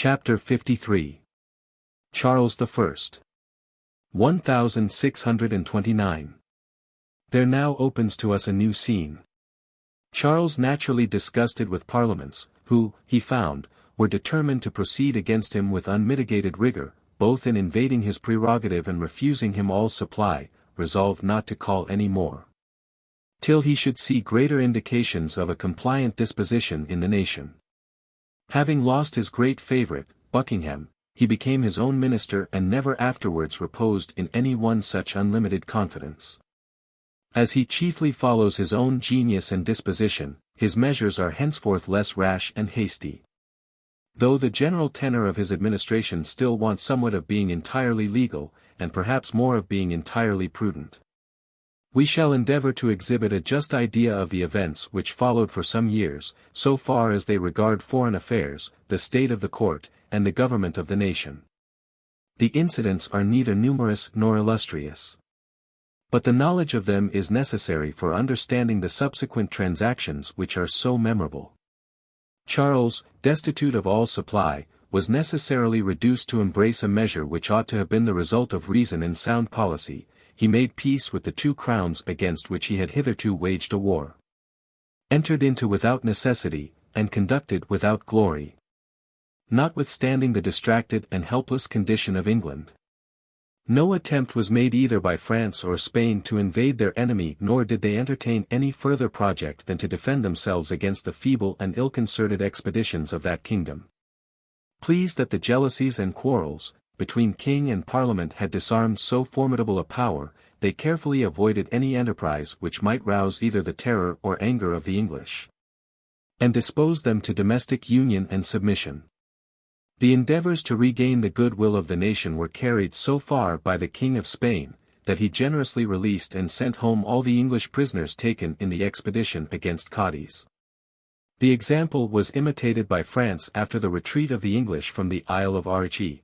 Chapter 53. Charles I. 1629. There now opens to us a new scene. Charles naturally disgusted with parliaments, who, he found, were determined to proceed against him with unmitigated rigor, both in invading his prerogative and refusing him all supply, resolved not to call any more, till he should see greater indications of a compliant disposition in the nation. Having lost his great favourite, Buckingham, he became his own minister and never afterwards reposed in any one such unlimited confidence. As he chiefly follows his own genius and disposition, his measures are henceforth less rash and hasty. Though the general tenor of his administration still wants somewhat of being entirely legal, and perhaps more of being entirely prudent. We shall endeavour to exhibit a just idea of the events which followed for some years, so far as they regard foreign affairs, the state of the court, and the government of the nation. The incidents are neither numerous nor illustrious. But the knowledge of them is necessary for understanding the subsequent transactions which are so memorable. Charles, destitute of all supply, was necessarily reduced to embrace a measure which ought to have been the result of reason and sound policy. He made peace with the two crowns against which he had hitherto waged a war. Entered into without necessity, and conducted without glory. Notwithstanding the distracted and helpless condition of England. No attempt was made either by France or Spain to invade their enemy, nor did they entertain any further project than to defend themselves against the feeble and ill-concerted expeditions of that kingdom. Pleased that the jealousies and quarrels between king and parliament had disarmed so formidable a power, they carefully avoided any enterprise which might rouse either the terror or anger of the English, and disposed them to domestic union and submission. The endeavours to regain the goodwill of the nation were carried so far by the King of Spain, that he generously released and sent home all the English prisoners taken in the expedition against Cadiz. The example was imitated by France after the retreat of the English from the Isle of Outrage.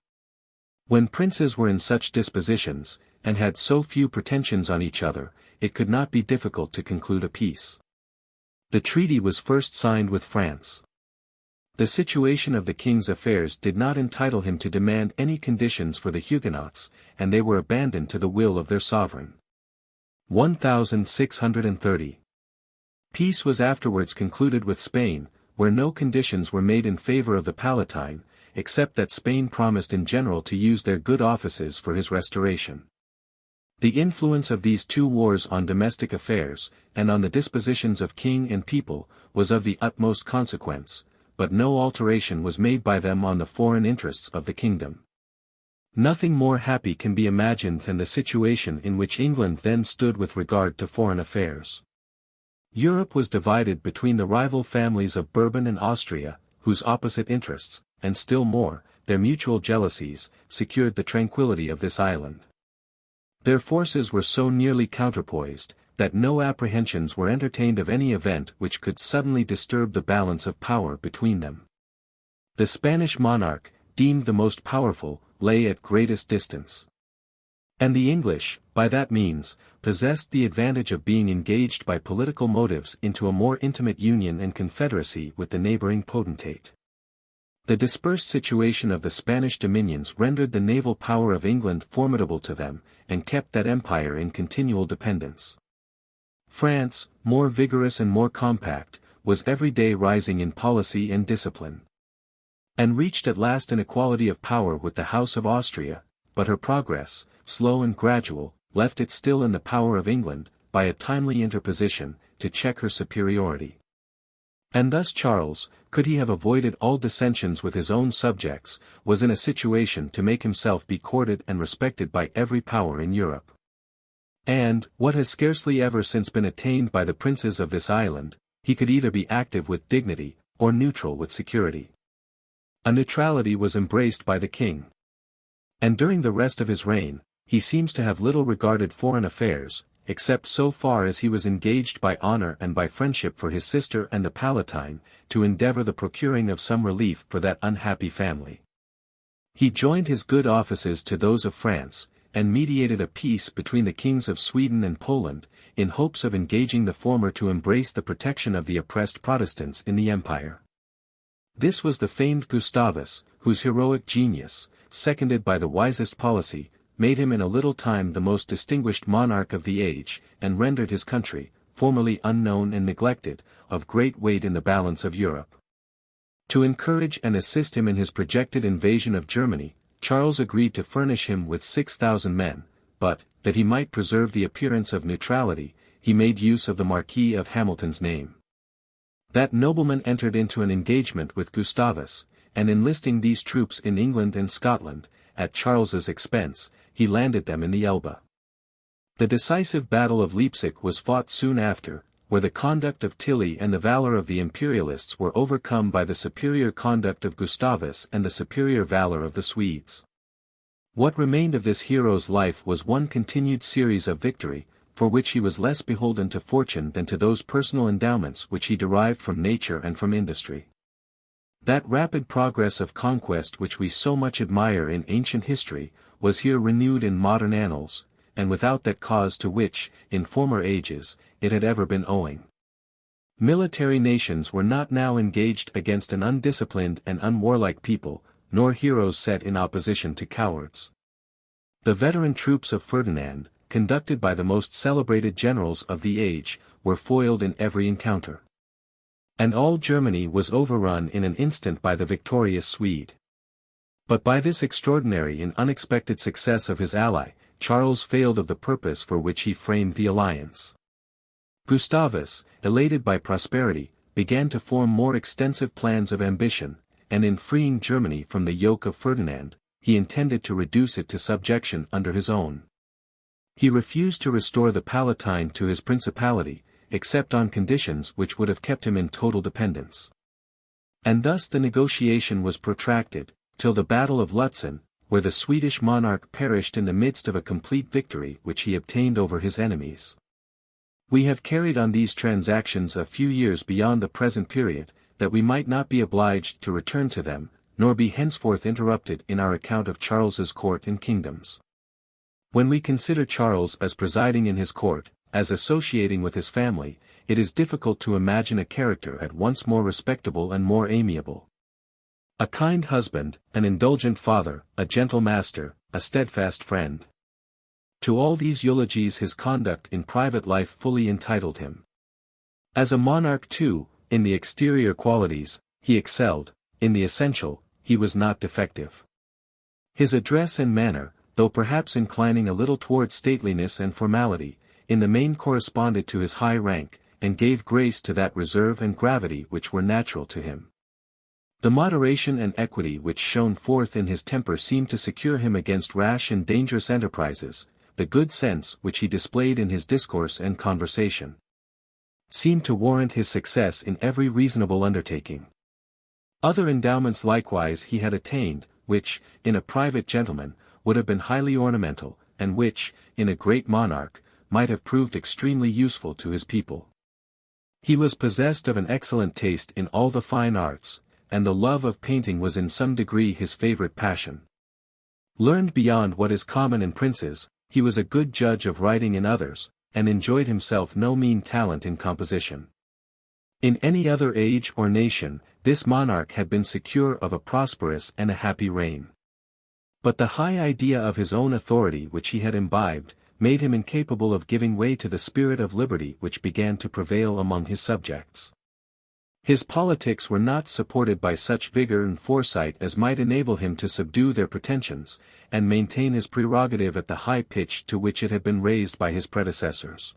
When princes were in such dispositions, and had so few pretensions on each other, it could not be difficult to conclude a peace. The treaty was first signed with France. The situation of the king's affairs did not entitle him to demand any conditions for the Huguenots, and they were abandoned to the will of their sovereign. 1630. Peace was afterwards concluded with Spain, where no conditions were made in favour of the Palatine, except that Spain promised in general to use their good offices for his restoration. The influence of these two wars on domestic affairs, and on the dispositions of king and people, was of the utmost consequence, but no alteration was made by them on the foreign interests of the kingdom. Nothing more happy can be imagined than the situation in which England then stood with regard to foreign affairs. Europe was divided between the rival families of Bourbon and Austria, whose opposite interests, and still more, their mutual jealousies, secured the tranquillity of this island. Their forces were so nearly counterpoised, that no apprehensions were entertained of any event which could suddenly disturb the balance of power between them. The Spanish monarch, deemed the most powerful, lay at greatest distance. And the English, by that means, possessed the advantage of being engaged by political motives into a more intimate union and confederacy with the neighbouring potentate. The dispersed situation of the Spanish dominions rendered the naval power of England formidable to them, and kept that empire in continual dependence. France, more vigorous and more compact, was every day rising in policy and discipline, and reached at last an equality of power with the House of Austria, but her progress, slow and gradual, left it still in the power of England, by a timely interposition, to check her superiority. And thus Charles, could he have avoided all dissensions with his own subjects, was in a situation to make himself be courted and respected by every power in Europe. And, what has scarcely ever since been attained by the princes of this island, he could either be active with dignity, or neutral with security. A neutrality was embraced by the king. And during the rest of his reign, he seems to have little regarded foreign affairs, except so far as he was engaged by honour and by friendship for his sister and the Palatine, to endeavour the procuring of some relief for that unhappy family. He joined his good offices to those of France, and mediated a peace between the kings of Sweden and Poland, in hopes of engaging the former to embrace the protection of the oppressed Protestants in the empire. This was the famed Gustavus, whose heroic genius, seconded by the wisest policy, made him in a little time the most distinguished monarch of the age, and rendered his country, formerly unknown and neglected, of great weight in the balance of Europe. To encourage and assist him in his projected invasion of Germany, Charles agreed to furnish him with 6,000 men, but, that he might preserve the appearance of neutrality, he made use of the Marquis of Hamilton's name. That nobleman entered into an engagement with Gustavus, and enlisting these troops in England and Scotland, at Charles's expense, he landed them in the Elbe. The decisive battle of Leipzig was fought soon after, where the conduct of Tilly and the valor of the Imperialists were overcome by the superior conduct of Gustavus and the superior valor of the Swedes. What remained of this hero's life was one continued series of victory, for which he was less beholden to fortune than to those personal endowments which he derived from nature and from industry. That rapid progress of conquest which we so much admire in ancient history, was here renewed in modern annals, and without that cause to which, in former ages, it had ever been owing. Military nations were not now engaged against an undisciplined and unwarlike people, nor heroes set in opposition to cowards. The veteran troops of Ferdinand, conducted by the most celebrated generals of the age, were foiled in every encounter. And all Germany was overrun in an instant by the victorious Swede. But by this extraordinary and unexpected success of his ally, Charles failed of the purpose for which he framed the alliance. Gustavus, elated by prosperity, began to form more extensive plans of ambition, and in freeing Germany from the yoke of Ferdinand, he intended to reduce it to subjection under his own. He refused to restore the Palatine to his principality, except on conditions which would have kept him in total dependence. And thus the negotiation was protracted, till the Battle of Lutzen, where the Swedish monarch perished in the midst of a complete victory which he obtained over his enemies. We have carried on these transactions a few years beyond the present period, that we might not be obliged to return to them, nor be henceforth interrupted in our account of Charles's court and kingdoms. When we consider Charles as presiding in his court, as associating with his family, it is difficult to imagine a character at once more respectable and more amiable. A kind husband, an indulgent father, a gentle master, a steadfast friend. To all these eulogies his conduct in private life fully entitled him. As a monarch too, in the exterior qualities, he excelled, in the essential, he was not defective. His address and manner, though perhaps inclining a little towards stateliness and formality, in the main corresponded to his high rank, and gave grace to that reserve and gravity which were natural to him. The moderation and equity which shone forth in his temper seemed to secure him against rash and dangerous enterprises. The good sense which he displayed in his discourse and conversation seemed to warrant his success in every reasonable undertaking. Other endowments likewise he had attained, which, in a private gentleman, would have been highly ornamental, and which, in a great monarch, might have proved extremely useful to his people. He was possessed of an excellent taste in all the fine arts, and the love of painting was in some degree his favorite passion. Learned beyond what is common in princes, he was a good judge of writing in others, and enjoyed himself no mean talent in composition. In any other age or nation, this monarch had been secure of a prosperous and a happy reign. But the high idea of his own authority which he had imbibed, made him incapable of giving way to the spirit of liberty which began to prevail among his subjects. His politics were not supported by such vigor and foresight as might enable him to subdue their pretensions, and maintain his prerogative at the high pitch to which it had been raised by his predecessors.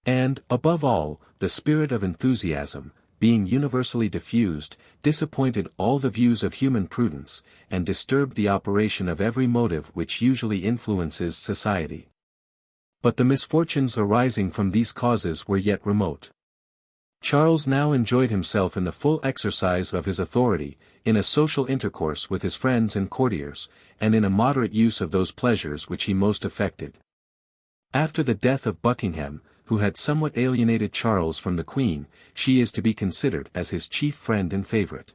And, above all, the spirit of enthusiasm, being universally diffused, disappointed all the views of human prudence, and disturbed the operation of every motive which usually influences society. But the misfortunes arising from these causes were yet remote. Charles now enjoyed himself in the full exercise of his authority, in a social intercourse with his friends and courtiers, and in a moderate use of those pleasures which he most affected. After the death of Buckingham, who had somewhat alienated Charles from the Queen, she is to be considered as his chief friend and favourite.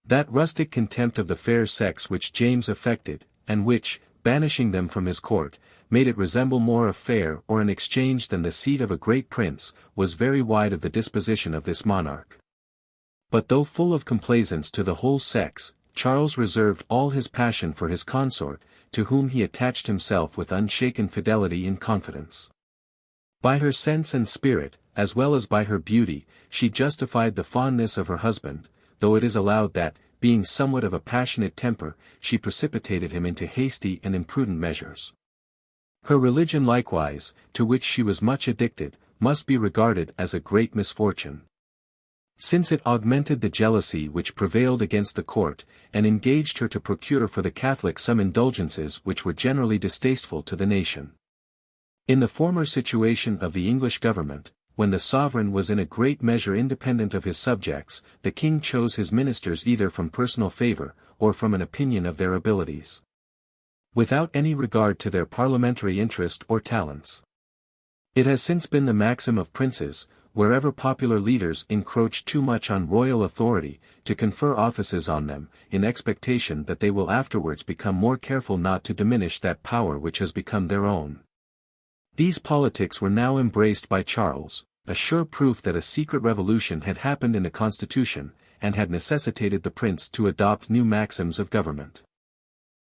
That rustic contempt of the fair sex which James affected, and which, banishing them from his court, made it resemble more a fair or an exchange than the seat of a great prince, was very wide of the disposition of this monarch. But though full of complaisance to the whole sex, Charles reserved all his passion for his consort, to whom he attached himself with unshaken fidelity and confidence. By her sense and spirit, as well as by her beauty, she justified the fondness of her husband, though it is allowed that, being somewhat of a passionate temper, she precipitated him into hasty and imprudent measures. Her religion likewise, to which she was much addicted, must be regarded as a great misfortune, since it augmented the jealousy which prevailed against the court, and engaged her to procure for the Catholics some indulgences which were generally distasteful to the nation. In the former situation of the English government, when the sovereign was in a great measure independent of his subjects, the king chose his ministers either from personal favor, or from an opinion of their abilities, without any regard to their parliamentary interest or talents. It has since been the maxim of princes, wherever popular leaders encroach too much on royal authority, to confer offices on them, in expectation that they will afterwards become more careful not to diminish that power which has become their own. These politics were now embraced by Charles, a sure proof that a secret revolution had happened in the constitution, and had necessitated the prince to adopt new maxims of government.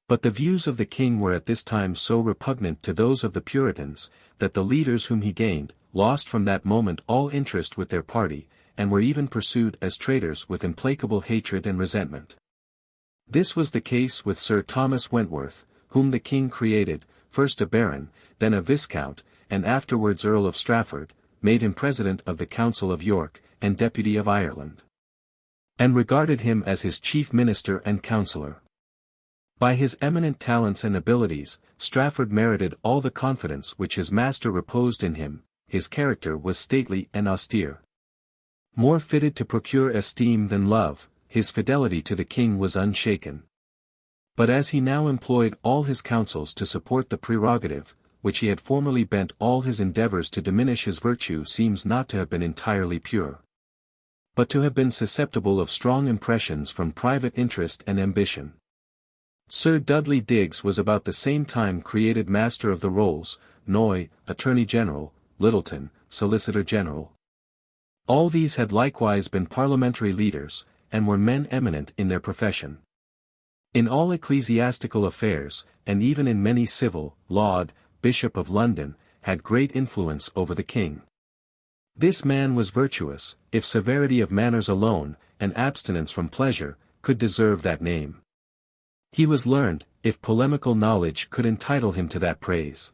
But the views of the king were at this time so repugnant to those of the Puritans, that the leaders whom he gained, lost from that moment all interest with their party, and were even pursued as traitors with implacable hatred and resentment. This was the case with Sir Thomas Wentworth, whom the king created, first a baron, then a viscount, and afterwards Earl of Strafford, made him President of the Council of York, and Deputy of Ireland, and regarded him as his chief minister and counsellor. By his eminent talents and abilities, Strafford merited all the confidence which his master reposed in him. His character was stately and austere, more fitted to procure esteem than love. His fidelity to the king was unshaken. But as he now employed all his counsels to support the prerogative, which he had formerly bent all his endeavors to diminish, his virtue seems not to have been entirely pure, but to have been susceptible of strong impressions from private interest and ambition. Sir Dudley Digges was about the same time created Master of the Rolls, Noy, Attorney General, Littleton, Solicitor General. All these had likewise been parliamentary leaders, and were men eminent in their profession. In all ecclesiastical affairs, and even in many civil, Laud, Bishop of London, had great influence over the king. This man was virtuous, if severity of manners alone, and abstinence from pleasure, could deserve that name. He was learned, if polemical knowledge could entitle him to that praise.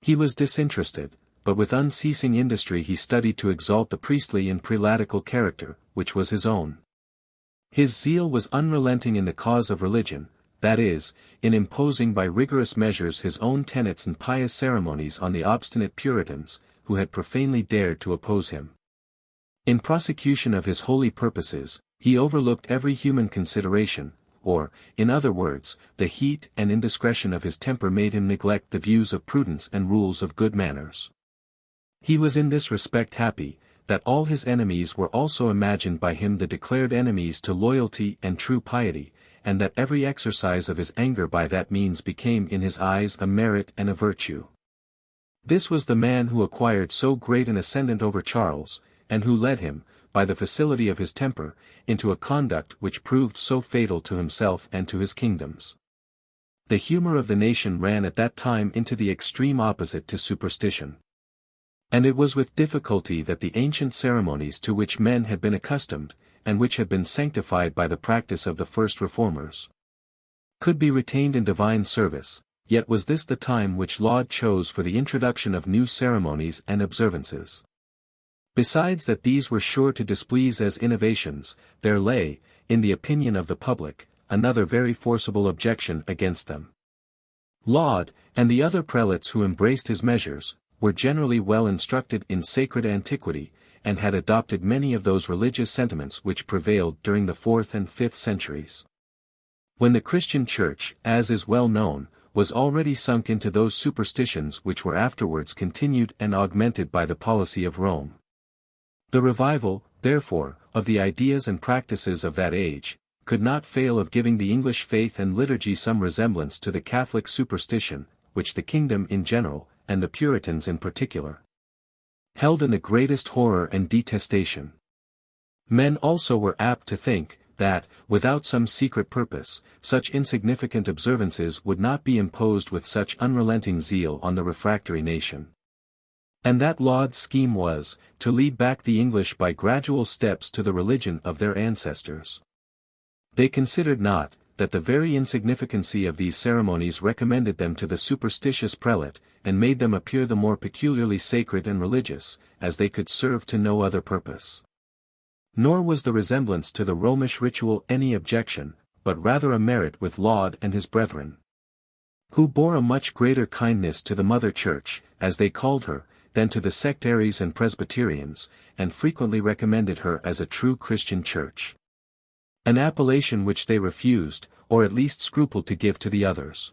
He was disinterested, but with unceasing industry he studied to exalt the priestly and prelatical character, which was his own. His zeal was unrelenting in the cause of religion, that is, in imposing by rigorous measures his own tenets and pious ceremonies on the obstinate Puritans, who had profanely dared to oppose him. In prosecution of his holy purposes, he overlooked every human consideration, or, in other words, the heat and indiscretion of his temper made him neglect the views of prudence and rules of good manners. He was in this respect happy, that all his enemies were also imagined by him the declared enemies to loyalty and true piety, and that every exercise of his anger by that means became in his eyes a merit and a virtue. This was the man who acquired so great an ascendant over Charles, and who led him, by the facility of his temper, into a conduct which proved so fatal to himself and to his kingdoms. The humor of the nation ran at that time into the extreme opposite to superstition. And it was with difficulty that the ancient ceremonies to which men had been accustomed, and which had been sanctified by the practice of the first reformers, could be retained in divine service, yet was this the time which Laud chose for the introduction of new ceremonies and observances. Besides that these were sure to displease as innovations, there lay, in the opinion of the public, another very forcible objection against them. Laud, and the other prelates who embraced his measures, were generally well instructed in sacred antiquity, and had adopted many of those religious sentiments which prevailed during the 4th and 5th centuries. When the Christian Church, as is well known, was already sunk into those superstitions which were afterwards continued and augmented by the policy of Rome. The revival, therefore, of the ideas and practices of that age, could not fail of giving the English faith and liturgy some resemblance to the Catholic superstition, which the kingdom in general, and the Puritans in particular, held in the greatest horror and detestation. Men also were apt to think, that, without some secret purpose, such insignificant observances would not be imposed with such unrelenting zeal on the refractory nation. And that Laud's scheme was, to lead back the English by gradual steps to the religion of their ancestors. They considered not, that the very insignificancy of these ceremonies recommended them to the superstitious prelate, and made them appear the more peculiarly sacred and religious, as they could serve to no other purpose. Nor was the resemblance to the Romish ritual any objection, but rather a merit with Laud and his brethren, who bore a much greater kindness to the Mother Church, as they called her, than to the sectaries and Presbyterians, and frequently recommended her as a true Christian church. An appellation which they refused, or at least scrupled to give to the others.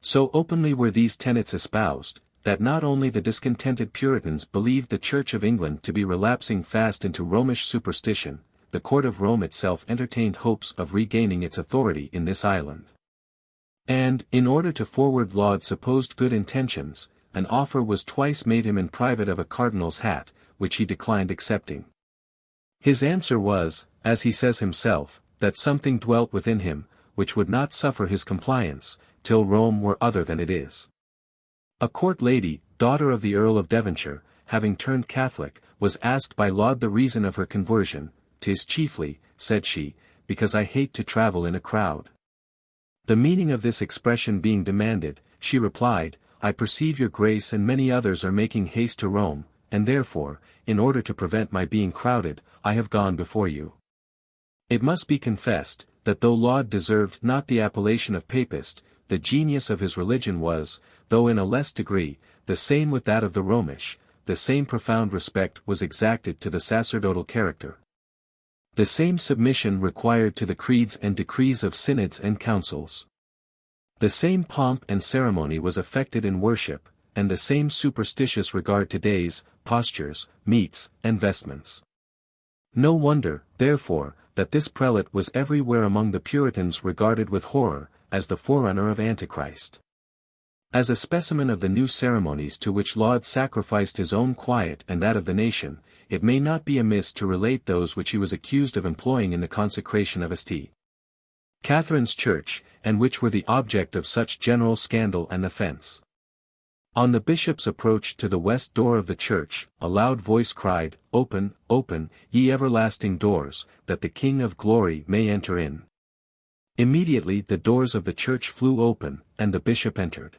So openly were these tenets espoused, that not only the discontented Puritans believed the Church of England to be relapsing fast into Romish superstition, the court of Rome itself entertained hopes of regaining its authority in this island. And, in order to forward Laud's supposed good intentions, an offer was twice made him in private of a cardinal's hat, which he declined accepting. His answer was, as he says himself, that something dwelt within him, which would not suffer his compliance, till Rome were other than it is. A court lady, daughter of the Earl of Devonshire, having turned Catholic, was asked by Laud the reason of her conversion. "'Tis chiefly," said she, "because I hate to travel in a crowd." The meaning of this expression being demanded, she replied, "I perceive your grace and many others are making haste to Rome, and therefore, in order to prevent my being crowded, I have gone before you." It must be confessed, that though Laud deserved not the appellation of Papist, the genius of his religion was, though in a less degree, the same with that of the Romish. The same profound respect was exacted to the sacerdotal character. The same submission required to the creeds and decrees of synods and councils. The same pomp and ceremony was affected in worship, and the same superstitious regard to days, postures, meats, and vestments. No wonder, therefore, that this prelate was everywhere among the Puritans regarded with horror, as the forerunner of Antichrist. As a specimen of the new ceremonies to which Laud sacrificed his own quiet and that of the nation, it may not be amiss to relate those which he was accused of employing in the consecration of St. Catherine's church, and which were the object of such general scandal and offence. On the bishop's approach to the west door of the church, a loud voice cried, "Open, open, ye everlasting doors, that the King of glory may enter in." Immediately the doors of the church flew open, and the bishop entered.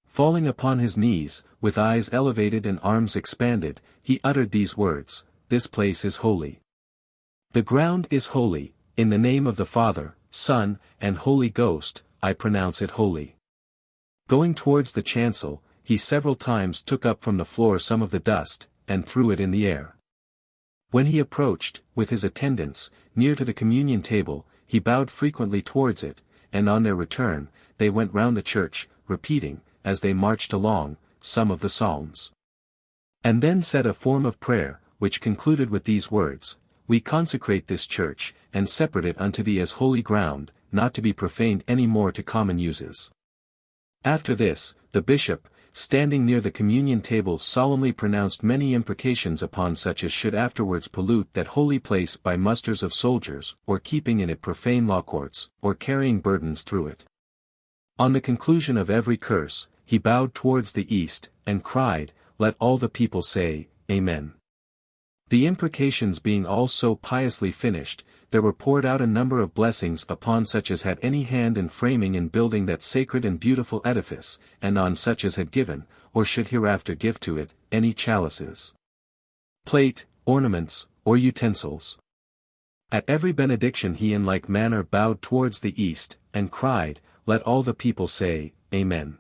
Falling upon his knees, with eyes elevated and arms expanded, he uttered these words, "This place is holy. The ground is holy, in the name of the Father, Son, and Holy Ghost, I pronounce it holy." Going towards the chancel, he several times took up from the floor some of the dust, and threw it in the air. When he approached, with his attendants, near to the communion table, he bowed frequently towards it, and on their return, they went round the church, repeating, as they marched along, some of the psalms. And then said a form of prayer, which concluded with these words, "We consecrate this church, and separate it unto thee as holy ground, not to be profaned any more to common uses." After this, the bishop, standing near the communion table, solemnly pronounced many imprecations upon such as should afterwards pollute that holy place by musters of soldiers, or keeping in it profane law courts, or carrying burdens through it. On the conclusion of every curse, he bowed towards the east, and cried, "Let all the people say, Amen." The imprecations being all so piously finished, there were poured out a number of blessings upon such as had any hand in framing and building that sacred and beautiful edifice, and on such as had given, or should hereafter give to it, any chalices, plate, ornaments, or utensils. At every benediction he in like manner bowed towards the east, and cried, "Let all the people say, Amen."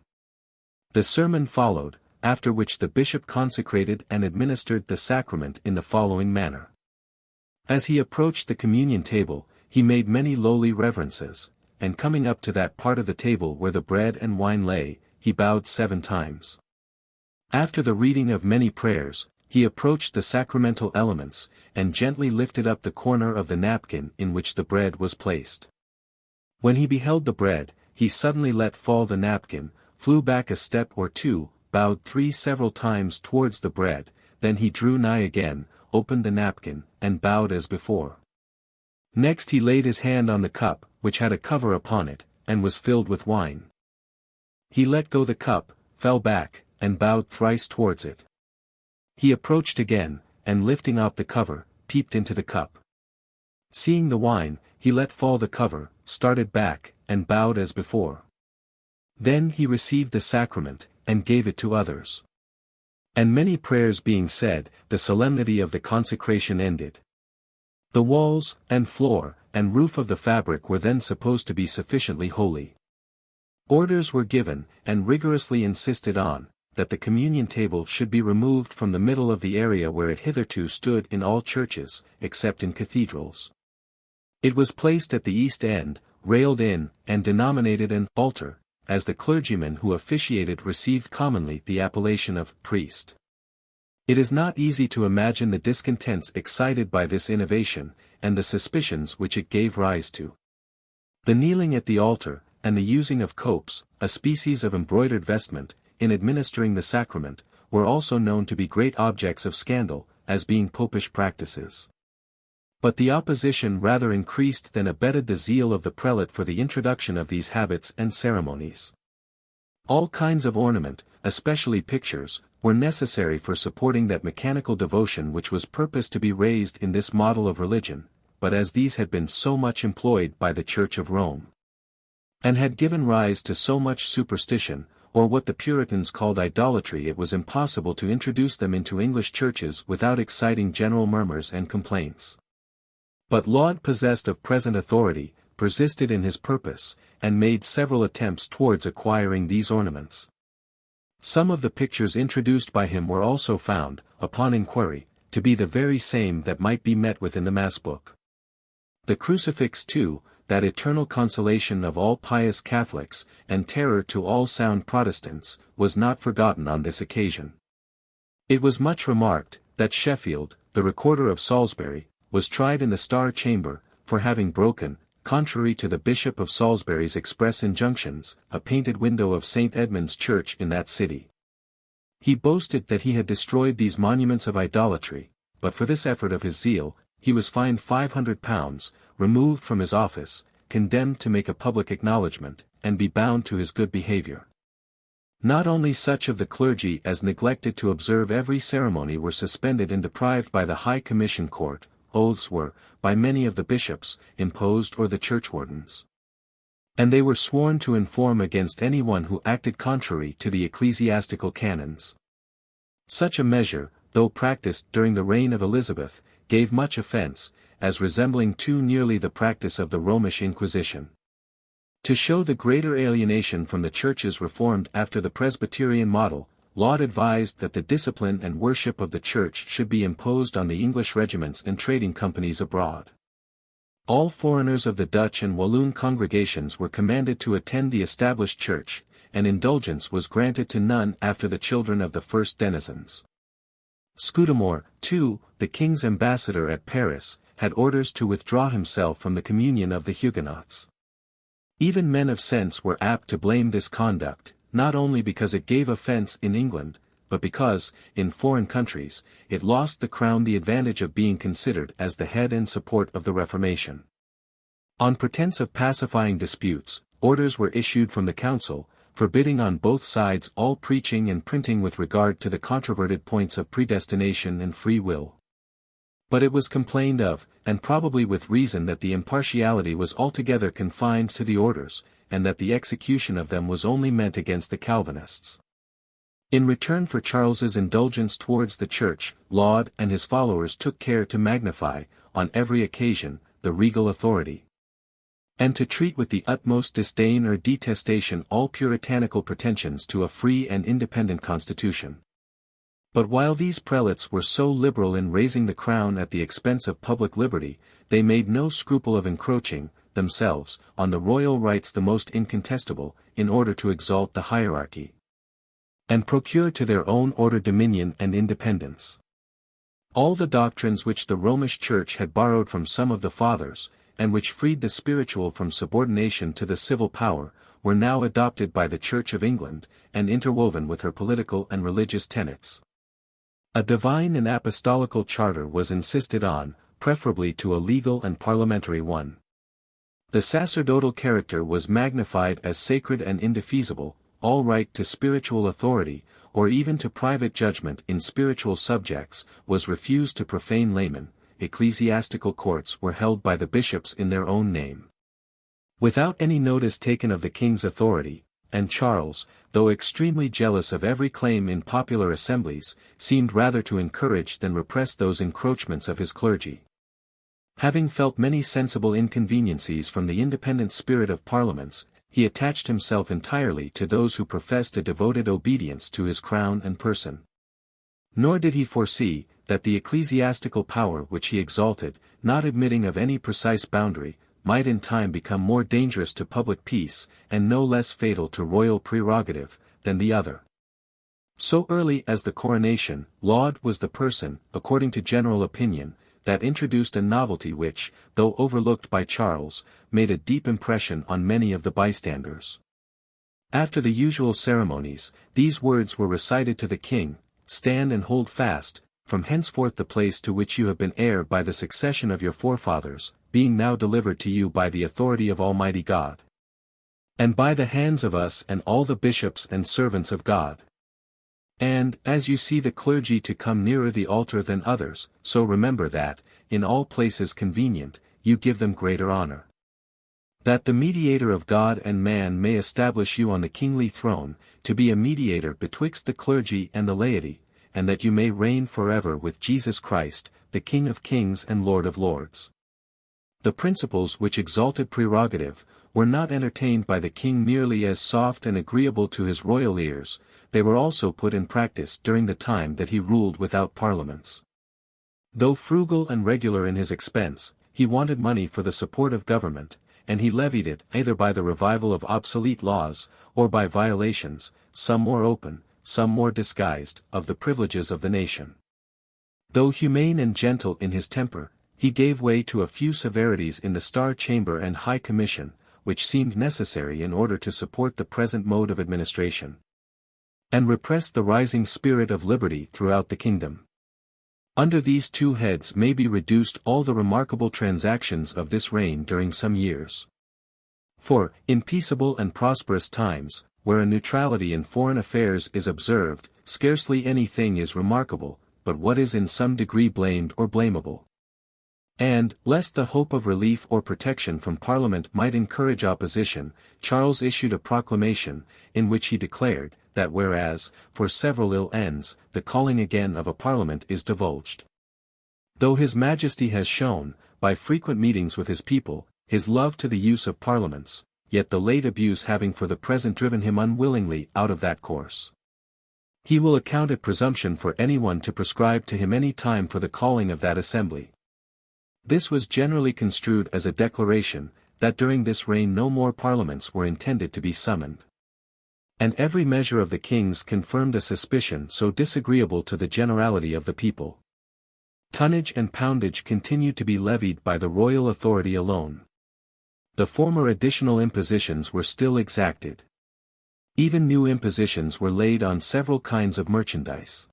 The sermon followed, after which the bishop consecrated and administered the sacrament in the following manner. As he approached the communion table, he made many lowly reverences, and coming up to that part of the table where the bread and wine lay, he bowed 7 times. After the reading of many prayers, he approached the sacramental elements, and gently lifted up the corner of the napkin in which the bread was placed. When he beheld the bread, he suddenly let fall the napkin, flew back a step or two, bowed 3 several times towards the bread, then he drew nigh again, opened the napkin, and bowed as before. Next he laid his hand on the cup, which had a cover upon it, and was filled with wine. He let go the cup, fell back, and bowed thrice towards it. He approached again, and lifting up the cover, peeped into the cup. Seeing the wine, he let fall the cover, started back, and bowed as before. Then he received the sacrament, and gave it to others. And many prayers being said, the solemnity of the consecration ended. The walls, and floor, and roof of the fabric were then supposed to be sufficiently holy. Orders were given, and rigorously insisted on, that the communion table should be removed from the middle of the area where it hitherto stood in all churches, except in cathedrals. It was placed at the east end, railed in, and denominated an altar, as the clergyman who officiated received commonly the appellation of priest. It is not easy to imagine the discontents excited by this innovation, and the suspicions which it gave rise to. The kneeling at the altar, and the using of copes, a species of embroidered vestment, in administering the sacrament, were also known to be great objects of scandal, as being popish practices. But the opposition rather increased than abetted the zeal of the prelate for the introduction of these habits and ceremonies. All kinds of ornament, especially pictures, were necessary for supporting that mechanical devotion which was purposed to be raised in this model of religion, but as these had been so much employed by the Church of Rome, and had given rise to so much superstition, or what the Puritans called idolatry, it was impossible to introduce them into English churches without exciting general murmurs and complaints. But Laud, possessed of present authority, persisted in his purpose, and made several attempts towards acquiring these ornaments. Some of the pictures introduced by him were also found, upon inquiry, to be the very same that might be met with in the Mass book. The crucifix too, that eternal consolation of all pious Catholics, and terror to all sound Protestants, was not forgotten on this occasion. It was much remarked, that Sheffield, the recorder of Salisbury, was tried in the Star Chamber, for having broken, contrary to the Bishop of Salisbury's express injunctions, a painted window of St. Edmund's Church in that city. He boasted that he had destroyed these monuments of idolatry, but for this effort of his zeal, he was fined £500, removed from his office, condemned to make a public acknowledgment, and be bound to his good behavior. Not only such of the clergy as neglected to observe every ceremony were suspended and deprived by the High Commission Court, oaths were, by many of the bishops, imposed or the churchwardens. And they were sworn to inform against anyone who acted contrary to the ecclesiastical canons. Such a measure, though practiced during the reign of Elizabeth, gave much offence, as resembling too nearly the practice of the Romish Inquisition. To show the greater alienation from the churches reformed after the Presbyterian model, Laud advised that the discipline and worship of the Church should be imposed on the English regiments and trading companies abroad. All foreigners of the Dutch and Walloon congregations were commanded to attend the established church, and indulgence was granted to none after the children of the first denizens. Scudamore, too, the king's ambassador at Paris, had orders to withdraw himself from the communion of the Huguenots. Even men of sense were apt to blame this conduct, not only because it gave offence in England, but because, in foreign countries, it lost the crown the advantage of being considered as the head and support of the Reformation. On pretence of pacifying disputes, orders were issued from the council, forbidding on both sides all preaching and printing with regard to the controverted points of predestination and free will. But it was complained of, and probably with reason, that the impartiality was altogether confined to the orders, and that the execution of them was only meant against the Calvinists. In return for Charles's indulgence towards the Church, Laud and his followers took care to magnify, on every occasion, the regal authority, and to treat with the utmost disdain or detestation all puritanical pretensions to a free and independent constitution. But while these prelates were so liberal in raising the crown at the expense of public liberty, they made no scruple of encroaching, themselves, on the royal rights the most incontestable, in order to exalt the hierarchy, and procure to their own order dominion and independence. All the doctrines which the Romish Church had borrowed from some of the Fathers, and which freed the spiritual from subordination to the civil power, were now adopted by the Church of England, and interwoven with her political and religious tenets. A divine and apostolical charter was insisted on, preferably to a legal and parliamentary one. The sacerdotal character was magnified as sacred and indefeasible, all right to spiritual authority, or even to private judgment in spiritual subjects, was refused to profane laymen. Ecclesiastical courts were held by the bishops in their own name, without any notice taken of the king's authority, and Charles, though extremely jealous of every claim in popular assemblies, seemed rather to encourage than repress those encroachments of his clergy. Having felt many sensible inconveniencies from the independent spirit of parliaments, he attached himself entirely to those who professed a devoted obedience to his crown and person. Nor did he foresee, that the ecclesiastical power which he exalted, not admitting of any precise boundary, might in time become more dangerous to public peace, and no less fatal to royal prerogative, than the other. So early as the coronation, Laud was the person, according to general opinion, that introduced a novelty which, though overlooked by Charles, made a deep impression on many of the bystanders. After the usual ceremonies, these words were recited to the king: "Stand and hold fast, from henceforth the place to which you have been heir by the succession of your forefathers, being now delivered to you by the authority of Almighty God, and by the hands of us and all the bishops and servants of God. And, as you see the clergy to come nearer the altar than others, so remember that, in all places convenient, you give them greater honor. That the mediator of God and man may establish you on the kingly throne, to be a mediator betwixt the clergy and the laity, and that you may reign forever with Jesus Christ, the King of kings and Lord of lords." The principles which exalted prerogative, were not entertained by the king merely as soft and agreeable to his royal ears, they were also put in practice during the time that he ruled without parliaments. Though frugal and regular in his expense, he wanted money for the support of government, and he levied it either by the revival of obsolete laws, or by violations, some more open, some more disguised, of the privileges of the nation. Though humane and gentle in his temper, he gave way to a few severities in the Star Chamber and High Commission, which seemed necessary in order to support the present mode of administration, and repress the rising spirit of liberty throughout the kingdom. Under these two heads may be reduced all the remarkable transactions of this reign during some years. For, in peaceable and prosperous times, where a neutrality in foreign affairs is observed, scarcely anything is remarkable, but what is in some degree blamed or blamable. And, lest the hope of relief or protection from Parliament might encourage opposition, Charles issued a proclamation, in which he declared, that whereas, for several ill ends, the calling again of a Parliament is divulged. Though His Majesty has shown, by frequent meetings with his people, his love to the use of Parliaments, yet the late abuse having for the present driven him unwillingly out of that course, he will account it presumption for anyone to prescribe to him any time for the calling of that assembly. This was generally construed as a declaration, that during this reign no more parliaments were intended to be summoned. And every measure of the king's confirmed a suspicion so disagreeable to the generality of the people. Tonnage and poundage continued to be levied by the royal authority alone. The former additional impositions were still exacted. Even new impositions were laid on several kinds of merchandise.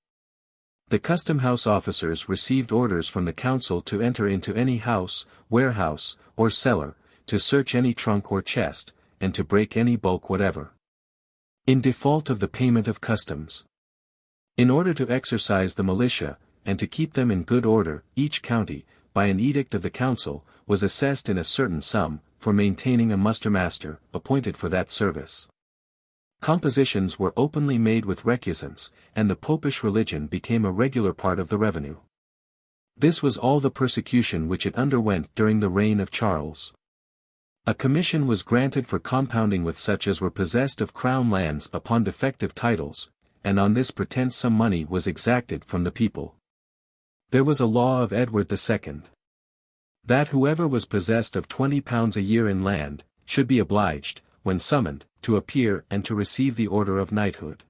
The custom house officers received orders from the council to enter into any house, warehouse, or cellar, to search any trunk or chest, and to break any bulk whatever, in default of the payment of customs. In order to exercise the militia, and to keep them in good order, each county, by an edict of the council, was assessed in a certain sum, for maintaining a muster-master, appointed for that service. Compositions were openly made with recusants, and the popish religion became a regular part of the revenue. This was all the persecution which it underwent during the reign of Charles. A commission was granted for compounding with such as were possessed of crown lands upon defective titles, and on this pretence some money was exacted from the people. There was a law of Edward II, that whoever was possessed of £20 a year in land, should be obliged, when summoned, to appear and to receive the order of knighthood.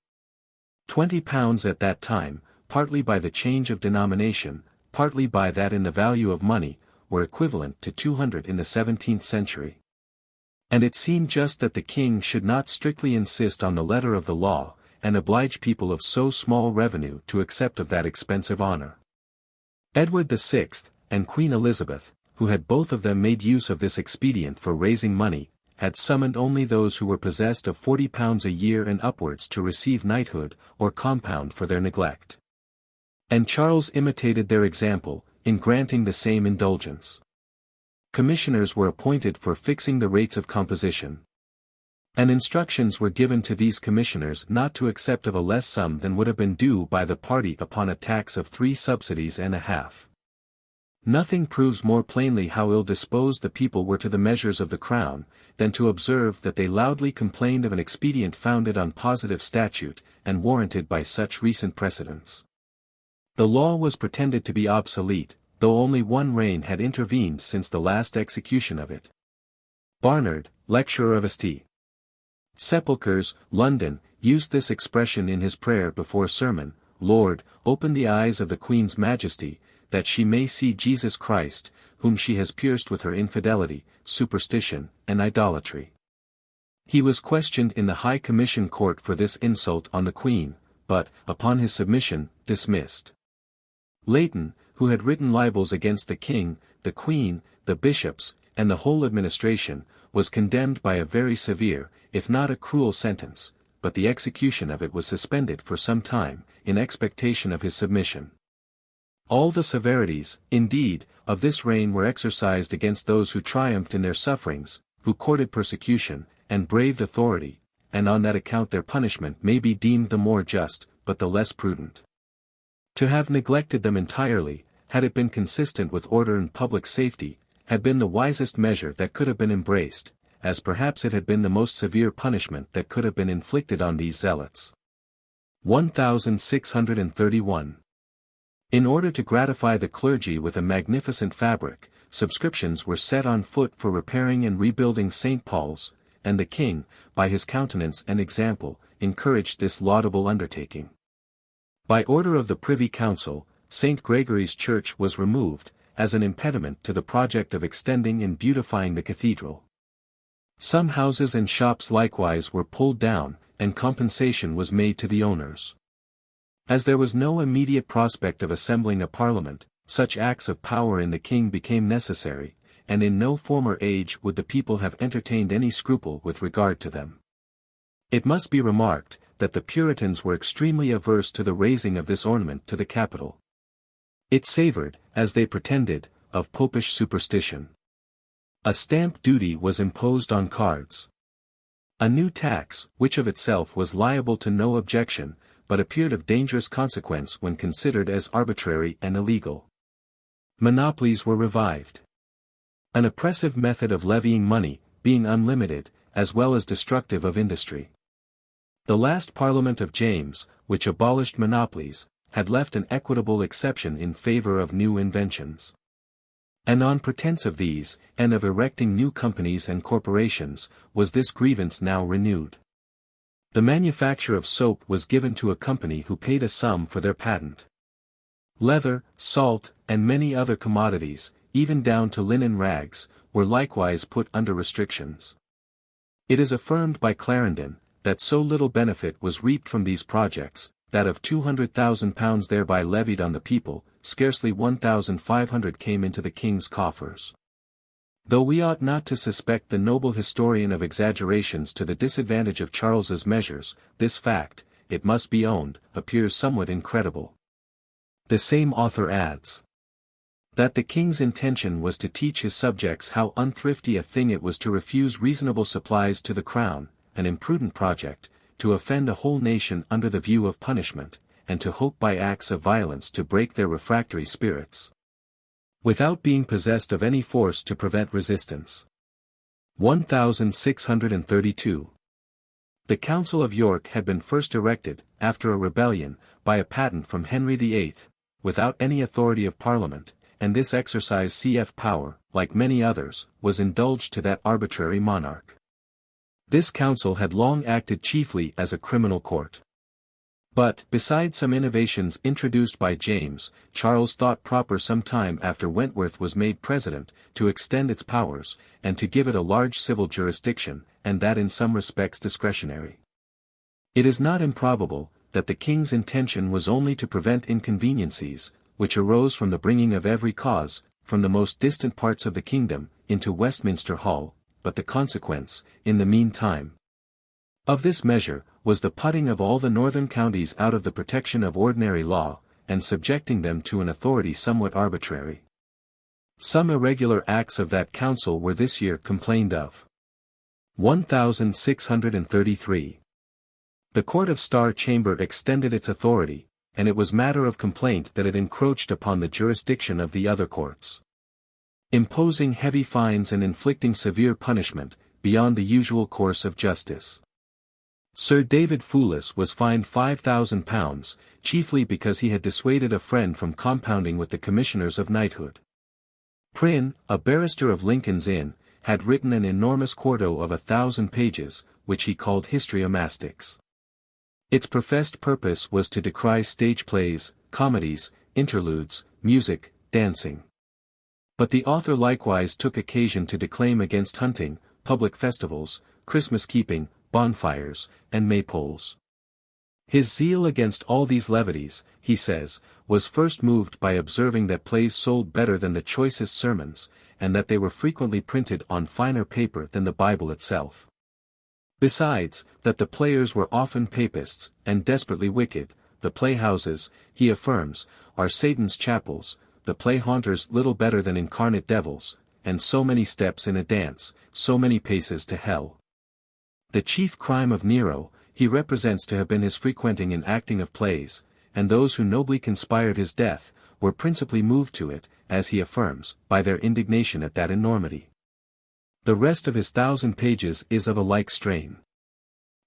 £20 at that time, partly by the change of denomination, partly by that in the value of money, were equivalent to 200 in the 17th century. And it seemed just that the king should not strictly insist on the letter of the law, and oblige people of so small revenue to accept of that expensive honor. Edward VI, and Queen Elizabeth, who had both of them made use of this expedient for raising money, had summoned only those who were possessed of £40 a year and upwards to receive knighthood or compound for their neglect. And Charles imitated their example, in granting the same indulgence. Commissioners were appointed for fixing the rates of composition. And instructions were given to these commissioners not to accept of a less sum than would have been due by the party upon a tax of 3 subsidies and a half. Nothing proves more plainly how ill-disposed the people were to the measures of the crown, than to observe that they loudly complained of an expedient founded on positive statute, and warranted by such recent precedents. The law was pretended to be obsolete, though only one reign had intervened since the last execution of it. Barnard, lecturer of St. Sepulchre's, London, used this expression in his prayer before sermon: "Lord, open the eyes of the Queen's Majesty, that she may see Jesus Christ, whom she has pierced with her infidelity, superstition, and idolatry." He was questioned in the High Commission Court for this insult on the Queen, but, upon his submission, dismissed. Leighton, who had written libels against the King, the Queen, the bishops, and the whole administration, was condemned by a very severe, if not a cruel sentence, but the execution of it was suspended for some time, in expectation of his submission. All the severities, indeed, of this reign were exercised against those who triumphed in their sufferings, who courted persecution, and braved authority, and on that account their punishment may be deemed the more just, but the less prudent. To have neglected them entirely, had it been consistent with order and public safety, had been the wisest measure that could have been embraced, as perhaps it had been the most severe punishment that could have been inflicted on these zealots. 1631. In order to gratify the clergy with a magnificent fabric, subscriptions were set on foot for repairing and rebuilding St. Paul's, and the king, by his countenance and example, encouraged this laudable undertaking. By order of the Privy Council, St. Gregory's Church was removed, as an impediment to the project of extending and beautifying the cathedral. Some houses and shops likewise were pulled down, and compensation was made to the owners. As there was no immediate prospect of assembling a parliament, such acts of power in the king became necessary, and in no former age would the people have entertained any scruple with regard to them. It must be remarked, that the Puritans were extremely averse to the raising of this ornament to the capital. It savoured, as they pretended, of popish superstition. A stamp duty was imposed on cards. A new tax, which of itself was liable to no objection, but appeared of dangerous consequence when considered as arbitrary and illegal. Monopolies were revived. An oppressive method of levying money, being unlimited, as well as destructive of industry. The last Parliament of James, which abolished monopolies, had left an equitable exception in favour of new inventions. And on pretence of these, and of erecting new companies and corporations, was this grievance now renewed. The manufacture of soap was given to a company who paid a sum for their patent. Leather, salt, and many other commodities, even down to linen rags, were likewise put under restrictions. It is affirmed by Clarendon, that so little benefit was reaped from these projects, that of £200,000 thereby levied on the people, scarcely 1,500 came into the king's coffers. Though we ought not to suspect the noble historian of exaggerations to the disadvantage of Charles's measures, this fact, it must be owned, appears somewhat incredible. The same author adds, that the king's intention was to teach his subjects how unthrifty a thing it was to refuse reasonable supplies to the crown, an imprudent project, to offend a whole nation under the view of punishment, and to hope by acts of violence to break their refractory spirits, without being possessed of any force to prevent resistance. 1632. The Council of York had been first erected, after a rebellion, by a patent from Henry VIII, without any authority of Parliament, and this exercise cf. power, like many others, was indulged to that arbitrary monarch. This council had long acted chiefly as a criminal court. But, besides some innovations introduced by James, Charles thought proper some time after Wentworth was made president, to extend its powers, and to give it a large civil jurisdiction, and that in some respects discretionary. It is not improbable, that the king's intention was only to prevent inconveniencies, which arose from the bringing of every cause, from the most distant parts of the kingdom, into Westminster Hall, but the consequence, in the meantime, of this measure, was the putting of all the northern counties out of the protection of ordinary law, and subjecting them to an authority somewhat arbitrary. Some irregular acts of that council were this year complained of. 1633. The Court of Star Chamber extended its authority, and it was matter of complaint that it encroached upon the jurisdiction of the other courts, imposing heavy fines and inflicting severe punishment, beyond the usual course of justice. Sir David Foulis was fined £5,000, chiefly because he had dissuaded a friend from compounding with the commissioners of knighthood. Prynne, a barrister of Lincoln's Inn, had written an enormous quarto of 1,000 pages, which he called Histriomastics. Its professed purpose was to decry stage plays, comedies, interludes, music, dancing. But the author likewise took occasion to declaim against hunting, public festivals, Christmas keeping, bonfires, and maypoles. His zeal against all these levities, he says, was first moved by observing that plays sold better than the choicest sermons, and that they were frequently printed on finer paper than the Bible itself. Besides, that the players were often papists, and desperately wicked. The playhouses, he affirms, are Satan's chapels, the play-haunters little better than incarnate devils, and so many steps in a dance, so many paces to hell. The chief crime of Nero, he represents to have been his frequenting and acting of plays, and those who nobly conspired his death, were principally moved to it, as he affirms, by their indignation at that enormity. The rest of his 1,000 pages is of a like strain.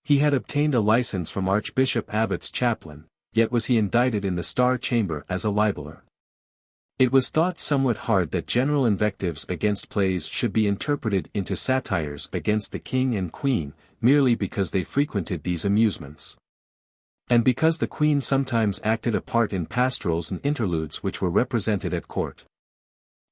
He had obtained a license from Archbishop Abbott's chaplain, yet was he indicted in the Star Chamber as a libeller. It was thought somewhat hard that general invectives against plays should be interpreted into satires against the king and queen, merely because they frequented these amusements, and because the queen sometimes acted a part in pastorals and interludes which were represented at court.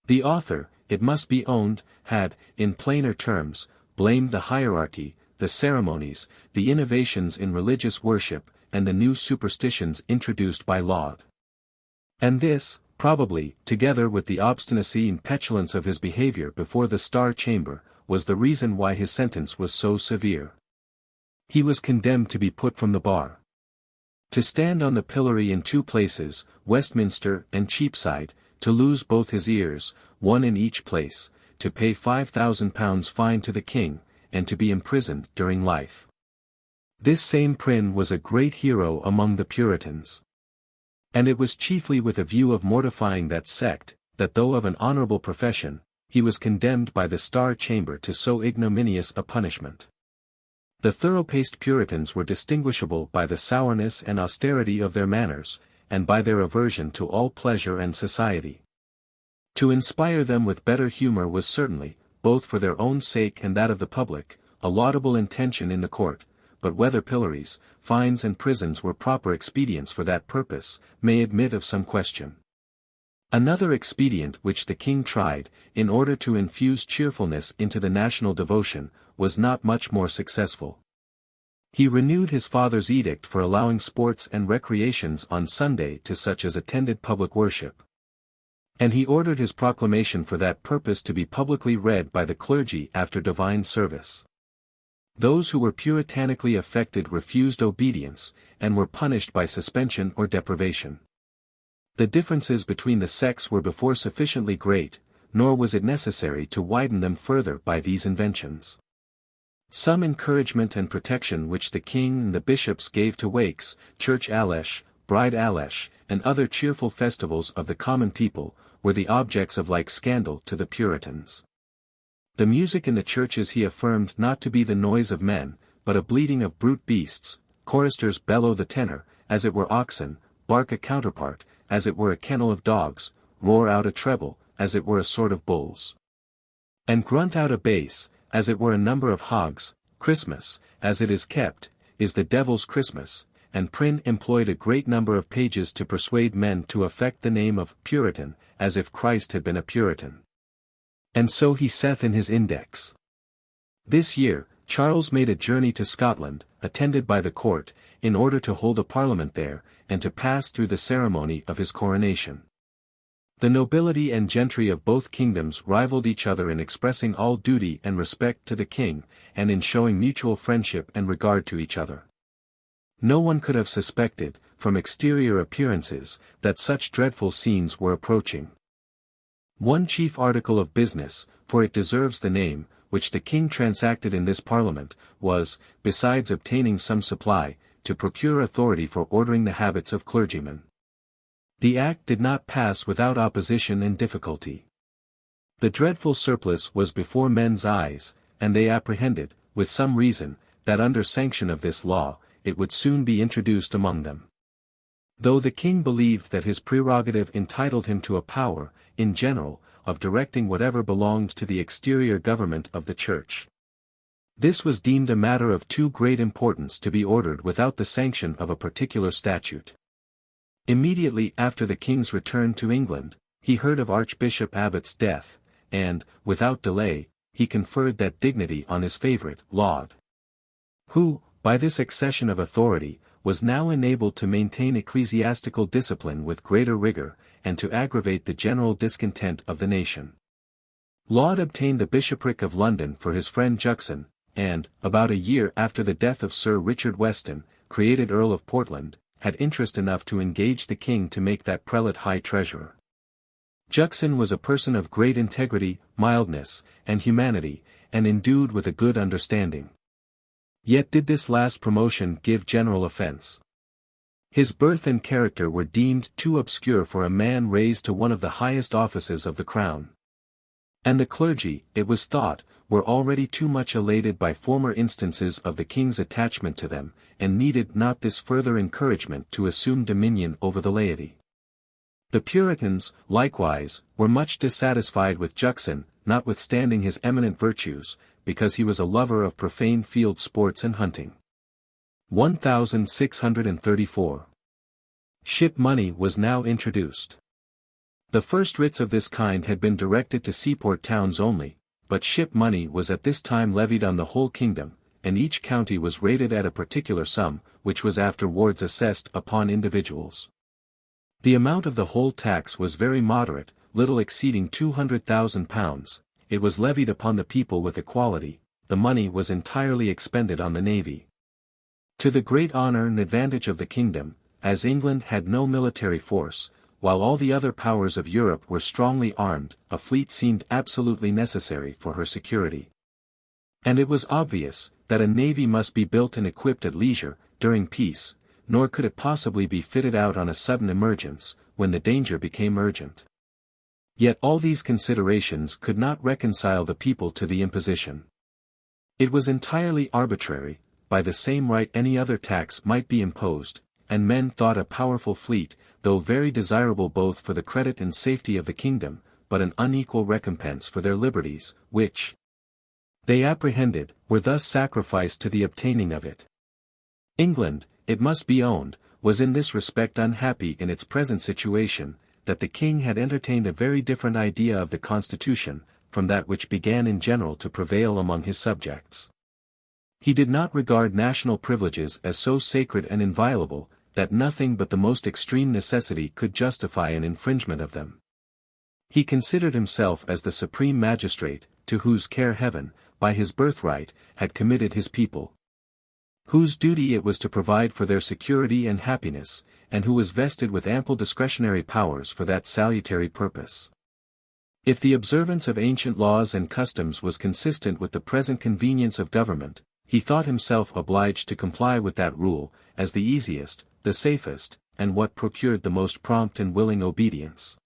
The author, it must be owned, had, in plainer terms, blamed the hierarchy, the ceremonies, the innovations in religious worship, and the new superstitions introduced by Laud. And this, probably, together with the obstinacy and petulance of his behavior before the Star Chamber, was the reason why his sentence was so severe. He was condemned to be put from the bar, to stand on the pillory in 2 places, Westminster and Cheapside, to lose both his ears, one in each place, to pay £5,000 fine to the king, and to be imprisoned during life. This same Prynne was a great hero among the Puritans. And it was chiefly with a view of mortifying that sect, that though of an honourable profession, he was condemned by the Star Chamber to so ignominious a punishment. The thorough-paced Puritans were distinguishable by the sourness and austerity of their manners, and by their aversion to all pleasure and society. To inspire them with better humour was certainly, both for their own sake and that of the public, a laudable intention in the court, but whether pillories, fines and prisons were proper expedients for that purpose, may admit of some question. Another expedient which the king tried, in order to infuse cheerfulness into the national devotion, was not much more successful. He renewed his father's edict for allowing sports and recreations on Sunday to such as attended public worship. And he ordered his proclamation for that purpose to be publicly read by the clergy after divine service. Those who were puritanically affected refused obedience, and were punished by suspension or deprivation. The differences between the sects were before sufficiently great, nor was it necessary to widen them further by these inventions. Some encouragement and protection which the king and the bishops gave to wakes, church alesh, bride alesh, and other cheerful festivals of the common people, were the objects of like scandal to the Puritans. The music in the churches he affirmed not to be the noise of men, but a bleating of brute beasts. Choristers bellow the tenor, as it were oxen, bark a counterpart, as it were a kennel of dogs, roar out a treble, as it were a sort of bulls, and grunt out a bass, as it were a number of hogs. Christmas, as it is kept, is the devil's Christmas, and Prynne employed a great number of pages to persuade men to affect the name of Puritan, as if Christ had been a Puritan. And so he saith in his index. This year, Charles made a journey to Scotland, attended by the court, in order to hold a parliament there, and to pass through the ceremony of his coronation. The nobility and gentry of both kingdoms rivaled each other in expressing all duty and respect to the king, and in showing mutual friendship and regard to each other. No one could have suspected, from exterior appearances, that such dreadful scenes were approaching. One chief article of business, for it deserves the name, which the king transacted in this parliament, was, besides obtaining some supply, to procure authority for ordering the habits of clergymen. The act did not pass without opposition and difficulty. The dreadful surplice was before men's eyes, and they apprehended, with some reason, that under sanction of this law, it would soon be introduced among them. Though the king believed that his prerogative entitled him to a power, in general, of directing whatever belonged to the exterior government of the Church. This was deemed a matter of too great importance to be ordered without the sanction of a particular statute. Immediately after the king's return to England, he heard of Archbishop Abbott's death, and, without delay, he conferred that dignity on his favourite, Laud, who, by this accession of authority, was now enabled to maintain ecclesiastical discipline with greater rigour, and to aggravate the general discontent of the nation. Laud obtained the bishopric of London for his friend Juxon, and, about a year after the death of Sir Richard Weston, created Earl of Portland, had interest enough to engage the king to make that prelate high treasurer. Juxon was a person of great integrity, mildness, and humanity, and endued with a good understanding. Yet did this last promotion give general offence. His birth and character were deemed too obscure for a man raised to one of the highest offices of the crown. And the clergy, it was thought, were already too much elated by former instances of the king's attachment to them, and needed not this further encouragement to assume dominion over the laity. The Puritans, likewise, were much dissatisfied with Juxon, notwithstanding his eminent virtues, because he was a lover of profane field sports and hunting. 1634. Ship money was now introduced. The first writs of this kind had been directed to seaport towns only, but ship money was at this time levied on the whole kingdom, and each county was rated at a particular sum, which was afterwards assessed upon individuals. The amount of the whole tax was very moderate, little exceeding £200,000, it was levied upon the people with equality, the money was entirely expended on the navy. To the great honour and advantage of the kingdom, as England had no military force, while all the other powers of Europe were strongly armed, a fleet seemed absolutely necessary for her security. And it was obvious, that a navy must be built and equipped at leisure, during peace, nor could it possibly be fitted out on a sudden emergence, when the danger became urgent. Yet all these considerations could not reconcile the people to the imposition. It was entirely arbitrary, by the same right any other tax might be imposed, and men thought a powerful fleet, though very desirable both for the credit and safety of the kingdom, but an unequal recompense for their liberties, which, they apprehended, were thus sacrificed to the obtaining of it. England, it must be owned, was in this respect unhappy in its present situation, that the king had entertained a very different idea of the constitution, from that which began in general to prevail among his subjects. He did not regard national privileges as so sacred and inviolable, that nothing but the most extreme necessity could justify an infringement of them. He considered himself as the supreme magistrate, to whose care heaven, by his birthright, had committed his people, whose duty it was to provide for their security and happiness, and who was vested with ample discretionary powers for that salutary purpose. If the observance of ancient laws and customs was consistent with the present convenience of government, he thought himself obliged to comply with that rule, as the easiest, the safest, and what procured the most prompt and willing obedience.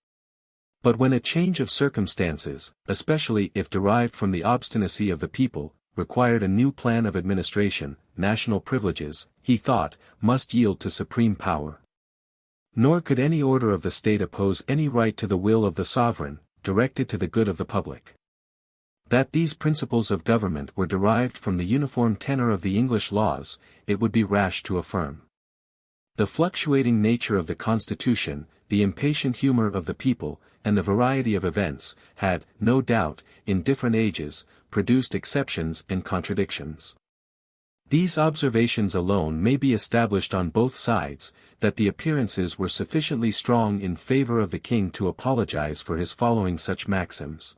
But when a change of circumstances, especially if derived from the obstinacy of the people, required a new plan of administration, national privileges, he thought, must yield to supreme power. Nor could any order of the state oppose any right to the will of the sovereign, directed to the good of the public. That these principles of government were derived from the uniform tenor of the English laws, it would be rash to affirm. The fluctuating nature of the constitution, the impatient humor of the people, and the variety of events, had, no doubt, in different ages, produced exceptions and contradictions. These observations alone may be established on both sides, that the appearances were sufficiently strong in favor of the king to apologize for his following such maxims.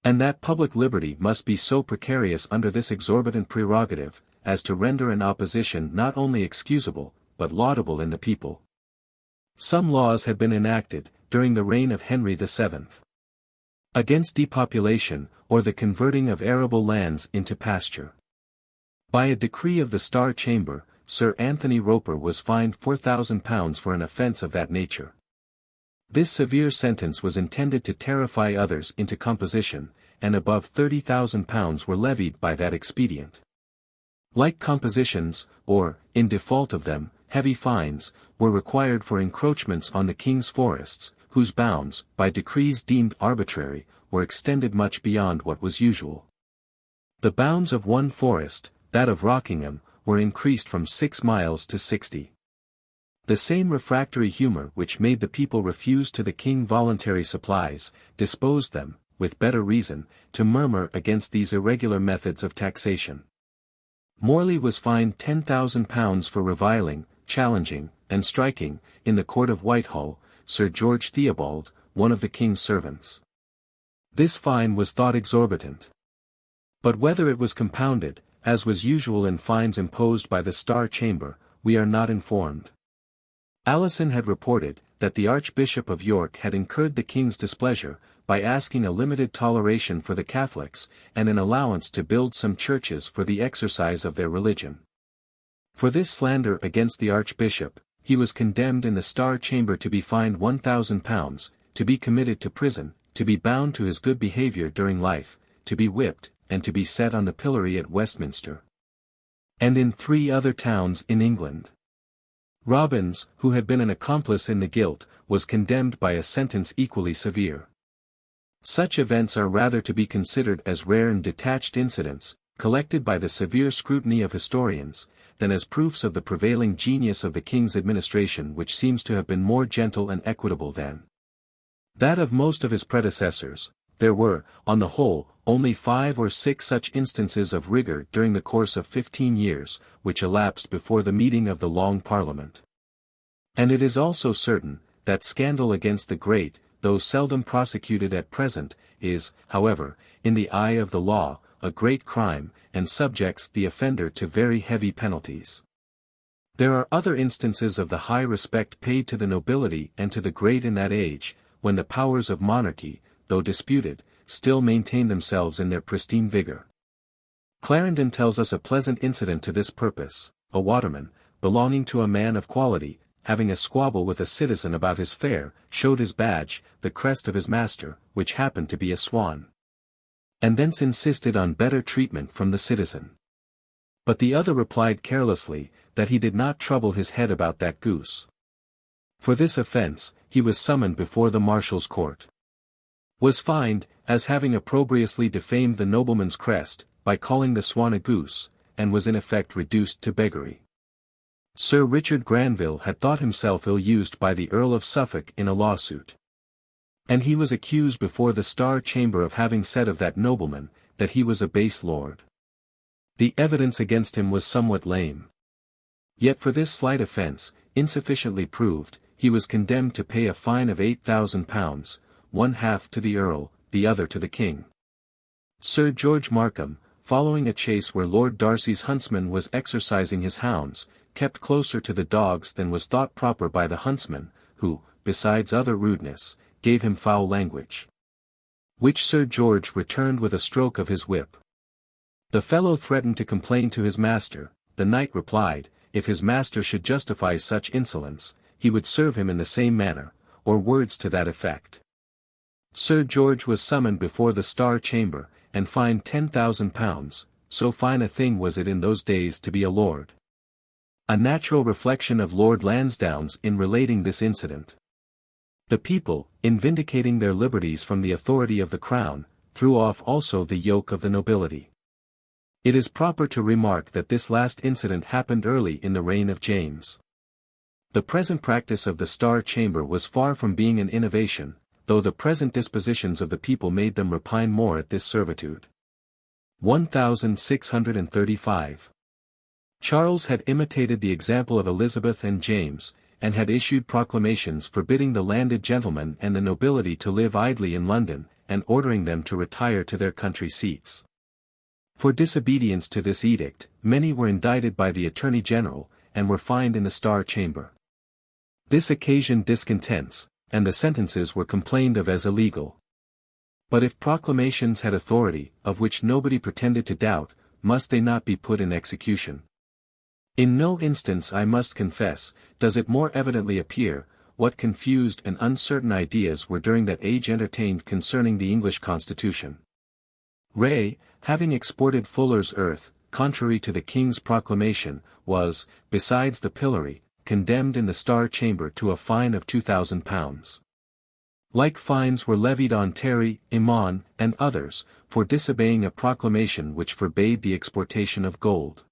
And that public liberty must be so precarious under this exorbitant prerogative, as to render an opposition not only excusable, but laudable in the people. Some laws had been enacted, during the reign of Henry VII. Against depopulation, or the converting of arable lands into pasture. By a decree of the Star Chamber, Sir Anthony Roper was fined £4,000 for an offence of that nature. This severe sentence was intended to terrify others into composition, and above £30,000 were levied by that expedient. Like compositions, or, in default of them, heavy fines, were required for encroachments on the king's forests, whose bounds, by decrees deemed arbitrary, were extended much beyond what was usual. The bounds of one forest, that of Rockingham, were increased from 6 miles to 60. The same refractory humour which made the people refuse to the king voluntary supplies, disposed them, with better reason, to murmur against these irregular methods of taxation. Morley was fined £10,000 for reviling, challenging, and striking, in the court of Whitehall, Sir George Theobald, one of the king's servants. This fine was thought exorbitant. But whether it was compounded, as was usual in fines imposed by the Star Chamber, we are not informed. Alison had reported, that the Archbishop of York had incurred the king's displeasure, by asking a limited toleration for the Catholics, and an allowance to build some churches for the exercise of their religion. For this slander against the Archbishop, he was condemned in the Star Chamber to be fined £1,000, to be committed to prison, to be bound to his good behaviour during life, to be whipped, and to be set on the pillory at Westminster. And in 3 other towns in England. Robbins, who had been an accomplice in the guilt, was condemned by a sentence equally severe. Such events are rather to be considered as rare and detached incidents, collected by the severe scrutiny of historians, than as proofs of the prevailing genius of the king's administration, which seems to have been more gentle and equitable than that of most of his predecessors. There were, on the whole, only 5 or 6 such instances of rigour during the course of 15 years, which elapsed before the meeting of the Long Parliament. And it is also certain, that scandal against the great, though seldom prosecuted at present, is, however, in the eye of the law, a great crime, and subjects the offender to very heavy penalties. There are other instances of the high respect paid to the nobility and to the great in that age, when the powers of monarchy, though disputed, still maintain themselves in their pristine vigour. Clarendon tells us a pleasant incident to this purpose. A waterman, belonging to a man of quality, having a squabble with a citizen about his fare, showed his badge, the crest of his master, which happened to be a swan. And thence insisted on better treatment from the citizen. But the other replied carelessly, that he did not trouble his head about that goose. For this offence, he was summoned before the marshal's court. Was fined, as having opprobriously defamed the nobleman's crest, by calling the swan a goose, and was in effect reduced to beggary. Sir Richard Granville had thought himself ill-used by the Earl of Suffolk in a lawsuit. And he was accused before the Star Chamber of having said of that nobleman, that he was a base lord. The evidence against him was somewhat lame. Yet for this slight offence, insufficiently proved, he was condemned to pay a fine of £8,000, one half to the Earl, the other to the King. Sir George Markham, following a chase where Lord Darcy's huntsman was exercising his hounds, kept closer to the dogs than was thought proper by the huntsman, who, besides other rudeness, gave him foul language, which Sir George returned with a stroke of his whip. The fellow threatened to complain to his master. The knight replied, if his master should justify such insolence, he would serve him in the same manner, or words to that effect. Sir George was summoned before the Star Chamber, and fined £10,000, so fine a thing was it in those days to be a lord. A natural reflection of Lord Lansdowne's in relating this incident. The people, in vindicating their liberties from the authority of the crown, threw off also the yoke of the nobility. It is proper to remark that this last incident happened early in the reign of James. The present practice of the Star Chamber was far from being an innovation, though the present dispositions of the people made them repine more at this servitude. 1635. Charles had imitated the example of Elizabeth and James, and had issued proclamations forbidding the landed gentlemen and the nobility to live idly in London, and ordering them to retire to their country seats. For disobedience to this edict, many were indicted by the Attorney General, and were fined in the Star Chamber. This occasioned discontents, and the sentences were complained of as illegal. But if proclamations had authority, of which nobody pretended to doubt, must they not be put in execution? In no instance, I must confess, does it more evidently appear, what confused and uncertain ideas were during that age entertained concerning the English Constitution. Ray, having exported Fuller's Earth, contrary to the King's proclamation, was, besides the pillory, condemned in the Star Chamber to a fine of £2,000. Like fines were levied on Terry, Imon, and others, for disobeying a proclamation which forbade the exportation of gold.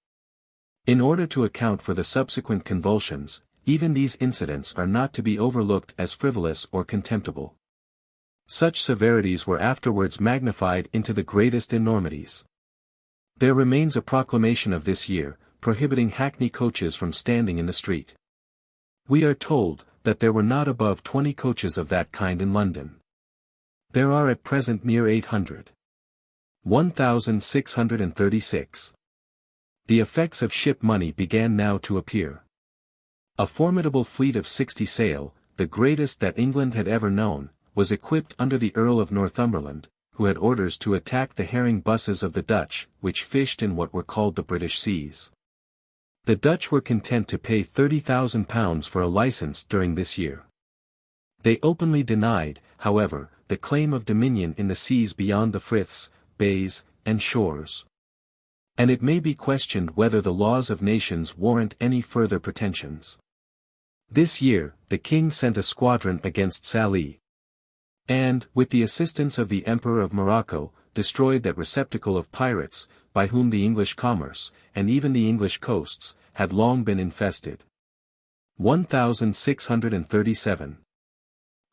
In order to account for the subsequent convulsions, even these incidents are not to be overlooked as frivolous or contemptible. Such severities were afterwards magnified into the greatest enormities. There remains a proclamation of this year, prohibiting hackney coaches from standing in the street. We are told, that there were not above 20 coaches of that kind in London. There are at present near 800. 1,636. The effects of ship money began now to appear. A formidable fleet of 60 sail, the greatest that England had ever known, was equipped under the Earl of Northumberland, who had orders to attack the herring busses of the Dutch, which fished in what were called the British seas. The Dutch were content to pay £30,000 for a license during this year. They openly denied, however, the claim of dominion in the seas beyond the friths, bays, and shores. And it may be questioned whether the laws of nations warrant any further pretensions. This year, the king sent a squadron against Sallee, and, with the assistance of the Emperor of Morocco, destroyed that receptacle of pirates, by whom the English commerce, and even the English coasts, had long been infested. 1,637.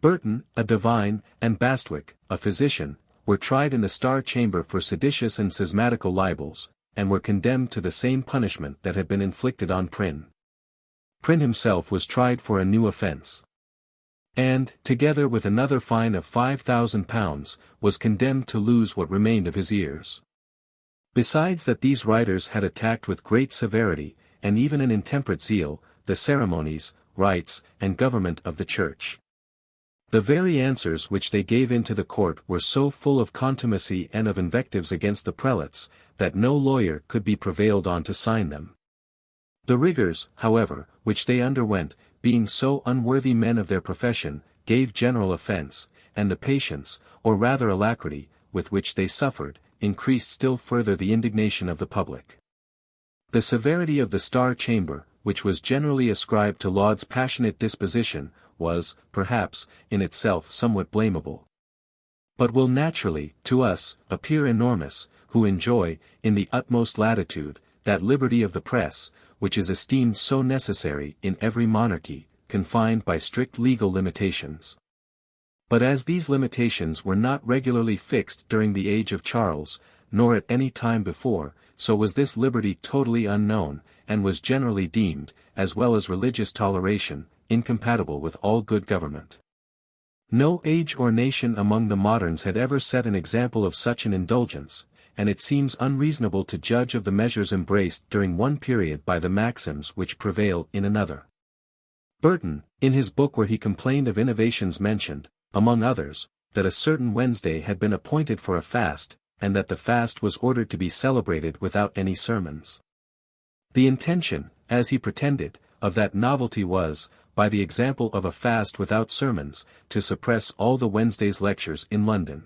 Burton, a divine, and Bastwick, a physician, were tried in the Star Chamber for seditious and schismatical libels, and were condemned to the same punishment that had been inflicted on Prynne. Prynne himself was tried for a new offence, and, together with another fine of £5,000, was condemned to lose what remained of his ears. Besides that, these writers had attacked with great severity, and even an intemperate zeal, the ceremonies, rites, and government of the Church. The very answers which they gave into the court were so full of contumacy and of invectives against the prelates, that no lawyer could be prevailed on to sign them. The rigours, however, which they underwent, being so unworthy men of their profession, gave general offence, and the patience, or rather alacrity, with which they suffered, increased still further the indignation of the public. The severity of the Star Chamber, which was generally ascribed to Laud's passionate disposition, was, perhaps, in itself somewhat blamable. But will naturally, to us, appear enormous, who enjoy, in the utmost latitude, that liberty of the press, which is esteemed so necessary in every monarchy, confined by strict legal limitations. But as these limitations were not regularly fixed during the age of Charles, nor at any time before, so was this liberty totally unknown, and was generally deemed, as well as religious toleration, incompatible with all good government. No age or nation among the moderns had ever set an example of such an indulgence, and it seems unreasonable to judge of the measures embraced during one period by the maxims which prevail in another. Burton, in his book where he complained of innovations mentioned, among others, that a certain Wednesday had been appointed for a fast, and that the fast was ordered to be celebrated without any sermons. The intention, as he pretended, of that novelty was, by the example of a fast without sermons, to suppress all the Wednesday's lectures in London.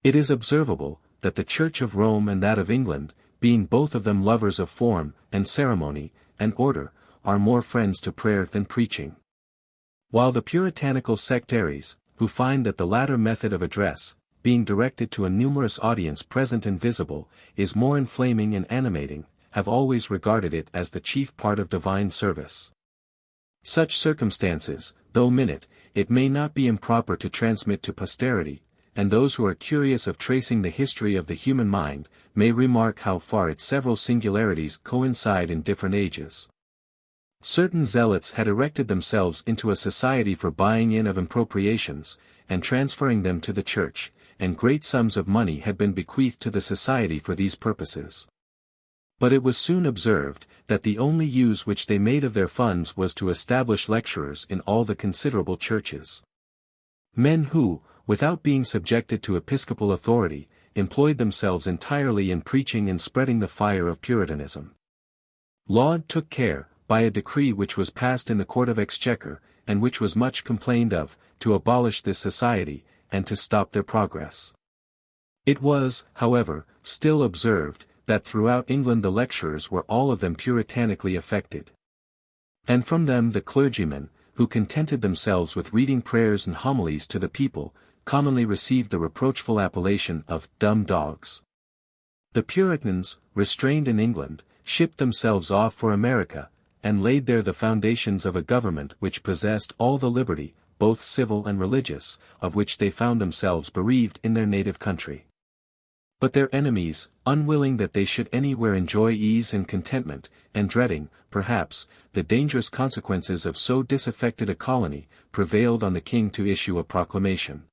It is observable, that the Church of Rome and that of England, being both of them lovers of form, and ceremony, and order, are more friends to prayer than preaching. While the puritanical sectaries, who find that the latter method of address, being directed to a numerous audience present and visible, is more inflaming and animating, have always regarded it as the chief part of divine service. Such circumstances, though minute, it may not be improper to transmit to posterity, and those who are curious of tracing the history of the human mind, may remark how far its several singularities coincide in different ages. Certain zealots had erected themselves into a society for buying in of impropriations, and transferring them to the church, and great sums of money had been bequeathed to the society for these purposes. But it was soon observed, that the only use which they made of their funds was to establish lecturers in all the considerable churches. Men who, without being subjected to episcopal authority, employed themselves entirely in preaching and spreading the fire of Puritanism. Laud took care, by a decree which was passed in the Court of Exchequer, and which was much complained of, to abolish this society, and to stop their progress. It was, however, still observed, that throughout England the lecturers were all of them puritanically affected. And from them the clergymen, who contented themselves with reading prayers and homilies to the people, commonly received the reproachful appellation of dumb dogs. The Puritans, restrained in England, shipped themselves off for America, and laid there the foundations of a government which possessed all the liberty, both civil and religious, of which they found themselves bereaved in their native country. But their enemies, unwilling that they should anywhere enjoy ease and contentment, and dreading, perhaps, the dangerous consequences of so disaffected a colony, prevailed on the king to issue a proclamation,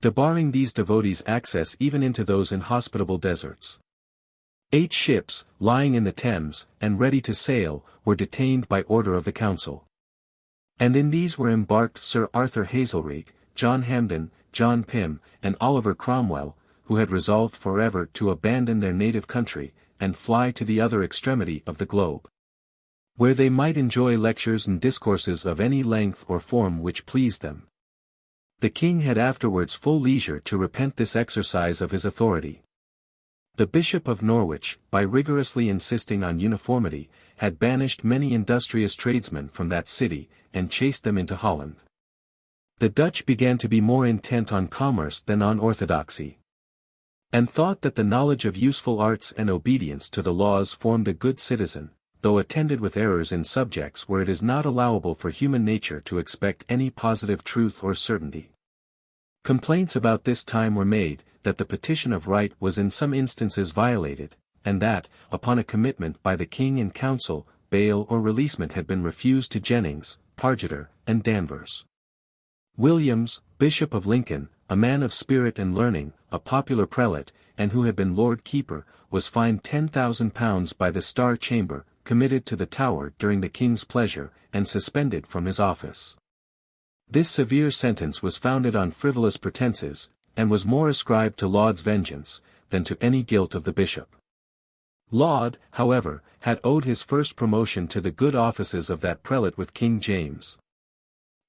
debarring these devotees access even into those inhospitable deserts. 8 ships, lying in the Thames, and ready to sail, were detained by order of the council. And in these were embarked Sir Arthur Hazelrig, John Hampden, John Pym, and Oliver Cromwell, who had resolved forever to abandon their native country, and fly to the other extremity of the globe, where they might enjoy lectures and discourses of any length or form which pleased them. The king had afterwards full leisure to repent this exercise of his authority. The Bishop of Norwich, by rigorously insisting on uniformity, had banished many industrious tradesmen from that city, and chased them into Holland. The Dutch began to be more intent on commerce than on orthodoxy, and thought that the knowledge of useful arts and obedience to the laws formed a good citizen, though attended with errors in subjects where it is not allowable for human nature to expect any positive truth or certainty. Complaints about this time were made, that the petition of right was in some instances violated, and that, upon a commitment by the king in council, bail or releasement had been refused to Jennings, Pargeter, and Danvers. Williams, Bishop of Lincoln, a man of spirit and learning, a popular prelate, and who had been Lord Keeper, was fined £10,000 by the Star Chamber, committed to the Tower during the king's pleasure, and suspended from his office. This severe sentence was founded on frivolous pretenses, and was more ascribed to Laud's vengeance, than to any guilt of the bishop. Laud, however, had owed his first promotion to the good offices of that prelate with King James.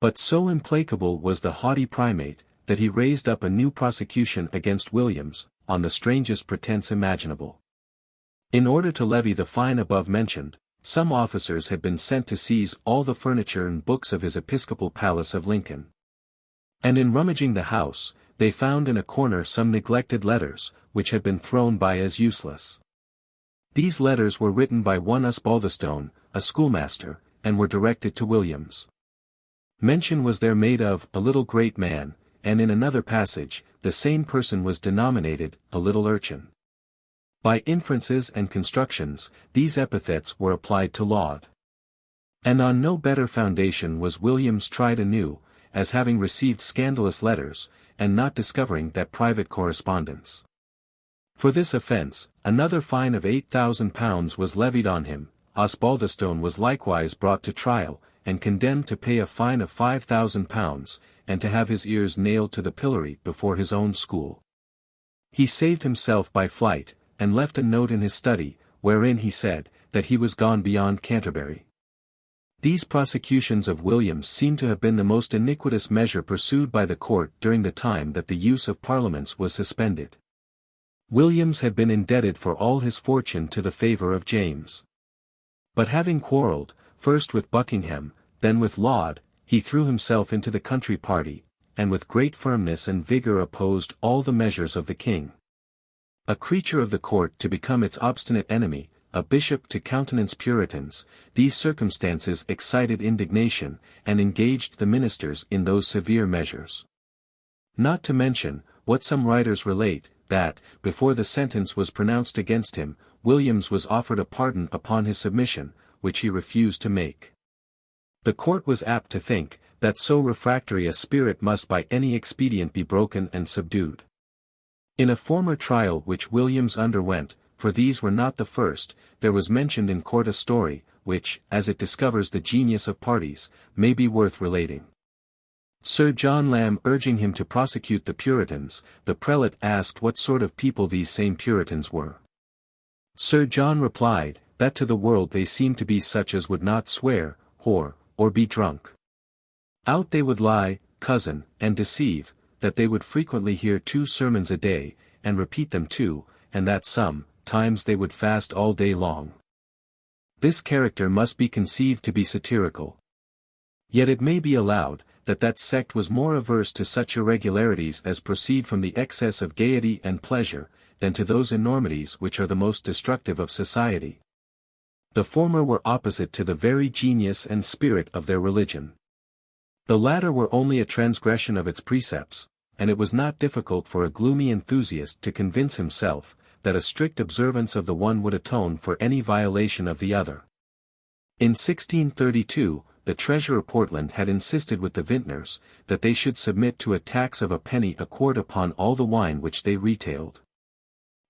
But so implacable was the haughty primate, that he raised up a new prosecution against Williams, on the strangest pretence imaginable. In order to levy the fine above mentioned, some officers had been sent to seize all the furniture and books of his episcopal palace of Lincoln. And in rummaging the house, they found in a corner some neglected letters, which had been thrown by as useless. These letters were written by one Osbaldistone, a schoolmaster, and were directed to Williams. Mention was there made of a little great man, and in another passage, the same person was denominated a little urchin. By inferences and constructions, these epithets were applied to Laud. And on no better foundation was Williams tried anew, as having received scandalous letters, and not discovering that private correspondence. For this offence, another fine of £8,000 was levied on him. Osbaldistone was likewise brought to trial, and condemned to pay a fine of £5,000, and to have his ears nailed to the pillory before his own school. He saved himself by flight, and left a note in his study, wherein he said, that he was gone beyond Canterbury. These prosecutions of Williams seem to have been the most iniquitous measure pursued by the court during the time that the use of parliaments was suspended. Williams had been indebted for all his fortune to the favour of James. But having quarrelled, first with Buckingham, then with Laud, he threw himself into the country party, and with great firmness and vigour opposed all the measures of the king. A creature of the court to become its obstinate enemy, a bishop to countenance Puritans, these circumstances excited indignation, and engaged the ministers in those severe measures. Not to mention, what some writers relate, that, before the sentence was pronounced against him, Williams was offered a pardon upon his submission, which he refused to make. The court was apt to think, that so refractory a spirit must by any expedient be broken and subdued. In a former trial which Williams underwent, for these were not the first, there was mentioned in court a story, which, as it discovers the genius of parties, may be worth relating. Sir John Lamb urging him to prosecute the Puritans, the prelate asked what sort of people these same Puritans were. Sir John replied, that to the world they seemed to be such as would not swear, whore, or be drunk. Out they would lie, cozen, and deceive, that they would frequently hear 2 sermons a day, and repeat them too, and that some times they would fast all day long. This character must be conceived to be satirical. Yet it may be allowed, that sect was more averse to such irregularities as proceed from the excess of gaiety and pleasure, than to those enormities which are the most destructive of society. The former were opposite to the very genius and spirit of their religion. The latter were only a transgression of its precepts, and it was not difficult for a gloomy enthusiast to convince himself, that a strict observance of the one would atone for any violation of the other. In 1632, the Treasurer Portland had insisted with the vintners, that they should submit to a tax of a penny a quart upon all the wine which they retailed.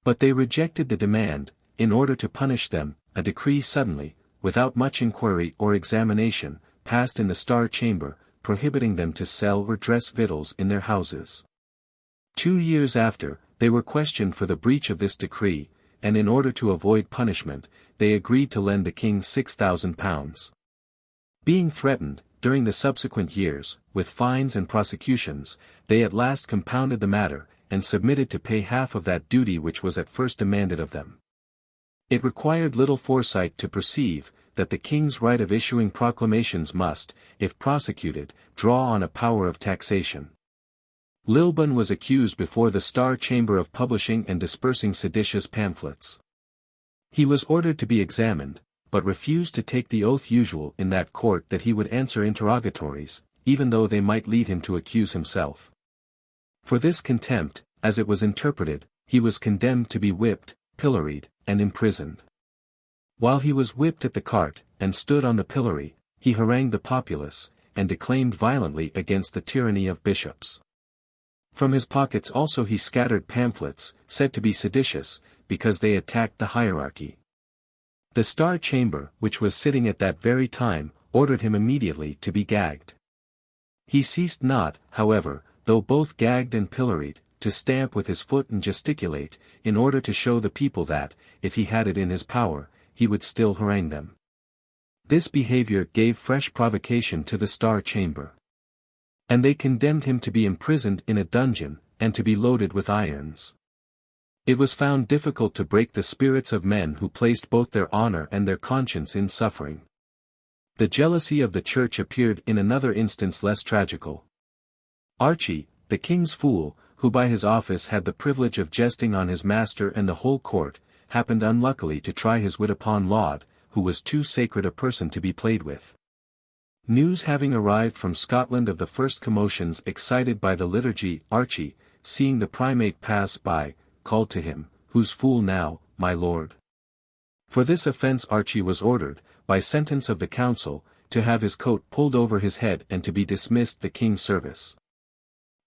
But they rejected the demand. In order to punish them, a decree suddenly, without much inquiry or examination, passed in the Star Chamber, prohibiting them to sell or dress victuals in their houses. 2 years after, they were questioned for the breach of this decree, and in order to avoid punishment, they agreed to lend the king £6,000. Being threatened, during the subsequent years, with fines and prosecutions, they at last compounded the matter, and submitted to pay half of that duty which was at first demanded of them. It required little foresight to perceive, that the king's right of issuing proclamations must, if prosecuted, draw on a power of taxation. Lilburne was accused before the Star Chamber of publishing and dispersing seditious pamphlets. He was ordered to be examined, but refused to take the oath usual in that court that he would answer interrogatories, even though they might lead him to accuse himself. For this contempt, as it was interpreted, he was condemned to be whipped, pilloried, and imprisoned. While he was whipped at the cart, and stood on the pillory, he harangued the populace, and declaimed violently against the tyranny of bishops. From his pockets also he scattered pamphlets, said to be seditious, because they attacked the hierarchy. The Star Chamber, which was sitting at that very time, ordered him immediately to be gagged. He ceased not, however, though both gagged and pilloried, to stamp with his foot and gesticulate, in order to show the people that, if he had it in his power, he would still harangue them. This behavior gave fresh provocation to the Star Chamber. And they condemned him to be imprisoned in a dungeon, and to be loaded with irons. It was found difficult to break the spirits of men who placed both their honor and their conscience in suffering. The jealousy of the church appeared in another instance less tragical. Archie, the king's fool, who by his office had the privilege of jesting on his master and the whole court, happened unluckily to try his wit upon Laud, who was too sacred a person to be played with. News having arrived from Scotland of the first commotions excited by the liturgy, Archie, seeing the primate pass by, called to him, "Who's fool now, my lord?" For this offence Archie was ordered, by sentence of the council, to have his coat pulled over his head and to be dismissed the king's service.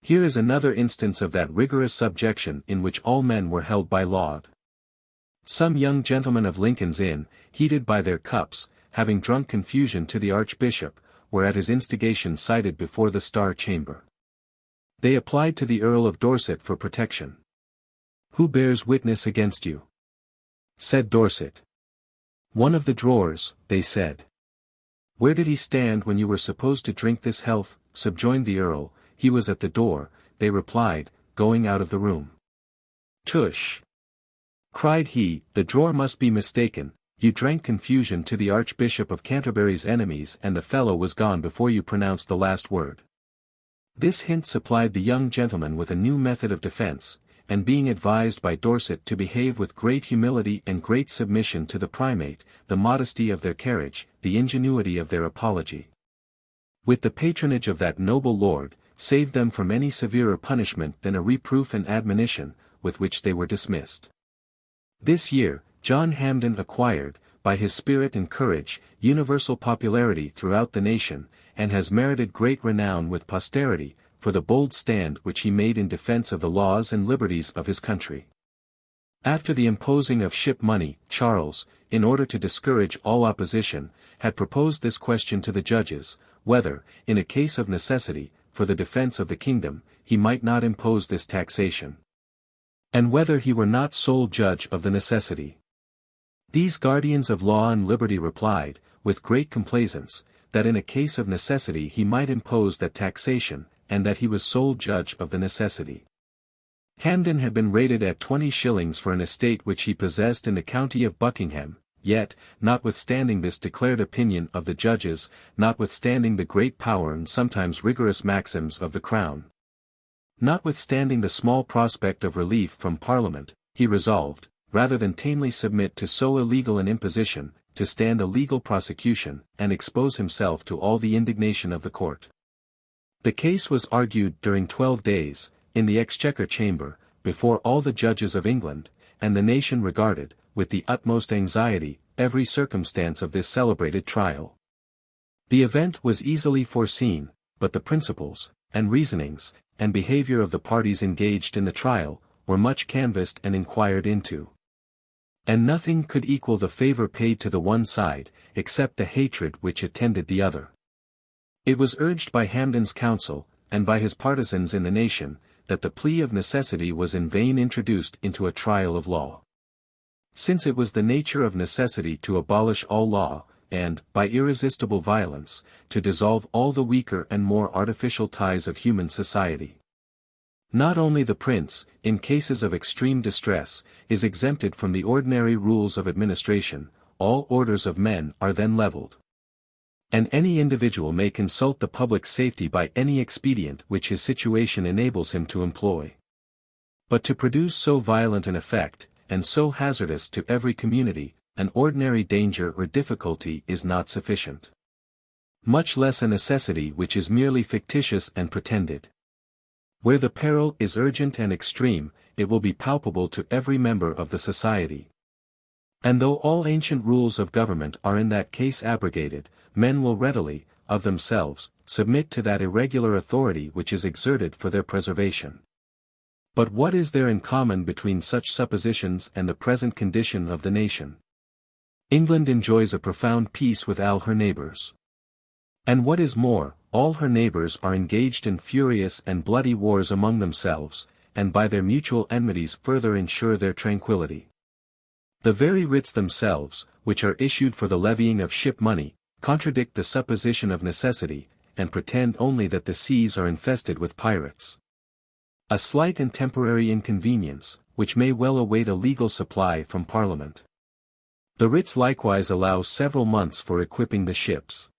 Here is another instance of that rigorous subjection in which all men were held by Laud. Some young gentlemen of Lincoln's Inn, heated by their cups, having drunk confusion to the archbishop, were at his instigation cited before the Star Chamber. They applied to the Earl of Dorset for protection. "Who bears witness against you?" said Dorset. "One of the drawers," they said. "Where did he stand when you were supposed to drink this health?" subjoined the Earl. "He was at the door," they replied, going out of the room. "Tush!" cried he, "the drawer must be mistaken. You drank confusion to the Archbishop of Canterbury's enemies and the fellow was gone before you pronounced the last word." This hint supplied the young gentleman with a new method of defense, and being advised by Dorset to behave with great humility and great submission to the primate, the modesty of their carriage, the ingenuity of their apology. With the patronage of that noble lord, saved them from any severer punishment than a reproof and admonition, with which they were dismissed. This year, John Hampden acquired, by his spirit and courage, universal popularity throughout the nation, and has merited great renown with posterity, for the bold stand which he made in defense of the laws and liberties of his country. After the imposing of ship money, Charles, in order to discourage all opposition, had proposed this question to the judges, whether, in a case of necessity, for the defense of the kingdom, he might not impose this taxation. And whether he were not sole judge of the necessity. These guardians of law and liberty replied, with great complaisance, that in a case of necessity he might impose that taxation, and that he was sole judge of the necessity. Hampden had been rated at 20 shillings for an estate which he possessed in the county of Buckingham, yet, notwithstanding this declared opinion of the judges, notwithstanding the great power and sometimes rigorous maxims of the Crown, notwithstanding the small prospect of relief from Parliament, he resolved, rather than tamely submit to so illegal an imposition, to stand a legal prosecution, and expose himself to all the indignation of the court. The case was argued during 12 days, in the Exchequer Chamber, before all the judges of England, and the nation regarded, with the utmost anxiety, every circumstance of this celebrated trial. The event was easily foreseen, but the principles, and reasonings, and behavior of the parties engaged in the trial, were much canvassed and inquired into. And nothing could equal the favor paid to the one side, except the hatred which attended the other. It was urged by Hampden's counsel, and by his partisans in the nation, that the plea of necessity was in vain introduced into a trial of law. Since it was the nature of necessity to abolish all law, and, by irresistible violence, to dissolve all the weaker and more artificial ties of human society. Not only the prince, in cases of extreme distress, is exempted from the ordinary rules of administration, all orders of men are then levelled. And any individual may consult the public safety by any expedient which his situation enables him to employ. But to produce so violent an effect, and so hazardous to every community, an ordinary danger or difficulty is not sufficient. Much less a necessity which is merely fictitious and pretended. Where the peril is urgent and extreme, it will be palpable to every member of the society. And though all ancient rules of government are in that case abrogated, men will readily, of themselves, submit to that irregular authority which is exerted for their preservation. But what is there in common between such suppositions and the present condition of the nation? England enjoys a profound peace with all her neighbours. And what is more, all her neighbours are engaged in furious and bloody wars among themselves, and by their mutual enmities further ensure their tranquillity. The very writs themselves, which are issued for the levying of ship money, contradict the supposition of necessity, and pretend only that the seas are infested with pirates. A slight and temporary inconvenience, which may well await a legal supply from Parliament. The writs likewise allow several months for equipping the ships.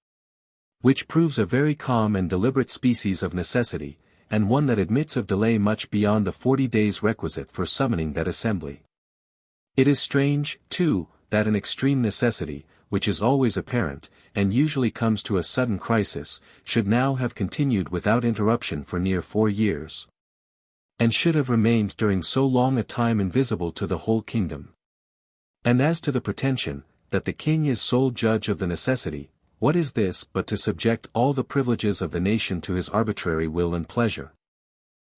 Which proves a very calm and deliberate species of necessity, and one that admits of delay much beyond the 40 days requisite for summoning that assembly. It is strange, too, that an extreme necessity, which is always apparent, and usually comes to a sudden crisis, should now have continued without interruption for near 4 years. And should have remained during so long a time invisible to the whole kingdom. And as to the pretension, that the king is sole judge of the necessity, what is this but to subject all the privileges of the nation to his arbitrary will and pleasure?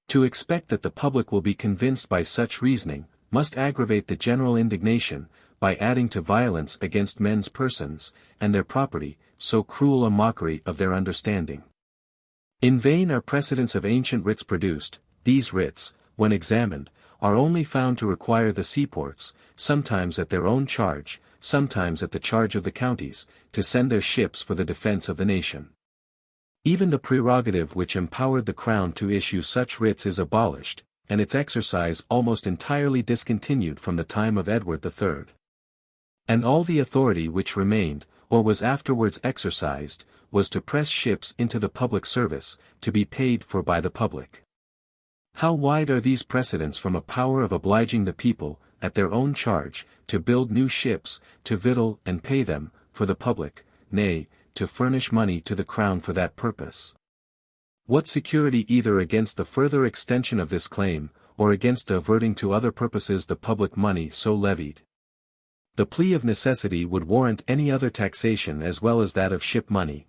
To expect that the public will be convinced by such reasoning, must aggravate the general indignation, by adding to violence against men's persons, and their property, so cruel a mockery of their understanding. In vain are precedents of ancient writs produced. These writs, when examined, are only found to require the seaports, sometimes at their own charge, sometimes at the charge of the counties, to send their ships for the defense of the nation. Even the prerogative which empowered the Crown to issue such writs is abolished, and its exercise almost entirely discontinued from the time of Edward III. And all the authority which remained, or was afterwards exercised, was to press ships into the public service, to be paid for by the public. How wide are these precedents from a power of obliging the people, at their own charge, to build new ships, to victual and pay them, for the public, nay, to furnish money to the Crown for that purpose. What security either against the further extension of this claim, or against diverting to other purposes the public money so levied? The plea of necessity would warrant any other taxation as well as that of ship money.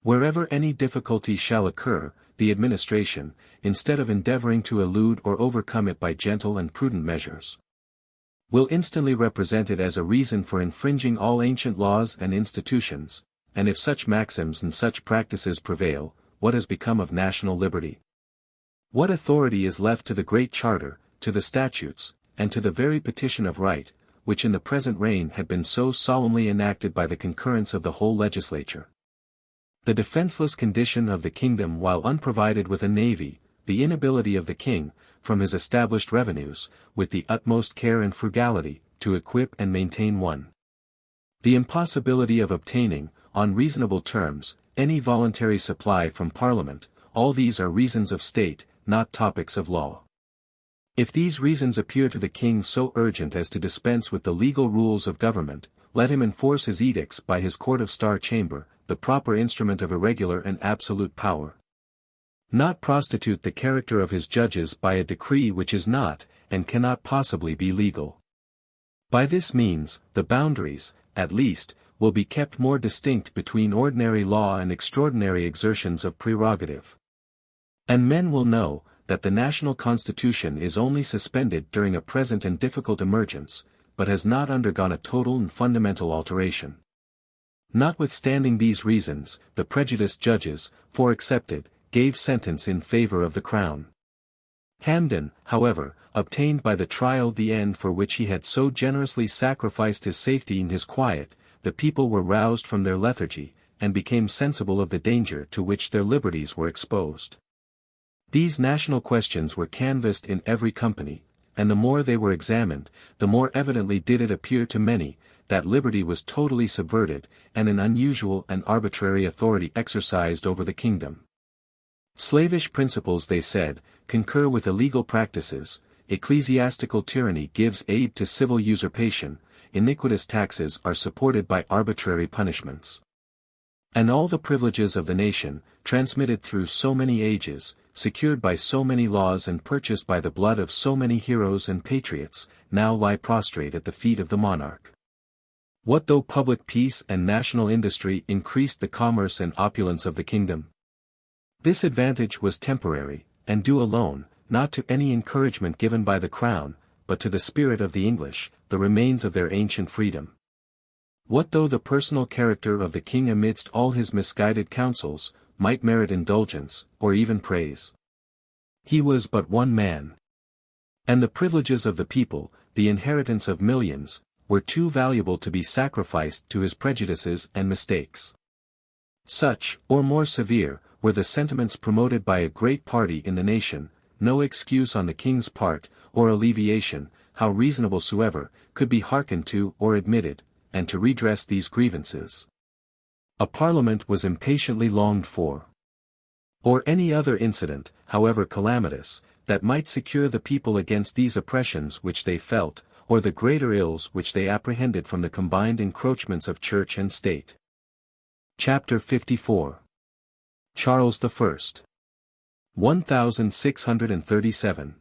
Wherever any difficulty shall occur, the administration, instead of endeavoring to elude or overcome it by gentle and prudent measures, will instantly represent it as a reason for infringing all ancient laws and institutions, and if such maxims and such practices prevail, what has become of national liberty? What authority is left to the Great Charter, to the statutes, and to the very petition of right, which in the present reign had been so solemnly enacted by the concurrence of the whole legislature? The defenseless condition of the kingdom while unprovided with a navy, the inability of the king, from his established revenues, with the utmost care and frugality, to equip and maintain one. The impossibility of obtaining, on reasonable terms, any voluntary supply from Parliament, all these are reasons of state, not topics of law. If these reasons appear to the king so urgent as to dispense with the legal rules of government, let him enforce his edicts by his Court of Star Chamber, the proper instrument of irregular and absolute power. Not prostitute the character of his judges by a decree which is not, and cannot possibly be legal. By this means, the boundaries, at least, will be kept more distinct between ordinary law and extraordinary exertions of prerogative. And men will know, that the national constitution is only suspended during a present and difficult emergence, but has not undergone a total and fundamental alteration. Notwithstanding these reasons, the prejudiced judges, accepted, gave sentence in favor of the crown. Hampden, however, obtained by the trial the end for which he had so generously sacrificed his safety and his quiet. The people were roused from their lethargy, and became sensible of the danger to which their liberties were exposed. These national questions were canvassed in every company, and the more they were examined, the more evidently did it appear to many, that liberty was totally subverted, and an unusual and arbitrary authority exercised over the kingdom. Slavish principles, they said, concur with illegal practices, ecclesiastical tyranny gives aid to civil usurpation, iniquitous taxes are supported by arbitrary punishments. And all the privileges of the nation, transmitted through so many ages, secured by so many laws and purchased by the blood of so many heroes and patriots, now lie prostrate at the feet of the monarch. What though public peace and national industry increased the commerce and opulence of the kingdom? This advantage was temporary, and due alone, not to any encouragement given by the crown, but to the spirit of the English, the remains of their ancient freedom. What though the personal character of the king amidst all his misguided counsels, might merit indulgence, or even praise? He was but one man. And the privileges of the people, the inheritance of millions, were too valuable to be sacrificed to his prejudices and mistakes. Such, or more severe, were the sentiments promoted by a great party in the nation. No excuse on the king's part, or alleviation, how reasonable soever, could be hearkened to or admitted, and to redress these grievances. A parliament was impatiently longed for. Or any other incident, however calamitous, that might secure the people against these oppressions which they felt, or the greater ills which they apprehended from the combined encroachments of Church and State. Chapter 54. Charles I. 1637.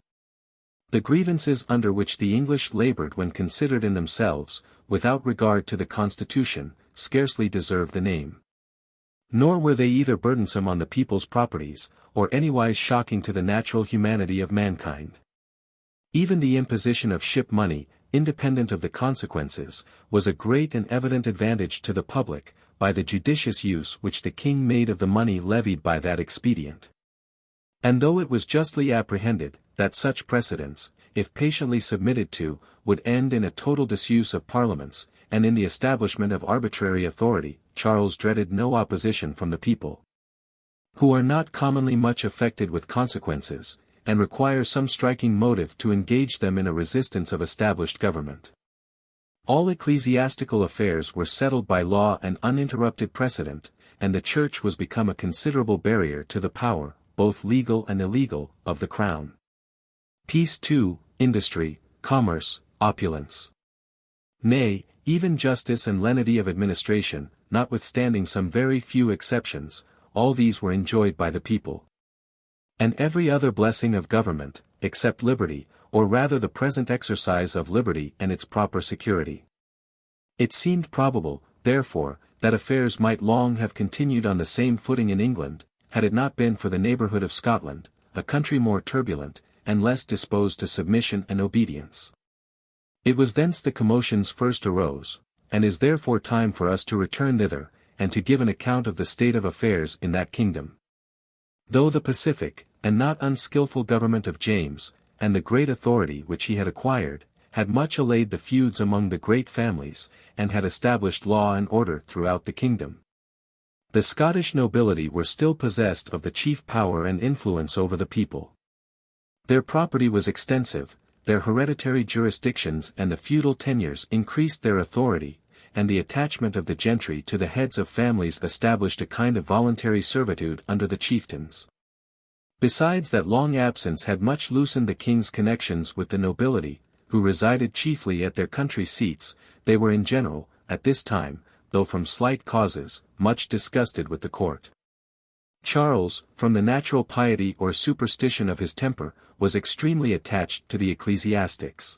The grievances under which the English laboured when considered in themselves, without regard to the Constitution, scarcely deserve the name. Nor were they either burdensome on the people's properties, or anywise shocking to the natural humanity of mankind. Even the imposition of ship money, independent of the consequences, was a great and evident advantage to the public, by the judicious use which the king made of the money levied by that expedient. And though it was justly apprehended, that such precedents, if patiently submitted to, would end in a total disuse of parliaments, and in the establishment of arbitrary authority, Charles dreaded no opposition from the people, who are not commonly much affected with consequences, and require some striking motive to engage them in a resistance of established government. All ecclesiastical affairs were settled by law and uninterrupted precedent, and the Church was become a considerable barrier to the power, both legal and illegal, of the crown. Peace too, industry, commerce, opulence. Nay, even justice and lenity of administration, notwithstanding some very few exceptions, all these were enjoyed by the people. And every other blessing of government, except liberty, or rather the present exercise of liberty and its proper security. It seemed probable, therefore, that affairs might long have continued on the same footing in England, had it not been for the neighbourhood of Scotland, a country more turbulent, and less disposed to submission and obedience. It was thence the commotions first arose, and is therefore time for us to return thither, and to give an account of the state of affairs in that kingdom. Though the pacific, and not unskilful government of James, and the great authority which he had acquired, had much allayed the feuds among the great families, and had established law and order throughout the kingdom, the Scottish nobility were still possessed of the chief power and influence over the people. Their property was extensive, their hereditary jurisdictions and the feudal tenures increased their authority, and the attachment of the gentry to the heads of families established a kind of voluntary servitude under the chieftains. Besides that long absence had much loosened the king's connections with the nobility, who resided chiefly at their country seats, they were in general, at this time, though from slight causes, much disgusted with the court. Charles, from the natural piety or superstition of his temper, was extremely attached to the ecclesiastics.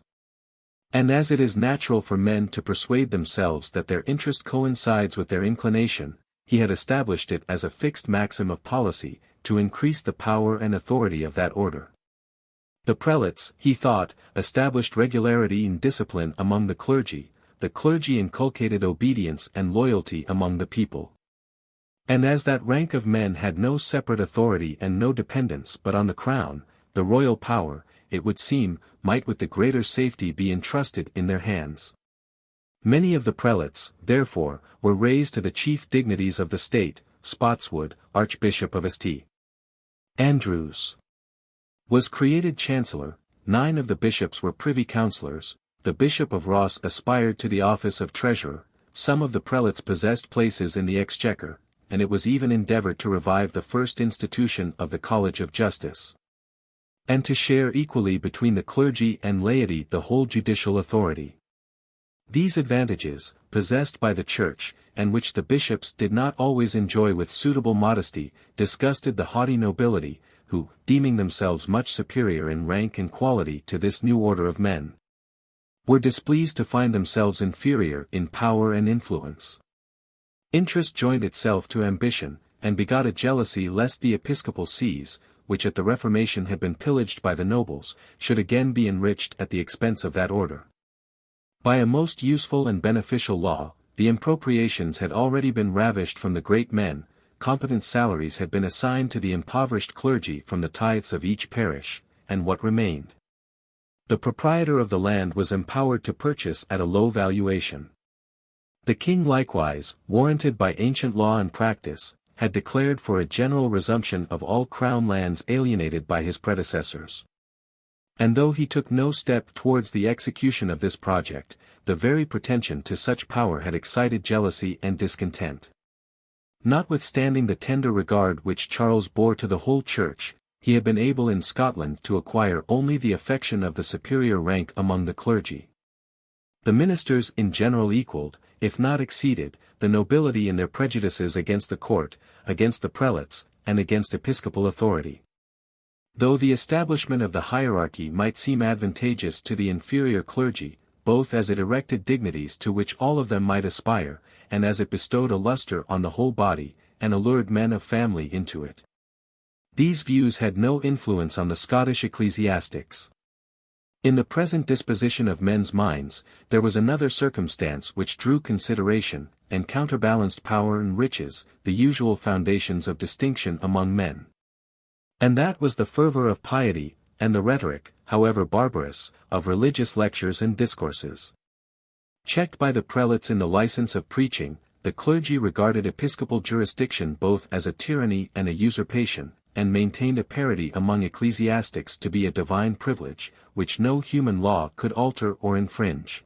And as it is natural for men to persuade themselves that their interest coincides with their inclination, he had established it as a fixed maxim of policy, to increase the power and authority of that order. The prelates, he thought, established regularity and discipline among the clergy inculcated obedience and loyalty among the people. And as that rank of men had no separate authority and no dependence but on the crown, the royal power, it would seem, might with the greater safety be entrusted in their hands. Many of the prelates, therefore, were raised to the chief dignities of the state. Spotswood, Archbishop of St. Andrews, was created chancellor, 9 of the bishops were privy councillors, the Bishop of Ross aspired to the office of treasurer, some of the prelates possessed places in the exchequer, and it was even endeavoured to revive the first institution of the College of Justice, and to share equally between the clergy and laity the whole judicial authority. These advantages, possessed by the Church, and which the bishops did not always enjoy with suitable modesty, disgusted the haughty nobility, who, deeming themselves much superior in rank and quality to this new order of men, were displeased to find themselves inferior in power and influence. Interest joined itself to ambition, and begot a jealousy lest the episcopal sees, which at the Reformation had been pillaged by the nobles, should again be enriched at the expense of that order. By a most useful and beneficial law, the impropriations had already been ravished from the great men, competent salaries had been assigned to the impoverished clergy from the tithes of each parish, and what remained, the proprietor of the land was empowered to purchase at a low valuation. The king likewise, warranted by ancient law and practice, had declared for a general resumption of all crown lands alienated by his predecessors. And though he took no step towards the execution of this project, the very pretension to such power had excited jealousy and discontent. Notwithstanding the tender regard which Charles bore to the whole Church, he had been able in Scotland to acquire only the affection of the superior rank among the clergy. The ministers in general equalled, if not exceeded, the nobility in their prejudices against the court, against the prelates, and against episcopal authority. Though the establishment of the hierarchy might seem advantageous to the inferior clergy, both as it erected dignities to which all of them might aspire, and as it bestowed a lustre on the whole body, and allured men of family into it, these views had no influence on the Scottish ecclesiastics. In the present disposition of men's minds, there was another circumstance which drew consideration, and counterbalanced power and riches, the usual foundations of distinction among men. And that was the fervour of piety, and the rhetoric, however barbarous, of religious lectures and discourses. Checked by the prelates in the license of preaching, the clergy regarded episcopal jurisdiction both as a tyranny and a usurpation, and maintained a parity among ecclesiastics to be a divine privilege, which no human law could alter or infringe.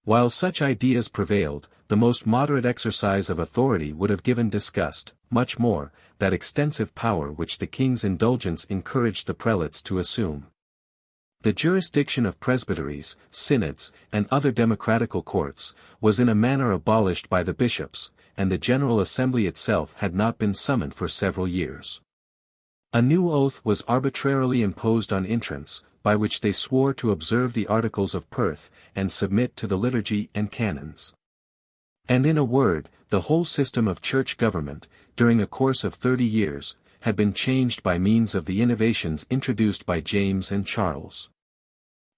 While such ideas prevailed, the most moderate exercise of authority would have given disgust, much more, that extensive power which the king's indulgence encouraged the prelates to assume. The jurisdiction of presbyteries, synods, and other democratical courts, was in a manner abolished by the bishops, and the General Assembly itself had not been summoned for several years. A new oath was arbitrarily imposed on entrants, by which they swore to observe the Articles of Perth, and submit to the liturgy and canons. And in a word, the whole system of church government, during a course of 30 years, had been changed by means of the innovations introduced by James and Charles.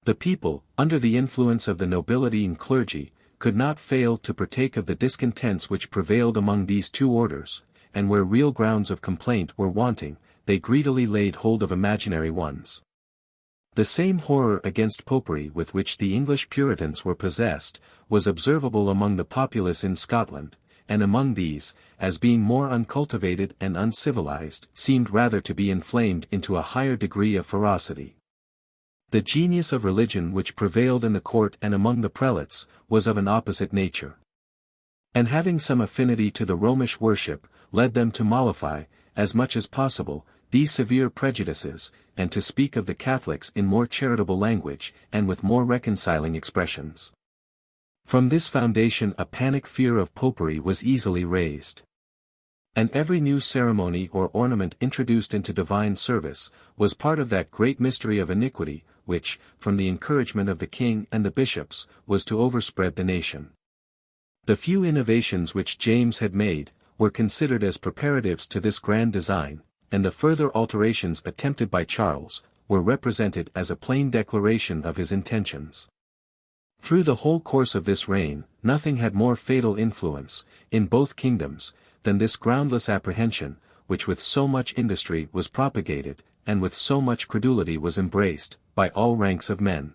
The people, under the influence of the nobility and clergy, could not fail to partake of the discontents which prevailed among these two orders, and where real grounds of complaint were wanting, they greedily laid hold of imaginary ones. The same horror against popery with which the English Puritans were possessed, was observable among the populace in Scotland, and among these, as being more uncultivated and uncivilized, seemed rather to be inflamed into a higher degree of ferocity. The genius of religion which prevailed in the court and among the prelates, was of an opposite nature. And having some affinity to the Romish worship, led them to mollify, as much as possible, these severe prejudices, and to speak of the Catholics in more charitable language, and with more reconciling expressions. From this foundation a panic fear of popery was easily raised. And every new ceremony or ornament introduced into divine service, was part of that great mystery of iniquity, which, from the encouragement of the king and the bishops, was to overspread the nation. The few innovations which James had made, were considered as preparatives to this grand design, and the further alterations attempted by Charles, were represented as a plain declaration of his intentions. Through the whole course of this reign, nothing had more fatal influence, in both kingdoms, than this groundless apprehension, which with so much industry was propagated, and with so much credulity was embraced, by all ranks of men.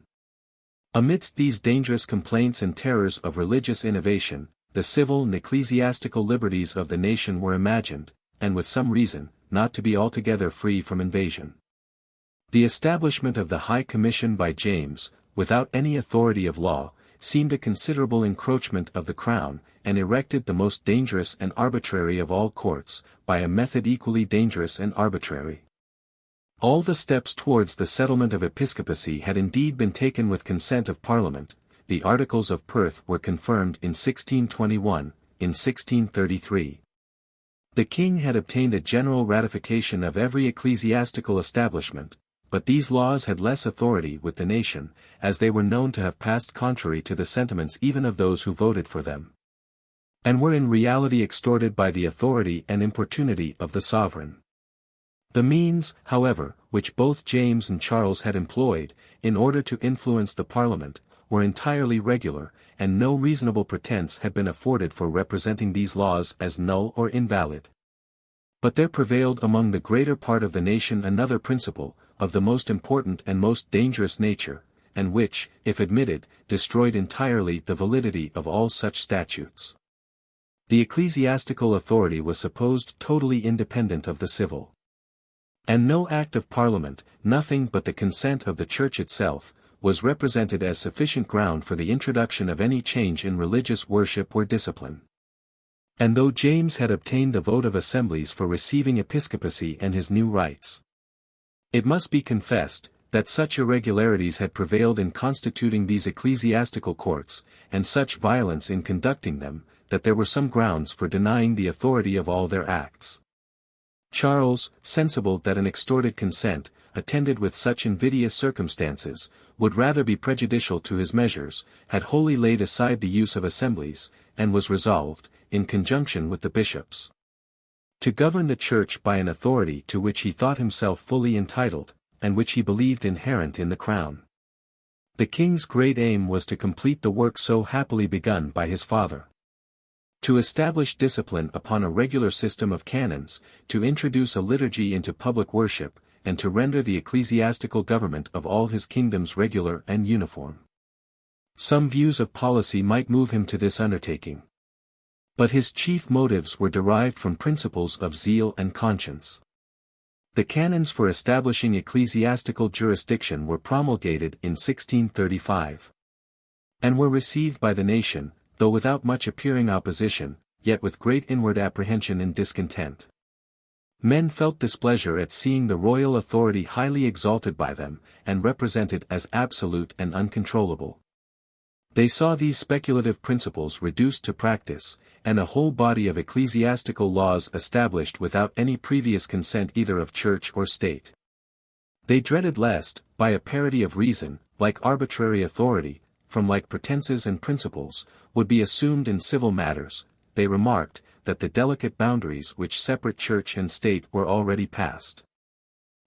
Amidst these dangerous complaints and terrors of religious innovation, the civil and ecclesiastical liberties of the nation were imagined, and with some reason, not to be altogether free from invasion. The establishment of the High Commission by James, without any authority of law, seemed a considerable encroachment of the crown, and erected the most dangerous and arbitrary of all courts, by a method equally dangerous and arbitrary. All the steps towards the settlement of episcopacy had indeed been taken with consent of Parliament. The Articles of Perth were confirmed in 1621, in 1633. The king had obtained a general ratification of every ecclesiastical establishment, but these laws had less authority with the nation, as they were known to have passed contrary to the sentiments even of those who voted for them, and were in reality extorted by the authority and importunity of the sovereign. The means, however, which both James and Charles had employed, in order to influence the Parliament, were entirely regular, and no reasonable pretence had been afforded for representing these laws as null or invalid. But there prevailed among the greater part of the nation another principle, of the most important and most dangerous nature, and which, if admitted, destroyed entirely the validity of all such statutes. The ecclesiastical authority was supposed totally independent of the civil. And no act of Parliament, nothing but the consent of the Church itself, was represented as sufficient ground for the introduction of any change in religious worship or discipline. And though James had obtained the vote of assemblies for receiving episcopacy and his new rights, it must be confessed, that such irregularities had prevailed in constituting these ecclesiastical courts, and such violence in conducting them, that there were some grounds for denying the authority of all their acts. Charles, sensible that an extorted consent, attended with such invidious circumstances, would rather be prejudicial to his measures, had wholly laid aside the use of assemblies, and was resolved, in conjunction with the bishops, to govern the Church by an authority to which he thought himself fully entitled, and which he believed inherent in the crown. The king's great aim was to complete the work so happily begun by his father. To establish discipline upon a regular system of canons, to introduce a liturgy into public worship, and to render the ecclesiastical government of all his kingdoms regular and uniform. Some views of policy might move him to this undertaking. But his chief motives were derived from principles of zeal and conscience. The canons for establishing ecclesiastical jurisdiction were promulgated in 1635, and were received by the nation, though without much appearing opposition, yet with great inward apprehension and discontent. Men felt displeasure at seeing the royal authority highly exalted by them, and represented as absolute and uncontrollable. They saw these speculative principles reduced to practice, and a whole body of ecclesiastical laws established without any previous consent either of church or state. They dreaded lest, by a parity of reason, like arbitrary authority, from like pretenses and principles, would be assumed in civil matters. They remarked, that the delicate boundaries which separate church and state were already passed.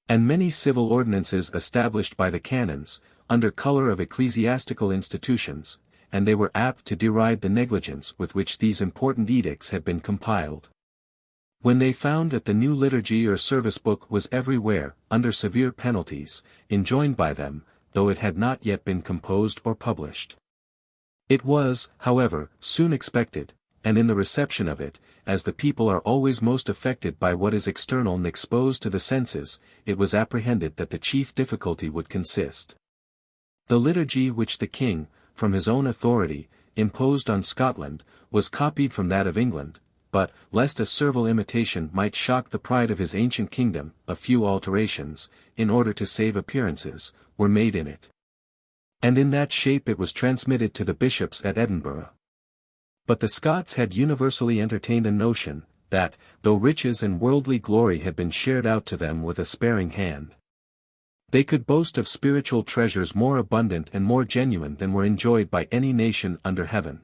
And many civil ordinances established by the canons, under colour of ecclesiastical institutions, and they were apt to deride the negligence with which these important edicts had been compiled. When they found that the new liturgy or service book was everywhere, under severe penalties, enjoined by them, though it had not yet been composed or published. It was, however, soon expected, and in the reception of it, as the people are always most affected by what is external and exposed to the senses, it was apprehended that the chief difficulty would consist. The liturgy which the king, from his own authority, imposed on Scotland, was copied from that of England, but, lest a servile imitation might shock the pride of his ancient kingdom, a few alterations, in order to save appearances, were made in it. And in that shape it was transmitted to the bishops at Edinburgh. But the Scots had universally entertained a notion, that, though riches and worldly glory had been shared out to them with a sparing hand, they could boast of spiritual treasures more abundant and more genuine than were enjoyed by any nation under heaven.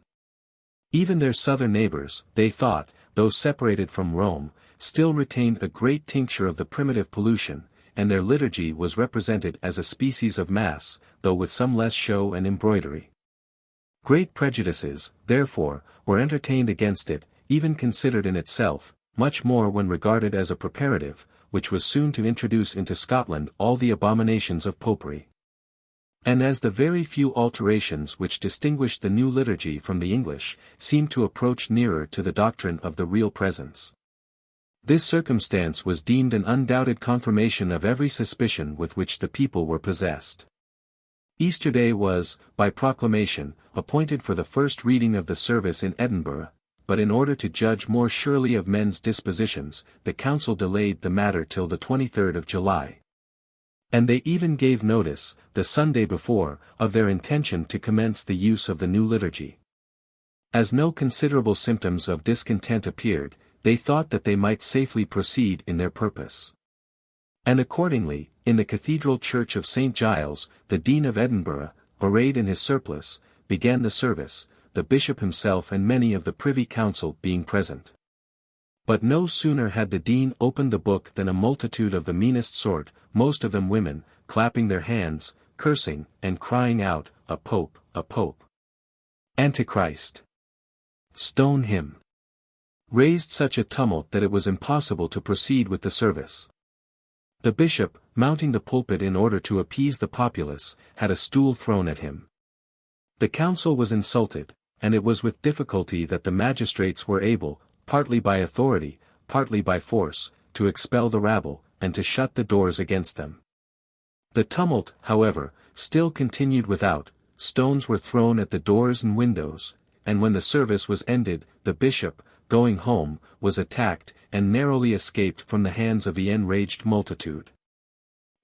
Even their southern neighbours, they thought, though separated from Rome, still retained a great tincture of the primitive pollution, and their liturgy was represented as a species of Mass, though with some less show and embroidery. Great prejudices, therefore, were entertained against it, even considered in itself, much more when regarded as a preparative, which was soon to introduce into Scotland all the abominations of popery. And as the very few alterations which distinguished the new liturgy from the English, seemed to approach nearer to the doctrine of the real presence, this circumstance was deemed an undoubted confirmation of every suspicion with which the people were possessed. Easter Day was, by proclamation, appointed for the first reading of the service in Edinburgh, but in order to judge more surely of men's dispositions, the council delayed the matter till the 23rd of July. And they even gave notice, the Sunday before, of their intention to commence the use of the new liturgy. As no considerable symptoms of discontent appeared, they thought that they might safely proceed in their purpose. And accordingly, in the Cathedral Church of St. Giles, the Dean of Edinburgh, arrayed in his surplice, began the service, the bishop himself and many of the Privy Council being present. But no sooner had the Dean opened the book than a multitude of the meanest sort, most of them women, clapping their hands, cursing, and crying out, "A Pope, a Pope! Antichrist! Stone him!" raised such a tumult that it was impossible to proceed with the service. The bishop, mounting the pulpit in order to appease the populace, had a stool thrown at him. The council was insulted, and it was with difficulty that the magistrates were able, partly by authority, partly by force, to expel the rabble, and to shut the doors against them. The tumult, however, still continued without, stones were thrown at the doors and windows, and when the service was ended, the bishop, going home, was attacked, and narrowly escaped from the hands of the enraged multitude.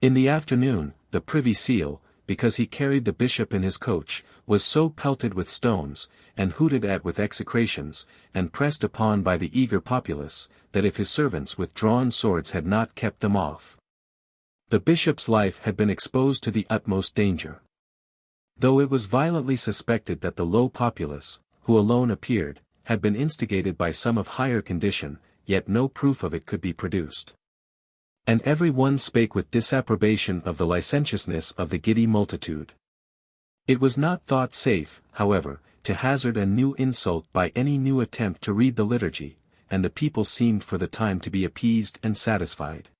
In the afternoon, the Privy Seal, because he carried the bishop in his coach, was so pelted with stones, and hooted at with execrations, and pressed upon by the eager populace, that if his servants with drawn swords had not kept them off, the bishop's life had been exposed to the utmost danger. Though it was violently suspected that the low populace, who alone appeared, had been instigated by some of higher condition, yet no proof of it could be produced. And every one spake with disapprobation of the licentiousness of the giddy multitude. It was not thought safe, however, to hazard a new insult by any new attempt to read the liturgy, and the people seemed for the time to be appeased and satisfied.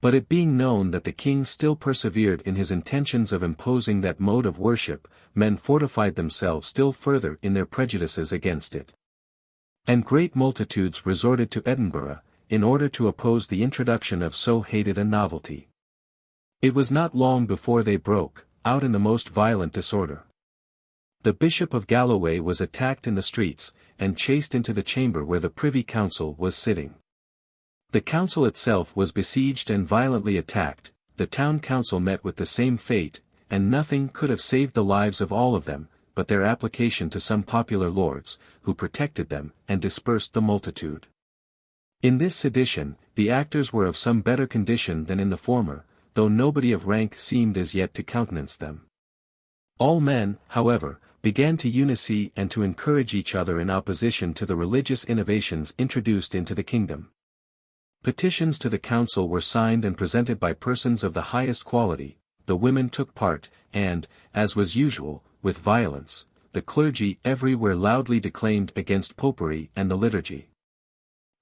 But it being known that the king still persevered in his intentions of imposing that mode of worship, men fortified themselves still further in their prejudices against it. And great multitudes resorted to Edinburgh, in order to oppose the introduction of so hated a novelty. It was not long before they broke out in the most violent disorder. The Bishop of Galloway was attacked in the streets, and chased into the chamber where the Privy Council was sitting. The council itself was besieged and violently attacked, the town council met with the same fate, and nothing could have saved the lives of all of them, but their application to some popular lords, who protected them, and dispersed the multitude. In this sedition, the actors were of some better condition than in the former, though nobody of rank seemed as yet to countenance them. All men, however, began to unite and to encourage each other in opposition to the religious innovations introduced into the kingdom. Petitions to the council were signed and presented by persons of the highest quality, the women took part, and, as was usual, with violence, the clergy everywhere loudly declaimed against popery and the liturgy,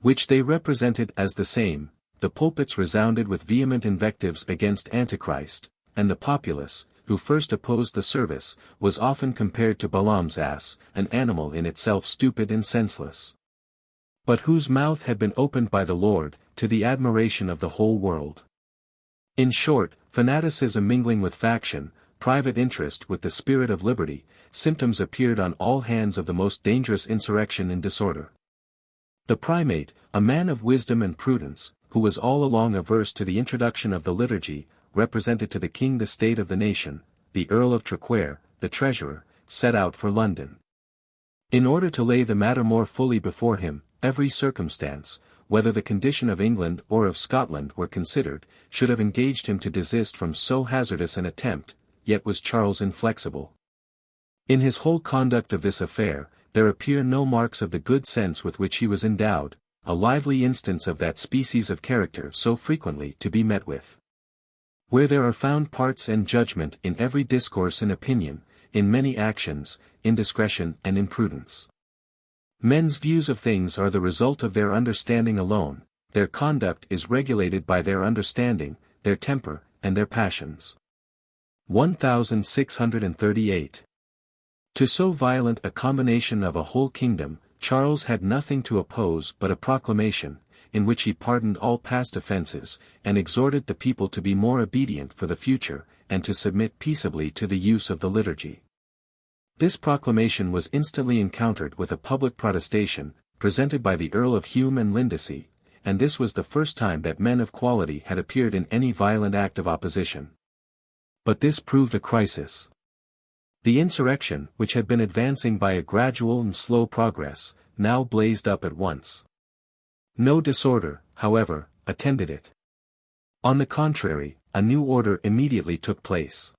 which they represented as the same. The pulpits resounded with vehement invectives against Antichrist, and the populace, who first opposed the service, was often compared to Balaam's ass, an animal in itself stupid and senseless, but whose mouth had been opened by the Lord, to the admiration of the whole world. In short, fanaticism mingling with faction, private interest with the spirit of liberty, symptoms appeared on all hands of the most dangerous insurrection and disorder. The primate, a man of wisdom and prudence, who was all along averse to the introduction of the liturgy, represented to the king the state of the nation. The Earl of Traquair, the treasurer, set out for London. In order to lay the matter more fully before him, every circumstance, whether the condition of England or of Scotland were considered, should have engaged him to desist from so hazardous an attempt, yet was Charles inflexible. In his whole conduct of this affair, there appear no marks of the good sense with which he was endowed, a lively instance of that species of character so frequently to be met with, where there are found parts and judgment in every discourse and opinion, in many actions, indiscretion and imprudence. Men's views of things are the result of their understanding alone, their conduct is regulated by their understanding, their temper, and their passions. 1638. To so violent a combination of a whole kingdom, Charles had nothing to oppose but a proclamation, in which he pardoned all past offences, and exhorted the people to be more obedient for the future, and to submit peaceably to the use of the liturgy. This proclamation was instantly encountered with a public protestation, presented by the Earl of Hume and Lindesay, and this was the first time that men of quality had appeared in any violent act of opposition. But this proved a crisis. The insurrection, which had been advancing by a gradual and slow progress, now blazed up at once. No disorder, however, attended it. On the contrary, a new order immediately took place.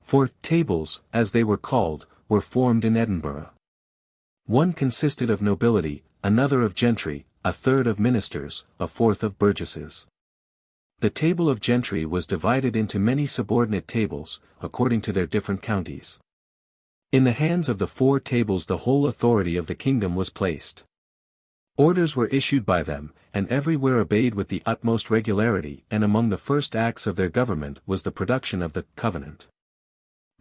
4 tables, as they were called, were formed in Edinburgh. One consisted of nobility, another of gentry, a third of ministers, a fourth of burgesses. The table of gentry was divided into many subordinate tables, according to their different counties. In the hands of the 4 tables the whole authority of the kingdom was placed. Orders were issued by them, and everywhere obeyed with the utmost regularity, and among the first acts of their government was the production of the Covenant.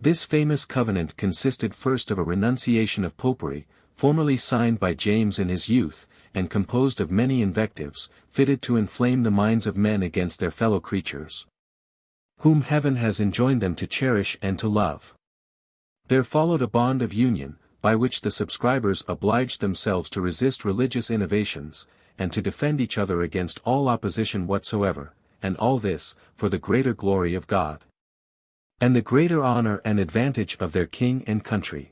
This famous covenant consisted first of a renunciation of popery, formerly signed by James in his youth, and composed of many invectives, fitted to inflame the minds of men against their fellow creatures, whom heaven has enjoined them to cherish and to love. There followed a bond of union, by which the subscribers obliged themselves to resist religious innovations, and to defend each other against all opposition whatsoever, and all this, for the greater glory of God, and the greater honor and advantage of their king and country.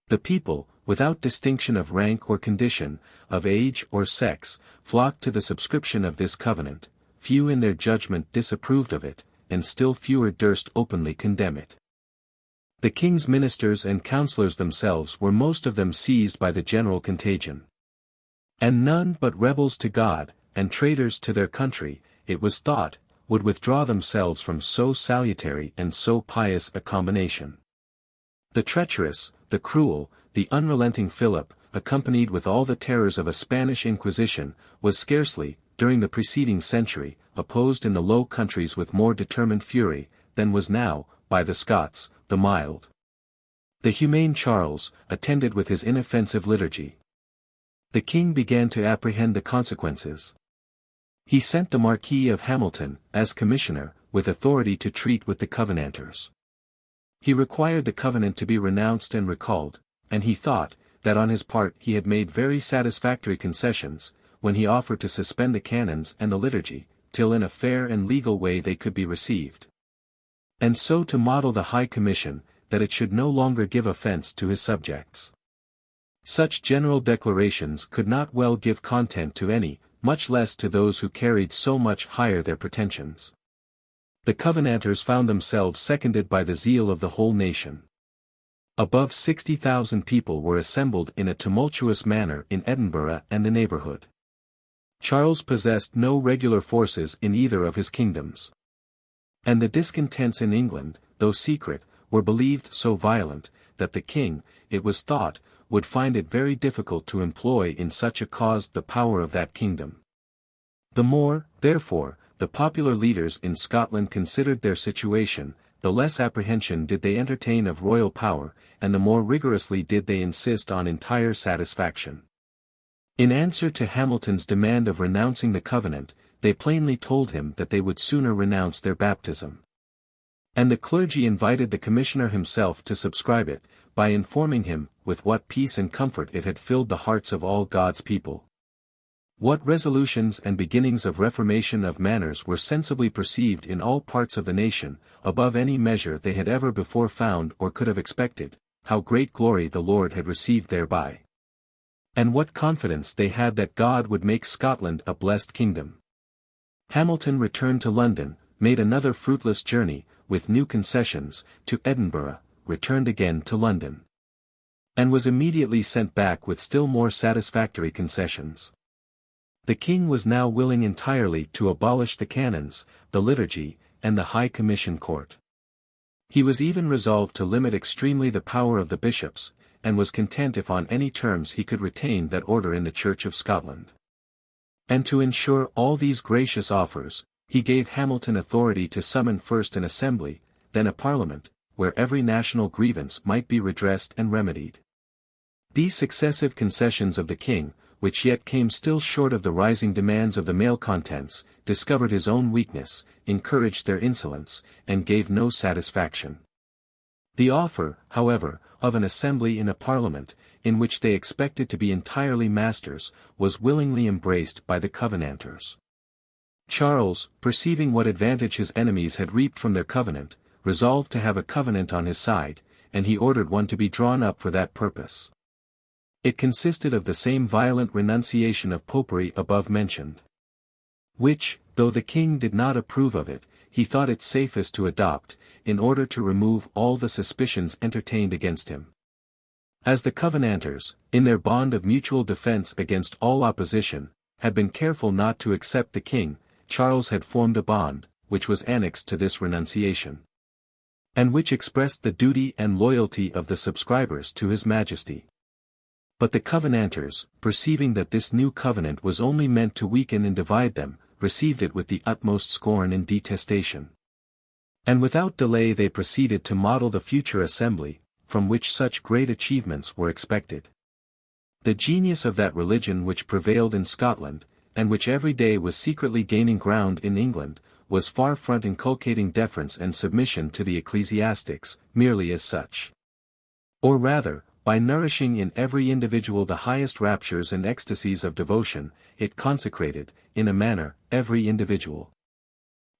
The people, without distinction of rank or condition, of age or sex, flocked to the subscription of this covenant. Few in their judgment disapproved of it, and still fewer durst openly condemn it. The king's ministers and councillors themselves were most of them seized by the general contagion. And none but rebels to God, and traitors to their country, it was thought, would withdraw themselves from so salutary and so pious a combination. The treacherous, the cruel, the unrelenting Philip, accompanied with all the terrors of a Spanish Inquisition, was scarcely, during the preceding century, opposed in the Low Countries with more determined fury, than was now, by the Scots, the mild, the humane Charles, attended with his inoffensive liturgy. The king began to apprehend the consequences. He sent the Marquis of Hamilton, as commissioner, with authority to treat with the Covenanters. He required the covenant to be renounced and recalled, and he thought, that on his part he had made very satisfactory concessions, when he offered to suspend the canons and the liturgy, till in a fair and legal way they could be received. And so to model the High Commission, that it should no longer give offense to his subjects. Such general declarations could not well give content to any, much less to those who carried so much higher their pretensions. The Covenanters found themselves seconded by the zeal of the whole nation. Above 60,000 people were assembled in a tumultuous manner in Edinburgh and the neighbourhood. Charles possessed no regular forces in either of his kingdoms. And the discontents in England, though secret, were believed so violent, that the king, it was thought, would find it very difficult to employ in such a cause the power of that kingdom. The more, therefore, the popular leaders in Scotland considered their situation, the less apprehension did they entertain of royal power, and the more rigorously did they insist on entire satisfaction. In answer to Hamilton's demand of renouncing the Covenant, they plainly told him that they would sooner renounce their baptism. And the clergy invited the commissioner himself to subscribe it, by informing him with what peace and comfort it had filled the hearts of all God's people. What resolutions and beginnings of reformation of manners were sensibly perceived in all parts of the nation, above any measure they had ever before found or could have expected, how great glory the Lord had received thereby. And what confidence they had that God would make Scotland a blessed kingdom. Hamilton returned to London, made another fruitless journey, with new concessions, to Edinburgh, returned again to London. And was immediately sent back with still more satisfactory concessions. The king was now willing entirely to abolish the canons, the liturgy, and the High Commission Court. He was even resolved to limit extremely the power of the bishops, and was content if on any terms he could retain that order in the Church of Scotland. And to ensure all these gracious offers, he gave Hamilton authority to summon first an assembly, then a parliament, where every national grievance might be redressed and remedied. These successive concessions of the king, which yet came still short of the rising demands of the malcontents, discovered his own weakness, encouraged their insolence, and gave no satisfaction. The offer, however, of an assembly in a parliament, in which they expected to be entirely masters, was willingly embraced by the Covenanters. Charles, perceiving what advantage his enemies had reaped from their covenant, resolved to have a covenant on his side, and he ordered one to be drawn up for that purpose. It consisted of the same violent renunciation of popery above mentioned. Which, though the king did not approve of it, he thought it safest to adopt, in order to remove all the suspicions entertained against him. As the Covenanters, in their bond of mutual defense against all opposition, had been careful not to accept the king, Charles had formed a bond, which was annexed to this renunciation, and which expressed the duty and loyalty of the subscribers to his majesty. But the Covenanters, perceiving that this new covenant was only meant to weaken and divide them, received it with the utmost scorn and detestation. And without delay they proceeded to model the future assembly, from which such great achievements were expected. The genius of that religion which prevailed in Scotland, and which every day was secretly gaining ground in England, was far from inculcating deference and submission to the ecclesiastics, merely as such. Or rather, by nourishing in every individual the highest raptures and ecstasies of devotion, it consecrated, in a manner, every individual.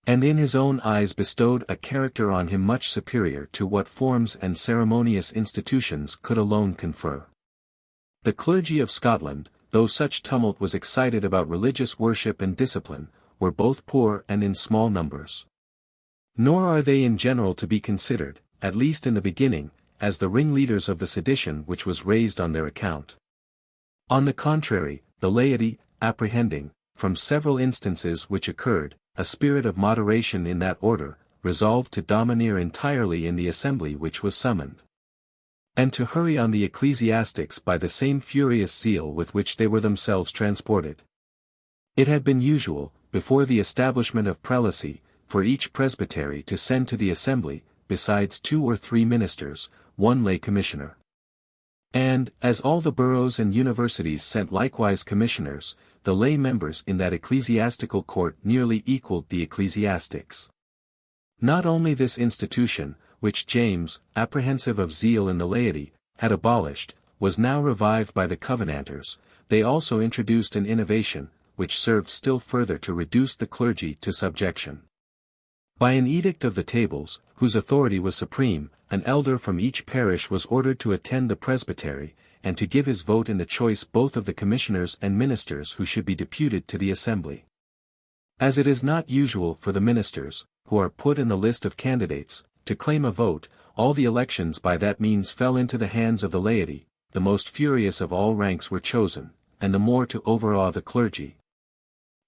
And in his own eyes bestowed a character on him much superior to what forms and ceremonious institutions could alone confer. The clergy of Scotland, though such tumult was excited about religious worship and discipline, were both poor and in small numbers. Nor are they in general to be considered, at least in the beginning, as the ringleaders of the sedition which was raised on their account. On the contrary, the laity, apprehending, from several instances which occurred, a spirit of moderation in that order, resolved to domineer entirely in the assembly which was summoned, and to hurry on the ecclesiastics by the same furious zeal with which they were themselves transported. It had been usual, before the establishment of prelacy, for each presbytery to send to the assembly, besides 2 or 3 ministers, 1 lay commissioner. And, as all the boroughs and universities sent likewise commissioners, the lay members in that ecclesiastical court nearly equalled the ecclesiastics. Not only this institution, which James, apprehensive of zeal in the laity, had abolished, was now revived by the Covenanters, they also introduced an innovation, which served still further to reduce the clergy to subjection. By an edict of the tables, whose authority was supreme, an elder from each parish was ordered to attend the presbytery, and to give his vote in the choice both of the commissioners and ministers who should be deputed to the assembly. As it is not usual for the ministers, who are put in the list of candidates, to claim a vote, all the elections by that means fell into the hands of the laity. The most furious of all ranks were chosen, and the more to overawe the clergy.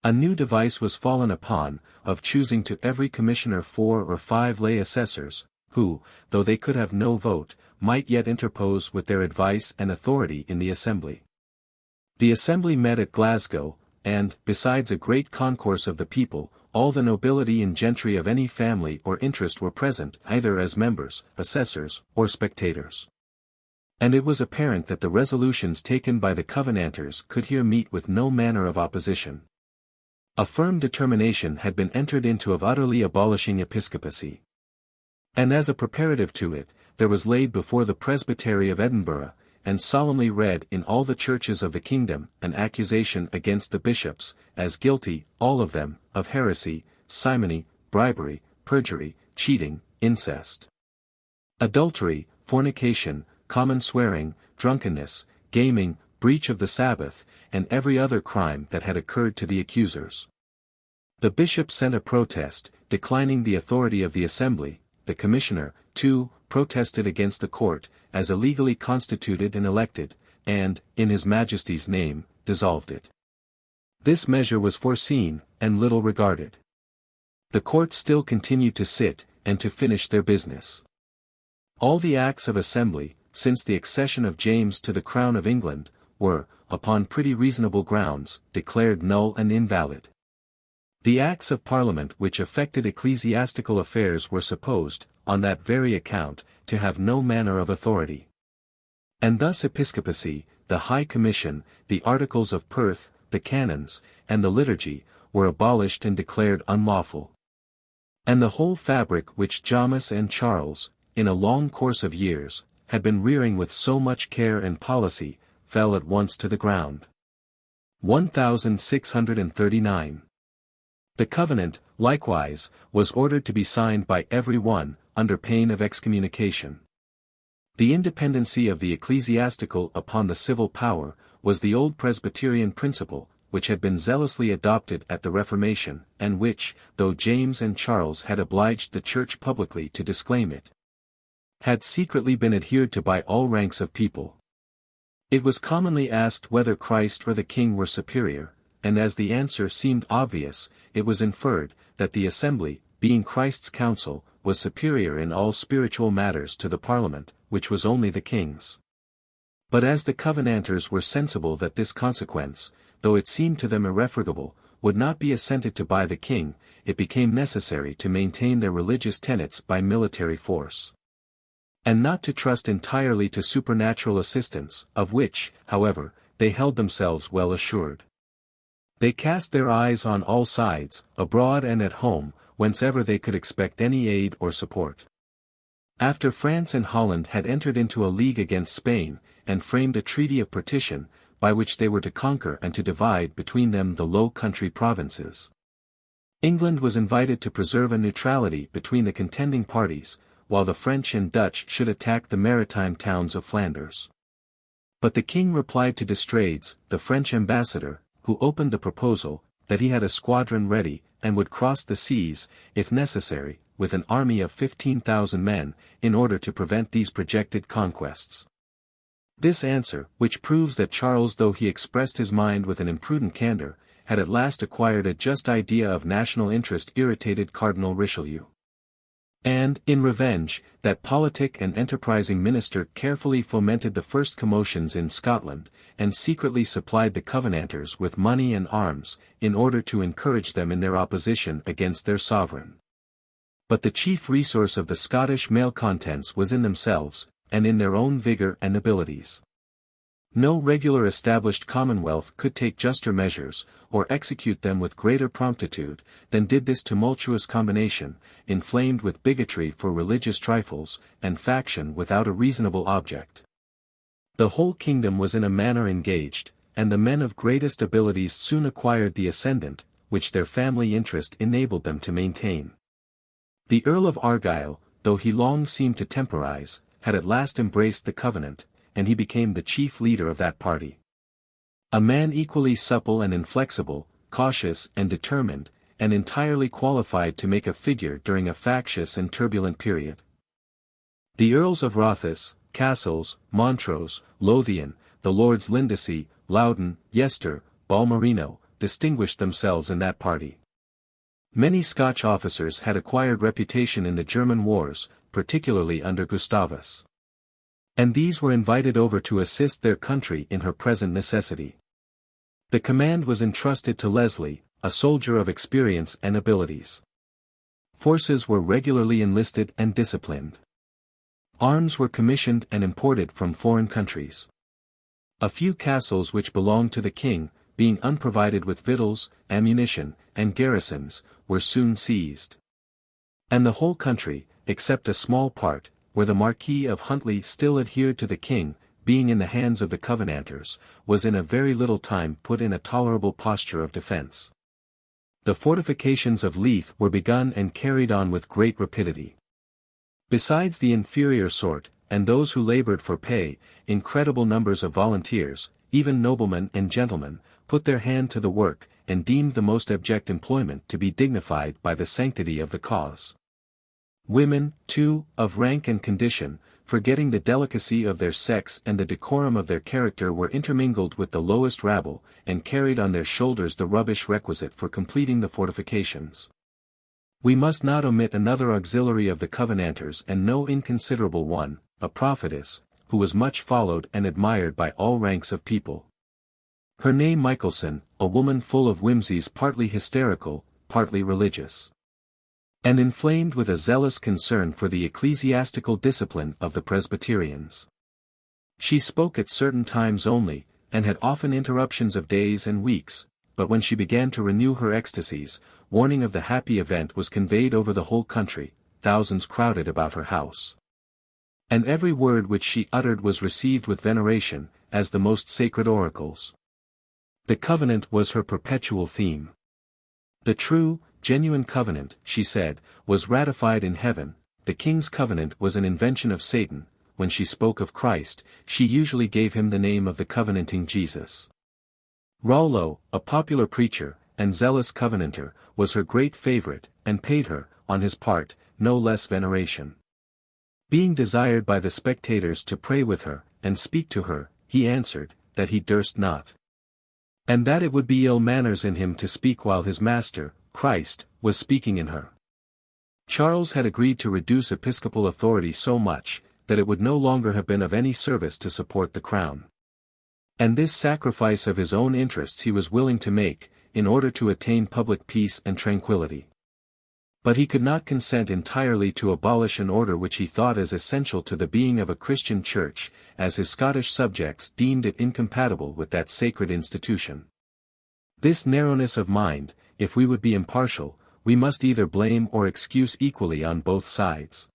A new device was fallen upon, of choosing to every commissioner 4 or 5 lay assessors, who, though they could have no vote, might yet interpose with their advice and authority in the assembly. The assembly met at Glasgow, and, besides a great concourse of the people, all the nobility and gentry of any family or interest were present, either as members, assessors, or spectators. And it was apparent that the resolutions taken by the Covenanters could here meet with no manner of opposition. A firm determination had been entered into of utterly abolishing episcopacy. And as a preparative to it, there was laid before the Presbytery of Edinburgh, and solemnly read in all the churches of the kingdom, an accusation against the bishops, as guilty, all of them, of heresy, simony, bribery, perjury, cheating, incest, adultery, fornication, common swearing, drunkenness, gaming, breach of the Sabbath, and every other crime that had occurred to the accusers. The bishop sent a protest, declining the authority of the assembly. The commissioner, too, protested against the court, as illegally constituted and elected, and, in his Majesty's name, dissolved it. This measure was foreseen, and little regarded. The court still continued to sit, and to finish their business. All the acts of assembly, since the accession of James to the crown of England, were, upon pretty reasonable grounds, declared null and invalid. The acts of Parliament which affected ecclesiastical affairs were supposed, on that very account, to have no manner of authority. And thus episcopacy, the High Commission, the Articles of Perth, the Canons, and the Liturgy, were abolished and declared unlawful. And the whole fabric which James and Charles, in a long course of years, had been rearing with so much care and policy, fell at once to the ground. 1639. The covenant, likewise, was ordered to be signed by every one, under pain of excommunication. The independency of the ecclesiastical upon the civil power, was the old Presbyterian principle, which had been zealously adopted at the Reformation, and which, though James and Charles had obliged the Church publicly to disclaim it, had secretly been adhered to by all ranks of people. It was commonly asked whether Christ or the King were superior, and as the answer seemed obvious, it was inferred, that the assembly, being Christ's council, was superior in all spiritual matters to the Parliament, which was only the King's. But as the Covenanters were sensible that this consequence, though it seemed to them irrefragable, would not be assented to by the King, it became necessary to maintain their religious tenets by military force, and not to trust entirely to supernatural assistance, of which, however, they held themselves well assured. They cast their eyes on all sides, abroad and at home, whencever they could expect any aid or support. After France and Holland had entered into a league against Spain, and framed a treaty of partition, by which they were to conquer and to divide between them the Low Country provinces, England was invited to preserve a neutrality between the contending parties, while the French and Dutch should attack the maritime towns of Flanders. But the King replied to D'Estrades, the French ambassador, who opened the proposal, that he had a squadron ready, and would cross the seas, if necessary, with an army of 15,000 men, in order to prevent these projected conquests. This answer, which proves that Charles, though he expressed his mind with an imprudent candor, had at last acquired a just idea of national interest, irritated Cardinal Richelieu. And, in revenge, that politic and enterprising minister carefully fomented the first commotions in Scotland, and secretly supplied the Covenanters with money and arms, in order to encourage them in their opposition against their sovereign. But the chief resource of the Scottish malcontents was in themselves, and in their own vigour and abilities. No regular established commonwealth could take juster measures, or execute them with greater promptitude, than did this tumultuous combination, inflamed with bigotry for religious trifles, and faction without a reasonable object. The whole kingdom was in a manner engaged, and the men of greatest abilities soon acquired the ascendant, which their family interest enabled them to maintain. The Earl of Argyll, though he long seemed to temporize, had at last embraced the covenant, and he became the chief leader of that party. A man equally supple and inflexible, cautious and determined, and entirely qualified to make a figure during a factious and turbulent period. The Earls of Rothes, Castles, Montrose, Lothian, the Lords Lindesay, Loudon, Yester, Balmerino, distinguished themselves in that party. Many Scotch officers had acquired reputation in the German wars, particularly under Gustavus. And these were invited over to assist their country in her present necessity. The command was entrusted to Leslie, a soldier of experience and abilities. Forces were regularly enlisted and disciplined. Arms were commissioned and imported from foreign countries. A few castles which belonged to the king, being unprovided with victuals, ammunition, and garrisons, were soon seized. And the whole country, except a small part, where the Marquis of Huntly still adhered to the king, being in the hands of the Covenanters, was in a very little time put in a tolerable posture of defence. The fortifications of Leith were begun and carried on with great rapidity. Besides the inferior sort, and those who laboured for pay, incredible numbers of volunteers, even noblemen and gentlemen, put their hand to the work, and deemed the most abject employment to be dignified by the sanctity of the cause. Women, too, of rank and condition, forgetting the delicacy of their sex and the decorum of their character, were intermingled with the lowest rabble, and carried on their shoulders the rubbish requisite for completing the fortifications. We must not omit another auxiliary of the Covenanters, and no inconsiderable one, a prophetess, who was much followed and admired by all ranks of people. Her name Michelson, a woman full of whimsies, partly hysterical, partly religious, and inflamed with a zealous concern for the ecclesiastical discipline of the Presbyterians. She spoke at certain times only, and had often interruptions of days and weeks, but when she began to renew her ecstasies, warning of the happy event was conveyed over the whole country, thousands crowded about her house. And every word which she uttered was received with veneration, as the most sacred oracles. The covenant was her perpetual theme. The true, genuine covenant, she said, was ratified in heaven. The king's covenant was an invention of Satan. When she spoke of Christ, she usually gave him the name of the covenanting Jesus. Rollo, a popular preacher, and zealous covenanter, was her great favorite, and paid her, on his part, no less veneration. Being desired by the spectators to pray with her, and speak to her, he answered, that he durst not, and that it would be ill manners in him to speak while his master, Christ, was speaking in her. Charles had agreed to reduce episcopal authority so much, that it would no longer have been of any service to support the crown. And this sacrifice of his own interests he was willing to make, in order to attain public peace and tranquillity. But he could not consent entirely to abolish an order which he thought as essential to the being of a Christian church, as his Scottish subjects deemed it incompatible with that sacred institution. This narrowness of mind, if we would be impartial, we must either blame or excuse equally on both sides.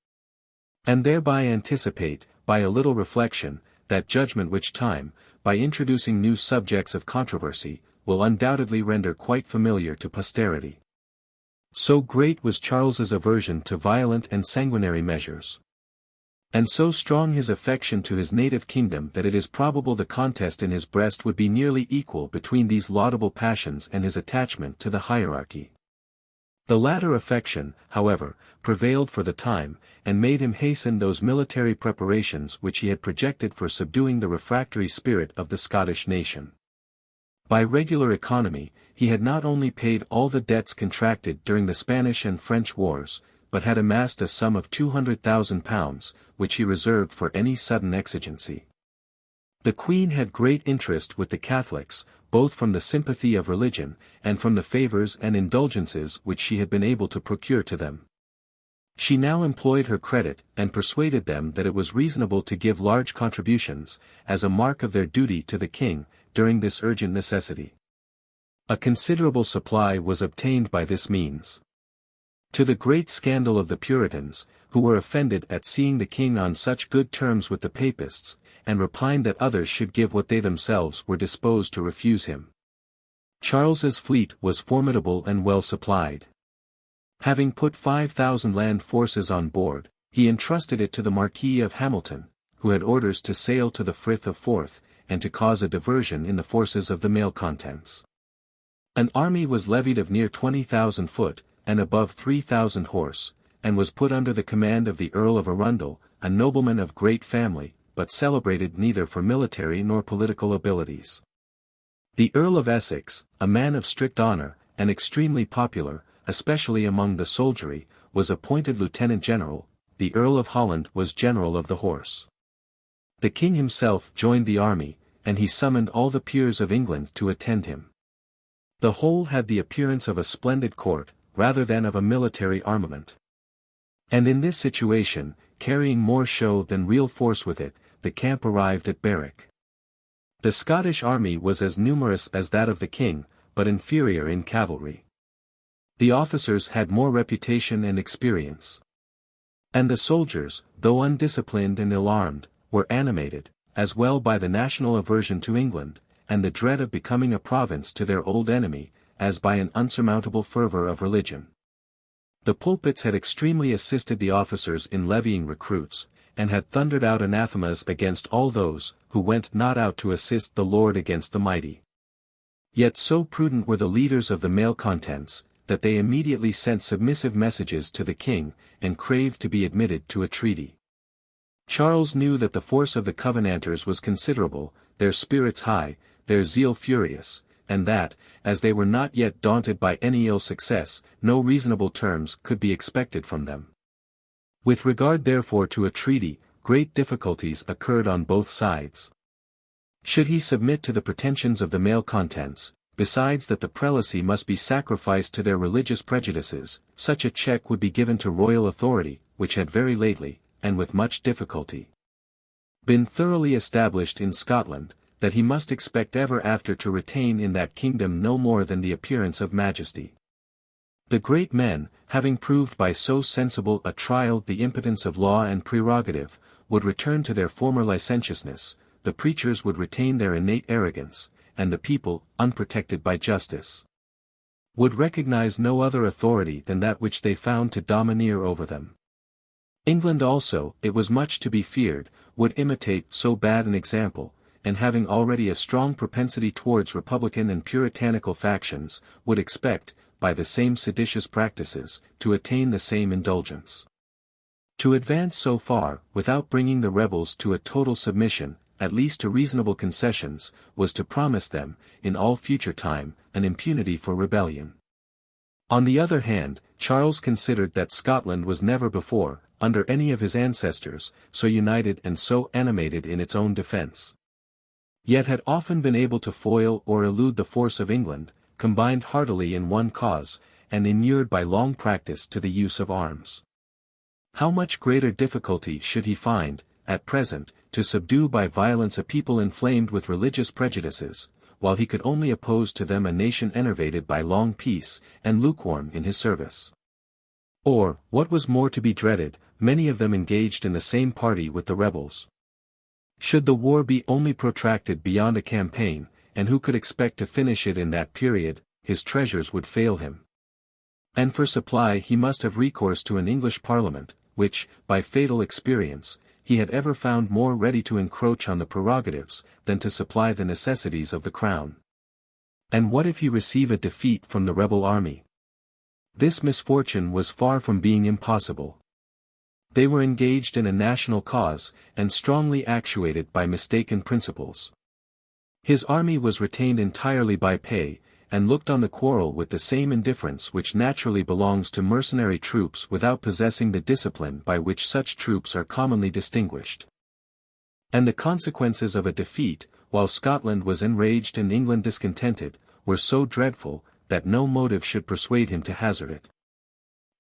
And thereby anticipate, by a little reflection, that judgment which time, by introducing new subjects of controversy, will undoubtedly render quite familiar to posterity. So great was Charles's aversion to violent and sanguinary measures, and so strong his affection to his native kingdom, that it is probable the contest in his breast would be nearly equal between these laudable passions and his attachment to the hierarchy. The latter affection, however, prevailed for the time, and made him hasten those military preparations which he had projected for subduing the refractory spirit of the Scottish nation. By regular economy, he had not only paid all the debts contracted during the Spanish and French wars, but had amassed a sum of £200,000, which he reserved for any sudden exigency. The Queen had great interest with the Catholics, both from the sympathy of religion, and from the favours and indulgences which she had been able to procure to them. She now employed her credit, and persuaded them that it was reasonable to give large contributions, as a mark of their duty to the king, during this urgent necessity. A considerable supply was obtained by this means. To the great scandal of the Puritans, who were offended at seeing the king on such good terms with the Papists, and repined that others should give what they themselves were disposed to refuse him. Charles's fleet was formidable and well supplied. Having put 5,000 land forces on board, He entrusted it to the Marquis of Hamilton, who had orders to sail to the Frith of Forth, and to cause a diversion in the forces of the malcontents. An army was levied of near 20,000 foot, and above 3,000 horse, and was put under the command of the Earl of Arundel, a nobleman of great family, but celebrated neither for military nor political abilities. The Earl of Essex, a man of strict honor, and extremely popular, especially among the soldiery, was appointed lieutenant general. The Earl of Holland was general of the horse. The king himself joined the army, and he summoned all the peers of England to attend him. The whole had the appearance of a splendid court, rather than of a military armament. And in this situation, carrying more show than real force with it, the camp arrived at Berwick. The Scottish army was as numerous as that of the king, but inferior in cavalry. The officers had more reputation and experience. And the soldiers, though undisciplined and ill-armed, were animated, as well by the national aversion to England, and the dread of becoming a province to their old enemy, as by an unsurmountable fervor of religion. The pulpits had extremely assisted the officers in levying recruits, and had thundered out anathemas against all those, who went not out to assist the Lord against the mighty. Yet so prudent were the leaders of the malcontents, that they immediately sent submissive messages to the king, and craved to be admitted to a treaty. Charles knew that the force of the Covenanters was considerable, their spirits high, their zeal furious, and that, as they were not yet daunted by any ill success, no reasonable terms could be expected from them. With regard therefore to a treaty, great difficulties occurred on both sides. Should he submit to the pretensions of the malcontents, besides that the prelacy must be sacrificed to their religious prejudices, such a check would be given to royal authority, which had very lately, and with much difficulty, been thoroughly established in Scotland, that he must expect ever after to retain in that kingdom no more than the appearance of majesty. The great men, having proved by so sensible a trial the impotence of law and prerogative, would return to their former licentiousness, the preachers would retain their innate arrogance, and the people, unprotected by justice, would recognize no other authority than that which they found to domineer over them. England also, it was much to be feared, would imitate so bad an example, and having already a strong propensity towards republican and puritanical factions, would expect, by the same seditious practices, to attain the same indulgence. To advance so far, without bringing the rebels to a total submission, at least to reasonable concessions, was to promise them, in all future time, an impunity for rebellion. On the other hand, Charles considered that Scotland was never before, under any of his ancestors, so united and so animated in its own defence. Yet had often been able to foil or elude the force of England, combined heartily in one cause, and inured by long practice to the use of arms. How much greater difficulty should he find, at present, to subdue by violence a people inflamed with religious prejudices, while he could only oppose to them a nation enervated by long peace, and lukewarm in his service? Or, what was more to be dreaded, many of them engaged in the same party with the rebels. Should the war be only protracted beyond a campaign, and who could expect to finish it in that period, his treasures would fail him. And for supply he must have recourse to an English Parliament, which, by fatal experience, he had ever found more ready to encroach on the prerogatives, than to supply the necessities of the crown. And what if he receive a defeat from the rebel army? This misfortune was far from being impossible. They were engaged in a national cause, and strongly actuated by mistaken principles. His army was retained entirely by pay, and looked on the quarrel with the same indifference which naturally belongs to mercenary troops without possessing the discipline by which such troops are commonly distinguished. And the consequences of a defeat, while Scotland was enraged and England discontented, were so dreadful, that no motive should persuade him to hazard it.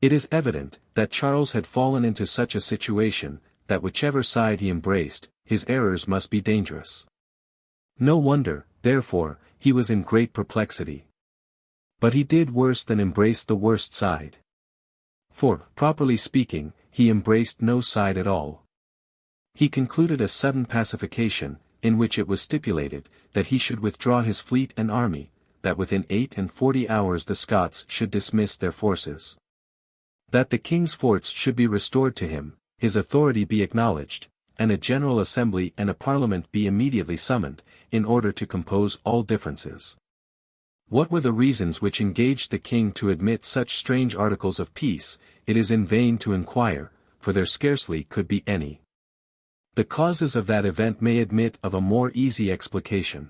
It is evident, that Charles had fallen into such a situation, that whichever side he embraced, his errors must be dangerous. No wonder, therefore, he was in great perplexity. But he did worse than embrace the worst side. For, properly speaking, he embraced no side at all. He concluded a sudden pacification, in which it was stipulated, that he should withdraw his fleet and army, that within 48 hours the Scots should dismiss their forces. That the king's forts should be restored to him, his authority be acknowledged, and a general assembly and a parliament be immediately summoned, in order to compose all differences. What were the reasons which engaged the king to admit such strange articles of peace? It is in vain to inquire, for there scarcely could be any. The causes of that event may admit of a more easy explication.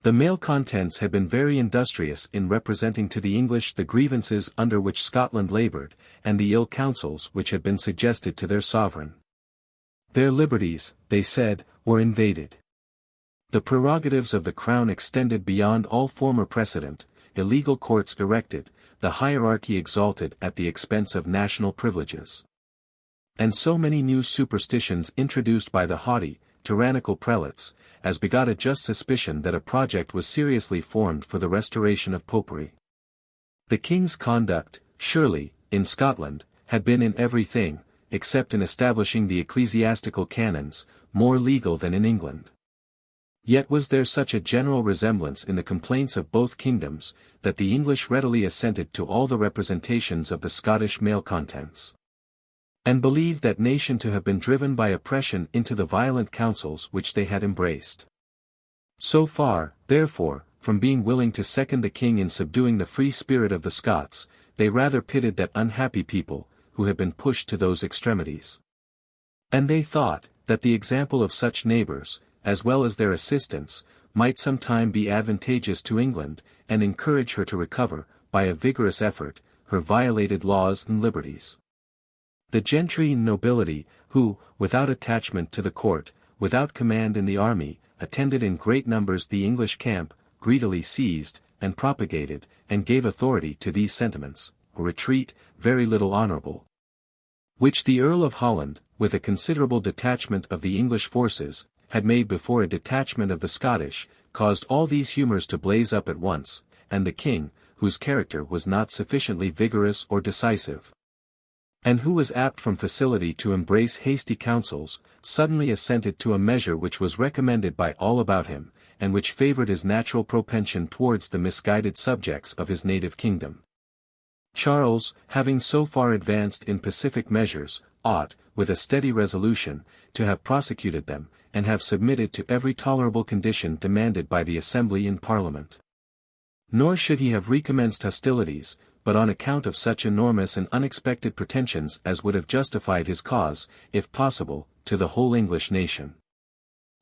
The malcontents had been very industrious in representing to the English the grievances under which Scotland laboured, and the ill counsels which had been suggested to their sovereign. Their liberties, they said, were invaded. The prerogatives of the crown extended beyond all former precedent, illegal courts erected, the hierarchy exalted at the expense of national privileges. And so many new superstitions introduced by the haughty, tyrannical prelates, as begot a just suspicion that a project was seriously formed for the restoration of popery. The king's conduct, surely, in Scotland, had been in everything, except in establishing the ecclesiastical canons, more legal than in England. Yet was there such a general resemblance in the complaints of both kingdoms, that the English readily assented to all the representations of the Scottish malcontents, and believed that nation to have been driven by oppression into the violent counsels which they had embraced. So far, therefore, from being willing to second the king in subduing the free spirit of the Scots, they rather pitied that unhappy people, who had been pushed to those extremities. And they thought, that the example of such neighbours, as well as their assistance, might some time be advantageous to England, and encourage her to recover, by a vigorous effort, her violated laws and liberties. The gentry and nobility, who, without attachment to the court, without command in the army, attended in great numbers the English camp, greedily seized, and propagated, and gave authority to these sentiments, a retreat, very little honourable, which the Earl of Holland, with a considerable detachment of the English forces, had made before a detachment of the Scottish, caused all these humours to blaze up at once, and the king, whose character was not sufficiently vigorous or decisive, and who was apt from facility to embrace hasty counsels, suddenly assented to a measure which was recommended by all about him, and which favoured his natural propension towards the misguided subjects of his native kingdom. Charles, having so far advanced in pacific measures, ought, with a steady resolution, to have prosecuted them, and have submitted to every tolerable condition demanded by the Assembly in Parliament. Nor should he have recommenced hostilities, but on account of such enormous and unexpected pretensions as would have justified his cause, if possible, to the whole English nation.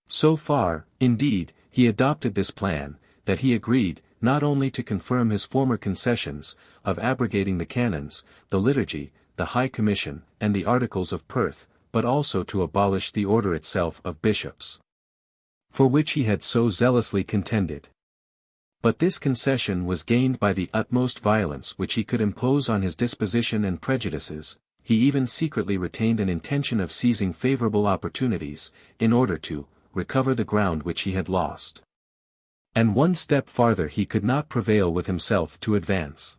So far, indeed, he adopted this plan, that he agreed, not only to confirm his former concessions, of abrogating the canons, the liturgy, the High Commission, and the Articles of Perth, but also to abolish the order itself of bishops, for which he had so zealously contended. But this concession was gained by the utmost violence which he could impose on his disposition and prejudices. He even secretly retained an intention of seizing favourable opportunities, in order to recover the ground which he had lost. And one step farther he could not prevail with himself to advance.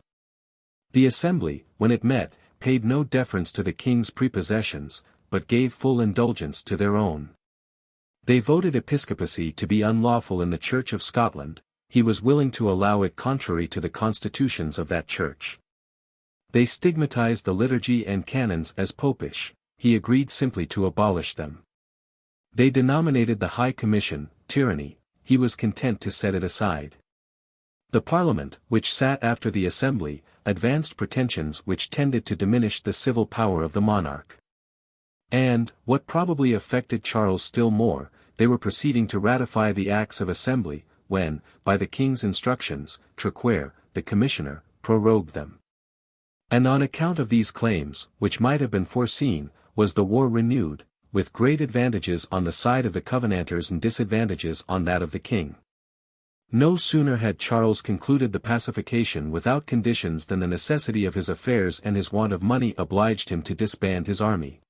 The Assembly, when it met, paid no deference to the king's prepossessions, but gave full indulgence to their own. They voted episcopacy to be unlawful in the Church of Scotland. He was willing to allow it contrary to the constitutions of that church. They stigmatized the liturgy and canons as popish. He agreed simply to abolish them. They denominated the High Commission tyranny. He was content to set it aside. The Parliament, which sat after the Assembly, advanced pretensions which tended to diminish the civil power of the monarch. And, what probably affected Charles still more, they were proceeding to ratify the Acts of Assembly, when, by the king's instructions, Traquair, the commissioner, prorogued them. And on account of these claims, which might have been foreseen, was the war renewed, with great advantages on the side of the Covenanters and disadvantages on that of the king. No sooner had Charles concluded the pacification without conditions than the necessity of his affairs and his want of money obliged him to disband his army.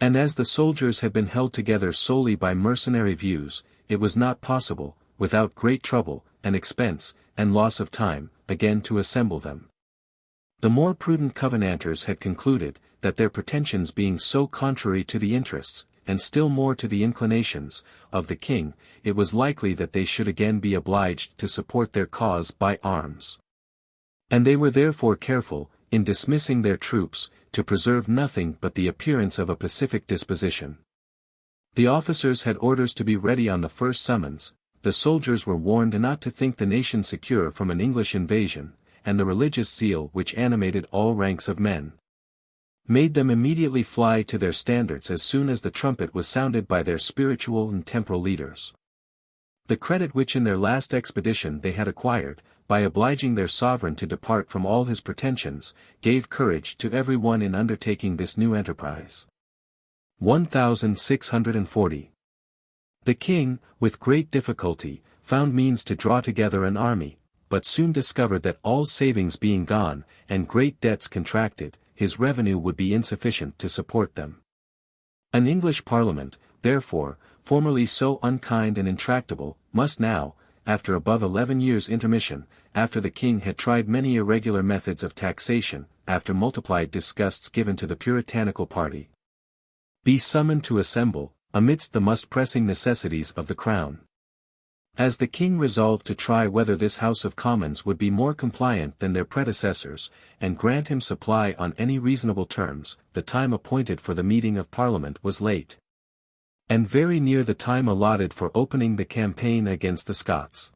And as the soldiers had been held together solely by mercenary views, it was not possible, without great trouble, and expense, and loss of time, again to assemble them. The more prudent Covenanters had concluded, that their pretensions being so contrary to the interests, and still more to the inclinations, of the king, it was likely that they should again be obliged to support their cause by arms. And they were therefore careful, in dismissing their troops, to preserve nothing but the appearance of a pacific disposition. The officers had orders to be ready on the first summons, the soldiers were warned not to think the nation secure from an English invasion, and the religious zeal which animated all ranks of men made them immediately fly to their standards as soon as the trumpet was sounded by their spiritual and temporal leaders. The credit which in their last expedition they had acquired, by obliging their sovereign to depart from all his pretensions, gave courage to every one in undertaking this new enterprise. 1640. The king, with great difficulty, found means to draw together an army, but soon discovered that all savings being gone, and great debts contracted, his revenue would be insufficient to support them. An English Parliament, therefore, formerly so unkind and intractable, must now, after above 11 years' intermission, after the king had tried many irregular methods of taxation, after multiplied disgusts given to the puritanical party, be summoned to assemble, amidst the most pressing necessities of the crown. As the king resolved to try whether this House of Commons would be more compliant than their predecessors, and grant him supply on any reasonable terms, the time appointed for the meeting of Parliament was late, and very near the time allotted for opening the campaign against the Scots.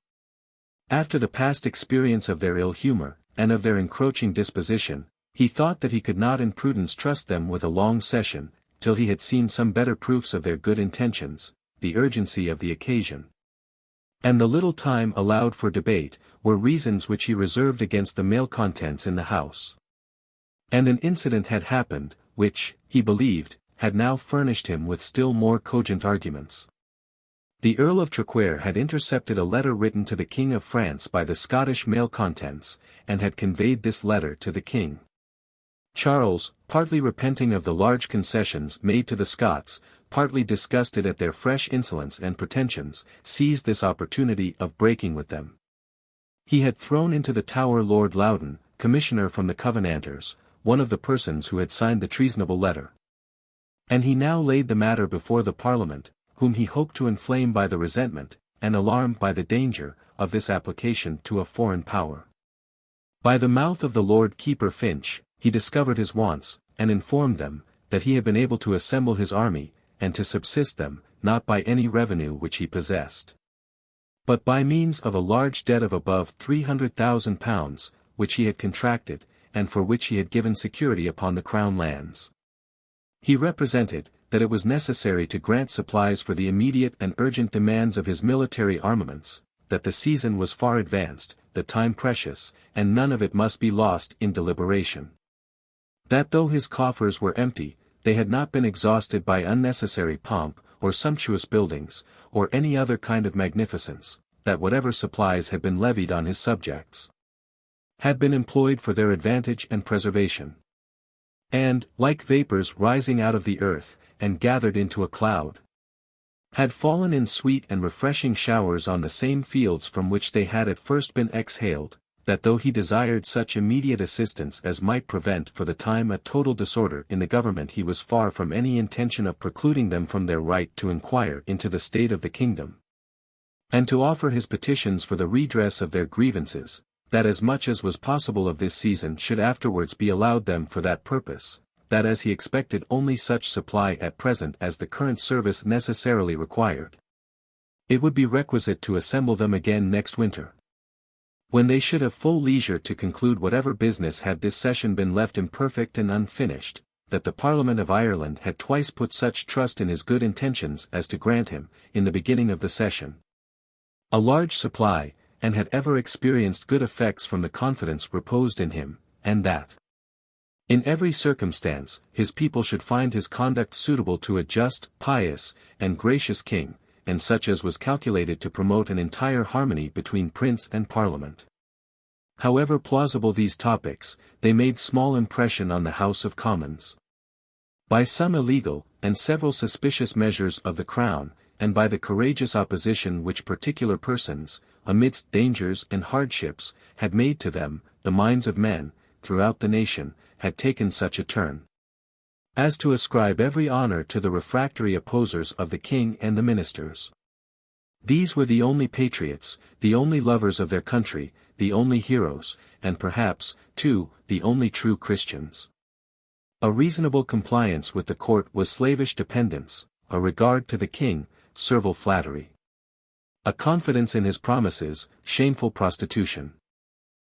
After the past experience of their ill humor, and of their encroaching disposition, he thought that he could not in prudence trust them with a long session, till he had seen some better proofs of their good intentions, the urgency of the occasion, and the little time allowed for debate, were reasons which he reserved against the malcontents in the House. And an incident had happened, which, he believed, had now furnished him with still more cogent arguments. The Earl of Traquair had intercepted a letter written to the King of France by the Scottish malcontents, and had conveyed this letter to the King. Charles, partly repenting of the large concessions made to the Scots, partly disgusted at their fresh insolence and pretensions, seized this opportunity of breaking with them. He had thrown into the Tower Lord Loudon, commissioner from the Covenanters, one of the persons who had signed the treasonable letter. And he now laid the matter before the Parliament, whom he hoped to inflame by the resentment, and alarm by the danger, of this application to a foreign power. By the mouth of the Lord Keeper Finch, he discovered his wants, and informed them, that he had been able to assemble his army, and to subsist them, not by any revenue which he possessed, but by means of a large debt of above £300,000, which he had contracted, and for which he had given security upon the crown lands. He represented, that it was necessary to grant supplies for the immediate and urgent demands of his military armaments, that the season was far advanced, the time precious, and none of it must be lost in deliberation. That though his coffers were empty, they had not been exhausted by unnecessary pomp, or sumptuous buildings, or any other kind of magnificence, that whatever supplies had been levied on his subjects had been employed for their advantage and preservation, and, like vapors rising out of the earth, and gathered into a cloud, had fallen in sweet and refreshing showers on the same fields from which they had at first been exhaled, that though he desired such immediate assistance as might prevent for the time a total disorder in the government, he was far from any intention of precluding them from their right to inquire into the state of the kingdom, and to offer his petitions for the redress of their grievances, that as much as was possible of this season should afterwards be allowed them for that purpose, that as he expected only such supply at present as the current service necessarily required, it would be requisite to assemble them again next winter, when they should have full leisure to conclude whatever business had this session been left imperfect and unfinished, that the Parliament of Ireland had twice put such trust in his good intentions as to grant him, in the beginning of the session, a large supply, and had ever experienced good effects from the confidence reposed in him, and that, in every circumstance, his people should find his conduct suitable to a just, pious, and gracious king, and such as was calculated to promote an entire harmony between prince and parliament. However plausible these topics, they made small impression on the House of Commons. By some illegal, and several suspicious measures of the crown, and by the courageous opposition which particular persons, amidst dangers and hardships, had made to them, the minds of men, throughout the nation, had taken such a turn, as to ascribe every honor to the refractory opposers of the king and the ministers. These were the only patriots, the only lovers of their country, the only heroes, and perhaps, too, the only true Christians. A reasonable compliance with the court was slavish dependence, a regard to the king, servile flattery. A confidence in his promises, shameful prostitution.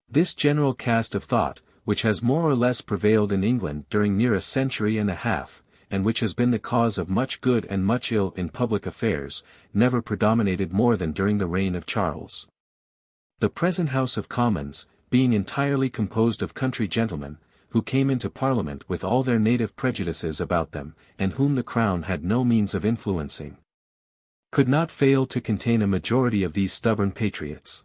This general cast of thought, which has more or less prevailed in England during near a century and a half, and which has been the cause of much good and much ill in public affairs, never predominated more than during the reign of Charles. The present House of Commons, being entirely composed of country gentlemen, who came into Parliament with all their native prejudices about them, and whom the Crown had no means of influencing, could not fail to contain a majority of these stubborn patriots.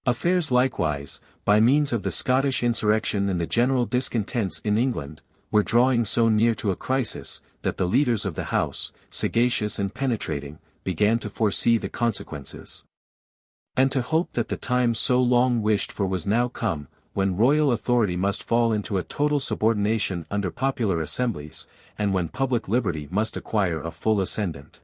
Affairs likewise, by means of the Scottish insurrection and the general discontents in England, were drawing so near to a crisis, that the leaders of the House, sagacious and penetrating, began to foresee the consequences, and to hope that the time so long wished for was now come, when royal authority must fall into a total subordination under popular assemblies, and when public liberty must acquire a full ascendant.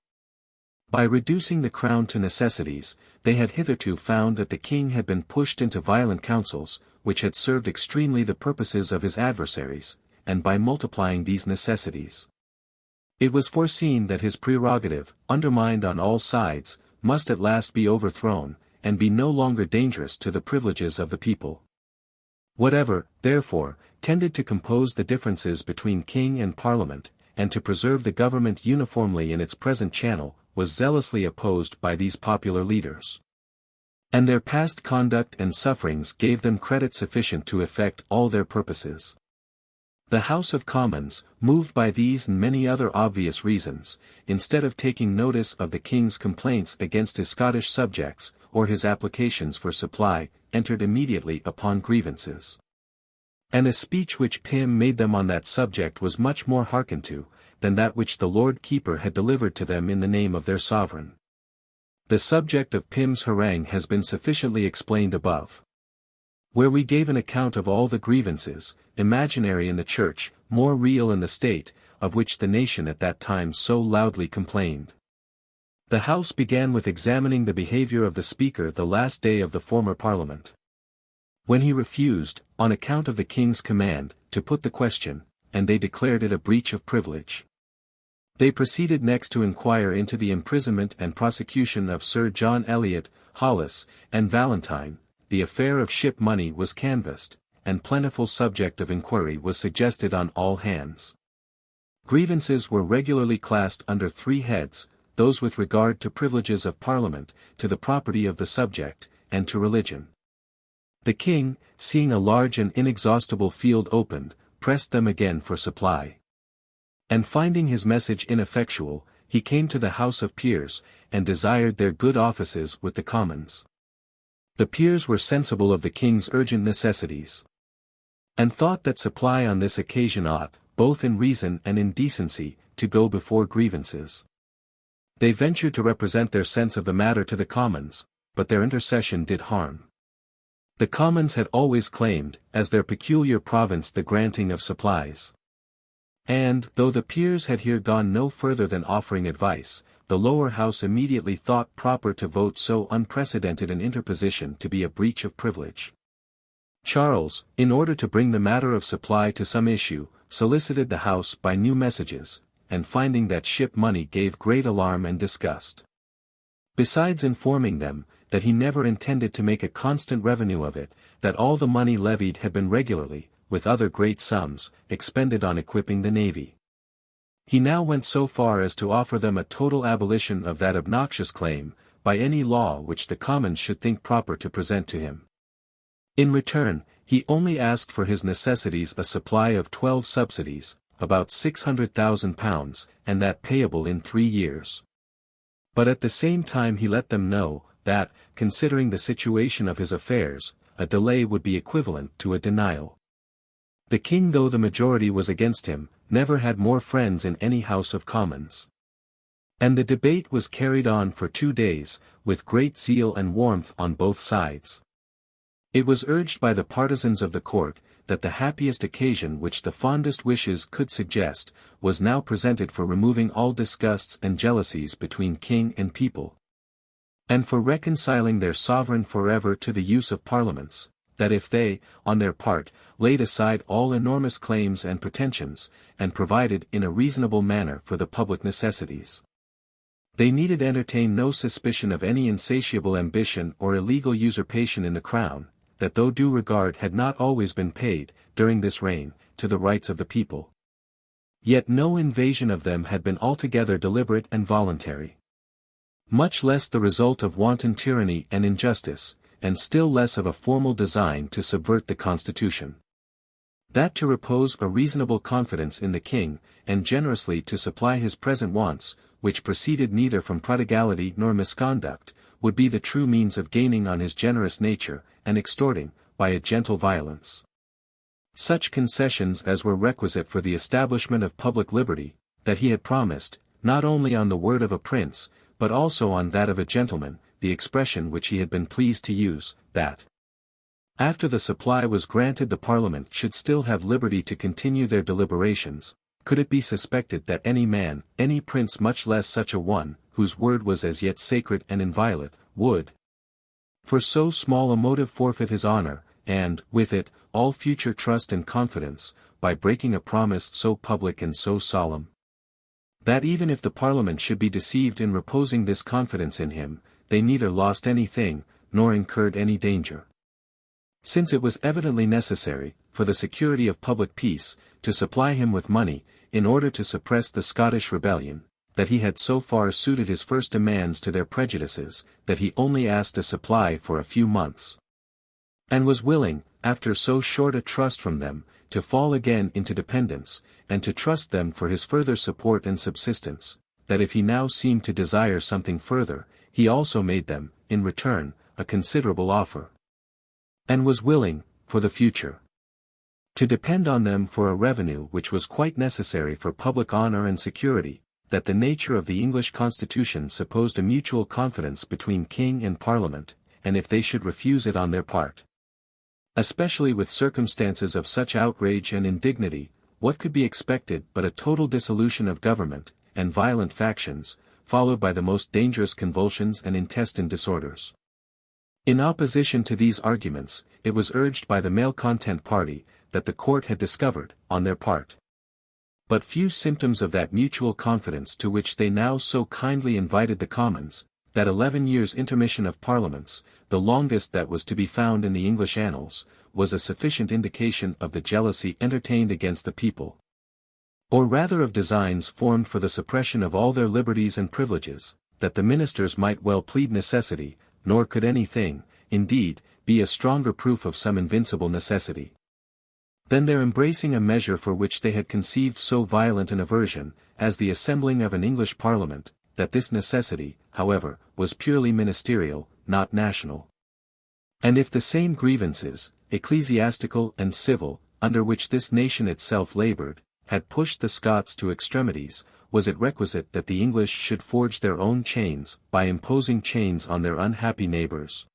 By reducing the Crown to necessities, they had hitherto found that the king had been pushed into violent councils, which had served extremely the purposes of his adversaries, and by multiplying these necessities, it was foreseen that his prerogative, undermined on all sides, must at last be overthrown, and be no longer dangerous to the privileges of the people. Whatever, therefore, tended to compose the differences between king and parliament, and to preserve the government uniformly in its present channel, was zealously opposed by these popular leaders. And their past conduct and sufferings gave them credit sufficient to effect all their purposes. The House of Commons, moved by these and many other obvious reasons, instead of taking notice of the king's complaints against his Scottish subjects, or his applications for supply, entered immediately upon grievances. And a speech which Pym made them on that subject was much more hearkened to, than that which the Lord Keeper had delivered to them in the name of their sovereign. The subject of Pym's harangue has been sufficiently explained above, where we gave an account of all the grievances, imaginary in the Church, more real in the State, of which the nation at that time so loudly complained. The House began with examining the behaviour of the Speaker the last day of the former Parliament, when he refused, on account of the King's command, to put the question, and they declared it a breach of privilege. They proceeded next to inquire into the imprisonment and prosecution of Sir John Eliot, Hollis, and Valentine. The affair of ship money was canvassed, and plentiful subject of inquiry was suggested on all hands. Grievances were regularly classed under three heads, those with regard to privileges of Parliament, to the property of the subject, and to religion. The king, seeing a large and inexhaustible field opened, pressed them again for supply. And finding his message ineffectual, he came to the House of Peers, and desired their good offices with the Commons. The Peers were sensible of the king's urgent necessities, and thought that supply on this occasion ought, both in reason and in decency, to go before grievances. They ventured to represent their sense of the matter to the Commons, but their intercession did harm. The Commons had always claimed, as their peculiar province, the granting of supplies. And, though the Peers had here gone no further than offering advice, the lower house immediately thought proper to vote so unprecedented an interposition to be a breach of privilege. Charles, in order to bring the matter of supply to some issue, solicited the House by new messages, and finding that ship money gave great alarm and disgust, besides informing them, that he never intended to make a constant revenue of it, that all the money levied had been regularly, with other great sums, expended on equipping the navy. He now went so far as to offer them a total abolition of that obnoxious claim, by any law which the Commons should think proper to present to him. In return, he only asked for his necessities a supply of 12 subsidies, about £600,000, and that payable in 3 years. But at the same time he let them know, that, considering the situation of his affairs, a delay would be equivalent to a denial. The king, though the majority was against him, never had more friends in any House of Commons. And the debate was carried on for 2 days, with great zeal and warmth on both sides. It was urged by the partisans of the court, that the happiest occasion which the fondest wishes could suggest, was now presented for removing all disgusts and jealousies between king and people. and for reconciling their sovereign forever to the use of parliaments, that if they, on their part, laid aside all enormous claims and pretensions, and provided in a reasonable manner for the public necessities, they needed entertain no suspicion of any insatiable ambition or illegal usurpation in the crown, that though due regard had not always been paid, during this reign, to the rights of the people, yet no invasion of them had been altogether deliberate and voluntary, much less the result of wanton tyranny and injustice, and still less of a formal design to subvert the constitution. That to repose a reasonable confidence in the king, and generously to supply his present wants, which proceeded neither from prodigality nor misconduct, would be the true means of gaining on his generous nature, and extorting, by a gentle violence, such concessions as were requisite for the establishment of public liberty, that he had promised, not only on the word of a prince, but also on that of a gentleman, the expression which he had been pleased to use, that after the supply was granted the Parliament should still have liberty to continue their deliberations, could it be suspected that any man, any prince, much less such a one, whose word was as yet sacred and inviolate, would, for so small a motive, forfeit his honor, and, with it, all future trust and confidence, by breaking a promise so public and so solemn? That even if the Parliament should be deceived in reposing this confidence in him, they neither lost anything, nor incurred any danger. Since it was evidently necessary, for the security of public peace, to supply him with money, in order to suppress the Scottish rebellion, that he had so far suited his first demands to their prejudices, that he only asked a supply for a few months, and was willing, after so short a trust from them, to fall again into dependence, and to trust them for his further support and subsistence, that if he now seemed to desire something further, he also made them, in return, a considerable offer, and was willing, for the future, to depend on them for a revenue which was quite necessary for public honor and security, that the nature of the English constitution supposed a mutual confidence between king and parliament, and if they should refuse it on their part, especially with circumstances of such outrage and indignity, what could be expected but a total dissolution of government, and violent factions, followed by the most dangerous convulsions and intestine disorders? In opposition to these arguments, it was urged by the malcontent party, that the court had discovered, on their part, but few symptoms of that mutual confidence to which they now so kindly invited the Commons, that 11 years' intermission of parliaments, the longest that was to be found in the English annals, was a sufficient indication of the jealousy entertained against the people, or rather of designs formed for the suppression of all their liberties and privileges, that the ministers might well plead necessity, nor could anything, indeed, be a stronger proof of some invincible necessity, than their embracing a measure for which they had conceived so violent an aversion, as the assembling of an English Parliament, that this necessity, however, was purely ministerial, not national. And if the same grievances, ecclesiastical and civil, under which this nation itself labored, had pushed the Scots to extremities, was it requisite that the English should forge their own chains, by imposing chains on their unhappy neighbours?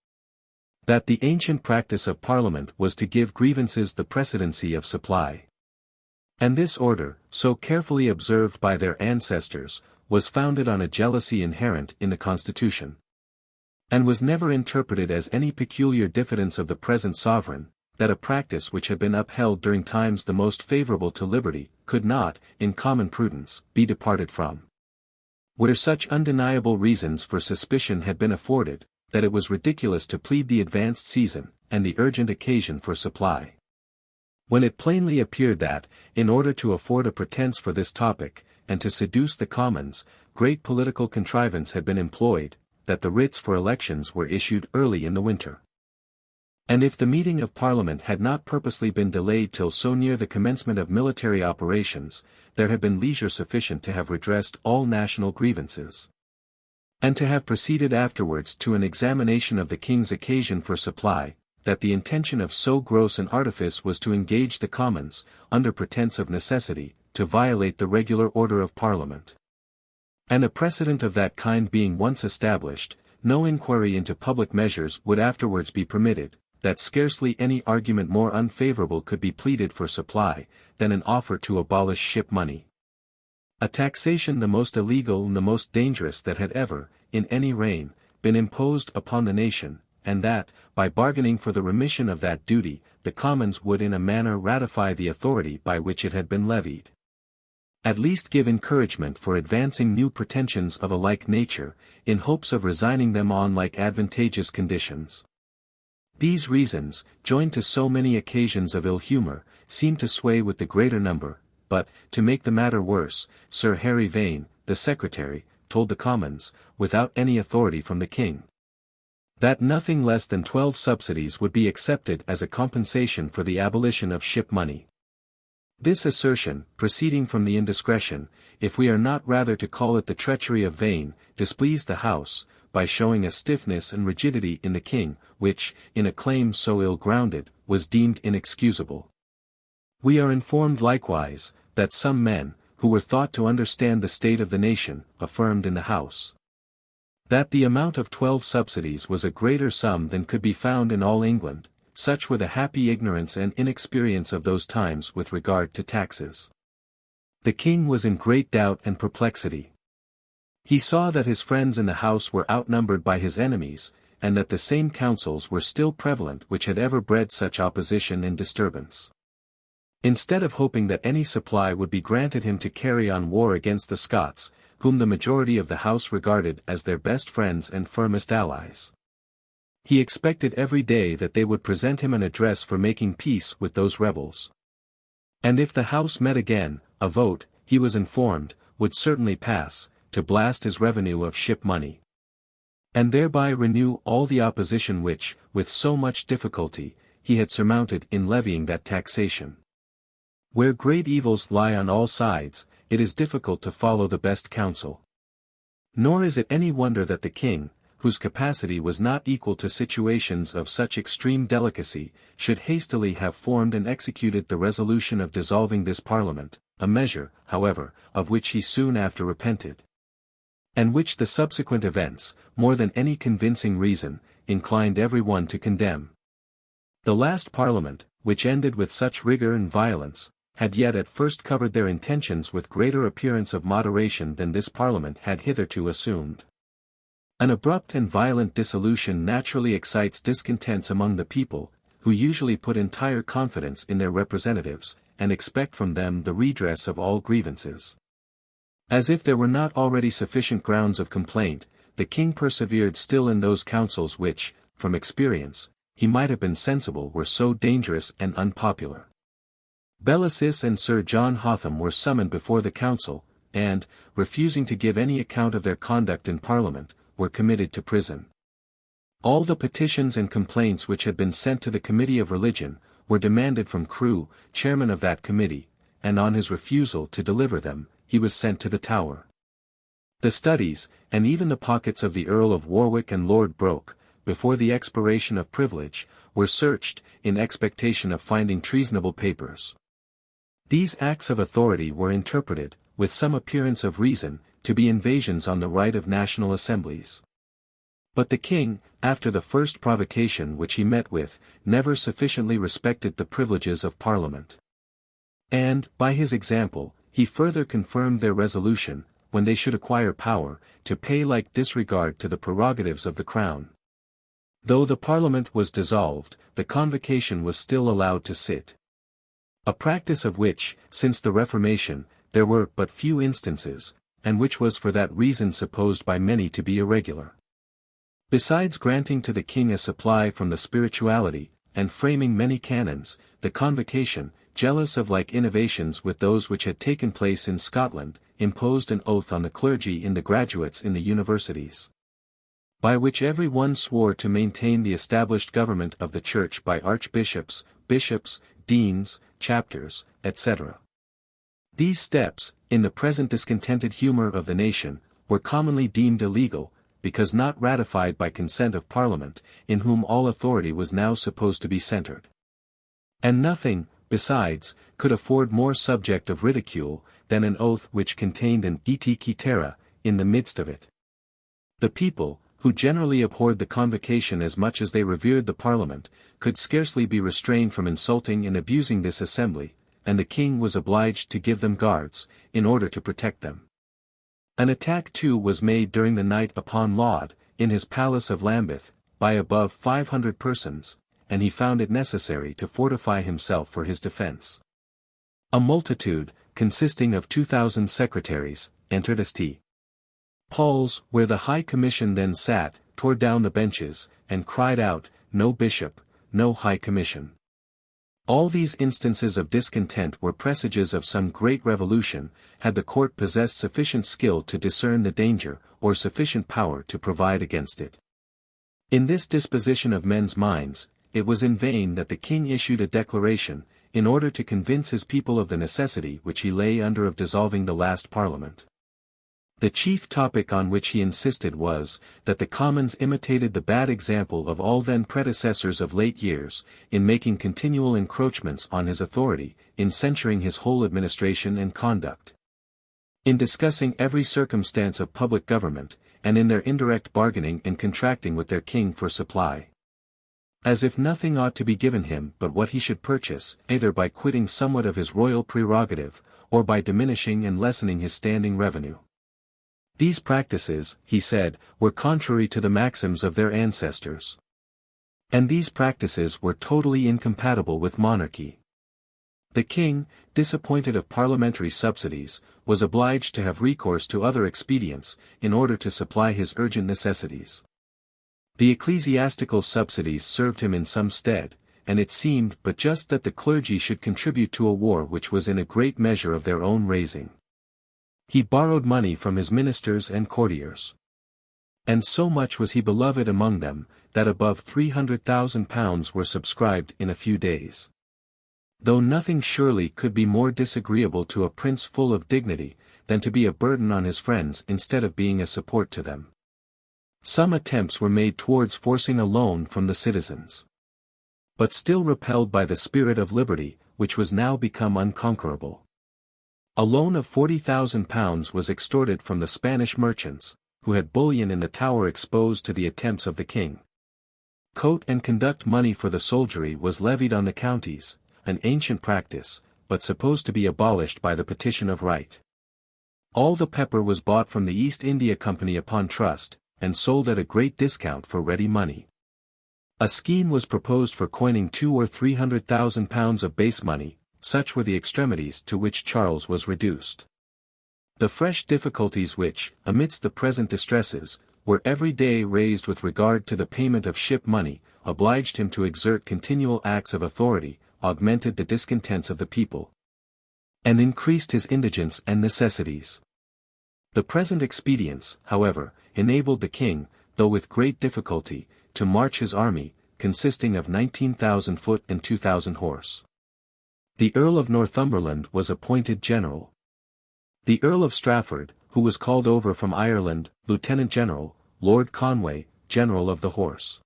That the ancient practice of Parliament was to give grievances the precedency of supply. And this order, so carefully observed by their ancestors, was founded on a jealousy inherent in the Constitution, and was never interpreted as any peculiar diffidence of the present sovereign, that a practice which had been upheld during times the most favourable to liberty, could not, in common prudence, be departed from, where such undeniable reasons for suspicion had been afforded, that it was ridiculous to plead the advanced season, and the urgent occasion for supply. When it plainly appeared that, in order to afford a pretence for this topic, and to seduce the Commons, great political contrivance had been employed, that the writs for elections were issued early in the winter. And if the meeting of Parliament had not purposely been delayed till so near the commencement of military operations, there had been leisure sufficient to have redressed all national grievances, and to have proceeded afterwards to an examination of the King's occasion for supply, that the intention of so gross an artifice was to engage the Commons, under pretence of necessity, to violate the regular order of Parliament. And a precedent of that kind being once established, no inquiry into public measures would afterwards be permitted, that scarcely any argument more unfavourable could be pleaded for supply, than an offer to abolish ship money. A taxation the most illegal and the most dangerous that had ever, in any reign, been imposed upon the nation, and that, by bargaining for the remission of that duty, the Commons would in a manner ratify the authority by which it had been levied. At least give encouragement for advancing new pretensions of a like nature, in hopes of resigning them on like advantageous conditions. These reasons, joined to so many occasions of ill humour, seemed to sway with the greater number, but, to make the matter worse, Sir Harry Vane, the Secretary, told the Commons, without any authority from the King, that nothing less than 12 subsidies would be accepted as a compensation for the abolition of ship money. This assertion, proceeding from the indiscretion, if we are not rather to call it the treachery of Vane, displeased the House, by showing a stiffness and rigidity in the King, which, in a claim so ill-grounded, was deemed inexcusable. We are informed likewise, that some men, who were thought to understand the state of the nation, affirmed in the House, that the amount of 12 subsidies was a greater sum than could be found in all England. Such were the happy ignorance and inexperience of those times with regard to taxes. The King was in great doubt and perplexity. He saw that his friends in the House were outnumbered by his enemies, and that the same counsels were still prevalent which had ever bred such opposition and disturbance. Instead of hoping that any supply would be granted him to carry on war against the Scots, whom the majority of the House regarded as their best friends and firmest allies, he expected every day that they would present him an address for making peace with those rebels. And if the House met again, a vote, he was informed, would certainly pass, to blast his revenue of ship money, and thereby renew all the opposition which, with so much difficulty, he had surmounted in levying that taxation. Where great evils lie on all sides, it is difficult to follow the best counsel. Nor is it any wonder that the King, whose capacity was not equal to situations of such extreme delicacy, should hastily have formed and executed the resolution of dissolving this Parliament, a measure, however, of which he soon after repented, and which the subsequent events, more than any convincing reason, inclined every one to condemn. The last Parliament, which ended with such rigour and violence, had yet at first covered their intentions with greater appearance of moderation than this Parliament had hitherto assumed. An abrupt and violent dissolution naturally excites discontents among the people, who usually put entire confidence in their representatives, and expect from them the redress of all grievances. As if there were not already sufficient grounds of complaint, the King persevered still in those counsels which, from experience, he might have been sensible were so dangerous and unpopular. Bellasis and Sir John Hotham were summoned before the Council, and, refusing to give any account of their conduct in Parliament, were committed to prison. All the petitions and complaints which had been sent to the Committee of Religion, were demanded from Crewe, chairman of that committee, and on his refusal to deliver them, he was sent to the Tower. The studies, and even the pockets of the Earl of Warwick and Lord Broke, before the expiration of privilege, were searched, in expectation of finding treasonable papers. These acts of authority were interpreted, with some appearance of reason, to be invasions on the right of national assemblies. But the King, after the first provocation which he met with, never sufficiently respected the privileges of Parliament. And, by his example, he further confirmed their resolution, when they should acquire power, to pay like disregard to the prerogatives of the Crown. Though the Parliament was dissolved, the Convocation was still allowed to sit. A practice of which, since the Reformation, there were but few instances, and which was for that reason supposed by many to be irregular. Besides granting to the King a supply from the spirituality, and framing many canons, the Convocation, jealous of like innovations with those which had taken place in Scotland, imposed an oath on the clergy in the graduates in the universities, by which every one swore to maintain the established government of the Church by archbishops, bishops, deans, chapters, etc. These steps, in the present discontented humour of the nation, were commonly deemed illegal, because not ratified by consent of Parliament, in whom all authority was now supposed to be centred. And nothing, besides, could afford more subject of ridicule, than an oath which contained an iti cetera, in the midst of it. The people, who generally abhorred the Convocation as much as they revered the Parliament, could scarcely be restrained from insulting and abusing this assembly, and the King was obliged to give them guards, in order to protect them. An attack too was made during the night upon Laud, in his palace of Lambeth, by above 500 persons, and he found it necessary to fortify himself for his defense. A multitude, consisting of 2,000 secretaries, entered St. Paul's, where the High Commission then sat, tore down the benches, and cried out, "No bishop, no High Commission." All these instances of discontent were presages of some great revolution, had the court possessed sufficient skill to discern the danger, or sufficient power to provide against it. In this disposition of men's minds, it was in vain that the king issued a declaration, in order to convince his people of the necessity which he lay under of dissolving the last parliament. The chief topic on which he insisted was, that the Commons imitated the bad example of all then predecessors of late years, in making continual encroachments on his authority, in censuring his whole administration and conduct, in discussing every circumstance of public government, and in their indirect bargaining and contracting with their king for supply. As if nothing ought to be given him but what he should purchase, either by quitting somewhat of his royal prerogative, or by diminishing and lessening his standing revenue. These practices, he said, were contrary to the maxims of their ancestors. And these practices were totally incompatible with monarchy. The king, disappointed of parliamentary subsidies, was obliged to have recourse to other expedients, in order to supply his urgent necessities. The ecclesiastical subsidies served him in some stead, and it seemed but just that the clergy should contribute to a war which was in a great measure of their own raising. He borrowed money from his ministers and courtiers. And so much was he beloved among them, that above £300,000 were subscribed in a few days. Though nothing surely could be more disagreeable to a prince full of dignity, than to be a burden on his friends instead of being a support to them. Some attempts were made towards forcing a loan from the citizens. But still repelled by the spirit of liberty, which was now become unconquerable. A loan of £40,000 was extorted from the Spanish merchants, who had bullion in the Tower exposed to the attempts of the king. Coat and conduct money for the soldiery was levied on the counties, an ancient practice, but supposed to be abolished by the Petition of Right. All the pepper was bought from the East India Company upon trust, and sold at a great discount for ready money. A scheme was proposed for coining £200,000 or £300,000 of base money. Such were the extremities to which Charles was reduced. The fresh difficulties which, amidst the present distresses, were every day raised with regard to the payment of ship money, obliged him to exert continual acts of authority, augmented the discontents of the people, and increased his indigence and necessities. The present expedients, however, enabled the king, though with great difficulty, to march his army, consisting of 19,000 foot and 2,000 horse. The Earl of Northumberland was appointed general. The Earl of Strafford, who was called over from Ireland, lieutenant general, Lord Conway, general of the horse.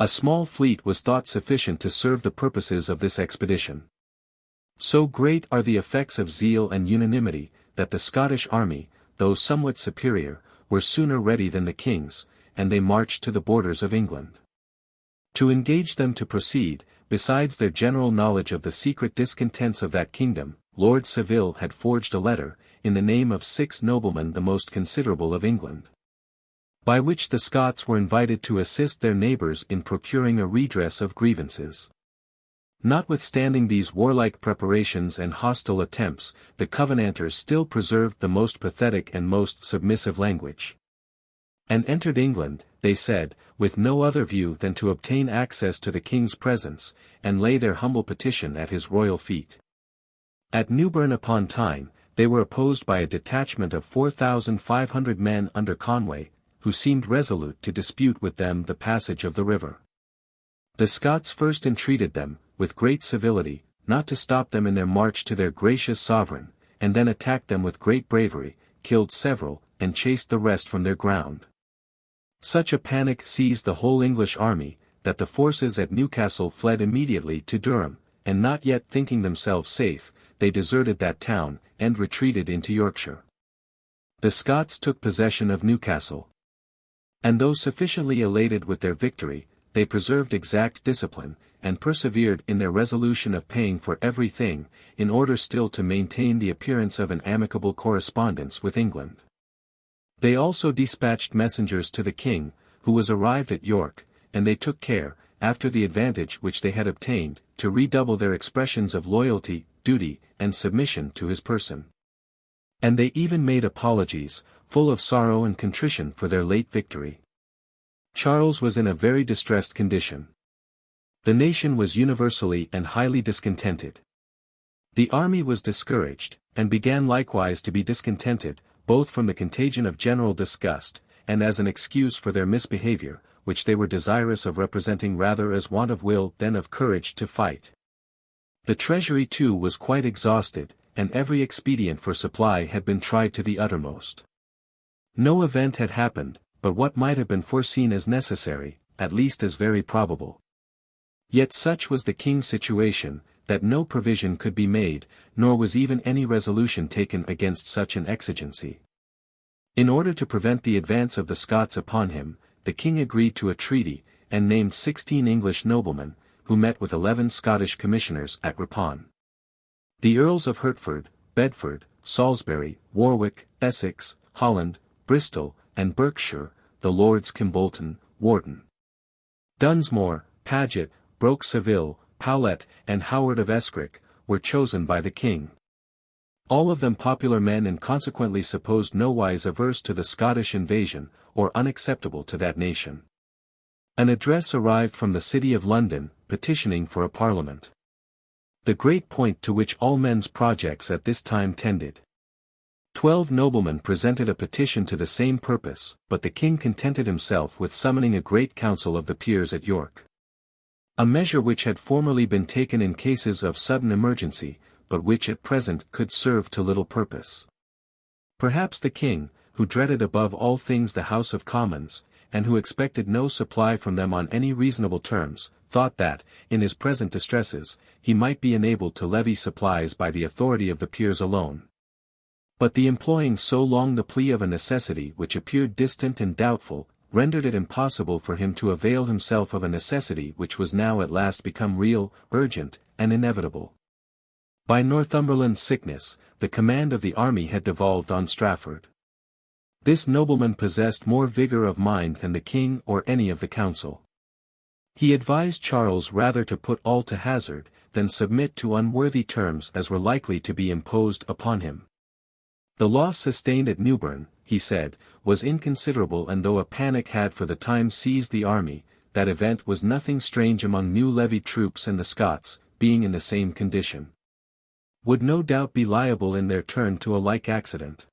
A small fleet was thought sufficient to serve the purposes of this expedition. So great are the effects of zeal and unanimity, that the Scottish army, though somewhat superior, were sooner ready than the king's, and they marched to the borders of England. To engage them to proceed, besides their general knowledge of the secret discontents of that kingdom, Lord Saville had forged a letter, in the name of 6 noblemen the most considerable of England, by which the Scots were invited to assist their neighbours in procuring a redress of grievances. Notwithstanding these warlike preparations and hostile attempts, the Covenanters still preserved the most pathetic and most submissive language. And entered England, they said, with no other view than to obtain access to the king's presence, and lay their humble petition at his royal feet. At Newburn upon Tyne, they were opposed by a detachment of 4,500 men under Conway, who seemed resolute to dispute with them the passage of the river. The Scots first entreated them, with great civility, not to stop them in their march to their gracious sovereign, and then attacked them with great bravery, killed several, and chased the rest from their ground. Such a panic seized the whole English army, that the forces at Newcastle fled immediately to Durham, and not yet thinking themselves safe, they deserted that town, and retreated into Yorkshire. The Scots took possession of Newcastle. And though sufficiently elated with their victory, they preserved exact discipline, and persevered in their resolution of paying for everything, in order still to maintain the appearance of an amicable correspondence with England. They also dispatched messengers to the king, who was arrived at York, and they took care, after the advantage which they had obtained, to redouble their expressions of loyalty, duty, and submission to his person. And they even made apologies, full of sorrow and contrition for their late victory. Charles was in a very distressed condition. The nation was universally and highly discontented. The army was discouraged, and began likewise to be discontented, both from the contagion of general disgust, and as an excuse for their misbehavior, which they were desirous of representing rather as want of will than of courage to fight. The treasury too was quite exhausted, and every expedient for supply had been tried to the uttermost. No event had happened, but what might have been foreseen as necessary, at least as very probable. Yet such was the king's situation, that no provision could be made, nor was even any resolution taken against such an exigency. In order to prevent the advance of the Scots upon him, the king agreed to a treaty, and named 16 English noblemen, who met with 11 Scottish commissioners at Ripon. The Earls of Hertford, Bedford, Salisbury, Warwick, Essex, Holland, Bristol, and Berkshire, the Lords Kimbolton, Wharton, Dunsmore, Paget, Broke Saville, Powlett, and Howard of Escrick, were chosen by the king. All of them popular men and consequently supposed nowise averse to the Scottish invasion, or unacceptable to that nation. An address arrived from the city of London, petitioning for a parliament. The great point to which all men's projects at this time tended. 12 noblemen presented a petition to the same purpose, but the king contented himself with summoning a great council of the peers at York. A measure which had formerly been taken in cases of sudden emergency, but which at present could serve to little purpose. Perhaps the king, who dreaded above all things the House of Commons, and who expected no supply from them on any reasonable terms, thought that, in his present distresses, he might be enabled to levy supplies by the authority of the peers alone. But the employing so long the plea of a necessity which appeared distant and doubtful, rendered it impossible for him to avail himself of a necessity which was now at last become real, urgent, and inevitable. By Northumberland's sickness, the command of the army had devolved on Strafford. This nobleman possessed more vigour of mind than the king or any of the council. He advised Charles rather to put all to hazard, than submit to unworthy terms as were likely to be imposed upon him. The loss sustained at Newburn, he said, was inconsiderable, and though a panic had for the time seized the army, that event was nothing strange among new levied troops, and the Scots, being in the same condition, would no doubt be liable in their turn to a like accident.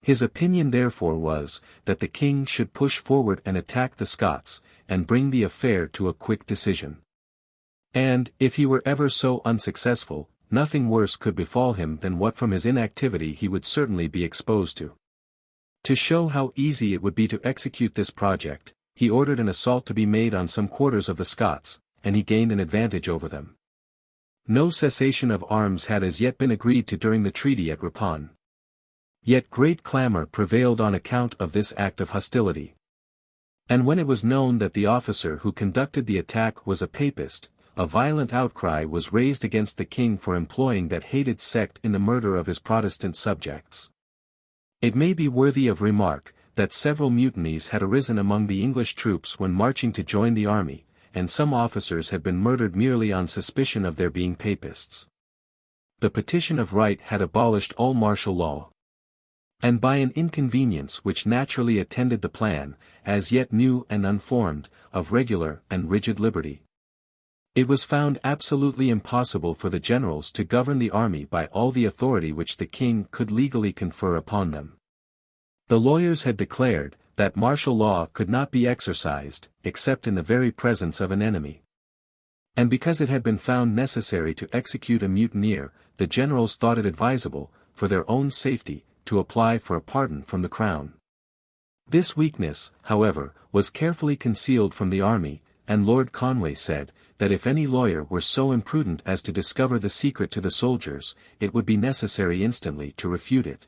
His opinion therefore was, that the king should push forward and attack the Scots, and bring the affair to a quick decision. And, if he were ever so unsuccessful, nothing worse could befall him than what from his inactivity he would certainly be exposed to. To show how easy it would be to execute this project, he ordered an assault to be made on some quarters of the Scots, and he gained an advantage over them. No cessation of arms had as yet been agreed to during the treaty at Ripon. Yet great clamour prevailed on account of this act of hostility. And when it was known that the officer who conducted the attack was a Papist, a violent outcry was raised against the king for employing that hated sect in the murder of his Protestant subjects. It may be worthy of remark, that several mutinies had arisen among the English troops when marching to join the army, and some officers had been murdered merely on suspicion of their being Papists. The Petition of Right had abolished all martial law. And by an inconvenience which naturally attended the plan, as yet new and unformed, of regular and rigid liberty, it was found absolutely impossible for the generals to govern the army by all the authority which the king could legally confer upon them. The lawyers had declared, that martial law could not be exercised, except in the very presence of an enemy. And because it had been found necessary to execute a mutineer, the generals thought it advisable, for their own safety, to apply for a pardon from the crown. This weakness, however, was carefully concealed from the army, and Lord Conway said, that if any lawyer were so imprudent as to discover the secret to the soldiers, it would be necessary instantly to refute it,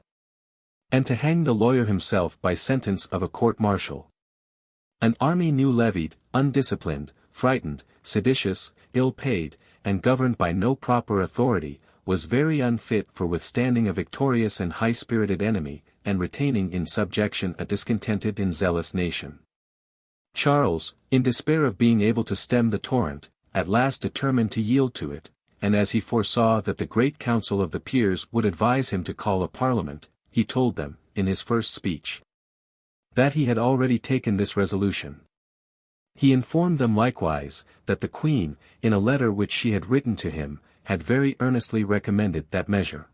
and to hang the lawyer himself by sentence of a court-martial. An army new levied, undisciplined, frightened, seditious, ill-paid, and governed by no proper authority, was very unfit for withstanding a victorious and high-spirited enemy, and retaining in subjection a discontented and zealous nation. Charles, in despair of being able to stem the torrent, at last determined to yield to it, and as he foresaw that the great council of the peers would advise him to call a parliament, he told them, in his first speech, that he had already taken this resolution. He informed them likewise, that the Queen, in a letter which she had written to him, had very earnestly recommended that measure.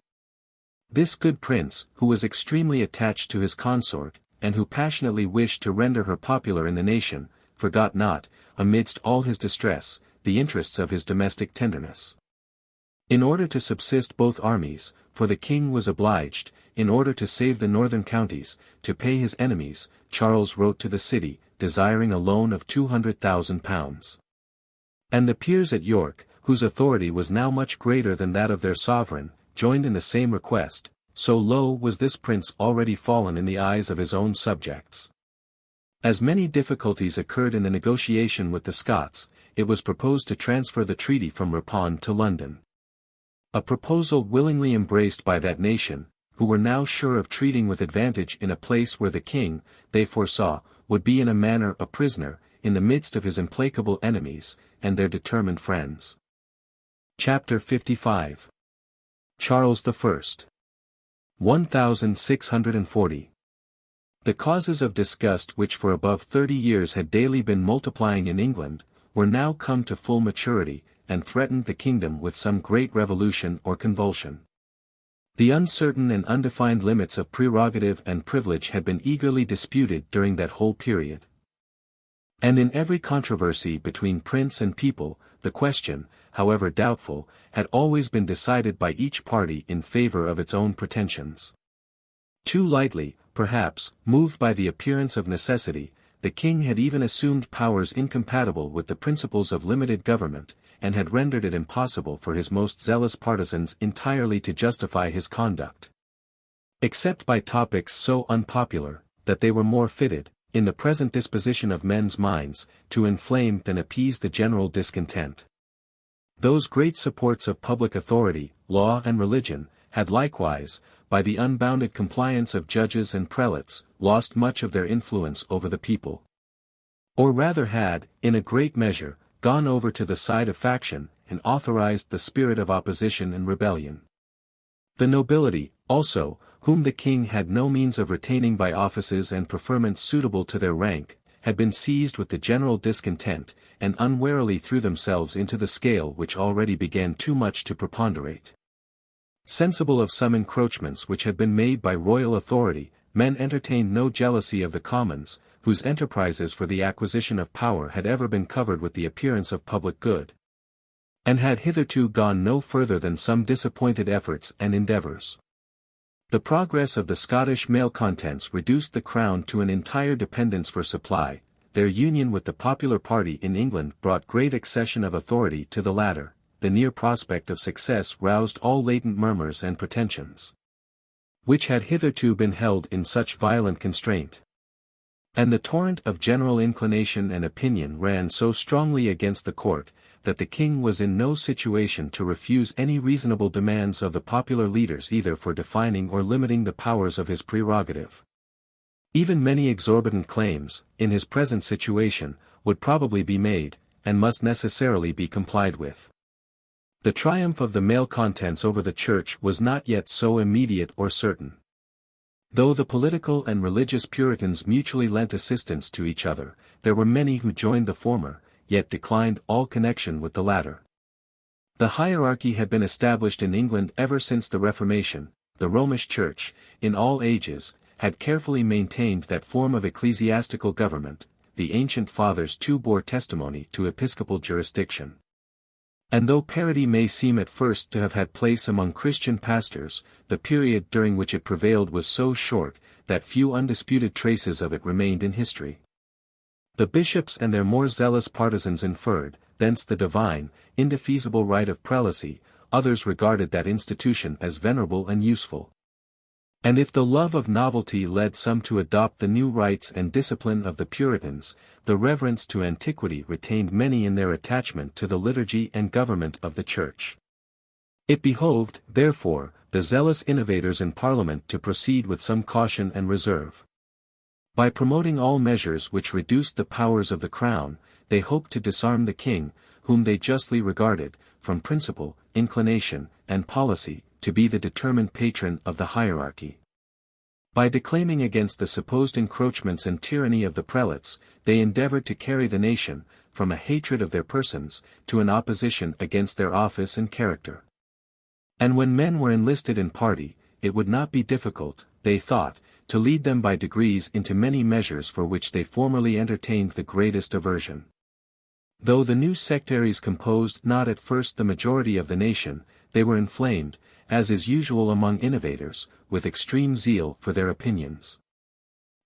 This good prince, who was extremely attached to his consort, and who passionately wished to render her popular in the nation, forgot not, amidst all his distress, the interests of his domestic tenderness. In order to subsist both armies, for the king was obliged, in order to save the northern counties, to pay his enemies, Charles wrote to the city, desiring a loan of £200,000. And the peers at York, whose authority was now much greater than that of their sovereign, joined in the same request, so low was this prince already fallen in the eyes of his own subjects. As many difficulties occurred in the negotiation with the Scots, it was proposed to transfer the treaty from Ripon to London. A proposal willingly embraced by that nation, who were now sure of treating with advantage in a place where the king, they foresaw, would be in a manner a prisoner, in the midst of his implacable enemies, and their determined friends. Chapter 55. Charles I. 1640. The causes of disgust which for above 30 years had daily been multiplying in England, were now come to full maturity, and threatened the kingdom with some great revolution or convulsion. The uncertain and undefined limits of prerogative and privilege had been eagerly disputed during that whole period. And in every controversy between prince and people, the question, however doubtful, had always been decided by each party in favor of its own pretensions. Too lightly, perhaps, moved by the appearance of necessity, the king had even assumed powers incompatible with the principles of limited government, and had rendered it impossible for his most zealous partisans entirely to justify his conduct. Except by topics so unpopular, that they were more fitted, in the present disposition of men's minds, to inflame than appease the general discontent. Those great supports of public authority, law and religion, had likewise, by the unbounded compliance of judges and prelates, lost much of their influence over the people. Or rather had, in a great measure, gone over to the side of faction, and authorized the spirit of opposition and rebellion. The nobility, also, whom the king had no means of retaining by offices and preferments suitable to their rank, had been seized with the general discontent, and unwarily threw themselves into the scale which already began too much to preponderate. Sensible of some encroachments which had been made by royal authority, men entertained no jealousy of the commons, whose enterprises for the acquisition of power had ever been covered with the appearance of public good, and had hitherto gone no further than some disappointed efforts and endeavours. The progress of the Scottish malcontents reduced the crown to an entire dependence for supply. Their union with the popular party in England brought great accession of authority to the latter. The near prospect of success roused all latent murmurs and pretensions, which had hitherto been held in such violent constraint. And the torrent of general inclination and opinion ran so strongly against the court, that the king was in no situation to refuse any reasonable demands of the popular leaders either for defining or limiting the powers of his prerogative. Even many exorbitant claims, in his present situation, would probably be made, and must necessarily be complied with. The triumph of the malcontents over the Church was not yet so immediate or certain. Though the political and religious Puritans mutually lent assistance to each other, there were many who joined the former, yet declined all connection with the latter. The hierarchy had been established in England ever since the Reformation. The Romish Church, in all ages, had carefully maintained that form of ecclesiastical government. The ancient fathers too bore testimony to episcopal jurisdiction. And though parity may seem at first to have had place among Christian pastors, the period during which it prevailed was so short, that few undisputed traces of it remained in history. The bishops and their more zealous partisans inferred, thence the divine, indefeasible right of prelacy. Others regarded that institution as venerable and useful. And if the love of novelty led some to adopt the new rites and discipline of the Puritans, the reverence to antiquity retained many in their attachment to the liturgy and government of the Church. It behoved, therefore, the zealous innovators in Parliament to proceed with some caution and reserve. By promoting all measures which reduced the powers of the crown, they hoped to disarm the king, whom they justly regarded, from principle, inclination, and policy, to be the determined patron of the hierarchy. By declaiming against the supposed encroachments and tyranny of the prelates, they endeavored to carry the nation, from a hatred of their persons, to an opposition against their office and character. And when men were enlisted in party, it would not be difficult, they thought, to lead them by degrees into many measures for which they formerly entertained the greatest aversion. Though the new sectaries composed not at first the majority of the nation, they were inflamed, as is usual among innovators, with extreme zeal for their opinions.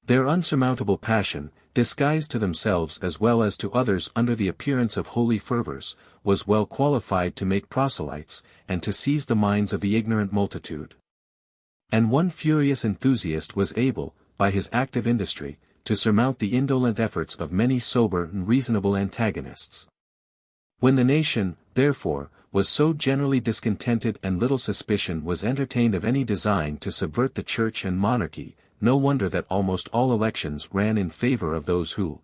Their unsurmountable passion, disguised to themselves as well as to others under the appearance of holy fervors, was well qualified to make proselytes, and to seize the minds of the ignorant multitude. And one furious enthusiast was able, by his active industry, to surmount the indolent efforts of many sober and reasonable antagonists. When the nation, therefore, was so generally discontented and little suspicion was entertained of any design to subvert the church and monarchy, no wonder that almost all elections ran in favor of those who,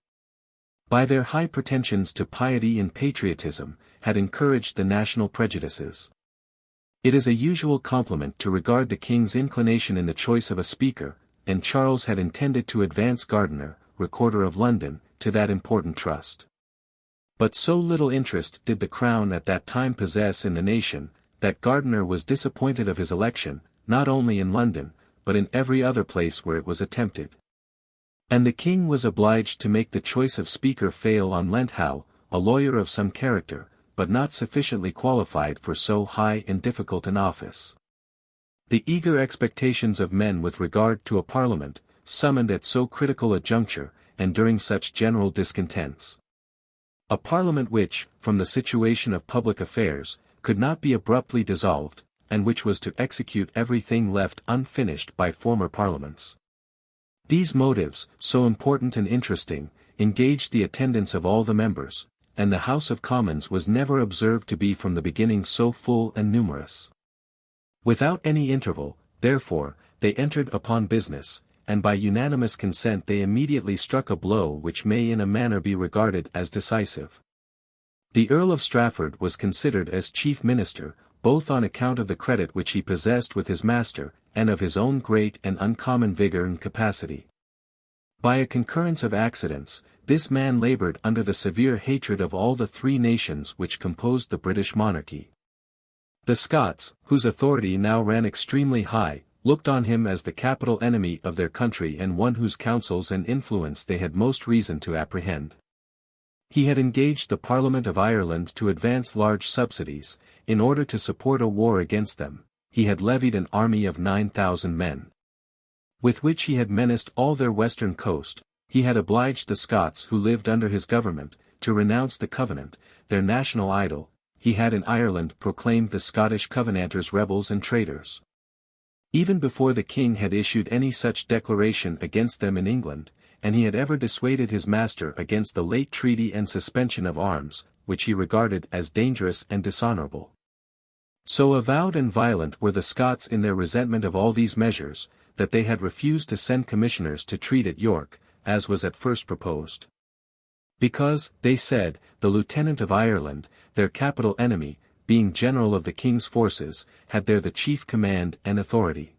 by their high pretensions to piety and patriotism, had encouraged the national prejudices. It is a usual compliment to regard the king's inclination in the choice of a speaker, and Charles had intended to advance Gardiner, Recorder of London, to that important trust. But so little interest did the crown at that time possess in the nation, that Gardiner was disappointed of his election, not only in London, but in every other place where it was attempted. And the king was obliged to make the choice of speaker fail on Lenthow, a lawyer of some character, but not sufficiently qualified for so high and difficult an office. The eager expectations of men with regard to a parliament, summoned at so critical a juncture, and during such general discontents. A parliament which, from the situation of public affairs, could not be abruptly dissolved, and which was to execute everything left unfinished by former parliaments. These motives, so important and interesting, engaged the attendance of all the members, and the House of Commons was never observed to be from the beginning so full and numerous. Without any interval, therefore, they entered upon business, and by unanimous consent they immediately struck a blow which may in a manner be regarded as decisive. The Earl of Strafford was considered as chief minister, both on account of the credit which he possessed with his master, and of his own great and uncommon vigor and capacity. By a concurrence of accidents, this man labored under the severe hatred of all the three nations which composed the British monarchy. The Scots, whose authority now ran extremely high, looked on him as the capital enemy of their country and one whose counsels and influence they had most reason to apprehend. He had engaged the Parliament of Ireland to advance large subsidies, in order to support a war against them. He had levied an army of 9,000 men, with which he had menaced all their western coast. He had obliged the Scots who lived under his government, to renounce the Covenant, their national idol. He had in Ireland proclaimed the Scottish Covenanters rebels and traitors. Even before the king had issued any such declaration against them in England, and he had ever dissuaded his master against the late treaty and suspension of arms, which he regarded as dangerous and dishonourable. So avowed and violent were the Scots in their resentment of all these measures, that they had refused to send commissioners to treat at York, as was at first proposed. Because, they said, the Lieutenant of Ireland, their capital enemy, being general of the king's forces, had there the chief command and authority.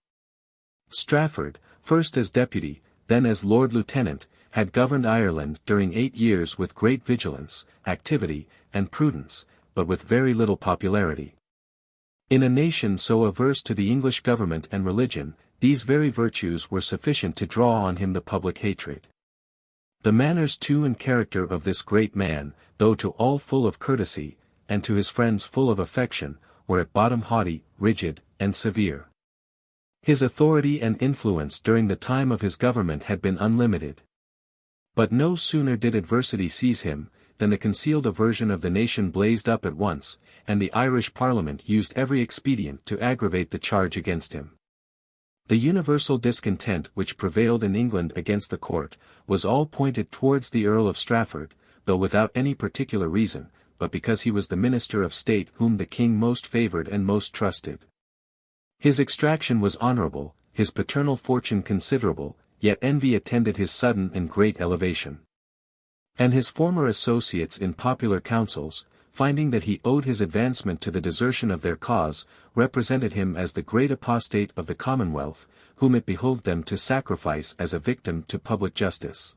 Strafford, first as deputy, then as Lord Lieutenant, had governed Ireland during 8 years with great vigilance, activity, and prudence, but with very little popularity. In a nation so averse to the English government and religion, these very virtues were sufficient to draw on him the public hatred. The manners too and character of this great man, though to all full of courtesy, and to his friends full of affection, were at bottom haughty, rigid, and severe. His authority and influence during the time of his government had been unlimited. But no sooner did adversity seize him, than the concealed aversion of the nation blazed up at once, and the Irish Parliament used every expedient to aggravate the charge against him. The universal discontent which prevailed in England against the court, was all pointed towards the Earl of Strafford, though without any particular reason, but because he was the minister of state whom the king most favoured and most trusted. His extraction was honorable, his paternal fortune considerable, yet envy attended his sudden and great elevation. And his former associates in popular councils, finding that he owed his advancement to the desertion of their cause, represented him as the great apostate of the Commonwealth, whom it behoved them to sacrifice as a victim to public justice.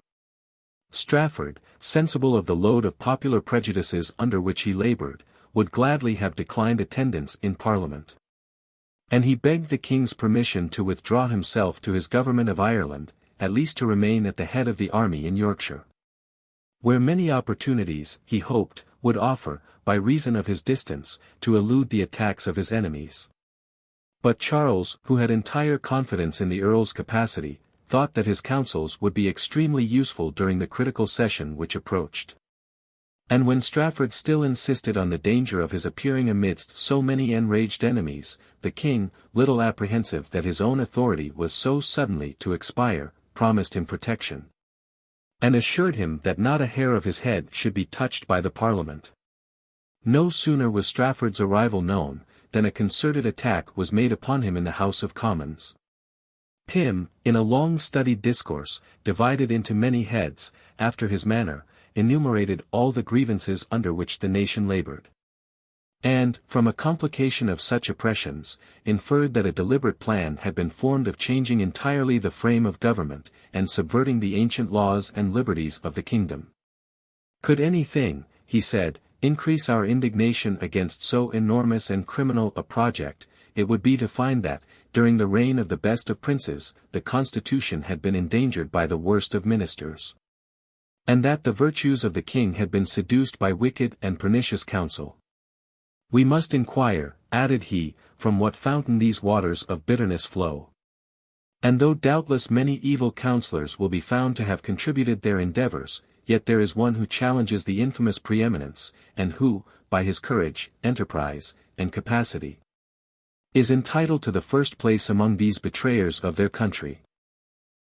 Strafford, sensible of the load of popular prejudices under which he laboured, would gladly have declined attendance in Parliament. And he begged the king's permission to withdraw himself to his government of Ireland, at least to remain at the head of the army in Yorkshire, where many opportunities, he hoped, would offer, by reason of his distance, to elude the attacks of his enemies. But Charles, who had entire confidence in the Earl's capacity, thought that his counsels would be extremely useful during the critical session which approached. And when Strafford still insisted on the danger of his appearing amidst so many enraged enemies, the king, little apprehensive that his own authority was so suddenly to expire, promised him protection, and assured him that not a hair of his head should be touched by the Parliament. No sooner was Strafford's arrival known, than a concerted attack was made upon him in the House of Commons. Pym, in a long-studied discourse, divided into many heads, after his manner, enumerated all the grievances under which the nation laboured, and, from a complication of such oppressions, inferred that a deliberate plan had been formed of changing entirely the frame of government, and subverting the ancient laws and liberties of the kingdom. Could anything, he said, increase our indignation against so enormous and criminal a project, it would be to find that, during the reign of the best of princes, the constitution had been endangered by the worst of ministers, and that the virtues of the king had been seduced by wicked and pernicious counsel. We must inquire, added he, from what fountain these waters of bitterness flow. And though doubtless many evil counsellors will be found to have contributed their endeavours, yet there is one who challenges the infamous preeminence, and who, by his courage, enterprise, and capacity, is entitled to the first place among these betrayers of their country.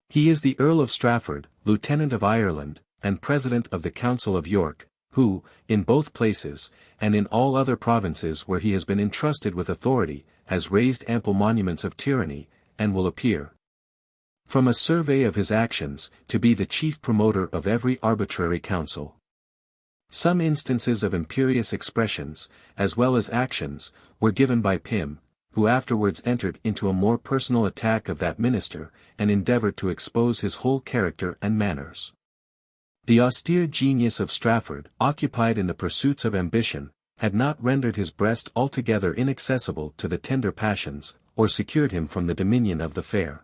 He is the Earl of Strafford, Lieutenant of Ireland, and President of the Council of York, who, in both places, and in all other provinces where he has been entrusted with authority, has raised ample monuments of tyranny, and will appear, from a survey of his actions, to be the chief promoter of every arbitrary counsel. Some instances of imperious expressions, as well as actions, were given by Pym, who afterwards entered into a more personal attack of that minister, and endeavoured to expose his whole character and manners. The austere genius of Strafford, occupied in the pursuits of ambition, had not rendered his breast altogether inaccessible to the tender passions, or secured him from the dominion of the fair.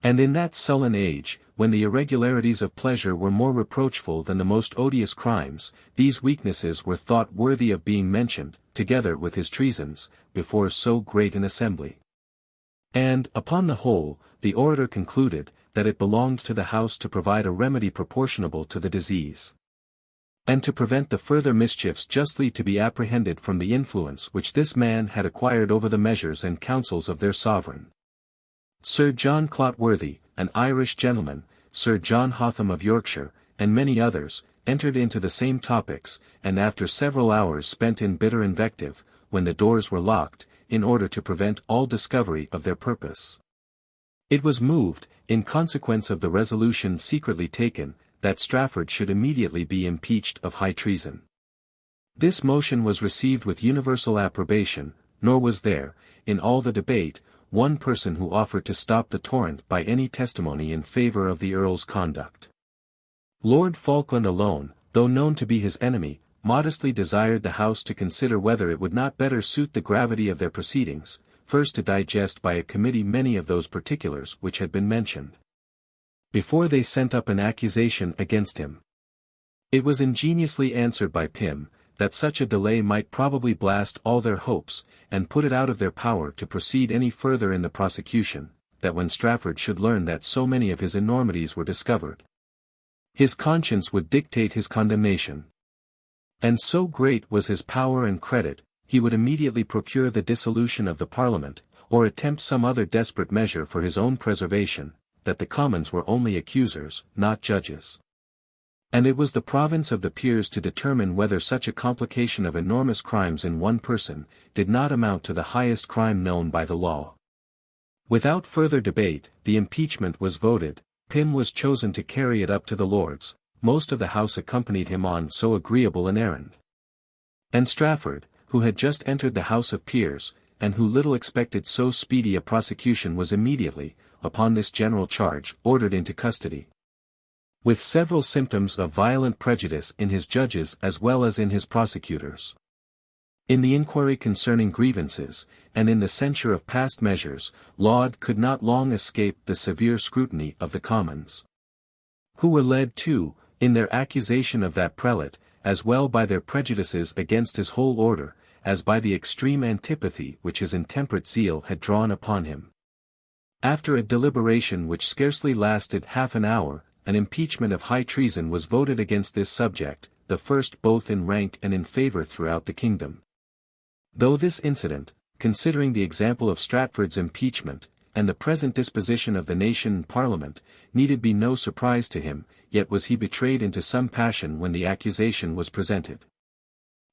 And in that sullen age, when the irregularities of pleasure were more reproachful than the most odious crimes, these weaknesses were thought worthy of being mentioned, together with his treasons, before so great an assembly. And, upon the whole, the orator concluded, that it belonged to the House to provide a remedy proportionable to the disease, and to prevent the further mischiefs justly to be apprehended from the influence which this man had acquired over the measures and counsels of their sovereign. Sir John Clotworthy, an Irish gentleman, Sir John Hotham of Yorkshire, and many others, entered into the same topics, and after several hours spent in bitter invective, when the doors were locked, in order to prevent all discovery of their purpose, it was moved, in consequence of the resolution secretly taken, that Strafford should immediately be impeached of high treason. This motion was received with universal approbation, nor was there, in all the debate, one person who offered to stop the torrent by any testimony in favour of the Earl's conduct. Lord Falkland alone, though known to be his enemy, modestly desired the House to consider whether it would not better suit the gravity of their proceedings, first to digest by a committee many of those particulars which had been mentioned, before they sent up an accusation against him. It was ingeniously answered by Pym, that such a delay might probably blast all their hopes, and put it out of their power to proceed any further in the prosecution, that when Strafford should learn that so many of his enormities were discovered, his conscience would dictate his condemnation. And so great was his power and credit, he would immediately procure the dissolution of the Parliament, or attempt some other desperate measure for his own preservation, that the Commons were only accusers, not judges. And it was the province of the peers to determine whether such a complication of enormous crimes in one person did not amount to the highest crime known by the law. Without further debate, the impeachment was voted. Pym was chosen to carry it up to the Lords. Most of the House accompanied him on so agreeable an errand. And Strafford, who had just entered the House of Peers, and who little expected so speedy a prosecution, was immediately, upon this general charge, ordered into custody. With several symptoms of violent prejudice in his judges as well as in his prosecutors. In the inquiry concerning grievances, and in the censure of past measures, Laud could not long escape the severe scrutiny of the Commons. Who were led too, in their accusation of that prelate, as well by their prejudices against his whole order, as by the extreme antipathy which his intemperate zeal had drawn upon him. After a deliberation which scarcely lasted half an hour, an impeachment of high treason was voted against this subject, the first both in rank and in favour throughout the kingdom. Though this incident, considering the example of Stratford's impeachment, and the present disposition of the nation and Parliament, needed be no surprise to him, yet was he betrayed into some passion when the accusation was presented.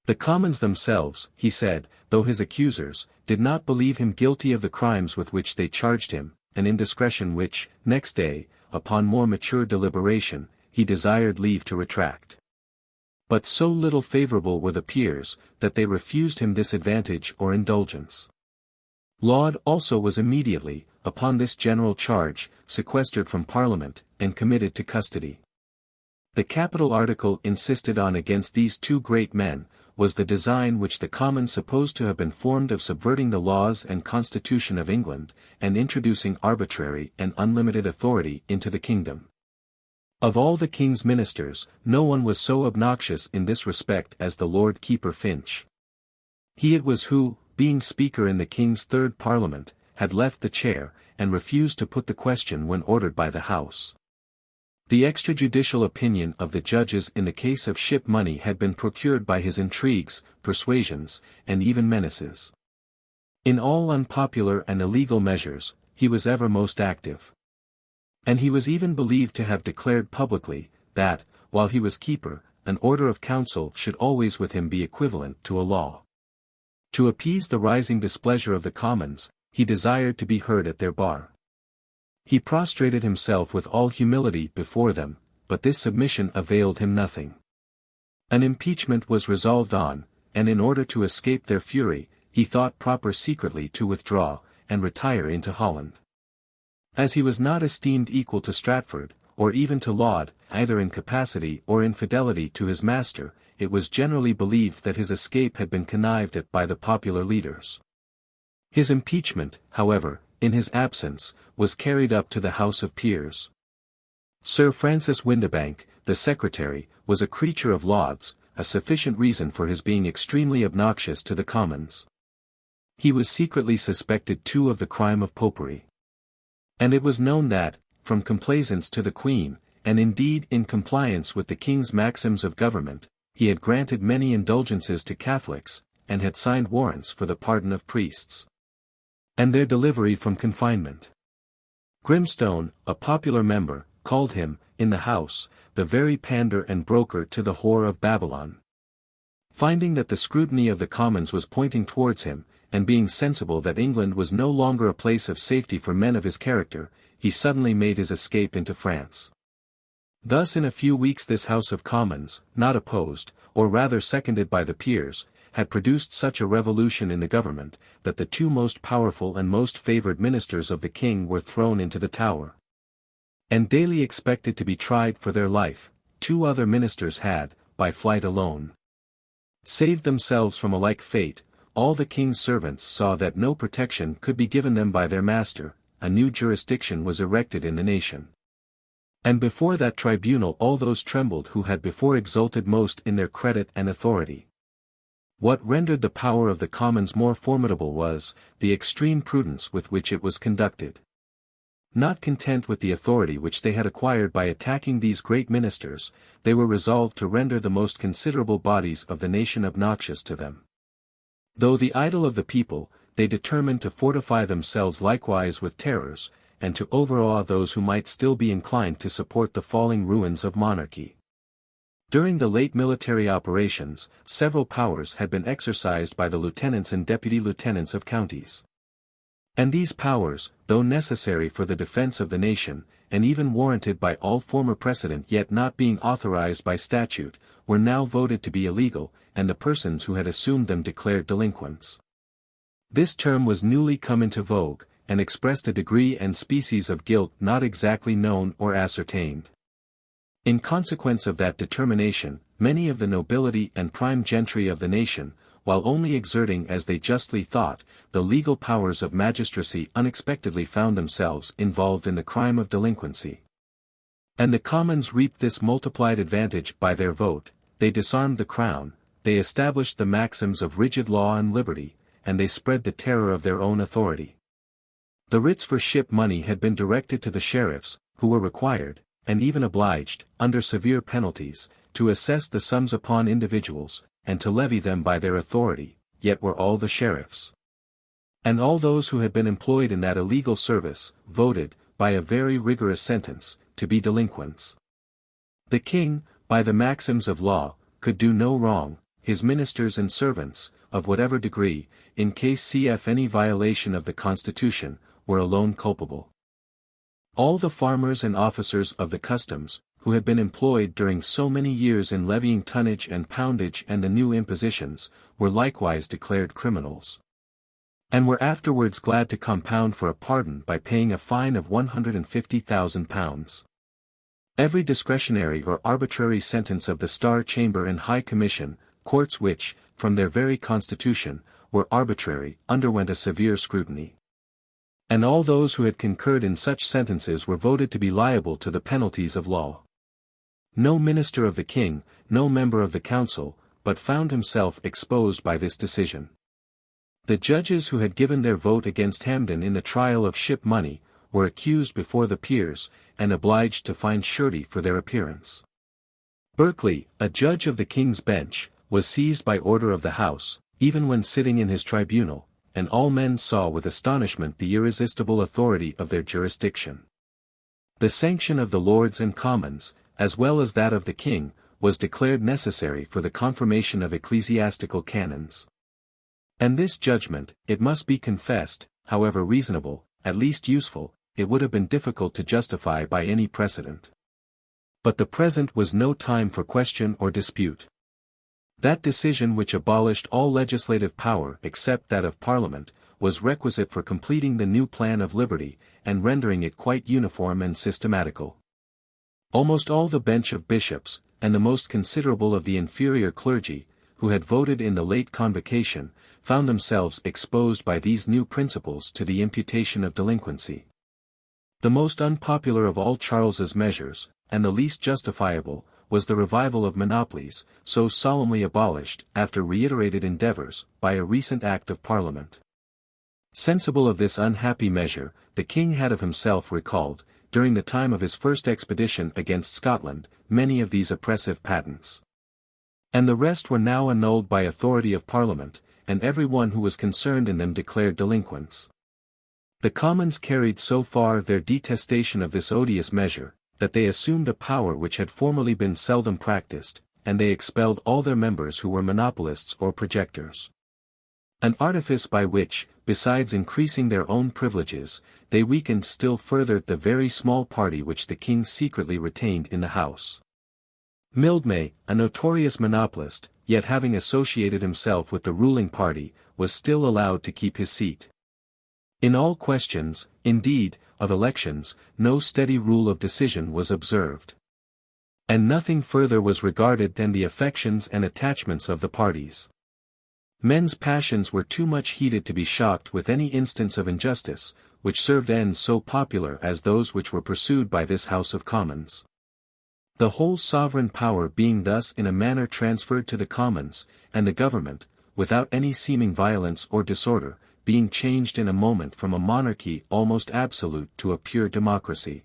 The Commons themselves, he said, though his accusers, did not believe him guilty of the crimes with which they charged him, an indiscretion which, next day, upon more mature deliberation, he desired leave to retract. But so little favourable were the peers, that they refused him this advantage or indulgence. Laud also was immediately, upon this general charge, sequestered from Parliament, and committed to custody. The capital article insisted on against these two great men, was the design which the Commons supposed to have been formed of subverting the laws and constitution of England, and introducing arbitrary and unlimited authority into the kingdom. Of all the king's ministers, no one was so obnoxious in this respect as the Lord Keeper Finch. He it was who, being Speaker in the King's Third Parliament, had left the chair, and refused to put the question when ordered by the House. The extrajudicial opinion of the judges in the case of ship money had been procured by his intrigues, persuasions, and even menaces. In all unpopular and illegal measures, he was ever most active. And he was even believed to have declared publicly, that, while he was keeper, an order of council should always with him be equivalent to a law. To appease the rising displeasure of the Commons, he desired to be heard at their bar. He prostrated himself with all humility before them, but this submission availed him nothing. An impeachment was resolved on, and in order to escape their fury, he thought proper secretly to withdraw, and retire into Holland. As he was not esteemed equal to Stratford, or even to Laud, either in capacity or in fidelity to his master, it was generally believed that his escape had been connived at by the popular leaders. His impeachment, however, in his absence, was carried up to the House of Peers. Sir Francis Windibank, the secretary, was a creature of Laud's, a sufficient reason for his being extremely obnoxious to the Commons. He was secretly suspected too of the crime of popery. And it was known that, from complaisance to the Queen, and indeed in compliance with the King's maxims of government, he had granted many indulgences to Catholics, and had signed warrants for the pardon of priests, and their delivery from confinement. Grimstone, a popular member, called him, in the House, the very pander and broker to the whore of Babylon. Finding that the scrutiny of the Commons was pointing towards him, and being sensible that England was no longer a place of safety for men of his character, he suddenly made his escape into France. Thus in a few weeks this House of Commons, not opposed, or rather seconded by the peers, had produced such a revolution in the government, that the two most powerful and most favoured ministers of the king were thrown into the Tower, and daily expected to be tried for their life. Two other ministers had, by flight alone, saved themselves from a like fate. All the king's servants saw that no protection could be given them by their master. A new jurisdiction was erected in the nation. And before that tribunal all those trembled who had before exulted most in their credit and authority. What rendered the power of the Commons more formidable was, the extreme prudence with which it was conducted. Not content with the authority which they had acquired by attacking these great ministers, they were resolved to render the most considerable bodies of the nation obnoxious to them. Though the idol of the people, they determined to fortify themselves likewise with terrors, and to overawe those who might still be inclined to support the falling ruins of monarchy. During the late military operations, several powers had been exercised by the lieutenants and deputy lieutenants of counties. And these powers, though necessary for the defense of the nation, and even warranted by all former precedent yet not being authorized by statute, were now voted to be illegal, and the persons who had assumed them declared delinquents. This term was newly come into vogue, and expressed a degree and species of guilt not exactly known or ascertained. In consequence of that determination, many of the nobility and prime gentry of the nation, while only exerting as they justly thought, the legal powers of magistracy unexpectedly found themselves involved in the crime of delinquency. And the commons reaped this multiplied advantage by their vote. They disarmed the crown, they established the maxims of rigid law and liberty, and they spread the terror of their own authority. The writs for ship money had been directed to the sheriffs, who were required, and even obliged, under severe penalties, to assess the sums upon individuals, and to levy them by their authority, yet were all the sheriffs. And all those who had been employed in that illegal service, voted, by a very rigorous sentence, to be delinquents. The king, by the maxims of law, could do no wrong, his ministers and servants, of whatever degree, in case cf any violation of the constitution, were alone culpable. All the farmers and officers of the customs, who had been employed during so many years in levying tonnage and poundage and the new impositions, were likewise declared criminals. And were afterwards glad to compound for a pardon by paying a fine of £150,000. Every discretionary or arbitrary sentence of the Star Chamber and High Commission, courts which, from their very constitution, were arbitrary, underwent a severe scrutiny. And all those who had concurred in such sentences were voted to be liable to the penalties of law. No minister of the king, no member of the council, but found himself exposed by this decision. The judges who had given their vote against Hampden in the trial of ship money, were accused before the peers, and obliged to find surety for their appearance. Berkeley, a judge of the King's Bench, was seized by order of the House, even when sitting in his tribunal, and all men saw with astonishment the irresistible authority of their jurisdiction. The sanction of the Lords and Commons, as well as that of the King, was declared necessary for the confirmation of ecclesiastical canons. And this judgment, it must be confessed, however reasonable, at least useful, it would have been difficult to justify by any precedent. But the present was no time for question or dispute. That decision which abolished all legislative power except that of Parliament, was requisite for completing the new plan of liberty, and rendering it quite uniform and systematical. Almost all the bench of bishops, and the most considerable of the inferior clergy, who had voted in the late convocation, found themselves exposed by these new principles to the imputation of delinquency. The most unpopular of all Charles's measures, and the least justifiable, was the revival of monopolies, so solemnly abolished, after reiterated endeavours, by a recent Act of Parliament. Sensible of this unhappy measure, the king had of himself recalled, during the time of his first expedition against Scotland, many of these oppressive patents. And the rest were now annulled by authority of Parliament, and every one who was concerned in them declared delinquents. The Commons carried so far their detestation of this odious measure, that they assumed a power which had formerly been seldom practiced, and they expelled all their members who were monopolists or projectors. An artifice by which, besides increasing their own privileges, they weakened still further the very small party which the king secretly retained in the House. Mildmay, a notorious monopolist, yet having associated himself with the ruling party, was still allowed to keep his seat. In all questions, indeed, of elections, no steady rule of decision was observed. And nothing further was regarded than the affections and attachments of the parties. Men's passions were too much heated to be shocked with any instance of injustice, which served ends so popular as those which were pursued by this House of Commons. The whole sovereign power being thus in a manner transferred to the Commons, and the government, without any seeming violence or disorder, being changed in a moment from a monarchy almost absolute to a pure democracy.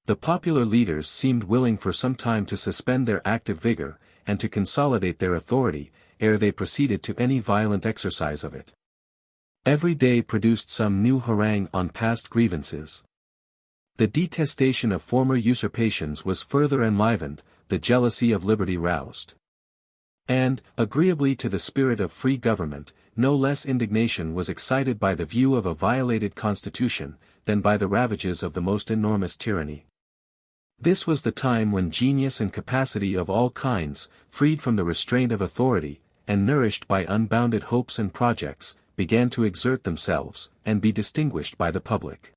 The popular leaders seemed willing for some time to suspend their active vigor, and to consolidate their authority, ere they proceeded to any violent exercise of it. Every day produced some new harangue on past grievances. The detestation of former usurpations was further enlivened, the jealousy of liberty roused. And, agreeably to the spirit of free government, no less indignation was excited by the view of a violated constitution, than by the ravages of the most enormous tyranny. This was the time when genius and capacity of all kinds, freed from the restraint of authority, and nourished by unbounded hopes and projects, began to exert themselves, and be distinguished by the public.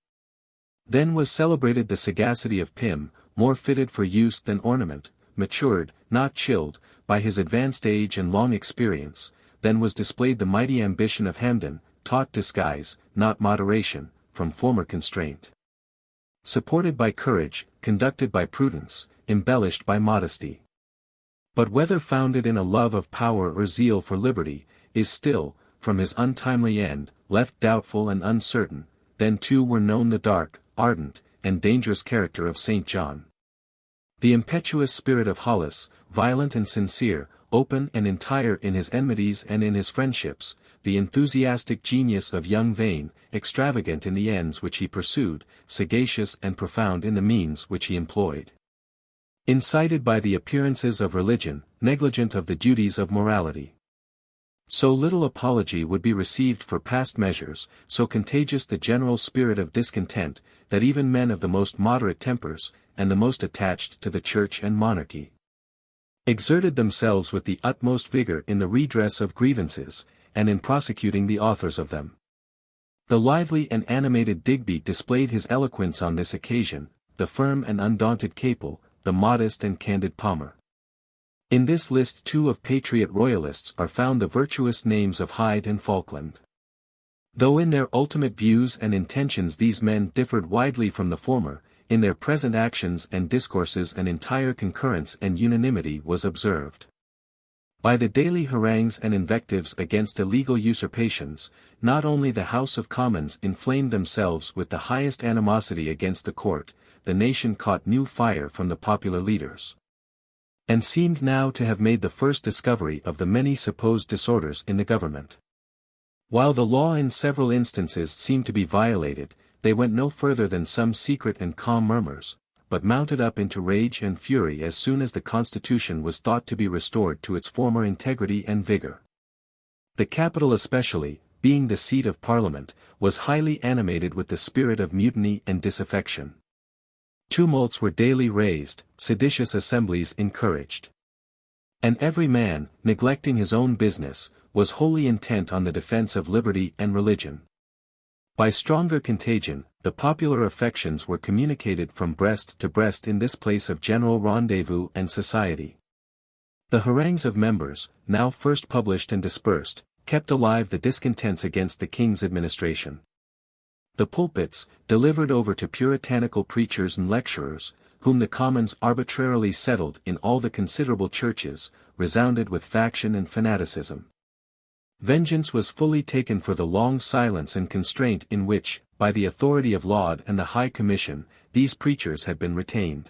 Then was celebrated the sagacity of Pym, more fitted for use than ornament, matured, not chilled, by his advanced age and long experience. Then was displayed the mighty ambition of Hampden, taught disguise, not moderation, from former constraint. Supported by courage, conducted by prudence, embellished by modesty. But whether founded in a love of power or zeal for liberty, is still, from his untimely end, left doubtful and uncertain. Then too were known the dark, ardent, and dangerous character of St. John. The impetuous spirit of Hollis, violent and sincere, open and entire in his enmities and in his friendships, the enthusiastic genius of young Vane, extravagant in the ends which he pursued, sagacious and profound in the means which he employed. Incited by the appearances of religion, negligent of the duties of morality. So little apology would be received for past measures, so contagious the general spirit of discontent, that even men of the most moderate tempers, and the most attached to the church and monarchy, exerted themselves with the utmost vigor in the redress of grievances, and in prosecuting the authors of them. The lively and animated Digby displayed his eloquence on this occasion, the firm and undaunted Capel, the modest and candid Palmer. In this list too of patriot royalists are found the virtuous names of Hyde and Falkland. Though in their ultimate views and intentions these men differed widely from the former, in their present actions and discourses an entire concurrence and unanimity was observed. By the daily harangues and invectives against illegal usurpations, not only the House of Commons inflamed themselves with the highest animosity against the court, the nation caught new fire from the popular leaders, and seemed now to have made the first discovery of the many supposed disorders in the government. While the law in several instances seemed to be violated, they went no further than some secret and calm murmurs, but mounted up into rage and fury as soon as the Constitution was thought to be restored to its former integrity and vigor. The capital especially, being the seat of Parliament, was highly animated with the spirit of mutiny and disaffection. Tumults were daily raised, seditious assemblies encouraged. And every man, neglecting his own business, was wholly intent on the defense of liberty and religion. By stronger contagion, the popular affections were communicated from breast to breast in this place of general rendezvous and society. The harangues of members, now first published and dispersed, kept alive the discontents against the king's administration. The pulpits, delivered over to puritanical preachers and lecturers, whom the Commons arbitrarily settled in all the considerable churches, resounded with faction and fanaticism. Vengeance was fully taken for the long silence and constraint in which, by the authority of Laud and the High Commission, these preachers had been retained.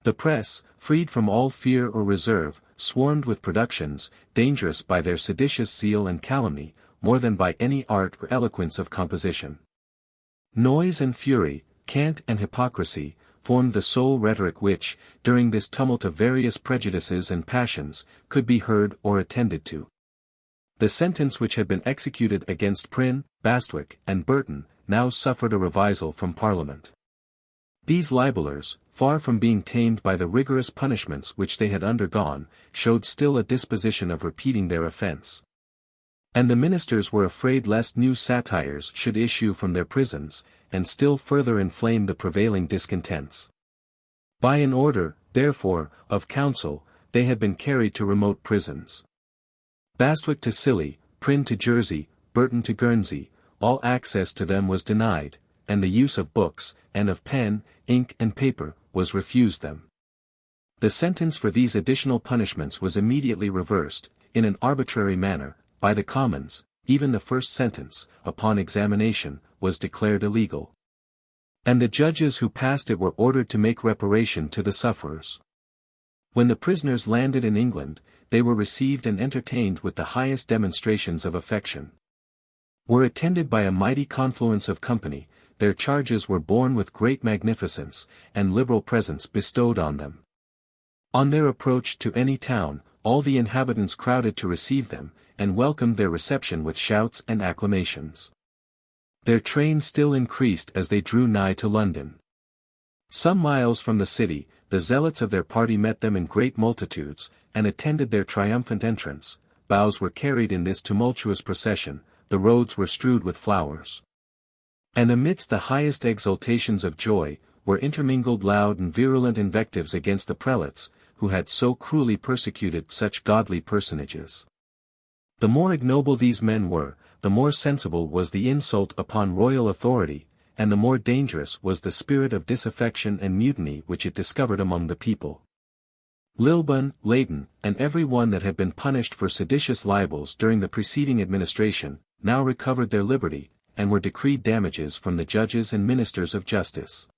The press, freed from all fear or reserve, swarmed with productions, dangerous by their seditious zeal and calumny, more than by any art or eloquence of composition. Noise and fury, cant and hypocrisy, formed the sole rhetoric which, during this tumult of various prejudices and passions, could be heard or attended to. The sentence which had been executed against Prynne, Bastwick, and Burton, now suffered a revisal from Parliament. These libellers, far from being tamed by the rigorous punishments which they had undergone, showed still a disposition of repeating their offence. And the ministers were afraid lest new satires should issue from their prisons, and still further inflame the prevailing discontents. By an order, therefore, of council, they had been carried to remote prisons. Bastwick to Scilly, Prynne to Jersey, Burton to Guernsey, all access to them was denied, and the use of books, and of pen, ink and paper, was refused them. The sentence for these additional punishments was immediately reversed, in an arbitrary manner, by the Commons. Even the first sentence, upon examination, was declared illegal. And the judges who passed it were ordered to make reparation to the sufferers. When the prisoners landed in England, they were received and entertained with the highest demonstrations of affection. Were attended by a mighty confluence of company, their charges were borne with great magnificence, and liberal presents bestowed on them. On their approach to any town, all the inhabitants crowded to receive them, and welcomed their reception with shouts and acclamations. Their train still increased as they drew nigh to London. Some miles from the city, the zealots of their party met them in great multitudes, and attended their triumphant entrance. Boughs were carried in this tumultuous procession, the roads were strewed with flowers. And amidst the highest exultations of joy, were intermingled loud and virulent invectives against the prelates, who had so cruelly persecuted such godly personages. The more ignoble these men were, the more sensible was the insult upon royal authority, and the more dangerous was the spirit of disaffection and mutiny which it discovered among the people. Lilburne, Leighton, and every one that had been punished for seditious libels during the preceding administration, now recovered their liberty, and were decreed damages from the judges and ministers of justice.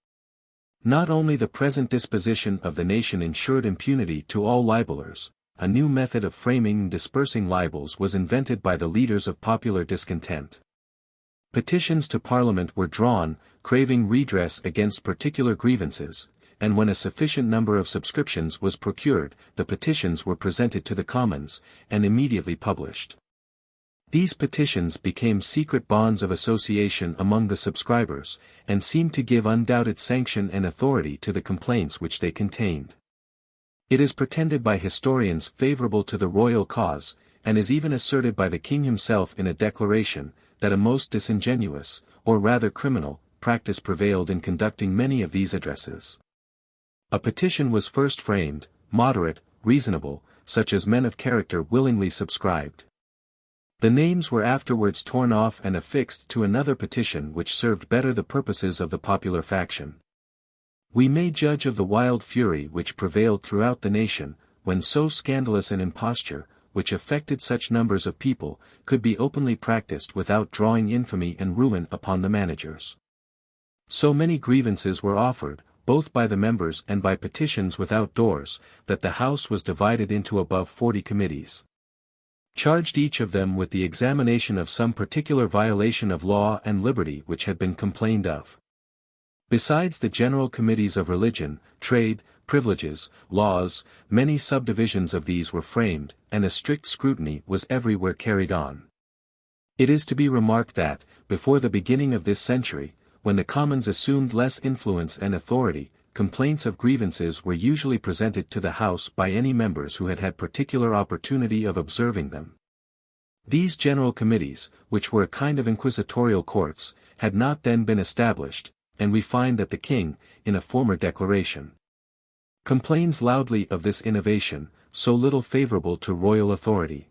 Not only the present disposition of the nation ensured impunity to all libellers, a new method of framing and dispersing libels was invented by the leaders of popular discontent. Petitions to Parliament were drawn, craving redress against particular grievances, and when a sufficient number of subscriptions was procured, the petitions were presented to the Commons, and immediately published. These petitions became secret bonds of association among the subscribers, and seemed to give undoubted sanction and authority to the complaints which they contained. It is pretended by historians favourable to the royal cause, and is even asserted by the king himself in a declaration, that a most disingenuous, or rather criminal, practice prevailed in conducting many of these addresses. A petition was first framed, moderate, reasonable, such as men of character willingly subscribed. The names were afterwards torn off and affixed to another petition which served better the purposes of the popular faction. We may judge of the wild fury which prevailed throughout the nation, when so scandalous an imposture, which affected such numbers of people, could be openly practiced without drawing infamy and ruin upon the managers. So many grievances were offered, both by the members and by petitions without doors, that the House was divided into above 40 committees, charged each of them with the examination of some particular violation of law and liberty which had been complained of. Besides the general committees of religion, trade, privileges, laws, many subdivisions of these were framed, and a strict scrutiny was everywhere carried on. It is to be remarked that, before the beginning of this century, when the Commons assumed less influence and authority, complaints of grievances were usually presented to the House by any members who had had particular opportunity of observing them. These general committees, which were a kind of inquisitorial courts, had not then been established, and we find that the king, in a former declaration, complains loudly of this innovation, so little favourable to royal authority.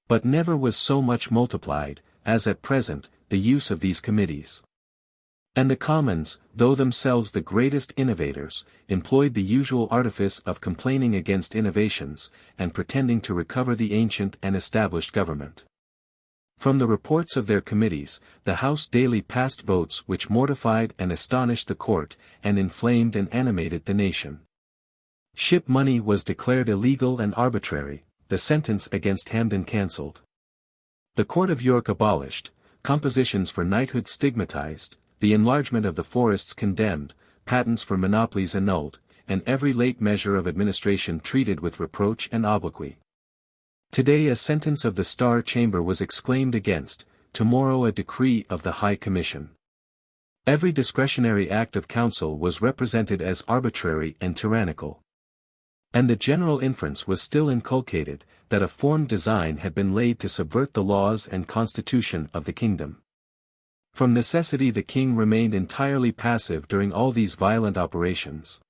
But never was so much multiplied, as at present, the use of these committees. And the Commons, though themselves the greatest innovators, employed the usual artifice of complaining against innovations, and pretending to recover the ancient and established government. From the reports of their committees, the House daily passed votes which mortified and astonished the court, and inflamed and animated the nation. Ship money was declared illegal and arbitrary, the sentence against Hampden cancelled. The Court of York abolished, compositions for knighthood stigmatized, the enlargement of the forests condemned, patents for monopolies annulled, and every late measure of administration treated with reproach and obloquy. Today a sentence of the Star Chamber was exclaimed against, tomorrow a decree of the High Commission. Every discretionary act of council was represented as arbitrary and tyrannical. And the general inference was still inculcated, that a formed design had been laid to subvert the laws and constitution of the kingdom. From necessity the king remained entirely passive during all these violent operations.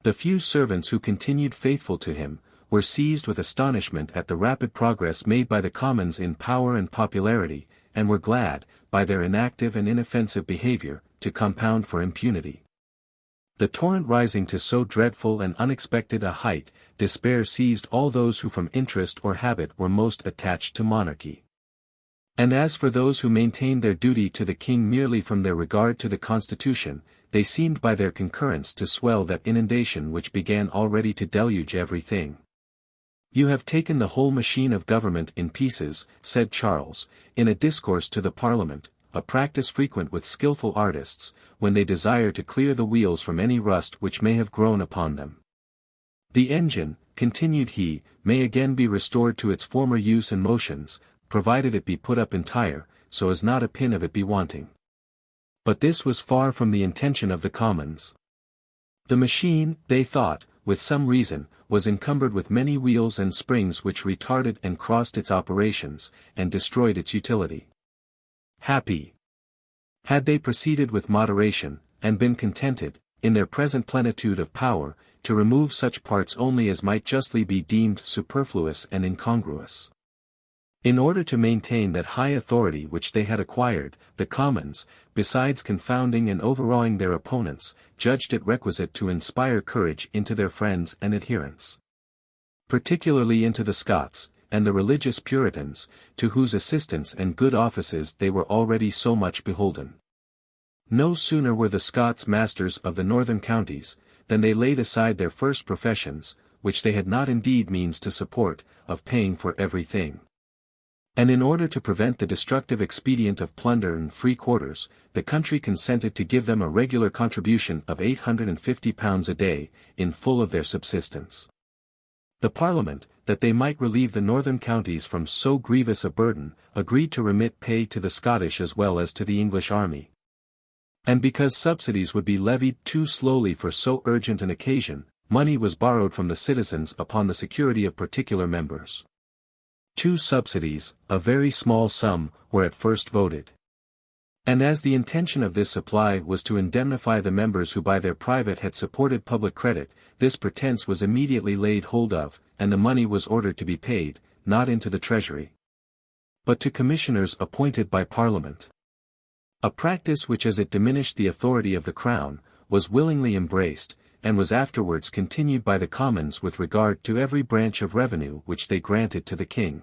The few servants who continued faithful to him, were seized with astonishment at the rapid progress made by the Commons in power and popularity, and were glad, by their inactive and inoffensive behavior, to compound for impunity. The torrent rising to so dreadful and unexpected a height, despair seized all those who from interest or habit were most attached to monarchy. And as for those who maintained their duty to the king merely from their regard to the constitution, they seemed by their concurrence to swell that inundation which began already to deluge everything. "You have taken the whole machine of government in pieces," said Charles, in a discourse to the Parliament, a practice frequent with skilful artists, when they desire to clear the wheels from any rust which may have grown upon them. The engine, continued he, may again be restored to its former use and motions, provided it be put up entire, so as not a pin of it be wanting. But this was far from the intention of the Commons. The machine, they thought, with some reason, was encumbered with many wheels and springs which retarded and crossed its operations, and destroyed its utility. Happy had they proceeded with moderation, and been contented, in their present plenitude of power, to remove such parts only as might justly be deemed superfluous and incongruous. In order to maintain that high authority which they had acquired, the Commons, besides confounding and overawing their opponents, judged it requisite to inspire courage into their friends and adherents. Particularly into the Scots, and the religious Puritans, to whose assistance and good offices they were already so much beholden. No sooner were the Scots masters of the northern counties, than they laid aside their first professions, which they had not indeed means to support, of paying for everything. And in order to prevent the destructive expedient of plunder and free quarters, the country consented to give them a regular contribution of £850 a day, in full of their subsistence. The Parliament, that they might relieve the northern counties from so grievous a burden, agreed to remit pay to the Scottish as well as to the English army. And because subsidies would be levied too slowly for so urgent an occasion, money was borrowed from the citizens upon the security of particular members. 2 subsidies, a very small sum, were at first voted. And as the intention of this supply was to indemnify the members who by their private had supported public credit, this pretence was immediately laid hold of, and the money was ordered to be paid, not into the treasury, but to commissioners appointed by Parliament. A practice which as it diminished the authority of the Crown, was willingly embraced, and was afterwards continued by the Commons with regard to every branch of revenue which they granted to the King.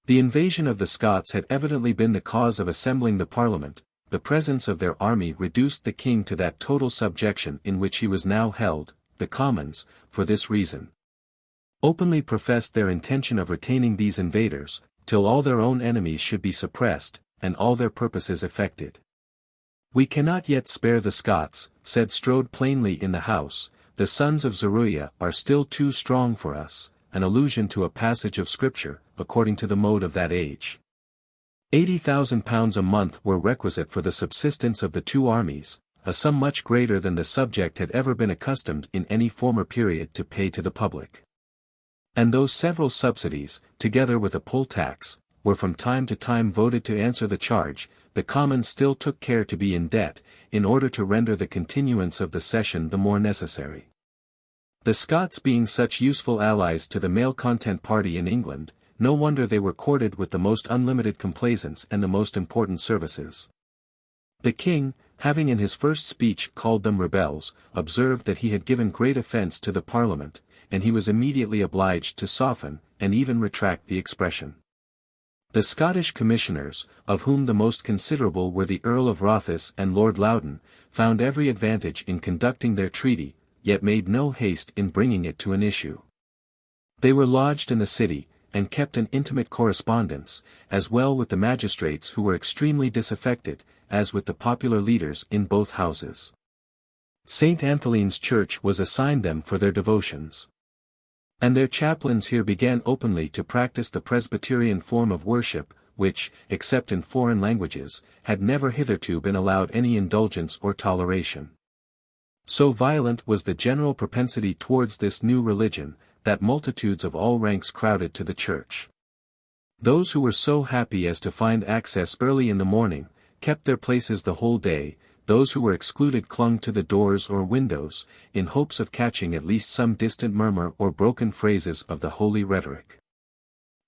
The invasion of the Scots had evidently been the cause of assembling the Parliament. The presence of their army reduced the King to that total subjection in which he was now held. The Commons, for this reason, openly professed their intention of retaining these invaders, till all their own enemies should be suppressed, and all their purposes effected. "We cannot yet spare the Scots," said Strode plainly in the House, "the sons of Zeruiah are still too strong for us," an allusion to a passage of Scripture, according to the mode of that age. £80,000 a month were requisite for the subsistence of the 2 armies, a sum much greater than the subject had ever been accustomed in any former period to pay to the public. And those several subsidies, together with a poll tax, were from time to time voted to answer the charge, the Commons still took care to be in debt, in order to render the continuance of the session the more necessary. The Scots being such useful allies to the male-content party in England, no wonder they were courted with the most unlimited complaisance and the most important services. The King, having in his first speech called them rebels, observed that he had given great offence to the Parliament, and he was immediately obliged to soften, and even retract the expression. The Scottish commissioners, of whom the most considerable were the Earl of Rothes and Lord Loudon, found every advantage in conducting their treaty, yet made no haste in bringing it to an issue. They were lodged in the city, and kept an intimate correspondence, as well with the magistrates who were extremely disaffected, as with the popular leaders in both houses. St. Antheline's Church was assigned them for their devotions. And their chaplains here began openly to practice the Presbyterian form of worship, which, except in foreign languages, had never hitherto been allowed any indulgence or toleration. So violent was the general propensity towards this new religion, that multitudes of all ranks crowded to the church. Those who were so happy as to find access early in the morning, kept their places the whole day. Those who were excluded clung to the doors or windows, in hopes of catching at least some distant murmur or broken phrases of the holy rhetoric.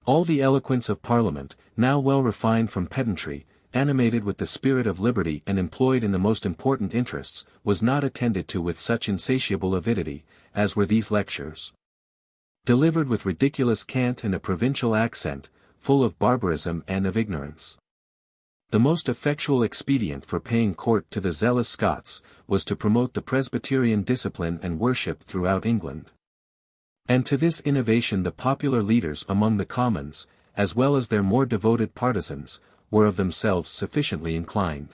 All the eloquence of Parliament, now well refined from pedantry, animated with the spirit of liberty and employed in the most important interests, was not attended to with such insatiable avidity, as were these lectures. Delivered with ridiculous cant and a provincial accent, full of barbarism and of ignorance. The most effectual expedient for paying court to the zealous Scots, was to promote the Presbyterian discipline and worship throughout England. And to this innovation the popular leaders among the Commons, as well as their more devoted partisans, were of themselves sufficiently inclined.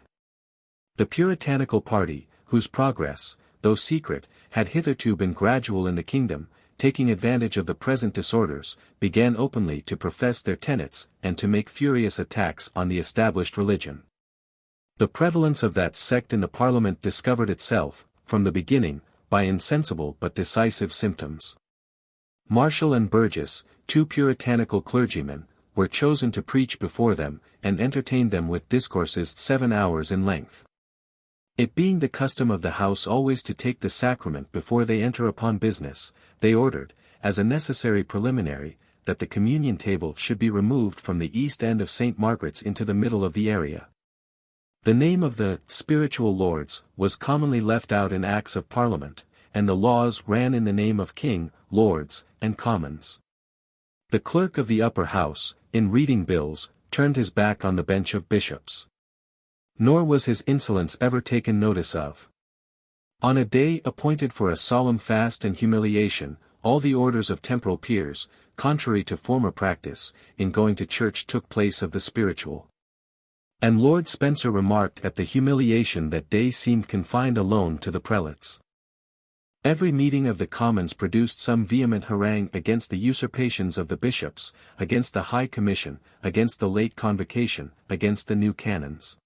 The Puritanical party, whose progress, though secret, had hitherto been gradual in the kingdom, taking advantage of the present disorders, began openly to profess their tenets and to make furious attacks on the established religion. The prevalence of that sect in the Parliament discovered itself, from the beginning, by insensible but decisive symptoms. Marshal and Burgess, two puritanical clergymen, were chosen to preach before them, and entertained them with discourses 7 hours in length. It being the custom of the house always to take the sacrament before they enter upon business, they ordered, as a necessary preliminary, that the communion table should be removed from the east end of St. Margaret's into the middle of the area. The name of the spiritual lords was commonly left out in Acts of Parliament, and the laws ran in the name of King, Lords, and Commons. The clerk of the upper house, in reading bills, turned his back on the bench of bishops. Nor was his insolence ever taken notice of. On a day appointed for a solemn fast and humiliation, all the orders of temporal peers, contrary to former practice, in going to church took place of the spiritual. And Lord Spencer remarked at the humiliation that day seemed confined alone to the prelates. Every meeting of the Commons produced some vehement harangue against the usurpations of the bishops, against the High Commission, against the late convocation, against the new canons.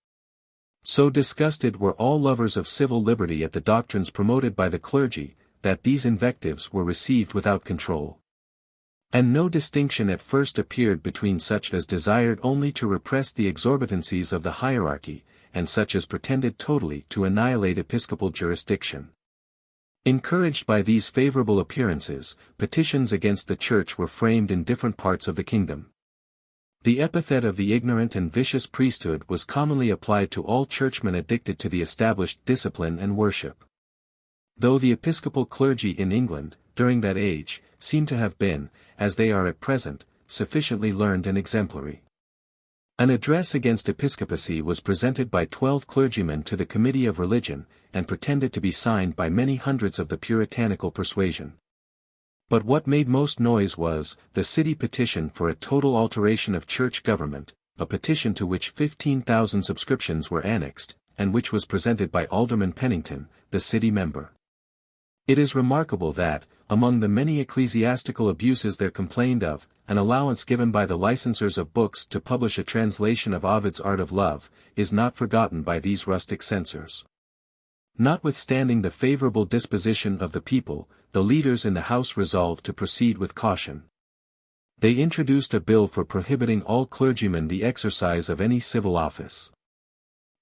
So disgusted were all lovers of civil liberty at the doctrines promoted by the clergy, that these invectives were received without control. And no distinction at first appeared between such as desired only to repress the exorbitancies of the hierarchy, and such as pretended totally to annihilate episcopal jurisdiction. Encouraged by these favorable appearances, petitions against the Church were framed in different parts of the kingdom. The epithet of the ignorant and vicious priesthood was commonly applied to all churchmen addicted to the established discipline and worship. Though the episcopal clergy in England, during that age, seem to have been, as they are at present, sufficiently learned and exemplary. An address against episcopacy was presented by 12 clergymen to the Committee of Religion, and pretended to be signed by many hundreds of the puritanical persuasion. But what made most noise was, the city petition for a total alteration of church government, a petition to which 15,000 subscriptions were annexed, and which was presented by Alderman Pennington, the city member. It is remarkable that, among the many ecclesiastical abuses there complained of, an allowance given by the licensors of books to publish a translation of Ovid's Art of Love, is not forgotten by these rustic censors. Notwithstanding the favorable disposition of the people, the leaders in the House resolved to proceed with caution. They introduced a bill for prohibiting all clergymen the exercise of any civil office.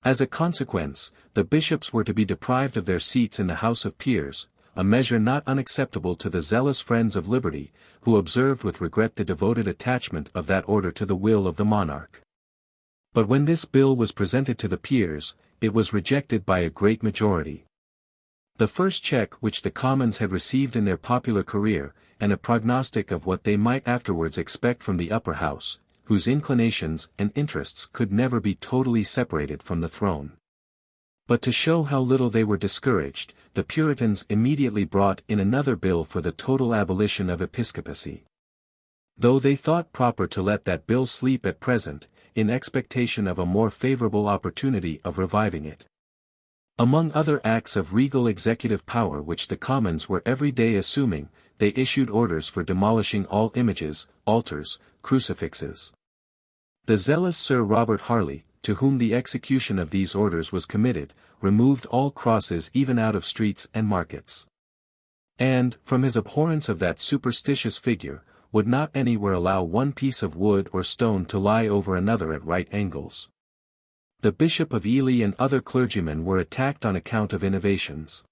As a consequence, the bishops were to be deprived of their seats in the House of Peers, a measure not unacceptable to the zealous friends of liberty, who observed with regret the devoted attachment of that order to the will of the monarch. But when this bill was presented to the peers, it was rejected by a great majority. The first check which the Commons had received in their popular career, and a prognostic of what they might afterwards expect from the upper house, whose inclinations and interests could never be totally separated from the throne. But to show how little they were discouraged, the Puritans immediately brought in another bill for the total abolition of episcopacy. Though they thought proper to let that bill sleep at present, in expectation of a more favorable opportunity of reviving it. Among other acts of regal executive power which the Commons were every day assuming, they issued orders for demolishing all images, altars, crucifixes. The zealous Sir Robert Harley, to whom the execution of these orders was committed, removed all crosses even out of streets and markets. And, from his abhorrence of that superstitious figure, would not anywhere allow one piece of wood or stone to lie over another at right angles. The Bishop of Ely and other clergymen were attacked on account of innovations.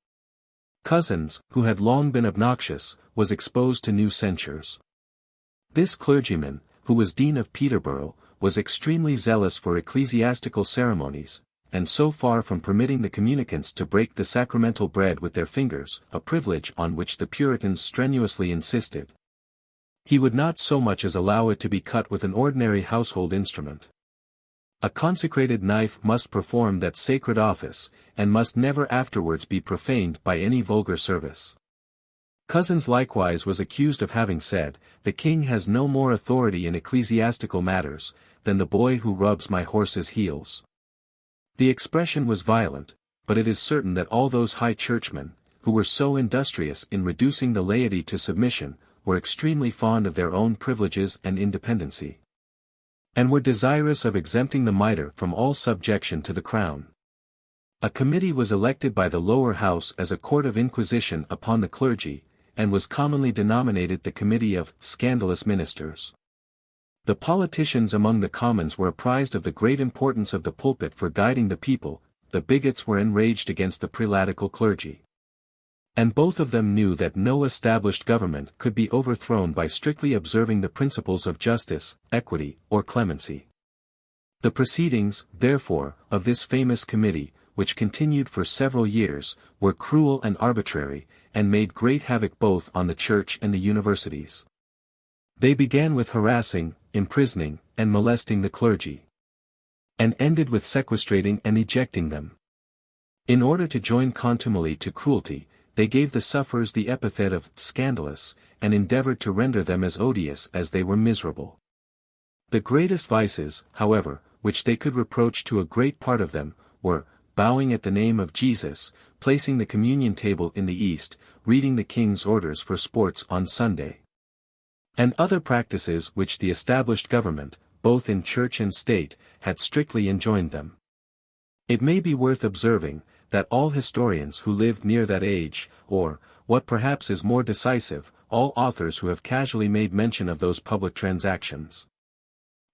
Cousins, who had long been obnoxious, was exposed to new censures. This clergyman, who was Dean of Peterborough, was extremely zealous for ecclesiastical ceremonies, and so far from permitting the communicants to break the sacramental bread with their fingers, a privilege on which the Puritans strenuously insisted, he would not so much as allow it to be cut with an ordinary household instrument. A consecrated knife must perform that sacred office, and must never afterwards be profaned by any vulgar service. Cousins likewise was accused of having said, "The king has no more authority in ecclesiastical matters, than the boy who rubs my horse's heels." The expression was violent, but it is certain that all those high churchmen, who were so industrious in reducing the laity to submission, were extremely fond of their own privileges and independency, and were desirous of exempting the mitre from all subjection to the crown. A committee was elected by the lower house as a court of inquisition upon the clergy, and was commonly denominated the Committee of Scandalous Ministers. The politicians among the commons were apprised of the great importance of the pulpit for guiding the people. The bigots were enraged against the prelatical clergy, and both of them knew that no established government could be overthrown by strictly observing the principles of justice, equity, or clemency. The proceedings, therefore, of this famous committee, which continued for several years, were cruel and arbitrary, and made great havoc both on the church and the universities. They began with harassing, imprisoning, and molesting the clergy, and ended with sequestrating and ejecting them. In order to join contumely to cruelty, they gave the sufferers the epithet of scandalous, and endeavored to render them as odious as they were miserable. The greatest vices, however, which they could reproach to a great part of them, were bowing at the name of Jesus, placing the communion table in the east, reading the king's orders for sports on Sunday, and other practices which the established government, both in church and state, had strictly enjoined them. It may be worth observing, that all historians who lived near that age, or, what perhaps is more decisive, all authors who have casually made mention of those public transactions,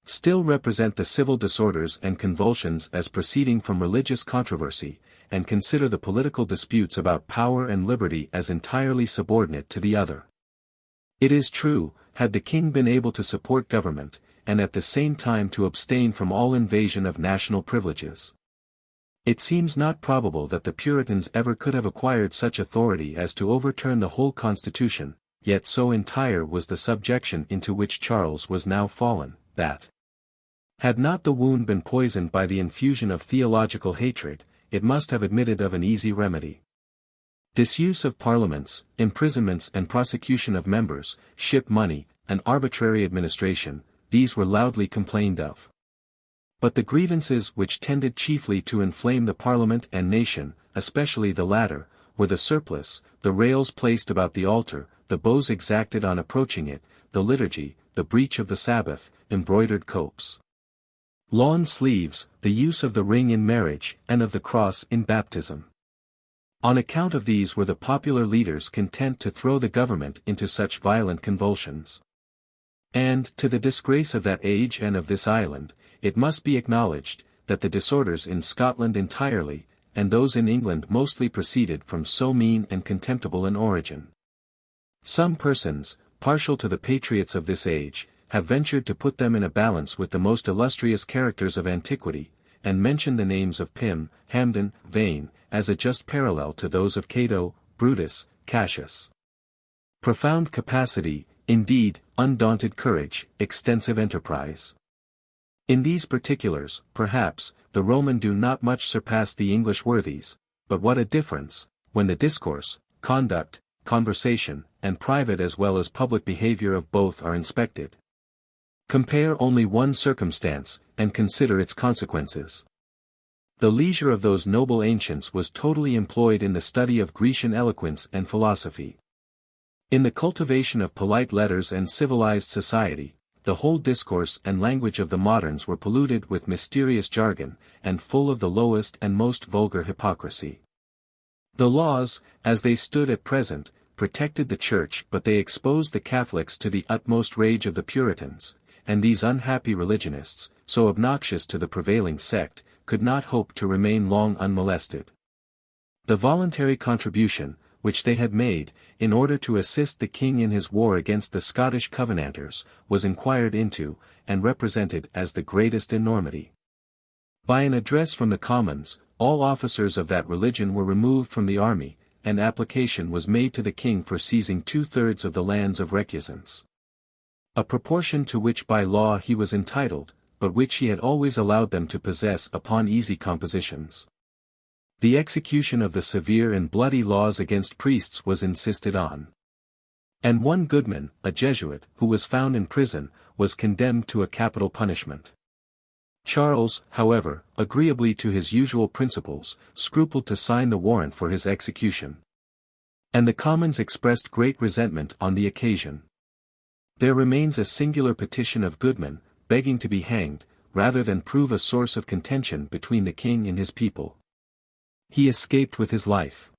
still represent the civil disorders and convulsions as proceeding from religious controversy, and consider the political disputes about power and liberty as entirely subordinate to the other. It is true, had the king been able to support government, and at the same time to abstain from all invasion of national privileges, it seems not probable that the Puritans ever could have acquired such authority as to overturn the whole constitution, yet so entire was the subjection into which Charles was now fallen, that, had not the wound been poisoned by the infusion of theological hatred, it must have admitted of an easy remedy. Disuse of parliaments, imprisonments and prosecution of members, ship money, and arbitrary administration, these were loudly complained of. But the grievances which tended chiefly to inflame the parliament and nation, especially the latter, were the surplice, the rails placed about the altar, the bows exacted on approaching it, the liturgy, the breach of the Sabbath, embroidered copes, lawn sleeves, the use of the ring in marriage, and of the cross in baptism. On account of these were the popular leaders content to throw the government into such violent convulsions. And, to the disgrace of that age and of this island, it must be acknowledged, that the disorders in Scotland entirely, and those in England mostly proceeded from so mean and contemptible an origin. Some persons, partial to the patriots of this age, have ventured to put them in a balance with the most illustrious characters of antiquity, and mention the names of Pym, Hampden, Vane, as a just parallel to those of Cato, Brutus, Cassius. Profound capacity, indeed, undaunted courage, extensive enterprise. In these particulars, perhaps, the Roman do not much surpass the English worthies, but what a difference, when the discourse, conduct, conversation, and private as well as public behavior of both are inspected. Compare only one circumstance, and consider its consequences. The leisure of those noble ancients was totally employed in the study of Grecian eloquence and philosophy. In the cultivation of polite letters and civilized society, the whole discourse and language of the moderns were polluted with mysterious jargon, and full of the lowest and most vulgar hypocrisy. The laws, as they stood at present, protected the Church, but they exposed the Catholics to the utmost rage of the Puritans, and these unhappy religionists, so obnoxious to the prevailing sect, could not hope to remain long unmolested. The voluntary contribution, which they had made, in order to assist the king in his war against the Scottish Covenanters, was inquired into, and represented as the greatest enormity. By an address from the Commons, all officers of that religion were removed from the army, and application was made to the king for seizing 2/3 of the lands of recusants, a proportion to which by law he was entitled, but which he had always allowed them to possess upon easy compositions. The execution of the severe and bloody laws against priests was insisted on. And one Goodman, a Jesuit, who was found in prison, was condemned to a capital punishment. Charles, however, agreeably to his usual principles, scrupled to sign the warrant for his execution. And the Commons expressed great resentment on the occasion. There remains a singular petition of Goodman, begging to be hanged, rather than prove a source of contention between the king and his people. He escaped with his life.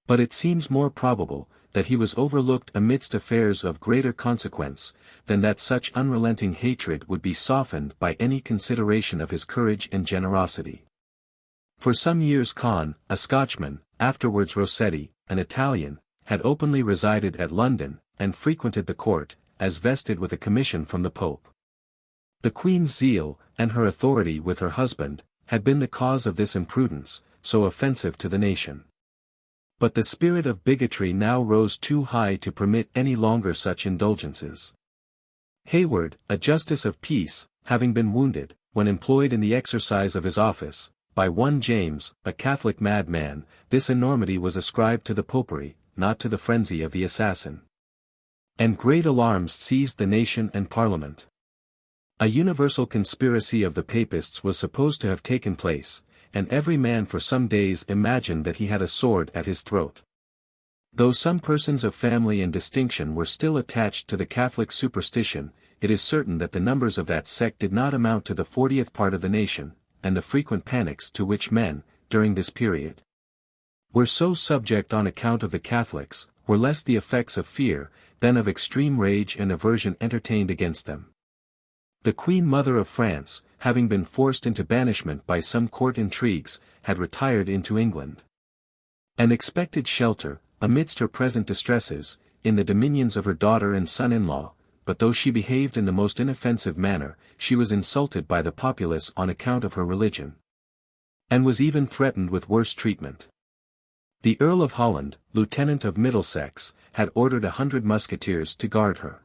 But it seems more probable, that he was overlooked amidst affairs of greater consequence, than that such unrelenting hatred would be softened by any consideration of his courage and generosity. For some years Con, a Scotchman, afterwards Rossetti, an Italian, had openly resided at London, and frequented the court, as vested with a commission from the Pope. The Queen's zeal, and her authority with her husband, had been the cause of this imprudence, so offensive to the nation. But the spirit of bigotry now rose too high to permit any longer such indulgences. Hayward, a justice of peace, having been wounded, when employed in the exercise of his office, by one James, a Catholic madman, this enormity was ascribed to the popery, not to the frenzy of the assassin. And great alarms seized the nation and Parliament. A universal conspiracy of the Papists was supposed to have taken place, and every man for some days imagined that he had a sword at his throat. Though some persons of family and distinction were still attached to the Catholic superstition, it is certain that the numbers of that sect did not amount to the 40th part of the nation, and the frequent panics to which men, during this period, were so subject on account of the Catholics, were less the effects of fear, than of extreme rage and aversion entertained against them. The Queen Mother of France, having been forced into banishment by some court intrigues, had retired into England, and expected shelter, amidst her present distresses, in the dominions of her daughter and son-in-law, but though she behaved in the most inoffensive manner, she was insulted by the populace on account of her religion, and was even threatened with worse treatment. The Earl of Holland, Lieutenant of Middlesex, had ordered 100 musketeers to guard her.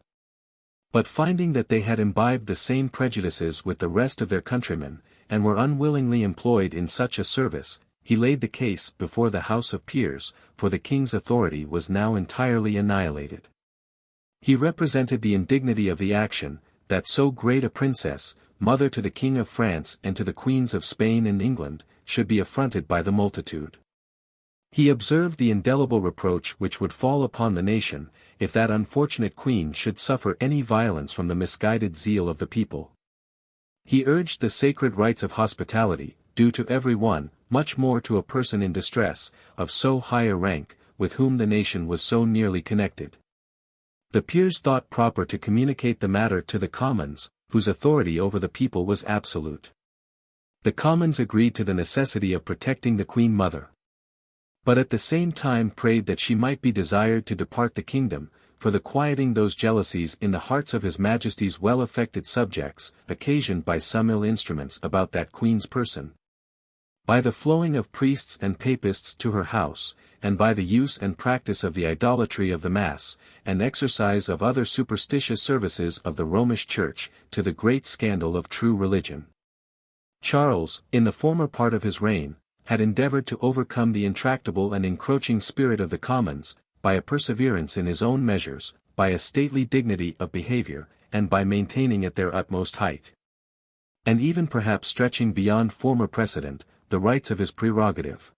But finding that they had imbibed the same prejudices with the rest of their countrymen, and were unwillingly employed in such a service, he laid the case before the House of Peers, for the king's authority was now entirely annihilated. He represented the indignity of the action, that so great a princess, mother to the King of France and to the Queens of Spain and England, should be affronted by the multitude. He observed the indelible reproach which would fall upon the nation, if that unfortunate queen should suffer any violence from the misguided zeal of the people. He urged the sacred rights of hospitality, due to every one, much more to a person in distress, of so high a rank, with whom the nation was so nearly connected. The peers thought proper to communicate the matter to the Commons, whose authority over the people was absolute. The Commons agreed to the necessity of protecting the Queen Mother, but at the same time prayed that she might be desired to depart the kingdom, for the quieting those jealousies in the hearts of His Majesty's well-affected subjects, occasioned by some ill instruments about that Queen's person, by the flowing of priests and papists to her house, and by the use and practice of the idolatry of the Mass, and exercise of other superstitious services of the Romish Church, to the great scandal of true religion. Charles, in the former part of his reign, had endeavored to overcome the intractable and encroaching spirit of the Commons, by a perseverance in his own measures, by a stately dignity of behavior, and by maintaining at their utmost height, and even perhaps stretching beyond former precedent, the rights of his prerogative.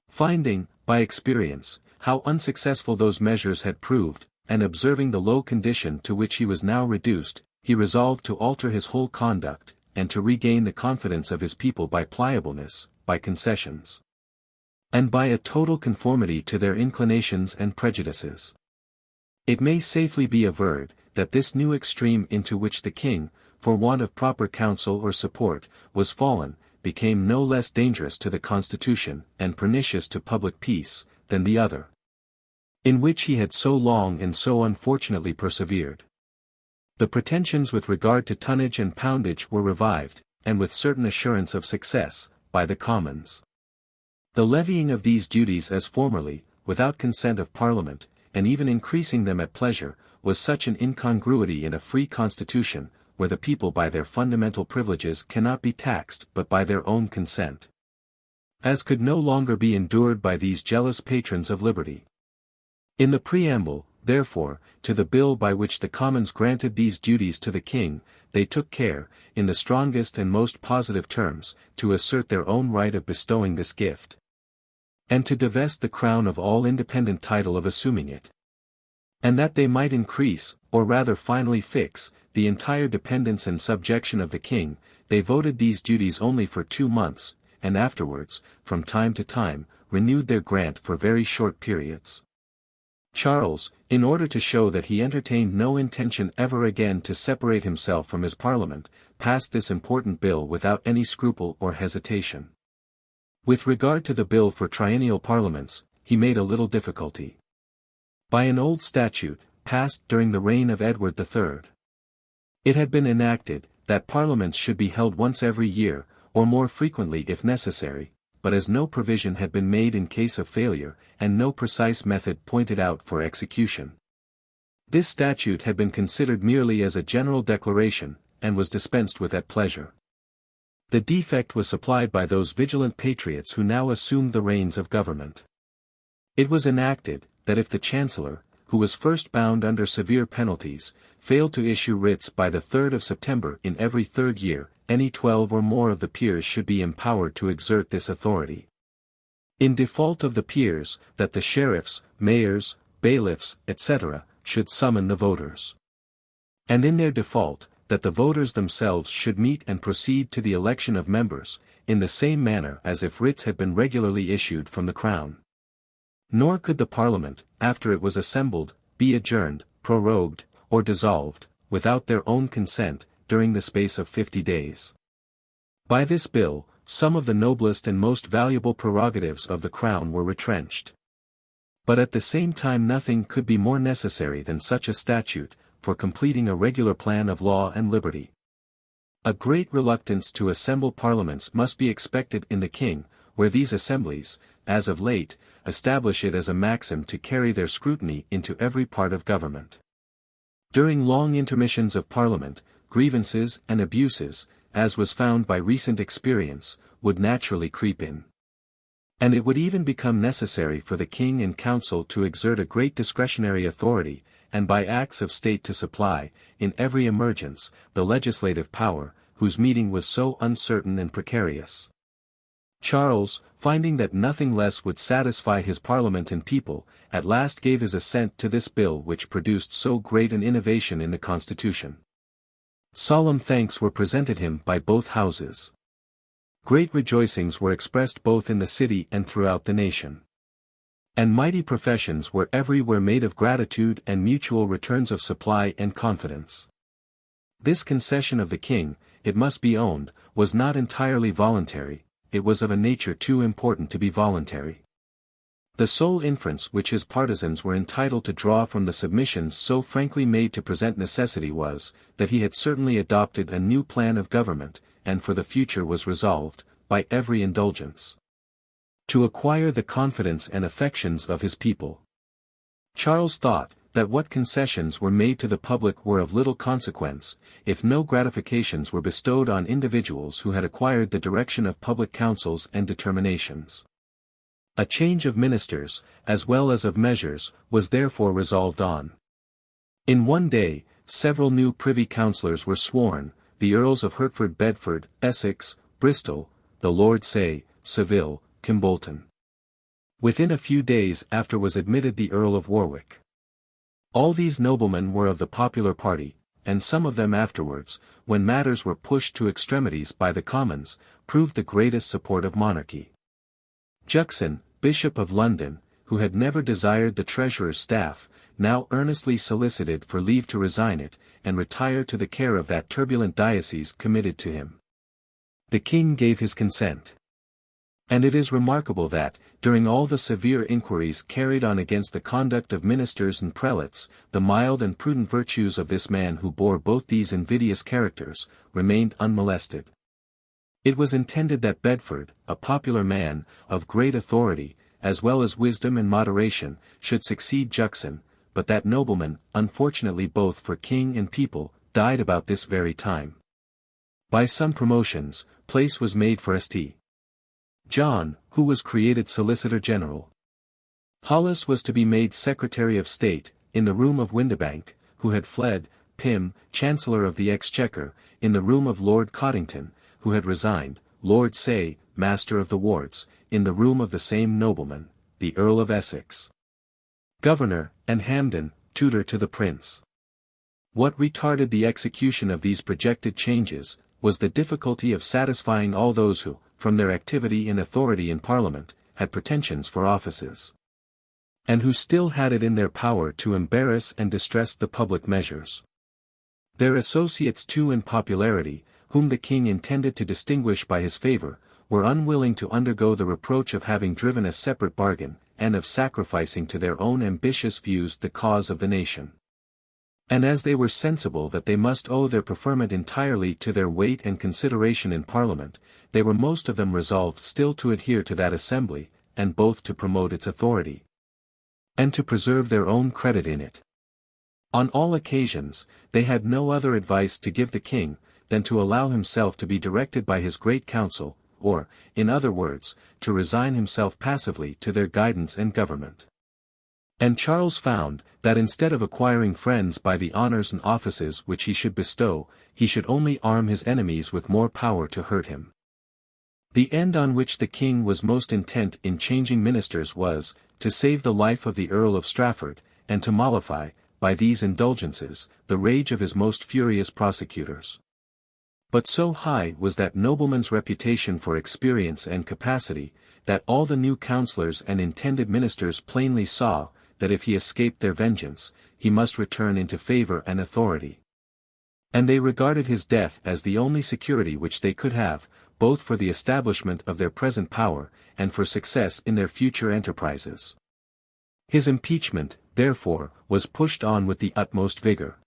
Finding, by experience, how unsuccessful those measures had proved, and observing the low condition to which he was now reduced, he resolved to alter his whole conduct, and to regain the confidence of his people by pliableness, by concessions, and by a total conformity to their inclinations and prejudices. It may safely be averred, that this new extreme into which the king, for want of proper counsel or support, was fallen, became no less dangerous to the constitution, and pernicious to public peace, than the other, in which he had so long and so unfortunately persevered. The pretensions with regard to tonnage and poundage were revived, and with certain assurance of success, by the Commons. The levying of these duties as formerly, without consent of Parliament, and even increasing them at pleasure, was such an incongruity in a free constitution, where the people by their fundamental privileges cannot be taxed but by their own consent, as could no longer be endured by these jealous patrons of liberty. In the preamble, therefore, to the bill by which the Commons granted these duties to the King, they took care, in the strongest and most positive terms, to assert their own right of bestowing this gift. and to divest the crown of all independent title of assuming it. And that they might increase, or rather finally fix, the entire dependence and subjection of the king, they voted these duties only for 2 months, and afterwards, from time to time, renewed their grant for very short periods. Charles, in order to show that he entertained no intention ever again to separate himself from his parliament, passed this important bill without any scruple or hesitation. With regard to the bill for triennial parliaments, he made a little difficulty. By an old statute, passed during the reign of Edward III. It had been enacted, that parliaments should be held once every year, or more frequently if necessary, but as no provision had been made in case of failure, and no precise method pointed out for execution. This statute had been considered merely as a general declaration, and was dispensed with at pleasure. The defect was supplied by those vigilant patriots who now assumed the reins of government. It was enacted, that if the Chancellor, who was first bound under severe penalties, failed to issue writs by the 3rd of September in every 3rd year, any 12 or more of the peers should be empowered to exert this authority. In default of the peers, that the sheriffs, mayors, bailiffs, etc., should summon the voters. And in their default, that the voters themselves should meet and proceed to the election of members, in the same manner as if writs had been regularly issued from the Crown. Nor could the Parliament, after it was assembled, be adjourned, prorogued, or dissolved, without their own consent, during the space of 50 days. By this bill, some of the noblest and most valuable prerogatives of the Crown were retrenched. But at the same time nothing could be more necessary than such a statute, for completing a regular plan of law and liberty. A great reluctance to assemble parliaments must be expected in the king, where these assemblies, as of late, establish it as a maxim to carry their scrutiny into every part of government. During long intermissions of parliament, grievances and abuses, as was found by recent experience, would naturally creep in. And it would even become necessary for the king and council to exert a great discretionary authority, and by acts of state to supply, in every emergence, the legislative power, whose meeting was so uncertain and precarious. Charles, finding that nothing less would satisfy his parliament and people, at last gave his assent to this bill which produced so great an innovation in the constitution. Solemn thanks were presented him by both houses. Great rejoicings were expressed both in the city and throughout the nation. And mighty professions were everywhere made of gratitude and mutual returns of supply and confidence. This concession of the king, it must be owned, was not entirely voluntary, it was of a nature too important to be voluntary. The sole inference which his partisans were entitled to draw from the submissions so frankly made to present necessity was, that he had certainly adopted a new plan of government, and for the future was resolved, by every indulgence, to acquire the confidence and affections of his people. Charles thought, that what concessions were made to the public were of little consequence, if no gratifications were bestowed on individuals who had acquired the direction of public councils and determinations. A change of ministers, as well as of measures, was therefore resolved on. In one day, several new privy councillors were sworn, the Earls of Hertford, Bedford, Essex, Bristol, the Lord Say, Seville, Kimbolton. Within a few days after was admitted the Earl of Warwick. All these noblemen were of the popular party, and some of them afterwards, when matters were pushed to extremities by the Commons, proved the greatest support of monarchy. Juxon, Bishop of London, who had never desired the treasurer's staff, now earnestly solicited for leave to resign it, and retire to the care of that turbulent diocese committed to him. The king gave his consent. And it is remarkable that, during all the severe inquiries carried on against the conduct of ministers and prelates, the mild and prudent virtues of this man who bore both these invidious characters, remained unmolested. It was intended that Bedford, a popular man, of great authority, as well as wisdom and moderation, should succeed Juxon, but that nobleman, unfortunately both for king and people, died about this very time. By some promotions, place was made for St. John, who was created Solicitor General. Hollis was to be made Secretary of State, in the room of Windibank, who had fled, Pym, Chancellor of the Exchequer, in the room of Lord Coddington, who had resigned, Lord Say, Master of the Wards, in the room of the same nobleman, the Earl of Essex, Governor, and Hampden, tutor to the Prince. What retarded the execution of these projected changes, was the difficulty of satisfying all those who, from their activity and authority in Parliament, had pretensions for offices, and who still had it in their power to embarrass and distress the public measures. Their associates too in popularity, whom the king intended to distinguish by his favour, were unwilling to undergo the reproach of having driven a separate bargain, and of sacrificing to their own ambitious views the cause of the nation. And as they were sensible that they must owe their preferment entirely to their weight and consideration in Parliament, they were most of them resolved still to adhere to that assembly, and both to promote its authority, and to preserve their own credit in it. On all occasions, they had no other advice to give the king, than to allow himself to be directed by his great council, or, in other words, to resign himself passively to their guidance and government. And Charles found, that instead of acquiring friends by the honours and offices which he should bestow, he should only arm his enemies with more power to hurt him. The end on which the king was most intent in changing ministers was, to save the life of the Earl of Strafford, and to mollify, by these indulgences, the rage of his most furious prosecutors. But so high was that nobleman's reputation for experience and capacity, that all the new councillors and intended ministers plainly saw, that if he escaped their vengeance, he must return into favour and authority. And they regarded his death as the only security which they could have, both for the establishment of their present power, and for success in their future enterprises. His impeachment, therefore, was pushed on with the utmost vigour,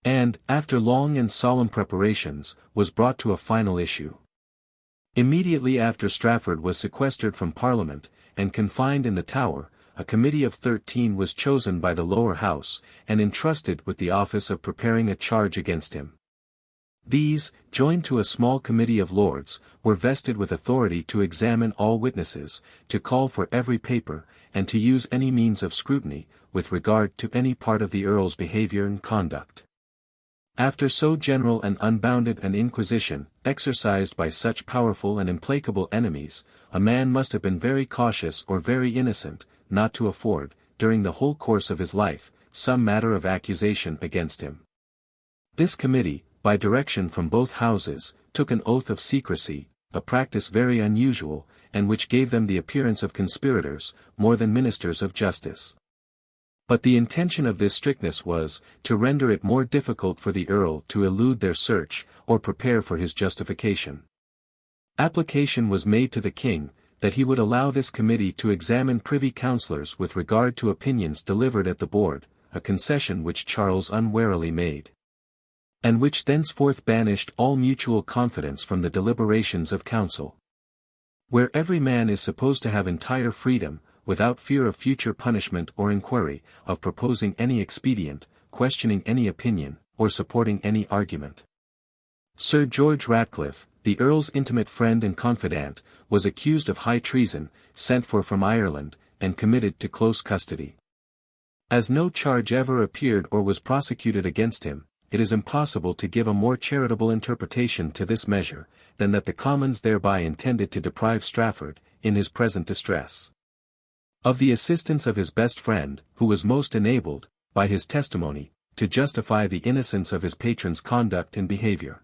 and, after long and solemn preparations, was brought to a final issue. Immediately after Strafford was sequestered from Parliament, and confined in the Tower, a committee of 13 was chosen by the lower house, and entrusted with the office of preparing a charge against him. These, joined to a small committee of lords, were vested with authority to examine all witnesses, to call for every paper, and to use any means of scrutiny, with regard to any part of the Earl's behaviour and conduct. After so general and unbounded an inquisition, exercised by such powerful and implacable enemies, a man must have been very cautious or very innocent, not to afford, during the whole course of his life, some matter of accusation against him. This committee, by direction from both houses, took an oath of secrecy, a practice very unusual, and which gave them the appearance of conspirators, more than ministers of justice. But the intention of this strictness was, to render it more difficult for the Earl to elude their search, or prepare for his justification. Application was made to the king, that he would allow this committee to examine privy councillors with regard to opinions delivered at the board, a concession which Charles unwarily made, and which thenceforth banished all mutual confidence from the deliberations of council. Where every man is supposed to have entire freedom, without fear of future punishment or inquiry, of proposing any expedient, questioning any opinion, or supporting any argument. Sir George Ratcliffe, the Earl's intimate friend and confidant, was accused of high treason, sent for from Ireland, and committed to close custody. As no charge ever appeared or was prosecuted against him, it is impossible to give a more charitable interpretation to this measure, than that the Commons thereby intended to deprive Strafford, in his present distress, of the assistance of his best friend, who was most enabled, by his testimony, to justify the innocence of his patron's conduct and behaviour.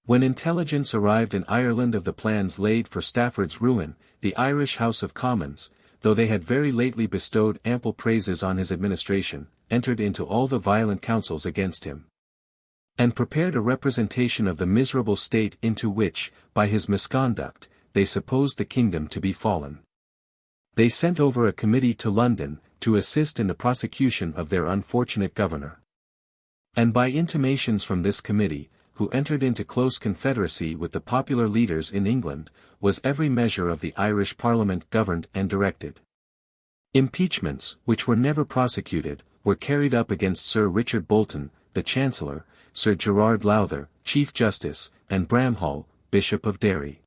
When intelligence arrived in Ireland of the plans laid for Stafford's ruin, the Irish House of Commons, though they had very lately bestowed ample praises on his administration, entered into all the violent counsels against him, and prepared a representation of the miserable state into which, by his misconduct, they supposed the kingdom to be fallen. They sent over a committee to London, to assist in the prosecution of their unfortunate governor. And by intimations from this committee, who entered into close confederacy with the popular leaders in England, was every measure of the Irish Parliament governed and directed. Impeachments, which were never prosecuted, were carried up against Sir Richard Bolton, the Chancellor, Sir Gerard Lowther, Chief Justice, and Bramhall, Bishop of Derry.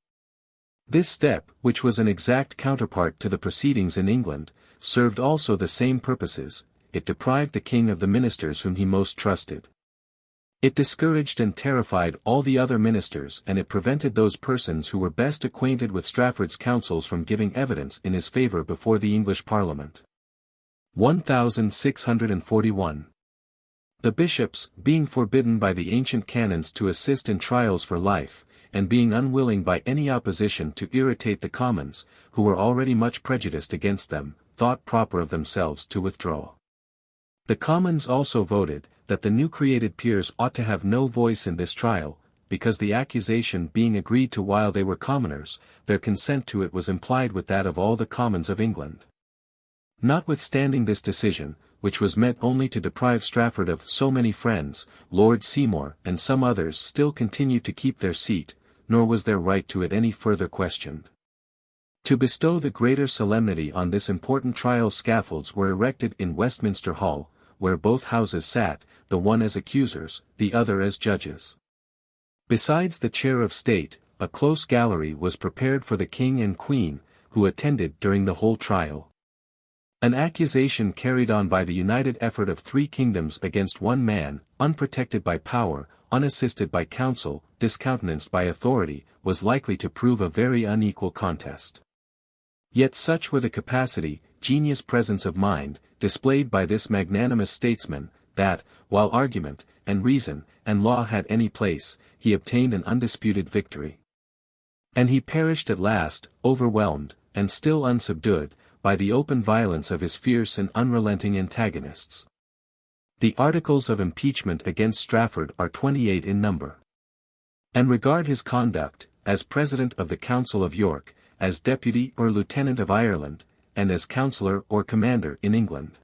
This step, which was an exact counterpart to the proceedings in England, served also the same purposes. It deprived the king of the ministers whom he most trusted. It discouraged and terrified all the other ministers, and it prevented those persons who were best acquainted with Strafford's counsels from giving evidence in his favour before the English Parliament. 1641. The bishops, being forbidden by the ancient canons to assist in trials for life, and being unwilling by any opposition to irritate the commons, who were already much prejudiced against them, thought proper of themselves to withdraw. The commons also voted, that the new created peers ought to have no voice in this trial, because the accusation being agreed to while they were commoners, their consent to it was implied with that of all the commons of England. Notwithstanding this decision, which was meant only to deprive Strafford of so many friends, Lord Seymour and some others still continued to keep their seat, nor was their right to it any further questioned. To bestow the greater solemnity on this important trial, scaffolds were erected in Westminster Hall, where both houses sat, the one as accusers, the other as judges. Besides the chair of state, a close gallery was prepared for the king and queen, who attended during the whole trial. An accusation carried on by the united effort of three kingdoms against one man, unprotected by power, unassisted by counsel, discountenanced by authority, was likely to prove a very unequal contest. Yet such were the capacity, genius, presence of mind, displayed by this magnanimous statesman, that, while argument, and reason, and law had any place, he obtained an undisputed victory. And he perished at last, overwhelmed, and still unsubdued, by the open violence of his fierce and unrelenting antagonists. The articles of impeachment against Strafford are 28 in number, and regard his conduct, as President of the Council of York, as Deputy or Lieutenant of Ireland, and as Councillor or Commander in England.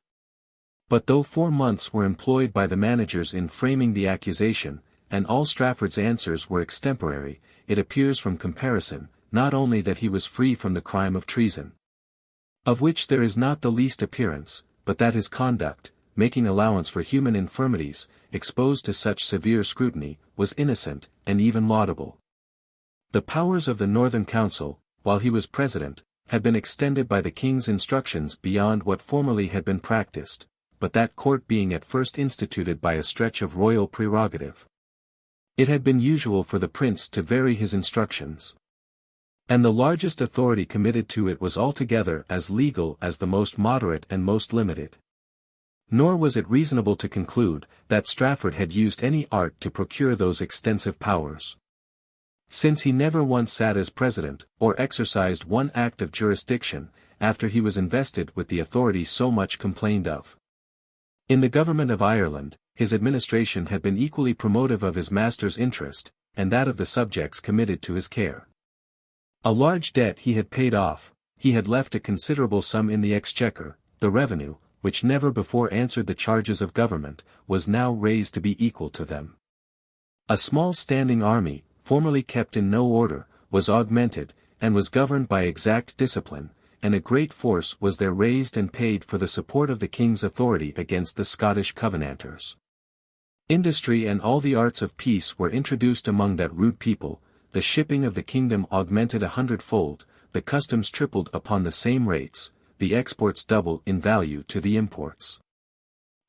But though 4 months were employed by the managers in framing the accusation, and all Strafford's answers were extemporary, it appears from comparison, not only that he was free from the crime of treason, of which there is not the least appearance, but that his conduct, making allowance for human infirmities, exposed to such severe scrutiny, was innocent, and even laudable. The powers of the Northern Council, while he was President, had been extended by the King's instructions beyond what formerly had been practiced, but that court being at first instituted by a stretch of royal prerogative, it had been usual for the prince to vary his instructions, and the largest authority committed to it was altogether as legal as the most moderate and most limited. Nor was it reasonable to conclude that Strafford had used any art to procure those extensive powers, since he never once sat as president, or exercised one act of jurisdiction, after he was invested with the authority so much complained of. In the government of Ireland, his administration had been equally promotive of his master's interest, and that of the subjects committed to his care. A large debt he had paid off, he had left a considerable sum in the exchequer, the revenue, which never before answered the charges of government, was now raised to be equal to them. A small standing army, formerly kept in no order, was augmented, and was governed by exact discipline, and a great force was there raised and paid for the support of the king's authority against the Scottish Covenanters. Industry and all the arts of peace were introduced among that rude people, the shipping of the kingdom augmented 100-fold, the customs tripled upon the same rates, the exports double in value to the imports.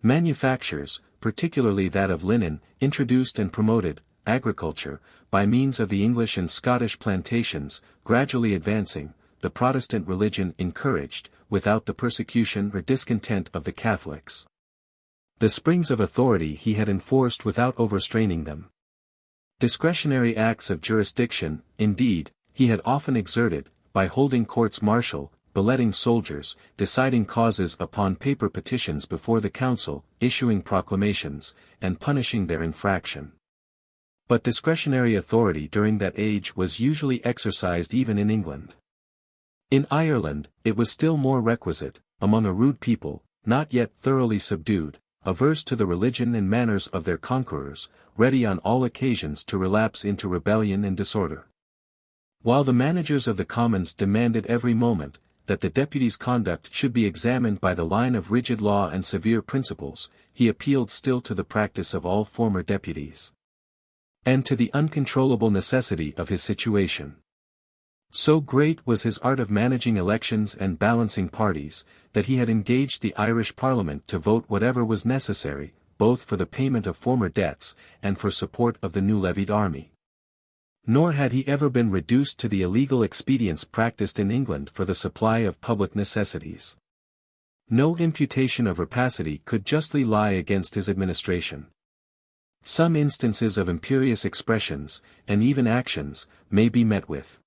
Manufactures, particularly that of linen, introduced and promoted, agriculture, by means of the English and Scottish plantations, gradually advancing, the Protestant religion encouraged, without the persecution or discontent of the Catholics. The springs of authority he had enforced without overstraining them. Discretionary acts of jurisdiction, indeed, he had often exerted, by holding courts martial, beletting soldiers, deciding causes upon paper petitions before the council, issuing proclamations, and punishing their infraction. But discretionary authority during that age was usually exercised even in England. In Ireland, it was still more requisite, among a rude people, not yet thoroughly subdued, averse to the religion and manners of their conquerors, ready on all occasions to relapse into rebellion and disorder. While the managers of the Commons demanded every moment, that the deputy's conduct should be examined by the line of rigid law and severe principles, he appealed still to the practice of all former deputies, and to the uncontrollable necessity of his situation. So great was his art of managing elections and balancing parties, that he had engaged the Irish Parliament to vote whatever was necessary, both for the payment of former debts, and for support of the new levied army. Nor had he ever been reduced to the illegal expedients practiced in England for the supply of public necessities. No imputation of rapacity could justly lie against his administration. Some instances of imperious expressions, and even actions, may be met with.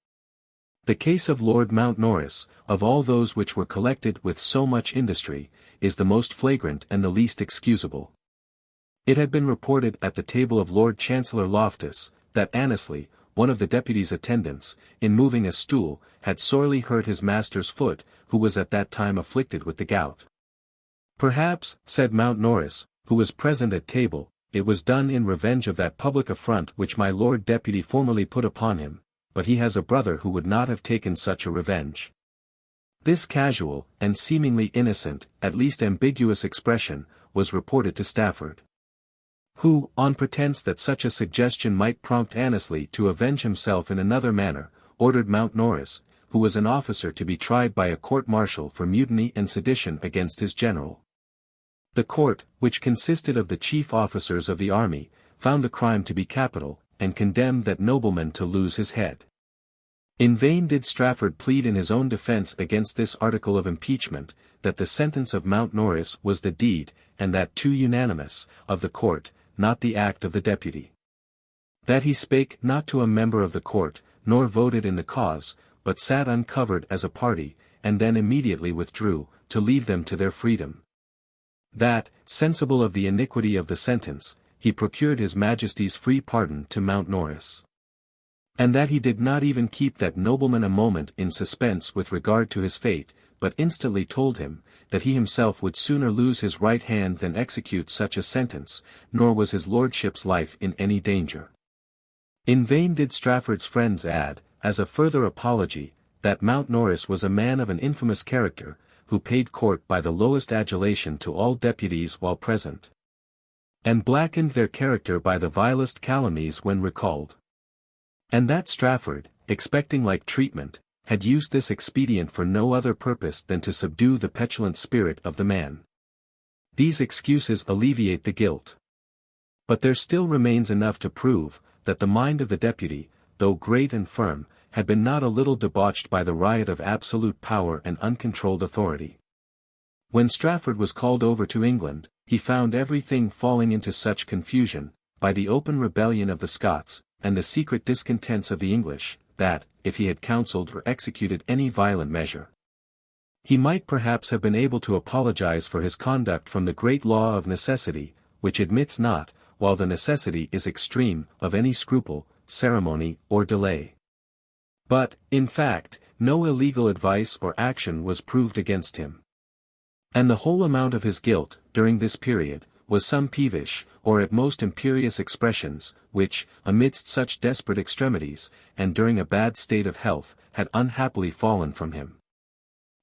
The case of Lord Mountnorris, of all those which were collected with so much industry, is the most flagrant and the least excusable. It had been reported at the table of Lord Chancellor Loftus, that Annesley, one of the deputy's attendants, in moving a stool, had sorely hurt his master's foot, who was at that time afflicted with the gout. Perhaps, said Mountnorris, who was present at table, it was done in revenge of that public affront which my Lord Deputy formerly put upon him, but he has a brother who would not have taken such a revenge. This casual, and seemingly innocent, at least ambiguous expression, was reported to Stafford, who, on pretence that such a suggestion might prompt Annesley to avenge himself in another manner, ordered Mountnorris, who was an officer, to be tried by a court-martial for mutiny and sedition against his general. The court, which consisted of the chief officers of the army, found the crime to be capital, and condemned that nobleman to lose his head. In vain did Strafford plead in his own defence against this article of impeachment, that the sentence of Mountnorris was the deed, and that too unanimous, of the court, not the act of the deputy. That he spake not to a member of the court, nor voted in the cause, but sat uncovered as a party, and then immediately withdrew, to leave them to their freedom. That, sensible of the iniquity of the sentence, he procured his Majesty's free pardon to Mountnorris. And that he did not even keep that nobleman a moment in suspense with regard to his fate, but instantly told him, that he himself would sooner lose his right hand than execute such a sentence, nor was his lordship's life in any danger. In vain did Strafford's friends add, as a further apology, that Mountnorris was a man of an infamous character, who paid court by the lowest adulation to all deputies while present, and blackened their character by the vilest calumnies when recalled. And that Strafford, expecting like treatment, had used this expedient for no other purpose than to subdue the petulant spirit of the man. These excuses alleviate the guilt. But there still remains enough to prove, that the mind of the deputy, though great and firm, had been not a little debauched by the riot of absolute power and uncontrolled authority. When Strafford was called over to England, he found everything falling into such confusion, by the open rebellion of the Scots, and the secret discontents of the English, that, if he had counselled or executed any violent measure, he might perhaps have been able to apologize for his conduct from the great law of necessity, which admits not, while the necessity is extreme, of any scruple, ceremony, or delay. But, in fact, no illegal advice or action was proved against him. And the whole amount of his guilt, during this period, was some peevish, or at most imperious expressions, which, amidst such desperate extremities, and during a bad state of health, had unhappily fallen from him.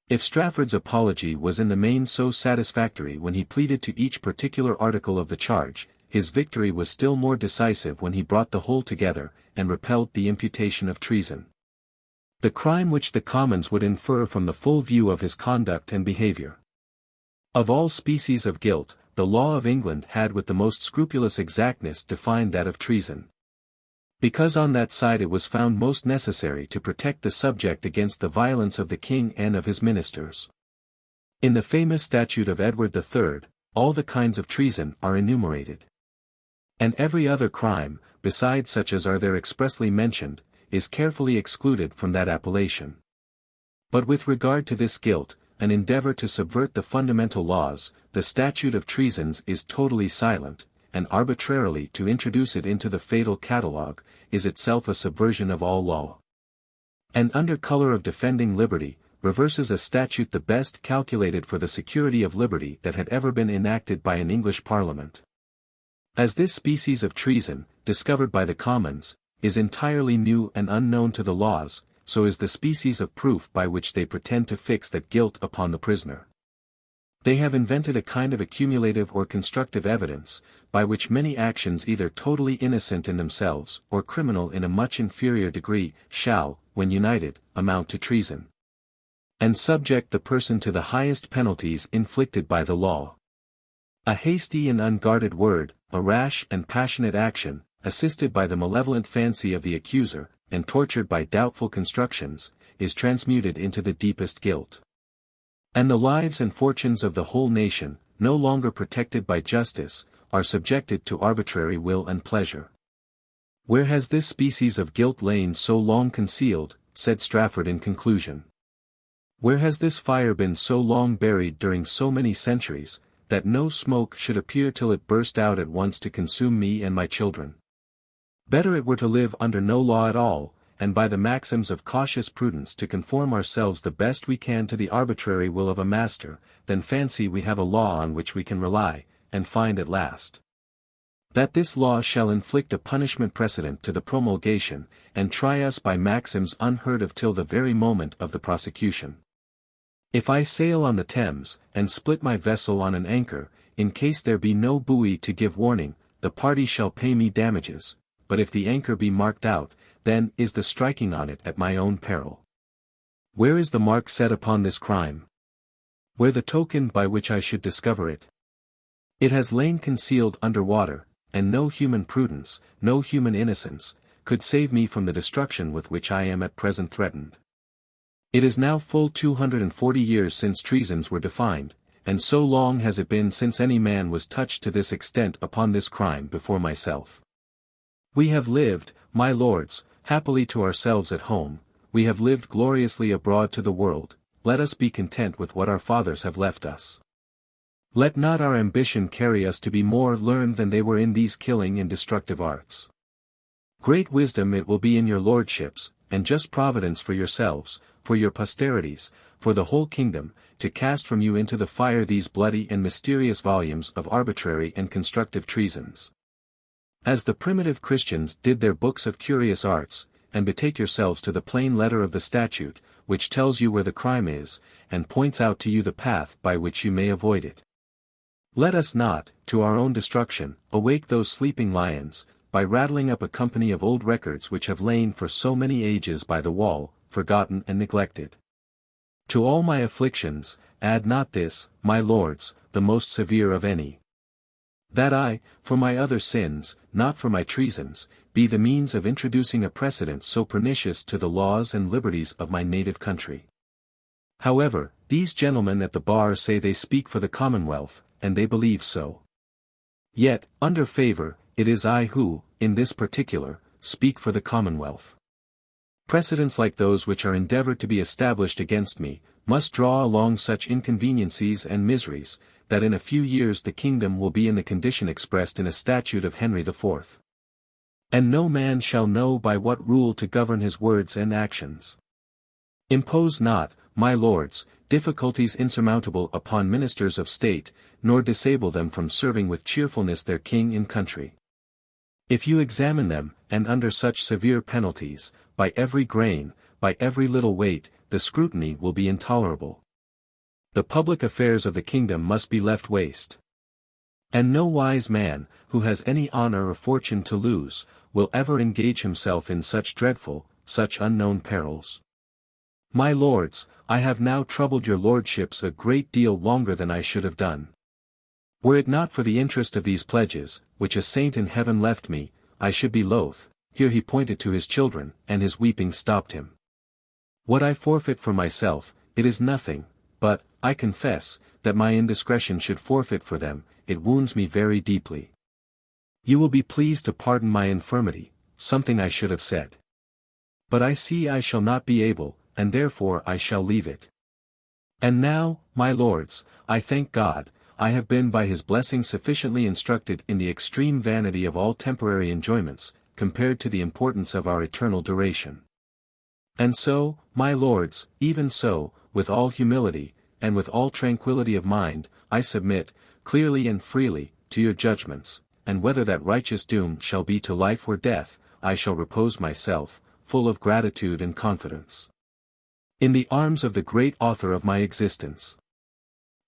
If Strafford's apology was in the main so satisfactory when he pleaded to each particular article of the charge, his victory was still more decisive when he brought the whole together, and repelled the imputation of treason. The crime which the Commons would infer from the full view of his conduct and behaviour. Of all species of guilt, the law of England had with the most scrupulous exactness defined that of treason. Because on that side it was found most necessary to protect the subject against the violence of the king and of his ministers. In the famous statute of Edward III, all the kinds of treason are enumerated. And every other crime, besides such as are there expressly mentioned, is carefully excluded from that appellation. But with regard to this guilt, an endeavour to subvert the fundamental laws, the statute of treasons is totally silent, and arbitrarily to introduce it into the fatal catalogue, is itself a subversion of all law. And under colour of defending liberty, reverses a statute the best calculated for the security of liberty that had ever been enacted by an English Parliament. As this species of treason, discovered by the Commons, is entirely new and unknown to the laws, so is the species of proof by which they pretend to fix that guilt upon the prisoner. They have invented a kind of accumulative or constructive evidence, by which many actions either totally innocent in themselves or criminal in a much inferior degree, shall, when united, amount to treason, and subject the person to the highest penalties inflicted by the law. A hasty and unguarded word, a rash and passionate action, assisted by the malevolent fancy of the accuser, and tortured by doubtful constructions, is transmuted into the deepest guilt. And the lives and fortunes of the whole nation, no longer protected by justice, are subjected to arbitrary will and pleasure. Where has this species of guilt lain so long concealed, said Strafford in conclusion. Where has this fire been so long buried during so many centuries, that no smoke should appear till it burst out at once to consume me and my children? Better it were to live under no law at all, and by the maxims of cautious prudence to conform ourselves the best we can to the arbitrary will of a master, than fancy we have a law on which we can rely, and find at last that this law shall inflict a punishment precedent to the promulgation, and try us by maxims unheard of till the very moment of the prosecution. If I sail on the Thames, and split my vessel on an anchor, in case there be no buoy to give warning, the party shall pay me damages, but if the anchor be marked out, then is the striking on it at my own peril. Where is the mark set upon this crime? Where the token by which I should discover it? It has lain concealed under water, and no human prudence, no human innocence, could save me from the destruction with which I am at present threatened. It is now full 240 years since treasons were defined, and so long has it been since any man was touched to this extent upon this crime before myself. We have lived, my lords, happily to ourselves at home, we have lived gloriously abroad to the world, let us be content with what our fathers have left us. Let not our ambition carry us to be more learned than they were in these killing and destructive arts. Great wisdom it will be in your lordships, and just providence for yourselves, for your posterities, for the whole kingdom, to cast from you into the fire these bloody and mysterious volumes of arbitrary and constructive treasons. As the primitive Christians did their books of curious arts, and betake yourselves to the plain letter of the statute, which tells you where the crime is, and points out to you the path by which you may avoid it. Let us not, to our own destruction, awake those sleeping lions, by rattling up a company of old records which have lain for so many ages by the wall, forgotten and neglected. To all my afflictions, add not this, my lords, the most severe of any. That I, for my other sins, not for my treasons, be the means of introducing a precedent so pernicious to the laws and liberties of my native country. However, these gentlemen at the bar say they speak for the Commonwealth, and they believe so. Yet, under favour, it is I who, in this particular, speak for the Commonwealth. Precedents like those which are endeavoured to be established against me, must draw along such inconveniencies and miseries, that in a few years the kingdom will be in the condition expressed in a statute of Henry IV. And no man shall know by what rule to govern his words and actions. Impose not, my lords, difficulties insurmountable upon ministers of state, nor disable them from serving with cheerfulness their king and country. If you examine them, and under such severe penalties, by every grain, by every little weight, the scrutiny will be intolerable. The public affairs of the kingdom must be left waste. And no wise man, who has any honor or fortune to lose, will ever engage himself in such dreadful, such unknown perils. My lords, I have now troubled your lordships a great deal longer than I should have done. Were it not for the interest of these pledges, which a saint in heaven left me, I should be loath, here he pointed to his children, and his weeping stopped him. What I forfeit for myself, it is nothing, but, I confess, that my indiscretion should forfeit for them, it wounds me very deeply. You will be pleased to pardon my infirmity, something I should have said. But I see I shall not be able, and therefore I shall leave it. And now, my lords, I thank God, I have been by his blessing sufficiently instructed in the extreme vanity of all temporary enjoyments, compared to the importance of our eternal duration. And so, my lords, even so, with all humility, and with all tranquillity of mind, I submit, clearly and freely, to your judgments, and whether that righteous doom shall be to life or death, I shall repose myself, full of gratitude and confidence, in the arms of the great author of my existence.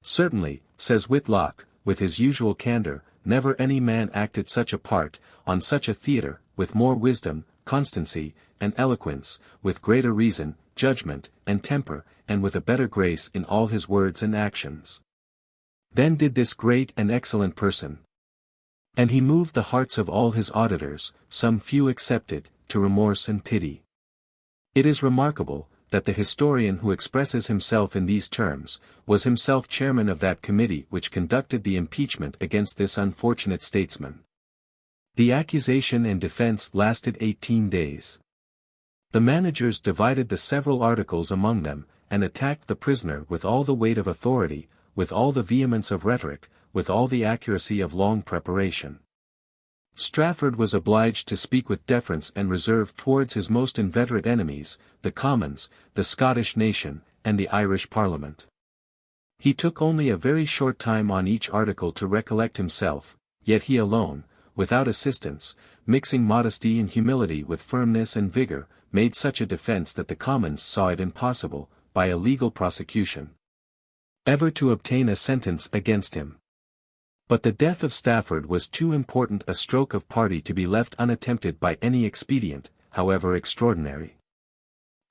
Certainly, says Whitlock, with his usual candour, never any man acted such a part, on such a theatre, with more wisdom, constancy, and eloquence, with greater reason, judgment, and temper, and with a better grace in all his words and actions. Then did this great and excellent person. And he moved the hearts of all his auditors, some few excepted, to remorse and pity. It is remarkable, that the historian who expresses himself in these terms, was himself chairman of that committee which conducted the impeachment against this unfortunate statesman. The accusation and defense lasted 18 days. The managers divided the several articles among them, and attacked the prisoner with all the weight of authority, with all the vehemence of rhetoric, with all the accuracy of long preparation. Strafford was obliged to speak with deference and reserve towards his most inveterate enemies, the Commons, the Scottish nation, and the Irish Parliament. He took only a very short time on each article to recollect himself, yet he alone, without assistance, mixing modesty and humility with firmness and vigor, made such a defense that the Commons saw it impossible, by a legal prosecution, ever to obtain a sentence against him. But the death of Strafford was too important a stroke of party to be left unattempted by any expedient, however extraordinary.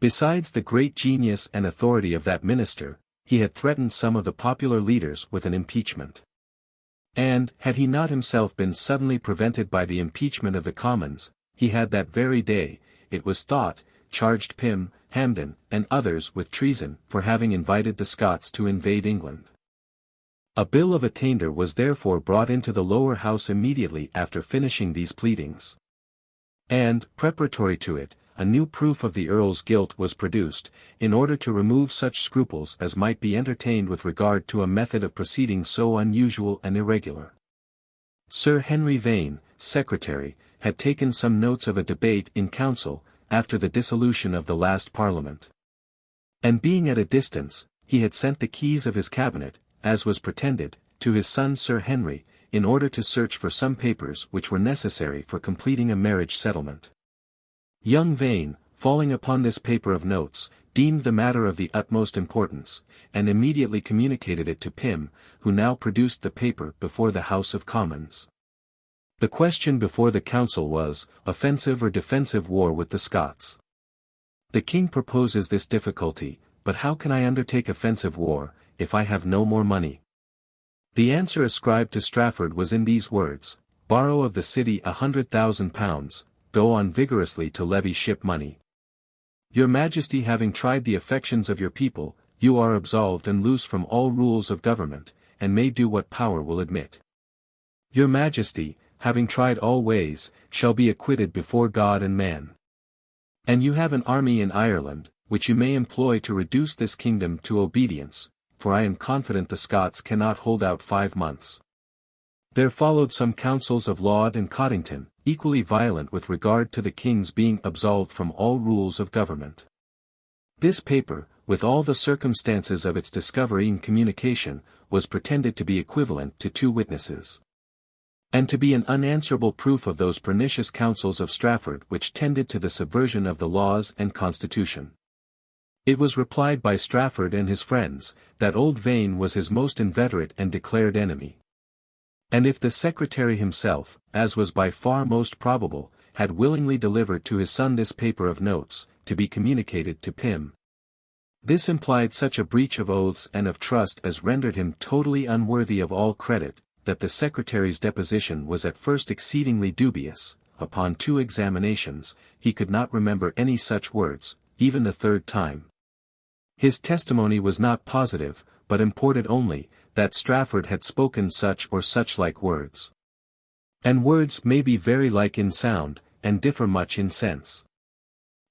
Besides the great genius and authority of that minister, he had threatened some of the popular leaders with an impeachment. And, had he not himself been suddenly prevented by the impeachment of the Commons, he had that very day, it was thought, charged Pym, Hampden, and others with treason for having invited the Scots to invade England. A bill of attainder was therefore brought into the lower house immediately after finishing these pleadings. And, preparatory to it, a new proof of the Earl's guilt was produced, in order to remove such scruples as might be entertained with regard to a method of proceeding so unusual and irregular. Sir Henry Vane, secretary, had taken some notes of a debate in council, after the dissolution of the last Parliament. And being at a distance, he had sent the keys of his cabinet, as was pretended, to his son Sir Henry, in order to search for some papers which were necessary for completing a marriage settlement. Young Vane, falling upon this paper of notes, deemed the matter of the utmost importance, and immediately communicated it to Pym, who now produced the paper before the House of Commons. The question before the council was, offensive or defensive war with the Scots. The king proposes this difficulty, but how can I undertake offensive war, if I have no more money? The answer ascribed to Strafford was in these words: borrow of the city £100,000, go on vigorously to levy ship money. Your Majesty having tried the affections of your people, you are absolved and loose from all rules of government, and may do what power will admit. Your Majesty, having tried all ways, shall be acquitted before God and man. And you have an army in Ireland, which you may employ to reduce this kingdom to obedience, for I am confident the Scots cannot hold out 5 months. There followed some counsels of Laud and Coddington, equally violent with regard to the king's being absolved from all rules of government. This paper, with all the circumstances of its discovery and communication, was pretended to be equivalent to 2 witnesses. And to be an unanswerable proof of those pernicious counsels of Strafford which tended to the subversion of the laws and constitution. It was replied by Strafford and his friends, that old Vane was his most inveterate and declared enemy. And if the secretary himself, as was by far most probable, had willingly delivered to his son this paper of notes, to be communicated to Pym, this implied such a breach of oaths and of trust as rendered him totally unworthy of all credit, that the secretary's deposition was at first exceedingly dubious. Upon 2 examinations, he could not remember any such words, even the 3rd time. His testimony was not positive, but imported only, that Strafford had spoken such or such like words. And words may be very like in sound, and differ much in sense.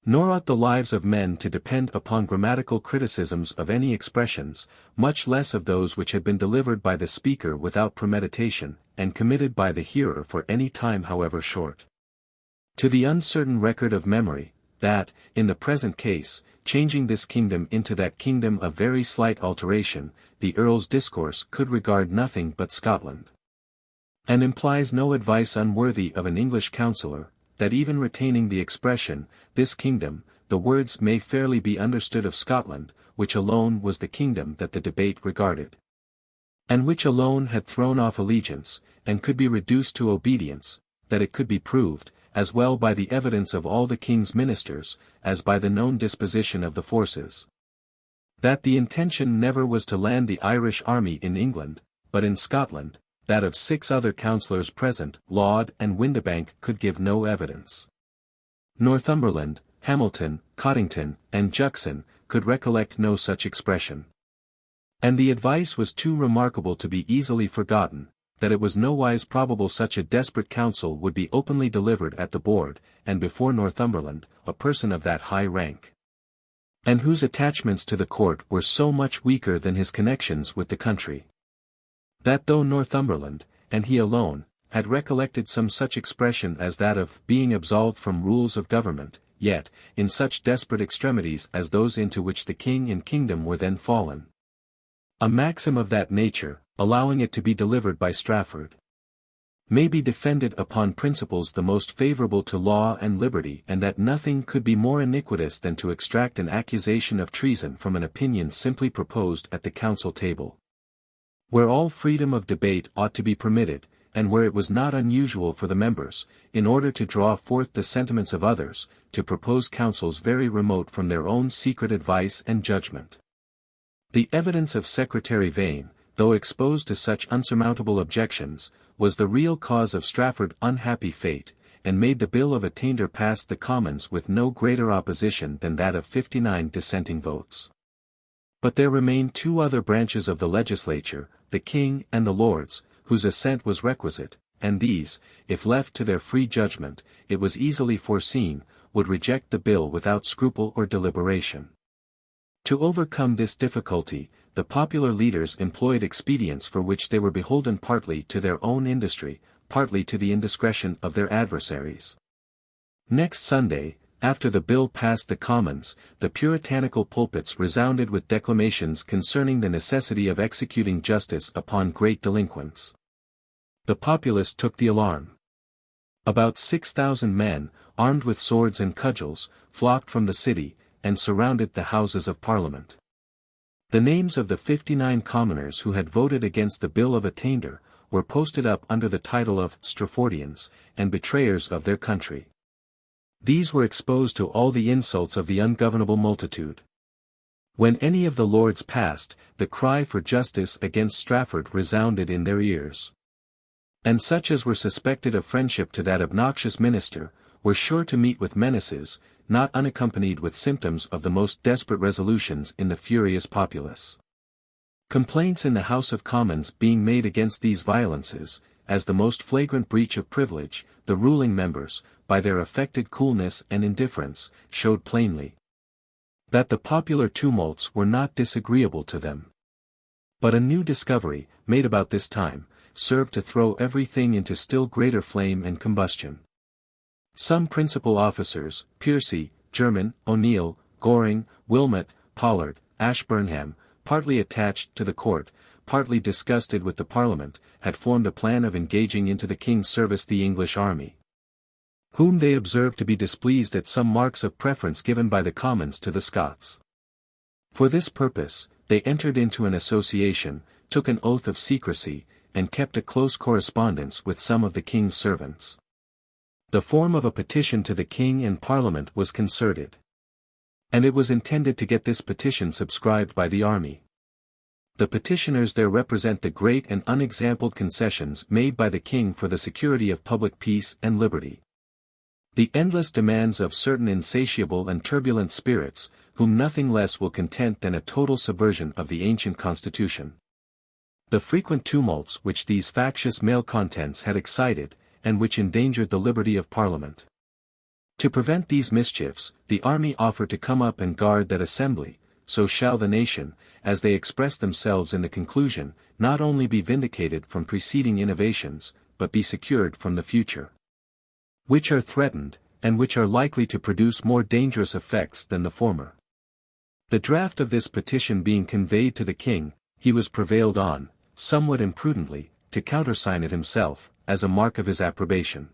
Nor ought the lives of men to depend upon grammatical criticisms of any expressions, much less of those which had been delivered by the speaker without premeditation, and committed by the hearer for any time however short. To the uncertain record of memory, that, in the present case, changing this kingdom into that kingdom a very slight alteration, the Earl's discourse could regard nothing but Scotland. And implies no advice unworthy of an English counsellor, that even retaining the expression, this kingdom, the words may fairly be understood of Scotland, which alone was the kingdom that the debate regarded. And which alone had thrown off allegiance, and could be reduced to obedience, that it could be proved, as well by the evidence of all the king's ministers, as by the known disposition of the forces. That the intention never was to land the Irish army in England, but in Scotland, that of 6 other councillors present, Laud and Windibank, could give no evidence. Northumberland, Hamilton, Cottington, and Juxon, could recollect no such expression. And the advice was too remarkable to be easily forgotten, that it was nowise probable such a desperate counsel would be openly delivered at the board, and before Northumberland, a person of that high rank, and whose attachments to the court were so much weaker than his connections with the country. That though Northumberland, and he alone, had recollected some such expression as that of being absolved from rules of government, yet, in such desperate extremities as those into which the king and kingdom were then fallen, a maxim of that nature, allowing it to be delivered by Strafford, may be defended upon principles the most favourable to law and liberty, and that nothing could be more iniquitous than to extract an accusation of treason from an opinion simply proposed at the council table, where all freedom of debate ought to be permitted, and where it was not unusual for the members, in order to draw forth the sentiments of others, to propose counsels very remote from their own secret advice and judgment. The evidence of Secretary Vane, though exposed to such unsurmountable objections, was the real cause of Strafford's unhappy fate, and made the Bill of Attainder pass the Commons with no greater opposition than that of 59 dissenting votes. But there remained 2 other branches of the legislature, the King and the Lords, whose assent was requisite, and these, if left to their free judgment, it was easily foreseen, would reject the bill without scruple or deliberation. To overcome this difficulty, the popular leaders employed expedients for which they were beholden partly to their own industry, partly to the indiscretion of their adversaries. Next Sunday, after the bill passed the Commons, the puritanical pulpits resounded with declamations concerning the necessity of executing justice upon great delinquents. The populace took the alarm. About 6,000 men, armed with swords and cudgels, flocked from the city, and surrounded the Houses of Parliament. The names of the 59 commoners who had voted against the Bill of Attainder, were posted up under the title of Straffordians, and betrayers of their country. These were exposed to all the insults of the ungovernable multitude. When any of the lords passed, the cry for justice against Strafford resounded in their ears. And such as were suspected of friendship to that obnoxious minister, were sure to meet with menaces, not unaccompanied with symptoms of the most desperate resolutions in the furious populace. Complaints in the House of Commons being made against these violences, as the most flagrant breach of privilege, the ruling members, by their affected coolness and indifference, showed plainly that the popular tumults were not disagreeable to them. But a new discovery, made about this time, served to throw everything into still greater flame and combustion. Some principal officers, Piercy, Jermyn, O'Neill, Goring, Wilmot, Pollard, Ashburnham, partly attached to the court, partly disgusted with the Parliament, had formed a plan of engaging into the King's service the English army, whom they observed to be displeased at some marks of preference given by the Commons to the Scots. For this purpose, they entered into an association, took an oath of secrecy, and kept a close correspondence with some of the King's servants. The form of a petition to the King and Parliament was concerted, and it was intended to get this petition subscribed by the army. The petitioners there represent the great and unexampled concessions made by the King for the security of public peace and liberty. The endless demands of certain insatiable and turbulent spirits, whom nothing less will content than a total subversion of the ancient constitution. The frequent tumults which these factious malcontents had excited, and which endangered the liberty of Parliament. To prevent these mischiefs, the army offered to come up and guard that assembly, so shall the nation, as they express themselves in the conclusion, not only be vindicated from preceding innovations, but be secured from the future, which are threatened, and which are likely to produce more dangerous effects than the former. The draft of this petition being conveyed to the King, he was prevailed on, somewhat imprudently, to countersign it himself, as a mark of his approbation.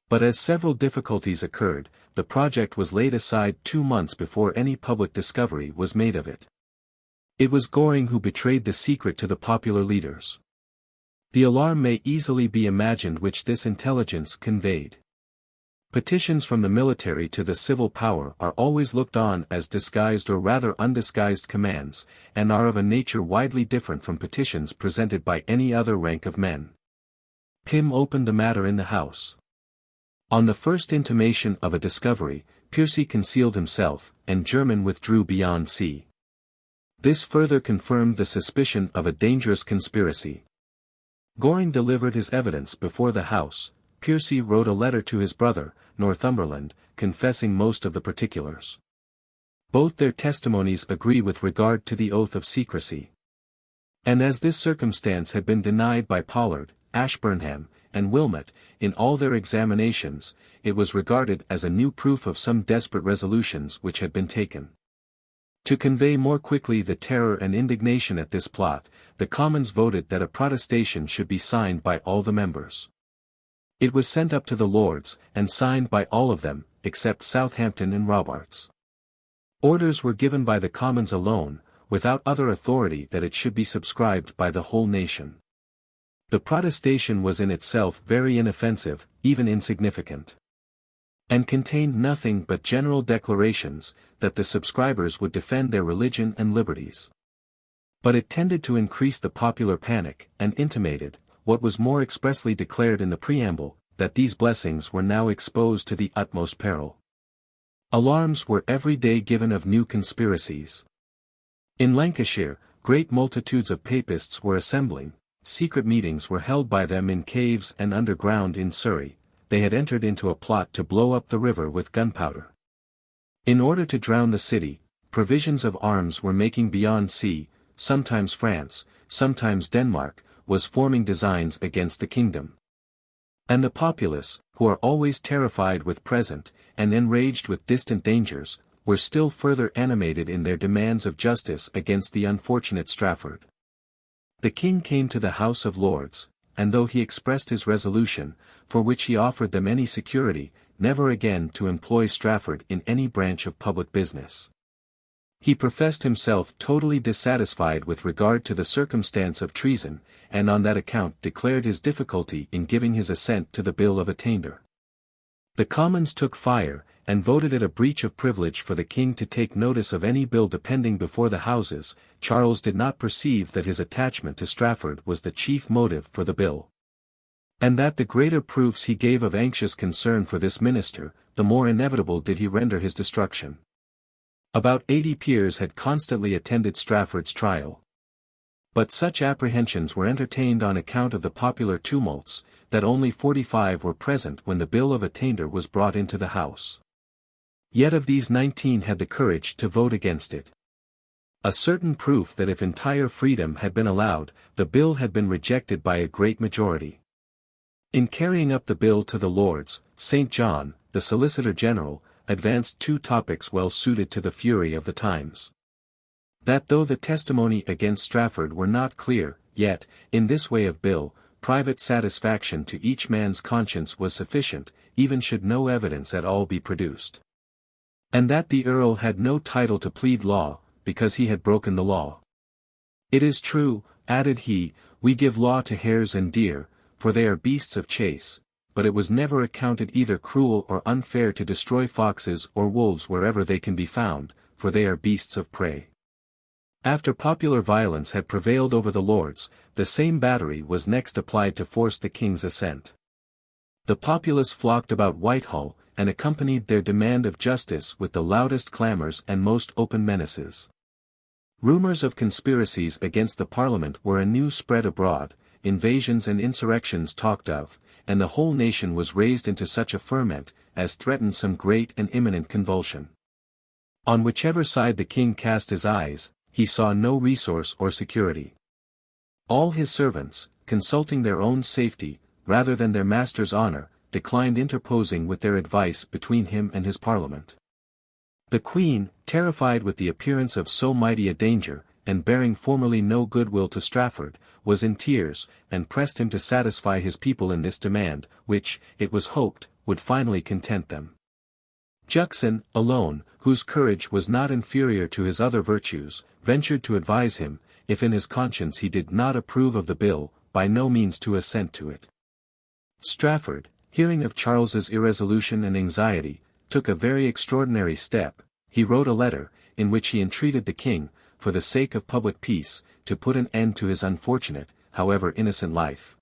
But as several difficulties occurred, the project was laid aside 2 months before any public discovery was made of it. It was Goring who betrayed the secret to the popular leaders. The alarm may easily be imagined which this intelligence conveyed. Petitions from the military to the civil power are always looked on as disguised or rather undisguised commands, and are of a nature widely different from petitions presented by any other rank of men. Pym opened the matter in the House. On the first intimation of a discovery, Piercy concealed himself, and Jermyn withdrew beyond sea. This further confirmed the suspicion of a dangerous conspiracy. Goring delivered his evidence before the House. Piercy wrote a letter to his brother, Northumberland, confessing most of the particulars. Both their testimonies agree with regard to the oath of secrecy. And as this circumstance had been denied by Pollard, Ashburnham, and Wilmot, in all their examinations, it was regarded as a new proof of some desperate resolutions which had been taken. To convey more quickly the terror and indignation at this plot, the Commons voted that a protestation should be signed by all the members. It was sent up to the Lords, and signed by all of them, except Southampton and Robarts. Orders were given by the Commons alone, without other authority, that it should be subscribed by the whole nation. The protestation was in itself very inoffensive, even insignificant, and contained nothing but general declarations, that the subscribers would defend their religion and liberties. But it tended to increase the popular panic, and intimated, what was more expressly declared in the preamble, that these blessings were now exposed to the utmost peril. Alarms were every day given of new conspiracies. In Lancashire, great multitudes of Papists were assembling, secret meetings were held by them in caves and underground in Surrey. They had entered into a plot to blow up the river with gunpowder. In order to drown the city, provisions of arms were making beyond sea. Sometimes France, sometimes Denmark, was forming designs against the kingdom. And the populace, who are always terrified with present, and enraged with distant dangers, were still further animated in their demands of justice against the unfortunate Strafford. The king came to the House of Lords, and though he expressed his resolution, for which he offered them any security, never again to employ Strafford in any branch of public business, he professed himself totally dissatisfied with regard to the circumstance of treason, and on that account declared his difficulty in giving his assent to the Bill of Attainder. The Commons took fire, and voted it a breach of privilege for the king to take notice of any bill depending before the Houses. Charles did not perceive that his attachment to Strafford was the chief motive for the bill, and that the greater proofs he gave of anxious concern for this minister, the more inevitable did he render his destruction. About 80 peers had constantly attended Strafford's trial. But such apprehensions were entertained on account of the popular tumults, that only 45 were present when the Bill of Attainder was brought into the House. Yet of these 19 had the courage to vote against it. A certain proof that if entire freedom had been allowed, the bill had been rejected by a great majority. In carrying up the bill to the Lords, St. John, the Solicitor General, advanced two topics well suited to the fury of the times. That though the testimony against Strafford were not clear, yet, in this way of bill, private satisfaction to each man's conscience was sufficient, even should no evidence at all be produced. And that the Earl had no title to plead law, because he had broken the law. It is true, added he, we give law to hares and deer, for they are beasts of chase, but it was never accounted either cruel or unfair to destroy foxes or wolves wherever they can be found, for they are beasts of prey. After popular violence had prevailed over the Lords, the same battery was next applied to force the king's assent. The populace flocked about Whitehall, and accompanied their demand of justice with the loudest clamours and most open menaces. Rumours of conspiracies against the Parliament were anew spread abroad, invasions and insurrections talked of, and the whole nation was raised into such a ferment, as threatened some great and imminent convulsion. On whichever side the king cast his eyes, he saw no resource or security. All his servants, consulting their own safety, rather than their master's honour, declined interposing with their advice between him and his Parliament. The Queen, terrified with the appearance of so mighty a danger, and bearing formerly no goodwill to Strafford, was in tears, and pressed him to satisfy his people in this demand, which, it was hoped, would finally content them. Juxon, alone, whose courage was not inferior to his other virtues, ventured to advise him, if in his conscience he did not approve of the bill, by no means to assent to it. Strafford, hearing of Charles's irresolution and anxiety, took a very extraordinary step. He wrote a letter, in which he entreated the king, for the sake of public peace, to put an end to his unfortunate, however innocent life,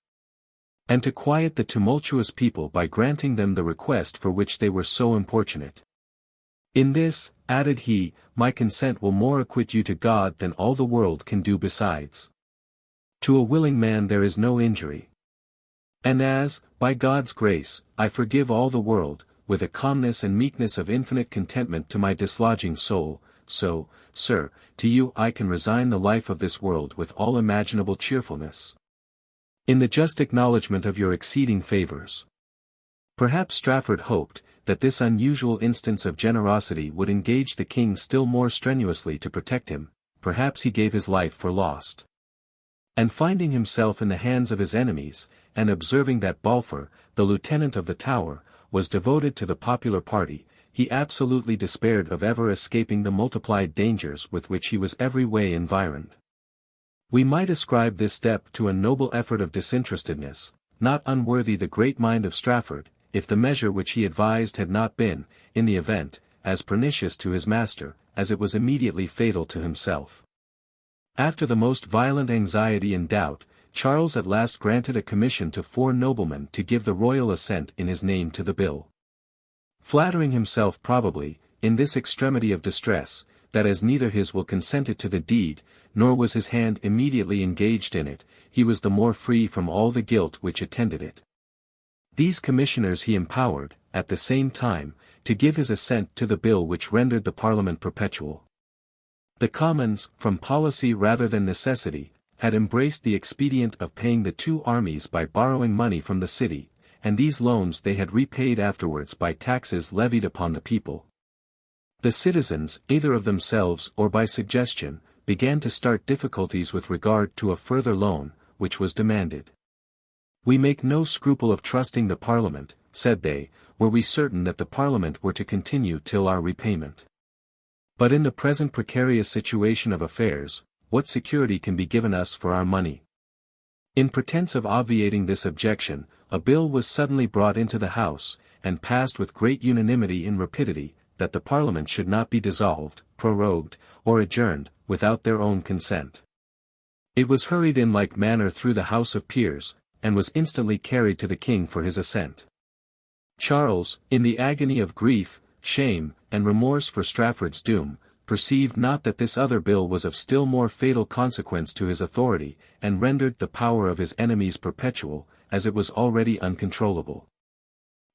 and to quiet the tumultuous people by granting them the request for which they were so importunate. In this, added he, my consent will more acquit you to God than all the world can do besides. To a willing man there is no injury. And as, by God's grace, I forgive all the world, with a calmness and meekness of infinite contentment to my dislodging soul, so, sir, to you I can resign the life of this world with all imaginable cheerfulness, in the just acknowledgment of your exceeding favours. Perhaps Strafford hoped, that this unusual instance of generosity would engage the king still more strenuously to protect him. Perhaps he gave his life for lost. And finding himself in the hands of his enemies, and observing that Balfour, the lieutenant of the Tower, was devoted to the popular party, he absolutely despaired of ever escaping the multiplied dangers with which he was every way environed. We might ascribe this step to a noble effort of disinterestedness, not unworthy the great mind of Strafford, if the measure which he advised had not been, in the event, as pernicious to his master, as it was immediately fatal to himself. After the most violent anxiety and doubt, Charles at last granted a commission to 4 noblemen to give the royal assent in his name to the bill. Flattering himself probably, in this extremity of distress, that as neither his will consented to the deed, nor was his hand immediately engaged in it, he was the more free from all the guilt which attended it. These commissioners he empowered, at the same time, to give his assent to the bill which rendered the Parliament perpetual. The Commons, from policy rather than necessity, had embraced the expedient of paying the 2 armies by borrowing money from the city, and these loans they had repaid afterwards by taxes levied upon the people. The citizens, either of themselves or by suggestion, began to start difficulties with regard to a further loan, which was demanded. We make no scruple of trusting the Parliament, said they, were we certain that the Parliament were to continue till our repayment. But in the present precarious situation of affairs, what security can be given us for our money? In pretence of obviating this objection, a bill was suddenly brought into the House, and passed with great unanimity and rapidity, that the Parliament should not be dissolved, prorogued, or adjourned, without their own consent. It was hurried in like manner through the House of Peers, and was instantly carried to the king for his assent. Charles, in the agony of grief, shame, and remorse for Strafford's doom, perceived not that this other bill was of still more fatal consequence to his authority, and rendered the power of his enemies perpetual, as it was already uncontrollable.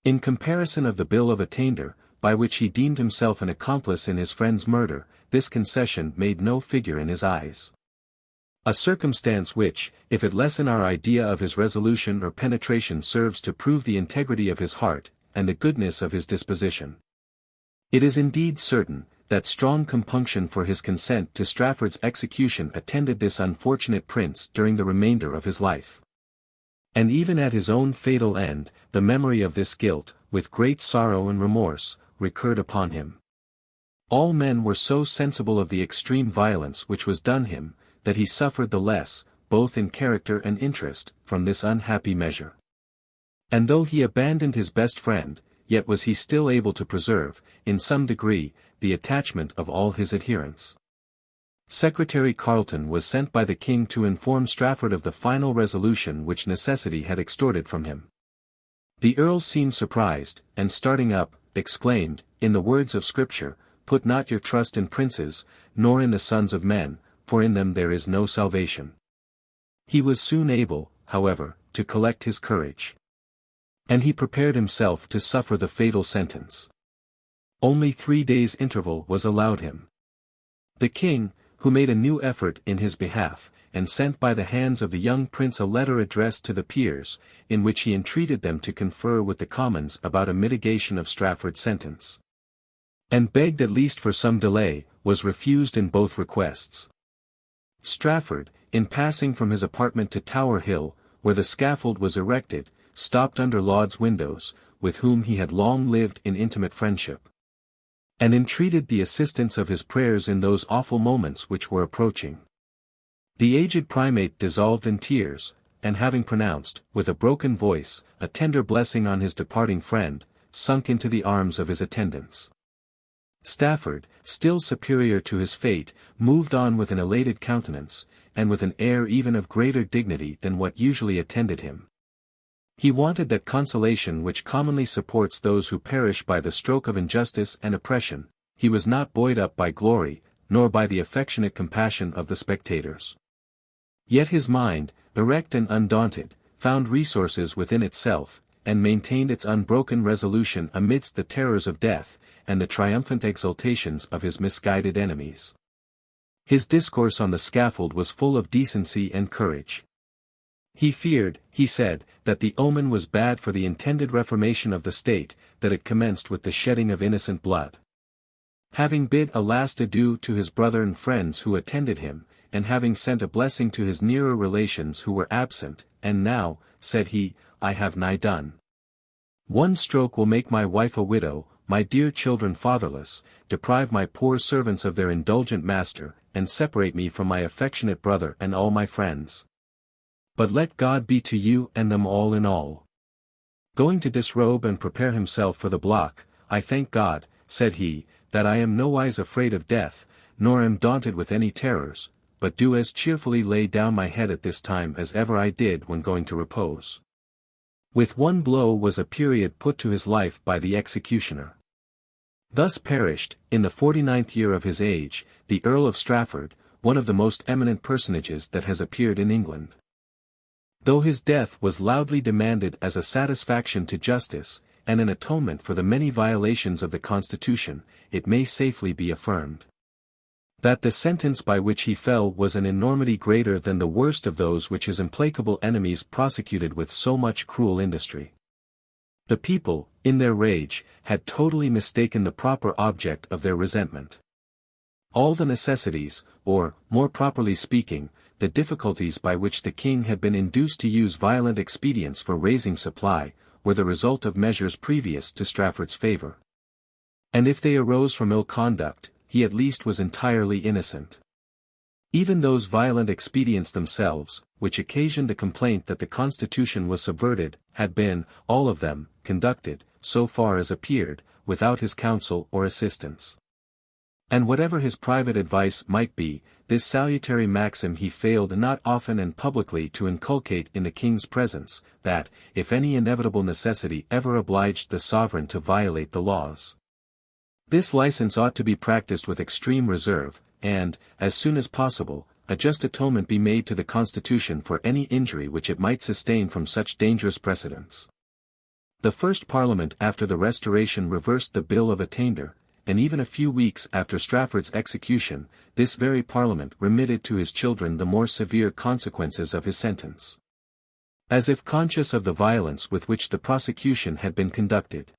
In comparison of the bill of attainder, by which he deemed himself an accomplice in his friend's murder, this concession made no figure in his eyes. A circumstance which, if it lessen our idea of his resolution or penetration, serves to prove the integrity of his heart, and the goodness of his disposition. It is indeed certain, that strong compunction for his consent to Strafford's execution attended this unfortunate prince during the remainder of his life. And even at his own fatal end, the memory of this guilt, with great sorrow and remorse, recurred upon him. All men were so sensible of the extreme violence which was done him, that he suffered the less, both in character and interest, from this unhappy measure. And though he abandoned his best friend, yet was he still able to preserve, in some degree, the attachment of all his adherents. Secretary Carleton was sent by the king to inform Strafford of the final resolution which necessity had extorted from him. The earl seemed surprised, and starting up, exclaimed, in the words of Scripture, "Put not your trust in princes, nor in the sons of men, for in them there is no salvation." He was soon able, however, to collect his courage. And he prepared himself to suffer the fatal sentence. Only 3 days' interval was allowed him. The king, who made a new effort in his behalf, and sent by the hands of the young prince a letter addressed to the peers, in which he entreated them to confer with the Commons about a mitigation of Strafford's sentence, and begged at least for some delay, was refused in both requests. Strafford, in passing from his apartment to Tower Hill, where the scaffold was erected, stopped under Laud's windows, with whom he had long lived in intimate friendship, and entreated the assistance of his prayers in those awful moments which were approaching. The aged primate dissolved in tears, and having pronounced, with a broken voice, a tender blessing on his departing friend, sunk into the arms of his attendants. Stafford, still superior to his fate, moved on with an elated countenance, and with an air even of greater dignity than what usually attended him. He wanted that consolation which commonly supports those who perish by the stroke of injustice and oppression. He was not buoyed up by glory, nor by the affectionate compassion of the spectators. Yet his mind, erect and undaunted, found resources within itself, and maintained its unbroken resolution amidst the terrors of death, and the triumphant exultations of his misguided enemies. His discourse on the scaffold was full of decency and courage. He feared, he said, that the omen was bad for the intended reformation of the state, that it commenced with the shedding of innocent blood. Having bid a last adieu to his brother and friends who attended him, and having sent a blessing to his nearer relations who were absent, and now, said he, I have nigh done. One stroke will make my wife a widow, my dear children fatherless, deprive my poor servants of their indulgent master, and separate me from my affectionate brother and all my friends. But let God be to you and them all in all. Going to disrobe and prepare himself for the block, I thank God, said he, that I am nowise afraid of death, nor am daunted with any terrors, but do as cheerfully lay down my head at this time as ever I did when going to repose. With one blow was a period put to his life by the executioner. Thus perished, in the 49th year of his age, the Earl of Strafford, one of the most eminent personages that has appeared in England. Though his death was loudly demanded as a satisfaction to justice, and an atonement for the many violations of the Constitution, it may safely be affirmed that the sentence by which he fell was an enormity greater than the worst of those which his implacable enemies prosecuted with so much cruel industry. The people, in their rage, had totally mistaken the proper object of their resentment. All the necessities, or, more properly speaking, the difficulties by which the king had been induced to use violent expedients for raising supply, were the result of measures previous to Strafford's favor. And if they arose from ill conduct, he at least was entirely innocent. Even those violent expedients themselves, which occasioned the complaint that the Constitution was subverted, had been, all of them, conducted, so far as appeared, without his counsel or assistance. And whatever his private advice might be, this salutary maxim he failed not often and publicly to inculcate in the king's presence, that, if any inevitable necessity ever obliged the sovereign to violate the laws, this license ought to be practiced with extreme reserve, and, as soon as possible, a just atonement be made to the Constitution for any injury which it might sustain from such dangerous precedents. The first Parliament after the Restoration reversed the Bill of Attainder, and even a few weeks after Strafford's execution, this very Parliament remitted to his children the more severe consequences of his sentence. As if conscious of the violence with which the prosecution had been conducted.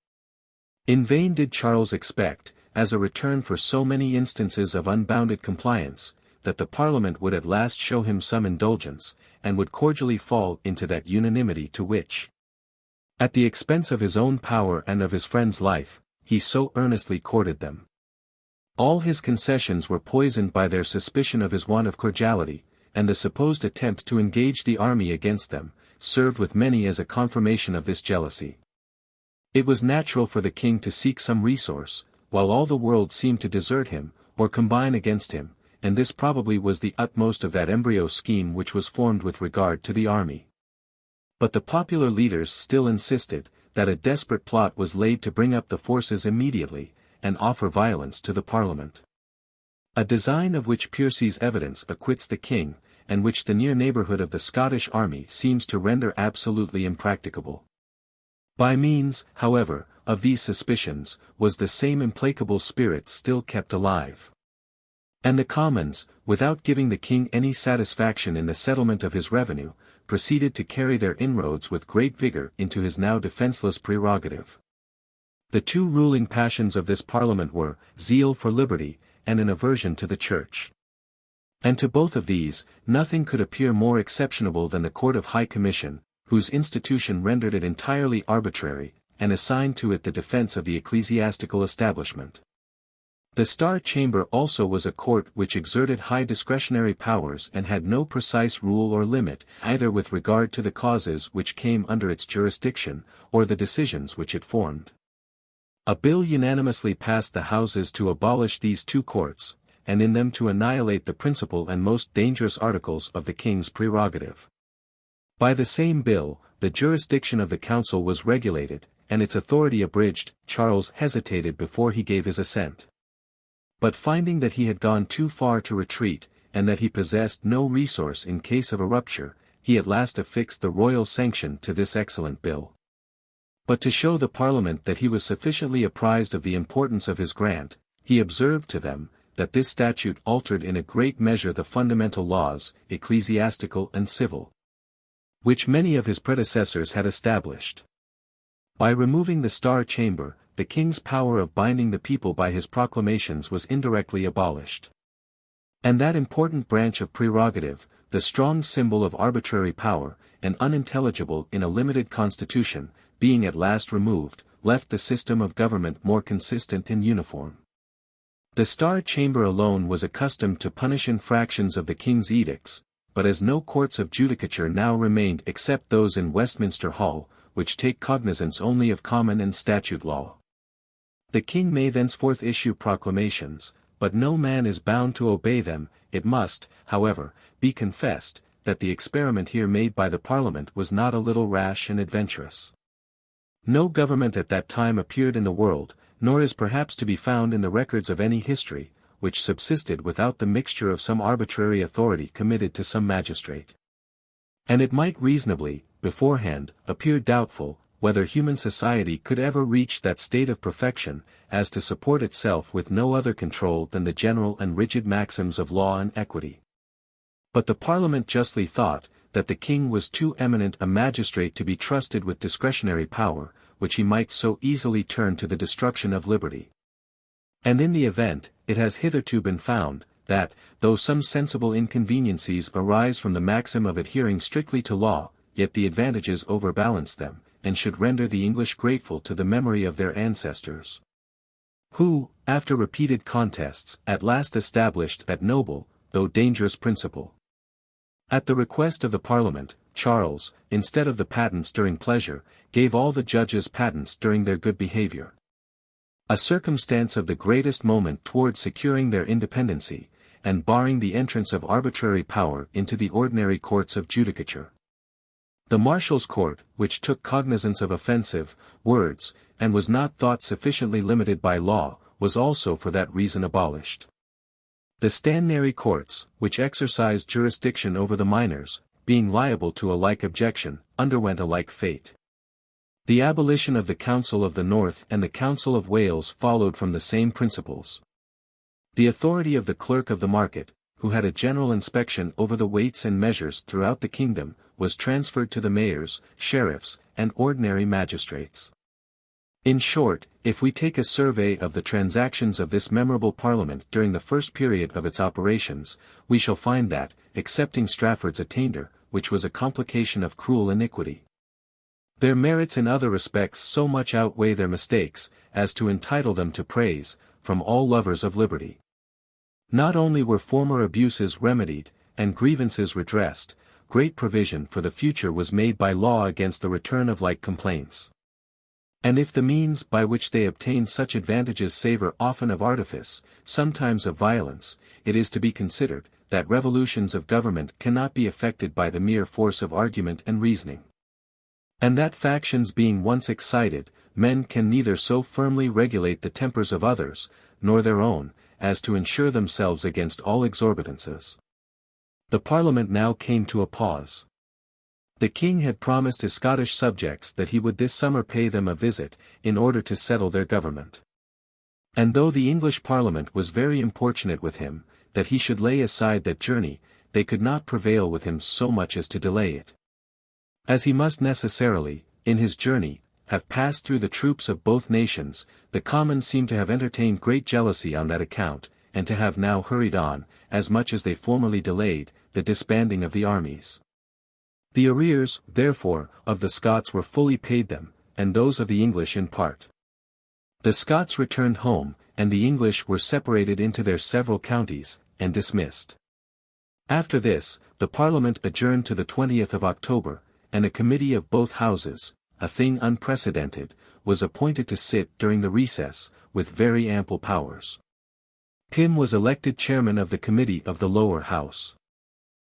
In vain did Charles expect, as a return for so many instances of unbounded compliance, that the Parliament would at last show him some indulgence, and would cordially fall into that unanimity to which, at the expense of his own power and of his friend's life, he so earnestly courted them. All his concessions were poisoned by their suspicion of his want of cordiality, and the supposed attempt to engage the army against them, served with many as a confirmation of this jealousy. It was natural for the king to seek some resource, while all the world seemed to desert him, or combine against him, and this probably was the utmost of that embryo scheme which was formed with regard to the army. But the popular leaders still insisted, that a desperate plot was laid to bring up the forces immediately, and offer violence to the Parliament. A design of which Piercy's evidence acquits the king, and which the near neighbourhood of the Scottish army seems to render absolutely impracticable. By means, however, of these suspicions, was the same implacable spirit still kept alive. And the Commons, without giving the king any satisfaction in the settlement of his revenue, proceeded to carry their inroads with great vigour into his now defenceless prerogative. The two ruling passions of this Parliament were, zeal for liberty, and an aversion to the Church. And to both of these, nothing could appear more exceptionable than the Court of High Commission, whose institution rendered it entirely arbitrary, and assigned to it the defence of the ecclesiastical establishment. The Star Chamber also was a court which exerted high discretionary powers and had no precise rule or limit, either with regard to the causes which came under its jurisdiction, or the decisions which it formed. A bill unanimously passed the Houses to abolish these two courts, and in them to annihilate the principal and most dangerous articles of the king's prerogative. By the same bill, the jurisdiction of the council was regulated, and its authority abridged. Charles hesitated before he gave his assent. But finding that he had gone too far to retreat, and that he possessed no resource in case of a rupture, he at last affixed the royal sanction to this excellent bill. But to show the Parliament that he was sufficiently apprised of the importance of his grant, he observed to them, that this statute altered in a great measure the fundamental laws, ecclesiastical and civil, which many of his predecessors had established. By removing the Star Chamber, the king's power of binding the people by his proclamations was indirectly abolished. And that important branch of prerogative, the strong symbol of arbitrary power, and unintelligible in a limited constitution, being at last removed, left the system of government more consistent and uniform. The Star Chamber alone was accustomed to punish infractions of the king's edicts, but as no courts of judicature now remained except those in Westminster Hall, which take cognizance only of common and statute law, the king may thenceforth issue proclamations, but no man is bound to obey them. It must, however, be confessed, that the experiment here made by the Parliament was not a little rash and adventurous. No government at that time appeared in the world, nor is perhaps to be found in the records of any history, which subsisted without the mixture of some arbitrary authority committed to some magistrate. And it might reasonably, beforehand, appear doubtful, whether human society could ever reach that state of perfection, as to support itself with no other control than the general and rigid maxims of law and equity. But the Parliament justly thought, that the king was too eminent a magistrate to be trusted with discretionary power, which he might so easily turn to the destruction of liberty. And in the event, it has hitherto been found, that, though some sensible inconveniencies arise from the maxim of adhering strictly to law, yet the advantages overbalance them, and should render the English grateful to the memory of their ancestors, who, after repeated contests, at last established that noble, though dangerous principle. At the request of the Parliament, Charles, instead of the patents during pleasure, gave all the judges patents during their good behavior. A circumstance of the greatest moment towards securing their independency, and barring the entrance of arbitrary power into the ordinary courts of judicature. The Marshal's Court, which took cognizance of offensive words, and was not thought sufficiently limited by law, was also for that reason abolished. The Stanary Courts, which exercised jurisdiction over the minors, being liable to a like objection, underwent a like fate. The abolition of the Council of the North and the Council of Wales followed from the same principles. The authority of the Clerk of the Market, who had a general inspection over the weights and measures throughout the kingdom, was transferred to the mayors, sheriffs, and ordinary magistrates. In short, if we take a survey of the transactions of this memorable Parliament during the first period of its operations, we shall find that, excepting Strafford's attainder, which was a complication of cruel iniquity, their merits in other respects so much outweigh their mistakes, as to entitle them to praise, from all lovers of liberty. Not only were former abuses remedied, and grievances redressed, great provision for the future was made by law against the return of like complaints. And if the means by which they obtained such advantages savour often of artifice, sometimes of violence, it is to be considered, that revolutions of government cannot be effected by the mere force of argument and reasoning. And that factions being once excited, men can neither so firmly regulate the tempers of others, nor their own, as to ensure themselves against all exorbitances. The Parliament now came to a pause. The king had promised his Scottish subjects that he would this summer pay them a visit, in order to settle their government. And though the English Parliament was very importunate with him, that he should lay aside that journey, they could not prevail with him so much as to delay it. As he must necessarily, in his journey, have passed through the troops of both nations, the Commons seem to have entertained great jealousy on that account, and to have now hurried on, as much as they formerly delayed, the disbanding of the armies. The arrears, therefore, of the Scots were fully paid them, and those of the English in part. The Scots returned home, and the English were separated into their several counties, and dismissed. After this, the Parliament adjourned to the 20th of October, and a committee of both houses, a thing unprecedented, was appointed to sit during the recess, with very ample powers. Hume was elected chairman of the committee of the lower house.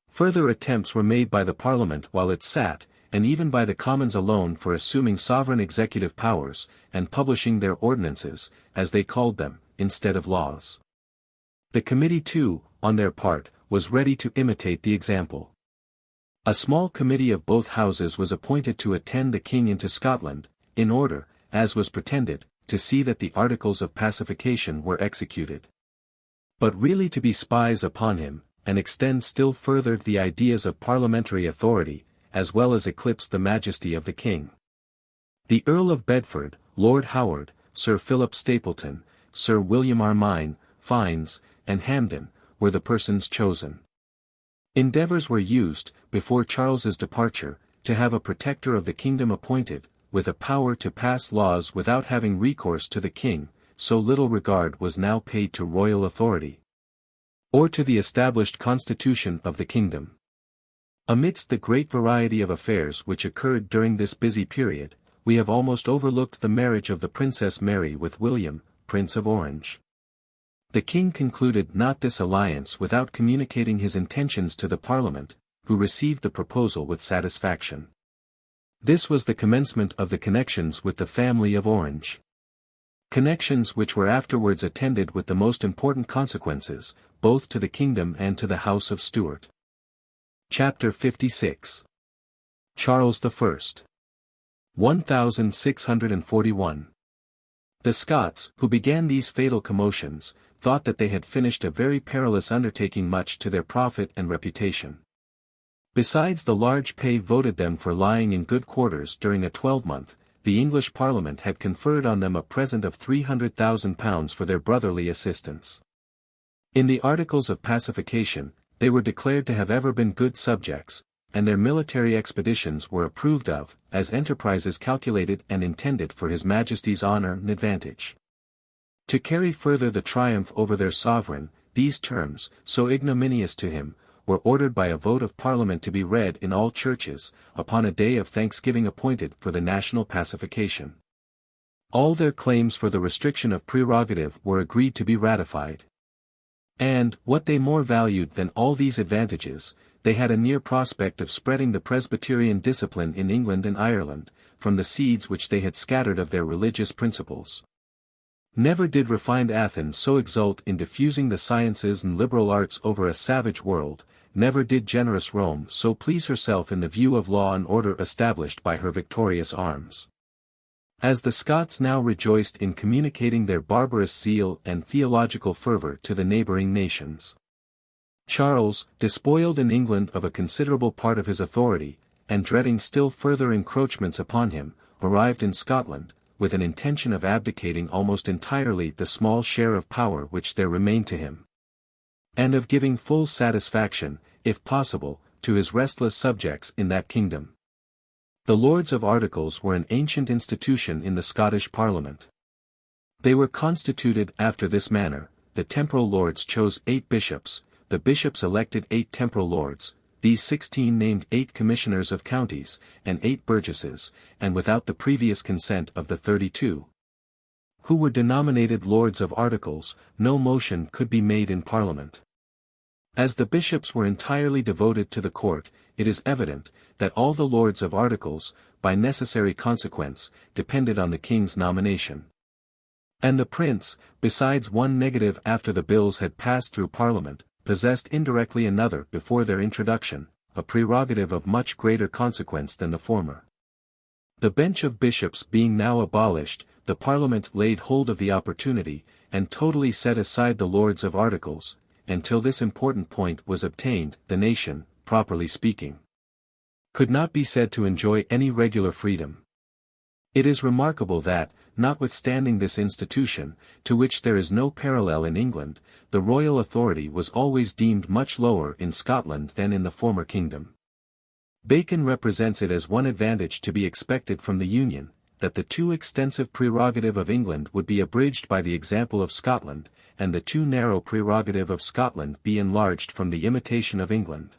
Further attempts were made by the Parliament while it sat, and even by the Commons alone, for assuming sovereign executive powers, and publishing their ordinances, as they called them, instead of laws. The committee too, on their part, was ready to imitate the example. A small committee of both houses was appointed to attend the king into Scotland, in order, as was pretended, to see that the articles of pacification were executed. But really to be spies upon him, and extend still further the ideas of parliamentary authority, as well as eclipse the majesty of the king. The Earl of Bedford, Lord Howard, Sir Philip Stapleton, Sir William Armine, Fiennes, and Hampden, were the persons chosen. Endeavours were used, before Charles's departure, to have a protector of the kingdom appointed, with a power to pass laws without having recourse to the king, so little regard was now paid to royal authority, or to the established constitution of the kingdom. Amidst the great variety of affairs which occurred during this busy period, we have almost overlooked the marriage of the Princess Mary with William, Prince of Orange. The king concluded not this alliance without communicating his intentions to the Parliament, who received the proposal with satisfaction. This was the commencement of the connections with the family of Orange. Connections which were afterwards attended with the most important consequences, both to the kingdom and to the House of Stuart. Chapter 56. Charles I. 1641. The Scots, who began these fatal commotions, thought that they had finished a very perilous undertaking, much to their profit and reputation. Besides the large pay voted them for lying in good quarters during a 12-month, the English Parliament had conferred on them a present of £300,000 for their brotherly assistance. In the Articles of Pacification, they were declared to have ever been good subjects, and their military expeditions were approved of, as enterprises calculated and intended for His Majesty's honour and advantage. To carry further the triumph over their sovereign, these terms, so ignominious to him, were ordered by a vote of Parliament to be read in all churches, upon a day of thanksgiving appointed for the national pacification. All their claims for the restriction of prerogative were agreed to be ratified. And, what they more valued than all these advantages, they had a near prospect of spreading the Presbyterian discipline in England and Ireland, from the seeds which they had scattered of their religious principles. Never did refined Athens so exult in diffusing the sciences and liberal arts over a savage world, never did generous Rome so please herself in the view of law and order established by her victorious arms. As the Scots now rejoiced in communicating their barbarous zeal and theological fervour to the neighbouring nations, Charles, despoiled in England of a considerable part of his authority, and dreading still further encroachments upon him, arrived in Scotland, with an intention of abdicating almost entirely the small share of power which there remained to him, and of giving full satisfaction, if possible, to his restless subjects in that kingdom. The Lords of Articles were an ancient institution in the Scottish Parliament. They were constituted after this manner: the temporal lords chose 8 bishops, the bishops elected 8 temporal lords, these 16 named 8 commissioners of counties, and 8 burgesses, and without the previous consent of the 32, who were denominated Lords of Articles, no motion could be made in Parliament. As the bishops were entirely devoted to the court, it is evident, that all the Lords of Articles, by necessary consequence, depended on the king's nomination. And the prince, besides one negative after the bills had passed through Parliament, possessed indirectly another before their introduction, a prerogative of much greater consequence than the former. The bench of bishops being now abolished, the Parliament laid hold of the opportunity, and totally set aside the Lords of Articles, until this important point was obtained. The nation, properly speaking, could not be said to enjoy any regular freedom. It is remarkable that, notwithstanding this institution, to which there is no parallel in England, the royal authority was always deemed much lower in Scotland than in the former kingdom. Bacon represents it as one advantage to be expected from the union, that the too extensive prerogative of England would be abridged by the example of Scotland, and the too narrow prerogative of Scotland be enlarged from the imitation of England.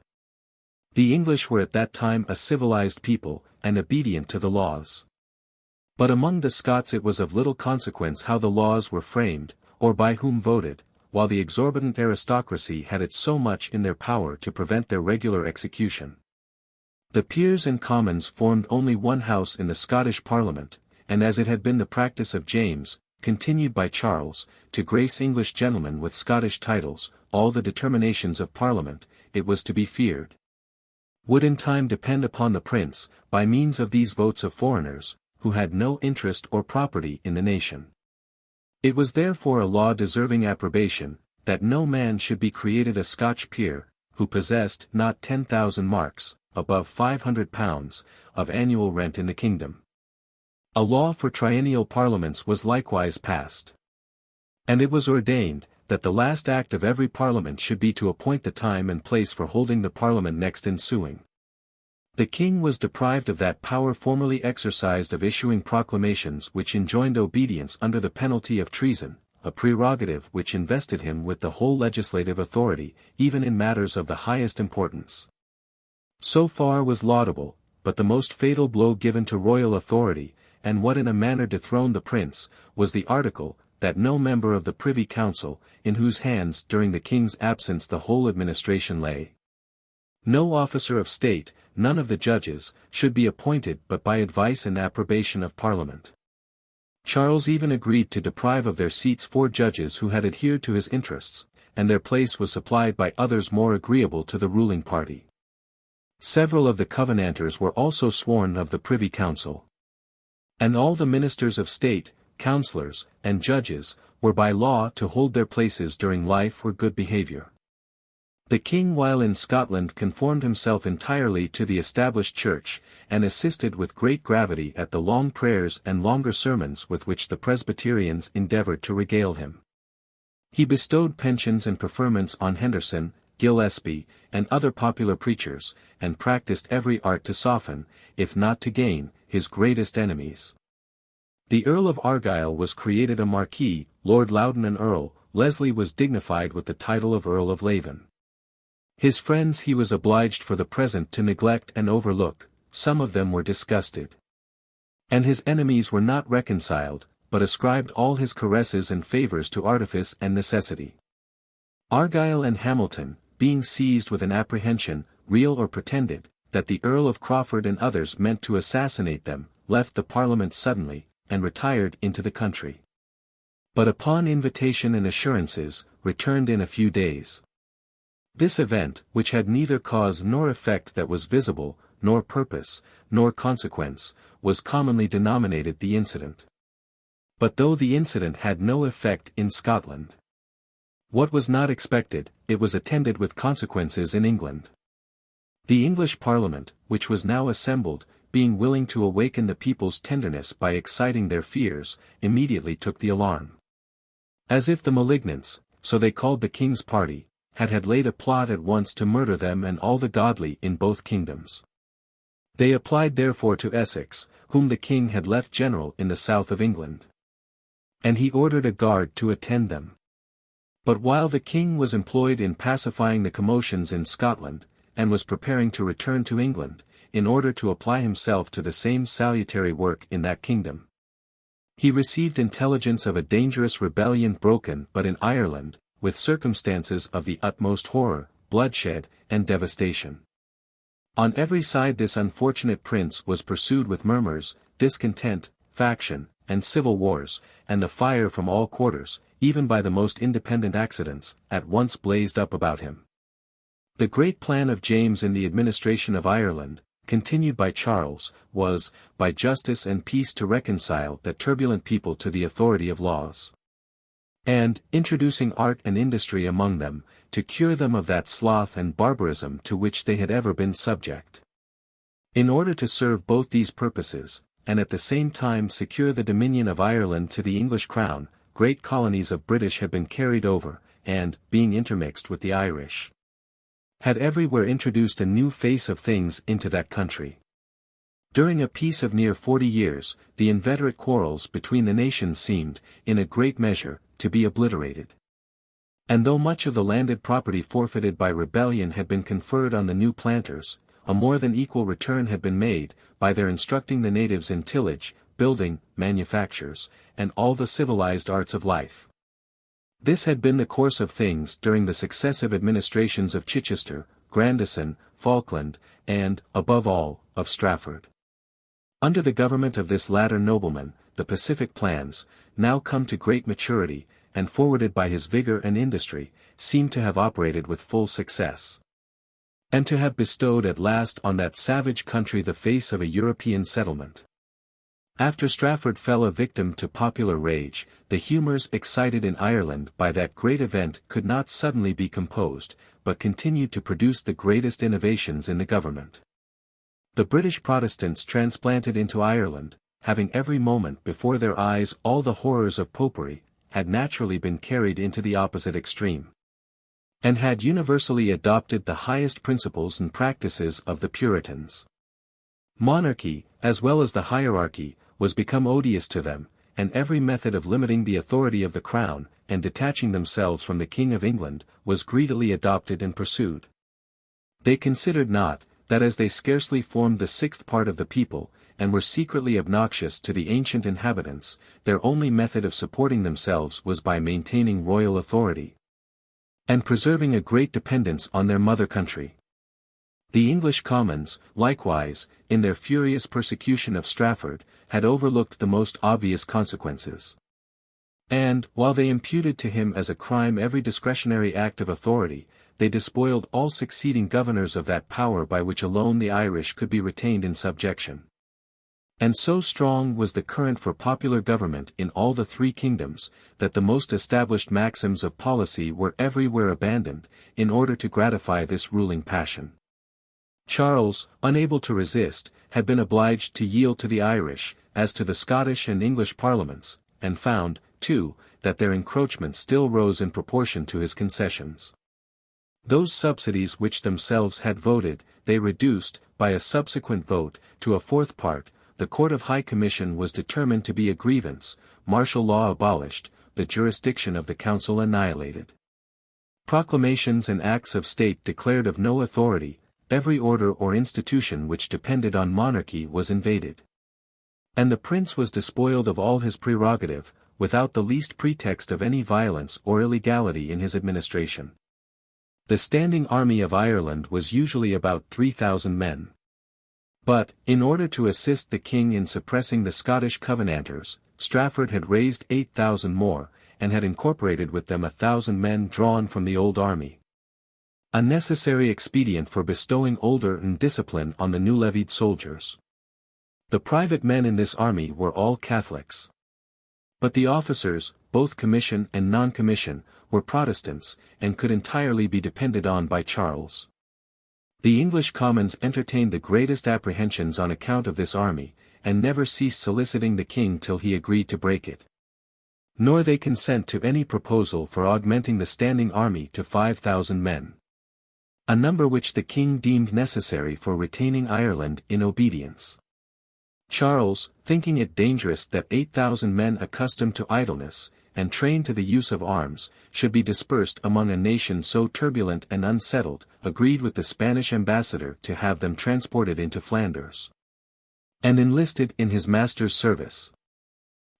The English were at that time a civilized people, and obedient to the laws. But among the Scots it was of little consequence how the laws were framed, or by whom voted, while the exorbitant aristocracy had it so much in their power to prevent their regular execution. The peers and commons formed only one house in the Scottish Parliament, and as it had been the practice of James, continued by Charles, to grace English gentlemen with Scottish titles, all the determinations of Parliament, it was to be feared, would in time depend upon the prince, by means of these votes of foreigners, who had no interest or property in the nation. It was therefore a law deserving approbation, that no man should be created a Scotch peer, who possessed not 10,000 marks, above £500, of annual rent in the kingdom. A law for triennial parliaments was likewise passed. And it was ordained, that the last act of every parliament should be to appoint the time and place for holding the parliament next ensuing. The king was deprived of that power formerly exercised of issuing proclamations which enjoined obedience under the penalty of treason, a prerogative which invested him with the whole legislative authority, even in matters of the highest importance. So far was laudable, but the most fatal blow given to royal authority, and what in a manner dethroned the prince, was the article, that no member of the Privy Council, in whose hands during the king's absence the whole administration lay, no officer of state, none of the judges, should be appointed but by advice and approbation of Parliament. Charles even agreed to deprive of their seats 4 judges who had adhered to his interests, and their place was supplied by others more agreeable to the ruling party. Several of the Covenanters were also sworn of the Privy Council. And all the ministers of state, councillors, and judges, were by law to hold their places during life or good behaviour. The king while in Scotland conformed himself entirely to the established church, and assisted with great gravity at the long prayers and longer sermons with which the Presbyterians endeavoured to regale him. He bestowed pensions and preferments on Henderson, Gillespie, and other popular preachers, and practised every art to soften, if not to gain, his greatest enemies. The Earl of Argyll was created a Marquis, Lord Loudon an Earl, Leslie was dignified with the title of Earl of Leven. His friends he was obliged for the present to neglect and overlook, some of them were disgusted. And his enemies were not reconciled, but ascribed all his caresses and favours to artifice and necessity. Argyll and Hamilton, being seized with an apprehension, real or pretended, that the Earl of Crawford and others meant to assassinate them, left the Parliament suddenly, and retired into the country. But upon invitation and assurances, returned in a few days. This event, which had neither cause nor effect that was visible, nor purpose, nor consequence, was commonly denominated the incident. But though the incident had no effect in Scotland, what was not expected, it was attended with consequences in England. The English Parliament, which was now assembled, being willing to awaken the people's tenderness by exciting their fears, immediately took the alarm. As if the malignants, so they called the king's party, had laid a plot at once to murder them and all the godly in both kingdoms. They applied therefore to Essex, whom the king had left general in the south of England. And he ordered a guard to attend them. But while the king was employed in pacifying the commotions in Scotland, and was preparing to return to England, in order to apply himself to the same salutary work in that kingdom, he received intelligence of a dangerous rebellion broken but in Ireland, with circumstances of the utmost horror, bloodshed, and devastation. On every side this unfortunate prince was pursued with murmurs, discontent, faction, and civil wars, and the fire from all quarters, even by the most independent accidents, at once blazed up about him. The great plan of James in the administration of Ireland, continued by Charles, was, by justice and peace to reconcile that turbulent people to the authority of laws. And, introducing art and industry among them, to cure them of that sloth and barbarism to which they had ever been subject. In order to serve both these purposes, and at the same time secure the dominion of Ireland to the English crown, great colonies of British had been carried over, and, being intermixed with the Irish, had everywhere introduced a new face of things into that country. During a peace of near 40 years, the inveterate quarrels between the nations seemed, in a great measure, to be obliterated. And though much of the landed property forfeited by rebellion had been conferred on the new planters, a more than equal return had been made, by their instructing the natives in tillage, building, manufactures, and all the civilized arts of life. This had been the course of things during the successive administrations of Chichester, Grandison, Falkland, and, above all, of Strafford. Under the government of this latter nobleman, the pacific plans, now come to great maturity, and forwarded by his vigor and industry, seem to have operated with full success. And to have bestowed at last on that savage country the face of a European settlement. After Strafford fell a victim to popular rage, the humours excited in Ireland by that great event could not suddenly be composed, but continued to produce the greatest innovations in the government. The British Protestants transplanted into Ireland, having every moment before their eyes all the horrors of popery, had naturally been carried into the opposite extreme. And had universally adopted the highest principles and practices of the Puritans. Monarchy, as well as the hierarchy, was become odious to them, and every method of limiting the authority of the crown, and detaching themselves from the King of England, was greedily adopted and pursued. They considered not, that as they scarcely formed the sixth part of the people, and were secretly obnoxious to the ancient inhabitants, their only method of supporting themselves was by maintaining royal authority, and preserving a great dependence on their mother country. The English Commons, likewise, in their furious persecution of Strafford, had overlooked the most obvious consequences. And, while they imputed to him as a crime every discretionary act of authority, they despoiled all succeeding governors of that power by which alone the Irish could be retained in subjection. And so strong was the current for popular government in all the three kingdoms, that the most established maxims of policy were everywhere abandoned, in order to gratify this ruling passion. Charles, unable to resist, had been obliged to yield to the Irish, as to the Scottish and English parliaments, and found, too, that their encroachment still rose in proportion to his concessions. Those subsidies which themselves had voted, they reduced, by a subsequent vote, to a fourth part. The Court of High Commission was determined to be a grievance, martial law abolished, the jurisdiction of the council annihilated. Proclamations and acts of state declared of no authority, every order or institution which depended on monarchy was invaded. And the prince was despoiled of all his prerogative, without the least pretext of any violence or illegality in his administration. The standing army of Ireland was usually about 3,000 men. But, in order to assist the king in suppressing the Scottish Covenanters, Strafford had raised 8,000 more, and had incorporated with them 1,000 men drawn from the old army. A necessary expedient for bestowing order and discipline on the new levied soldiers. The private men in this army were all Catholics. But the officers, both commission and non-commission, were Protestants, and could entirely be depended on by Charles. The English Commons entertained the greatest apprehensions on account of this army, and never ceased soliciting the king till he agreed to break it. Nor they consent to any proposal for augmenting the standing army to 5,000 men. A number which the king deemed necessary for retaining Ireland in obedience. Charles, thinking it dangerous that 8,000 men accustomed to idleness, and trained to the use of arms, should be dispersed among a nation so turbulent and unsettled, agreed with the Spanish ambassador to have them transported into Flanders, and enlisted in his master's service.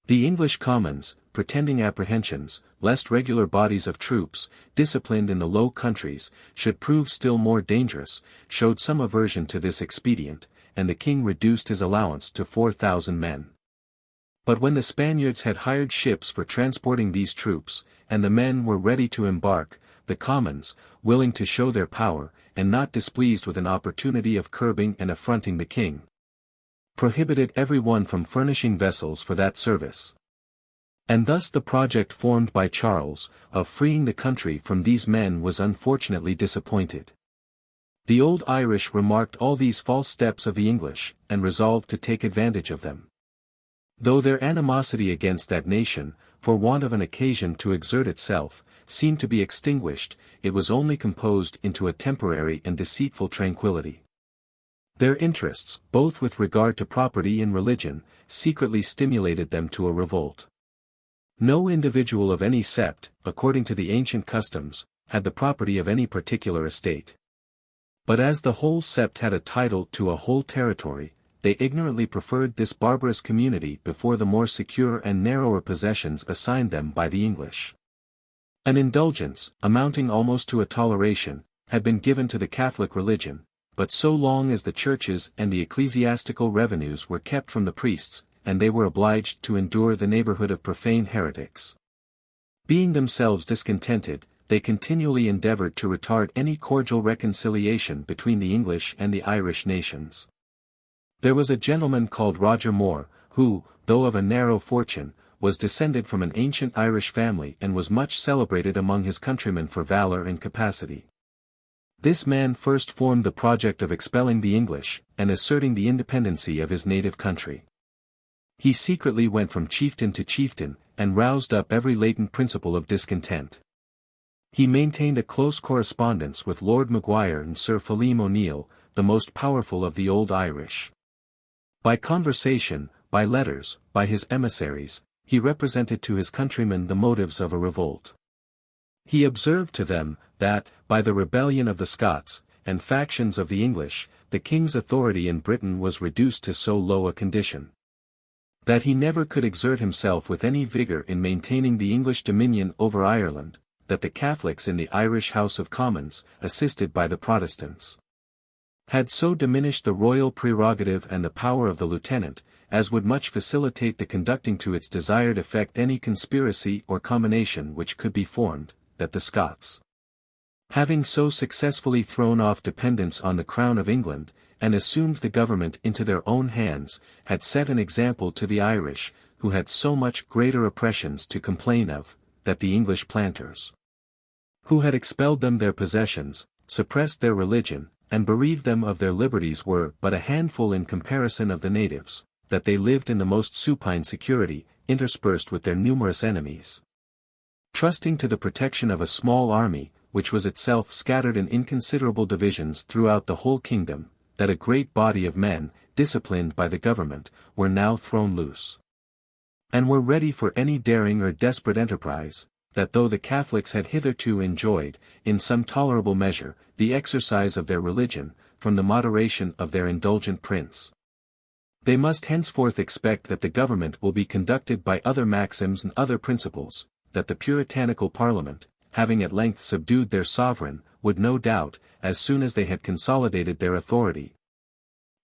The English Commons, pretending apprehensions, lest regular bodies of troops, disciplined in the Low Countries, should prove still more dangerous, showed some aversion to this expedient, and the king reduced his allowance to 4,000 men. But when the Spaniards had hired ships for transporting these troops, and the men were ready to embark, the Commons, willing to show their power, and not displeased with an opportunity of curbing and affronting the king, prohibited every one from furnishing vessels for that service. And thus the project formed by Charles, of freeing the country from these men was unfortunately disappointed. The old Irish remarked all these false steps of the English, and resolved to take advantage of them. Though their animosity against that nation, for want of an occasion to exert itself, seemed to be extinguished, it was only composed into a temporary and deceitful tranquillity. Their interests, both with regard to property and religion, secretly stimulated them to a revolt. No individual of any sept, according to the ancient customs, had the property of any particular estate. But as the whole sept had a title to a whole territory, they ignorantly preferred this barbarous community before the more secure and narrower possessions assigned them by the English. An indulgence, amounting almost to a toleration, had been given to the Catholic religion, but so long as the churches and the ecclesiastical revenues were kept from the priests, and they were obliged to endure the neighborhood of profane heretics. Being themselves discontented, they continually endeavored to retard any cordial reconciliation between the English and the Irish nations. There was a gentleman called Roger More, who, though of a narrow fortune, was descended from an ancient Irish family and was much celebrated among his countrymen for valor and capacity. This man first formed the project of expelling the English, and asserting the independency of his native country. He secretly went from chieftain to chieftain, and roused up every latent principle of discontent. He maintained a close correspondence with Lord Maguire and Sir Philem O'Neill, the most powerful of the old Irish. By conversation, by letters, by his emissaries, he represented to his countrymen the motives of a revolt. He observed to them, that, by the rebellion of the Scots, and factions of the English, the king's authority in Britain was reduced to so low a condition, that he never could exert himself with any vigour in maintaining the English dominion over Ireland, that the Catholics in the Irish House of Commons, assisted by the Protestants, had so diminished the royal prerogative and the power of the lieutenant, as would much facilitate the conducting to its desired effect any conspiracy or combination which could be formed, that the Scots, having so successfully thrown off dependence on the crown of England, and assumed the government into their own hands, had set an example to the Irish, who had so much greater oppressions to complain of, that the English planters, who had expelled them their possessions, suppressed their religion, and bereaved them of their liberties were but a handful in comparison of the natives, that they lived in the most supine security, interspersed with their numerous enemies, trusting to the protection of a small army, which was itself scattered in inconsiderable divisions throughout the whole kingdom, that a great body of men, disciplined by the government, were now thrown loose, and were ready for any daring or desperate enterprise, that though the Catholics had hitherto enjoyed, in some tolerable measure, the exercise of their religion, from the moderation of their indulgent prince, they must henceforth expect that the government will be conducted by other maxims and other principles, that the puritanical parliament, having at length subdued their sovereign, would no doubt, as soon as they had consolidated their authority,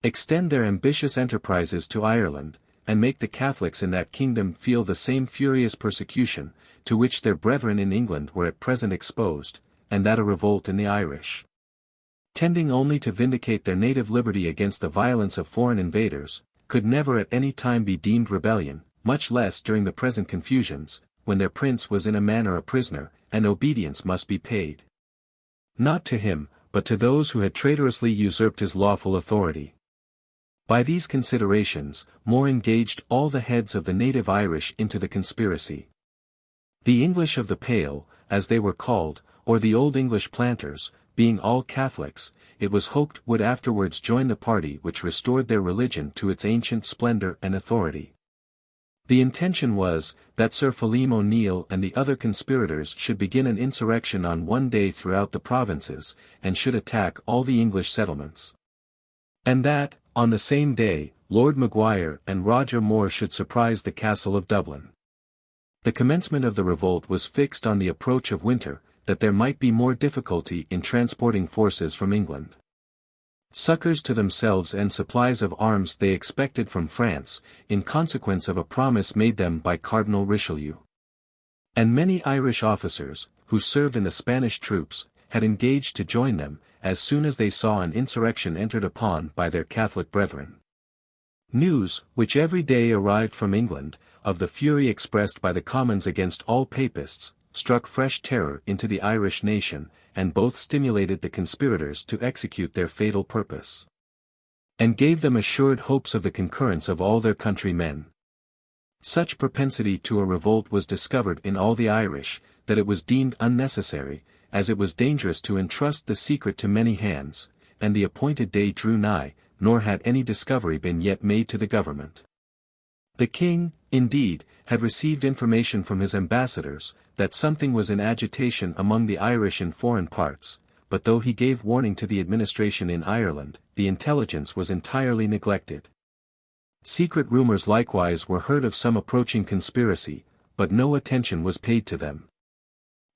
extend their ambitious enterprises to Ireland, and make the Catholics in that kingdom feel the same furious persecution, to which their brethren in England were at present exposed, and that a revolt in the Irish, tending only to vindicate their native liberty against the violence of foreign invaders, could never at any time be deemed rebellion, much less during the present confusions, when their prince was in a manner a prisoner, and obedience must be paid, not to him, but to those who had traitorously usurped his lawful authority. By these considerations, More engaged all the heads of the native Irish into the conspiracy. The English of the Pale, as they were called, or the Old English planters, being all Catholics, it was hoped would afterwards join the party which restored their religion to its ancient splendor and authority. The intention was, that Sir Philem O'Neill and the other conspirators should begin an insurrection on one day throughout the provinces, and should attack all the English settlements. And that, on the same day, Lord Maguire and Roger More should surprise the castle of Dublin. The commencement of the revolt was fixed on the approach of winter, that there might be more difficulty in transporting forces from England. Succors to themselves and supplies of arms they expected from France, in consequence of a promise made them by Cardinal Richelieu. And many Irish officers, who served in the Spanish troops, had engaged to join them, as soon as they saw an insurrection entered upon by their Catholic brethren. News, which every day arrived from England, of the fury expressed by the Commons against all Papists, struck fresh terror into the Irish nation, and both stimulated the conspirators to execute their fatal purpose, and gave them assured hopes of the concurrence of all their countrymen. Such propensity to a revolt was discovered in all the Irish, that it was deemed unnecessary, as it was dangerous to entrust the secret to many hands, and the appointed day drew nigh, nor had any discovery been yet made to the government. The king, indeed, had received information from his ambassadors, that something was in agitation among the Irish in foreign parts, but though he gave warning to the administration in Ireland, the intelligence was entirely neglected. Secret rumors likewise were heard of some approaching conspiracy, but no attention was paid to them.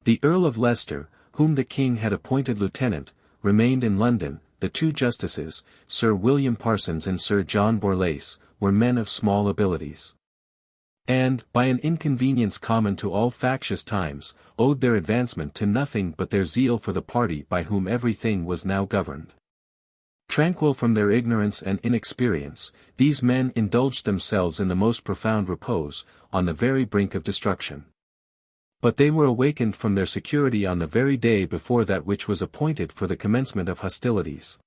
The Earl of Leicester, whom the king had appointed lieutenant, remained in London. The two justices, Sir William Parsons and Sir John Borlase, were men of small abilities, and, by an inconvenience common to all factious times, owed their advancement to nothing but their zeal for the party by whom everything was now governed. Tranquil from their ignorance and inexperience, these men indulged themselves in the most profound repose, on the very brink of destruction. But they were awakened from their security on the very day before that which was appointed for the commencement of hostilities.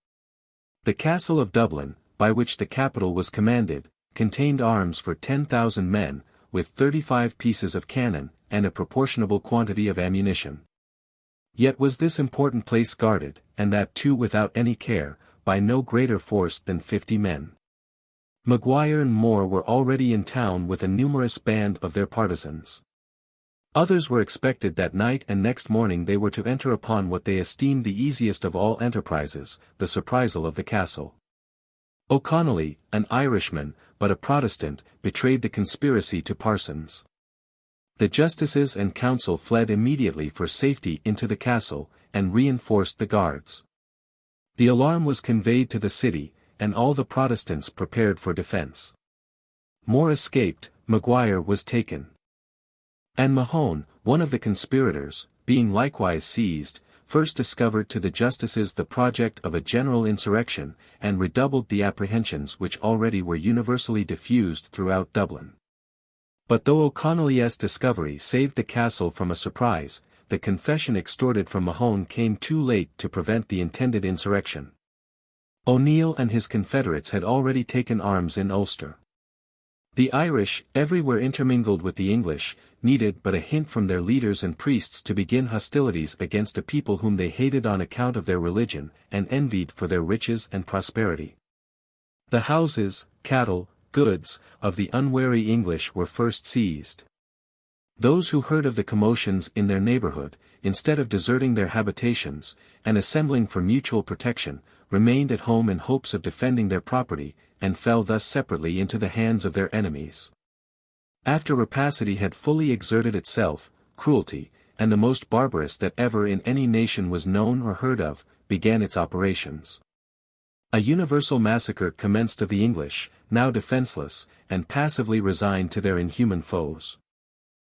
The castle of Dublin, by which the capital was commanded, contained arms for 10,000 men, with 35 pieces of cannon, and a proportionable quantity of ammunition. Yet was this important place guarded, and that too without any care, by no greater force than 50 men. Maguire and Moore were already in town with a numerous band of their partisans. Others were expected that night, and next morning they were to enter upon what they esteemed the easiest of all enterprises, the surprisal of the castle. O'Connolly, an Irishman, but a Protestant, betrayed the conspiracy to Parsons. The justices and council fled immediately for safety into the castle, and reinforced the guards. The alarm was conveyed to the city, and all the Protestants prepared for defense. Moore escaped, Maguire was taken. And Mahone, one of the conspirators, being likewise seized, first discovered to the justices the project of a general insurrection, and redoubled the apprehensions which already were universally diffused throughout Dublin. But though O'Connolly's discovery saved the castle from a surprise, the confession extorted from Mahone came too late to prevent the intended insurrection. O'Neill and his confederates had already taken arms in Ulster. The Irish, everywhere intermingled with the English, needed but a hint from their leaders and priests to begin hostilities against a people whom they hated on account of their religion, and envied for their riches and prosperity. The houses, cattle, goods, of the unwary English were first seized. Those who heard of the commotions in their neighborhood, instead of deserting their habitations, and assembling for mutual protection, remained at home in hopes of defending their property, and fell thus separately into the hands of their enemies. After rapacity had fully exerted itself, cruelty, and the most barbarous that ever in any nation was known or heard of, began its operations. A universal massacre commenced of the English, now defenseless, and passively resigned to their inhuman foes.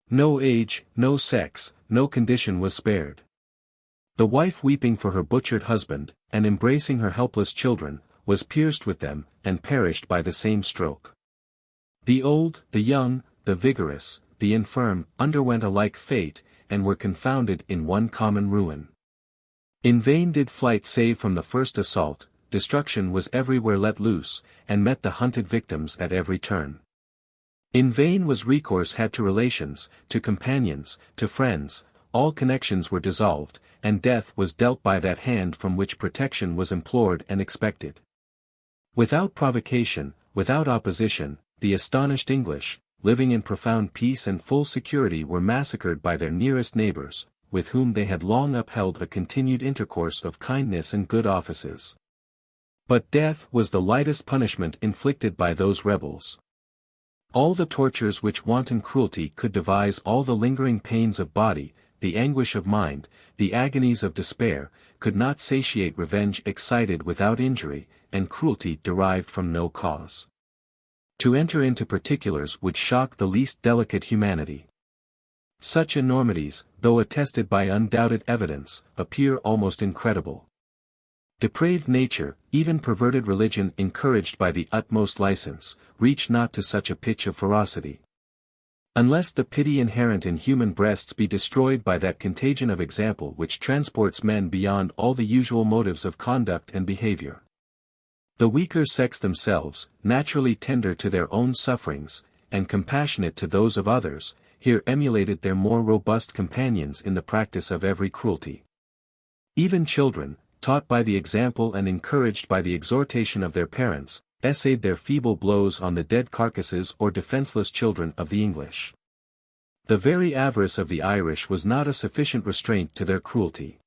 No age, no sex, no condition was spared. The wife weeping for her butchered husband, and embracing her helpless children, was pierced with them, and perished by the same stroke. The old, the young, the vigorous, the infirm, underwent a like fate, and were confounded in one common ruin. In vain did flight save from the first assault, destruction was everywhere let loose, and met the hunted victims at every turn. In vain was recourse had to relations, to companions, to friends, all connections were dissolved, and death was dealt by that hand from which protection was implored and expected. Without provocation, without opposition, the astonished English, living in profound peace and full security, were massacred by their nearest neighbors, with whom they had long upheld a continued intercourse of kindness and good offices. But death was the lightest punishment inflicted by those rebels. All the tortures which wanton cruelty could devise, all the lingering pains of body, the anguish of mind, the agonies of despair, could not satiate revenge excited without injury, and cruelty derived from no cause. To enter into particulars would shock the least delicate humanity. Such enormities, though attested by undoubted evidence, appear almost incredible. Depraved nature, even perverted religion encouraged by the utmost license, reach not to such a pitch of ferocity. Unless the pity inherent in human breasts be destroyed by that contagion of example which transports men beyond all the usual motives of conduct and behavior. The weaker sex themselves, naturally tender to their own sufferings, and compassionate to those of others, here emulated their more robust companions in the practice of every cruelty. Even children, taught by the example and encouraged by the exhortation of their parents, essayed their feeble blows on the dead carcasses or defenseless children of the English. The very avarice of the Irish was not a sufficient restraint to their cruelty.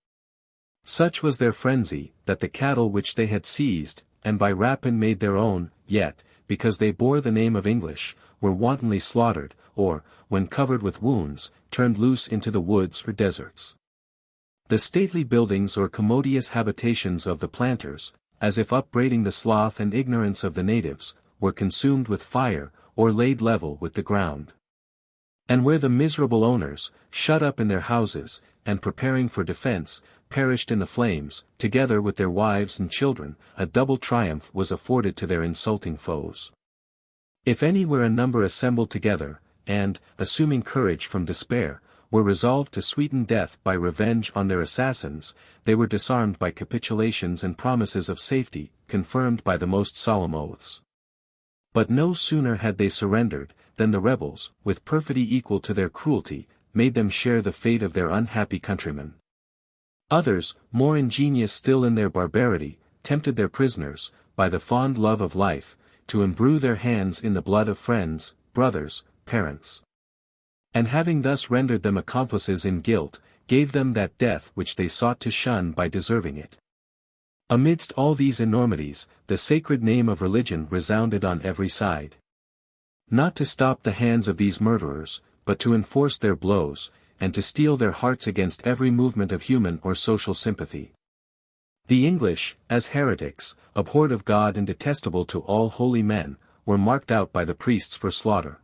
Such was their frenzy, that the cattle which they had seized, and by rapine made their own, yet, because they bore the name of English, were wantonly slaughtered, or, when covered with wounds, turned loose into the woods or deserts. The stately buildings or commodious habitations of the planters, as if upbraiding the sloth and ignorance of the natives, were consumed with fire, or laid level with the ground. And where the miserable owners, shut up in their houses, and preparing for defense, perished in the flames, together with their wives and children, a double triumph was afforded to their insulting foes. If any were a number assembled together, and, assuming courage from despair, were resolved to sweeten death by revenge on their assassins, they were disarmed by capitulations and promises of safety, confirmed by the most solemn oaths. But no sooner had they surrendered, than the rebels, with perfidy equal to their cruelty, made them share the fate of their unhappy countrymen. Others, more ingenious still in their barbarity, tempted their prisoners, by the fond love of life, to imbrue their hands in the blood of friends, brothers, parents. And having thus rendered them accomplices in guilt, gave them that death which they sought to shun by deserving it. Amidst all these enormities, the sacred name of religion resounded on every side. Not to stop the hands of these murderers, but to enforce their blows, and to steel their hearts against every movement of human or social sympathy. The English, as heretics, abhorred of God and detestable to all holy men, were marked out by the priests for slaughter.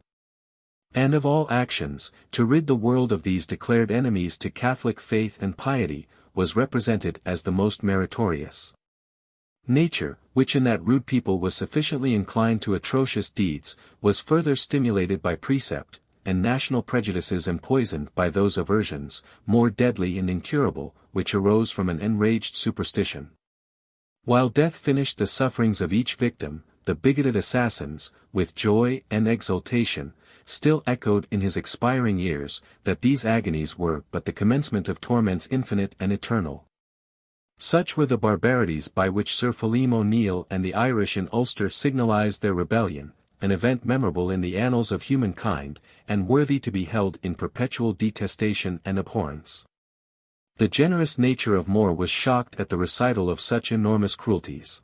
And of all actions, to rid the world of these declared enemies to Catholic faith and piety, was represented as the most meritorious. Nature, which in that rude people was sufficiently inclined to atrocious deeds, was further stimulated by precept, and national prejudices empoisoned by those aversions, more deadly and incurable, which arose from an enraged superstition. While death finished the sufferings of each victim, the bigoted assassins, with joy and exultation, still echoed in his expiring ears, that these agonies were but the commencement of torments infinite and eternal. Such were the barbarities by which Sir Philem O'Neill and the Irish in Ulster signalized their rebellion, an event memorable in the annals of humankind, and worthy to be held in perpetual detestation and abhorrence. The generous nature of More was shocked at the recital of such enormous cruelties.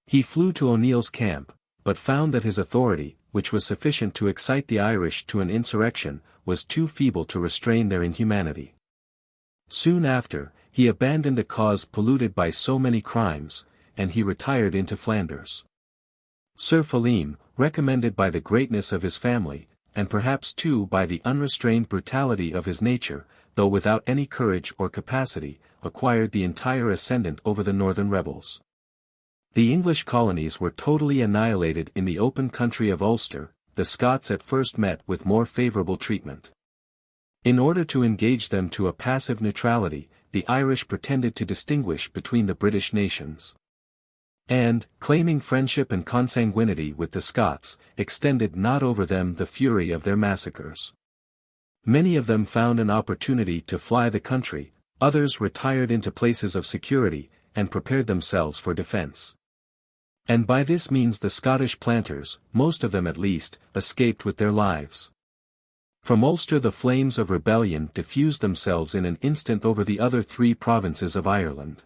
He flew to O'Neill's camp, but found that his authority, which was sufficient to excite the Irish to an insurrection, was too feeble to restrain their inhumanity. Soon after, he abandoned a cause polluted by so many crimes, and he retired into Flanders. Sir Philem, recommended by the greatness of his family, and perhaps too by the unrestrained brutality of his nature, though without any courage or capacity, acquired the entire ascendant over the northern rebels. The English colonies were totally annihilated in the open country of Ulster. The Scots at first met with more favourable treatment. In order to engage them to a passive neutrality, the Irish pretended to distinguish between the British nations. And, claiming friendship and consanguinity with the Scots, extended not over them the fury of their massacres. Many of them found an opportunity to fly the country, others retired into places of security, and prepared themselves for defence. And by this means the Scottish planters, most of them at least, escaped with their lives. From Ulster the flames of rebellion diffused themselves in an instant over the other 3 provinces of Ireland.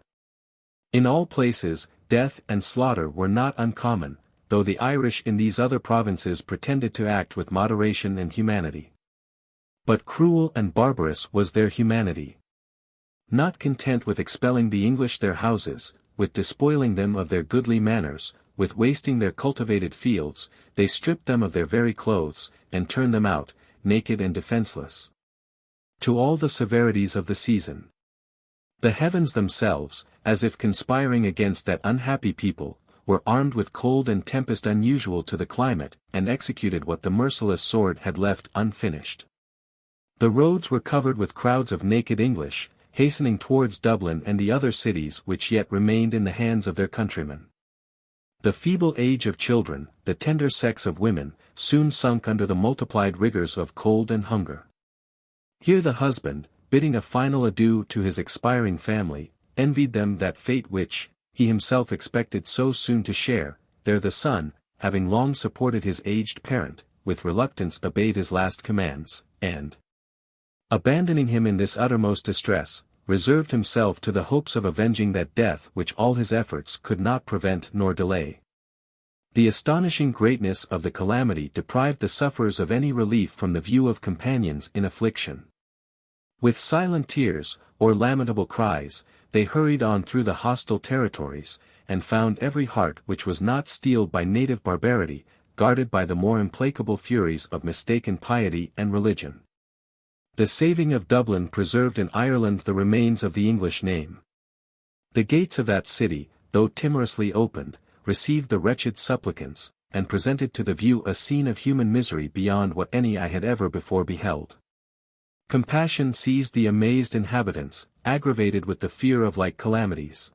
In all places, death and slaughter were not uncommon, though the Irish in these other provinces pretended to act with moderation and humanity. But cruel and barbarous was their humanity. Not content with expelling the English their houses, with despoiling them of their goodly manners, with wasting their cultivated fields, they stripped them of their very clothes, and turned them out, naked and defenceless, to all the severities of the season. The heavens themselves, as if conspiring against that unhappy people, were armed with cold and tempest unusual to the climate, and executed what the merciless sword had left unfinished. The roads were covered with crowds of naked English, hastening towards Dublin and the other cities which yet remained in the hands of their countrymen. The feeble age of children, the tender sex of women, soon sunk under the multiplied rigors of cold and hunger. Here the husband, bidding a final adieu to his expiring family, envied them that fate which, he himself expected so soon to share. There the son, having long supported his aged parent, with reluctance obeyed his last commands, and, abandoning him in this uttermost distress, reserved himself to the hopes of avenging that death which all his efforts could not prevent nor delay. The astonishing greatness of the calamity deprived the sufferers of any relief from the view of companions in affliction. With silent tears, or lamentable cries, they hurried on through the hostile territories, and found every heart which was not steeled by native barbarity, guarded by the more implacable furies of mistaken piety and religion. The saving of Dublin preserved in Ireland the remains of the English name. The gates of that city, though timorously opened, received the wretched supplicants, and presented to the view a scene of human misery beyond what any eye had ever before beheld. Compassion seized the amazed inhabitants, aggravated with the fear of like calamities.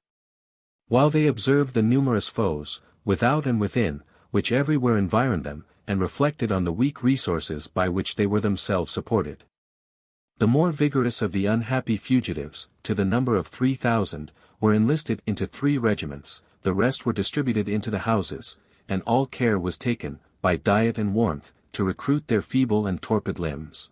While they observed the numerous foes, without and within, which everywhere environed them, and reflected on the weak resources by which they were themselves supported. The more vigorous of the unhappy fugitives, to the number of 3,000, were enlisted into 3 regiments, the rest were distributed into the houses, and all care was taken, by diet and warmth, to recruit their feeble and torpid limbs.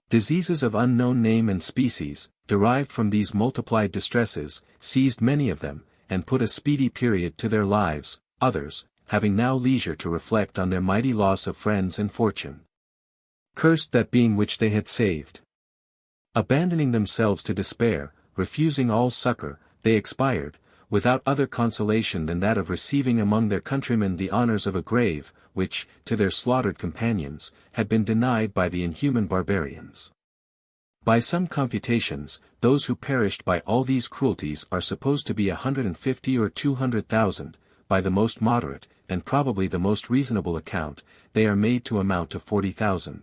Diseases of unknown name and species, derived from these multiplied distresses, seized many of them, and put a speedy period to their lives. Others, having now leisure to reflect on their mighty loss of friends and fortune, cursed that being which they had saved. Abandoning themselves to despair, refusing all succor, they expired, without other consolation than that of receiving among their countrymen the honors of a grave, which, to their slaughtered companions, had been denied by the inhuman barbarians. By some computations, those who perished by all these cruelties are supposed to be 150 or 200,000, by the most moderate, and probably the most reasonable account, they are made to amount to 40,000.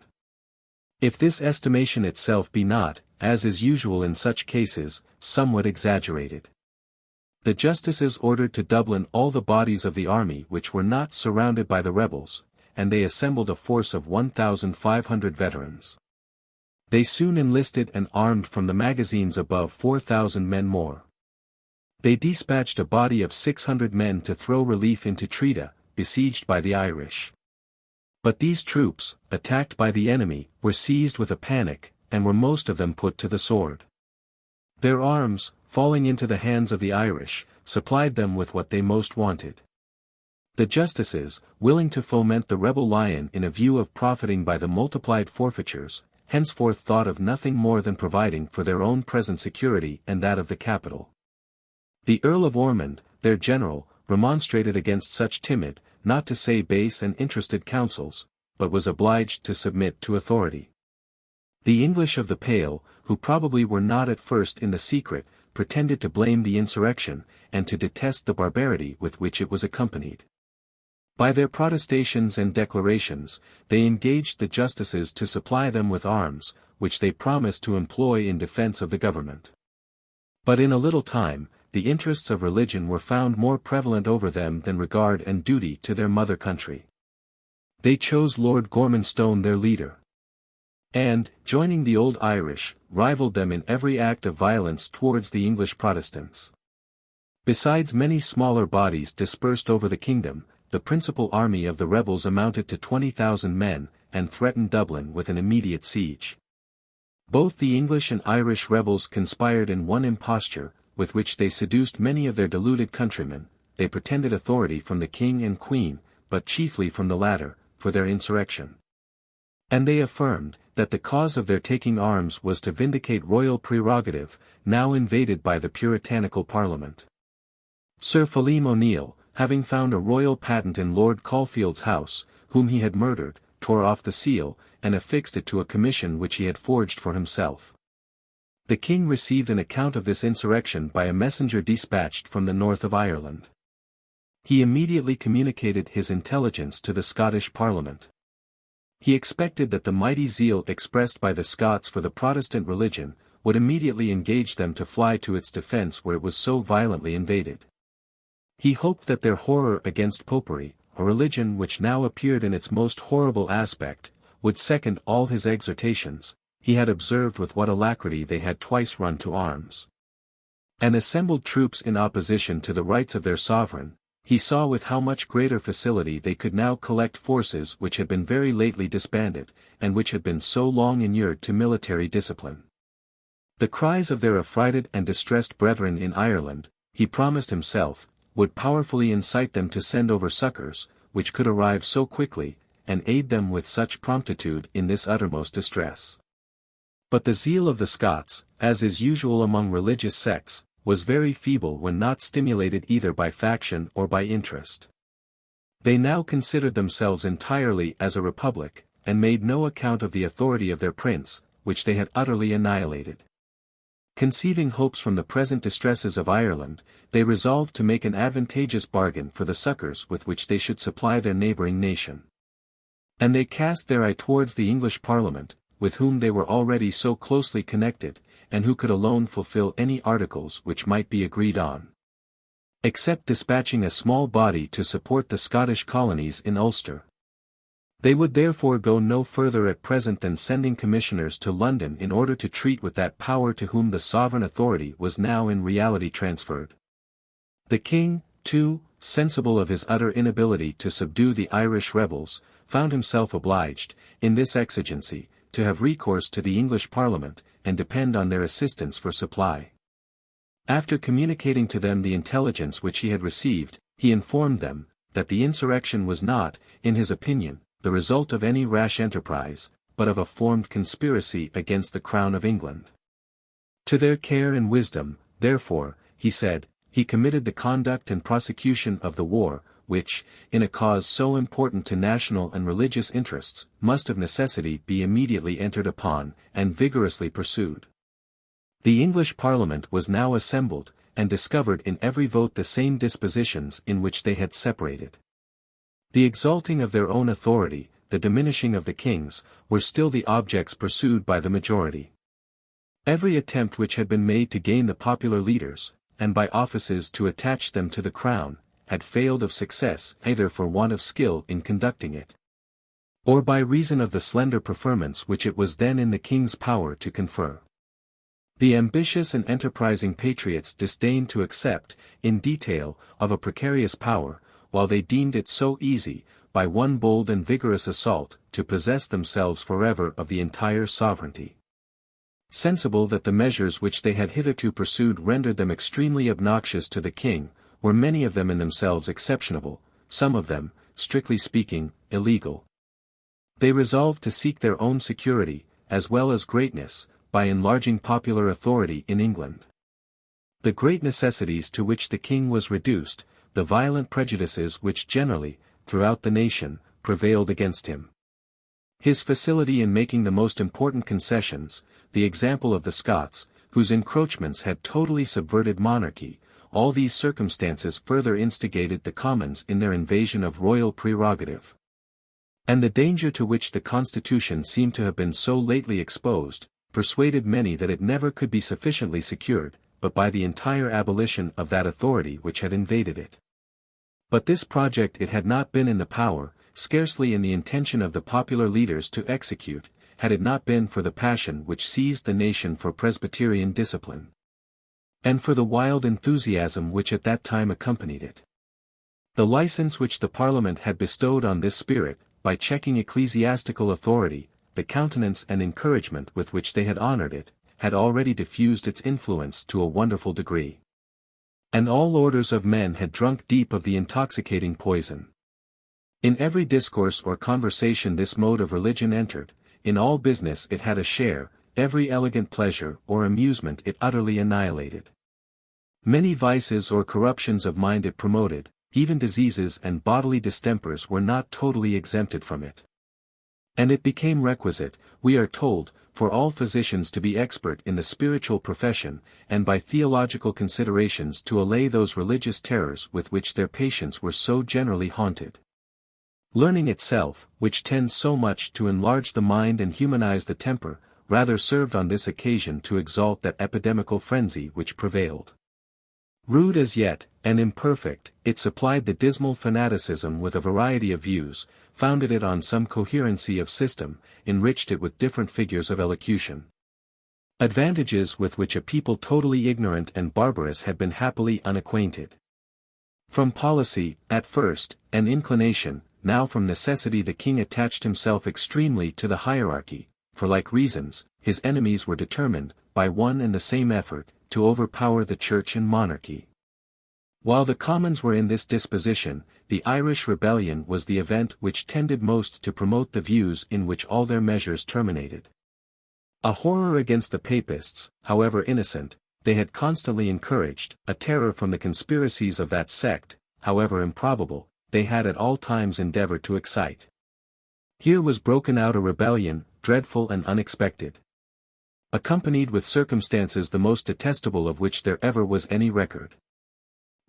If this estimation itself be not, as is usual in such cases, somewhat exaggerated. The justices ordered to Dublin all the bodies of the army which were not surrounded by the rebels, and they assembled a force of 1,500 veterans. They soon enlisted and armed from the magazines above 4,000 men more. They dispatched a body of 600 men to throw relief into Tredah, besieged by the Irish. But these troops, attacked by the enemy, were seized with a panic, and were most of them put to the sword. Their arms, falling into the hands of the Irish, supplied them with what they most wanted. The justices, willing to foment the rebel lion in a view of profiting by the multiplied forfeitures, henceforth thought of nothing more than providing for their own present security and that of the capital. The Earl of Ormond, their general, remonstrated against such timid, not to say base and interested counsels, but was obliged to submit to authority. The English of the Pale, who probably were not at first in the secret, pretended to blame the insurrection, and to detest the barbarity with which it was accompanied. By their protestations and declarations, they engaged the justices to supply them with arms, which they promised to employ in defense of the government. But in a little time, the interests of religion were found more prevalent over them than regard and duty to their mother country. They chose Lord Gormanstone their leader, and, joining the old Irish, rivaled them in every act of violence towards the English Protestants. Besides many smaller bodies dispersed over the kingdom, the principal army of the rebels amounted to 20,000 men, and threatened Dublin with an immediate siege. Both the English and Irish rebels conspired in one imposture, with which they seduced many of their deluded countrymen. They pretended authority from the king and queen, but chiefly from the latter, for their insurrection. And they affirmed, that the cause of their taking arms was to vindicate royal prerogative, now invaded by the puritanical Parliament. Sir Phelim O'Neill, having found a royal patent in Lord Caulfield's house, whom he had murdered, tore off the seal, and affixed it to a commission which he had forged for himself. The king received an account of this insurrection by a messenger dispatched from the north of Ireland. He immediately communicated his intelligence to the Scottish Parliament. He expected that the mighty zeal expressed by the Scots for the Protestant religion, would immediately engage them to fly to its defence where it was so violently invaded. He hoped that their horror against popery, a religion which now appeared in its most horrible aspect, would second all his exhortations. He had observed with what alacrity they had twice run to arms. and assembled troops in opposition to the rights of their sovereign, he saw with how much greater facility they could now collect forces which had been very lately disbanded, and which had been so long inured to military discipline. The cries of their affrighted and distressed brethren in Ireland, he promised himself, would powerfully incite them to send over succors, which could arrive so quickly, and aid them with such promptitude in this uttermost distress. But the zeal of the Scots, as is usual among religious sects, was very feeble when not stimulated either by faction or by interest. They now considered themselves entirely as a republic, and made no account of the authority of their prince, which they had utterly annihilated. Conceiving hopes from the present distresses of Ireland, they resolved to make an advantageous bargain for the succors with which they should supply their neighbouring nation. And they cast their eye towards the English Parliament, with whom they were already so closely connected, and who could alone fulfil any articles which might be agreed on. Except dispatching a small body to support the Scottish colonies in Ulster. They would therefore go no further at present than sending commissioners to London in order to treat with that power to whom the sovereign authority was now in reality transferred. The king, too, sensible of his utter inability to subdue the Irish rebels, found himself obliged, in this exigency, to have recourse to the English Parliament, and depend on their assistance for supply. After communicating to them the intelligence which he had received, he informed them, that the insurrection was not, in his opinion, the result of any rash enterprise, but of a formed conspiracy against the crown of England. To their care and wisdom, therefore, he said, he committed the conduct and prosecution of the war, which, in a cause so important to national and religious interests, must of necessity be immediately entered upon, and vigorously pursued. The English Parliament was now assembled, and discovered in every vote the same dispositions in which they had separated. The exalting of their own authority, the diminishing of the king's, were still the objects pursued by the majority. Every attempt which had been made to gain the popular leaders, and by offices to attach them to the crown, had failed of success either for want of skill in conducting it, or by reason of the slender preferments which it was then in the king's power to confer. The ambitious and enterprising patriots disdained to accept, in detail, of a precarious power, while they deemed it so easy, by one bold and vigorous assault, to possess themselves forever of the entire sovereignty. Sensible that the measures which they had hitherto pursued rendered them extremely obnoxious to the king, were many of them in themselves exceptionable, some of them, strictly speaking, illegal. They resolved to seek their own security, as well as greatness, by enlarging popular authority in England. The great necessities to which the king was reduced, the violent prejudices which generally, throughout the nation, prevailed against him. His facility in making the most important concessions, the example of the Scots, whose encroachments had totally subverted monarchy, all these circumstances further instigated the Commons in their invasion of royal prerogative. And the danger to which the Constitution seemed to have been so lately exposed, persuaded many that it never could be sufficiently secured, but by the entire abolition of that authority which had invaded it. But this project it had not been in the power, scarcely in the intention of the popular leaders to execute, had it not been for the passion which seized the nation for Presbyterian discipline, and for the wild enthusiasm which at that time accompanied it. The license which the Parliament had bestowed on this spirit, by checking ecclesiastical authority, the countenance and encouragement with which they had honoured it, had already diffused its influence to a wonderful degree. And all orders of men had drunk deep of the intoxicating poison. In every discourse or conversation this mode of religion entered, in all business it had a share, every elegant pleasure or amusement it utterly annihilated. Many vices or corruptions of mind it promoted, even diseases and bodily distempers were not totally exempted from it. And it became requisite, we are told, for all physicians to be expert in the spiritual profession, and by theological considerations to allay those religious terrors with which their patients were so generally haunted. Learning itself, which tends so much to enlarge the mind and humanize the temper, rather served on this occasion to exalt that epidemical frenzy which prevailed. Rude as yet, and imperfect, it supplied the dismal fanaticism with a variety of views, founded it on some coherency of system, enriched it with different figures of elocution. Advantages with which a people totally ignorant and barbarous had been happily unacquainted. From policy, at first, and inclination, now from necessity the king attached himself extremely to the hierarchy, for like reasons, his enemies were determined, by one and the same effort, to overpower the church and monarchy. While the Commons were in this disposition, the Irish rebellion was the event which tended most to promote the views in which all their measures terminated. A horror against the Papists, however innocent, they had constantly encouraged, a terror from the conspiracies of that sect, however improbable, they had at all times endeavored to excite. Here was broken out a rebellion, dreadful and unexpected, accompanied with circumstances the most detestable of which there ever was any record.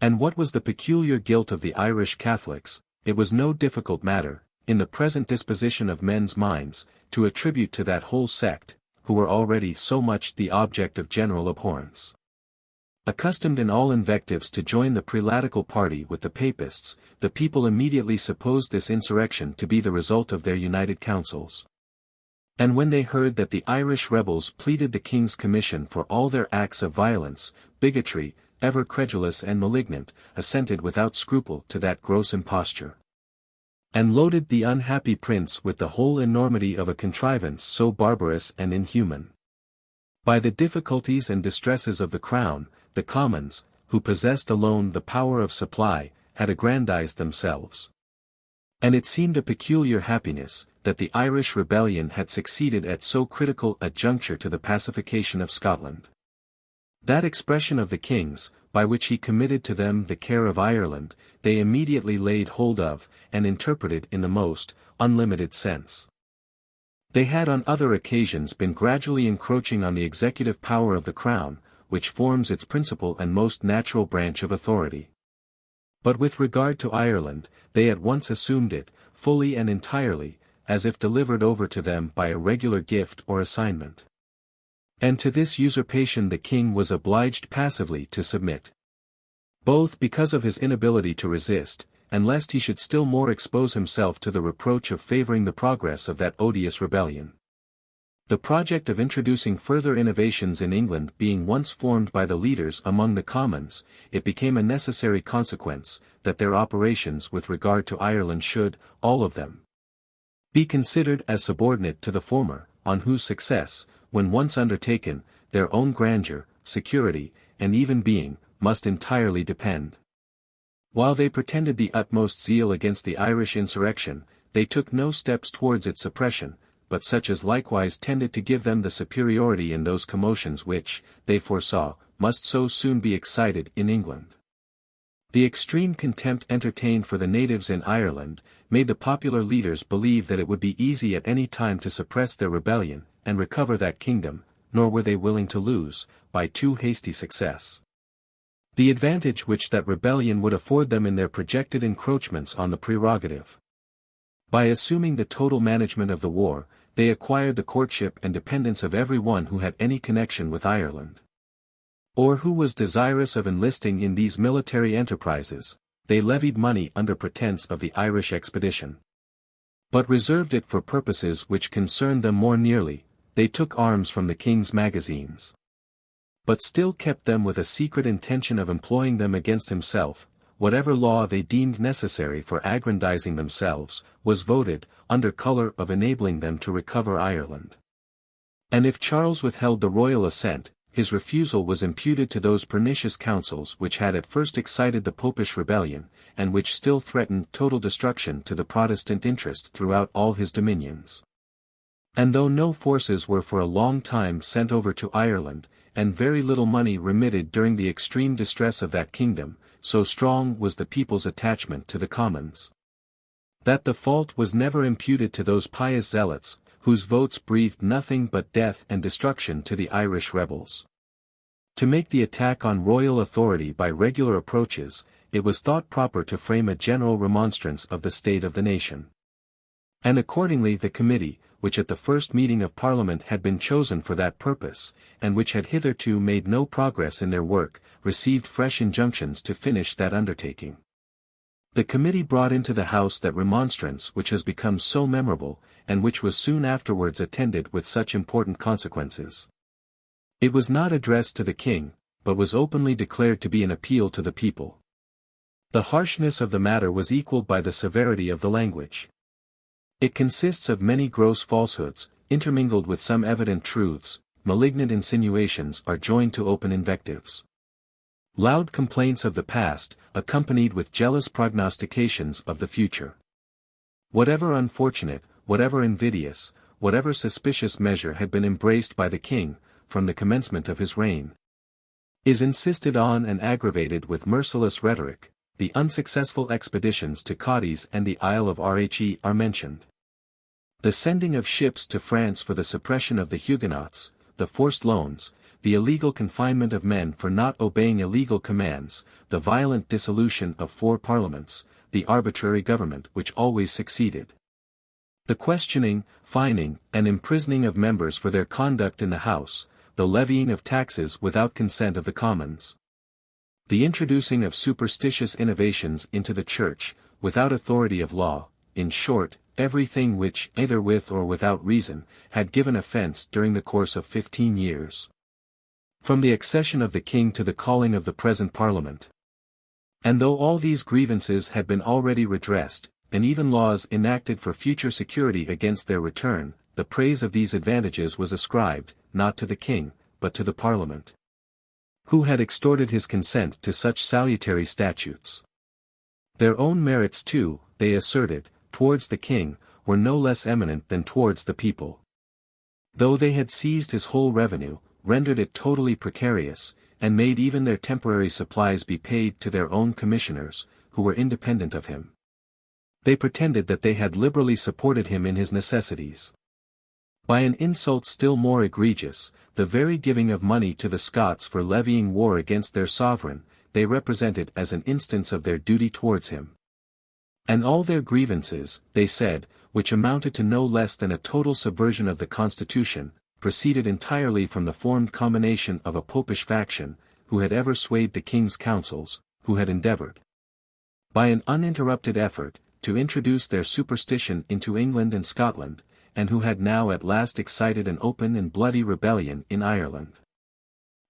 And what was the peculiar guilt of the Irish Catholics? It was no difficult matter, in the present disposition of men's minds, to attribute to that whole sect, who were already so much the object of general abhorrence. Accustomed in all invectives to join the prelatical party with the Papists, the people immediately supposed this insurrection to be the result of their united counsels. And when they heard that the Irish rebels pleaded the king's commission for all their acts of violence, bigotry, ever credulous and malignant, assented without scruple to that gross imposture, and loaded the unhappy prince with the whole enormity of a contrivance so barbarous and inhuman. By the difficulties and distresses of the crown, the Commons, who possessed alone the power of supply, had aggrandized themselves. And it seemed a peculiar happiness, that the Irish rebellion had succeeded at so critical a juncture to the pacification of Scotland. That expression of the king's, by which he committed to them the care of Ireland, they immediately laid hold of, and interpreted in the most unlimited sense. They had on other occasions been gradually encroaching on the executive power of the crown, which forms its principal and most natural branch of authority. But with regard to Ireland, they at once assumed it, fully and entirely, as if delivered over to them by a regular gift or assignment. And to this usurpation the king was obliged passively to submit. Both because of his inability to resist, and lest he should still more expose himself to the reproach of favoring the progress of that odious rebellion. The project of introducing further innovations in England being once formed by the leaders among the Commons, it became a necessary consequence, that their operations with regard to Ireland should, all of them, be considered as subordinate to the former, on whose success, when once undertaken, their own grandeur, security, and even being, must entirely depend. While they pretended the utmost zeal against the Irish insurrection, they took no steps towards its suppression, but such as likewise tended to give them the superiority in those commotions which, they foresaw, must so soon be excited in England. The extreme contempt entertained for the natives in Ireland, made the popular leaders believe that it would be easy at any time to suppress their rebellion, and recover that kingdom, nor were they willing to lose, by too hasty success, the advantage which that rebellion would afford them in their projected encroachments on the prerogative. By assuming the total management of the war, they acquired the courtship and dependence of every one who had any connection with Ireland, or who was desirous of enlisting in these military enterprises. They levied money under pretence of the Irish expedition, but reserved it for purposes which concerned them more nearly. They took arms from the king's magazines, but still kept them with a secret intention of employing them against himself. Whatever law they deemed necessary for aggrandizing themselves, was voted, under colour of enabling them to recover Ireland. And if Charles withheld the royal assent, his refusal was imputed to those pernicious counsels which had at first excited the Popish rebellion, and which still threatened total destruction to the Protestant interest throughout all his dominions. And though no forces were for a long time sent over to Ireland, and very little money remitted during the extreme distress of that kingdom, so strong was the people's attachment to the Commons, that the fault was never imputed to those pious zealots, whose votes breathed nothing but death and destruction to the Irish rebels. To make the attack on royal authority by regular approaches, it was thought proper to frame a general remonstrance of the state of the nation. And accordingly the committee, which at the first meeting of Parliament had been chosen for that purpose, and which had hitherto made no progress in their work, received fresh injunctions to finish that undertaking. The committee brought into the House that remonstrance which has become so memorable, and which was soon afterwards attended with such important consequences. It was not addressed to the king, but was openly declared to be an appeal to the people. The harshness of the matter was equaled by the severity of the language. It consists of many gross falsehoods, intermingled with some evident truths. Malignant insinuations are joined to open invectives. Loud complaints of the past, accompanied with jealous prognostications of the future. Whatever unfortunate, whatever invidious, whatever suspicious measure had been embraced by the king, from the commencement of his reign, is insisted on and aggravated with merciless rhetoric. The unsuccessful expeditions to Cadiz and the Isle of Rhe are mentioned. The sending of ships to France for the suppression of the Huguenots, the forced loans, the illegal confinement of men for not obeying illegal commands, the violent dissolution of 4 parliaments, the arbitrary government which always succeeded. The questioning, fining, and imprisoning of members for their conduct in the House, the levying of taxes without consent of the Commons. The introducing of superstitious innovations into the Church, without authority of law, in short, everything which, either with or without reason, had given offence during the course of 15 years. From the accession of the king to the calling of the present Parliament. And though all these grievances had been already redressed, and even laws enacted for future security against their return, the praise of these advantages was ascribed, not to the king, but to the Parliament, who had extorted his consent to such salutary statutes. Their own merits too, they asserted, towards the king, were no less eminent than towards the people. Though they had seized his whole revenue, rendered it totally precarious, and made even their temporary supplies be paid to their own commissioners, who were independent of him. They pretended that they had liberally supported him in his necessities. By an insult still more egregious, the very giving of money to the Scots for levying war against their sovereign, they represented as an instance of their duty towards him. And all their grievances, they said, which amounted to no less than a total subversion of the constitution, proceeded entirely from the formed combination of a popish faction, who had ever swayed the king's counsels, who had endeavoured, by an uninterrupted effort, to introduce their superstition into England and Scotland, and who had now at last excited an open and bloody rebellion in Ireland.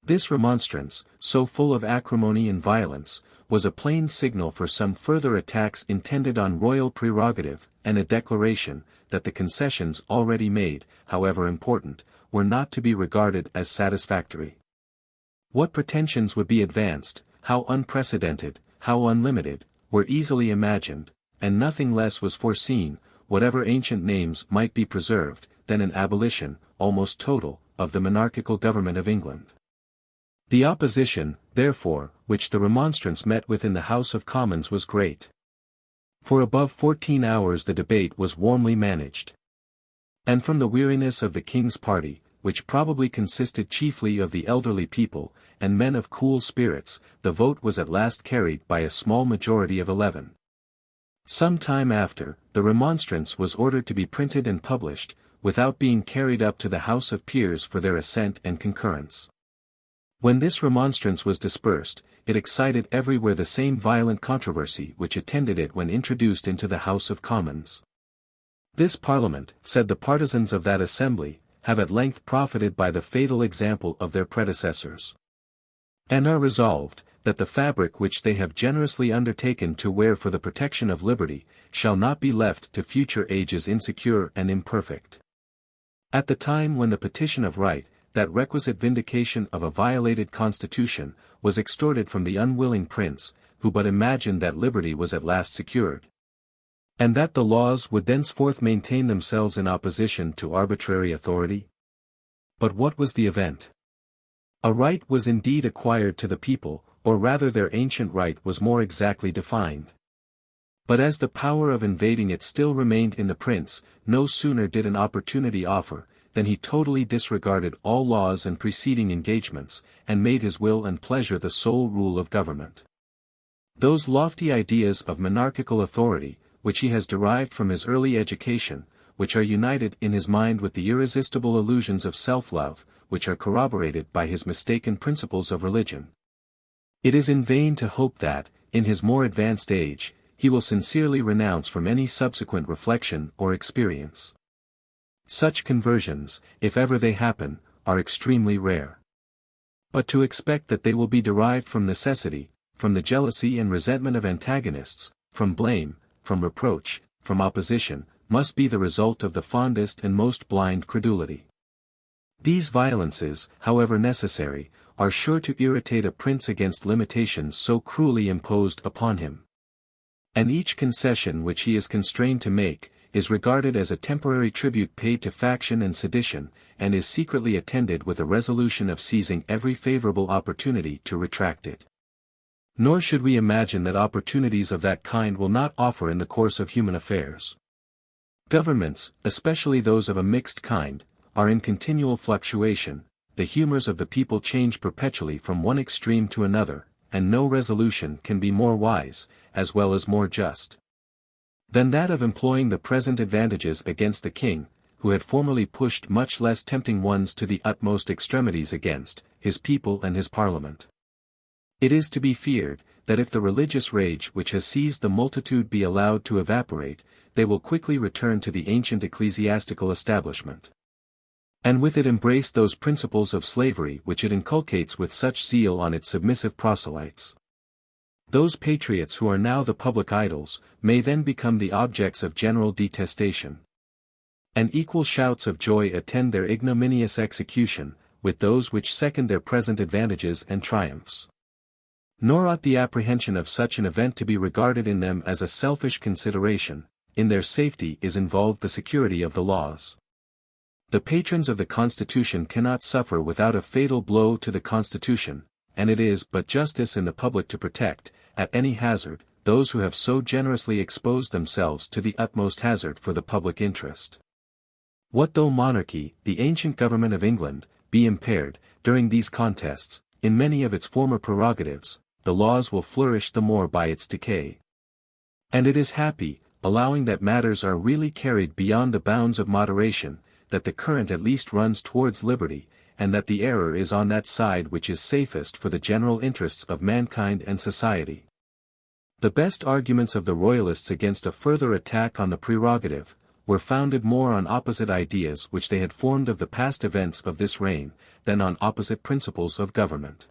This remonstrance, so full of acrimony and violence, was a plain signal for some further attacks intended on royal prerogative, and a declaration, that the concessions already made, however important, were not to be regarded as satisfactory. What pretensions would be advanced, how unprecedented, how unlimited, were easily imagined, and nothing less was foreseen, whatever ancient names might be preserved, than an abolition, almost total, of the monarchical government of England. The opposition, therefore, which the remonstrance met with in the House of Commons was great. For above 14 hours the debate was warmly managed. And from the weariness of the king's party, which probably consisted chiefly of the elderly people, and men of cool spirits, the vote was at last carried by a small majority of 11. Some time after, the remonstrance was ordered to be printed and published, without being carried up to the House of Peers for their assent and concurrence. When this remonstrance was dispersed, it excited everywhere the same violent controversy which attended it when introduced into the House of Commons. This Parliament, said the partisans of that assembly, have at length profited by the fatal example of their predecessors, and are resolved, that the fabric which they have generously undertaken to wear for the protection of liberty, shall not be left to future ages insecure and imperfect. At the time when the petition of right, that requisite vindication of a violated constitution, was extorted from the unwilling prince, who but imagined that liberty was at last secured, and that the laws would thenceforth maintain themselves in opposition to arbitrary authority? But what was the event? A right was indeed acquired to the people, or rather their ancient right was more exactly defined. But as the power of invading it still remained in the prince, no sooner did an opportunity offer, than he totally disregarded all laws and preceding engagements, and made his will and pleasure the sole rule of government. Those lofty ideas of monarchical authority, which he has derived from his early education, which are united in his mind with the irresistible illusions of self-love, which are corroborated by his mistaken principles of religion. It is in vain to hope that, in his more advanced age, he will sincerely renounce from any subsequent reflection or experience. Such conversions, if ever they happen, are extremely rare. But to expect that they will be derived from necessity, from the jealousy and resentment of antagonists, from blame, from reproach, from opposition, must be the result of the fondest and most blind credulity. These violences, however necessary, are sure to irritate a prince against limitations so cruelly imposed upon him. And each concession which he is constrained to make, is regarded as a temporary tribute paid to faction and sedition, and is secretly attended with a resolution of seizing every favorable opportunity to retract it. Nor should we imagine that opportunities of that kind will not offer in the course of human affairs. Governments, especially those of a mixed kind, are in continual fluctuation, the humors of the people change perpetually from one extreme to another, and no resolution can be more wise, as well as more just, than that of employing the present advantages against the king, who had formerly pushed much less tempting ones to the utmost extremities against his people and his parliament. It is to be feared, that if the religious rage which has seized the multitude be allowed to evaporate, they will quickly return to the ancient ecclesiastical establishment, and with it embrace those principles of slavery which it inculcates with such zeal on its submissive proselytes. Those patriots who are now the public idols, may then become the objects of general detestation. And equal shouts of joy attend their ignominious execution, with those which second their present advantages and triumphs. Nor ought the apprehension of such an event to be regarded in them as a selfish consideration. In their safety is involved the security of the laws. The patrons of the Constitution cannot suffer without a fatal blow to the Constitution, and it is but justice in the public to protect, at any hazard, those who have so generously exposed themselves to the utmost hazard for the public interest. What though monarchy, the ancient government of England, be impaired, during these contests, in many of its former prerogatives, the laws will flourish the more by its decay. And it is happy, allowing that matters are really carried beyond the bounds of moderation, that the current at least runs towards liberty, and that the error is on that side which is safest for the general interests of mankind and society. The best arguments of the Royalists against a further attack on the prerogative, were founded more on opposite ideas which they had formed of the past events of this reign, than on opposite principles of government.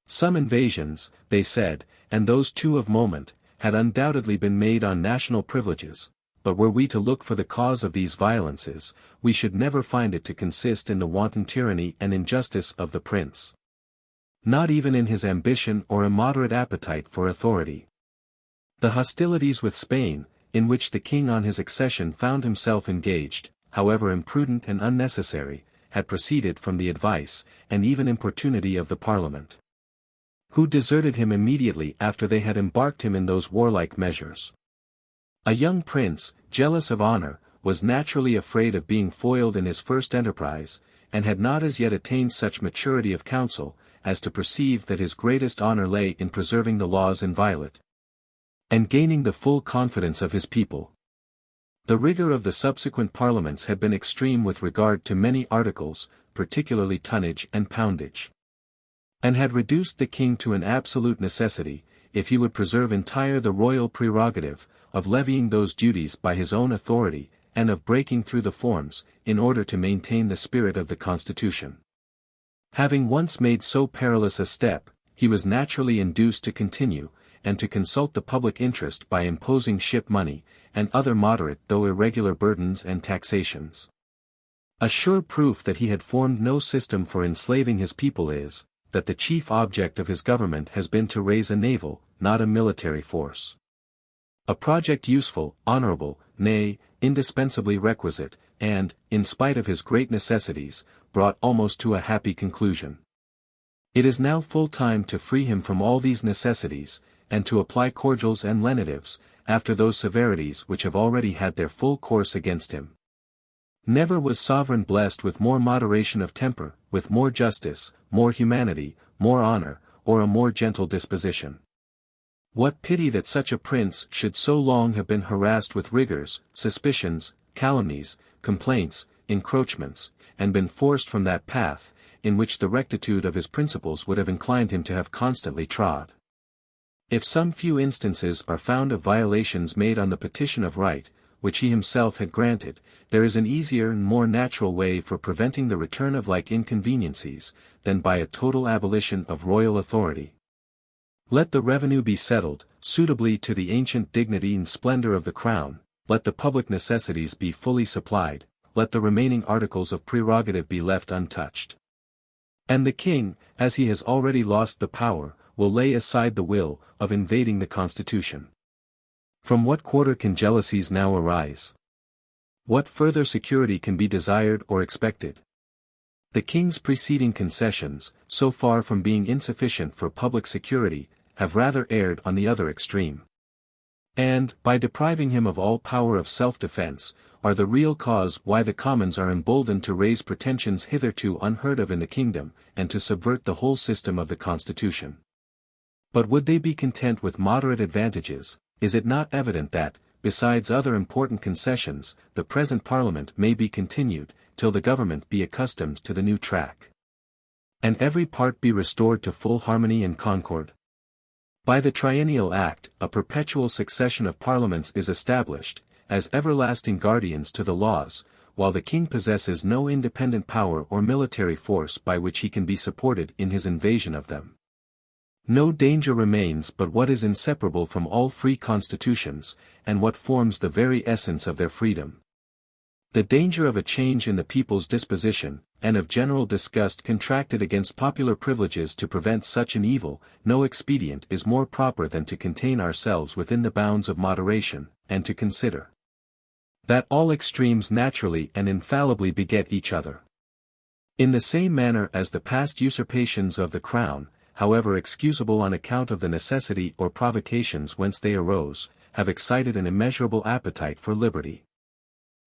Some invasions, they said, and those too of moment, had undoubtedly been made on national privileges, but were we to look for the cause of these violences, we should never find it to consist in the wanton tyranny and injustice of the prince. Not even in his ambition or immoderate appetite for authority. The hostilities with Spain, in which the king on his accession found himself engaged, however imprudent and unnecessary, had proceeded from the advice, and even importunity of the Parliament, who deserted him immediately after they had embarked him in those warlike measures. A young prince, jealous of honor, was naturally afraid of being foiled in his first enterprise, and had not as yet attained such maturity of counsel, as to perceive that his greatest honor lay in preserving the laws inviolate, and gaining the full confidence of his people. The rigor of the subsequent parliaments had been extreme with regard to many articles, particularly tonnage and poundage, and had reduced the king to an absolute necessity, if he would preserve entire the royal prerogative, of levying those duties by his own authority, and of breaking through the forms, in order to maintain the spirit of the Constitution. Having once made so perilous a step, he was naturally induced to continue, and to consult the public interest by imposing ship money, and other moderate though irregular burdens and taxations. A sure proof that he had formed no system for enslaving his people is, that the chief object of his government has been to raise a naval, not a military force. A project useful, honorable, nay, indispensably requisite, and, in spite of his great necessities, brought almost to a happy conclusion. It is now full time to free him from all these necessities, and to apply cordials and lenitives, after those severities which have already had their full course against him. Never was sovereign blessed with more moderation of temper, with more justice, more humanity, more honor, or a more gentle disposition. What pity that such a prince should so long have been harassed with rigors, suspicions, calumnies, complaints, encroachments, and been forced from that path, in which the rectitude of his principles would have inclined him to have constantly trod. If some few instances are found of violations made on the petition of right, which he himself had granted, there is an easier and more natural way for preventing the return of like inconveniencies, than by a total abolition of royal authority. Let the revenue be settled, suitably to the ancient dignity and splendor of the crown, let the public necessities be fully supplied, let the remaining articles of prerogative be left untouched. And the king, as he has already lost the power, will lay aside the will of invading the constitution. From what quarter can jealousies now arise? What further security can be desired or expected? The king's preceding concessions, so far from being insufficient for public security, have rather erred on the other extreme. And, by depriving him of all power of self-defense, are the real cause why the commons are emboldened to raise pretensions hitherto unheard of in the kingdom, and to subvert the whole system of the constitution. But would they be content with moderate advantages? Is it not evident that, besides other important concessions, the present Parliament may be continued, till the government be accustomed to the new track, and every part be restored to full harmony and concord? By the Triennial Act, a perpetual succession of parliaments is established, as everlasting guardians to the laws, while the king possesses no independent power or military force by which he can be supported in his invasion of them. No danger remains but what is inseparable from all free constitutions, and what forms the very essence of their freedom. The danger of a change in the people's disposition, and of general disgust contracted against popular privileges. To prevent such an evil, no expedient is more proper than to contain ourselves within the bounds of moderation, and to consider that all extremes naturally and infallibly beget each other. In the same manner as the past usurpations of the crown, however excusable on account of the necessity or provocations whence they arose, have excited an immeasurable appetite for liberty.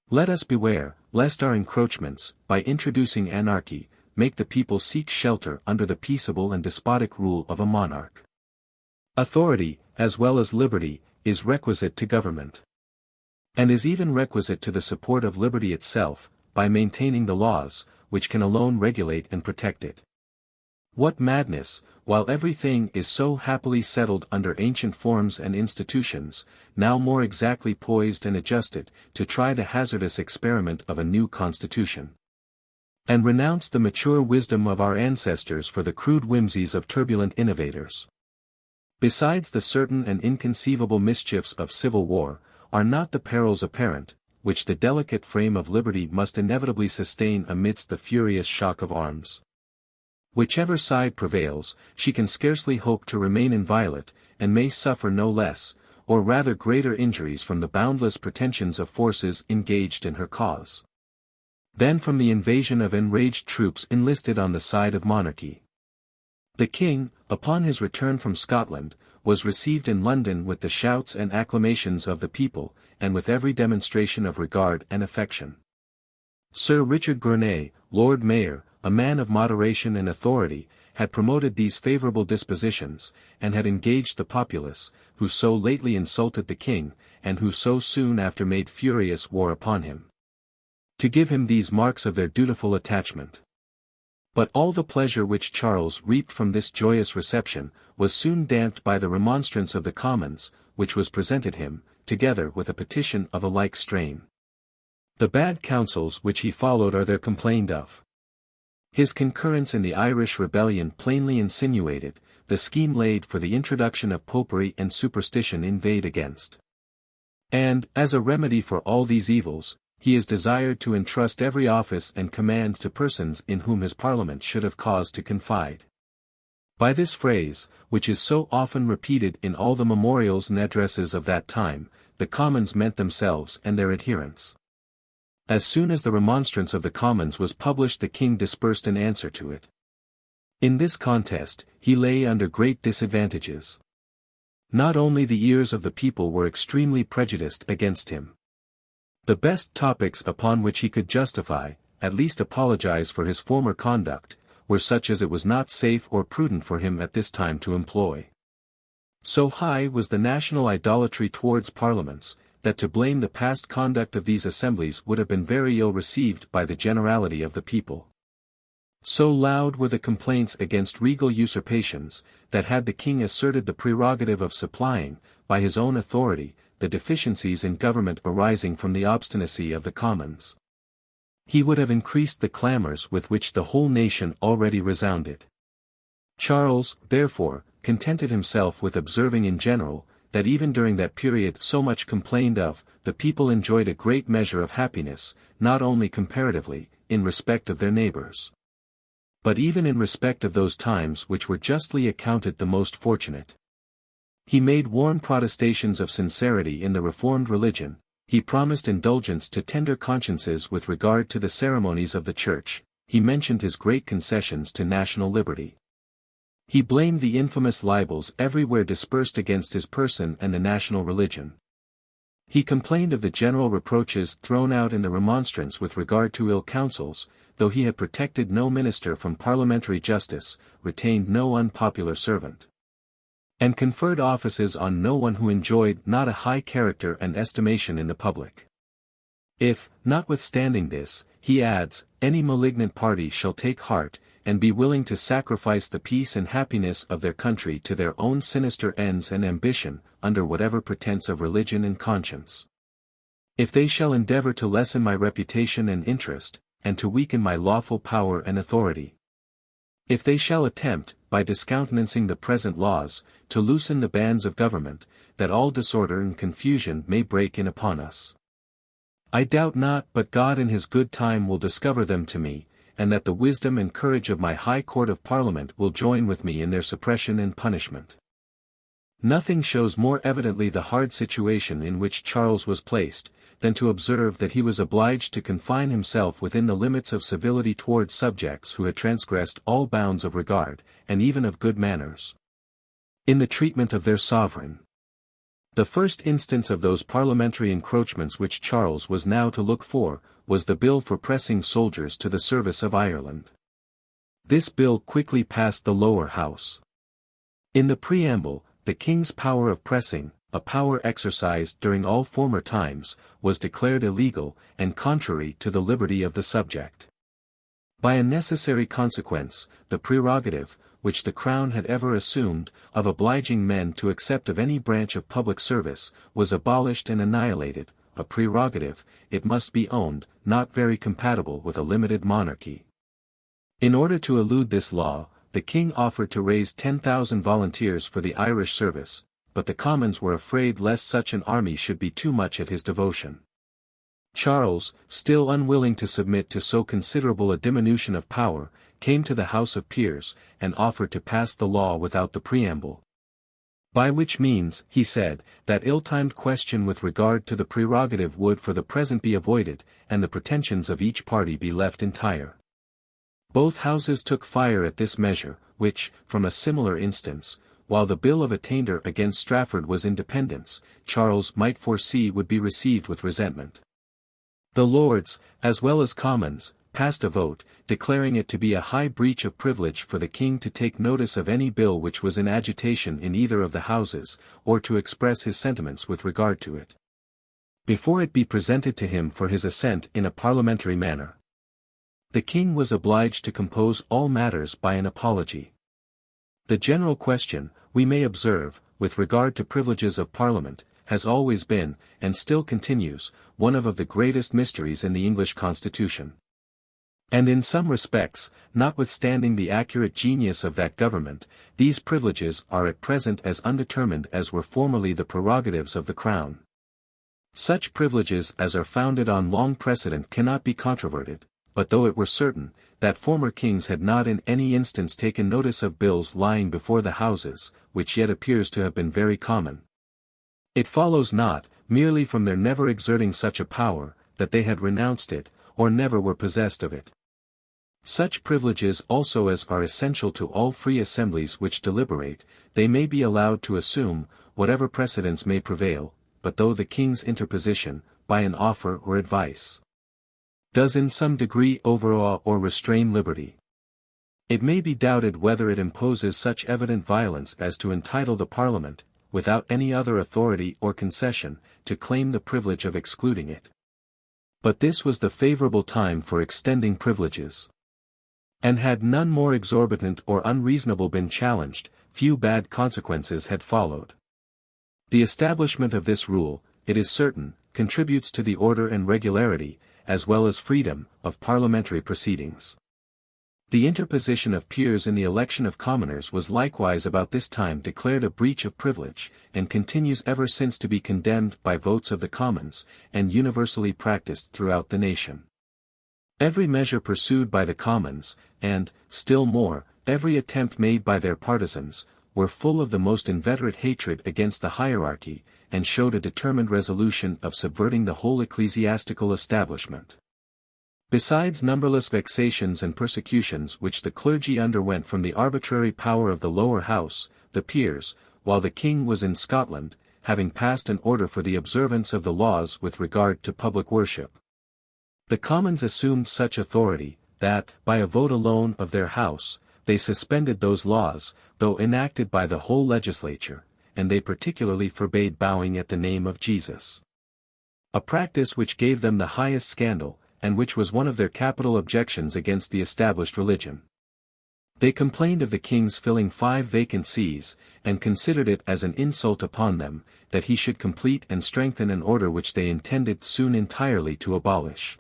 Let us beware, lest our encroachments, by introducing anarchy, make the people seek shelter under the peaceable and despotic rule of a monarch. Authority, as well as liberty, is requisite to government, and is even requisite to the support of liberty itself, by maintaining the laws, which can alone regulate and protect it. What madness, while everything is so happily settled under ancient forms and institutions, now more exactly poised and adjusted, to try the hazardous experiment of a new constitution, and renounce the mature wisdom of our ancestors for the crude whimsies of turbulent innovators. Besides the certain and inconceivable mischiefs of civil war, are not the perils apparent, which the delicate frame of liberty must inevitably sustain amidst the furious shock of arms? Whichever side prevails, she can scarcely hope to remain inviolate, and may suffer no less, or rather greater injuries from the boundless pretensions of forces engaged in her cause, than from the invasion of enraged troops enlisted on the side of monarchy. The king, upon his return from Scotland, was received in London with the shouts and acclamations of the people, and with every demonstration of regard and affection. Sir Richard Gournay, Lord Mayor, a man of moderation and authority, had promoted these favourable dispositions, and had engaged the populace, who so lately insulted the king, and who so soon after made furious war upon him, to give him these marks of their dutiful attachment. But all the pleasure which Charles reaped from this joyous reception, was soon damped by the remonstrance of the Commons, which was presented him, together with a petition of a like strain. The bad counsels which he followed are there complained of. His concurrence in the Irish rebellion plainly insinuated, the scheme laid for the introduction of popery and superstition inveighed against. And, as a remedy for all these evils, he is desired to entrust every office and command to persons in whom his Parliament should have cause to confide. By this phrase, which is so often repeated in all the memorials and addresses of that time, the Commons meant themselves and their adherents. As soon as the remonstrance of the Commons was published, the king dispersed in answer to it. In this contest, he lay under great disadvantages. Not only the ears of the people were extremely prejudiced against him. The best topics upon which he could justify, at least apologize for his former conduct, were such as it was not safe or prudent for him at this time to employ. So high was the national idolatry towards parliaments, that to blame the past conduct of these assemblies would have been very ill received by the generality of the people. So loud were the complaints against regal usurpations, that had the king asserted the prerogative of supplying, by his own authority, the deficiencies in government arising from the obstinacy of the commons. He would have increased the clamours with which the whole nation already resounded. Charles, therefore, contented himself with observing in general, that even during that period so much complained of, the people enjoyed a great measure of happiness, not only comparatively, in respect of their neighbours, but even in respect of those times which were justly accounted the most fortunate. He made warm protestations of sincerity in the reformed religion, he promised indulgence to tender consciences with regard to the ceremonies of the Church, he mentioned his great concessions to national liberty. He blamed the infamous libels everywhere dispersed against his person and the national religion. He complained of the general reproaches thrown out in the Remonstrance with regard to ill counsels, though he had protected no minister from parliamentary justice, retained no unpopular servant, and conferred offices on no one who enjoyed not a high character and estimation in the public. If, notwithstanding this, he adds, any malignant party shall take heart, and be willing to sacrifice the peace and happiness of their country to their own sinister ends and ambition, under whatever pretence of religion and conscience. If they shall endeavour to lessen my reputation and interest, and to weaken my lawful power and authority. If they shall attempt, by discountenancing the present laws, to loosen the bands of government, that all disorder and confusion may break in upon us. I doubt not but God in his good time will discover them to me, and that the wisdom and courage of my High Court of Parliament will join with me in their suppression and punishment. Nothing shows more evidently the hard situation in which Charles was placed, than to observe that he was obliged to confine himself within the limits of civility towards subjects who had transgressed all bounds of regard, and even of good manners, in the treatment of their sovereign. The first instance of those parliamentary encroachments which Charles was now to look for, was the bill for pressing soldiers to the service of Ireland. This bill quickly passed the lower house. In the preamble, the king's power of pressing, a power exercised during all former times, was declared illegal, and contrary to the liberty of the subject. By a necessary consequence, the prerogative, which the Crown had ever assumed, of obliging men to accept of any branch of public service, was abolished and annihilated, a prerogative, it must be owned, not very compatible with a limited monarchy. In order to elude this law, the king offered to raise 10,000 volunteers for the Irish service, but the Commons were afraid lest such an army should be too much at his devotion. Charles, still unwilling to submit to so considerable a diminution of power, came to the House of Peers, and offered to pass the law without the preamble. By which means, he said, that ill-timed question with regard to the prerogative would for the present be avoided, and the pretensions of each party be left entire. Both houses took fire at this measure, which, from a similar instance, while the bill of attainder against Strafford was independence, Charles might foresee would be received with resentment. The Lords, as well as Commons, passed a vote, declaring it to be a high breach of privilege for the king to take notice of any bill which was in agitation in either of the houses, or to express his sentiments with regard to it, before it be presented to him for his assent in a parliamentary manner. The king was obliged to compose all matters by an apology. The general question, we may observe, with regard to privileges of Parliament, has always been, and still continues, one of the greatest mysteries in the English Constitution. And in some respects, notwithstanding the accurate genius of that government, these privileges are at present as undetermined as were formerly the prerogatives of the Crown. Such privileges as are founded on long precedent cannot be controverted, but though it were certain, that former kings had not in any instance taken notice of bills lying before the Houses, which yet appears to have been very common, it follows not, merely from their never exerting such a power, that they had renounced it, or never were possessed of it. Such privileges also as are essential to all free assemblies which deliberate, they may be allowed to assume, whatever precedents may prevail, but though the king's interposition, by an offer or advice, does in some degree overawe or restrain liberty, it may be doubted whether it imposes such evident violence as to entitle the Parliament, without any other authority or concession, to claim the privilege of excluding it. But this was the favourable time for extending privileges. And had none more exorbitant or unreasonable been challenged, few bad consequences had followed. The establishment of this rule, it is certain, contributes to the order and regularity, as well as freedom, of parliamentary proceedings. The interposition of peers in the election of commoners was likewise about this time declared a breach of privilege, and continues ever since to be condemned by votes of the commons, and universally practiced throughout the nation. Every measure pursued by the commons, and, still more, every attempt made by their partisans, were full of the most inveterate hatred against the hierarchy, and showed a determined resolution of subverting the whole ecclesiastical establishment. Besides numberless vexations and persecutions which the clergy underwent from the arbitrary power of the lower house, the peers, while the king was in Scotland, having passed an order for the observance of the laws with regard to public worship. The commons assumed such authority, that, by a vote alone of their house, they suspended those laws, though enacted by the whole legislature, and they particularly forbade bowing at the name of Jesus. A practice which gave them the highest scandal, and which was one of their capital objections against the established religion. They complained of the king's filling 5 vacant sees, and considered it as an insult upon them, that he should complete and strengthen an order which they intended soon entirely to abolish.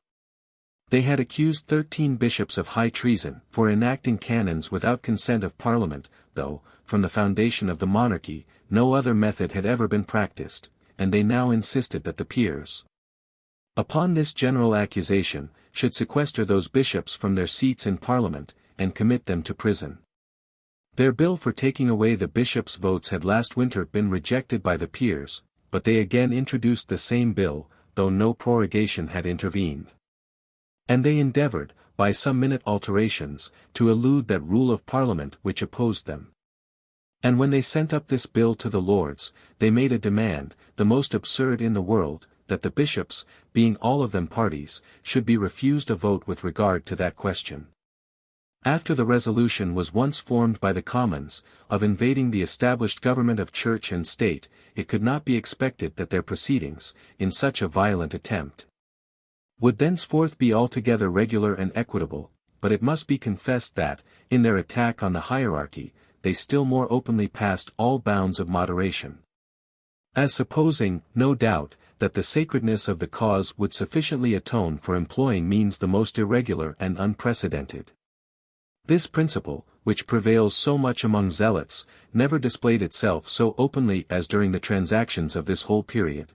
They had accused 13 bishops of high treason for enacting canons without consent of Parliament, though, from the foundation of the monarchy, no other method had ever been practiced, and they now insisted that the peers, upon this general accusation, should sequester those bishops from their seats in Parliament, and commit them to prison. Their bill for taking away the bishops' votes had last winter been rejected by the peers, but they again introduced the same bill, though no prorogation had intervened. And they endeavoured, by some minute alterations, to elude that rule of Parliament which opposed them. And when they sent up this bill to the Lords, they made a demand, the most absurd in the world, that the bishops, being all of them parties, should be refused a vote with regard to that question. After the resolution was once formed by the commons, of invading the established government of church and state, it could not be expected that their proceedings, in such a violent attempt, would thenceforth be altogether regular and equitable, but it must be confessed that, in their attack on the hierarchy, they still more openly passed all bounds of moderation. As supposing, no doubt, that the sacredness of the cause would sufficiently atone for employing means the most irregular and unprecedented. This principle, which prevails so much among zealots, never displayed itself so openly as during the transactions of this whole period.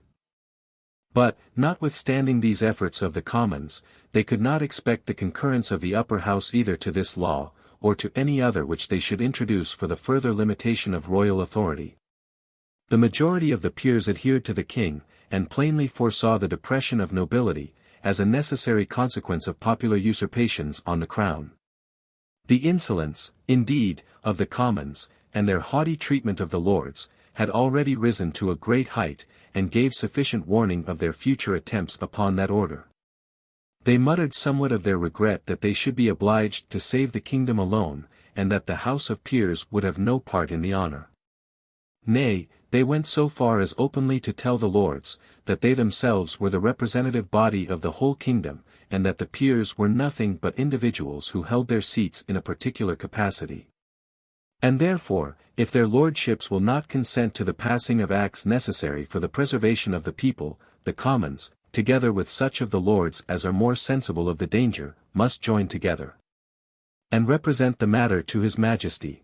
But, notwithstanding these efforts of the commons, they could not expect the concurrence of the upper house either to this law, or to any other which they should introduce for the further limitation of royal authority. The majority of the peers adhered to the king, and plainly foresaw the depression of nobility, as a necessary consequence of popular usurpations on the crown. The insolence, indeed, of the commons, and their haughty treatment of the lords, had already risen to a great height, and gave sufficient warning of their future attempts upon that order. They muttered somewhat of their regret that they should be obliged to save the kingdom alone, and that the House of Peers would have no part in the honour. Nay, they went so far as openly to tell the lords, that they themselves were the representative body of the whole kingdom, and that the peers were nothing but individuals who held their seats in a particular capacity. And therefore, if their lordships will not consent to the passing of acts necessary for the preservation of the people, the commons, together with such of the lords as are more sensible of the danger, must join together, and represent the matter to his Majesty.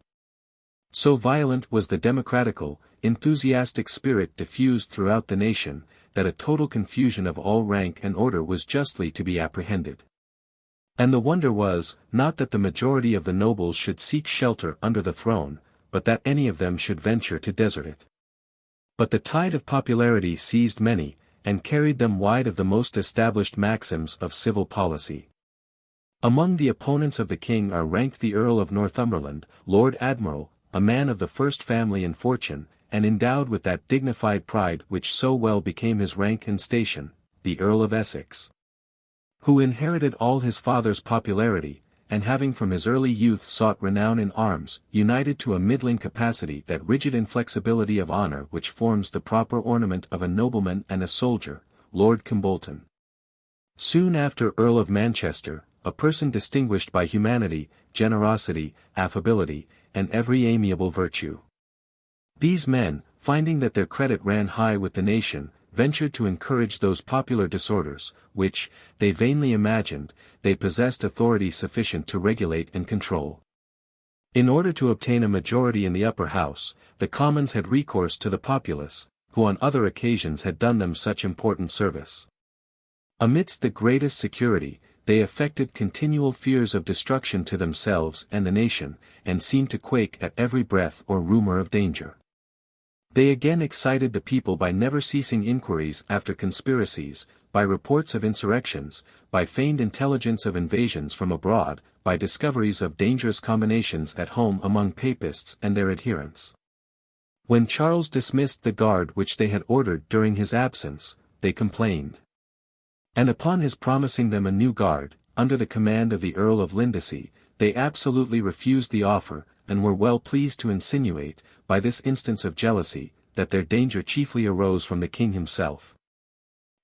So violent was the democratical, enthusiastic spirit diffused throughout the nation, that a total confusion of all rank and order was justly to be apprehended. And the wonder was, not that the majority of the nobles should seek shelter under the throne, but that any of them should venture to desert it. But the tide of popularity seized many, and carried them wide of the most established maxims of civil policy. Among the opponents of the king are ranked the Earl of Northumberland, Lord Admiral, a man of the first family and fortune, and endowed with that dignified pride which so well became his rank and station, the Earl of Essex, who inherited all his father's popularity, and having from his early youth sought renown in arms, united to a middling capacity that rigid inflexibility of honour which forms the proper ornament of a nobleman and a soldier, Lord Kimbolton. Soon after Earl of Manchester, a person distinguished by humanity, generosity, affability, and every amiable virtue. These men, finding that their credit ran high with the nation, ventured to encourage those popular disorders, which, they vainly imagined, they possessed authority sufficient to regulate and control. In order to obtain a majority in the upper house, the Commons had recourse to the populace, who on other occasions had done them such important service. Amidst the greatest security, they affected continual fears of destruction to themselves and the nation, and seemed to quake at every breath or rumor of danger. They again excited the people by never ceasing inquiries after conspiracies, by reports of insurrections, by feigned intelligence of invasions from abroad, by discoveries of dangerous combinations at home among papists and their adherents. When Charles dismissed the guard which they had ordered during his absence, they complained. And upon his promising them a new guard, under the command of the Earl of Lindesey, they absolutely refused the offer, and were well pleased to insinuate, by this instance of jealousy, that their danger chiefly arose from the king himself.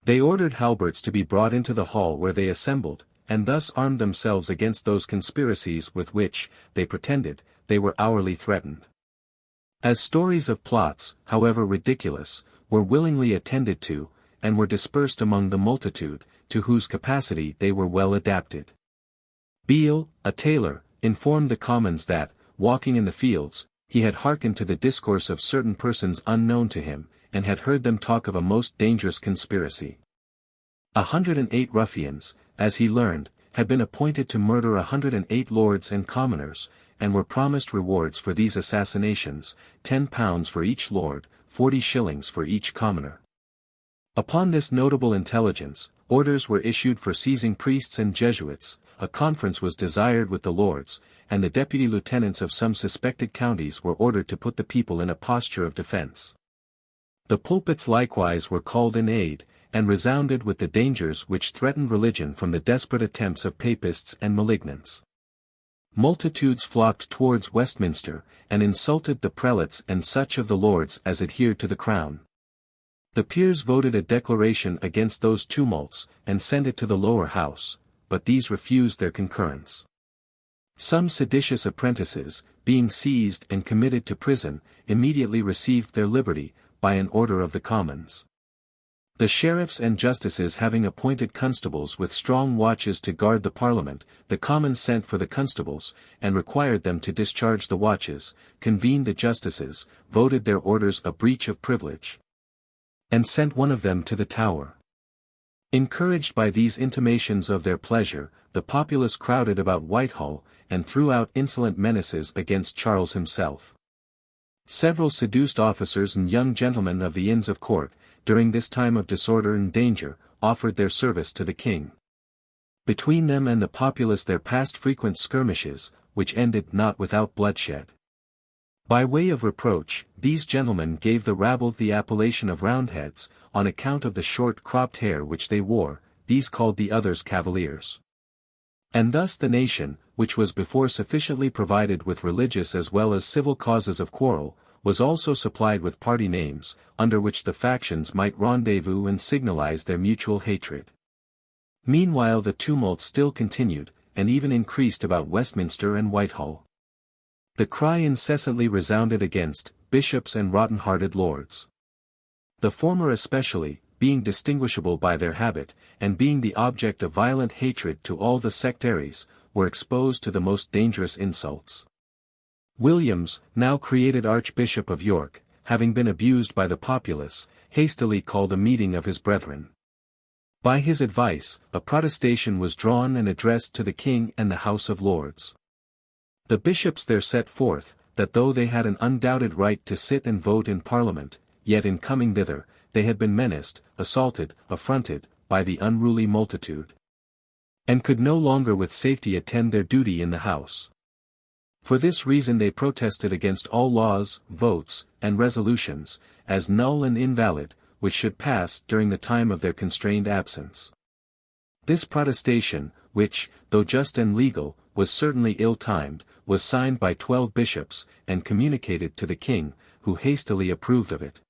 They ordered halberds to be brought into the hall where they assembled, and thus armed themselves against those conspiracies with which, they pretended, they were hourly threatened. As stories of plots, however ridiculous, were willingly attended to, and were dispersed among the multitude, to whose capacity they were well adapted. Beale, a tailor, informed the Commons that, walking in the fields, he had hearkened to the discourse of certain persons unknown to him, and had heard them talk of a most dangerous conspiracy. 108 ruffians, as he learned, had been appointed to murder 108 lords and commoners, and were promised rewards for these assassinations, £10 for each lord, 40 shillings for each commoner. Upon this notable intelligence, orders were issued for seizing priests and Jesuits, a conference was desired with the lords, and the deputy lieutenants of some suspected counties were ordered to put the people in a posture of defence. The pulpits likewise were called in aid, and resounded with the dangers which threatened religion from the desperate attempts of papists and malignants. Multitudes flocked towards Westminster, and insulted the prelates and such of the lords as adhered to the crown. The peers voted a declaration against those tumults, and sent it to the lower house, but these refused their concurrence. Some seditious apprentices, being seized and committed to prison, immediately received their liberty, by an order of the Commons. The sheriffs and justices having appointed constables with strong watches to guard the Parliament, the Commons sent for the constables, and required them to discharge the watches, convened the justices, voted their orders a breach of privilege, and sent one of them to the Tower. Encouraged by these intimations of their pleasure, the populace crowded about Whitehall, and threw out insolent menaces against Charles himself. Several seduced officers and young gentlemen of the Inns of Court, during this time of disorder and danger, offered their service to the king. Between them and the populace there passed frequent skirmishes, which ended not without bloodshed. By way of reproach, these gentlemen gave the rabble the appellation of Roundheads, on account of the short cropped hair which they wore, these called the others Cavaliers. And thus the nation, which was before sufficiently provided with religious as well as civil causes of quarrel, was also supplied with party names, under which the factions might rendezvous and signalize their mutual hatred. Meanwhile the tumult still continued, and even increased about Westminster and Whitehall. The cry incessantly resounded against bishops and rotten-hearted lords. The former especially, being distinguishable by their habit, and being the object of violent hatred to all the sectaries, were exposed to the most dangerous insults. Williams, now created Archbishop of York, having been abused by the populace, hastily called a meeting of his brethren. By his advice, a protestation was drawn and addressed to the king and the House of Lords. The bishops there set forth, that though they had an undoubted right to sit and vote in Parliament, yet in coming thither, they had been menaced, assaulted, affronted, by the unruly multitude, and could no longer with safety attend their duty in the House. For this reason they protested against all laws, votes, and resolutions, as null and invalid, which should pass during the time of their constrained absence. This protestation, which, though just and legal, was certainly ill-timed, was signed by 12 bishops, and communicated to the king, who hastily approved of it.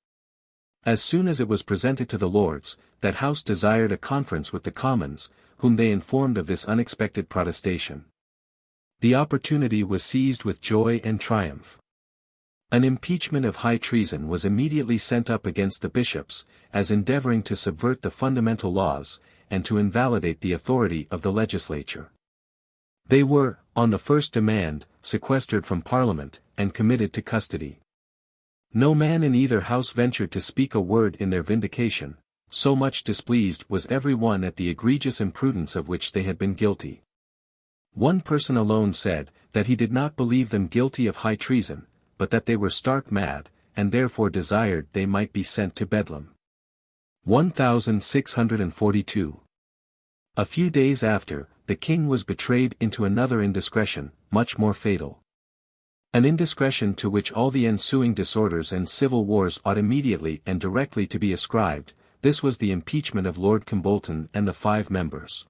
As soon as it was presented to the Lords, that House desired a conference with the Commons, whom they informed of this unexpected protestation. The opportunity was seized with joy and triumph. An impeachment of high treason was immediately sent up against the bishops, as endeavoring to subvert the fundamental laws, and to invalidate the authority of the legislature. They were, on the first demand, sequestered from Parliament, and committed to custody. No man in either house ventured to speak a word in their vindication, so much displeased was every one at the egregious imprudence of which they had been guilty. One person alone said, that he did not believe them guilty of high treason, but that they were stark mad, and therefore desired they might be sent to Bedlam. 1642. A few days after, the king was betrayed into another indiscretion, much more fatal. An indiscretion to which all the ensuing disorders and civil wars ought immediately and directly to be ascribed. This was the impeachment of Lord Kimbolton and the 5 members.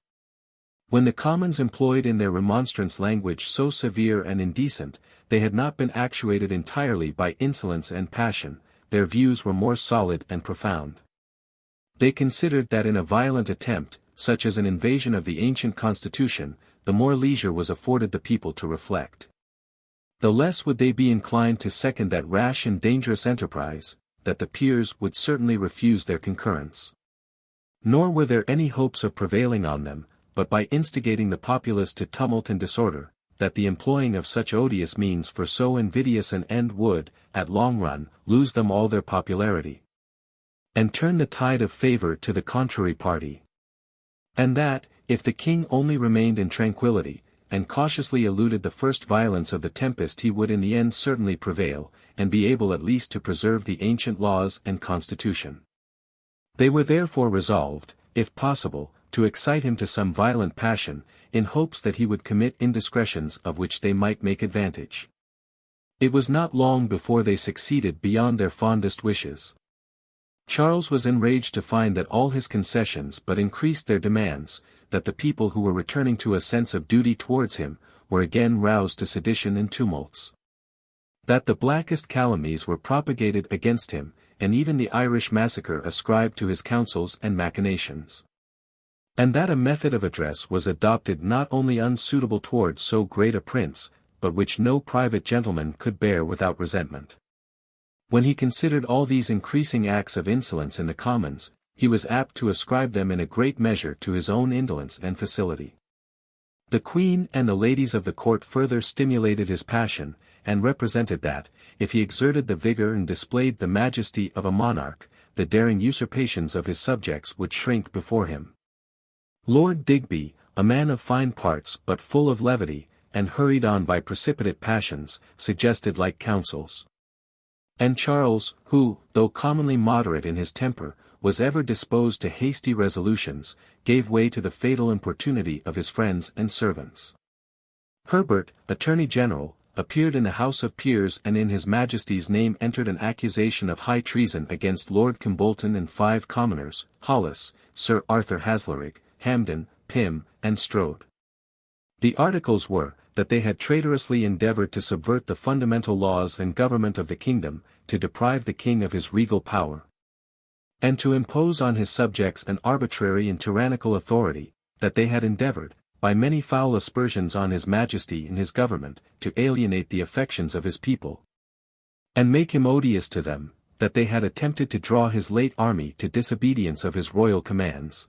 When the Commons employed in their remonstrance language so severe and indecent, they had not been actuated entirely by insolence and passion, their views were more solid and profound. They considered that in a violent attempt, such as an invasion of the ancient constitution, the more leisure was afforded the people to reflect. The less would they be inclined to second that rash and dangerous enterprise, that the peers would certainly refuse their concurrence. Nor were there any hopes of prevailing on them, but by instigating the populace to tumult and disorder, that the employing of such odious means for so invidious an end would, at long run, lose them all their popularity, and turn the tide of favour to the contrary party. And that, if the king only remained in tranquillity, and cautiously eluded the first violence of the tempest, he would in the end certainly prevail, and be able at least to preserve the ancient laws and constitution. They were therefore resolved, if possible, to excite him to some violent passion, in hopes that he would commit indiscretions of which they might make advantage. It was not long before they succeeded beyond their fondest wishes. Charles was enraged to find that all his concessions but increased their demands, that the people who were returning to a sense of duty towards him, were again roused to sedition and tumults. That the blackest calumnies were propagated against him, and even the Irish massacre ascribed to his counsels and machinations. And that a method of address was adopted not only unsuitable towards so great a prince, but which no private gentleman could bear without resentment. When he considered all these increasing acts of insolence in the Commons, he was apt to ascribe them in a great measure to his own indolence and facility. The Queen and the ladies of the court further stimulated his passion, and represented that, if he exerted the vigour and displayed the majesty of a monarch, the daring usurpations of his subjects would shrink before him. Lord Digby, a man of fine parts but full of levity, and hurried on by precipitate passions, suggested like counsels. And Charles, who, though commonly moderate in his temper, was ever disposed to hasty resolutions, gave way to the fatal importunity of his friends and servants. Herbert, Attorney General, appeared in the House of Peers and in His Majesty's name entered an accusation of high treason against Lord Kimbolton and 5 commoners, Hollis, Sir Arthur Haslerigg, Hampden, Pym, and Strode. The articles were, that they had traitorously endeavoured to subvert the fundamental laws and government of the kingdom, to deprive the king of his regal power, and to impose on his subjects an arbitrary and tyrannical authority, that they had endeavoured, by many foul aspersions on his majesty and his government, to alienate the affections of his people, and make him odious to them, that they had attempted to draw his late army to disobedience of his royal commands,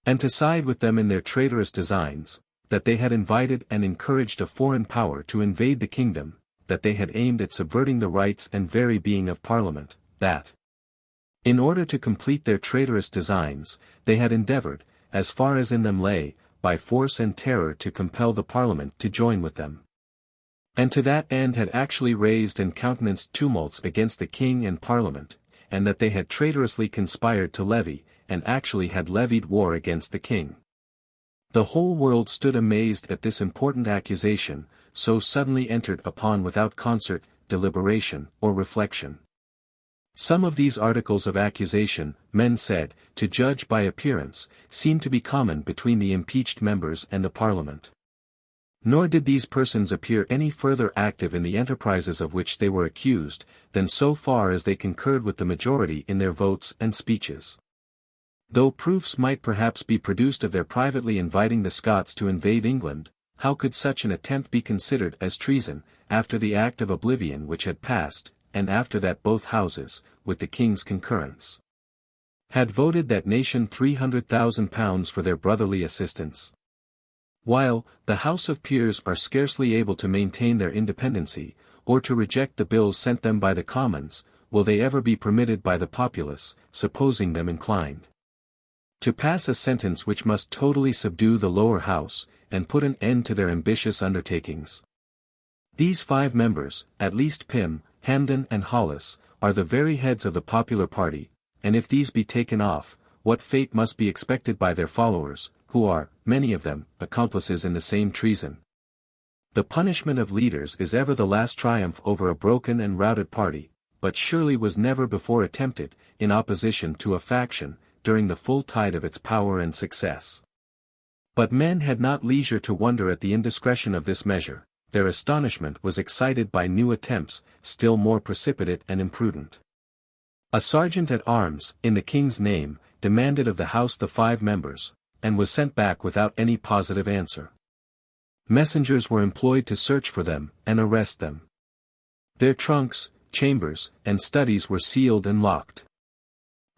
and to side with them in their traitorous designs, that they had invited and encouraged a foreign power to invade the kingdom, that they had aimed at subverting the rights and very being of Parliament, that, in order to complete their traitorous designs, they had endeavoured, as far as in them lay, by force and terror to compel the Parliament to join with them, and to that end had actually raised and countenanced tumults against the king and Parliament, and that they had traitorously conspired to levy, and actually had levied war against the king. The whole world stood amazed at this important accusation, so suddenly entered upon without concert, deliberation, or reflection. Some of these articles of accusation, men said, to judge by appearance, seemed to be common between the impeached members and the Parliament. Nor did these persons appear any further active in the enterprises of which they were accused, than so far as they concurred with the majority in their votes and speeches. Though proofs might perhaps be produced of their privately inviting the Scots to invade England, how could such an attempt be considered as treason, after the Act of Oblivion which had passed, and after that both houses, with the king's concurrence, had voted that nation £300,000 for their brotherly assistance? While the House of Peers are scarcely able to maintain their independency, or to reject the bills sent them by the Commons, will they ever be permitted by the populace, supposing them inclined to pass a sentence which must totally subdue the lower house, and put an end to their ambitious undertakings? These 5 members, at least Pym, Hampden and Hollis, are the very heads of the popular party, and if these be taken off, what fate must be expected by their followers, who are, many of them, accomplices in the same treason? The punishment of leaders is ever the last triumph over a broken and routed party, but surely was never before attempted, in opposition to a faction, during the full tide of its power and success. But men had not leisure to wonder at the indiscretion of this measure. Their astonishment was excited by new attempts, still more precipitate and imprudent. A sergeant at arms, in the king's name, demanded of the House the 5 members, and was sent back without any positive answer. Messengers were employed to search for them, and arrest them. Their trunks, chambers, and studies were sealed and locked.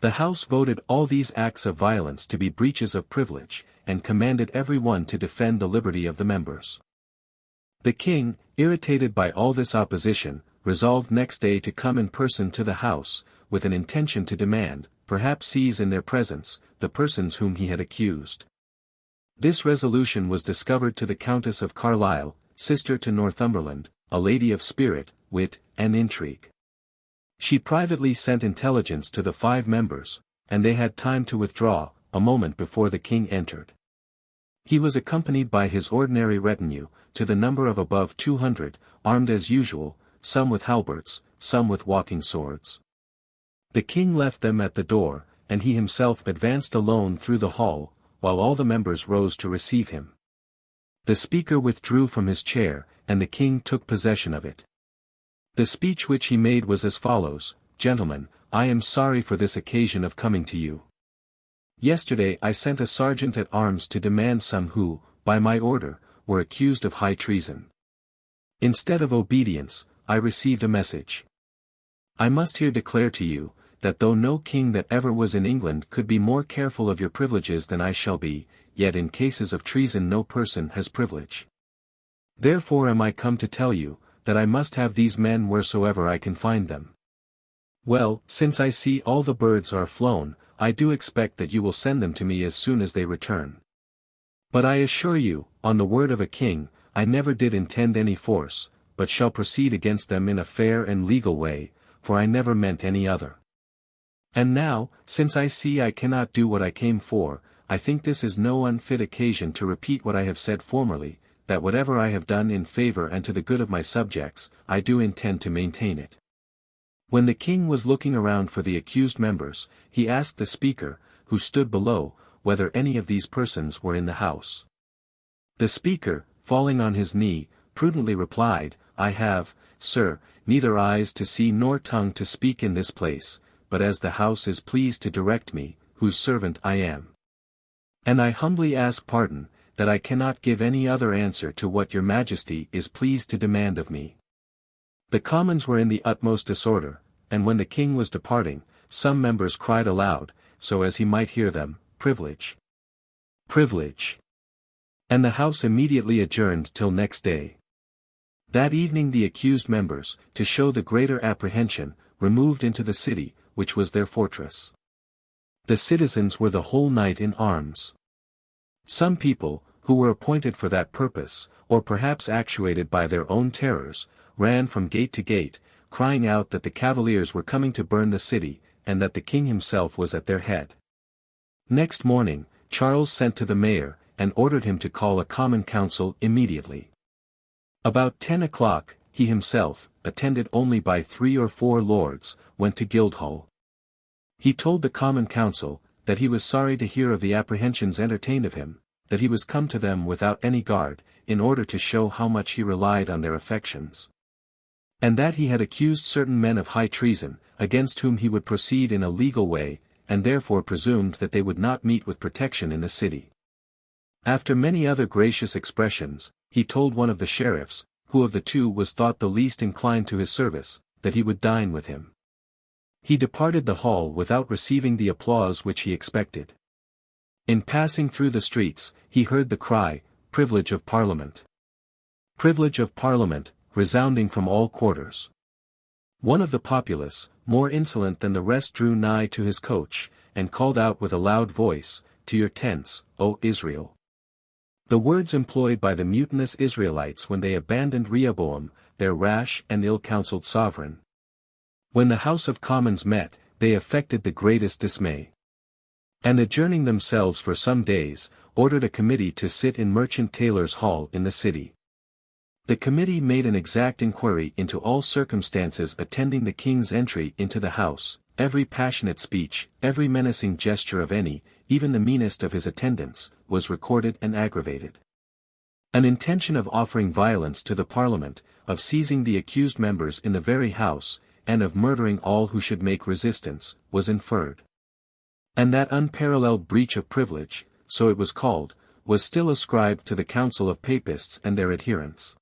The House voted all these acts of violence to be breaches of privilege, and commanded every one to defend the liberty of the members. The king, irritated by all this opposition, resolved next day to come in person to the House, with an intention to demand, perhaps seize in their presence, the persons whom he had accused. This resolution was discovered to the Countess of Carlisle, sister to Northumberland, a lady of spirit, wit, and intrigue. She privately sent intelligence to the 5 members, and they had time to withdraw, a moment before the king entered. He was accompanied by his ordinary retinue, to the number of above 200, armed as usual, some with halberds, some with walking swords. The king left them at the door, and he himself advanced alone through the hall, while all the members rose to receive him. The speaker withdrew from his chair, and the king took possession of it. The speech which he made was as follows: "Gentlemen, I am sorry for this occasion of coming to you. Yesterday I sent a sergeant at arms to demand some who, by my order, were accused of high treason. Instead of obedience, I received a message. I must here declare to you, that though no king that ever was in England could be more careful of your privileges than I shall be, yet in cases of treason no person has privilege. Therefore am I come to tell you, that I must have these men wheresoever I can find them. Well, since I see all the birds are flown, I do expect that you will send them to me as soon as they return. But I assure you, on the word of a king, I never did intend any force, but shall proceed against them in a fair and legal way, for I never meant any other. And now, since I see I cannot do what I came for, I think this is no unfit occasion to repeat what I have said formerly, that whatever I have done in favor and to the good of my subjects, I do intend to maintain it." When the king was looking around for the accused members, he asked the speaker, who stood below, whether any of these persons were in the house. The speaker, falling on his knee, prudently replied, "I have, sir, neither eyes to see nor tongue to speak in this place, but as the house is pleased to direct me, whose servant I am. And I humbly ask pardon, that I cannot give any other answer to what your majesty is pleased to demand of me." The Commons were in the utmost disorder, and when the king was departing, some members cried aloud, so as he might hear them, "Privilege! Privilege!" And the House immediately adjourned till next day. That evening the accused members, to show the greater apprehension, removed into the city, which was their fortress. The citizens were the whole night in arms. Some people, who were appointed for that purpose, or perhaps actuated by their own terrors, ran from gate to gate, crying out that the cavaliers were coming to burn the city, and that the king himself was at their head. Next morning, Charles sent to the mayor, and ordered him to call a common council immediately. About 10 o'clock, he himself, attended only by 3 or 4 lords, went to Guildhall. He told the common council, that he was sorry to hear of the apprehensions entertained of him, that he was come to them without any guard, in order to show how much he relied on their affections. And that he had accused certain men of high treason, against whom he would proceed in a legal way, and therefore presumed that they would not meet with protection in the city. After many other gracious expressions, he told one of the sheriffs, who of the two was thought the least inclined to his service, that he would dine with him. He departed the hall without receiving the applause which he expected. In passing through the streets, he heard the cry, "Privilege of Parliament! Privilege of Parliament," resounding from all quarters. One of the populace, more insolent than the rest, drew nigh to his coach, and called out with a loud voice, "To your tents, O Israel!" The words employed by the mutinous Israelites when they abandoned Rehoboam, their rash and ill-counselled sovereign. When the House of Commons met, they affected the greatest dismay. And adjourning themselves for some days, ordered a committee to sit in Merchant Taylor's Hall in the city. The committee made an exact inquiry into all circumstances attending the king's entry into the house, every passionate speech, every menacing gesture of any, even the meanest of his attendants, was recorded and aggravated. An intention of offering violence to the Parliament, of seizing the accused members in the very house, and of murdering all who should make resistance, was inferred. And that unparalleled breach of privilege, so it was called, was still ascribed to the council of papists and their adherents.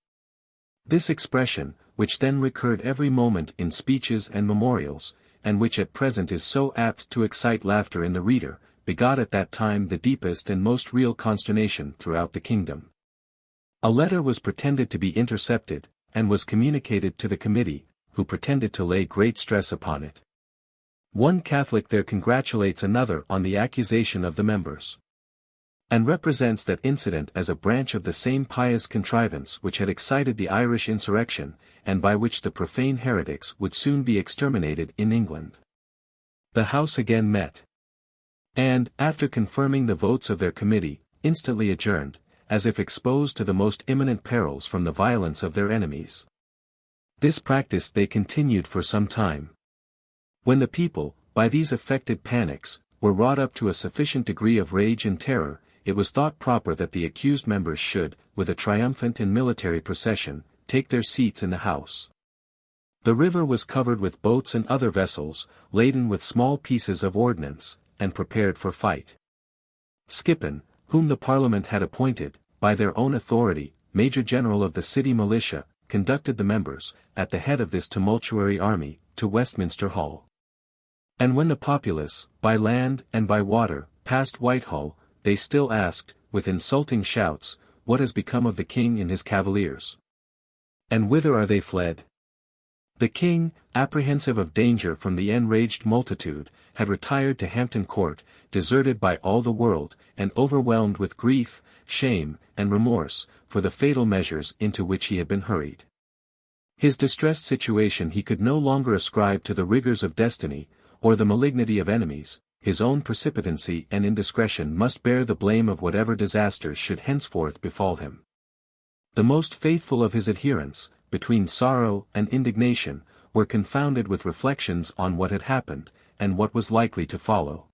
This expression, which then recurred every moment in speeches and memorials, and which at present is so apt to excite laughter in the reader, begot at that time the deepest and most real consternation throughout the kingdom. A letter was pretended to be intercepted, and was communicated to the committee, who pretended to lay great stress upon it. One Catholic there congratulates another on the accusation of the members, and represents that incident as a branch of the same pious contrivance which had excited the Irish insurrection, and by which the profane heretics would soon be exterminated in England. The House again met, and, after confirming the votes of their committee, instantly adjourned, as if exposed to the most imminent perils from the violence of their enemies. This practice they continued for some time. When the people, by these affected panics, were wrought up to a sufficient degree of rage and terror, it was thought proper that the accused members should, with a triumphant and military procession, take their seats in the house. The river was covered with boats and other vessels, laden with small pieces of ordnance, and prepared for fight. Skippon, whom the Parliament had appointed, by their own authority, Major General of the city militia, conducted the members, at the head of this tumultuary army, to Westminster Hall. And when the populace, by land and by water, passed Whitehall, they still asked, with insulting shouts, "What has become of the king and his cavaliers? And whither are they fled?" The king, apprehensive of danger from the enraged multitude, had retired to Hampton Court, deserted by all the world, and overwhelmed with grief, shame, and remorse, for the fatal measures into which he had been hurried. His distressed situation he could no longer ascribe to the rigors of destiny, or the malignity of enemies. His own precipitancy and indiscretion must bear the blame of whatever disasters should henceforth befall him. The most faithful of his adherents, between sorrow and indignation, were confounded with reflections on what had happened, and what was likely to follow.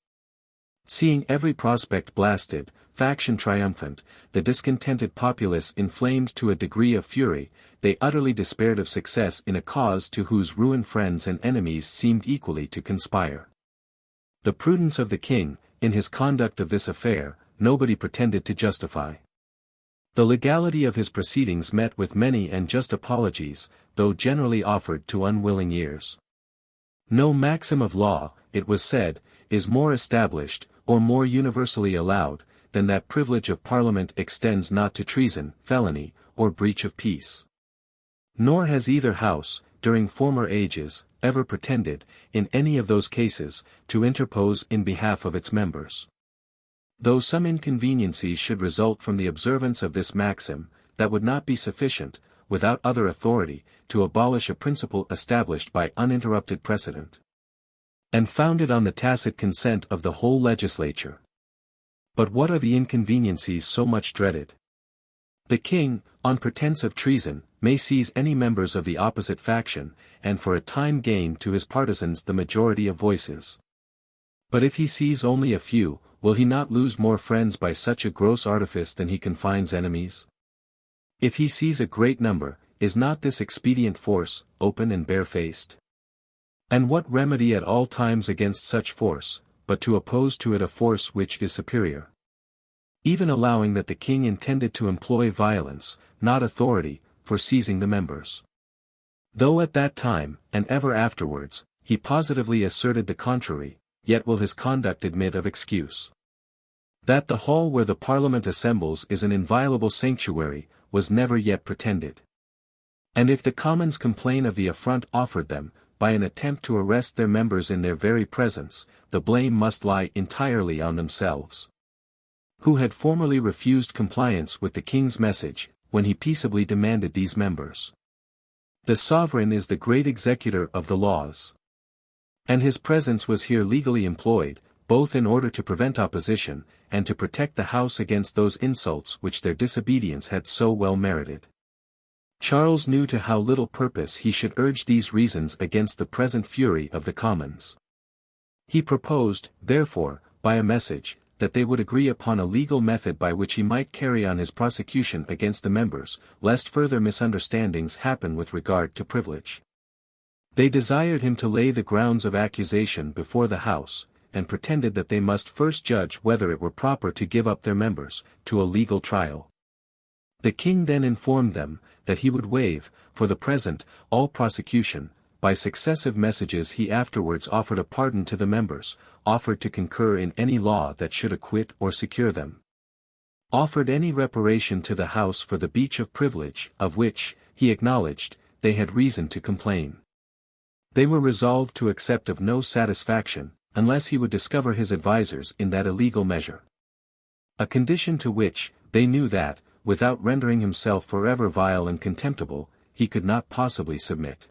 Seeing every prospect blasted, faction triumphant, the discontented populace inflamed to a degree of fury, they utterly despaired of success in a cause to whose ruin friends and enemies seemed equally to conspire. The prudence of the king, in his conduct of this affair, nobody pretended to justify. The legality of his proceedings met with many and just apologies, though generally offered to unwilling ears. No maxim of law, it was said, is more established, or more universally allowed, than that privilege of Parliament extends not to treason, felony, or breach of peace. Nor has either house, during former ages, ever pretended, in any of those cases, to interpose in behalf of its members. Though some inconveniencies should result from the observance of this maxim, that would not be sufficient, without other authority, to abolish a principle established by uninterrupted precedent, and founded on the tacit consent of the whole legislature. But what are the inconveniencies so much dreaded? The king, on pretence of treason, may seize any members of the opposite faction, and for a time gain to his partisans the majority of voices. But if he seize only a few, will he not lose more friends by such a gross artifice than he confines enemies? If he seize a great number, is not this expedient force, open and barefaced? And what remedy at all times against such force, but to oppose to it a force which is superior? even allowing that the king intended to employ violence, not authority, for seizing the members. Though at that time, and ever afterwards, he positively asserted the contrary, yet will his conduct admit of excuse. That the hall where the Parliament assembles is an inviolable sanctuary, was never yet pretended. And if the Commons complain of the affront offered them, by an attempt to arrest their members in their very presence, the blame must lie entirely on themselves, who had formerly refused compliance with the king's message, when he peaceably demanded these members. The sovereign is the great executor of the laws. And his presence was here legally employed, both in order to prevent opposition, and to protect the house against those insults which their disobedience had so well merited. Charles knew to how little purpose he should urge these reasons against the present fury of the Commons. He proposed, therefore, by a message, that they would agree upon a legal method by which he might carry on his prosecution against the members, lest further misunderstandings happen with regard to privilege. They desired him to lay the grounds of accusation before the House, and pretended that they must first judge whether it were proper to give up their members, to a legal trial. The king then informed them, that he would waive, for the present, all prosecution. By successive messages he afterwards offered a pardon to the members, offered to concur in any law that should acquit or secure them, offered any reparation to the House for the breach of privilege, of which, he acknowledged, they had reason to complain. They were resolved to accept of no satisfaction, unless he would discover his advisers in that illegal measure. A condition to which, they knew that, without rendering himself forever vile and contemptible, he could not possibly submit.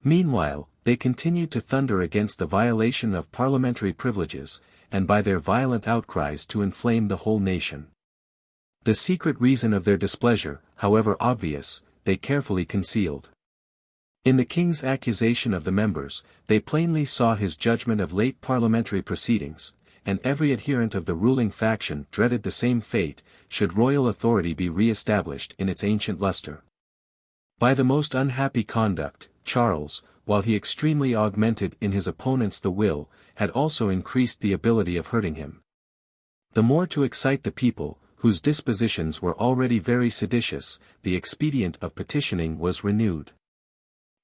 Meanwhile, they continued to thunder against the violation of parliamentary privileges, and by their violent outcries to inflame the whole nation. The secret reason of their displeasure, however obvious, they carefully concealed. In the king's accusation of the members, they plainly saw his judgment of late parliamentary proceedings, and every adherent of the ruling faction dreaded the same fate, should royal authority be re-established in its ancient luster. By the most unhappy conduct, Charles, while he extremely augmented in his opponents the will, had also increased the ability of hurting him. The more to excite the people, whose dispositions were already very seditious, the expedient of petitioning was renewed.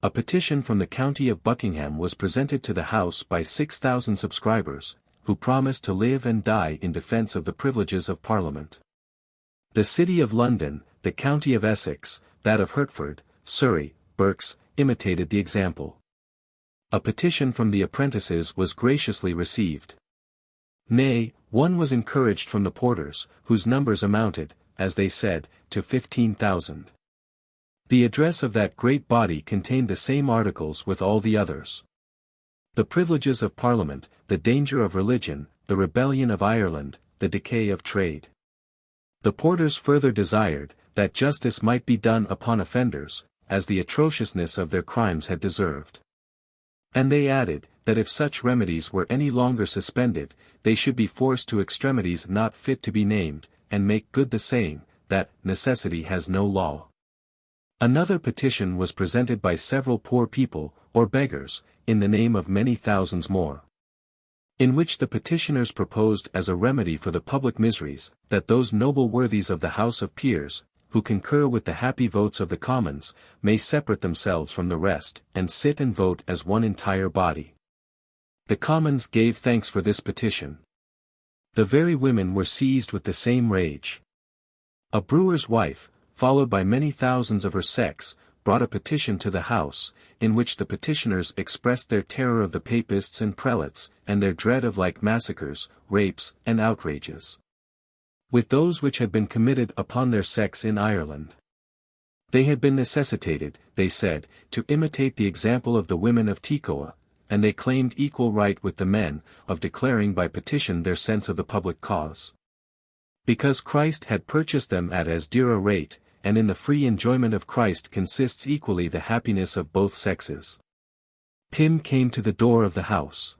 A petition from the county of Buckingham was presented to the House by 6,000 subscribers, who promised to live and die in defence of the privileges of Parliament. The city of London, the county of Essex, that of Hertford, Surrey, Berks, imitated the example. A petition from the apprentices was graciously received. Nay, one was encouraged from the porters, whose numbers amounted, as they said, to 15,000. The address of that great body contained the same articles with all the others. The privileges of Parliament, the danger of religion, the rebellion of Ireland, the decay of trade. The porters further desired, that justice might be done upon offenders, as the atrociousness of their crimes had deserved. And they added, that if such remedies were any longer suspended, they should be forced to extremities not fit to be named, and make good the saying, that necessity has no law. Another petition was presented by several poor people, or beggars, in the name of many thousands more, in which the petitioners proposed as a remedy for the public miseries, that those noble worthies of the House of Peers, who concur with the happy votes of the Commons, may separate themselves from the rest, and sit and vote as one entire body. The Commons gave thanks for this petition. The very women were seized with the same rage. A brewer's wife, followed by many thousands of her sex, brought a petition to the House, in which the petitioners expressed their terror of the papists and prelates, and their dread of like massacres, rapes, and outrages, with those which had been committed upon their sex in Ireland. They had been necessitated, they said, to imitate the example of the women of Tekoa, and they claimed equal right with the men, of declaring by petition their sense of the public cause. Because Christ had purchased them at as dear a rate, and in the free enjoyment of Christ consists equally the happiness of both sexes. Pym came to the door of the house.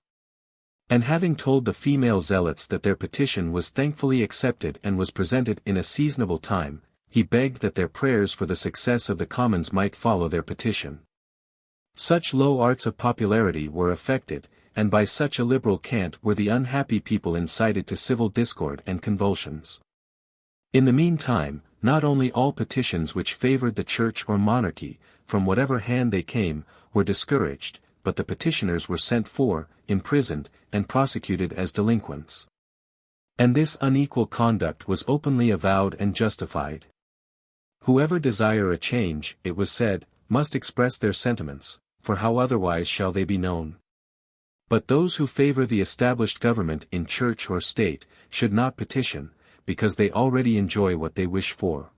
And having told the female zealots that their petition was thankfully accepted and was presented in a seasonable time, he begged that their prayers for the success of the Commons might follow their petition. Such low arts of popularity were affected, and by such a liberal cant were the unhappy people incited to civil discord and convulsions. In the meantime, not only all petitions which favored the church or monarchy, from whatever hand they came, were discouraged, but the petitioners were sent for, imprisoned, and prosecuted as delinquents. And this unequal conduct was openly avowed and justified. Whoever desire a change, it was said, must express their sentiments, for how otherwise shall they be known? But those who favor the established government in church or state, should not petition, because they already enjoy what they wish for.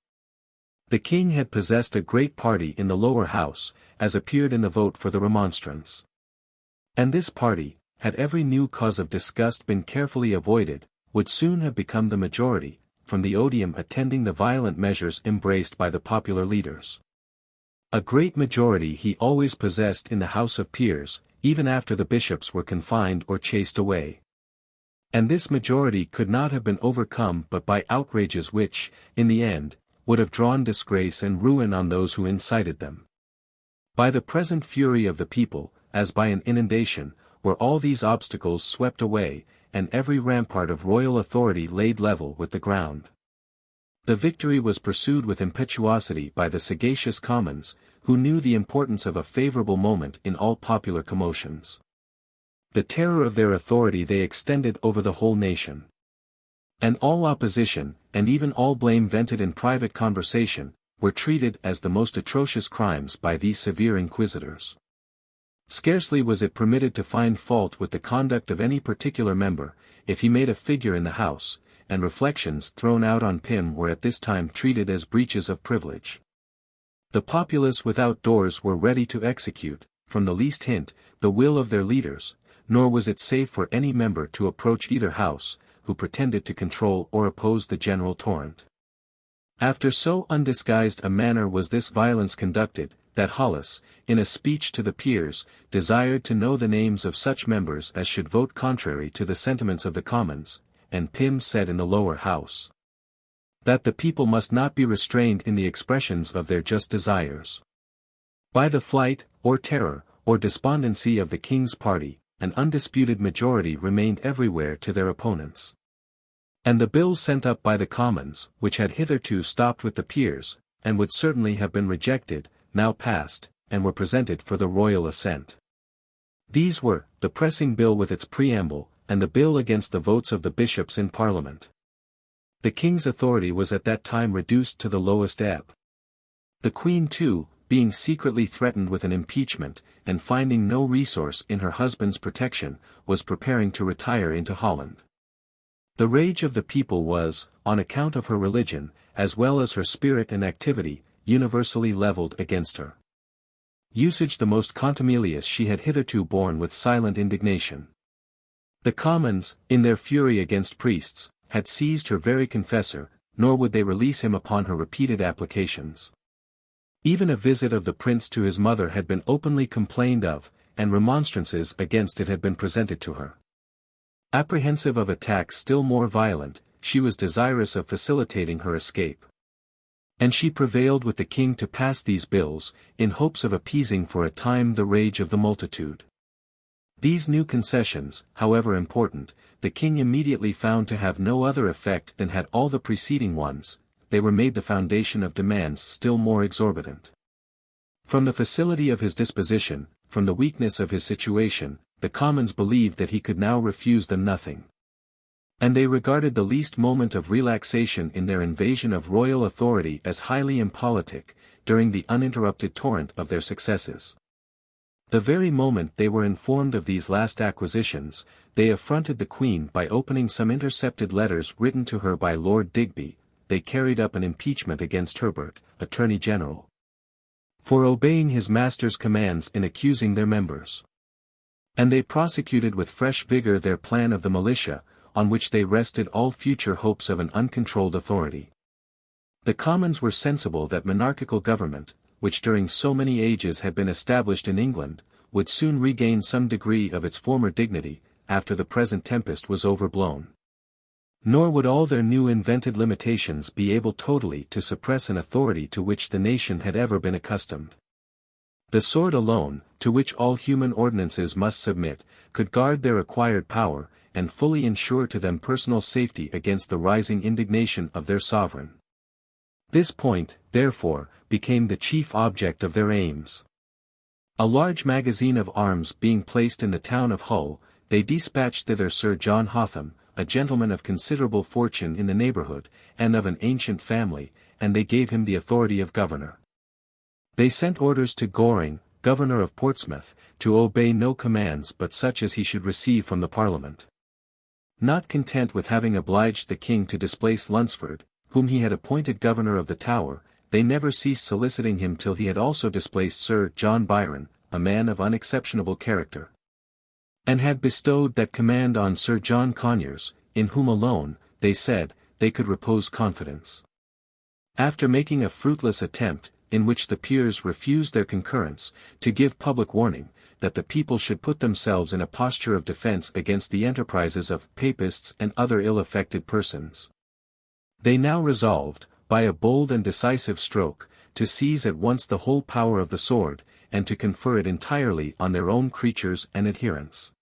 The king had possessed a great party in the lower house, as appeared in the vote for the remonstrance. And this party, had every new cause of disgust been carefully avoided, would soon have become the majority, from the odium attending the violent measures embraced by the popular leaders. A great majority he always possessed in the House of Peers, even after the bishops were confined or chased away. And this majority could not have been overcome but by outrages which, in the end, would have drawn disgrace and ruin on those who incited them. By the present fury of the people, as by an inundation, were all these obstacles swept away, and every rampart of royal authority laid level with the ground. The victory was pursued with impetuosity by the sagacious Commons, who knew the importance of a favorable moment in all popular commotions. The terror of their authority they extended over the whole nation. And all opposition, and even all blame vented in private conversation, were treated as the most atrocious crimes by these severe inquisitors. Scarcely was it permitted to find fault with the conduct of any particular member, if he made a figure in the House, and reflections thrown out on Pym were at this time treated as breaches of privilege. The populace without doors were ready to execute, from the least hint, the will of their leaders, nor was it safe for any member to approach either house, who pretended to control or oppose the general torrent. After so undisguised a manner was this violence conducted, that Hollis, in a speech to the peers, desired to know the names of such members as should vote contrary to the sentiments of the Commons, and Pym said in the lower house, that the people must not be restrained in the expressions of their just desires. By the flight, or terror, or despondency of the king's party, an undisputed majority remained everywhere to their opponents. And the bills sent up by the Commons, which had hitherto stopped with the peers, and would certainly have been rejected, now passed, and were presented for the royal assent. These were, the pressing bill with its preamble, and the bill against the votes of the bishops in Parliament. The king's authority was at that time reduced to the lowest ebb. The Queen too, being secretly threatened with an impeachment, and finding no resource in her husband's protection, was preparing to retire into Holland. The rage of the people was, on account of her religion, as well as her spirit and activity, universally levelled against her. Usage the most contumelious she had hitherto borne with silent indignation. The Commons, in their fury against priests, had seized her very confessor, nor would they release him upon her repeated applications. Even a visit of the prince to his mother had been openly complained of, and remonstrances against it had been presented to her. Apprehensive of attacks still more violent, she was desirous of facilitating her escape. And she prevailed with the king to pass these bills, in hopes of appeasing for a time the rage of the multitude. These new concessions, however important, the king immediately found to have no other effect than had all the preceding ones. They were made the foundation of demands still more exorbitant. From the facility of his disposition, from the weakness of his situation, the Commons believed that he could now refuse them nothing. And they regarded the least moment of relaxation in their invasion of royal authority as highly impolitic, during the uninterrupted torrent of their successes. The very moment they were informed of these last acquisitions, they affronted the Queen by opening some intercepted letters written to her by Lord Digby. They carried up an impeachment against Herbert, Attorney General, for obeying his master's commands in accusing their members. And they prosecuted with fresh vigor their plan of the militia, on which they rested all future hopes of an uncontrolled authority. The Commons were sensible that monarchical government, which during so many ages had been established in England, would soon regain some degree of its former dignity, after the present tempest was overblown. Nor would all their new invented limitations be able totally to suppress an authority to which the nation had ever been accustomed. The sword alone, to which all human ordinances must submit, could guard their acquired power, and fully ensure to them personal safety against the rising indignation of their sovereign. This point, therefore, became the chief object of their aims. A large magazine of arms being placed in the town of Hull, they dispatched thither Sir John Hotham, a gentleman of considerable fortune in the neighbourhood, and of an ancient family, and they gave him the authority of governor. They sent orders to Goring, governor of Portsmouth, to obey no commands but such as he should receive from the Parliament. Not content with having obliged the king to displace Lunsford, whom he had appointed governor of the Tower, they never ceased soliciting him till he had also displaced Sir John Byron, a man of unexceptionable character, and had bestowed that command on Sir John Conyers, in whom alone, they said, they could repose confidence. After making a fruitless attempt, in which the peers refused their concurrence, to give public warning, that the people should put themselves in a posture of defence against the enterprises of Papists and other ill-affected persons, they now resolved, by a bold and decisive stroke, to seize at once the whole power of the sword, and to confer it entirely on their own creatures and adherents.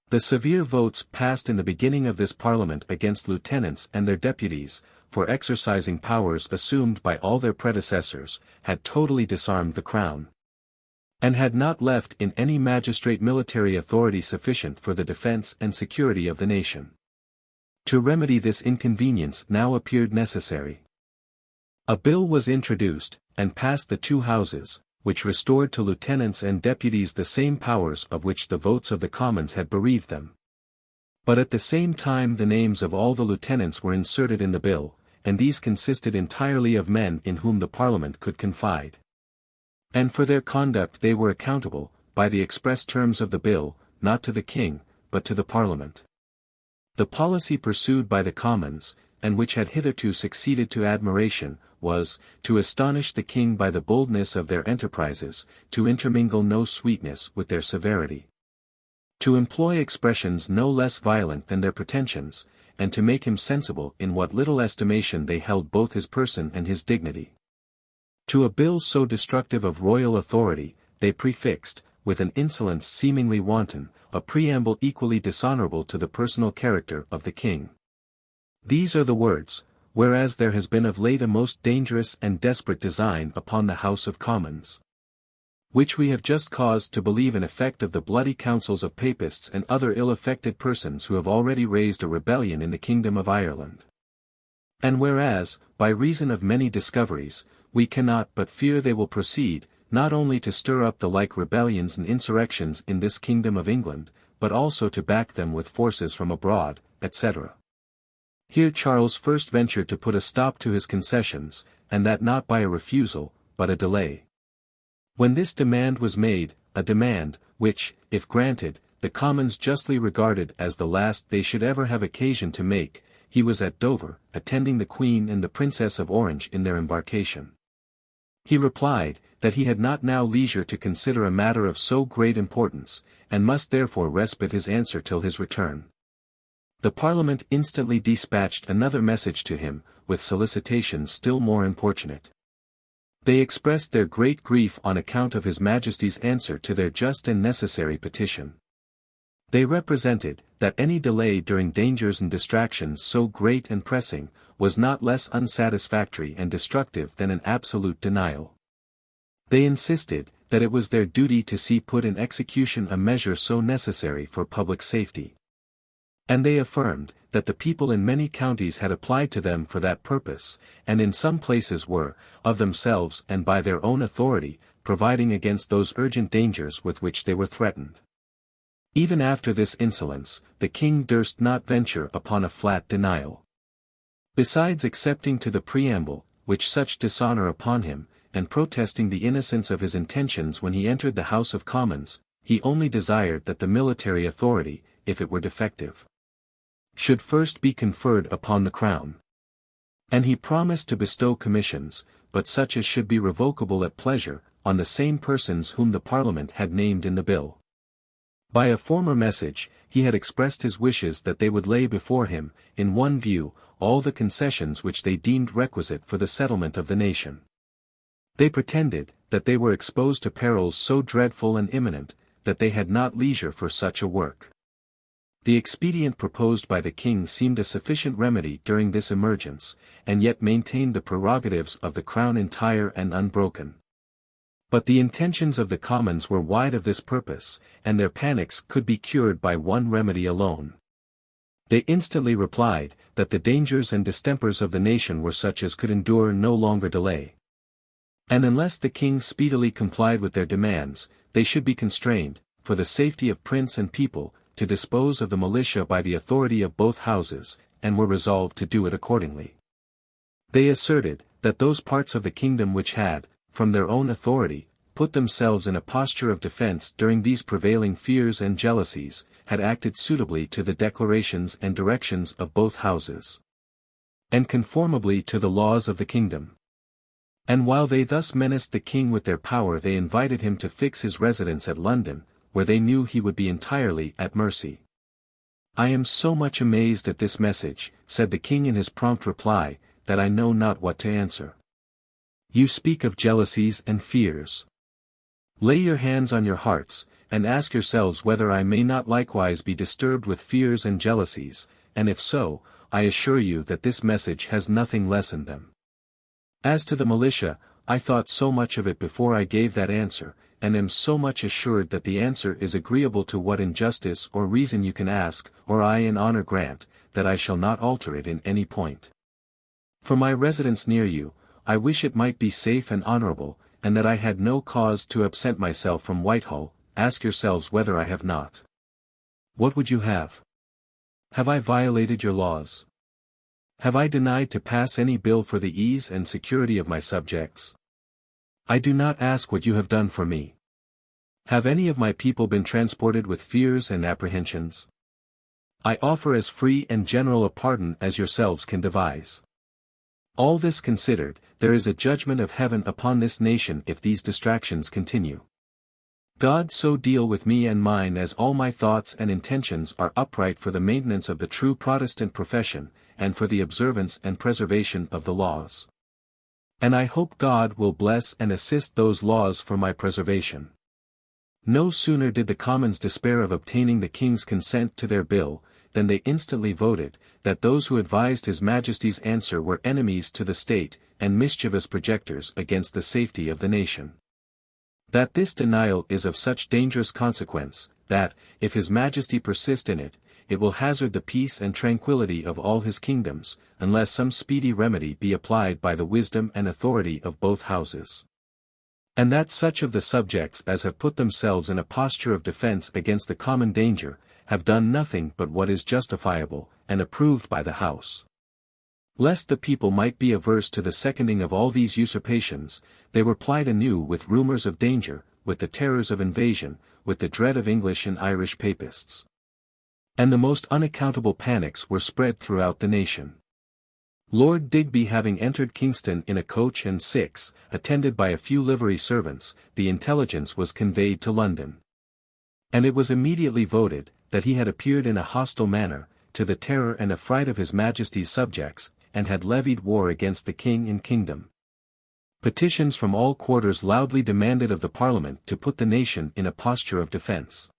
The severe votes passed in the beginning of this Parliament against lieutenants and their deputies, for exercising powers assumed by all their predecessors, had totally disarmed the Crown, and had not left in any magistrate military authority sufficient for the defence and security of the nation. To remedy this inconvenience now appeared necessary. A bill was introduced, and passed the two houses, which restored to lieutenants and deputies the same powers of which the votes of the Commons had bereaved them. But at the same time the names of all the lieutenants were inserted in the bill, and these consisted entirely of men in whom the Parliament could confide. And for their conduct they were accountable, by the express terms of the bill, not to the King, but to the Parliament. The policy pursued by the Commons, and which had hitherto succeeded to admiration, was, to astonish the King by the boldness of their enterprises, to intermingle no sweetness with their severity, to employ expressions no less violent than their pretensions, and to make him sensible in what little estimation they held both his person and his dignity. To a bill so destructive of royal authority, they prefixed, with an insolence seemingly wanton, a preamble equally dishonourable to the personal character of the King. These are the words, "Whereas there has been of late a most dangerous and desperate design upon the House of Commons, which we have just cause to believe an effect of the bloody counsels of Papists and other ill-affected persons who have already raised a rebellion in the kingdom of Ireland. And whereas, by reason of many discoveries, we cannot but fear they will proceed, not only to stir up the like rebellions and insurrections in this kingdom of England, but also to back them with forces from abroad, etc." Here Charles first ventured to put a stop to his concessions, and that not by a refusal, but a delay. When this demand was made, a demand, which, if granted, the Commons justly regarded as the last they should ever have occasion to make, he was at Dover, attending the Queen and the Princess of Orange in their embarkation. He replied, that he had not now leisure to consider a matter of so great importance, and must therefore respite his answer till his return. The Parliament instantly dispatched another message to him, with solicitations still more importunate. They expressed their great grief on account of His Majesty's answer to their just and necessary petition. They represented, that any delay during dangers and distractions so great and pressing, was not less unsatisfactory and destructive than an absolute denial. They insisted, that it was their duty to see put in execution a measure so necessary for public safety. And they affirmed, that the people in many counties had applied to them for that purpose, and in some places were, of themselves and by their own authority, providing against those urgent dangers with which they were threatened. Even after this insolence, the King durst not venture upon a flat denial. Besides accepting to the preamble, which such dishonour upon him, and protesting the innocence of his intentions when he entered the House of Commons, he only desired that the military authority, if it were defective, should first be conferred upon the Crown. And he promised to bestow commissions, but such as should be revocable at pleasure, on the same persons whom the Parliament had named in the bill. By a former message, he had expressed his wishes that they would lay before him, in one view, all the concessions which they deemed requisite for the settlement of the nation. They pretended, that they were exposed to perils so dreadful and imminent, that they had not leisure for such a work. The expedient proposed by the king seemed a sufficient remedy during this emergence, and yet maintained the prerogatives of the crown entire and unbroken. But the intentions of the commons were wide of this purpose, and their panics could be cured by one remedy alone. They instantly replied, that the dangers and distempers of the nation were such as could endure no longer delay. And unless the king speedily complied with their demands, they should be constrained, for the safety of prince and people, to dispose of the militia by the authority of both houses, and were resolved to do it accordingly. They asserted, that those parts of the kingdom which had, from their own authority, put themselves in a posture of defense during these prevailing fears and jealousies, had acted suitably to the declarations and directions of both houses, and conformably to the laws of the kingdom. And while they thus menaced the king with their power, they invited him to fix his residence at London, where they knew he would be entirely at mercy. "I am so much amazed at this message," said the king in his prompt reply, "that I know not what to answer. You speak of jealousies and fears. Lay your hands on your hearts, and ask yourselves whether I may not likewise be disturbed with fears and jealousies, and if so, I assure you that this message has nothing less in them. As to the militia, I thought so much of it before I gave that answer, and am so much assured that the answer is agreeable to what in justice or reason you can ask, or I in honor grant, that I shall not alter it in any point. For my residence near you, I wish it might be safe and honorable, and that I had no cause to absent myself from Whitehall. Ask yourselves whether I have not. What would you have? Have I violated your laws? Have I denied to pass any bill for the ease and security of my subjects? I do not ask what you have done for me. Have any of my people been transported with fears and apprehensions? I offer as free and general a pardon as yourselves can devise. All this considered, there is a judgment of heaven upon this nation if these distractions continue. God so deal with me and mine as all my thoughts and intentions are upright for the maintenance of the true Protestant profession, and for the observance and preservation of the laws. And I hope God will bless and assist those laws for my preservation." No sooner did the Commons despair of obtaining the King's consent to their bill, than they instantly voted, that those who advised His Majesty's answer were enemies to the state, and mischievous projectors against the safety of the nation. That this denial is of such dangerous consequence, that, if His Majesty persist in it, it will hazard the peace and tranquillity of all his kingdoms, unless some speedy remedy be applied by the wisdom and authority of both houses. And that such of the subjects as have put themselves in a posture of defense against the common danger, have done nothing but what is justifiable, and approved by the House. Lest the people might be averse to the seconding of all these usurpations, they were plied anew with rumours of danger, with the terrors of invasion, with the dread of English and Irish papists. And the most unaccountable panics were spread throughout the nation. Lord Digby having entered Kingston in a coach and six, attended by a few livery servants, the intelligence was conveyed to London. And it was immediately voted, that he had appeared in a hostile manner, to the terror and affright of His Majesty's subjects, and had levied war against the King and kingdom. Petitions from all quarters loudly demanded of the Parliament to put the nation in a posture of defence.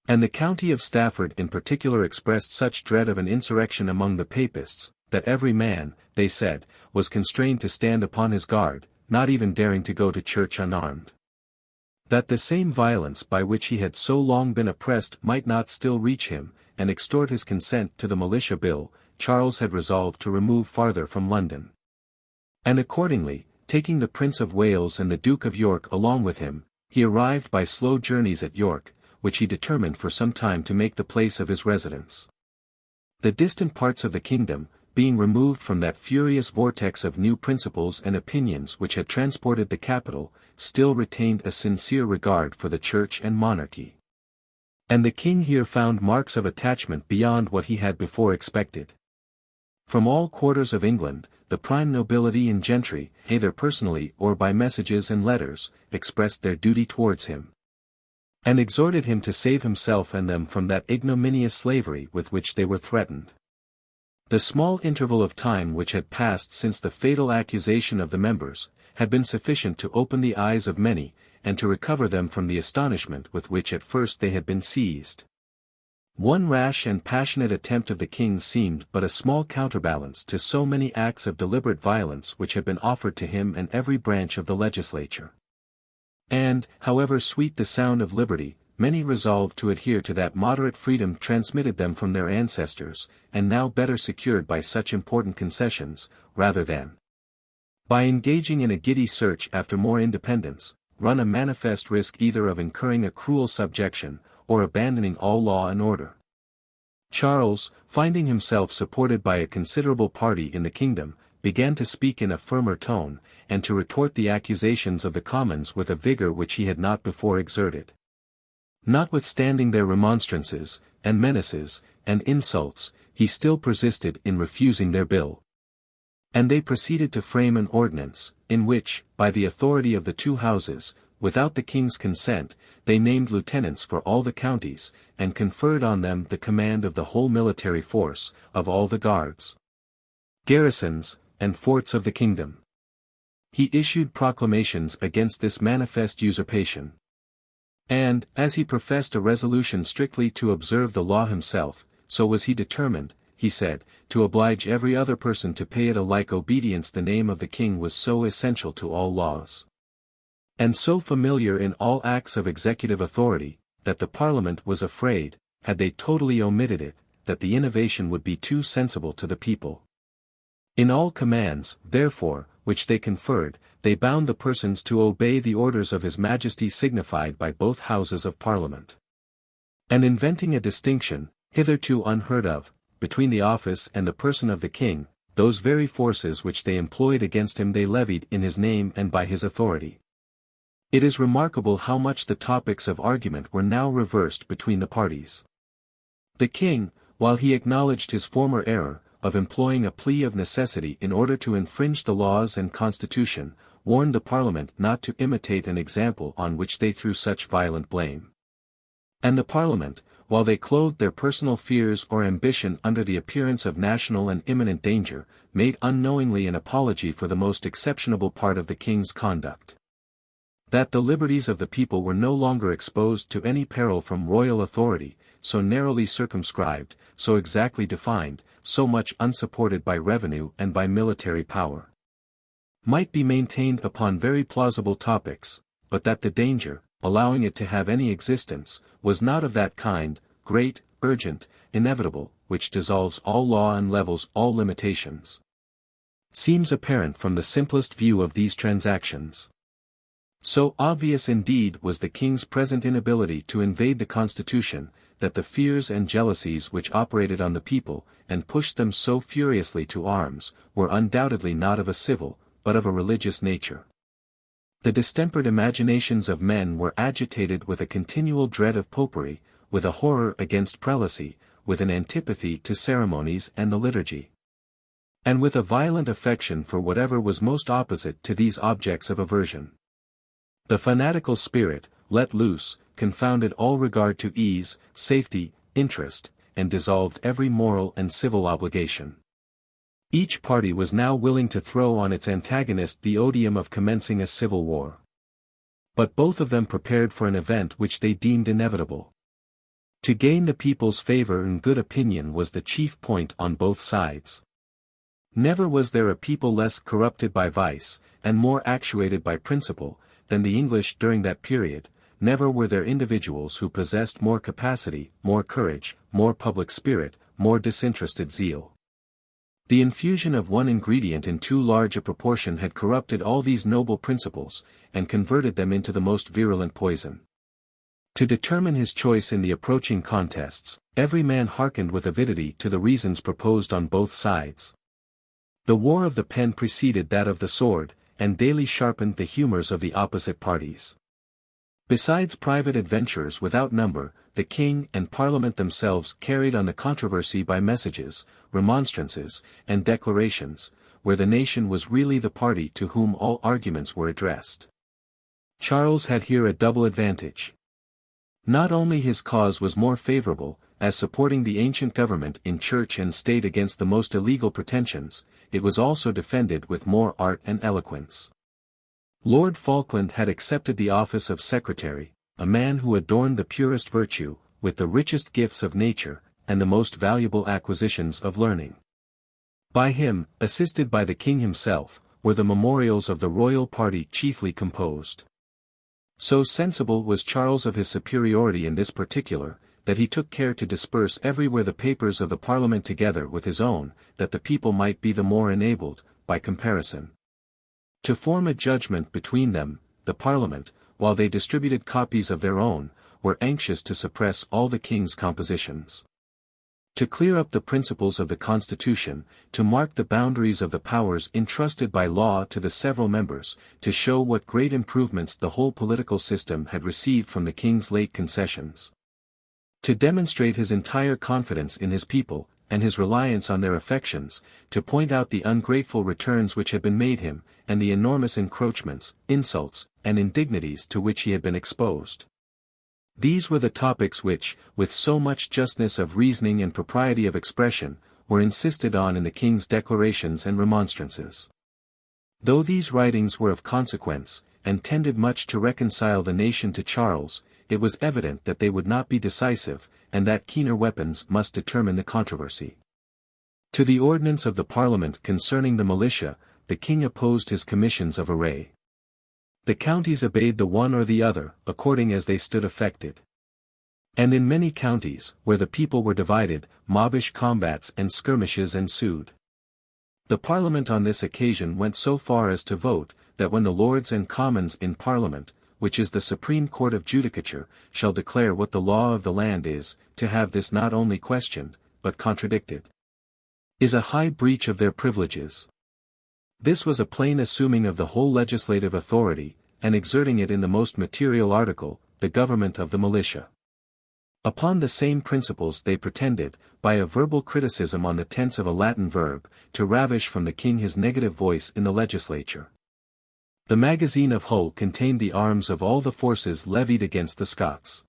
And the county of Stafford in particular expressed such dread of an insurrection among the papists, that every man, they said, was constrained to stand upon his guard, not even daring to go to church unarmed. That the same violence by which he had so long been oppressed might not still reach him, and extort his consent to the militia bill, Charles had resolved to remove farther from London. And accordingly, taking the Prince of Wales and the Duke of York along with him, he arrived by slow journeys at York, which he determined for some time to make the place of his residence. The distant parts of the kingdom, being removed from that furious vortex of new principles and opinions which had transported the capital, still retained a sincere regard for the church and monarchy. And the king here found marks of attachment beyond what he had before expected. From all quarters of England, the prime nobility and gentry, either personally or by messages and letters, expressed their duty towards him, and exhorted him to save himself and them from that ignominious slavery with which they were threatened. The small interval of time which had passed since the fatal accusation of the members, had been sufficient to open the eyes of many, and to recover them from the astonishment with which at first they had been seized. One rash and passionate attempt of the king seemed but a small counterbalance to so many acts of deliberate violence which had been offered to him and every branch of the legislature. And, however sweet the sound of liberty, many resolved to adhere to that moderate freedom transmitted them from their ancestors, and now better secured by such important concessions, rather than, by engaging in a giddy search after more independence, run a manifest risk either of incurring a cruel subjection, or abandoning all law and order. Charles, finding himself supported by a considerable party in the kingdom, began to speak in a firmer tone, and to retort the accusations of the Commons with a vigour which he had not before exerted. Notwithstanding their remonstrances, and menaces, and insults, he still persisted in refusing their bill. And they proceeded to frame an ordinance, in which, by the authority of the two houses, without the king's consent, they named lieutenants for all the counties, and conferred on them the command of the whole military force, of all the guards, garrisons, and forts of the kingdom. He issued proclamations against this manifest usurpation. And, as he professed a resolution strictly to observe the law himself, so was he determined, he said, to oblige every other person to pay it a like obedience. The name of the king was so essential to all laws, and so familiar in all acts of executive authority, that the Parliament was afraid, had they totally omitted it, that the innovation would be too sensible to the people. In all commands, therefore, which they conferred, they bound the persons to obey the orders of His Majesty signified by both Houses of Parliament. And inventing a distinction, hitherto unheard of, between the office and the person of the king, those very forces which they employed against him they levied in his name and by his authority. It is remarkable how much the topics of argument were now reversed between the parties. The king, while he acknowledged his former error, of employing a plea of necessity in order to infringe the laws and constitution, warned the Parliament not to imitate an example on which they threw such violent blame. And the Parliament, while they clothed their personal fears or ambition under the appearance of national and imminent danger, made unknowingly an apology for the most exceptionable part of the king's conduct. That the liberties of the people were no longer exposed to any peril from royal authority, so narrowly circumscribed, so exactly defined, so much unsupported by revenue and by military power, might be maintained upon very plausible topics, but that the danger, allowing it to have any existence, was not of that kind, great, urgent, inevitable, which dissolves all law and levels all limitations, seems apparent from the simplest view of these transactions. So obvious indeed was the king's present inability to invade the constitution, that the fears and jealousies which operated on the people, and pushed them so furiously to arms, were undoubtedly not of a civil, but of a religious nature. The distempered imaginations of men were agitated with a continual dread of popery, with a horror against prelacy, with an antipathy to ceremonies and the liturgy, and with a violent affection for whatever was most opposite to these objects of aversion. The fanatical spirit, let loose, confounded all regard to ease, safety, interest, and dissolved every moral and civil obligation. Each party was now willing to throw on its antagonist the odium of commencing a civil war. But both of them prepared for an event which they deemed inevitable. To gain the people's favor and good opinion was the chief point on both sides. Never was there a people less corrupted by vice, and more actuated by principle, than the English during that period. Never were there individuals who possessed more capacity, more courage, more public spirit, more disinterested zeal. The infusion of one ingredient in too large a proportion had corrupted all these noble principles, and converted them into the most virulent poison. To determine his choice in the approaching contests, every man hearkened with avidity to the reasons proposed on both sides. The war of the pen preceded that of the sword, and daily sharpened the humours of the opposite parties. Besides private adventures without number, the king and Parliament themselves carried on the controversy by messages, remonstrances, and declarations, where the nation was really the party to whom all arguments were addressed. Charles had here a double advantage. Not only his cause was more favourable, as supporting the ancient government in church and state against the most illegal pretensions, it was also defended with more art and eloquence. Lord Falkland had accepted the office of secretary, a man who adorned the purest virtue, with the richest gifts of nature, and the most valuable acquisitions of learning. By him, assisted by the king himself, were the memorials of the royal party chiefly composed. So sensible was Charles of his superiority in this particular, that he took care to disperse everywhere the papers of the Parliament together with his own, that the people might be the more enabled, by comparison, to form a judgment between them. The Parliament, while they distributed copies of their own, were anxious to suppress all the king's compositions, to clear up the principles of the Constitution, to mark the boundaries of the powers entrusted by law to the several members, to show what great improvements the whole political system had received from the king's late concessions, to demonstrate his entire confidence in his people, and his reliance on their affections, to point out the ungrateful returns which had been made him, and the enormous encroachments, insults, and indignities to which he had been exposed. These were the topics which, with so much justness of reasoning and propriety of expression, were insisted on in the king's declarations and remonstrances. Though these writings were of consequence, and tended much to reconcile the nation to Charles, it was evident that they would not be decisive, and that keener weapons must determine the controversy. To the ordinance of the Parliament concerning the militia, the king opposed his commissions of array. The counties obeyed the one or the other, according as they stood affected. And in many counties, where the people were divided, mobbish combats and skirmishes ensued. The Parliament on this occasion went so far as to vote, that when the Lords and Commons in Parliament, which is the supreme court of judicature, shall declare what the law of the land is, to have this not only questioned, but contradicted, is a high breach of their privileges. This was a plain assuming of the whole legislative authority, and exerting it in the most material article, the government of the militia. Upon the same principles they pretended, by a verbal criticism on the tense of a Latin verb, to ravish from the king his negative voice in the legislature. The magazine of Hull contained the arms of all the forces levied against the Scots.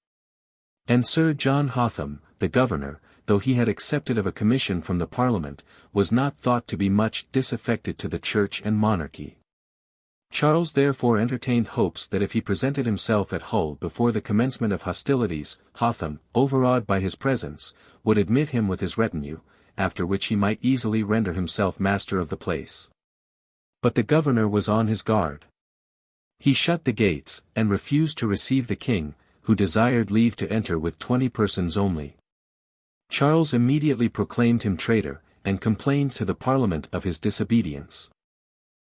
And Sir John Hotham, the governor, though he had accepted of a commission from the Parliament, was not thought to be much disaffected to the Church and monarchy. Charles therefore entertained hopes that if he presented himself at Hull before the commencement of hostilities, Hotham, overawed by his presence, would admit him with his retinue, after which he might easily render himself master of the place. But the governor was on his guard. He shut the gates, and refused to receive the king, who desired leave to enter with 20 persons only. Charles immediately proclaimed him traitor, and complained to the Parliament of his disobedience.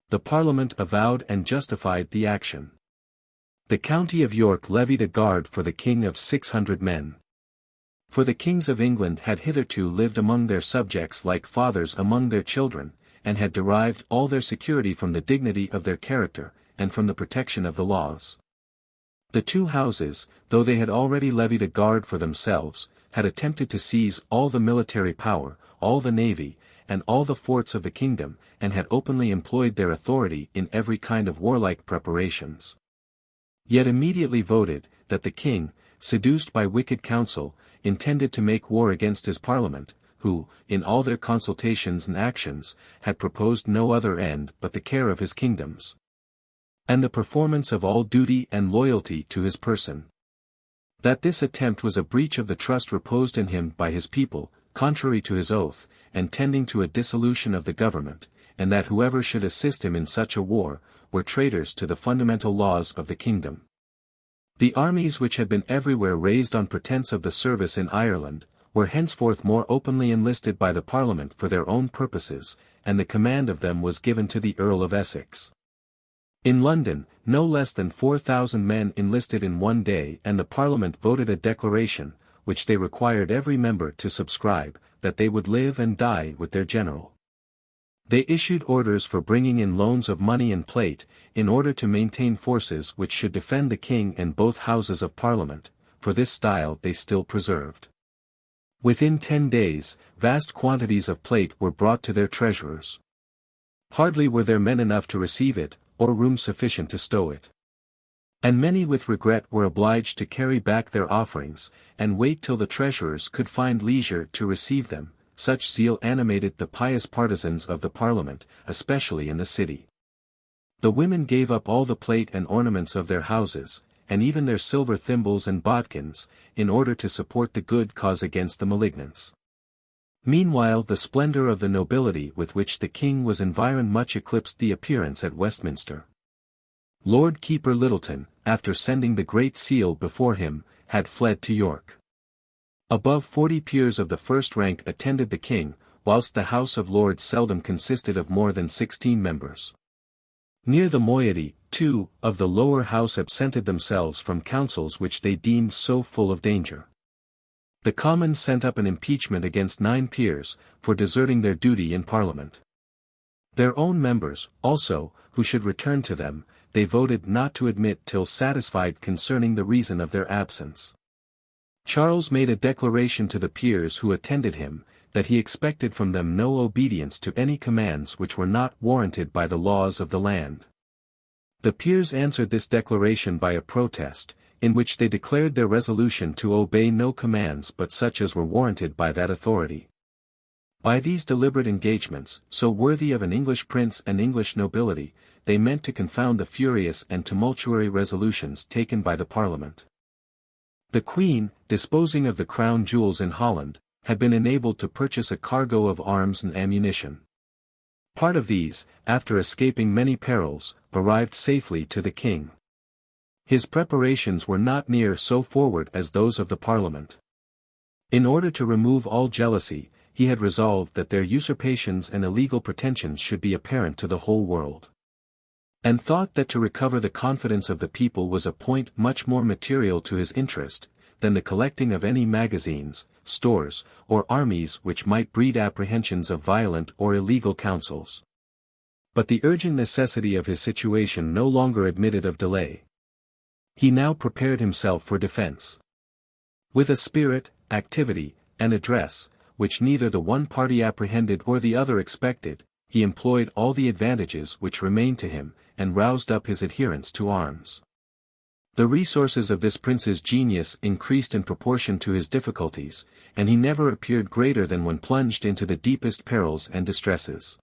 The Parliament avowed and justified the action. The county of York levied a guard for the king of 600 men. For the kings of England had hitherto lived among their subjects like fathers among their children, and had derived all their security from the dignity of their character, and from the protection of the laws. The two houses, though they had already levied a guard for themselves, had attempted to seize all the military power, all the navy, and all the forts of the kingdom, and had openly employed their authority in every kind of warlike preparations. Yet immediately voted, that the king, seduced by wicked counsel, intended to make war against his Parliament, who, in all their consultations and actions, had proposed no other end but the care of his kingdoms, and the performance of all duty and loyalty to his person. That this attempt was a breach of the trust reposed in him by his people, contrary to his oath, and tending to a dissolution of the government, and that whoever should assist him in such a war, were traitors to the fundamental laws of the kingdom. The armies which had been everywhere raised on pretence of the service in Ireland, were henceforth more openly enlisted by the Parliament for their own purposes, and the command of them was given to the Earl of Essex. In London, no less than 4,000 men enlisted in one day, and the Parliament voted a declaration, which they required every member to subscribe, that they would live and die with their general. They issued orders for bringing in loans of money and plate, in order to maintain forces which should defend the king and both houses of Parliament, for this style they still preserved. Within 10 days, vast quantities of plate were brought to their treasurers. Hardly were there men enough to receive it, or room sufficient to stow it. And many with regret were obliged to carry back their offerings, and wait till the treasurers could find leisure to receive them. Such zeal animated the pious partisans of the Parliament, especially in the city. The women gave up all the plate and ornaments of their houses, and even their silver thimbles and bodkins, in order to support the good cause against the malignants. Meanwhile the splendor of the nobility with which the king was environed much eclipsed the appearance at Westminster. Lord Keeper Littleton, after sending the Great Seal before him, had fled to York. Above 40 peers of the first rank attended the king, whilst the House of Lords seldom consisted of more than 16 members. Near the moiety, too, of the lower house absented themselves from councils which they deemed so full of danger. The Commons sent up an impeachment against 9 peers, for deserting their duty in Parliament. Their own members, also, who should return to them, they voted not to admit till satisfied concerning the reason of their absence. Charles made a declaration to the peers who attended him, that he expected from them no obedience to any commands which were not warranted by the laws of the land. The peers answered this declaration by a protest, in which they declared their resolution to obey no commands but such as were warranted by that authority. By these deliberate engagements, so worthy of an English prince and English nobility, they meant to confound the furious and tumultuary resolutions taken by the Parliament. The Queen, disposing of the crown jewels in Holland, had been enabled to purchase a cargo of arms and ammunition. Part of these, after escaping many perils, arrived safely to the king. His preparations were not near so forward as those of the Parliament. In order to remove all jealousy, he had resolved that their usurpations and illegal pretensions should be apparent to the whole world. And thought that to recover the confidence of the people was a point much more material to his interest, than the collecting of any magazines, stores, or armies which might breed apprehensions of violent or illegal counsels. But the urgent necessity of his situation no longer admitted of delay. He now prepared himself for defense. With a spirit, activity, and address, which neither the one party apprehended or the other expected, he employed all the advantages which remained to him, and roused up his adherents to arms. The resources of this prince's genius increased in proportion to his difficulties, and he never appeared greater than when plunged into the deepest perils and distresses.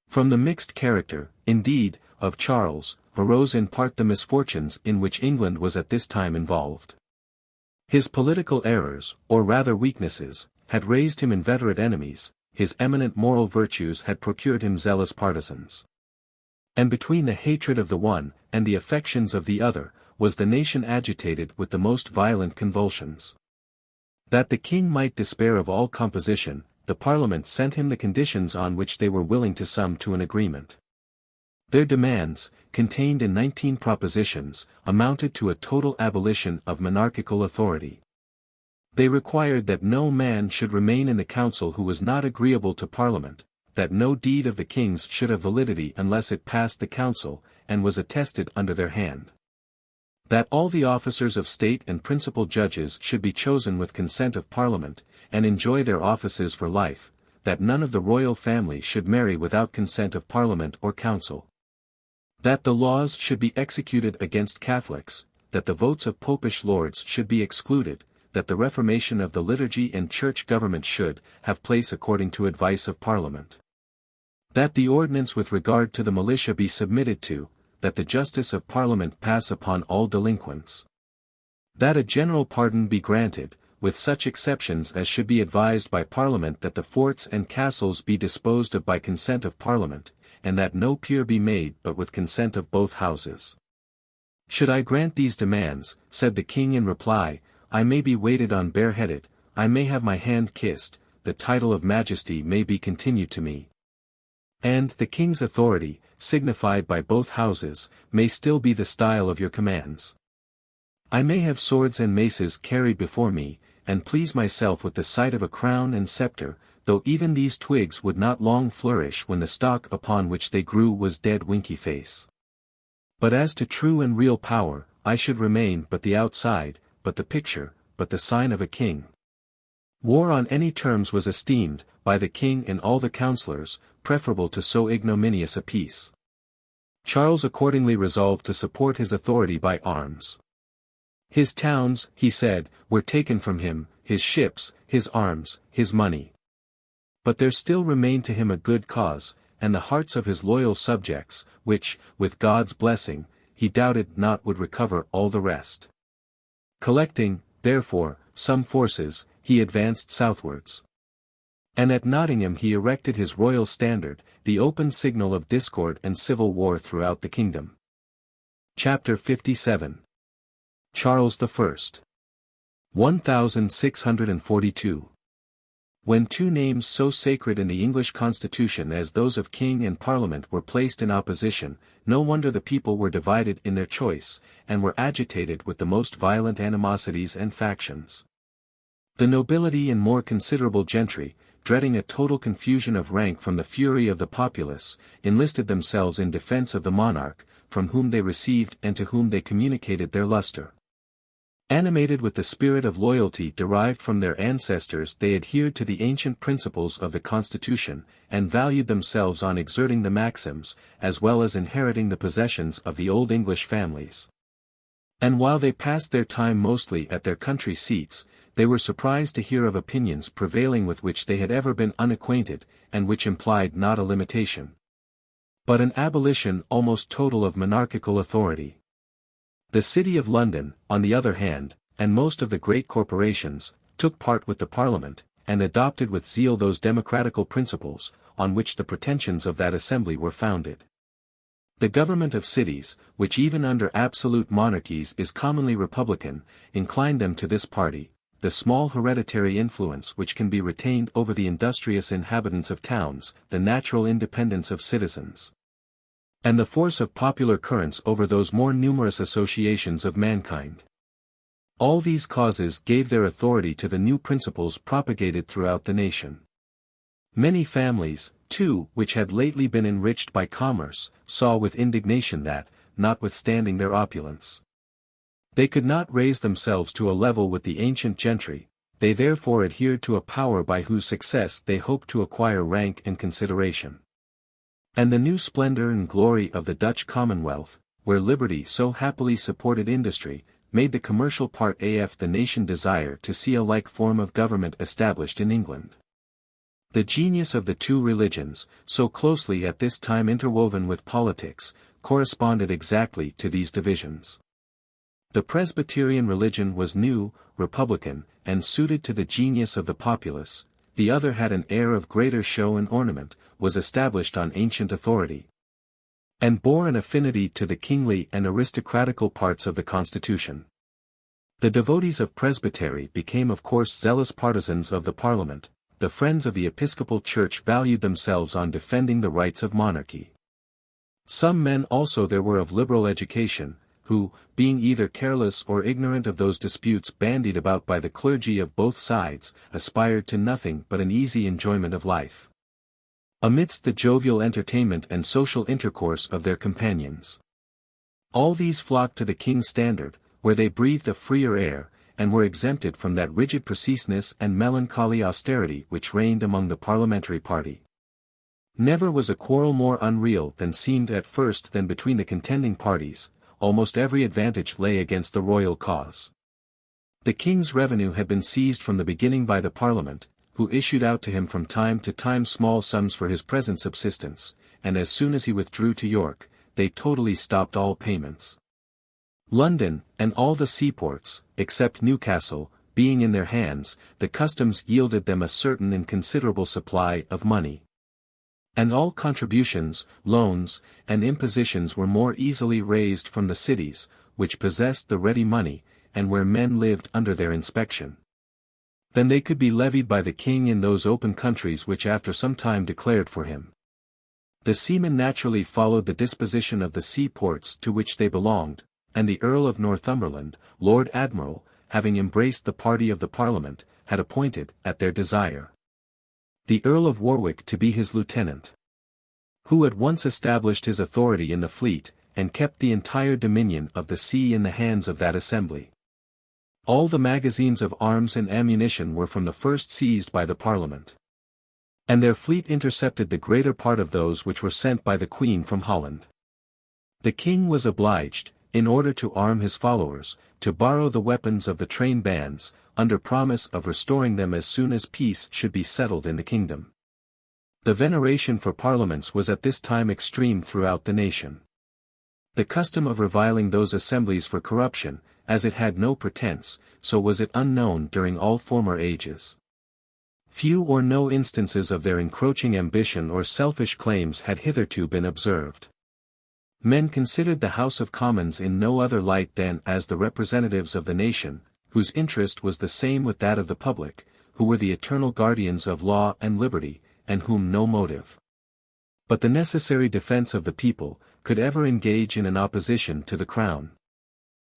From the mixed character, indeed, of Charles, arose in part the misfortunes in which England was at this time involved. His political errors, or rather weaknesses, had raised him inveterate enemies, his eminent moral virtues had procured him zealous partisans. And between the hatred of the one, and the affections of the other, was the nation agitated with the most violent convulsions. That the king might despair of all composition, the Parliament sent him the conditions on which they were willing to sum to an agreement. Their demands, contained in 19 propositions, amounted to a total abolition of monarchical authority. They required that no man should remain in the council who was not agreeable to Parliament, that no deed of the king's should have validity unless it passed the council, and was attested under their hand. That all the officers of state and principal judges should be chosen with consent of Parliament, and enjoy their offices for life, that none of the royal family should marry without consent of Parliament or council. That the laws should be executed against Catholics, that the votes of popish lords should be excluded, that the reformation of the liturgy and church government should have place according to advice of Parliament. That the ordinance with regard to the militia be submitted to, that the justice of Parliament pass upon all delinquents. That a general pardon be granted, with such exceptions as should be advised by Parliament, that the forts and castles be disposed of by consent of Parliament, and that no peer be made but with consent of both houses. Should I grant these demands, said the king in reply, I may be waited on bareheaded, I may have my hand kissed, the title of majesty may be continued to me. And the king's authority, signified by both houses, may still be the style of your commands. I may have swords and maces carried before me, and please myself with the sight of a crown and scepter, though even these twigs would not long flourish when the stock upon which they grew was dead winky face. But as to true and real power, I should remain but the outside, but the picture, but the sign of a king. War on any terms was esteemed, by the king and all the councillors, preferable to so ignominious a peace. Charles accordingly resolved to support his authority by arms. His towns, he said, were taken from him, his ships, his arms, his money. But there still remained to him a good cause, and the hearts of his loyal subjects, which, with God's blessing, he doubted not would recover all the rest. Collecting, therefore, some forces, he advanced southwards. And at Nottingham he erected his royal standard, the open signal of discord and civil war throughout the kingdom. Chapter 57. Charles I. 1642. When two names so sacred in the English constitution as those of king and parliament were placed in opposition, no wonder the people were divided in their choice, and were agitated with the most violent animosities and factions. The nobility and more considerable gentry, dreading a total confusion of rank from the fury of the populace, enlisted themselves in defense of the monarch, from whom they received and to whom they communicated their luster. Animated with the spirit of loyalty derived from their ancestors, they adhered to the ancient principles of the Constitution, and valued themselves on exerting the maxims, as well as inheriting the possessions of the old English families. And while they passed their time mostly at their country seats, they were surprised to hear of opinions prevailing with which they had ever been unacquainted, and which implied not a limitation, but an abolition almost total of monarchical authority. The City of London, on the other hand, and most of the great corporations, took part with the Parliament, and adopted with zeal those democratical principles, on which the pretensions of that assembly were founded. The government of cities, which even under absolute monarchies is commonly republican, inclined them to this party, the small hereditary influence which can be retained over the industrious inhabitants of towns, the natural independence of citizens, and the force of popular currents over those more numerous associations of mankind. All these causes gave their authority to the new principles propagated throughout the nation. Many families, too, which had lately been enriched by commerce, saw with indignation that, notwithstanding their opulence, they could not raise themselves to a level with the ancient gentry. They therefore adhered to a power by whose success they hoped to acquire rank and consideration. And the new splendor and glory of the Dutch Commonwealth, where liberty so happily supported industry, made the commercial part of the nation desire to see a like form of government established in England. The genius of the two religions, so closely at this time interwoven with politics, corresponded exactly to these divisions. The Presbyterian religion was new, republican, and suited to the genius of the populace. The other had an air of greater show and ornament, was established on ancient authority, and bore an affinity to the kingly and aristocratical parts of the Constitution. The devotees of Presbytery became of course zealous partisans of the Parliament. The friends of the Episcopal Church valued themselves on defending the rights of monarchy. Some men also there were of liberal education, who, being either careless or ignorant of those disputes bandied about by the clergy of both sides, aspired to nothing but an easy enjoyment of life, amidst the jovial entertainment and social intercourse of their companions. All these flocked to the king's standard, where they breathed a freer air, and were exempted from that rigid preciseness and melancholy austerity which reigned among the parliamentary party. Never was a quarrel more unreal than seemed at first than between the contending parties. Almost every advantage lay against the royal cause. The king's revenue had been seized from the beginning by the Parliament, who issued out to him from time to time small sums for his present subsistence, and as soon as he withdrew to York, they totally stopped all payments. London, and all the seaports, except Newcastle, being in their hands, the customs yielded them a certain and considerable supply of money. And all contributions, loans, and impositions were more easily raised from the cities, which possessed the ready money, and where men lived under their inspection, than they could be levied by the king in those open countries which after some time declared for him. The seamen naturally followed the disposition of the seaports to which they belonged, and the Earl of Northumberland, Lord Admiral, having embraced the party of the Parliament, had appointed, at their desire, the Earl of Warwick to be his lieutenant, who at once established his authority in the fleet, and kept the entire dominion of the sea in the hands of that assembly. All the magazines of arms and ammunition were from the first seized by the Parliament, and their fleet intercepted the greater part of those which were sent by the Queen from Holland. The king was obliged, in order to arm his followers, to borrow the weapons of the train bands, under promise of restoring them as soon as peace should be settled in the kingdom. The veneration for parliaments was at this time extreme throughout the nation. The custom of reviling those assemblies for corruption, as it had no pretense, so was it unknown during all former ages. Few or no instances of their encroaching ambition or selfish claims had hitherto been observed. Men considered the House of Commons in no other light than as the representatives of the nation, whose interest was the same with that of the public, who were the eternal guardians of law and liberty, and whom no motive but the necessary defense of the people could ever engage in an opposition to the crown.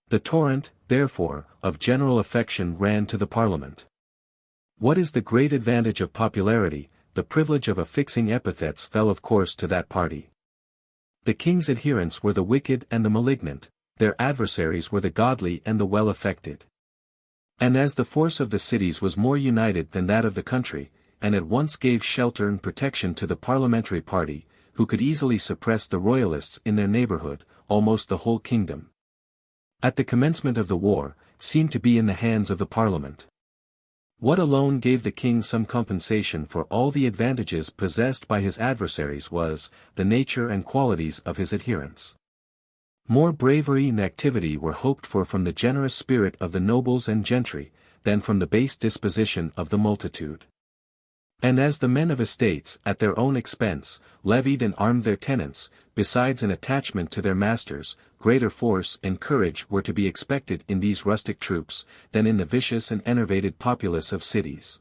The torrent, therefore, of general affection ran to the Parliament. What is the great advantage of popularity? The privilege of affixing epithets fell of course to that party. The king's adherents were the wicked and the malignant, their adversaries were the godly and the well-affected. And as the force of the cities was more united than that of the country, and at once gave shelter and protection to the parliamentary party, who could easily suppress the royalists in their neighborhood, almost the whole kingdom, at the commencement of the war, seemed to be in the hands of the Parliament. What alone gave the king some compensation for all the advantages possessed by his adversaries was, the nature and qualities of his adherents. More bravery and activity were hoped for from the generous spirit of the nobles and gentry, than from the base disposition of the multitude. And as the men of estates, at their own expense, levied and armed their tenants, besides an attachment to their masters, greater force and courage were to be expected in these rustic troops, than in the vicious and enervated populace of cities.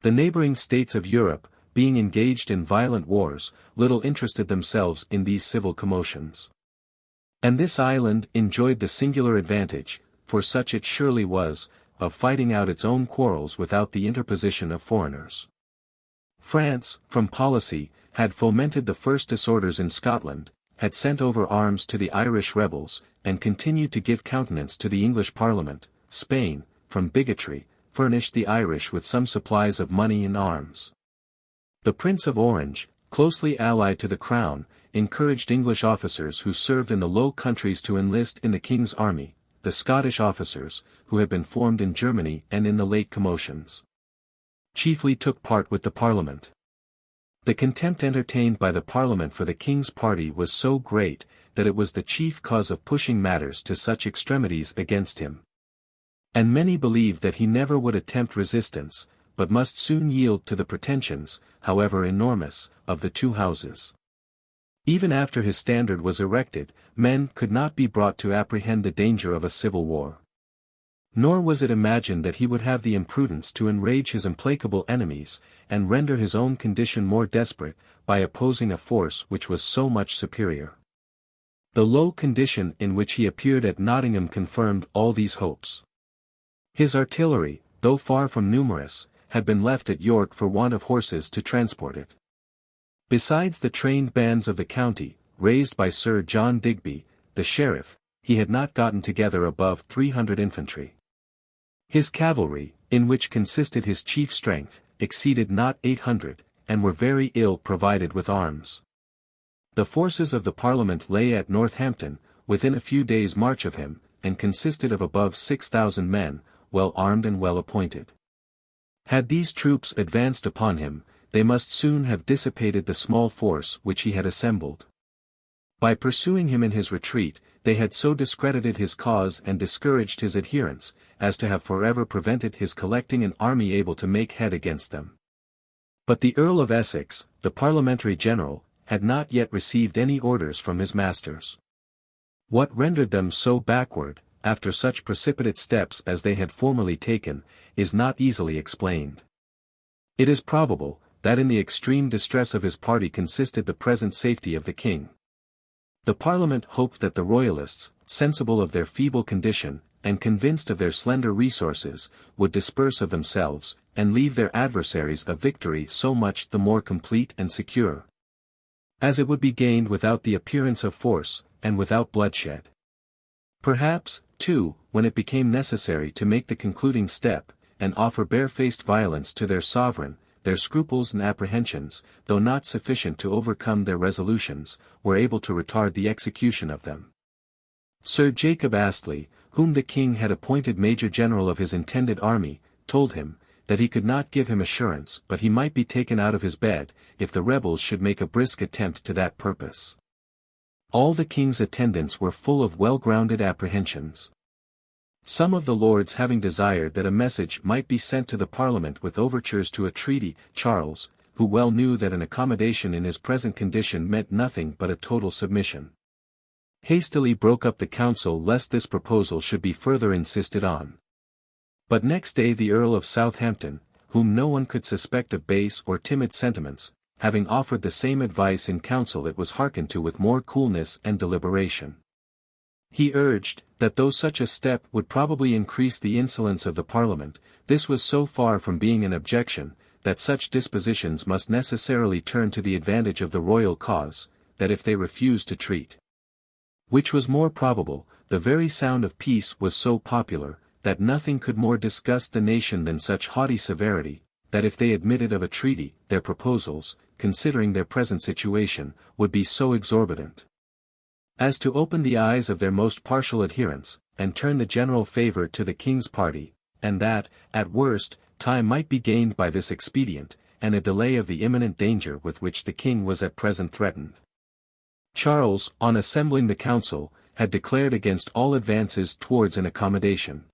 The neighboring states of Europe, being engaged in violent wars, little interested themselves in these civil commotions. And this island enjoyed the singular advantage, for such it surely was, of fighting out its own quarrels without the interposition of foreigners. France, from policy, had fomented the first disorders in Scotland, had sent over arms to the Irish rebels, and continued to give countenance to the English Parliament. Spain, from bigotry, furnished the Irish with some supplies of money and arms. The Prince of Orange, closely allied to the crown, encouraged English officers who served in the Low Countries to enlist in the king's army, the Scottish officers, who had been formed in Germany and in the late commotions, chiefly took part with the Parliament. The contempt entertained by the Parliament for the king's party was so great, that it was the chief cause of pushing matters to such extremities against him. And many believed that he never would attempt resistance, but must soon yield to the pretensions, however enormous, of the two houses. Even after his standard was erected, men could not be brought to apprehend the danger of a civil war. Nor was it imagined that he would have the imprudence to enrage his implacable enemies, and render his own condition more desperate, by opposing a force which was so much superior. The low condition in which he appeared at Nottingham confirmed all these hopes. His artillery, though far from numerous, had been left at York for want of horses to transport it. Besides the trained bands of the county, raised by Sir John Digby, the sheriff, he had not gotten together above 300 infantry. His cavalry, in which consisted his chief strength, exceeded not 800, and were very ill provided with arms. The forces of the Parliament lay at Northampton, within a few days' march of him, and consisted of above 6,000 men, well armed and well appointed. Had these troops advanced upon him, they must soon have dissipated the small force which he had assembled. By pursuing him in his retreat, they had so discredited his cause and discouraged his adherents, as to have forever prevented his collecting an army able to make head against them. But the Earl of Essex, the parliamentary general, had not yet received any orders from his masters. What rendered them so backward, after such precipitate steps as they had formerly taken, is not easily explained. It is probable, that in the extreme distress of his party consisted the present safety of the king. The Parliament hoped that the Royalists, sensible of their feeble condition, and convinced of their slender resources, would disperse of themselves, and leave their adversaries a victory so much the more complete and secure, as it would be gained without the appearance of force, and without bloodshed. Perhaps, too, when it became necessary to make the concluding step, and offer barefaced violence to their sovereign, their scruples and apprehensions, though not sufficient to overcome their resolutions, were able to retard the execution of them. Sir Jacob Astley, whom the king had appointed Major General of his intended army, told him, that he could not give him assurance but he might be taken out of his bed, if the rebels should make a brisk attempt to that purpose. All the king's attendants were full of well-grounded apprehensions. Some of the lords having desired that a message might be sent to the Parliament with overtures to a treaty, Charles, who well knew that an accommodation in his present condition meant nothing but a total submission, hastily broke up the council lest this proposal should be further insisted on. But next day the Earl of Southampton, whom no one could suspect of base or timid sentiments, having offered the same advice in council, it was hearkened to with more coolness and deliberation. He urged, that though such a step would probably increase the insolence of the Parliament, this was so far from being an objection, that such dispositions must necessarily turn to the advantage of the royal cause, that if they refused to treat, which was more probable, the very sound of peace was so popular, that nothing could more disgust the nation than such haughty severity, that if they admitted of a treaty, their proposals, considering their present situation, would be so exorbitant as to open the eyes of their most partial adherents, and turn the general favour to the king's party, and that, at worst, time might be gained by this expedient, and a delay of the imminent danger with which the king was at present threatened. Charles, on assembling the council, had declared against all advances towards an accommodation,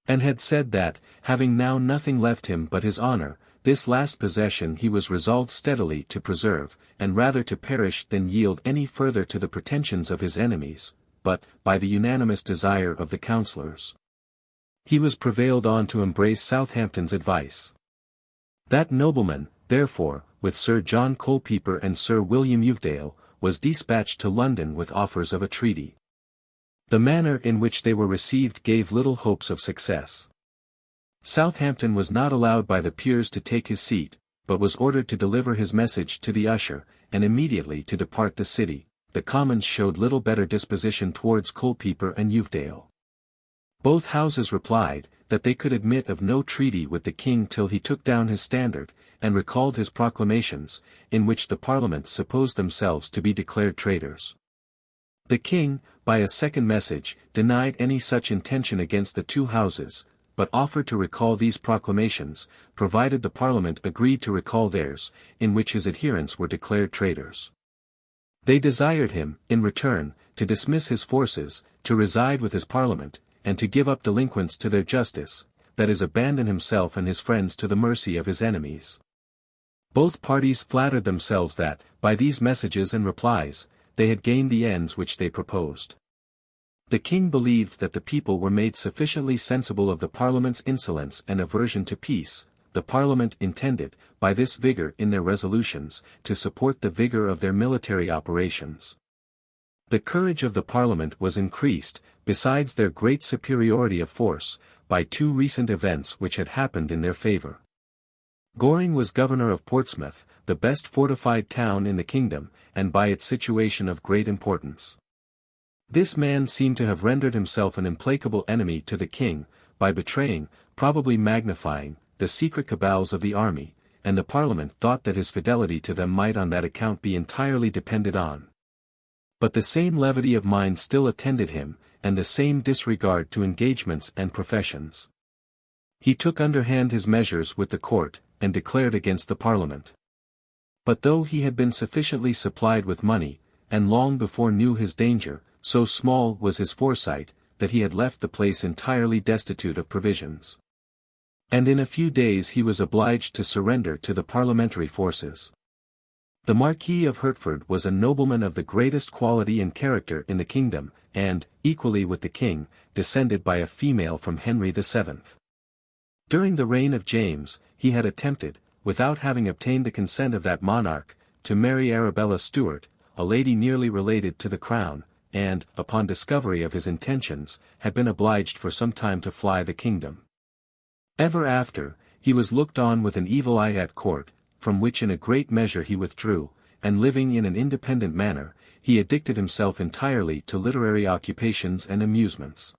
and had said that, having now nothing left him but his honour, this last possession he was resolved steadily to preserve, and rather to perish than yield any further to the pretensions of his enemies, but, by the unanimous desire of the councillors, he was prevailed on to embrace Southampton's advice. That nobleman, therefore, with Sir John Colepeeper and Sir William Uvedale, was dispatched to London with offers of a treaty. The manner in which they were received gave little hopes of success. Southampton was not allowed by the peers to take his seat, but was ordered to deliver his message to the usher, and immediately to depart the city. The Commons showed little better disposition towards Colepeeper and Uvedale. Both houses replied, that they could admit of no treaty with the king till he took down his standard, and recalled his proclamations, in which the Parliament supposed themselves to be declared traitors. The king, by a second message, denied any such intention against the two houses, but offered to recall these proclamations, provided the Parliament agreed to recall theirs, in which his adherents were declared traitors. They desired him, in return, to dismiss his forces, to reside with his Parliament, and to give up delinquents to their justice, that is, abandon himself and his friends to the mercy of his enemies. Both parties flattered themselves that, by these messages and replies, they had gained the ends which they proposed. The king believed that the people were made sufficiently sensible of the Parliament's insolence and aversion to peace. The Parliament intended, by this vigour in their resolutions, to support the vigour of their military operations. The courage of the Parliament was increased, besides their great superiority of force, by two recent events which had happened in their favour. Goring was governor of Portsmouth, the best fortified town in the kingdom, and by its situation of great importance. This man seemed to have rendered himself an implacable enemy to the king, by betraying, probably magnifying, the secret cabals of the army, and the Parliament thought that his fidelity to them might on that account be entirely depended on. But the same levity of mind still attended him, and the same disregard to engagements and professions. He took underhand his measures with the court, and declared against the Parliament. But though he had been sufficiently supplied with money, and long before knew his danger, so small was his foresight, that he had left the place entirely destitute of provisions. And in a few days he was obliged to surrender to the parliamentary forces. The Marquis of Hertford was a nobleman of the greatest quality and character in the kingdom, and, equally with the king, descended by a female from Henry VII. During the reign of James, he had attempted, without having obtained the consent of that monarch, to marry Arabella Stuart, a lady nearly related to the crown, and, upon discovery of his intentions, had been obliged for some time to fly the kingdom. Ever after, he was looked on with an evil eye at court, from which in a great measure he withdrew, and living in an independent manner, he addicted himself entirely to literary occupations and amusements.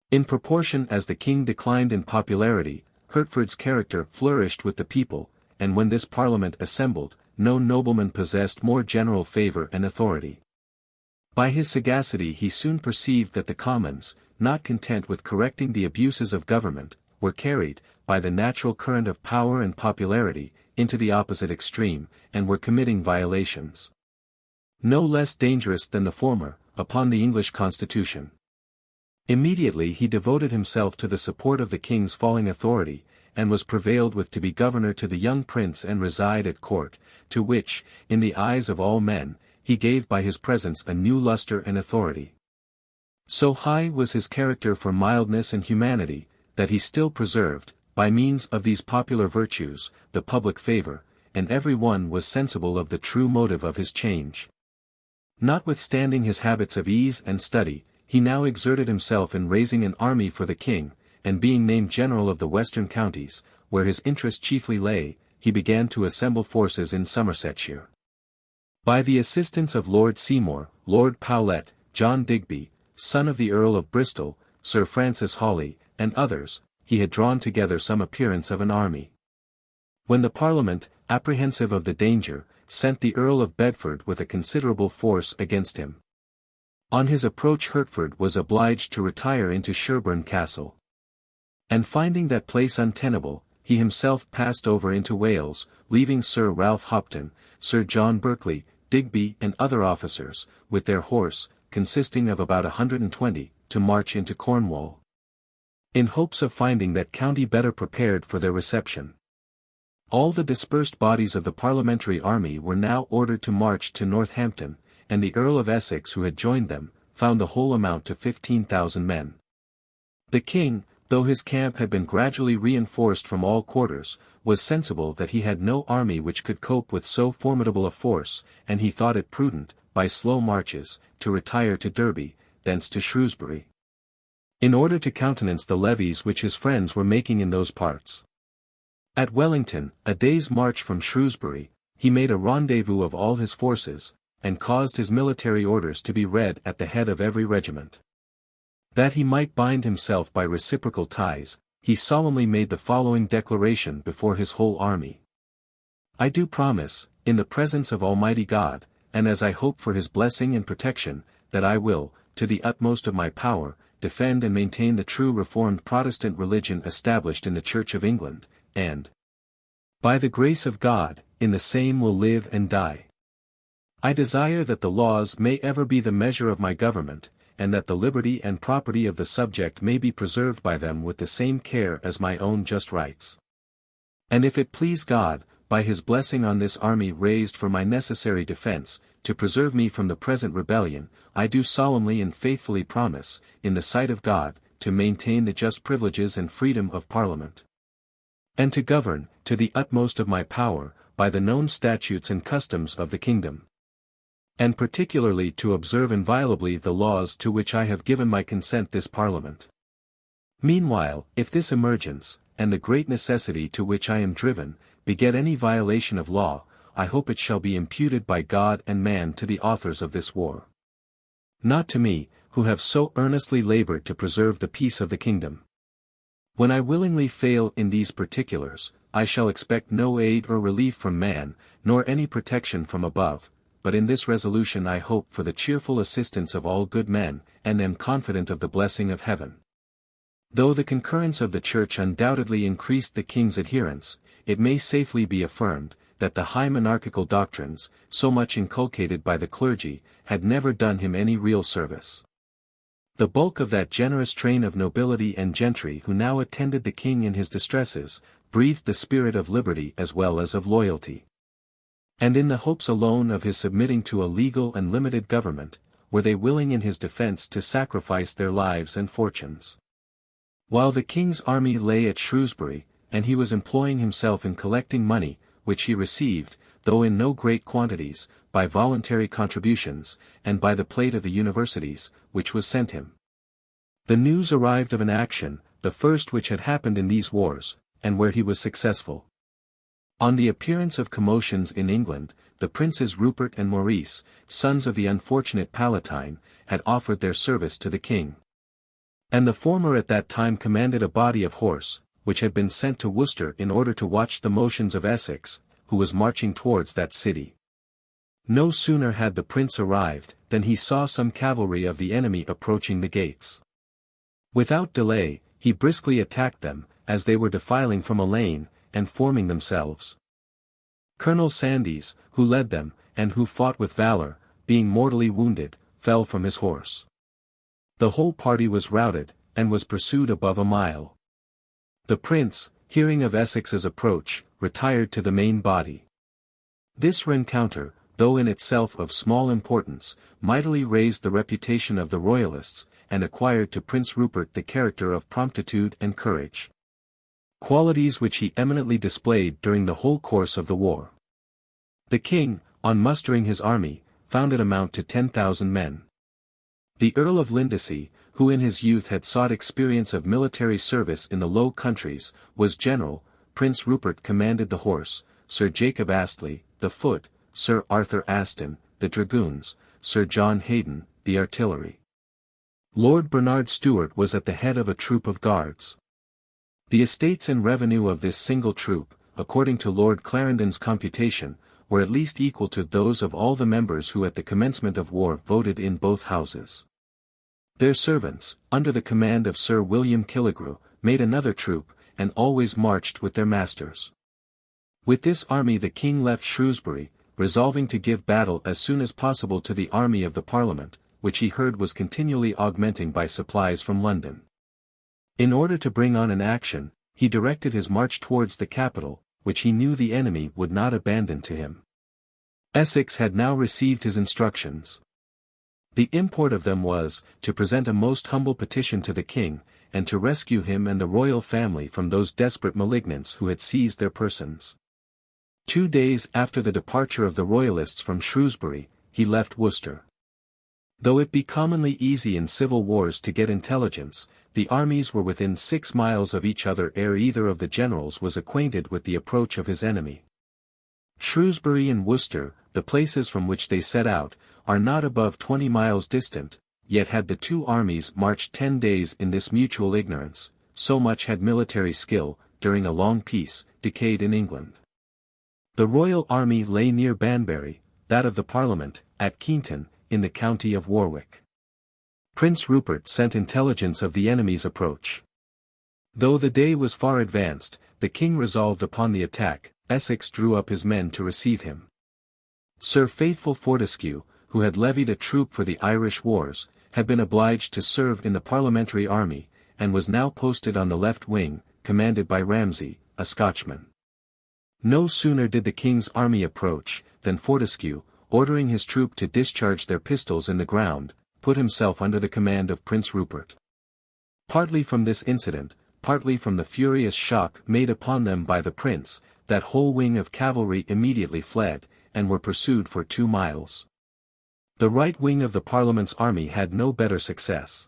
In proportion as the king declined in popularity, Hertford's character flourished with the people, and when this Parliament assembled, no nobleman possessed more general favour and authority. By his sagacity he soon perceived that the Commons, not content with correcting the abuses of government, were carried, by the natural current of power and popularity, into the opposite extreme, and were committing violations. no less dangerous than the former, upon the English constitution. Immediately he devoted himself to the support of the king's falling authority, and was prevailed with to be governor to the young prince and reside at court, to which, in the eyes of all men, he gave by his presence a new lustre and authority. So high was his character for mildness and humanity, that he still preserved, by means of these popular virtues, the public favour, and every one was sensible of the true motive of his change. Notwithstanding his habits of ease and study, he now exerted himself in raising an army for the king, and being named general of the western counties, where his interest chiefly lay, he began to assemble forces in Somersetshire. By the assistance of Lord Seymour, Lord Powlett, John Digby, son of the Earl of Bristol, Sir Francis Hawley, and others, he had drawn together some appearance of an army. When the Parliament, apprehensive of the danger, sent the Earl of Bedford with a considerable force against him. On his approach Hertford was obliged to retire into Sherborne Castle. And finding that place untenable, he himself passed over into Wales, leaving Sir Ralph Hopton, Sir John Berkeley, Digby and other officers, with their horse, consisting of about 120, to march into Cornwall, in hopes of finding that county better prepared for their reception. All the dispersed bodies of the parliamentary army were now ordered to march to Northampton, and the Earl of Essex who had joined them, found the whole amount to 15,000 men. The king, though his camp had been gradually reinforced from all quarters, was sensible that he had no army which could cope with so formidable a force, and he thought it prudent, by slow marches, to retire to Derby, thence to Shrewsbury, in order to countenance the levies which his friends were making in those parts. At Wellington, a day's march from Shrewsbury, he made a rendezvous of all his forces, and caused his military orders to be read at the head of every regiment. That he might bind himself by reciprocal ties, he solemnly made the following declaration before his whole army. I do promise, in the presence of Almighty God, and as I hope for his blessing and protection, that I will, to the utmost of my power, defend and maintain the true Reformed Protestant religion established in the Church of England, and, by the grace of God, in the same will live and die. I desire that the laws may ever be the measure of my government, and that the liberty and property of the subject may be preserved by them with the same care as my own just rights. And if it please God, by his blessing on this army raised for my necessary defense, to preserve me from the present rebellion, I do solemnly and faithfully promise, in the sight of God, to maintain the just privileges and freedom of Parliament, and to govern, to the utmost of my power, by the known statutes and customs of the kingdom, and particularly to observe inviolably the laws to which I have given my consent this Parliament. Meanwhile, if this emergence, and the great necessity to which I am driven, beget any violation of law, I hope it shall be imputed by God and man to the authors of this war, not to me, who have so earnestly labored to preserve the peace of the kingdom. When I willingly fail in these particulars, I shall expect no aid or relief from man, nor any protection from above, but in this resolution I hope for the cheerful assistance of all good men, and am confident of the blessing of heaven. Though the concurrence of the Church undoubtedly increased the king's adherents, it may safely be affirmed, that the high monarchical doctrines, so much inculcated by the clergy, had never done him any real service. The bulk of that generous train of nobility and gentry who now attended the king in his distresses, breathed the spirit of liberty as well as of loyalty. And in the hopes alone of his submitting to a legal and limited government, were they willing in his defense to sacrifice their lives and fortunes. While the king's army lay at Shrewsbury, and he was employing himself in collecting money, which he received, though in no great quantities, by voluntary contributions, and by the plate of the universities, which was sent him, the news arrived of an action, the first which had happened in these wars, and where he was successful. On the appearance of commotions in England, the princes Rupert and Maurice, sons of the unfortunate Palatine, had offered their service to the king. And the former at that time commanded a body of horse, which had been sent to Worcester in order to watch the motions of Essex, who was marching towards that city. No sooner had the prince arrived, than he saw some cavalry of the enemy approaching the gates. Without delay, he briskly attacked them, as they were defiling from a lane, and forming themselves. Colonel Sandys, who led them, and who fought with valor, being mortally wounded, fell from his horse. The whole party was routed, and was pursued above a mile. The prince, hearing of Essex's approach, retired to the main body. This rencounter, though in itself of small importance, mightily raised the reputation of the royalists, and acquired to Prince Rupert the character of promptitude and courage. Qualities which he eminently displayed during the whole course of the war. The king, on mustering his army, found it amount to 10,000 men. The Earl of Lindesay, who in his youth had sought experience of military service in the Low Countries, was general. Prince Rupert commanded the horse, Sir Jacob Astley, the foot, Sir Arthur Aston, the dragoons, Sir John Haydon, the artillery. Lord Bernard Stewart was at the head of a troop of guards. The estates and revenue of this single troop, according to Lord Clarendon's computation, were at least equal to those of all the members who at the commencement of war voted in both houses. Their servants, under the command of Sir William Killigrew, made another troop, and always marched with their masters. With this army the king left Shrewsbury, resolving to give battle as soon as possible to the army of the Parliament, which he heard was continually augmenting by supplies from London. In order to bring on an action, he directed his march towards the capital, which he knew the enemy would not abandon to him. Essex had now received his instructions. The import of them was, to present a most humble petition to the king, and to rescue him and the royal family from those desperate malignants who had seized their persons. 2 days after the departure of the royalists from Shrewsbury, he left Worcester. Though it be commonly easy in civil wars to get intelligence, the armies were within 6 miles of each other ere either of the generals was acquainted with the approach of his enemy. Shrewsbury and Worcester, the places from which they set out, are not above 20 miles distant, yet had the two armies marched 10 days in this mutual ignorance, so much had military skill, during a long peace, decayed in England. The royal army lay near Banbury, that of the Parliament, at Keynton, in the county of Warwick. Prince Rupert sent intelligence of the enemy's approach. Though the day was far advanced, the king resolved upon the attack. Essex drew up his men to receive him. Sir Faithful Fortescue, who had levied a troop for the Irish wars, had been obliged to serve in the parliamentary army, and was now posted on the left wing, commanded by Ramsay, a Scotchman. No sooner did the king's army approach, than Fortescue, ordering his troop to discharge their pistols in the ground, put himself under the command of Prince Rupert. Partly from this incident, partly from the furious shock made upon them by the prince, that whole wing of cavalry immediately fled, and were pursued for 2 miles. The right wing of the Parliament's army had no better success.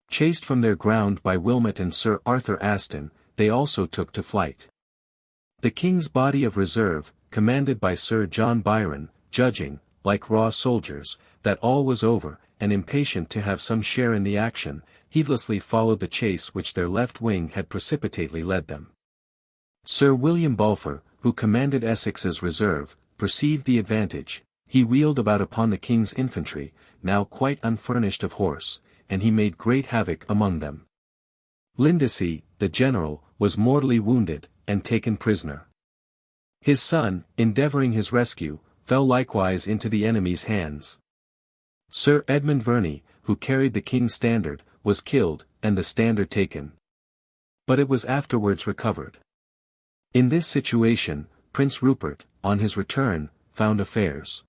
Chased from their ground by Wilmot and Sir Arthur Aston, they also took to flight. The king's body of reserve, commanded by Sir John Byron, judging, like raw soldiers, that all was over, and impatient to have some share in the action, heedlessly followed the chase which their left wing had precipitately led them. Sir William Balfour, who commanded Essex's reserve, perceived the advantage. He wheeled about upon the king's infantry, now quite unfurnished of horse, and he made great havoc among them. Lindesay, the general, was mortally wounded, and taken prisoner. His son, endeavouring his rescue, fell likewise into the enemy's hands. Sir Edmund Verney, who carried the king's standard, was killed, and the standard taken. But it was afterwards recovered. In this situation, Prince Rupert, on his return, found affairs.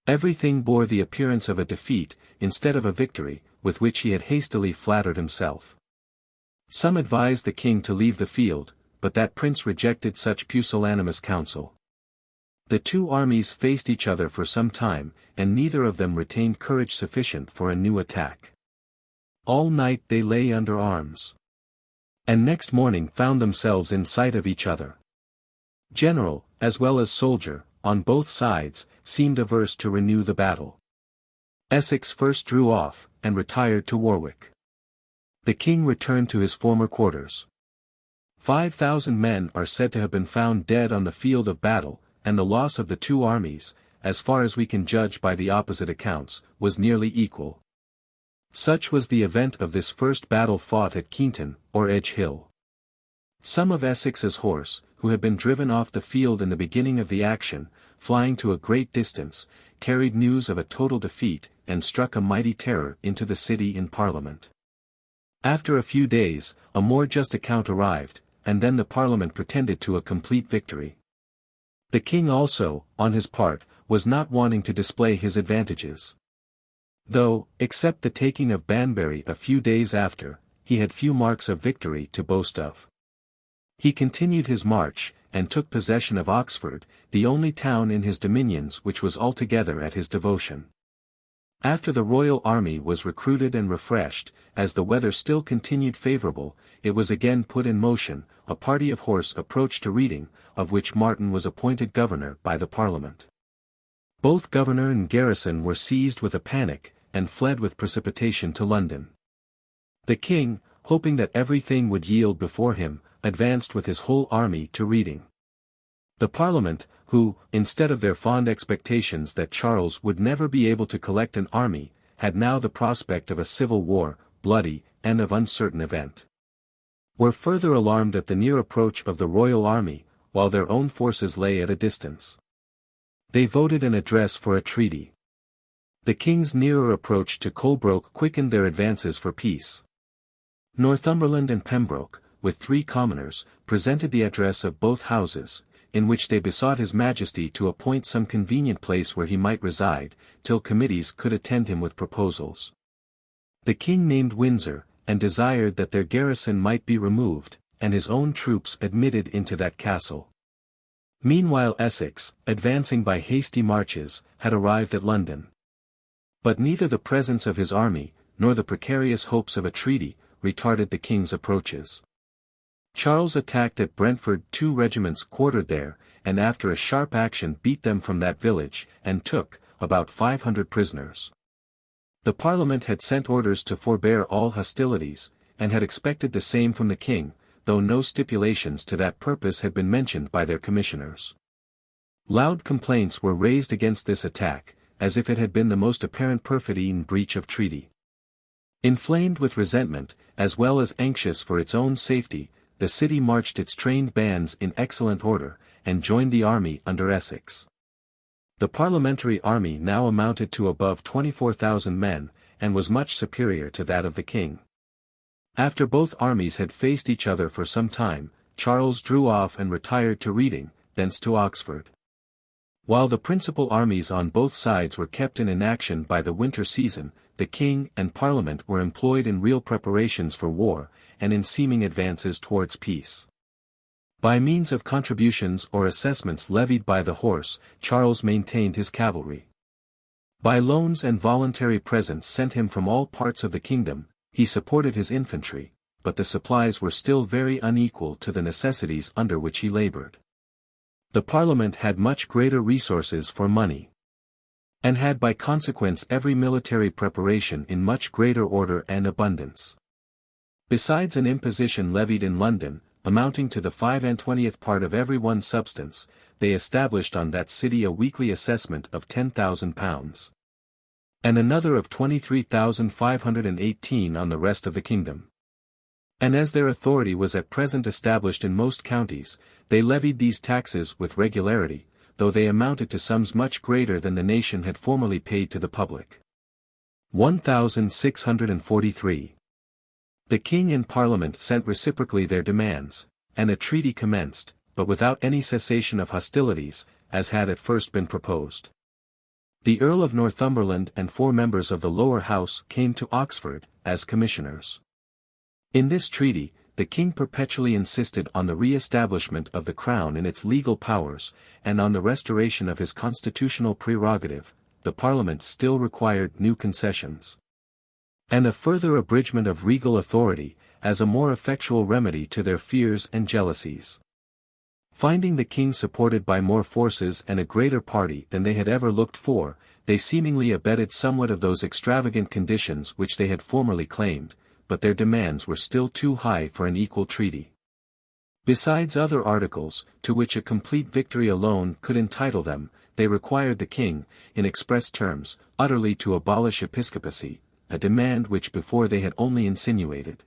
Everything bore the appearance of a defeat, instead of a victory, with which he had hastily flattered himself. Some advised the king to leave the field, but that prince rejected such pusillanimous counsel. The two armies faced each other for some time, and neither of them retained courage sufficient for a new attack. All night they lay under arms. And next morning found themselves in sight of each other. General, as well as soldier, on both sides, seemed averse to renew the battle. Essex first drew off, and retired to Warwick. The king returned to his former quarters. 5,000 men are said to have been found dead on the field of battle, and the loss of the two armies, as far as we can judge by the opposite accounts, was nearly equal. Such was the event of this first battle fought at Keynton, or Edge Hill. Some of Essex's horse, who had been driven off the field in the beginning of the action, flying to a great distance, carried news of a total defeat, and struck a mighty terror into the city in Parliament. After a few days, a more just account arrived, and then the Parliament pretended to a complete victory. The king also, on his part, was not wanting to display his advantages. Though, except the taking of Banbury a few days after, he had few marks of victory to boast of. He continued his march, and took possession of Oxford, the only town in his dominions which was altogether at his devotion. After the royal army was recruited and refreshed, as the weather still continued favourable, it was again put in motion. A party of horse approached to Reading, of which Martin was appointed governor by the Parliament. Both governor and garrison were seized with a panic, and fled with precipitation to London. The king, hoping that everything would yield before him, advanced with his whole army to Reading. The Parliament, who, instead of their fond expectations that Charles would never be able to collect an army, had now the prospect of a civil war, bloody, and of uncertain event. Were further alarmed at the near approach of the royal army, while their own forces lay at a distance. They voted an address for a treaty. The king's nearer approach to Colebroke quickened their advances for peace. Northumberland and Pembroke, with 3 commoners, presented the address of both houses, in which they besought his majesty to appoint some convenient place where he might reside, till committees could attend him with proposals. The king named Windsor, and desired that their garrison might be removed, and his own troops admitted into that castle. Meanwhile Essex, advancing by hasty marches, had arrived at London. But neither the presence of his army, nor the precarious hopes of a treaty, retarded the king's approaches. Charles attacked at Brentford 2 regiments quartered there, and after a sharp action beat them from that village, and took about 500 prisoners. The Parliament had sent orders to forbear all hostilities, and had expected the same from the king, though no stipulations to that purpose had been mentioned by their commissioners. Loud complaints were raised against this attack, as if it had been the most apparent perfidy and breach of treaty. Inflamed with resentment, as well as anxious for its own safety, the city marched its trained bands in excellent order, and joined the army under Essex. The parliamentary army now amounted to above 24,000 men, and was much superior to that of the king. After both armies had faced each other for some time, Charles drew off and retired to Reading, thence to Oxford. While the principal armies on both sides were kept in inaction by the winter season, the king and parliament were employed in real preparations for war, and in seeming advances towards peace. By means of contributions or assessments levied by the horse, Charles maintained his cavalry. By loans and voluntary presents sent him from all parts of the kingdom, he supported his infantry, but the supplies were still very unequal to the necessities under which he labored. The Parliament had much greater resources for money, and had by consequence every military preparation in much greater order and abundance. Besides an imposition levied in London, amounting to the 25th part of every one's substance, they established on that city a weekly assessment of £10,000. And another of 23,518 on the rest of the kingdom. And as their authority was at present established in most counties, they levied these taxes with regularity, though they amounted to sums much greater than the nation had formerly paid to the public. 1643. The king and parliament sent reciprocally their demands, and a treaty commenced, but without any cessation of hostilities, as had at first been proposed. The Earl of Northumberland and 4 members of the lower house came to Oxford, as commissioners. In this treaty, the king perpetually insisted on the re-establishment of the crown in its legal powers, and on the restoration of his constitutional prerogative. The parliament still required new concessions, and a further abridgment of regal authority, as a more effectual remedy to their fears and jealousies. Finding the king supported by more forces and a greater party than they had ever looked for, they seemingly abetted somewhat of those extravagant conditions which they had formerly claimed, but their demands were still too high for an equal treaty. Besides other articles, to which a complete victory alone could entitle them, they required the king, in express terms, utterly to abolish episcopacy, a demand which before they had only insinuated.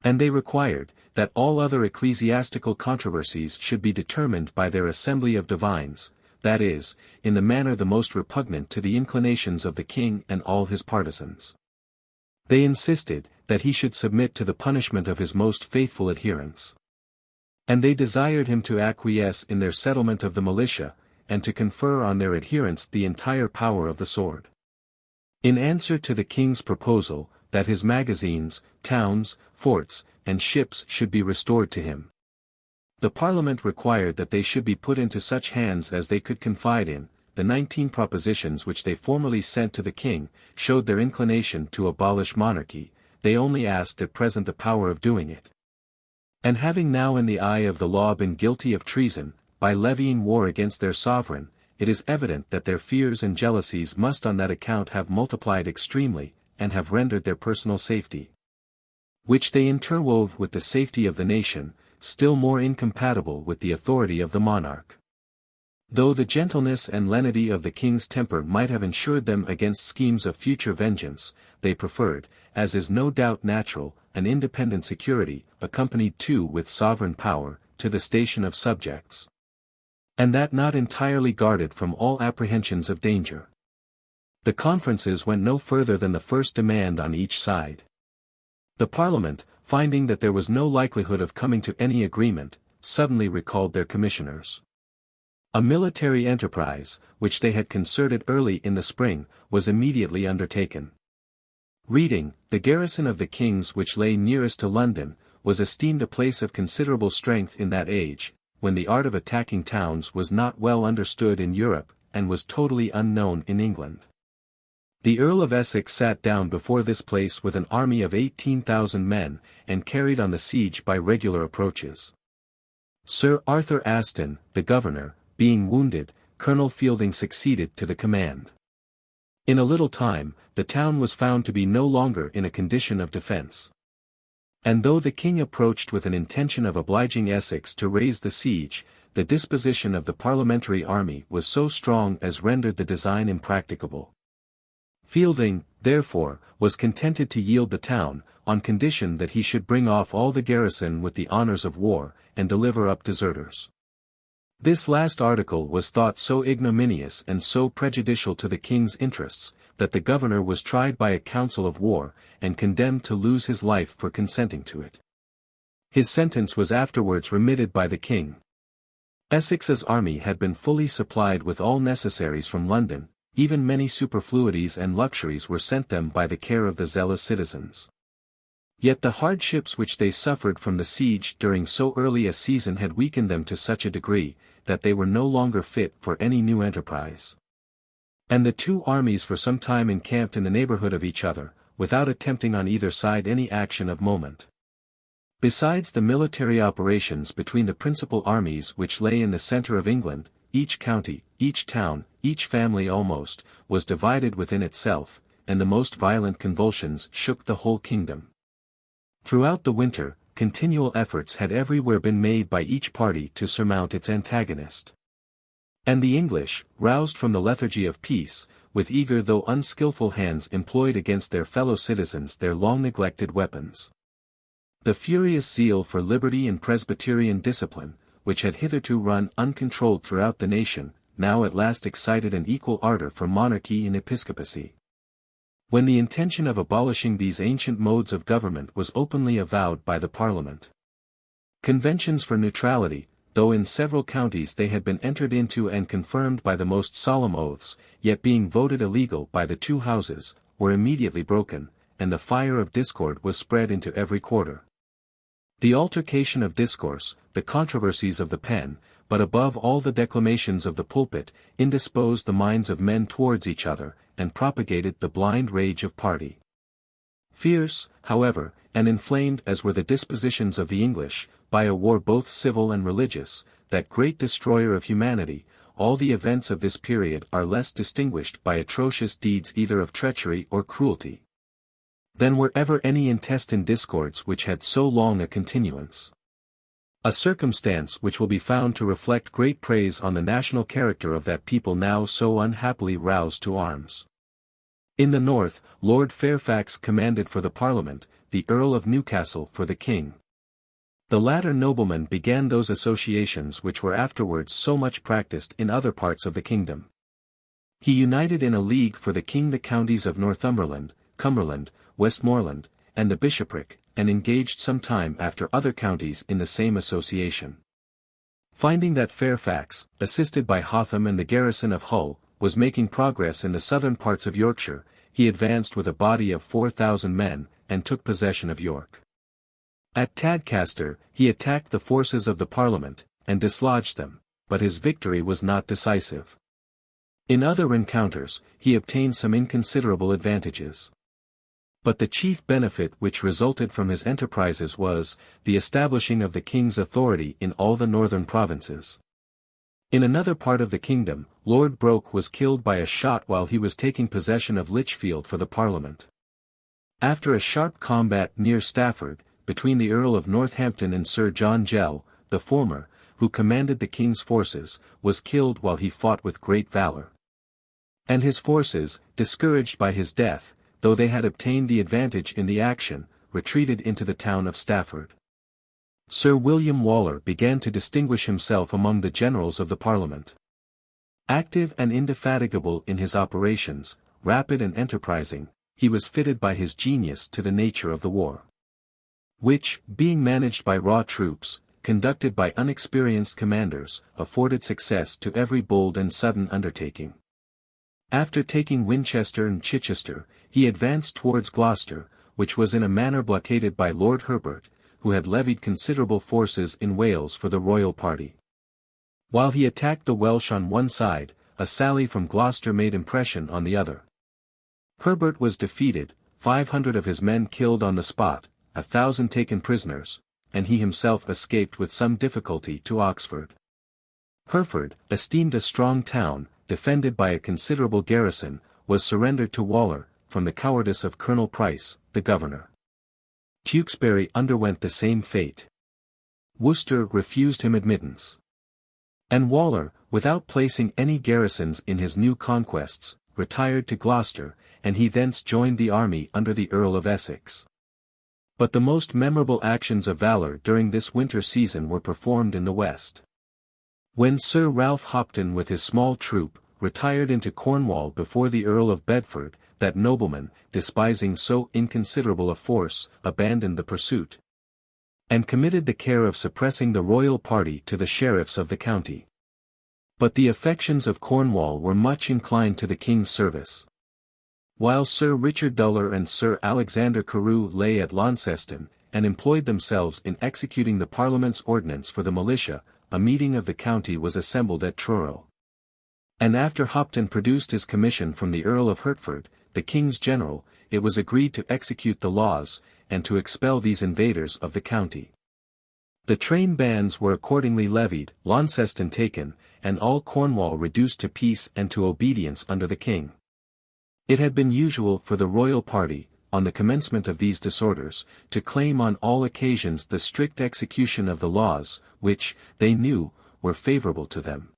And they required, that all other ecclesiastical controversies should be determined by their assembly of divines, that is, in the manner the most repugnant to the inclinations of the king and all his partisans. They insisted, that he should submit to the punishment of his most faithful adherents. And they desired him to acquiesce in their settlement of the militia, and to confer on their adherents the entire power of the sword. In answer to the king's proposal, that his magazines, towns, forts, and ships should be restored to him, the Parliament required that they should be put into such hands as they could confide in. The 19 propositions which they formally sent to the king, showed their inclination to abolish monarchy. They only asked at present the power of doing it. And having now in the eye of the law been guilty of treason, by levying war against their sovereign, it is evident that their fears and jealousies must on that account have multiplied extremely, and have rendered their personal safety, which they interwove with the safety of the nation, still more incompatible with the authority of the monarch. Though the gentleness and lenity of the king's temper might have ensured them against schemes of future vengeance, they preferred, as is no doubt natural, an independent security, accompanied too with sovereign power, to the station of subjects. And that not entirely guarded from all apprehensions of danger. The conferences went no further than the first demand on each side. The Parliament, finding that there was no likelihood of coming to any agreement, suddenly recalled their commissioners. A military enterprise, which they had concerted early in the spring, was immediately undertaken. Reading, the garrison of the king's which lay nearest to London, was esteemed a place of considerable strength in that age, when the art of attacking towns was not well understood in Europe, and was totally unknown in England. The Earl of Essex sat down before this place with an army of 18,000 men, and carried on the siege by regular approaches. Sir Arthur Aston, the governor, being wounded, Colonel Fielding succeeded to the command. In a little time, the town was found to be no longer in a condition of defense. And though the king approached with an intention of obliging Essex to raise the siege, the disposition of the parliamentary army was so strong as rendered the design impracticable. Fielding, therefore, was contented to yield the town, on condition that he should bring off all the garrison with the honors of war, and deliver up deserters. This last article was thought so ignominious and so prejudicial to the king's interests, that the governor was tried by a council of war, and condemned to lose his life for consenting to it. His sentence was afterwards remitted by the king. Essex's army had been fully supplied with all necessaries from London, even many superfluities and luxuries were sent them by the care of the zealous citizens. Yet the hardships which they suffered from the siege during so early a season had weakened them to such a degree, that they were no longer fit for any new enterprise. And the two armies for some time encamped in the neighborhood of each other, without attempting on either side any action of moment. Besides the military operations between the principal armies which lay in the center of England, each county, each town, each family almost, was divided within itself, and the most violent convulsions shook the whole kingdom. Throughout the winter, continual efforts had everywhere been made by each party to surmount its antagonist. And the English, roused from the lethargy of peace, with eager though unskilful hands employed against their fellow citizens their long-neglected weapons. The furious zeal for liberty and Presbyterian discipline, which had hitherto run uncontrolled throughout the nation, now at last excited an equal ardor for monarchy and episcopacy. When the intention of abolishing these ancient modes of government was openly avowed by the Parliament. Conventions for neutrality, though in several counties they had been entered into and confirmed by the most solemn oaths, yet being voted illegal by the two houses, were immediately broken, and the fire of discord was spread into every quarter. The altercation of discourse, the controversies of the pen, but above all the declamations of the pulpit, indisposed the minds of men towards each other, and propagated the blind rage of party. Fierce, however, and inflamed as were the dispositions of the English, by a war both civil and religious, that great destroyer of humanity, all the events of this period are less distinguished by atrocious deeds either of treachery or cruelty, than were ever any intestine discords which had so long a continuance. A circumstance which will be found to reflect great praise on the national character of that people now so unhappily roused to arms. In the north, Lord Fairfax commanded for the Parliament, the Earl of Newcastle for the King. The latter nobleman began those associations which were afterwards so much practiced in other parts of the kingdom. He united in a league for the king the counties of Northumberland, Cumberland, Westmoreland, and the bishopric, and engaged some time after other counties in the same association. Finding that Fairfax, assisted by Hotham and the garrison of Hull, was making progress in the southern parts of Yorkshire, he advanced with a body of 4,000 men, and took possession of York. At Tadcaster, he attacked the forces of the Parliament, and dislodged them, but his victory was not decisive. In other encounters, he obtained some inconsiderable advantages. But the chief benefit which resulted from his enterprises was, the establishing of the king's authority in all the northern provinces. In another part of the kingdom, Lord Broke was killed by a shot while he was taking possession of Lichfield for the Parliament. After a sharp combat near Stafford, between the Earl of Northampton and Sir John Gell, the former, who commanded the king's forces, was killed while he fought with great valour. And his forces, discouraged by his death, though they had obtained the advantage in the action, retreated into the town of Stafford. Sir William Waller began to distinguish himself among the generals of the Parliament. Active and indefatigable in his operations, rapid and enterprising, he was fitted by his genius to the nature of the war, which, being managed by raw troops, conducted by unexperienced commanders, afforded success to every bold and sudden undertaking. After taking Winchester and Chichester, he advanced towards Gloucester, which was in a manner blockaded by Lord Herbert, who had levied considerable forces in Wales for the royal party. While he attacked the Welsh on one side, a sally from Gloucester made impression on the other. Herbert was defeated, 500 of his men killed on the spot, 1,000 taken prisoners, and he himself escaped with some difficulty to Oxford. Hereford, esteemed a strong town, defended by a considerable garrison, was surrendered to Waller, from the cowardice of Colonel Price, the governor. Tewkesbury underwent the same fate. Worcester refused him admittance. And Waller, without placing any garrisons in his new conquests, retired to Gloucester, and he thence joined the army under the Earl of Essex. But the most memorable actions of valour during this winter season were performed in the west. When Sir Ralph Hopton with his small troop, retired into Cornwall before the Earl of Bedford, that nobleman, despising so inconsiderable a force, abandoned the pursuit, and committed the care of suppressing the royal party to the sheriffs of the county. But the affections of Cornwall were much inclined to the king's service. While Sir Richard Duller and Sir Alexander Carew lay at Launceston, and employed themselves in executing the Parliament's ordinance for the militia, a meeting of the county was assembled at Truro. And after Hopton produced his commission from the Earl of Hertford, the king's general, it was agreed to execute the laws, and to expel these invaders of the county. The train bands were accordingly levied, Launceston taken, and all Cornwall reduced to peace and to obedience under the king. It had been usual for the royal party, on the commencement of these disorders, to claim on all occasions the strict execution of the laws, which, they knew, were favourable to them.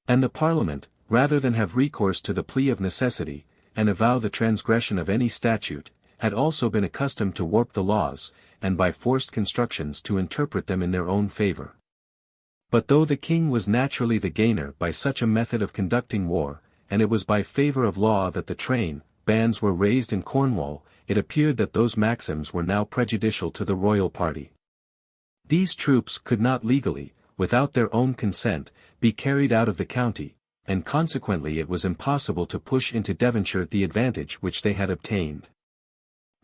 And the Parliament, rather than have recourse to the plea of necessity, and avow the transgression of any statute, had also been accustomed to warp the laws, and by forced constructions to interpret them in their own favour. But though the king was naturally the gainer by such a method of conducting war, and it was by favour of law that the train bands were raised in Cornwall, it appeared that those maxims were now prejudicial to the royal party. These troops could not legally, without their own consent, be carried out of the county, and consequently it was impossible to push into Devonshire the advantage which they had obtained.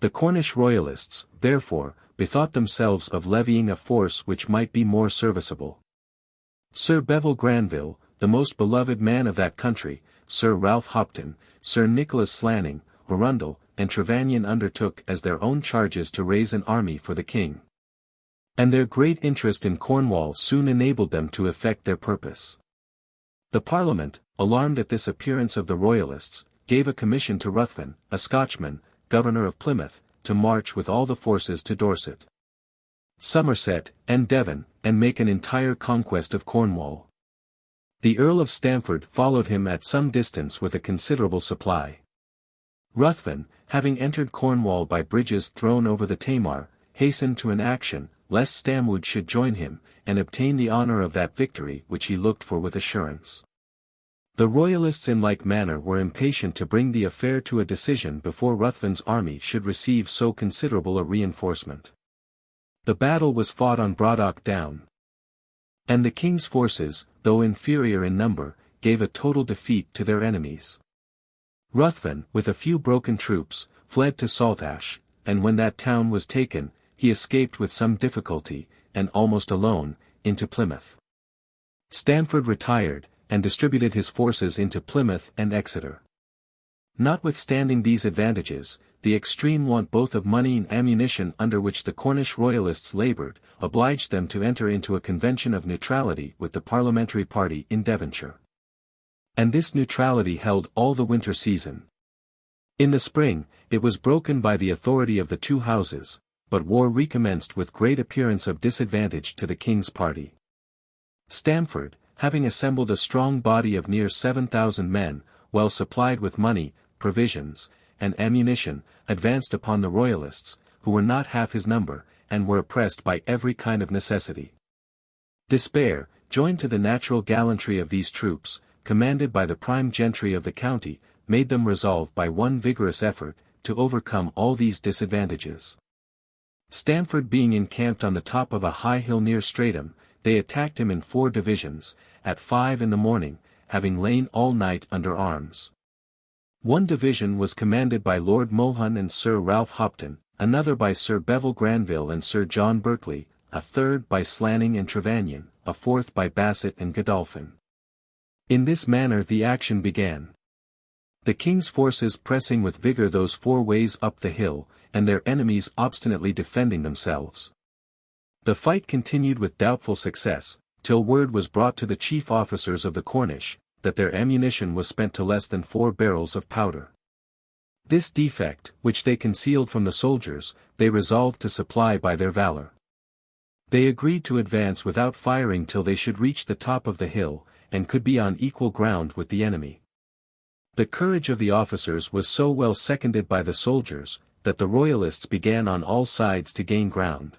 The Cornish royalists, therefore, bethought themselves of levying a force which might be more serviceable. Sir Bevil Granville, the most beloved man of that country, Sir Ralph Hopton, Sir Nicholas Slanning, Arundel, and Trevanion undertook as their own charges to raise an army for the king. And their great interest in Cornwall soon enabled them to effect their purpose. The Parliament, alarmed at this appearance of the Royalists, gave a commission to Ruthven, a Scotchman, governor of Plymouth, to march with all the forces to Dorset, Somerset, and Devon, and make an entire conquest of Cornwall. The Earl of Stamford followed him at some distance with a considerable supply. Ruthven, having entered Cornwall by bridges thrown over the Tamar, hastened to an action, lest Stamwood should join him, and obtain the honour of that victory which he looked for with assurance. The Royalists in like manner were impatient to bring the affair to a decision before Ruthven's army should receive so considerable a reinforcement. The battle was fought on Braddock Down, and the king's forces, though inferior in number, gave a total defeat to their enemies. Ruthven, with a few broken troops, fled to Saltash, and when that town was taken, he escaped with some difficulty, and almost alone, into Plymouth. Stamford retired, and distributed his forces into Plymouth and Exeter. Notwithstanding these advantages, the extreme want both of money and ammunition under which the Cornish Royalists laboured, obliged them to enter into a convention of neutrality with the parliamentary party in Devonshire. And this neutrality held all the winter season. In the spring, it was broken by the authority of the two houses, but war recommenced with great appearance of disadvantage to the king's party. Stamford, having assembled a strong body of near 7,000 men, well supplied with money, provisions, and ammunition, advanced upon the Royalists, who were not half his number, and were oppressed by every kind of necessity. Despair, joined to the natural gallantry of these troops, commanded by the prime gentry of the county, made them resolve by one vigorous effort, to overcome all these disadvantages. Stamford being encamped on the top of a high hill near Streatham, they attacked him in 4 divisions, at 5 in the morning, having lain all night under arms. One division was commanded by Lord Mohun and Sir Ralph Hopton, another by Sir Bevil Granville and Sir John Berkeley, a third by Slanning and Trevanion, a fourth by Bassett and Godolphin. In this manner the action began. The king's forces pressing with vigour those 4 ways up the hill, and their enemies obstinately defending themselves. The fight continued with doubtful success, till word was brought to the chief officers of the Cornish, that their ammunition was spent to less than 4 barrels of powder. This defect, which they concealed from the soldiers, they resolved to supply by their valour. They agreed to advance without firing till they should reach the top of the hill, and could be on equal ground with the enemy. The courage of the officers was so well seconded by the soldiers, that the Royalists began on all sides to gain ground.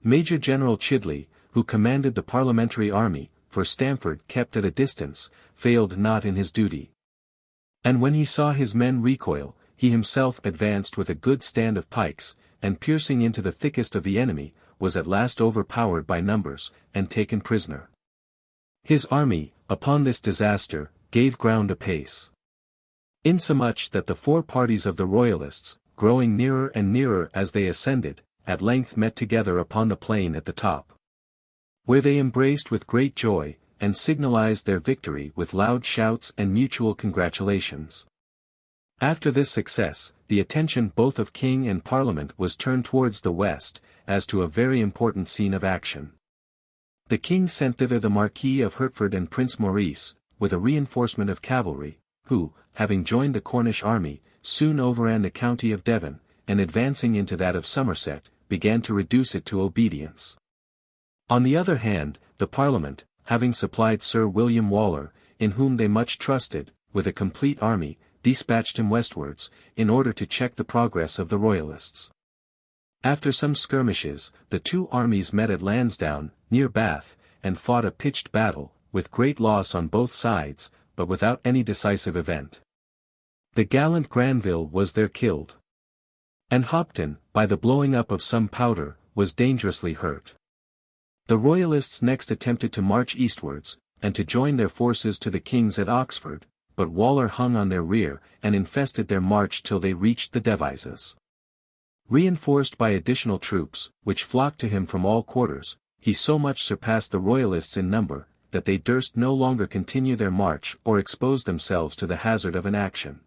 Major General Chidley, who commanded the parliamentary army, for Stamford kept at a distance, failed not in his duty. And when he saw his men recoil, he himself advanced with a good stand of pikes, and piercing into the thickest of the enemy, was at last overpowered by numbers, and taken prisoner. His army, upon this disaster, gave ground apace. Insomuch that the 4 parties of the Royalists, growing nearer and nearer as they ascended, at length met together upon the plain at the top, where they embraced with great joy, and signalized their victory with loud shouts and mutual congratulations. After this success, the attention both of king and parliament was turned towards the west, as to a very important scene of action. The king sent thither the Marquis of Hertford and Prince Maurice, with a reinforcement of cavalry, who, having joined the Cornish army, soon overran the county of Devon, and advancing into that of Somerset, began to reduce it to obedience. On the other hand, the Parliament, having supplied Sir William Waller, in whom they much trusted, with a complete army, dispatched him westwards, in order to check the progress of the Royalists. After some skirmishes, the 2 armies met at Lansdowne, near Bath, and fought a pitched battle, with great loss on both sides, but without any decisive event. The gallant Granville was there killed. And Hopton, by the blowing up of some powder, was dangerously hurt. The Royalists next attempted to march eastwards, and to join their forces to the king's at Oxford, but Waller hung on their rear, and infested their march till they reached the Devizes. Reinforced by additional troops, which flocked to him from all quarters, he so much surpassed the Royalists in number, that they durst no longer continue their march or expose themselves to the hazard of an action.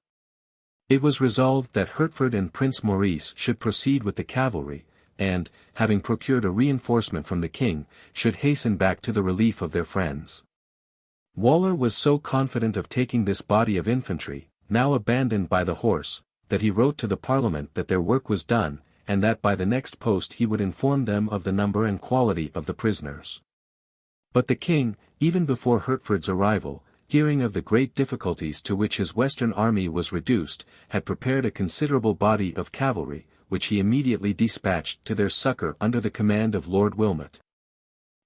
It was resolved that Hertford and Prince Maurice should proceed with the cavalry, and, having procured a reinforcement from the king, should hasten back to the relief of their friends. Waller was so confident of taking this body of infantry, now abandoned by the horse, that he wrote to the Parliament that their work was done, and that by the next post he would inform them of the number and quality of the prisoners. But the king, even before Hertford's arrival, hearing of the great difficulties to which his western army was reduced, had prepared a considerable body of cavalry, which he immediately dispatched to their succor under the command of Lord Wilmot.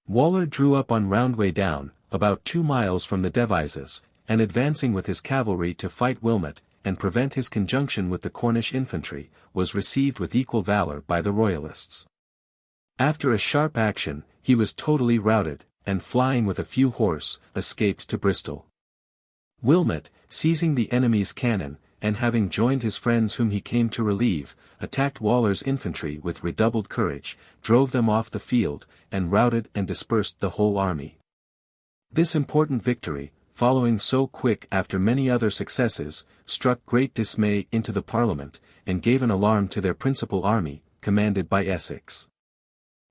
Waller drew up on Roundway Down, about 2 miles from the Devizes, and advancing with his cavalry to fight Wilmot, and prevent his conjunction with the Cornish infantry, was received with equal valour by the Royalists. After a sharp action, he was totally routed, and flying with a few horse, escaped to Bristol. Wilmot, seizing the enemy's cannon, and having joined his friends whom he came to relieve, attacked Waller's infantry with redoubled courage, drove them off the field, and routed and dispersed the whole army. This important victory, following so quick after many other successes, struck great dismay into the Parliament, and gave an alarm to their principal army, commanded by Essex.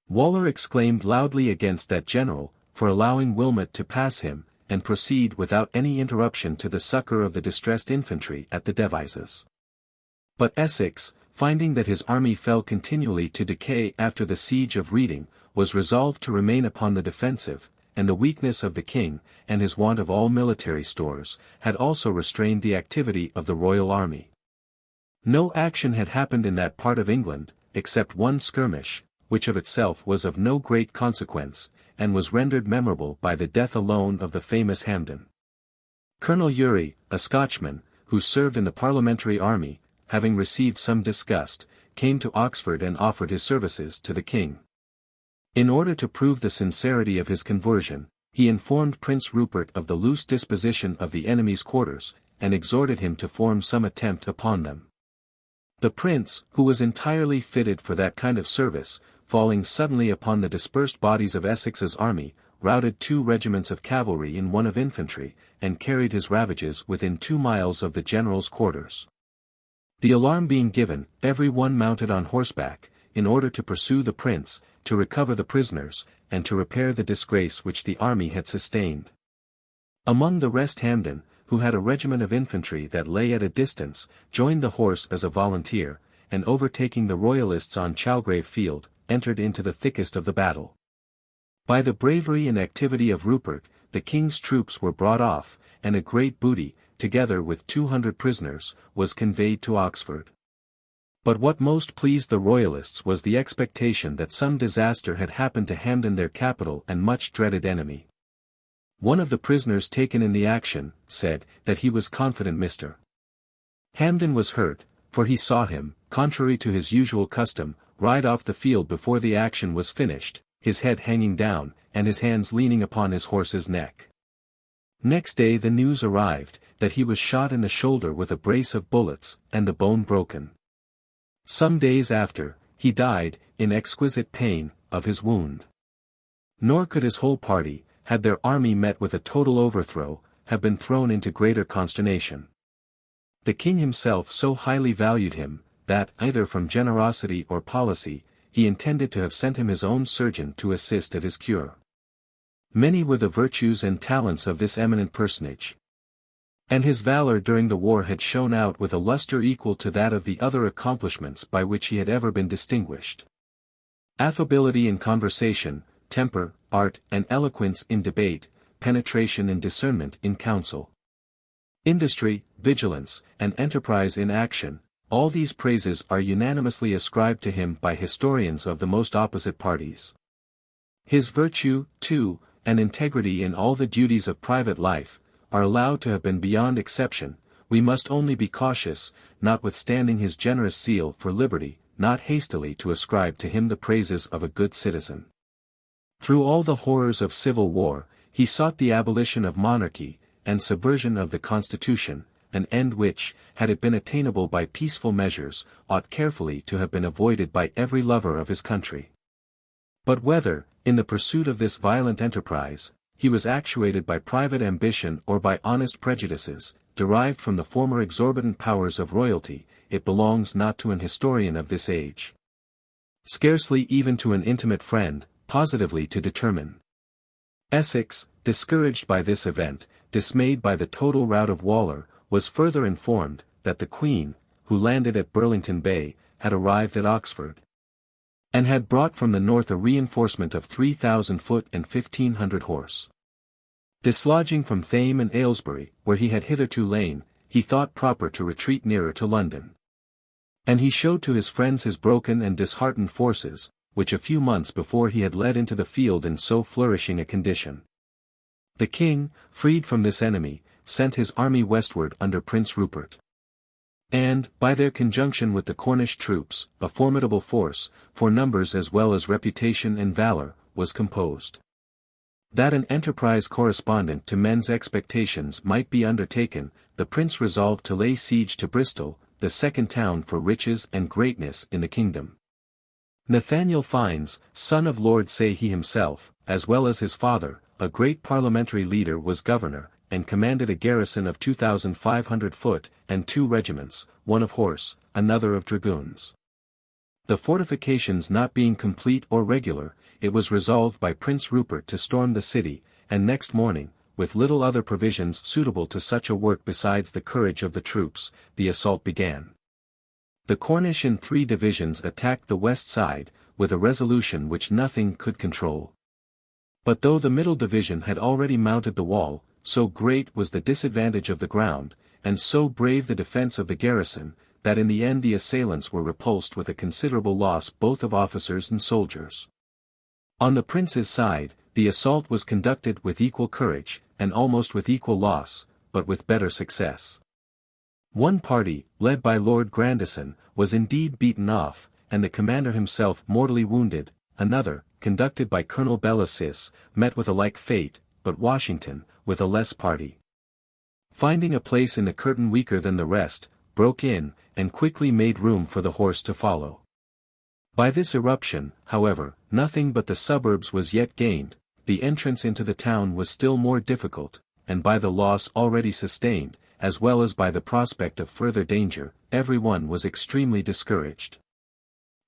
Waller exclaimed loudly against that general, for allowing Wilmot to pass him, and proceed without any interruption to the succor of the distressed infantry at the Devizes. But Essex, finding that his army fell continually to decay after the siege of Reading, was resolved to remain upon the defensive, and the weakness of the king, and his want of all military stores, had also restrained the activity of the royal army. No action had happened in that part of England, except one skirmish, which of itself was of no great consequence, and was rendered memorable by the death alone of the famous Hampden. Colonel Urry, a Scotchman, who served in the parliamentary army, having received some disgust, came to Oxford and offered his services to the king. In order to prove the sincerity of his conversion, he informed Prince Rupert of the loose disposition of the enemy's quarters, and exhorted him to form some attempt upon them. The prince, who was entirely fitted for that kind of service, falling suddenly upon the dispersed bodies of Essex's army, routed 2 regiments of cavalry and 1 of infantry, and carried his ravages within 2 miles of the general's quarters. The alarm being given, every one mounted on horseback, in order to pursue the prince, to recover the prisoners, and to repair the disgrace which the army had sustained. Among the rest Hampden, who had a regiment of infantry that lay at a distance, joined the horse as a volunteer, and overtaking the Royalists on Chalgrave Field, entered into the thickest of the battle. By the bravery and activity of Rupert, the king's troops were brought off, and a great booty, together with 200 prisoners, was conveyed to Oxford. But what most pleased the Royalists was the expectation that some disaster had happened to Hampden, their capital and much dreaded enemy. One of the prisoners taken in the action, said, that he was confident Mr. Hampden was hurt, for he saw him, contrary to his usual custom, ride off the field before the action was finished, his head hanging down, and his hands leaning upon his horse's neck. Next day the news arrived, that he was shot in the shoulder with a brace of bullets, and the bone broken. Some days after, he died, in exquisite pain, of his wound. Nor could his whole party, had their army met with a total overthrow, have been thrown into greater consternation. The king himself so highly valued him, that, either from generosity or policy, he intended to have sent him his own surgeon to assist at his cure. Many were the virtues and talents of this eminent personage. And his valor during the war had shone out with a luster equal to that of the other accomplishments by which he had ever been distinguished. Affability in conversation, temper, art and eloquence in debate, penetration and discernment in counsel, industry, vigilance, and enterprise in action, all these praises are unanimously ascribed to him by historians of the most opposite parties. His virtue, too, and integrity in all the duties of private life, are allowed to have been beyond exception. We must only be cautious, notwithstanding his generous zeal for liberty, not hastily to ascribe to him the praises of a good citizen. Through all the horrors of civil war, he sought the abolition of monarchy, and subversion of the constitution, an end which, had it been attainable by peaceful measures, ought carefully to have been avoided by every lover of his country. But whether, in the pursuit of this violent enterprise, he was actuated by private ambition or by honest prejudices, derived from the former exorbitant powers of royalty, it belongs not to an historian of this age, scarcely even to an intimate friend, positively to determine. Essex, discouraged by this event, dismayed by the total rout of Waller, was further informed, that the Queen, who landed at Burlington Bay, had arrived at Oxford, and had brought from the north a reinforcement of 3,000 foot and 1,500 horse. Dislodging from Thame and Aylesbury, where he had hitherto lain, he thought proper to retreat nearer to London. And he showed to his friends his broken and disheartened forces, which a few months before he had led into the field in so flourishing a condition. The king, freed from this enemy, sent his army westward under Prince Rupert. And, by their conjunction with the Cornish troops, a formidable force, for numbers as well as reputation and valor, was composed. That an enterprise correspondent to men's expectations might be undertaken, the prince resolved to lay siege to Bristol, the second town for riches and greatness in the kingdom. Nathaniel Fiennes, son of Lord Say he himself, as well as his father, a great parliamentary leader, was governor, and commanded a garrison of 2,500 foot, and 2 regiments, one of horse, another of dragoons. The fortifications not being complete or regular, it was resolved by Prince Rupert to storm the city, and next morning, with little other provisions suitable to such a work besides the courage of the troops, the assault began. The Cornish in 3 divisions attacked the west side, with a resolution which nothing could control. But though the middle division had already mounted the wall, so great was the disadvantage of the ground, and so brave the defence of the garrison, that in the end the assailants were repulsed with a considerable loss both of officers and soldiers. On the prince's side, the assault was conducted with equal courage, and almost with equal loss, but with better success. One party, led by Lord Grandison, was indeed beaten off, and the commander himself mortally wounded. Another, conducted by Colonel Bellasis, met with a like fate, but Washington, with a less party, finding a place in the curtain weaker than the rest, broke in, and quickly made room for the horse to follow. By this eruption, however, nothing but the suburbs was yet gained, the entrance into the town was still more difficult, and by the loss already sustained, as well as by the prospect of further danger, every one was extremely discouraged.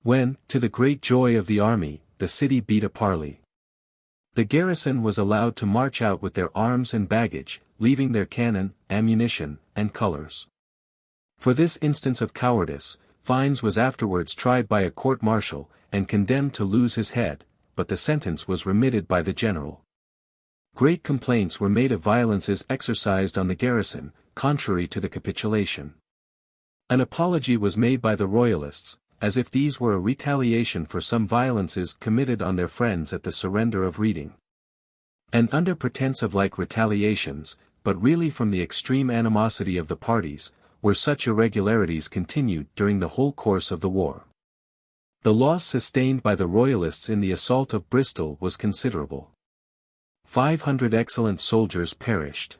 When, to the great joy of the army, the city beat a parley. The garrison was allowed to march out with their arms and baggage, leaving their cannon, ammunition, and colours. For this instance of cowardice, Fiennes was afterwards tried by a court-martial, and condemned to lose his head, but the sentence was remitted by the general. Great complaints were made of violences exercised on the garrison, contrary to the capitulation. An apology was made by the royalists, as if these were a retaliation for some violences committed on their friends at the surrender of Reading. And under pretence of like retaliations, but really from the extreme animosity of the parties, were such irregularities continued during the whole course of the war. The loss sustained by the royalists in the assault of Bristol was considerable. 500 excellent soldiers perished.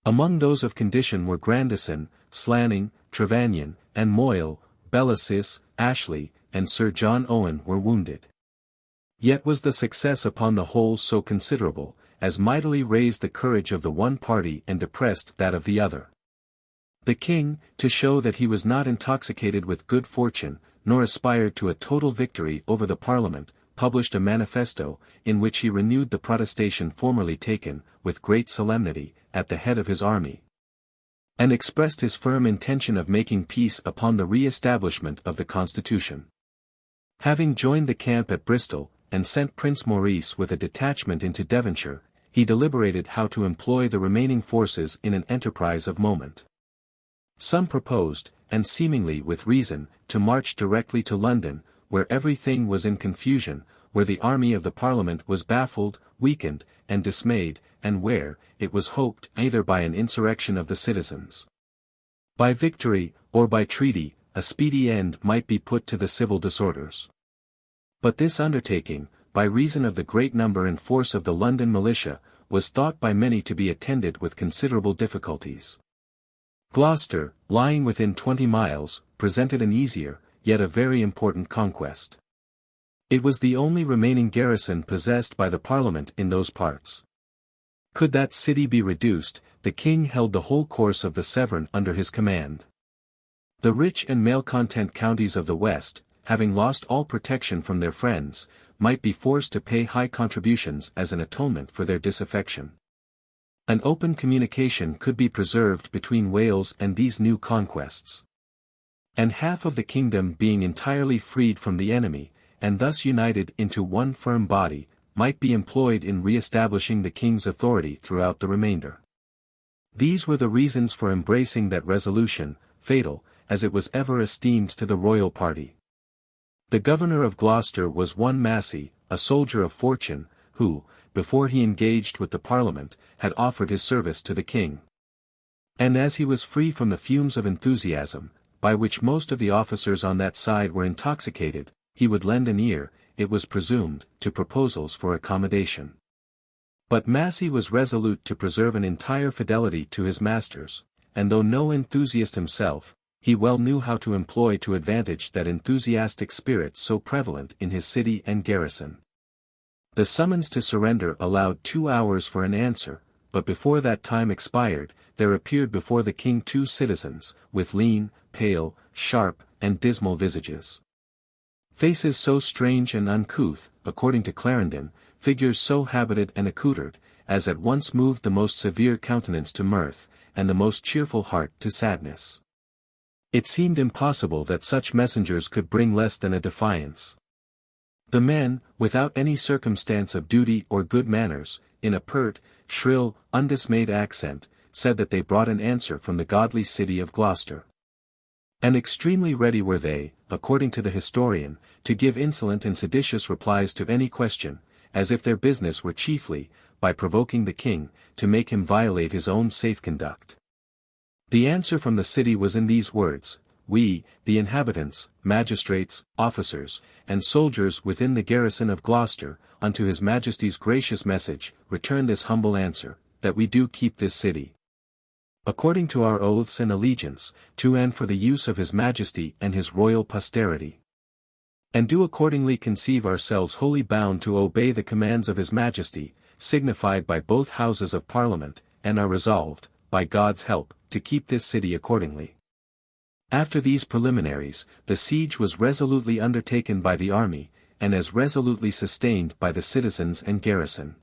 Among those of condition were Grandison, Slanning, Trevanion, and Moyle. Bellasis, Ashley, and Sir John Owen were wounded. Yet was the success upon the whole so considerable, as mightily raised the courage of the one party and depressed that of the other. The king, to show that he was not intoxicated with good fortune, nor aspired to a total victory over the Parliament, published a manifesto, in which he renewed the protestation formerly taken, with great solemnity, at the head of his army, and expressed his firm intention of making peace upon the re-establishment of the Constitution. Having joined the camp at Bristol, and sent Prince Maurice with a detachment into Devonshire, he deliberated how to employ the remaining forces in an enterprise of moment. Some proposed, and seemingly with reason, to march directly to London, where everything was in confusion, where the army of the Parliament was baffled, weakened, and dismayed, and where, it was hoped, either by an insurrection of the citizens, by victory, or by treaty, a speedy end might be put to the civil disorders. But this undertaking, by reason of the great number and force of the London militia, was thought by many to be attended with considerable difficulties. Gloucester, lying within 20 miles, presented an easier, yet a very important conquest. It was the only remaining garrison possessed by the Parliament in those parts. Could that city be reduced, the king held the whole course of the Severn under his command. The rich and malcontent counties of the west, having lost all protection from their friends, might be forced to pay high contributions as an atonement for their disaffection. An open communication could be preserved between Wales and these new conquests. And half of the kingdom being entirely freed from the enemy, and thus united into one firm body, might be employed in re-establishing the king's authority throughout the remainder. These were the reasons for embracing that resolution, fatal, as it was ever esteemed to the royal party. The governor of Gloucester was one Massey, a soldier of fortune, who, before he engaged with the Parliament, had offered his service to the king. And as he was free from the fumes of enthusiasm, by which most of the officers on that side were intoxicated, he would lend an ear, it was presumed, to proposals for accommodation. But Massey was resolute to preserve an entire fidelity to his masters, and though no enthusiast himself, he well knew how to employ to advantage that enthusiastic spirit so prevalent in his city and garrison. The summons to surrender allowed 2 hours for an answer, but before that time expired, there appeared before the king 2 citizens, with lean, pale, sharp, and dismal visages. Faces so strange and uncouth, according to Clarendon, figures so habited and accoutred, as at once moved the most severe countenance to mirth, and the most cheerful heart to sadness. It seemed impossible that such messengers could bring less than a defiance. The men, without any circumstance of duty or good manners, in a pert, shrill, undismayed accent, said that they brought an answer from the godly city of Gloucester. And extremely ready were they, according to the historian, to give insolent and seditious replies to any question, as if their business were chiefly, by provoking the king, to make him violate his own safe conduct. The answer from the city was in these words: "We, the inhabitants, magistrates, officers, and soldiers within the garrison of Gloucester, unto his Majesty's gracious message, return this humble answer, that we do keep this city, according to our oaths and allegiance, to and for the use of his Majesty and his royal posterity. And do accordingly conceive ourselves wholly bound to obey the commands of his Majesty, signified by both Houses of Parliament, and are resolved, by God's help, to keep this city accordingly." After these preliminaries, the siege was resolutely undertaken by the army, and as resolutely sustained by the citizens and garrison.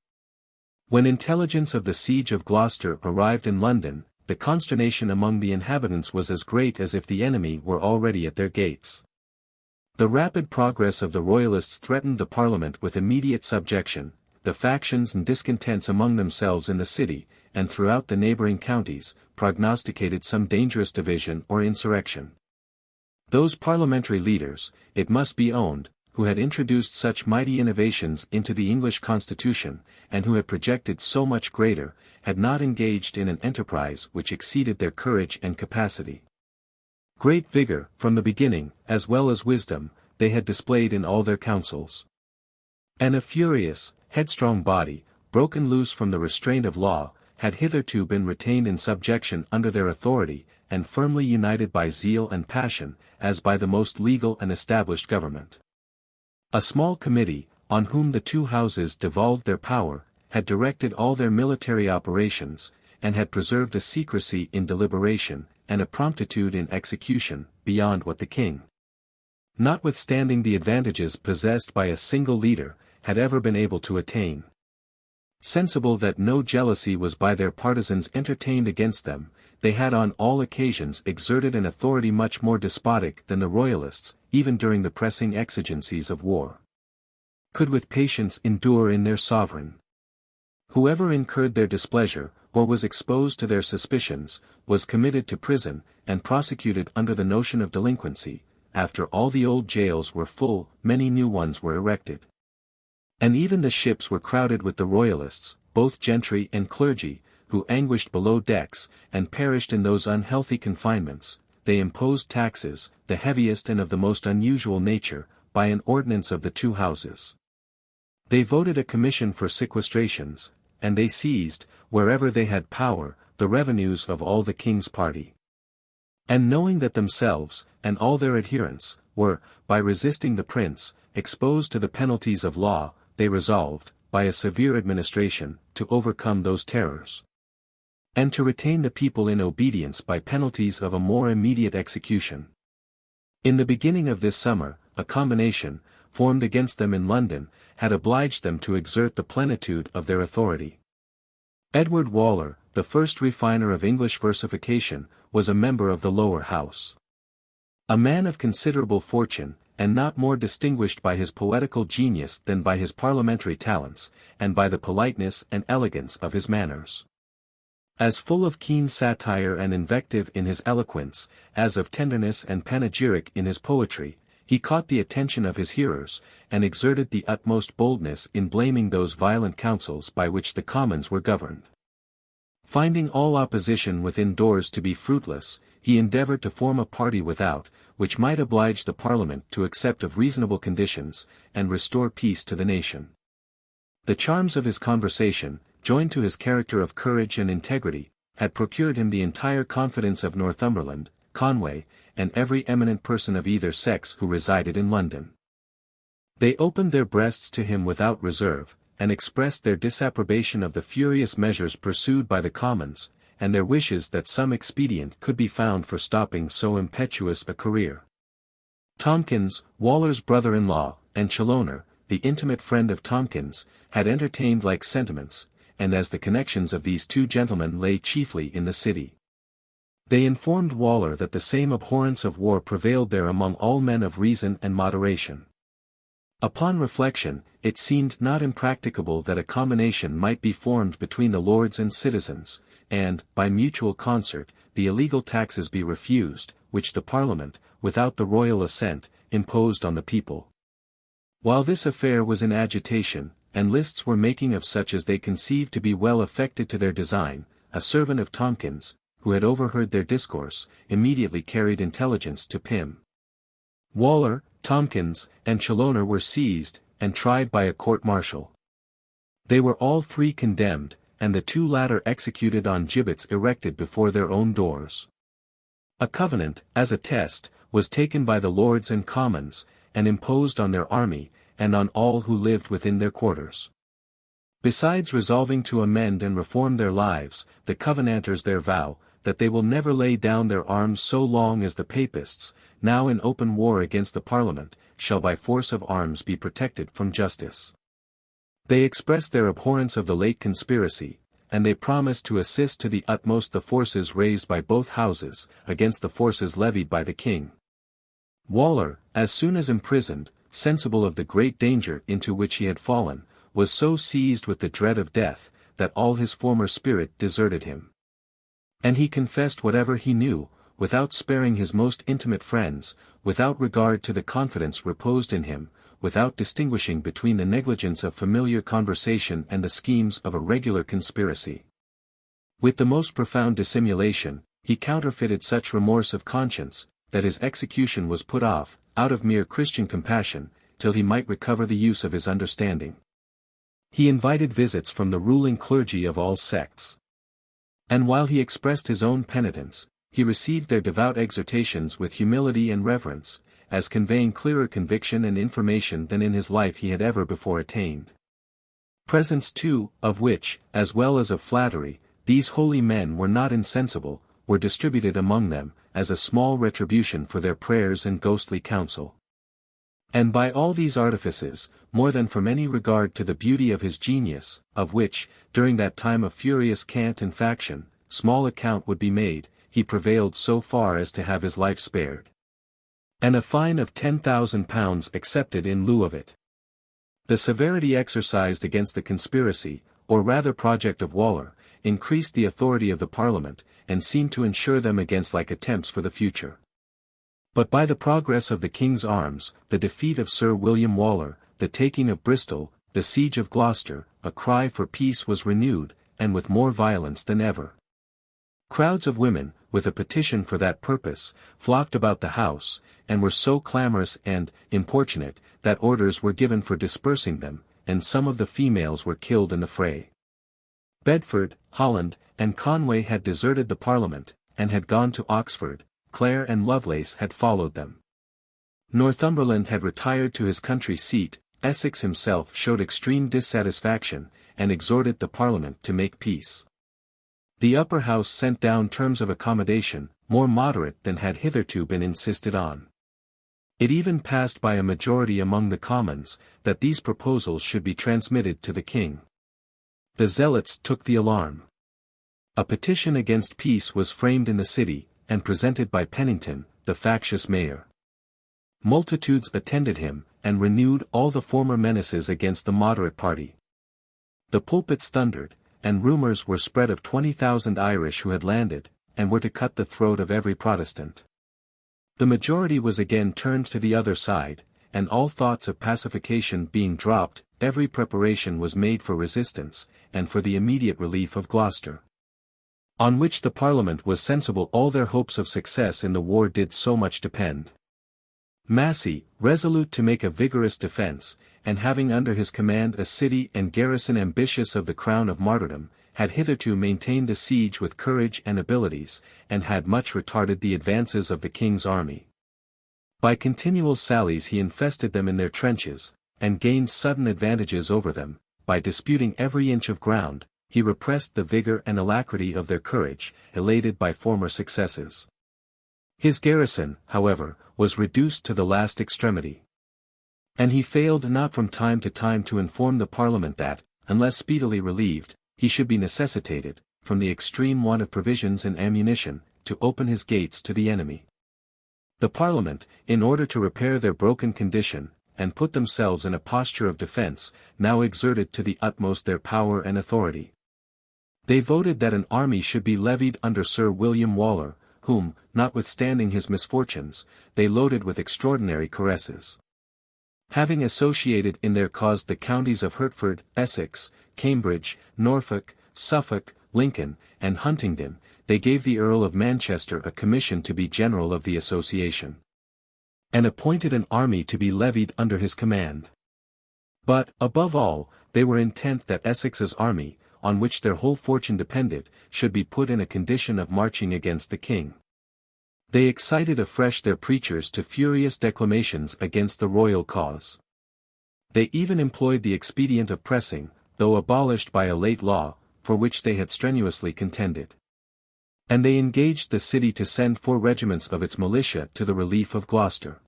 When intelligence of the siege of Gloucester arrived in London, the consternation among the inhabitants was as great as if the enemy were already at their gates. The rapid progress of the Royalists threatened the Parliament with immediate subjection. The factions and discontents among themselves in the city, and throughout the neighbouring counties, prognosticated some dangerous division or insurrection. Those parliamentary leaders, it must be owned, who had introduced such mighty innovations into the English constitution, and who had projected so much greater, had not engaged in an enterprise which exceeded their courage and capacity. Great vigour, from the beginning, as well as wisdom, they had displayed in all their councils. And a furious, headstrong body, broken loose from the restraint of law, had hitherto been retained in subjection under their authority, and firmly united by zeal and passion, as by the most legal and established government. A small committee, on whom the 2 houses devolved their power, had directed all their military operations, and had preserved a secrecy in deliberation, and a promptitude in execution, beyond what the king, notwithstanding the advantages possessed by a single leader, had ever been able to attain. Sensible that no jealousy was by their partisans entertained against them, they had on all occasions exerted an authority much more despotic than the Royalists, even during the pressing exigencies of war, could with patience endure in their sovereign. Whoever incurred their displeasure, or was exposed to their suspicions, was committed to prison, and prosecuted under the notion of delinquency. After all the old jails were full, many new ones were erected. And even the ships were crowded with the Royalists, both gentry and clergy, who anguished below decks, and perished in those unhealthy confinements. They imposed taxes, the heaviest and of the most unusual nature, by an ordinance of the 2 houses. They voted a commission for sequestrations, and they seized, wherever they had power, the revenues of all the king's party. And knowing that themselves, and all their adherents, were, by resisting the prince, exposed to the penalties of law, they resolved, by a severe administration, to overcome those terrors, and to retain the people in obedience by penalties of a more immediate execution. In the beginning of this summer, a combination, formed against them in London, had obliged them to exert the plenitude of their authority. Edward Waller, the first refiner of English versification, was a member of the lower house. A man of considerable fortune, and not more distinguished by his poetical genius than by his parliamentary talents, and by the politeness and elegance of his manners. As full of keen satire and invective in his eloquence, as of tenderness and panegyric in his poetry, he caught the attention of his hearers, and exerted the utmost boldness in blaming those violent counsels by which the Commons were governed. Finding all opposition within doors to be fruitless, he endeavoured to form a party without, which might oblige the Parliament to accept of reasonable conditions, and restore peace to the nation. The charms of his conversation, joined to his character of courage and integrity, had procured him the entire confidence of Northumberland, Conway, and every eminent person of either sex who resided in London. They opened their breasts to him without reserve, and expressed their disapprobation of the furious measures pursued by the Commons, and their wishes that some expedient could be found for stopping so impetuous a career. Tomkins, Waller's brother-in-law, and Challoner, the intimate friend of Tomkins, had entertained like sentiments, and as the connections of these two gentlemen lay chiefly in the city, they informed Waller that the same abhorrence of war prevailed there among all men of reason and moderation. Upon reflection, it seemed not impracticable that a combination might be formed between the lords and citizens, and, by mutual concert, the illegal taxes be refused, which the Parliament, without the royal assent, imposed on the people. While this affair was in agitation, and lists were making of such as they conceived to be well affected to their design, a servant of Tomkins, who had overheard their discourse, immediately carried intelligence to Pym. Waller, Tomkins, and Challoner were seized, and tried by a court-martial. They were all three condemned, and the two latter executed on gibbets erected before their own doors. A covenant, as a test, was taken by the Lords and Commons, and imposed on their army, and on all who lived within their quarters. Besides resolving to amend and reform their lives, the Covenanters there vow, that they will never lay down their arms so long as the Papists, now in open war against the Parliament, shall by force of arms be protected from justice. They express their abhorrence of the late conspiracy, and they promise to assist to the utmost the forces raised by both houses, against the forces levied by the king. Waller, as soon as imprisoned, sensible of the great danger into which he had fallen, was so seized with the dread of death, that all his former spirit deserted him. And he confessed whatever he knew, without sparing his most intimate friends, without regard to the confidence reposed in him, without distinguishing between the negligence of familiar conversation and the schemes of a regular conspiracy. With the most profound dissimulation, he counterfeited such remorse of conscience, that his execution was put off, out of mere Christian compassion, till he might recover the use of his understanding. He invited visits from the ruling clergy of all sects. And while he expressed his own penitence, he received their devout exhortations with humility and reverence, as conveying clearer conviction and information than in his life he had ever before attained. Presents too, of which, as well as of flattery, these holy men were not insensible, were distributed among them, as a small retribution for their prayers and ghostly counsel. And by all these artifices, more than from any regard to the beauty of his genius, of which, during that time of furious cant and faction, small account would be made, he prevailed so far as to have his life spared, and a fine of £10,000 accepted in lieu of it. The severity exercised against the conspiracy, or rather project of Waller, increased the authority of the Parliament, and seemed to ensure them against like attempts for the future. But by the progress of the King's arms, the defeat of Sir William Waller, the taking of Bristol, the siege of Gloucester, a cry for peace was renewed, and with more violence than ever. Crowds of women, with a petition for that purpose, flocked about the house, and were so clamorous and importunate, that orders were given for dispersing them, and some of the females were killed in the fray. Bedford, Holland, and Conway had deserted the Parliament, and had gone to Oxford. Clare and Lovelace had followed them. Northumberland had retired to his country seat. Essex himself showed extreme dissatisfaction, and exhorted the Parliament to make peace. The Upper House sent down terms of accommodation, more moderate than had hitherto been insisted on. It even passed by a majority among the Commons, that these proposals should be transmitted to the King. The Zealots took the alarm. A petition against peace was framed in the city, and presented by Pennington, the factious mayor. Multitudes attended him, and renewed all the former menaces against the moderate party. The pulpits thundered, and rumours were spread of 20,000 Irish who had landed, and were to cut the throat of every Protestant. The majority was again turned to the other side, and all thoughts of pacification being dropped, every preparation was made for resistance, and for the immediate relief of Gloucester, on which the Parliament was sensible all their hopes of success in the war did so much depend. Massey, resolute to make a vigorous defence, and having under his command a city and garrison ambitious of the crown of martyrdom, had hitherto maintained the siege with courage and abilities, and had much retarded the advances of the king's army. By continual sallies he infested them in their trenches, and gained sudden advantages over them. By disputing every inch of ground, he repressed the vigour and alacrity of their courage, elated by former successes. His garrison, however, was reduced to the last extremity. And he failed not from time to time to inform the Parliament that, unless speedily relieved, he should be necessitated, from the extreme want of provisions and ammunition, to open his gates to the enemy. The Parliament, in order to repair their broken condition, and put themselves in a posture of defence, now exerted to the utmost their power and authority. They voted that an army should be levied under Sir William Waller, whom, notwithstanding his misfortunes, they loaded with extraordinary caresses. Having associated in their cause the counties of Hertford, Essex, Cambridge, Norfolk, Suffolk, Lincoln, and Huntingdon, they gave the Earl of Manchester a commission to be general of the association, and appointed an army to be levied under his command. But, above all, they were intent that Essex's army, on which their whole fortune depended, should be put in a condition of marching against the king. They excited afresh their preachers to furious declamations against the royal cause. They even employed the expedient of pressing, though abolished by a late law, for which they had strenuously contended. And they engaged the city to send 4 regiments of its militia to the relief of Gloucester.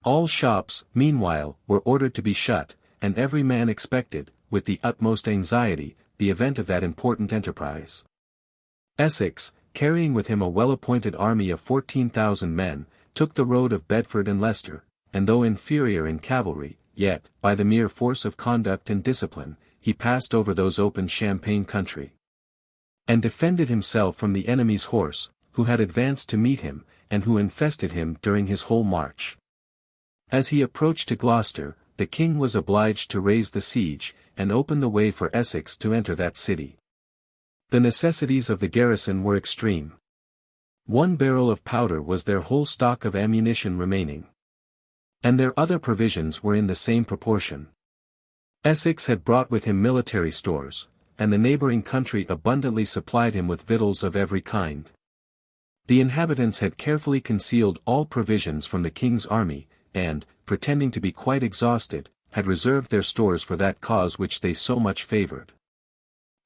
All shops, meanwhile, were ordered to be shut, and every man expected, with the utmost anxiety, the event of that important enterprise. Essex, carrying with him a well-appointed army of 14,000 men, took the road of Bedford and Leicester, and though inferior in cavalry, yet, by the mere force of conduct and discipline, he passed over those open Champagne country, and defended himself from the enemy's horse, who had advanced to meet him, and who infested him during his whole march. As he approached to Gloucester, the king was obliged to raise the siege, and open the way for Essex to enter that city. The necessities of the garrison were extreme. 1 barrel of powder was their whole stock of ammunition remaining, and their other provisions were in the same proportion. Essex had brought with him military stores, and the neighbouring country abundantly supplied him with victuals of every kind. The inhabitants had carefully concealed all provisions from the king's army, and, pretending to be quite exhausted, had reserved their stores for that cause which they so much favoured.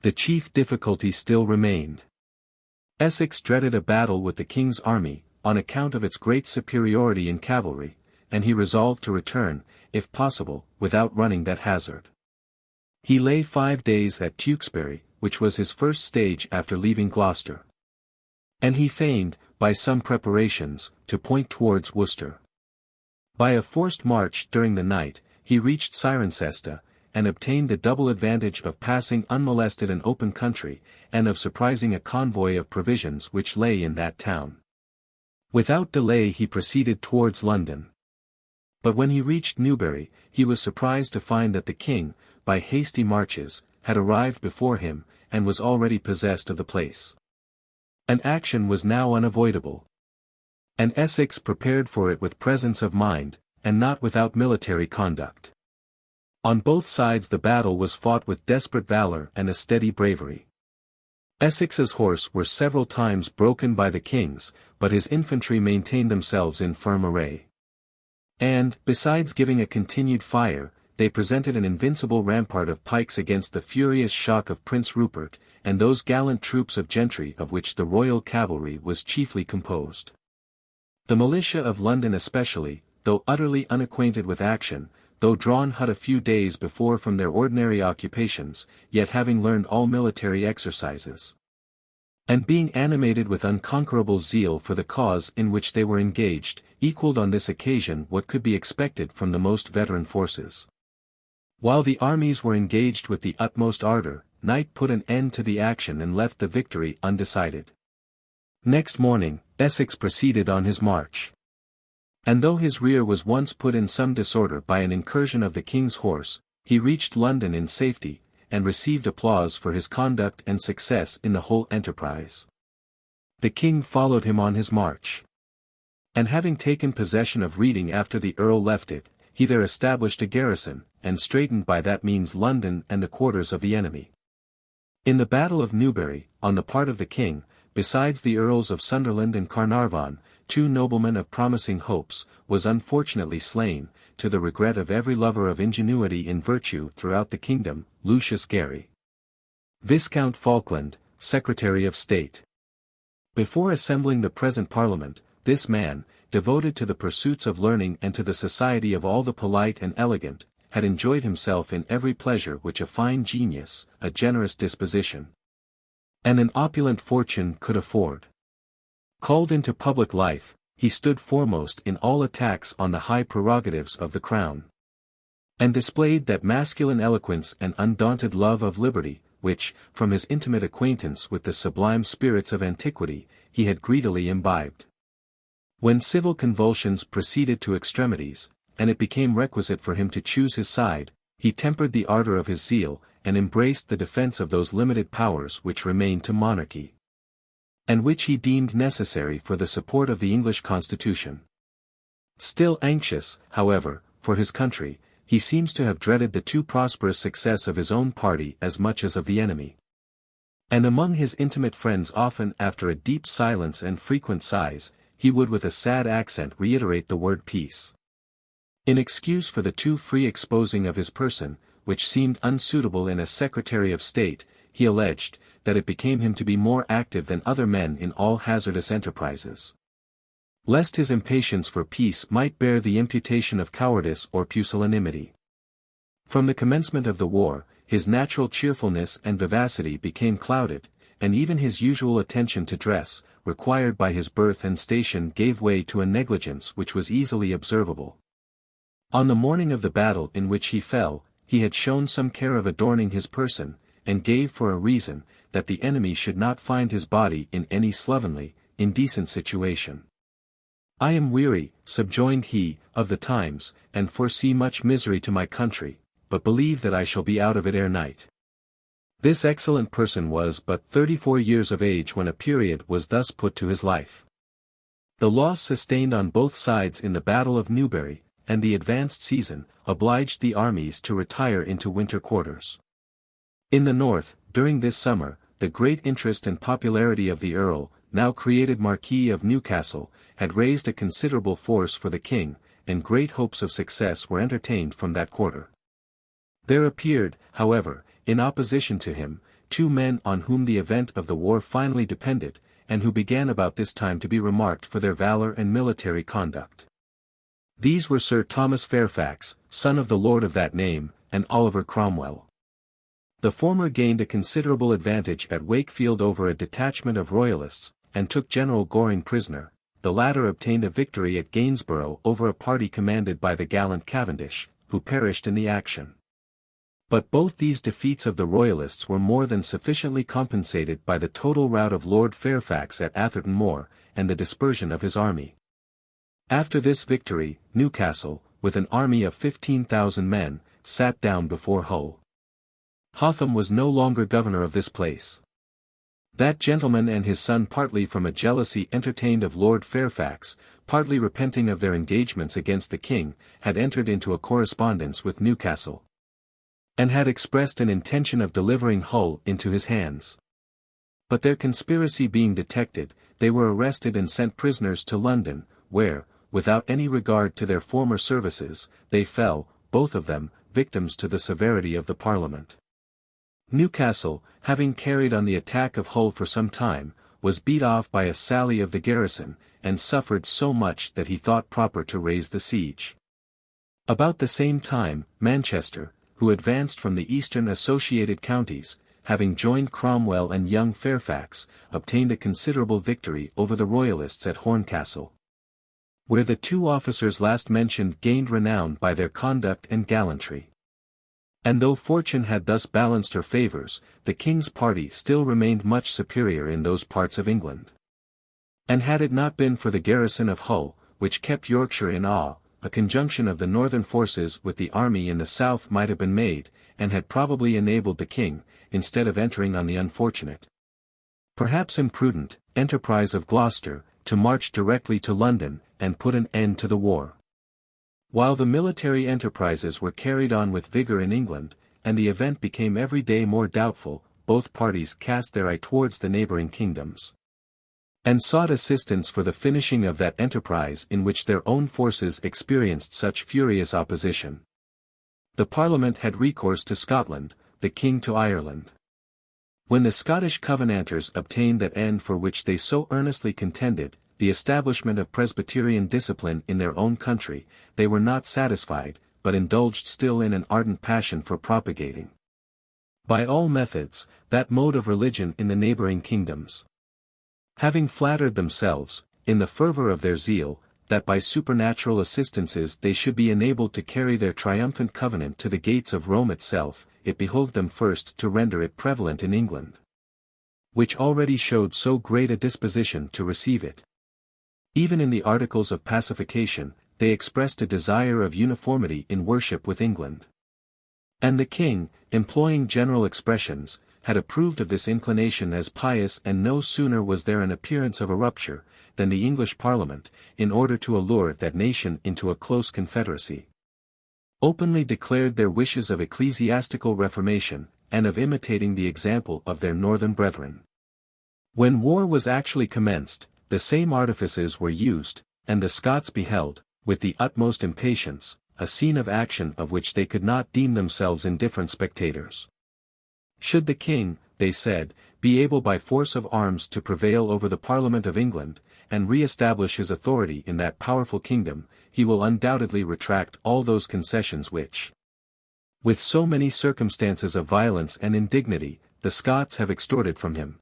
The chief difficulty still remained. Essex dreaded a battle with the king's army, on account of its great superiority in cavalry, and he resolved to return, if possible, without running that hazard. He lay 5 days at Tewkesbury, which was his first stage after leaving Gloucester. And he feigned, by some preparations, to point towards Worcester. By a forced march during the night, he reached Cirencester, and obtained the double advantage of passing unmolested an open country, and of surprising a convoy of provisions which lay in that town. Without delay he proceeded towards London. But when he reached Newbury, he was surprised to find that the king, by hasty marches, had arrived before him, and was already possessed of the place. An action was now unavoidable, and Essex prepared for it with presence of mind, and not without military conduct. On both sides the battle was fought with desperate valour and a steady bravery. Essex's horse were several times broken by the king's, but his infantry maintained themselves in firm array. And, besides giving a continued fire, they presented an invincible rampart of pikes against the furious shock of Prince Rupert, and those gallant troops of gentry of which the royal cavalry was chiefly composed. The militia of London especially, though utterly unacquainted with action, though drawn but a few days before from their ordinary occupations, yet having learned all military exercises, and being animated with unconquerable zeal for the cause in which they were engaged, equalled on this occasion what could be expected from the most veteran forces. While the armies were engaged with the utmost ardour, night put an end to the action and left the victory undecided. Next morning, Essex proceeded on his march. And though his rear was once put in some disorder by an incursion of the king's horse, he reached London in safety, and received applause for his conduct and success in the whole enterprise. The king followed him on his march. And having taken possession of Reading after the earl left it, he there established a garrison, and straightened by that means London and the quarters of the enemy. In the battle of Newbury, on the part of the king, besides the Earls of Sunderland and Carnarvon, 2 noblemen of promising hopes, was unfortunately slain, to the regret of every lover of ingenuity in virtue throughout the kingdom, Lucius Gary, Viscount Falkland, Secretary of State. Before assembling the present Parliament, this man, devoted to the pursuits of learning and to the society of all the polite and elegant, had enjoyed himself in every pleasure which a fine genius, a generous disposition, and an opulent fortune could afford. Called into public life, he stood foremost in all attacks on the high prerogatives of the crown, and displayed that masculine eloquence and undaunted love of liberty, which, from his intimate acquaintance with the sublime spirits of antiquity, he had greedily imbibed. When civil convulsions proceeded to extremities, and it became requisite for him to choose his side, he tempered the ardor of his zeal, and embraced the defense of those limited powers which remained to monarchy, and which he deemed necessary for the support of the English constitution. Still anxious, however, for his country, he seems to have dreaded the too prosperous success of his own party as much as of the enemy. And among his intimate friends often after a deep silence and frequent sighs, he would with a sad accent reiterate the word peace. In excuse for the too free exposing of his person, which seemed unsuitable in a Secretary of State, he alleged, that it became him to be more active than other men in all hazardous enterprises, lest his impatience for peace might bear the imputation of cowardice or pusillanimity. From the commencement of the war, his natural cheerfulness and vivacity became clouded, and even his usual attention to dress, required by his birth and station, gave way to a negligence which was easily observable. On the morning of the battle in which he fell, he had shown some care of adorning his person, and gave for a reason, that the enemy should not find his body in any slovenly, indecent situation. I am weary, subjoined he, of the times, and foresee much misery to my country, but believe that I shall be out of it ere night. This excellent person was but 34 years of age when a period was thus put to his life. The loss sustained on both sides in the Battle of Newbury, and the advanced season, obliged the armies to retire into winter quarters. In the north, during this summer, the great interest and popularity of the Earl, now created Marquis of Newcastle, had raised a considerable force for the king, and great hopes of success were entertained from that quarter. There appeared, however, in opposition to him, 2 men on whom the event of the war finally depended, and who began about this time to be remarked for their valor and military conduct. These were Sir Thomas Fairfax, son of the lord of that name, and Oliver Cromwell. The former gained a considerable advantage at Wakefield over a detachment of royalists, and took General Goring prisoner. The latter obtained a victory at Gainsborough over a party commanded by the gallant Cavendish, who perished in the action. But both these defeats of the royalists were more than sufficiently compensated by the total rout of Lord Fairfax at Atherton Moor, and the dispersion of his army. After this victory, Newcastle, with an army of 15,000 men, sat down before Hull. Hotham was no longer governor of this place. That gentleman and his son, partly from a jealousy entertained of Lord Fairfax, partly repenting of their engagements against the king, had entered into a correspondence with Newcastle, and had expressed an intention of delivering Hull into his hands. But their conspiracy being detected, they were arrested and sent prisoners to London, where, without any regard to their former services, they fell, both of them, victims to the severity of the Parliament. Newcastle, having carried on the attack of Hull for some time, was beat off by a sally of the garrison, and suffered so much that he thought proper to raise the siege. About the same time, Manchester, who advanced from the eastern associated counties, having joined Cromwell and young Fairfax, obtained a considerable victory over the royalists at Horncastle, where the 2 officers last mentioned gained renown by their conduct and gallantry. And though fortune had thus balanced her favours, the king's party still remained much superior in those parts of England. And had it not been for the garrison of Hull, which kept Yorkshire in awe, a conjunction of the northern forces with the army in the south might have been made, and had probably enabled the king, instead of entering on the unfortunate, perhaps imprudent, enterprise of Gloucester, to march directly to London, and put an end to the war. While the military enterprises were carried on with vigour in England, and the event became every day more doubtful, both parties cast their eye towards the neighbouring kingdoms, and sought assistance for the finishing of that enterprise in which their own forces experienced such furious opposition. The Parliament had recourse to Scotland, the king to Ireland. When the Scottish Covenanters obtained that end for which they so earnestly contended, the establishment of Presbyterian discipline in their own country, they were not satisfied, but indulged still in an ardent passion for propagating, by all methods, that mode of religion in the neighbouring kingdoms. Having flattered themselves, in the fervour of their zeal, that by supernatural assistances they should be enabled to carry their triumphant covenant to the gates of Rome itself, it behoved them first to render it prevalent in England, which already showed so great a disposition to receive it. Even in the Articles of Pacification, they expressed a desire of uniformity in worship with England. And the king, employing general expressions, had approved of this inclination as pious, and no sooner was there an appearance of a rupture, than the English Parliament, in order to allure that nation into a close confederacy, openly declared their wishes of ecclesiastical reformation, and of imitating the example of their northern brethren. When war was actually commenced, the same artifices were used, and the Scots beheld, with the utmost impatience, a scene of action of which they could not deem themselves indifferent spectators. Should the king, they said, be able by force of arms to prevail over the Parliament of England, and re-establish his authority in that powerful kingdom, he will undoubtedly retract all those concessions which, with so many circumstances of violence and indignity, the Scots have extorted from him.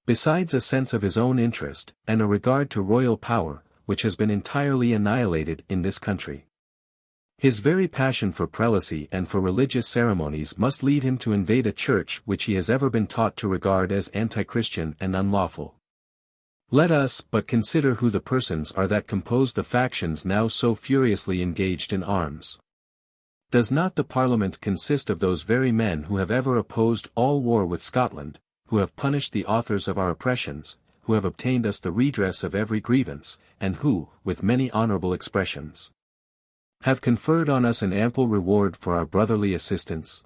Besides a sense of his own interest, and a regard to royal power, which has been entirely annihilated in this country. His very passion for prelacy and for religious ceremonies must lead him to invade a church which he has ever been taught to regard as anti-Christian and unlawful. Let us but consider who the persons are that compose the factions now so furiously engaged in arms. Does not the Parliament consist of those very men who have ever opposed all war with Scotland, who have punished the authors of our oppressions, who have obtained us the redress of every grievance, and who, with many honourable expressions, have conferred on us an ample reward for our brotherly assistance?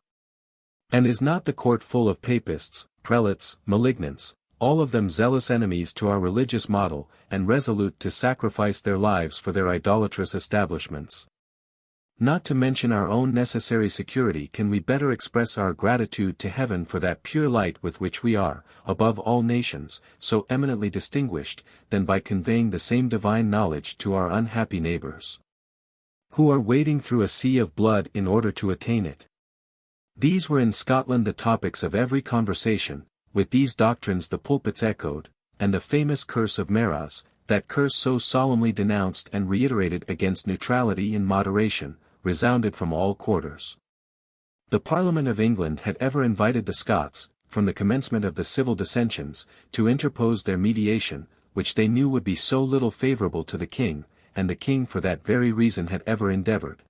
And is not the court full of papists, prelates, malignants, all of them zealous enemies to our religious model, and resolute to sacrifice their lives for their idolatrous establishments? Not to mention our own necessary security, can we better express our gratitude to heaven for that pure light with which we are, above all nations, so eminently distinguished, than by conveying the same divine knowledge to our unhappy neighbours, who are wading through a sea of blood in order to attain it? These were in Scotland the topics of every conversation, with these doctrines the pulpits echoed, and the famous curse of Meroz, that curse so solemnly denounced and reiterated against neutrality and moderation, resounded from all quarters. The Parliament of England had ever invited the Scots, from the commencement of the civil dissensions, to interpose their mediation, which they knew would be so little favourable to the king, and the king for that very reason had ever endeavoured,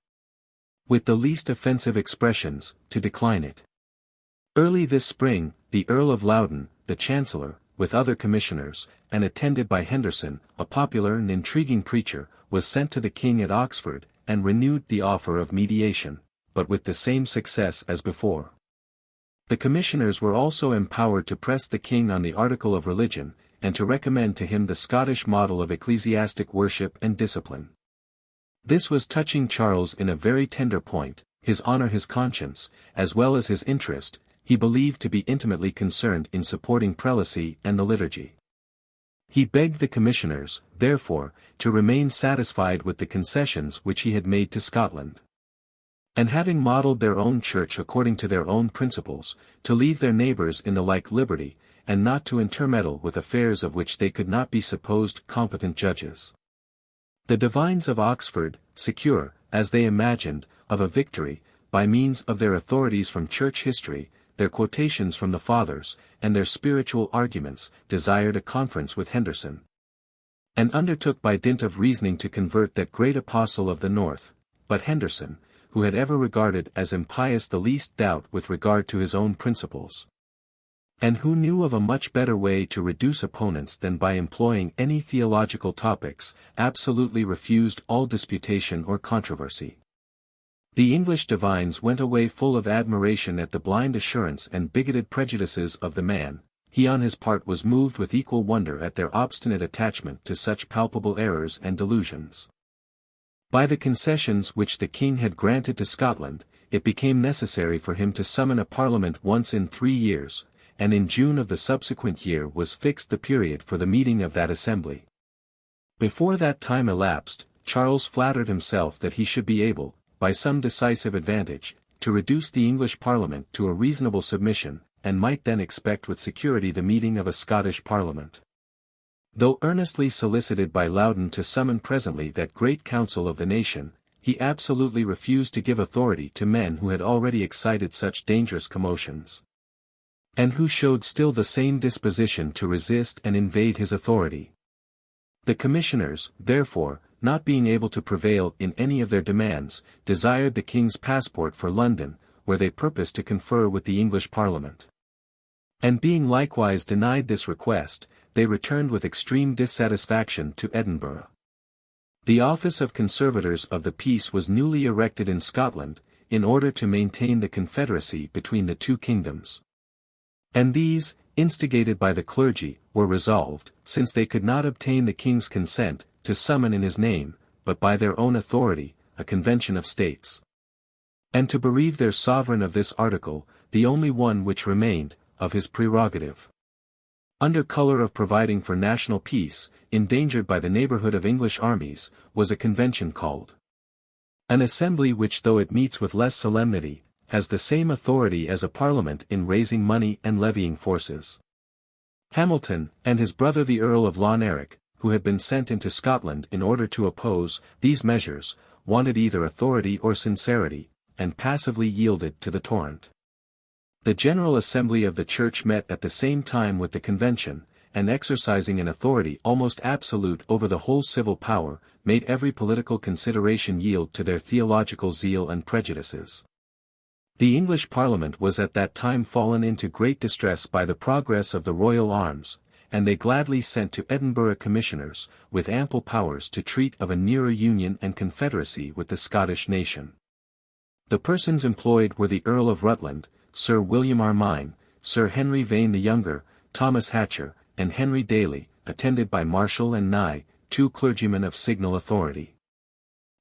with the least offensive expressions, to decline it. Early this spring, the Earl of Loudon, the Chancellor, with other commissioners, and attended by Henderson, a popular and intriguing preacher, was sent to the king at Oxford, and renewed the offer of mediation, but with the same success as before. The commissioners were also empowered to press the king on the article of religion, and to recommend to him the Scottish model of ecclesiastic worship and discipline. This was touching Charles in a very tender point, his honour, his conscience, as well as his interest, he believed to be intimately concerned in supporting prelacy and the liturgy. He begged the commissioners, therefore, to remain satisfied with the concessions which he had made to Scotland, and having modelled their own church according to their own principles, to leave their neighbours in the like liberty, and not to intermeddle with affairs of which they could not be supposed competent judges. The divines of Oxford, secure, as they imagined, of a victory, by means of their authorities from church history, their quotations from the Fathers, and their spiritual arguments, desired a conference with Henderson, and undertook by dint of reasoning to convert that great apostle of the North. But Henderson, who had ever regarded as impious the least doubt with regard to his own principles, and who knew of a much better way to reduce opponents than by employing any theological topics, absolutely refused all disputation or controversy. The English divines went away full of admiration at the blind assurance and bigoted prejudices of the man. He on his part was moved with equal wonder at their obstinate attachment to such palpable errors and delusions. By the concessions which the king had granted to Scotland, it became necessary for him to summon a parliament once in 3 years, and in June of the subsequent year was fixed the period for the meeting of that assembly. Before that time elapsed, Charles flattered himself that he should be able, by some decisive advantage, to reduce the English Parliament to a reasonable submission, and might then expect with security the meeting of a Scottish Parliament. Though earnestly solicited by Loudon to summon presently that great council of the nation, he absolutely refused to give authority to men who had already excited such dangerous commotions, and who showed still the same disposition to resist and invade his authority. The commissioners, therefore, not being able to prevail in any of their demands, desired the king's passport for London, where they purposed to confer with the English Parliament. And being likewise denied this request, they returned with extreme dissatisfaction to Edinburgh. The office of Conservators of the Peace was newly erected in Scotland, in order to maintain the confederacy between the two kingdoms. And these, instigated by the clergy, were resolved, since they could not obtain the king's consent, to summon in his name, but by their own authority, a convention of states, and to bereave their sovereign of this article, the only one which remained, of his prerogative. Under colour of providing for national peace, endangered by the neighbourhood of English armies, was a convention called an assembly, which though it meets with less solemnity, has the same authority as a parliament in raising money and levying forces. Hamilton, and his brother the Earl of Loneric, who had been sent into Scotland in order to oppose these measures, wanted either authority or sincerity, and passively yielded to the torrent. The General Assembly of the Church met at the same time with the Convention, and exercising an authority almost absolute over the whole civil power, made every political consideration yield to their theological zeal and prejudices. The English Parliament was at that time fallen into great distress by the progress of the royal arms, and they gladly sent to Edinburgh commissioners, with ample powers to treat of a nearer union and confederacy with the Scottish nation. The persons employed were the Earl of Rutland, Sir William Armine, Sir Henry Vane the Younger, Thomas Hatcher, and Henry Daly, attended by Marshall and Nye, 2 clergymen of signal authority.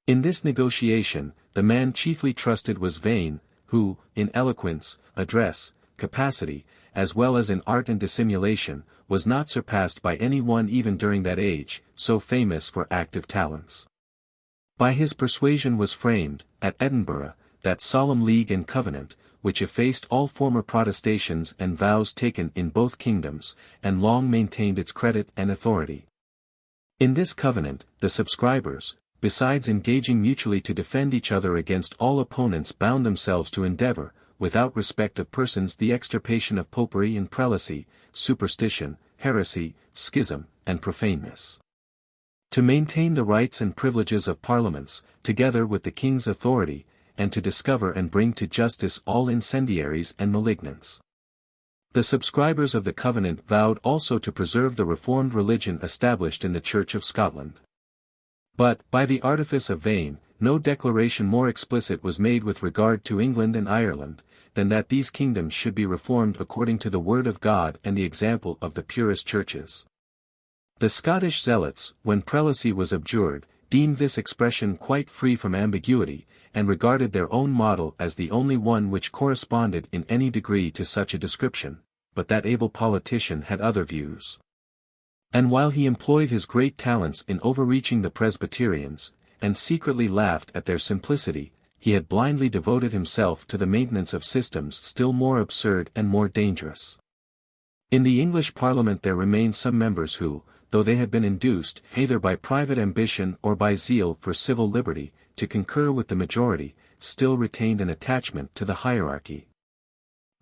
In this negotiation, the man chiefly trusted was Vane, who, in eloquence, address, capacity, as well as in art and dissimulation, was not surpassed by any one even during that age, so famous for active talents. By his persuasion was framed, at Edinburgh, that solemn league and covenant, which effaced all former protestations and vows taken in both kingdoms, and long maintained its credit and authority. In this covenant, the subscribers, besides engaging mutually to defend each other against all opponents, bound themselves to endeavour, without respect of persons, the extirpation of popery and prelacy, superstition, heresy, schism, and profaneness. To maintain the rights and privileges of parliaments, together with the king's authority, and to discover and bring to justice all incendiaries and malignants. The subscribers of the covenant vowed also to preserve the reformed religion established in the Church of Scotland. But, by the artifice of Vane, no declaration more explicit was made with regard to England and Ireland, than that these kingdoms should be reformed according to the word of God and the example of the purest churches. The Scottish zealots, when prelacy was abjured, deemed this expression quite free from ambiguity, and regarded their own model as the only one which corresponded in any degree to such a description, but that able politician had other views. And while he employed his great talents in overreaching the Presbyterians, and secretly laughed at their simplicity, he had blindly devoted himself to the maintenance of systems still more absurd and more dangerous. In the English Parliament there remained some members who, though they had been induced, either by private ambition or by zeal for civil liberty, to concur with the majority, still retained an attachment to the hierarchy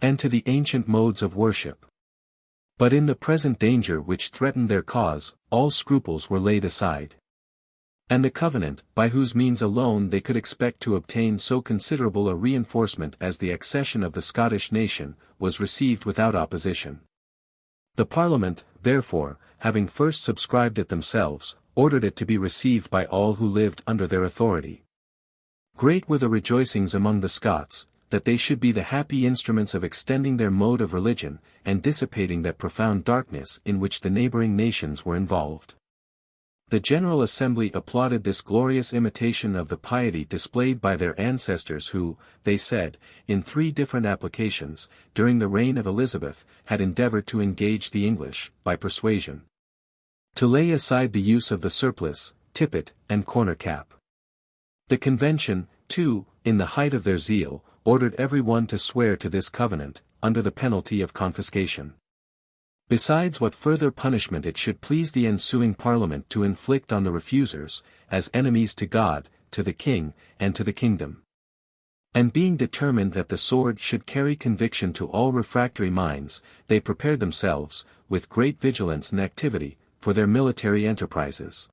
and to the ancient modes of worship. But in the present danger which threatened their cause, all scruples were laid aside. And the covenant, by whose means alone they could expect to obtain so considerable a reinforcement as the accession of the Scottish nation, was received without opposition. The Parliament, therefore, having first subscribed it themselves, ordered it to be received by all who lived under their authority. Great were the rejoicings among the Scots, that they should be the happy instruments of extending their mode of religion, and dissipating that profound darkness in which the neighbouring nations were involved. The General Assembly applauded this glorious imitation of the piety displayed by their ancestors who, they said, in 3 different applications, during the reign of Elizabeth, had endeavoured to engage the English, by persuasion, to lay aside the use of the surplice, tippet, and corner cap. The Convention, too, in the height of their zeal, ordered every one to swear to this covenant, under the penalty of confiscation. Besides what further punishment it should please the ensuing Parliament to inflict on the refusers, as enemies to God, to the King, and to the kingdom. And being determined that the sword should carry conviction to all refractory minds, they prepared themselves, with great vigilance and activity, for their military enterprises.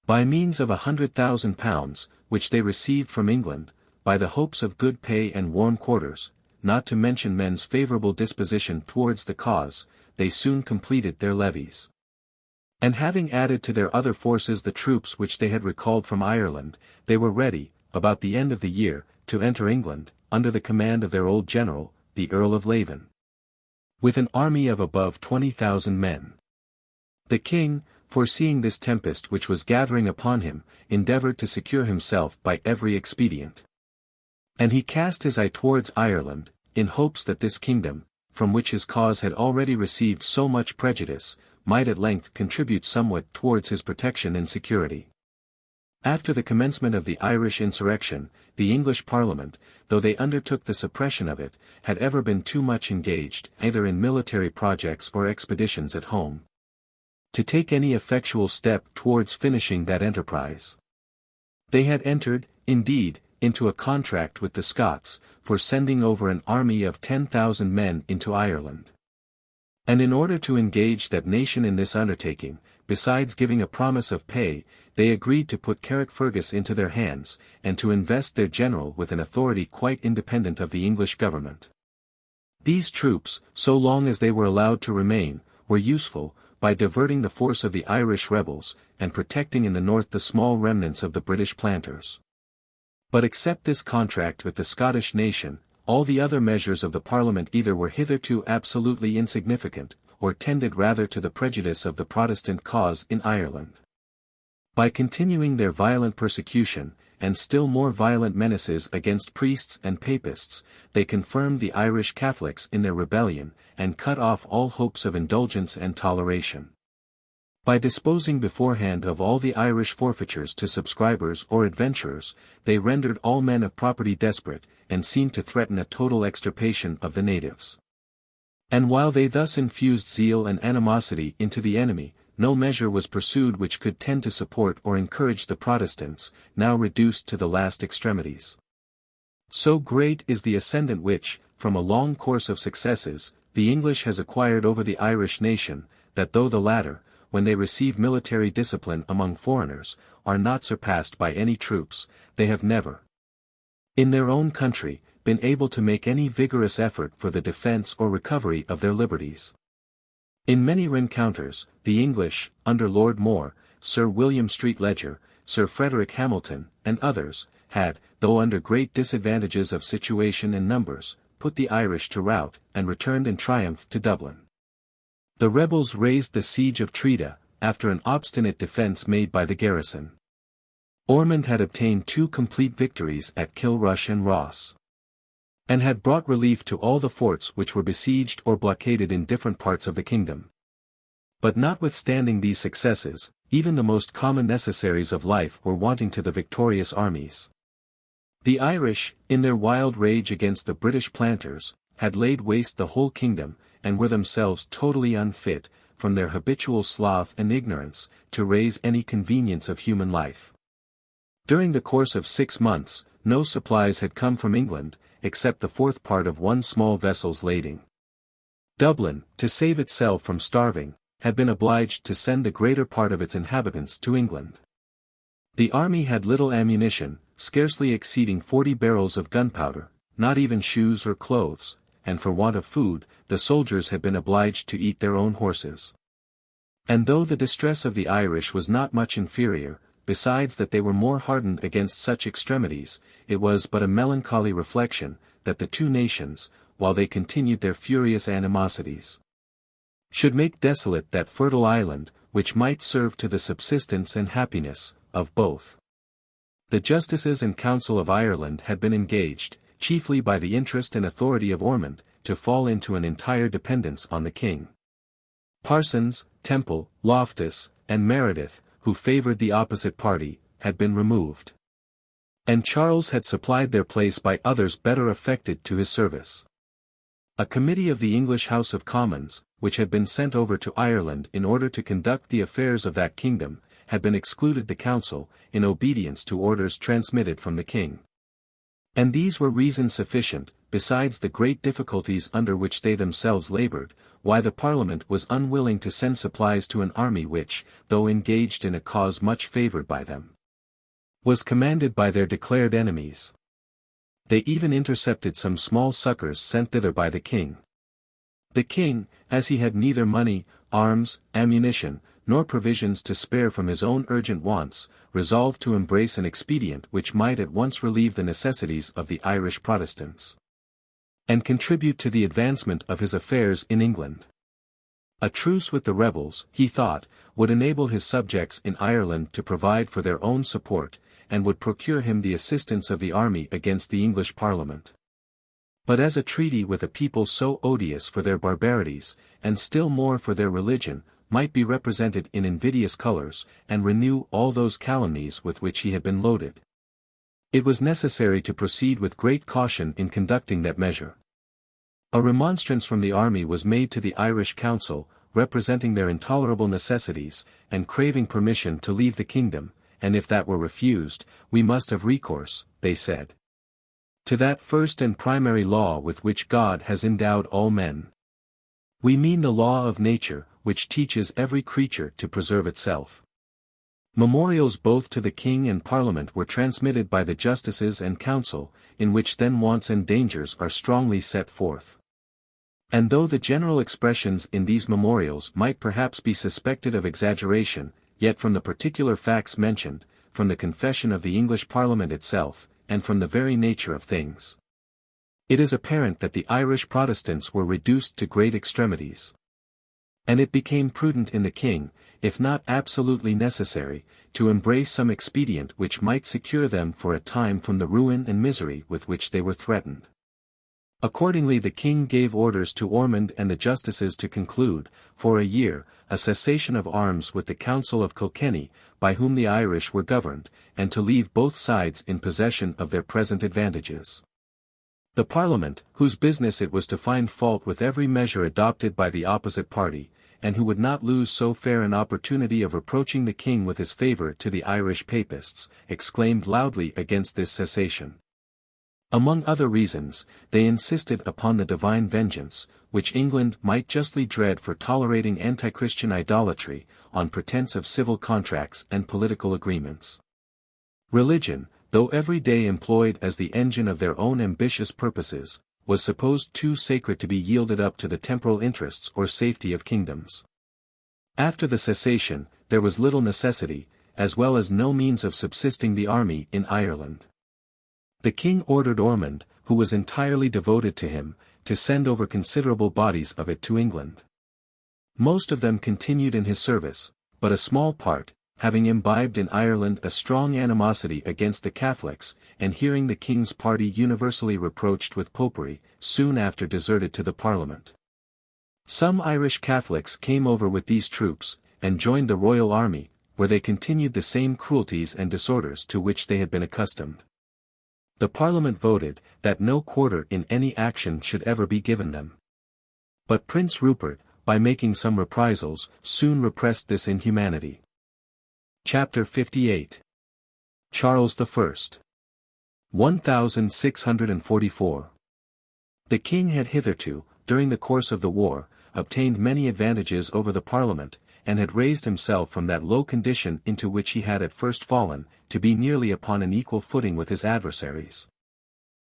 By means of £100,000, which they received from England, by the hopes of good pay and warm quarters, not to mention men's favourable disposition towards the cause, they soon completed their levies. And having added to their other forces the troops which they had recalled from Ireland, they were ready, about the end of the year, to enter England, under the command of their old general, the Earl of Leven, with an army of above 20,000 men. The king, foreseeing this tempest which was gathering upon him, endeavoured to secure himself by every expedient. And he cast his eye towards Ireland, in hopes that this kingdom, from which his cause had already received so much prejudice, might at length contribute somewhat towards his protection and security. After the commencement of the Irish insurrection, the English Parliament, though they undertook the suppression of it, had ever been too much engaged, either in military projects or expeditions at home, to take any effectual step towards finishing that enterprise. They had entered, indeed, into a contract with the Scots, for sending over an army of 10,000 men into Ireland. And in order to engage that nation in this undertaking, besides giving a promise of pay, they agreed to put Carrickfergus into their hands, and to invest their general with an authority quite independent of the English government. These troops, so long as they were allowed to remain, were useful, by diverting the force of the Irish rebels, and protecting in the north the small remnants of the British planters. But except this contract with the Scottish nation, all the other measures of the Parliament either were hitherto absolutely insignificant, or tended rather to the prejudice of the Protestant cause in Ireland. By continuing their violent persecution, and still more violent menaces against priests and papists, they confirmed the Irish Catholics in their rebellion, and cut off all hopes of indulgence and toleration. By disposing beforehand of all the Irish forfeitures to subscribers or adventurers, they rendered all men of property desperate, and seemed to threaten a total extirpation of the natives. And while they thus infused zeal and animosity into the enemy, no measure was pursued which could tend to support or encourage the Protestants, now reduced to the last extremities. So great is the ascendant which, from a long course of successes, the English has acquired over the Irish nation, that though the latter, when they receive military discipline among foreigners, are not surpassed by any troops, they have never, in their own country, been able to make any vigorous effort for the defence or recovery of their liberties. In many rencounters, the English, under Lord Moore, Sir William Street Ledger, Sir Frederick Hamilton, and others, had, though under great disadvantages of situation and numbers, put the Irish to rout, and returned in triumph to Dublin. The rebels raised the siege of Tredah, after an obstinate defence made by the garrison. Ormond had obtained 2 complete victories at Kilrush and Ross, and had brought relief to all the forts which were besieged or blockaded in different parts of the kingdom. But notwithstanding these successes, even the most common necessaries of life were wanting to the victorious armies. The Irish, in their wild rage against the British planters, had laid waste the whole kingdom, and were themselves totally unfit, from their habitual sloth and ignorance, to raise any convenience of human life. During the course of 6 months, no supplies had come from England, except the fourth part of one small vessel's lading. Dublin, to save itself from starving, had been obliged to send the greater part of its inhabitants to England. The army had little ammunition, scarcely exceeding 40 barrels of gunpowder, not even shoes or clothes, and for want of food, the soldiers had been obliged to eat their own horses. And though the distress of the Irish was not much inferior, besides that they were more hardened against such extremities, it was but a melancholy reflection, that the two nations, while they continued their furious animosities, should make desolate that fertile island, which might serve to the subsistence and happiness of both. The Justices and Council of Ireland had been engaged, chiefly by the interest and authority of Ormond, to fall into an entire dependence on the king. Parsons, Temple, Loftus, and Meredith, who favoured the opposite party, had been removed. And Charles had supplied their place by others better affected to his service. A committee of the English House of Commons, which had been sent over to Ireland in order to conduct the affairs of that kingdom, had been excluded the council, in obedience to orders transmitted from the king. And these were reasons sufficient, besides the great difficulties under which they themselves laboured, why the Parliament was unwilling to send supplies to an army which, though engaged in a cause much favoured by them, was commanded by their declared enemies. They even intercepted some small succours sent thither by the king. The king, as he had neither money, arms, ammunition, nor provisions to spare from his own urgent wants, resolved to embrace an expedient which might at once relieve the necessities of the Irish Protestants, and contribute to the advancement of his affairs in England. A truce with the rebels, he thought, would enable his subjects in Ireland to provide for their own support, and would procure him the assistance of the army against the English Parliament. But as a treaty with a people so odious for their barbarities, and still more for their religion, might be represented in invidious colours, and renew all those calumnies with which he had been loaded, it was necessary to proceed with great caution in conducting that measure. A remonstrance from the army was made to the Irish Council, representing their intolerable necessities, and craving permission to leave the kingdom, and if that were refused, we must have recourse, they said, to that first and primary law with which God has endowed all men. We mean the law of nature, which teaches every creature to preserve itself. Memorials both to the king and Parliament were transmitted by the Justices and Council, in which then wants and dangers are strongly set forth. And though the general expressions in these memorials might perhaps be suspected of exaggeration, yet from the particular facts mentioned, from the confession of the English Parliament itself, and from the very nature of things, it is apparent that the Irish Protestants were reduced to great extremities. And it became prudent in the king, if not absolutely necessary, to embrace some expedient which might secure them for a time from the ruin and misery with which they were threatened. Accordingly the king gave orders to Ormond and the justices to conclude, for a year, a cessation of arms with the Council of Kilkenny, by whom the Irish were governed, and to leave both sides in possession of their present advantages. The Parliament, whose business it was to find fault with every measure adopted by the opposite party, and who would not lose so fair an opportunity of reproaching the king with his favour to the Irish Papists, exclaimed loudly against this cessation. Among other reasons, they insisted upon the divine vengeance, which England might justly dread for tolerating anti-Christian idolatry, on pretence of civil contracts and political agreements. Religion, though every day employed as the engine of their own ambitious purposes, was supposed too sacred to be yielded up to the temporal interests or safety of kingdoms. After the cessation, there was little necessity, as well as no means of subsisting the army in Ireland. The king ordered Ormond, who was entirely devoted to him, to send over considerable bodies of it to England. Most of them continued in his service, but a small part, having imbibed in Ireland a strong animosity against the Catholics, and hearing the king's party universally reproached with popery, soon after deserted to the Parliament. Some Irish Catholics came over with these troops, and joined the royal army, where they continued the same cruelties and disorders to which they had been accustomed. The Parliament voted, that no quarter in any action should ever be given them. But Prince Rupert, by making some reprisals, soon repressed this inhumanity. Chapter 58. Charles I. 1644. The king had hitherto, during the course of the war, obtained many advantages over the Parliament, and had raised himself from that low condition into which he had at first fallen, to be nearly upon an equal footing with his adversaries.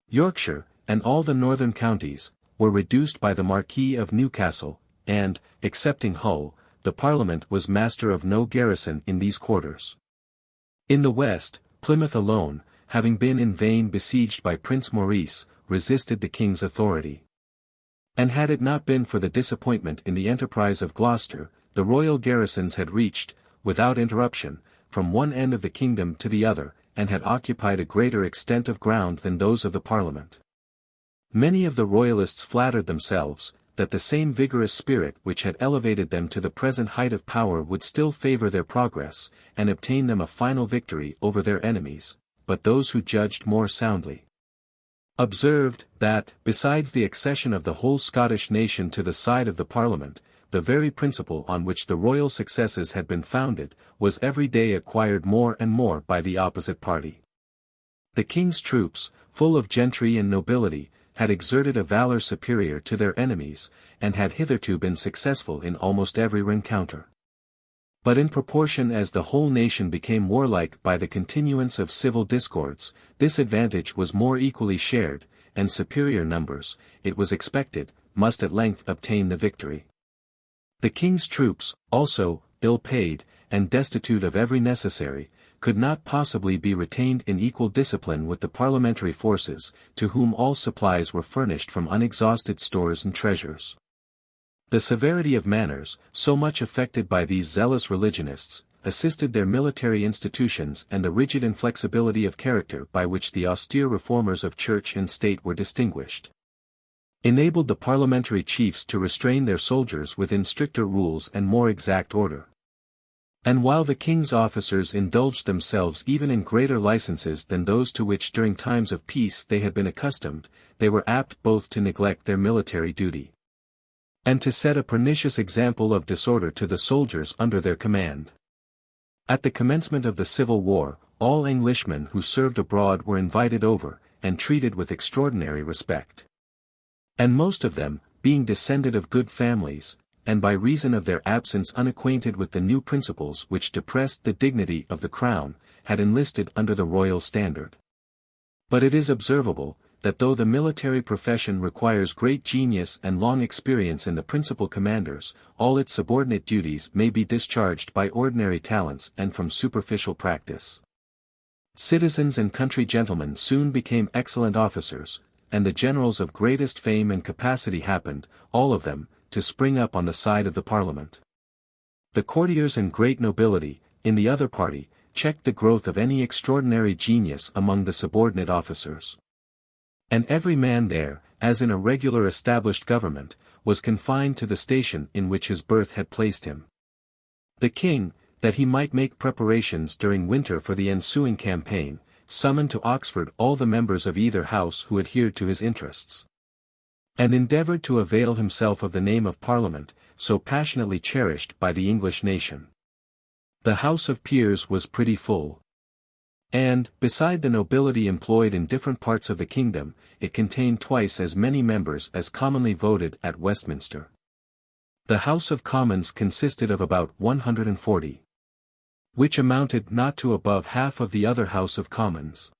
Yorkshire, and all the northern counties, were reduced by the Marquis of Newcastle, and, excepting Hull, the Parliament was master of no garrison in these quarters. In the west, Plymouth alone, having been in vain besieged by Prince Maurice, resisted the king's authority. And had it not been for the disappointment in the enterprise of Gloucester, the royal garrisons had reached, without interruption, from one end of the kingdom to the other, and had occupied a greater extent of ground than those of the Parliament. Many of the royalists flattered themselves, that the same vigorous spirit which had elevated them to the present height of power would still favour their progress, and obtain them a final victory over their enemies, but those who judged more soundly observed, that, besides the accession of the whole Scottish nation to the side of the Parliament, the very principle on which the royal successes had been founded, was every day acquired more and more by the opposite party. The king's troops, full of gentry and nobility, had exerted a valour superior to their enemies, and had hitherto been successful in almost every rencounter. But in proportion as the whole nation became warlike by the continuance of civil discords, this advantage was more equally shared, and superior numbers, it was expected, must at length obtain the victory. The king's troops, also, ill-paid, and destitute of every necessary, could not possibly be retained in equal discipline with the parliamentary forces, to whom all supplies were furnished from unexhausted stores and treasures. The severity of manners, so much affected by these zealous religionists, assisted their military institutions, and the rigid inflexibility of character by which the austere reformers of church and state were distinguished, enabled the parliamentary chiefs to restrain their soldiers within stricter rules and more exact order. And while the king's officers indulged themselves even in greater licenses than those to which during times of peace they had been accustomed, they were apt both to neglect their military duty, and to set a pernicious example of disorder to the soldiers under their command. At the commencement of the Civil War, all Englishmen who served abroad were invited over, and treated with extraordinary respect. And most of them, being descended of good families, and by reason of their absence unacquainted with the new principles which depressed the dignity of the crown, had enlisted under the royal standard. But it is observable, that though the military profession requires great genius and long experience in the principal commanders, all its subordinate duties may be discharged by ordinary talents and from superficial practice. Citizens and country gentlemen soon became excellent officers, and the generals of greatest fame and capacity happened, all of them, to spring up on the side of the Parliament. The courtiers and great nobility, in the other party, checked the growth of any extraordinary genius among the subordinate officers. And every man there, as in a regular established government, was confined to the station in which his birth had placed him. The king, that he might make preparations during winter for the ensuing campaign, summoned to Oxford all the members of either house who adhered to his interests, and endeavoured to avail himself of the name of Parliament, so passionately cherished by the English nation. The House of Peers was pretty full. And, beside the nobility employed in different parts of the kingdom, it contained twice as many members as commonly voted at Westminster. The House of Commons consisted of about 140. Which amounted not to above half of the other House of Commons.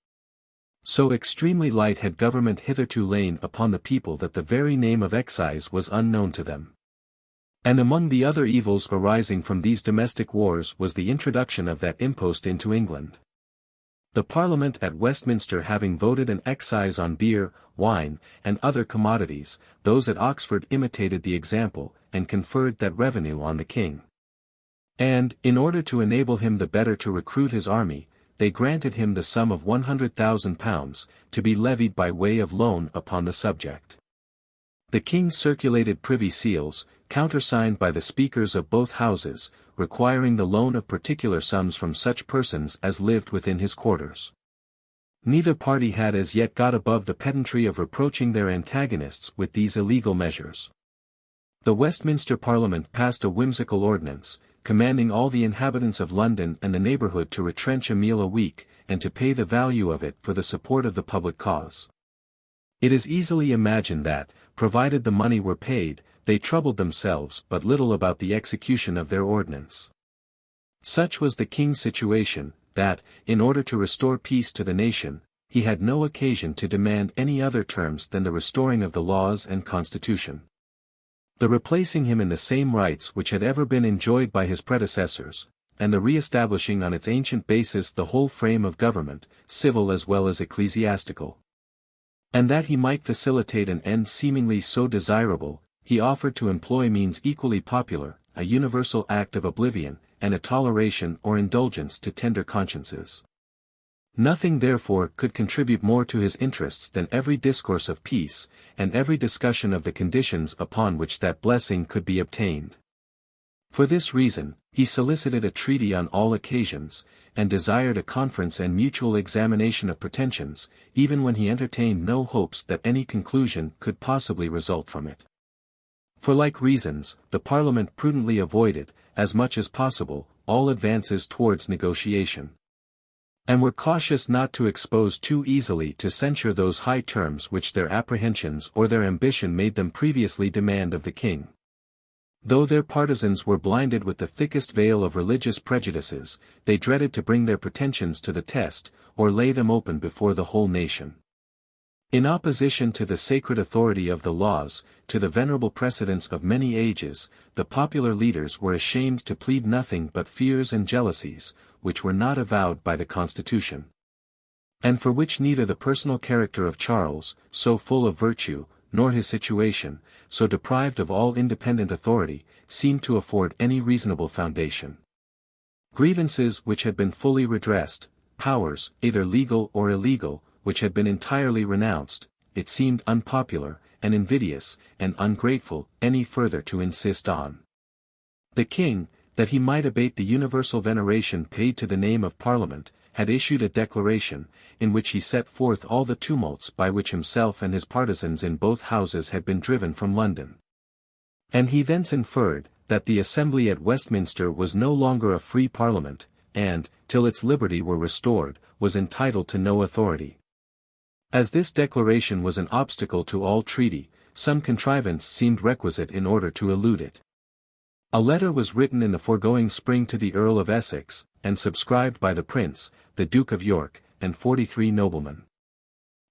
So extremely light had government hitherto lain upon the people that the very name of excise was unknown to them. And among the other evils arising from these domestic wars was the introduction of that impost into England. The Parliament at Westminster having voted an excise on beer, wine, and other commodities, those at Oxford imitated the example, and conferred that revenue on the king. And, in order to enable him the better to recruit his army, they granted him the sum of £100,000, to be levied by way of loan upon the subject. The king circulated privy seals, countersigned by the speakers of both houses, requiring the loan of particular sums from such persons as lived within his quarters. Neither party had as yet got above the pedantry of reproaching their antagonists with these illegal measures. The Westminster Parliament passed a whimsical ordinance, commanding all the inhabitants of London and the neighbourhood to retrench a meal a week, and to pay the value of it for the support of the public cause. It is easily imagined that, provided the money were paid, they troubled themselves but little about the execution of their ordinance. Such was the king's situation, that, in order to restore peace to the nation, he had no occasion to demand any other terms than the restoring of the laws and constitution. The replacing him in the same rights which had ever been enjoyed by his predecessors, and the re-establishing on its ancient basis the whole frame of government, civil as well as ecclesiastical. And that he might facilitate an end seemingly so desirable, he offered to employ means equally popular, a universal act of oblivion, and a toleration or indulgence to tender consciences. Nothing therefore could contribute more to his interests than every discourse of peace, and every discussion of the conditions upon which that blessing could be obtained. For this reason, he solicited a treaty on all occasions, and desired a conference and mutual examination of pretensions, even when he entertained no hopes that any conclusion could possibly result from it. For like reasons, the Parliament prudently avoided, as much as possible, all advances towards negotiation, and were cautious not to expose too easily to censure those high terms which their apprehensions or their ambition made them previously demand of the king. Though their partisans were blinded with the thickest veil of religious prejudices, they dreaded to bring their pretensions to the test, or lay them open before the whole nation. In opposition to the sacred authority of the laws, to the venerable precedents of many ages, the popular leaders were ashamed to plead nothing but fears and jealousies, which were not avowed by the Constitution, and for which neither the personal character of Charles, so full of virtue, nor his situation, so deprived of all independent authority, seemed to afford any reasonable foundation. Grievances which had been fully redressed, powers, either legal or illegal, which had been entirely renounced, it seemed unpopular, and invidious, and ungrateful, any further to insist on. The king, that he might abate the universal veneration paid to the name of Parliament, had issued a declaration, in which he set forth all the tumults by which himself and his partisans in both houses had been driven from London. And he thence inferred, that the assembly at Westminster was no longer a free Parliament, and, till its liberty were restored, was entitled to no authority. As this declaration was an obstacle to all treaty, some contrivance seemed requisite in order to elude it. A letter was written in the foregoing spring to the Earl of Essex, and subscribed by the Prince, the Duke of York, and 43 noblemen.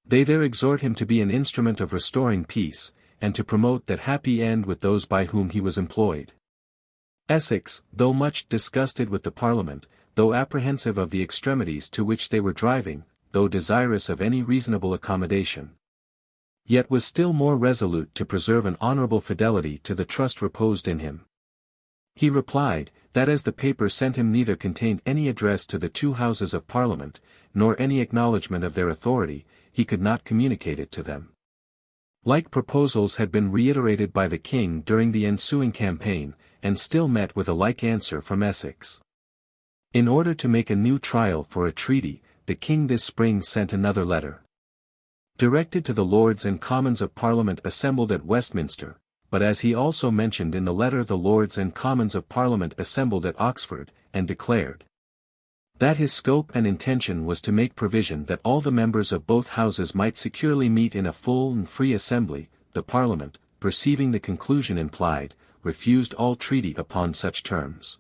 They there exhort him to be an instrument of restoring peace, and to promote that happy end with those by whom he was employed. Essex, though much disgusted with the Parliament, though apprehensive of the extremities to which they were driving, though desirous of any reasonable accommodation, yet was still more resolute to preserve an honourable fidelity to the trust reposed in him. He replied, that as the paper sent him neither contained any address to the two Houses of Parliament, nor any acknowledgment of their authority, he could not communicate it to them. Like proposals had been reiterated by the king during the ensuing campaign, and still met with a like answer from Essex. In order to make a new trial for a treaty, the king this spring sent another letter, directed to the Lords and Commons of Parliament assembled at Westminster, but as he also mentioned in the letter the Lords and Commons of Parliament assembled at Oxford, and declared that his scope and intention was to make provision that all the members of both houses might securely meet in a full and free assembly. The Parliament, perceiving the conclusion implied, refused all treaty upon such terms.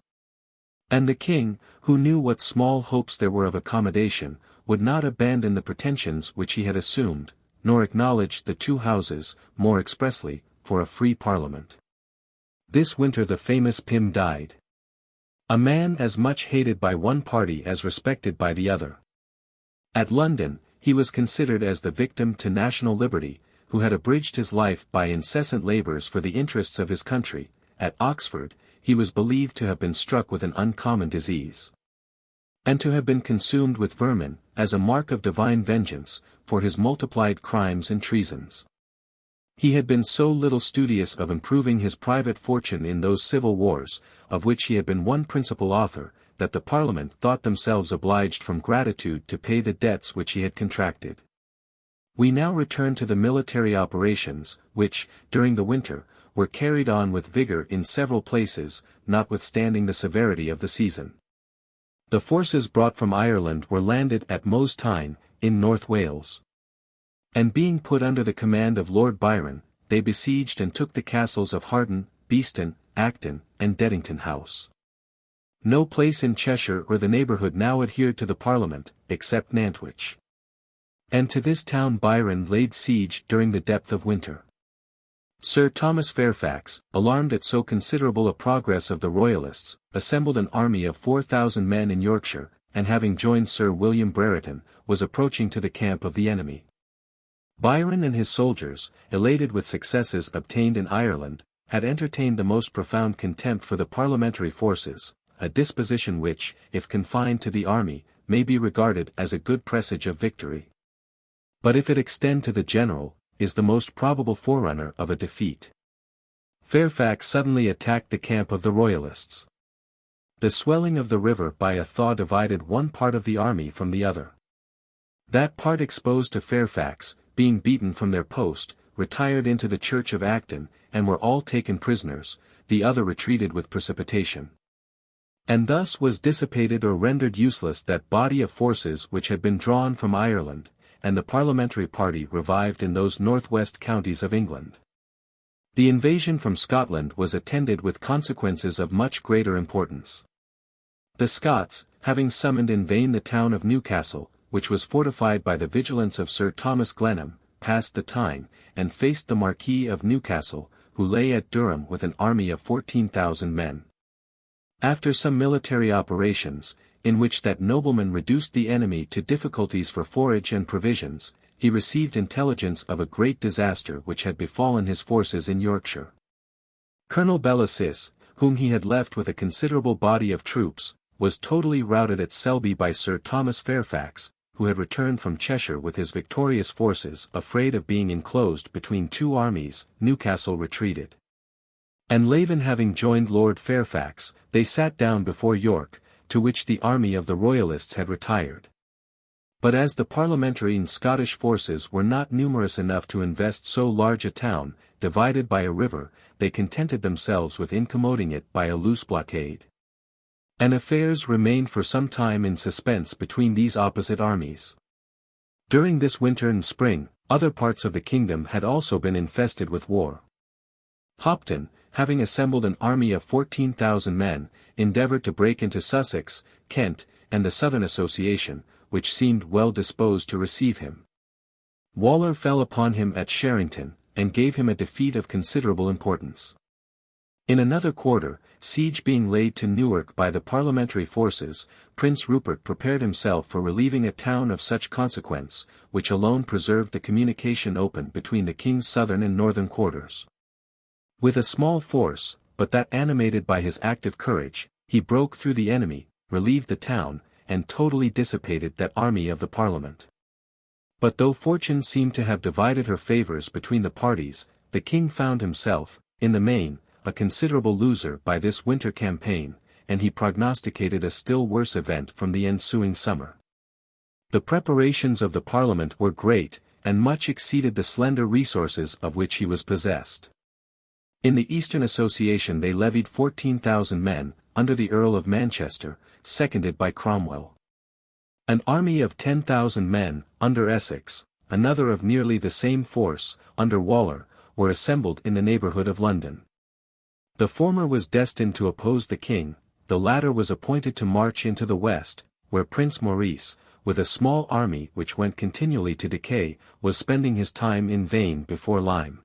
And the king, who knew what small hopes there were of accommodation, would not abandon the pretensions which he had assumed, nor acknowledge the two houses, more expressly, for a free Parliament. This winter the famous Pym died. A man as much hated by one party as respected by the other. At London, he was considered as the victim to national liberty, who had abridged his life by incessant labours for the interests of his country. At Oxford, he was believed to have been struck with an uncommon disease, and to have been consumed with vermin, as a mark of divine vengeance, for his multiplied crimes and treasons. He had been so little studious of improving his private fortune in those civil wars, of which he had been one principal author, that the Parliament thought themselves obliged from gratitude to pay the debts which he had contracted. We now return to the military operations, which, during the winter, were carried on with vigor in several places, notwithstanding the severity of the season. The forces brought from Ireland were landed at Moes Tyne, in North Wales. And being put under the command of Lord Byron, they besieged and took the castles of Harden, Beeston, Acton, and Deddington House. No place in Cheshire or the neighbourhood now adhered to the Parliament, except Nantwich. And to this town Byron laid siege during the depth of winter. Sir Thomas Fairfax, alarmed at so considerable a progress of the Royalists, assembled an army of 4,000 men in Yorkshire, and having joined Sir William Brereton, was approaching to the camp of the enemy. Byron and his soldiers, elated with successes obtained in Ireland, had entertained the most profound contempt for the parliamentary forces, a disposition which, if confined to the army, may be regarded as a good presage of victory. But if it extend to the general, is the most probable forerunner of a defeat. Fairfax suddenly attacked the camp of the Royalists. The swelling of the river by a thaw divided one part of the army from the other. That part exposed to Fairfax, being beaten from their post, retired into the church of Acton, and were all taken prisoners, the other retreated with precipitation. And thus was dissipated or rendered useless that body of forces which had been drawn from Ireland, and the parliamentary party revived in those northwest counties of England. The invasion from Scotland was attended with consequences of much greater importance. The Scots, having summoned in vain the town of Newcastle, which was fortified by the vigilance of Sir Thomas Glenham, passed the Tyne, and faced the Marquis of Newcastle, who lay at Durham with an army of 14,000 men. After some military operations, in which that nobleman reduced the enemy to difficulties for forage and provisions, he received intelligence of a great disaster which had befallen his forces in Yorkshire. Colonel Bellasis, whom he had left with a considerable body of troops, was totally routed at Selby by Sir Thomas Fairfax, who had returned from Cheshire with his victorious forces. Afraid of being enclosed between two armies, Newcastle retreated. And Laven having joined Lord Fairfax, they sat down before York, to which the army of the Royalists had retired. But as the parliamentary and Scottish forces were not numerous enough to invest so large a town, divided by a river, they contented themselves with incommoding it by a loose blockade. And affairs remained for some time in suspense between these opposite armies. During this winter and spring, other parts of the kingdom had also been infested with war. Hopton, having assembled an army of 14,000 men, endeavoured to break into Sussex, Kent, and the Southern Association, which seemed well disposed to receive him. Waller fell upon him at Sherrington, and gave him a defeat of considerable importance. In another quarter, siege being laid to Newark by the parliamentary forces, Prince Rupert prepared himself for relieving a town of such consequence, which alone preserved the communication open between the king's southern and northern quarters. With a small force, but that animated by his active courage, he broke through the enemy, relieved the town, and totally dissipated that army of the Parliament. But though fortune seemed to have divided her favours between the parties, the king found himself, in the main, a considerable loser by this winter campaign, and he prognosticated a still worse event from the ensuing summer. The preparations of the Parliament were great, and much exceeded the slender resources of which he was possessed. In the Eastern Association they levied 14,000 men, under the Earl of Manchester, seconded by Cromwell. An army of 10,000 men, under Essex, another of nearly the same force, under Waller, were assembled in the neighbourhood of London. The former was destined to oppose the king, the latter was appointed to march into the west, where Prince Maurice, with a small army which went continually to decay, was spending his time in vain before Lyme,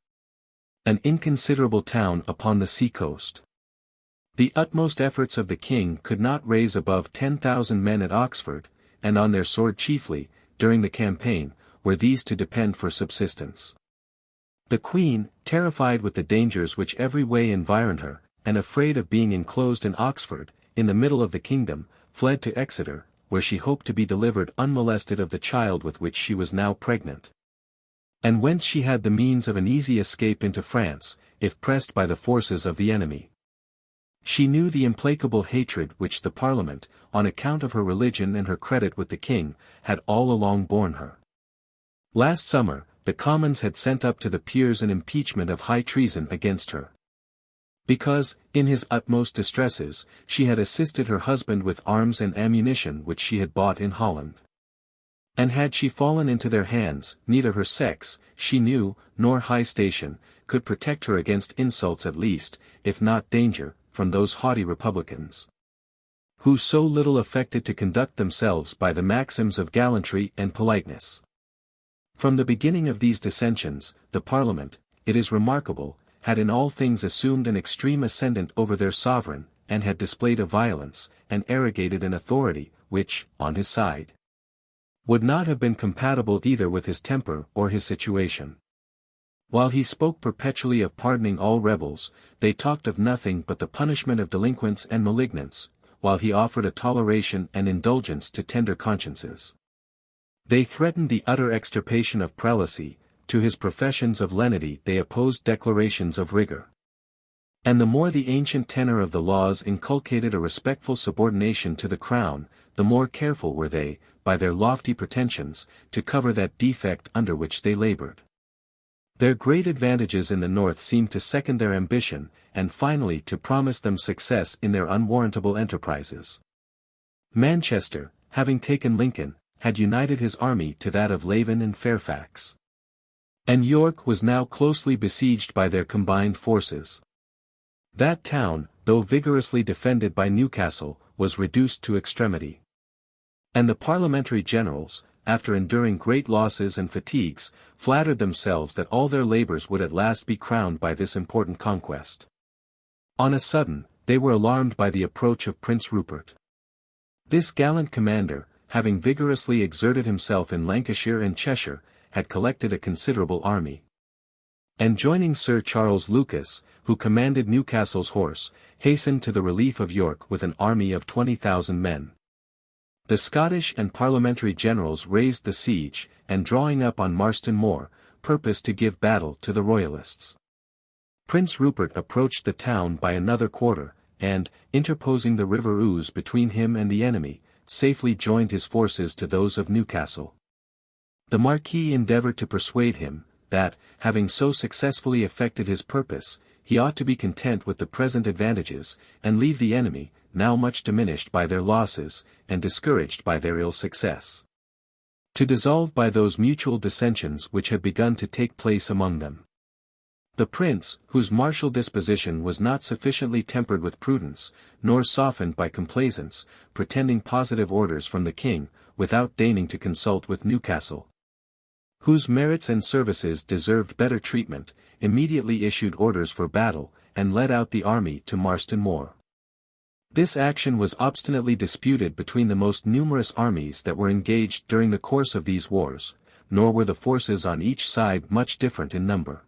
an inconsiderable town upon the sea-coast. The utmost efforts of the king could not raise above 10,000 men at Oxford, and on their sword chiefly, during the campaign, were these to depend for subsistence. The Queen, terrified with the dangers which every way environed her, and afraid of being enclosed in Oxford, in the middle of the kingdom, fled to Exeter, where she hoped to be delivered unmolested of the child with which she was now pregnant. And whence she had the means of an easy escape into France, if pressed by the forces of the enemy. She knew the implacable hatred which the Parliament, on account of her religion and her credit with the king, had all along borne her. Last summer, the Commons had sent up to the Peers an impeachment of high treason against her. Because, in his utmost distresses, she had assisted her husband with arms and ammunition which she had bought in Holland. And had she fallen into their hands, neither her sex, she knew, nor high station, could protect her against insults at least, if not danger, from those haughty republicans, who so little affected to conduct themselves by the maxims of gallantry and politeness. From the beginning of these dissensions, the Parliament, it is remarkable, had in all things assumed an extreme ascendant over their sovereign, and had displayed a violence, and arrogated an authority, which, on his side, would not have been compatible either with his temper or his situation. While he spoke perpetually of pardoning all rebels, they talked of nothing but the punishment of delinquents and malignants, while he offered a toleration and indulgence to tender consciences. They threatened the utter extirpation of prelacy, to his professions of lenity they opposed declarations of rigor. And the more the ancient tenor of the laws inculcated a respectful subordination to the crown, the more careful were they, by their lofty pretensions, to cover that defect under which they labored. Their great advantages in the north seemed to second their ambition, and finally to promise them success in their unwarrantable enterprises. Manchester, having taken Lincoln, had united his army to that of Lavin and Fairfax. And York was now closely besieged by their combined forces. That town, though vigorously defended by Newcastle, was reduced to extremity. And the parliamentary generals, after enduring great losses and fatigues, flattered themselves that all their labors would at last be crowned by this important conquest. On a sudden, they were alarmed by the approach of Prince Rupert. This gallant commander, having vigorously exerted himself in Lancashire and Cheshire, had collected a considerable army. And joining Sir Charles Lucas, who commanded Newcastle's horse, hastened to the relief of York with an army of 20,000 men. The Scottish and parliamentary generals raised the siege, and drawing up on Marston Moor, purposed to give battle to the royalists. Prince Rupert approached the town by another quarter, and, interposing the river Ouse between him and the enemy, safely joined his forces to those of Newcastle. The Marquis endeavoured to persuade him, that, having so successfully effected his purpose, he ought to be content with the present advantages, and leave the enemy, now much diminished by their losses, and discouraged by their ill success, to dissolve by those mutual dissensions which had begun to take place among them. The prince, whose martial disposition was not sufficiently tempered with prudence, nor softened by complaisance, pretending positive orders from the king, without deigning to consult with Newcastle, whose merits and services deserved better treatment, immediately issued orders for battle, and led out the army to Marston Moor. This action was obstinately disputed between the most numerous armies that were engaged during the course of these wars, nor were the forces on each side much different in number.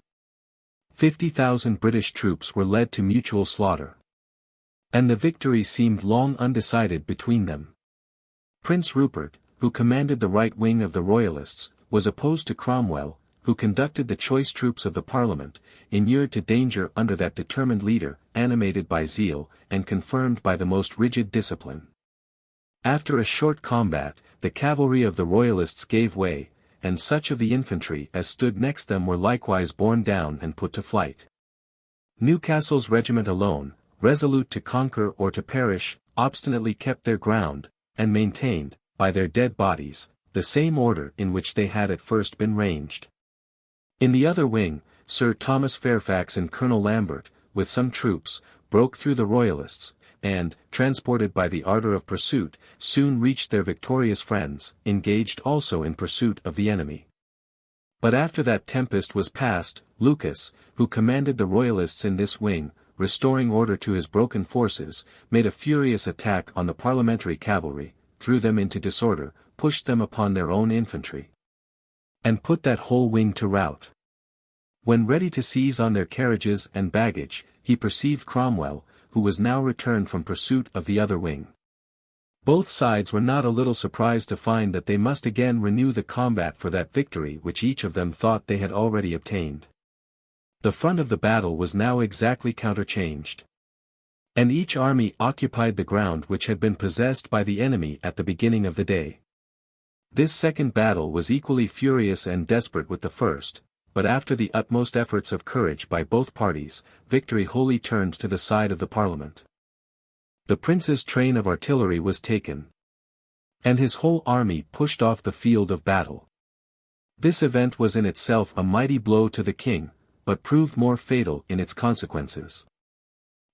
50,000 British troops were led to mutual slaughter. And the victory seemed long undecided between them. Prince Rupert, who commanded the right wing of the Royalists, was opposed to Cromwell, who conducted the choice troops of the Parliament, inured to danger under that determined leader, animated by zeal, and confirmed by the most rigid discipline. After a short combat, the cavalry of the Royalists gave way, and such of the infantry as stood next them were likewise borne down and put to flight. Newcastle's regiment alone, resolute to conquer or to perish, obstinately kept their ground, and maintained, by their dead bodies, the same order in which they had at first been ranged. In the other wing, Sir Thomas Fairfax and Colonel Lambert, with some troops, broke through the Royalists, and, transported by the ardor of pursuit, soon reached their victorious friends, engaged also in pursuit of the enemy. But after that tempest was past, Lucas, who commanded the Royalists in this wing, restoring order to his broken forces, made a furious attack on the parliamentary cavalry, threw them into disorder, pushed them upon their own infantry, and put that whole wing to rout. When ready to seize on their carriages and baggage, he perceived Cromwell, who was now returned from pursuit of the other wing. Both sides were not a little surprised to find that they must again renew the combat for that victory which each of them thought they had already obtained. The front of the battle was now exactly counterchanged, and each army occupied the ground which had been possessed by the enemy at the beginning of the day. This second battle was equally furious and desperate with the first, but after the utmost efforts of courage by both parties, victory wholly turned to the side of the Parliament. The prince's train of artillery was taken, and his whole army pushed off the field of battle. This event was in itself a mighty blow to the king, but proved more fatal in its consequences.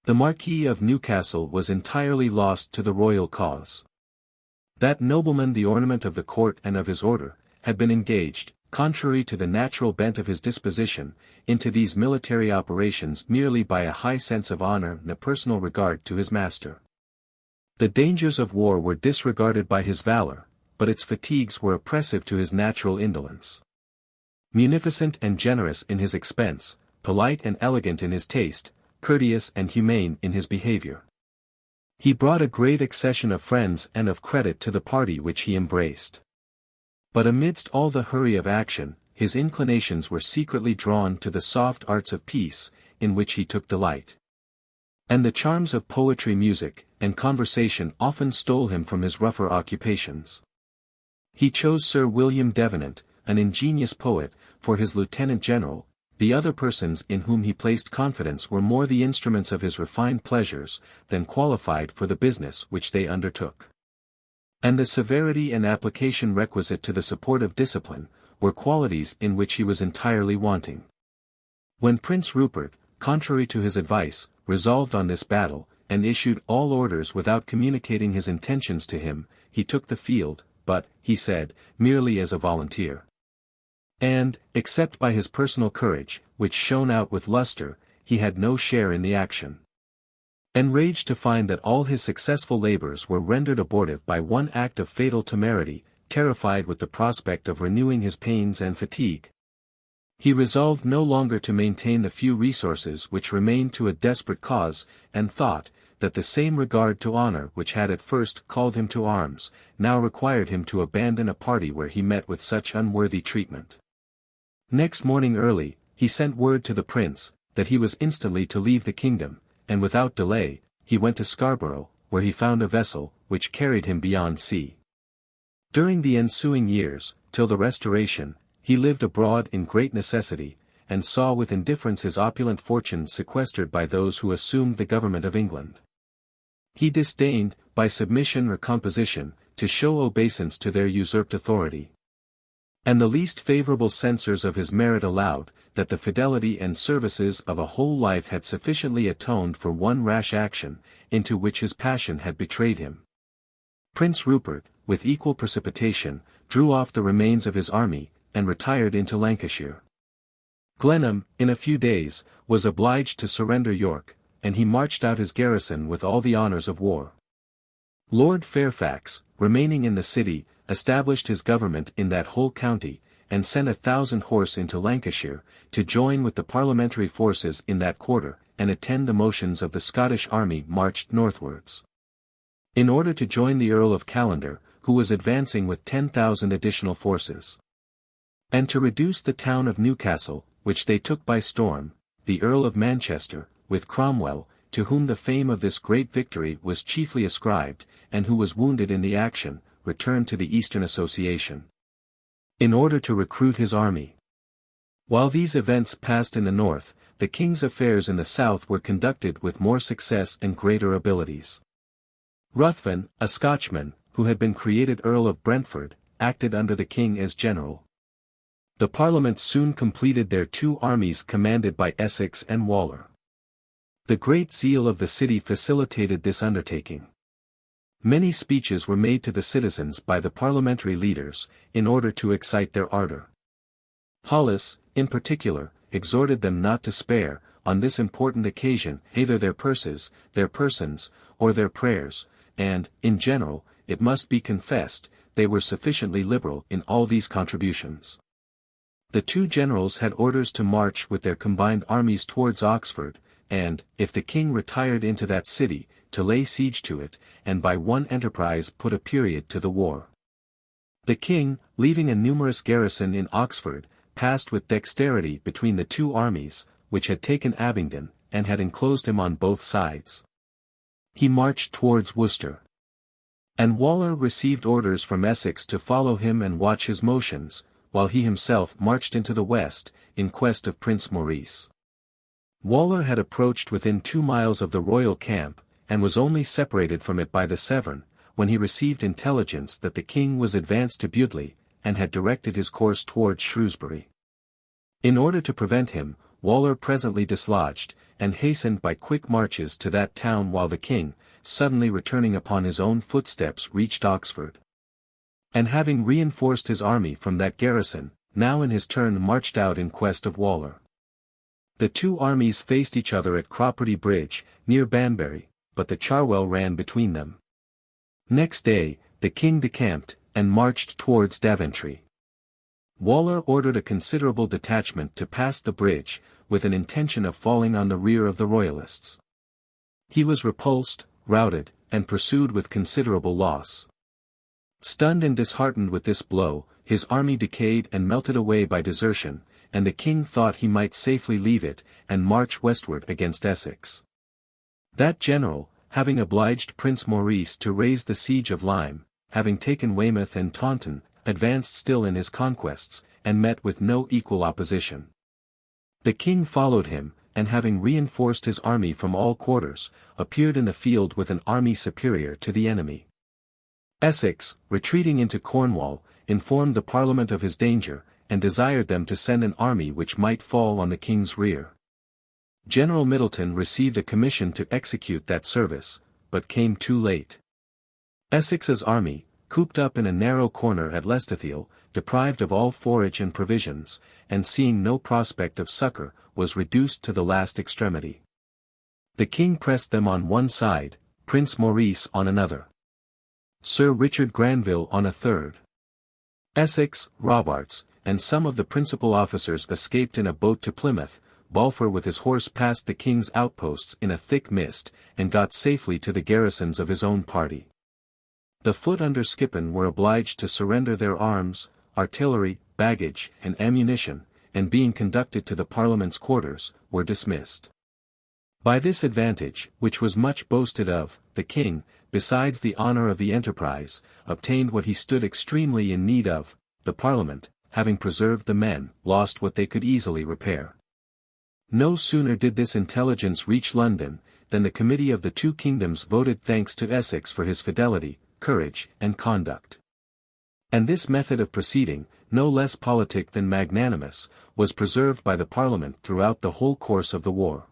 The Marquis of Newcastle was entirely lost to the royal cause. That nobleman, the ornament of the court and of his order, had been engaged, contrary to the natural bent of his disposition, into these military operations merely by a high sense of honor and a personal regard to his master. The dangers of war were disregarded by his valor, but its fatigues were oppressive to his natural indolence. Munificent and generous in his expense, polite and elegant in his taste, courteous and humane in his behavior, he brought a great accession of friends and of credit to the party which he embraced. But amidst all the hurry of action, his inclinations were secretly drawn to the soft arts of peace, in which he took delight. And the charms of poetry, music, and conversation often stole him from his rougher occupations. He chose Sir William Devenant, an ingenious poet, for his lieutenant general. The other persons in whom he placed confidence were more the instruments of his refined pleasures, than qualified for the business which they undertook. And the severity and application requisite to the support of discipline, were qualities in which he was entirely wanting. When Prince Rupert, contrary to his advice, resolved on this battle, and issued all orders without communicating his intentions to him, he took the field, but, he said, merely as a volunteer. And, except by his personal courage, which shone out with luster, he had no share in the action. Enraged to find that all his successful labors were rendered abortive by one act of fatal temerity, terrified with the prospect of renewing his pains and fatigue, he resolved no longer to maintain the few resources which remained to a desperate cause, and thought, that the same regard to honor which had at first called him to arms, now required him to abandon a party where he met with such unworthy treatment. Next morning early, he sent word to the prince, that he was instantly to leave the kingdom, and without delay, he went to Scarborough, where he found a vessel, which carried him beyond sea. During the ensuing years, till the Restoration, he lived abroad in great necessity, and saw with indifference his opulent fortune sequestered by those who assumed the government of England. He disdained, by submission or composition, to show obeisance to their usurped authority. And the least favorable censors of his merit allowed, that the fidelity and services of a whole life had sufficiently atoned for one rash action, into which his passion had betrayed him. Prince Rupert, with equal precipitation, drew off the remains of his army, and retired into Lancashire. Glenham, in a few days, was obliged to surrender York, and he marched out his garrison with all the honours of war. Lord Fairfax, remaining in the city, established his government in that whole county, and sent 1,000 horse into Lancashire, to join with the parliamentary forces in that quarter, and attend the motions of the Scottish army marched northwards, in order to join the Earl of Callendar, who was advancing with 10,000 additional forces. And to reduce the town of Newcastle, which they took by storm, the Earl of Manchester, with Cromwell, to whom the fame of this great victory was chiefly ascribed, and who was wounded in the action, returned to the Eastern Association, in order to recruit his army. While these events passed in the north, the king's affairs in the south were conducted with more success and greater abilities. Ruthven, a Scotchman, who had been created Earl of Brentford, acted under the king as general. The Parliament soon completed their two armies commanded by Essex and Waller. The great zeal of the city facilitated this undertaking. Many speeches were made to the citizens by the parliamentary leaders, in order to excite their ardor. Hollis, in particular, exhorted them not to spare, on this important occasion, either their purses, their persons, or their prayers, and, in general, it must be confessed, they were sufficiently liberal in all these contributions. The two generals had orders to march with their combined armies towards Oxford, and, if the king retired into that city, to lay siege to it, and by one enterprise put a period to the war. The king, leaving a numerous garrison in Oxford, passed with dexterity between the two armies, which had taken Abingdon, and had enclosed him on both sides. He marched towards Worcester. And Waller received orders from Essex to follow him and watch his motions, while he himself marched into the west, in quest of Prince Maurice. Waller had approached within 2 miles of the royal camp, and was only separated from it by the Severn, when he received intelligence that the king was advanced to Bewdley, and had directed his course towards Shrewsbury. In order to prevent him, Waller presently dislodged, and hastened by quick marches to that town while the king, suddenly returning upon his own footsteps, reached Oxford. And having reinforced his army from that garrison, now in his turn marched out in quest of Waller. The two armies faced each other at Cropredy Bridge, near Banbury, but the Cherwell ran between them. Next day, the king decamped, and marched towards Daventry. Waller ordered a considerable detachment to pass the bridge, with an intention of falling on the rear of the royalists. He was repulsed, routed, and pursued with considerable loss. Stunned and disheartened with this blow, his army decayed and melted away by desertion, and the king thought he might safely leave it, and march westward against Essex. That general, having obliged Prince Maurice to raise the siege of Lyme, having taken Weymouth and Taunton, advanced still in his conquests, and met with no equal opposition. The king followed him, and having reinforced his army from all quarters, appeared in the field with an army superior to the enemy. Essex, retreating into Cornwall, informed the Parliament of his danger, and desired them to send an army which might fall on the king's rear. General Middleton received a commission to execute that service, but came too late. Essex's army, cooped up in a narrow corner at Lestithiel, deprived of all forage and provisions, and seeing no prospect of succor, was reduced to the last extremity. The king pressed them on one side, Prince Maurice on another, Sir Richard Granville on a third. Essex, Robarts, and some of the principal officers escaped in a boat to Plymouth. Balfour with his horse passed the king's outposts in a thick mist, and got safely to the garrisons of his own party. The foot under Skippon were obliged to surrender their arms, artillery, baggage, and ammunition, and being conducted to the Parliament's quarters, were dismissed. By this advantage, which was much boasted of, the king, besides the honour of the enterprise, obtained what he stood extremely in need of. The Parliament, having preserved the men, lost what they could easily repair. No sooner did this intelligence reach London, than the Committee of the Two Kingdoms voted thanks to Essex for his fidelity, courage, and conduct. And this method of proceeding, no less politic than magnanimous, was preserved by the Parliament throughout the whole course of the war.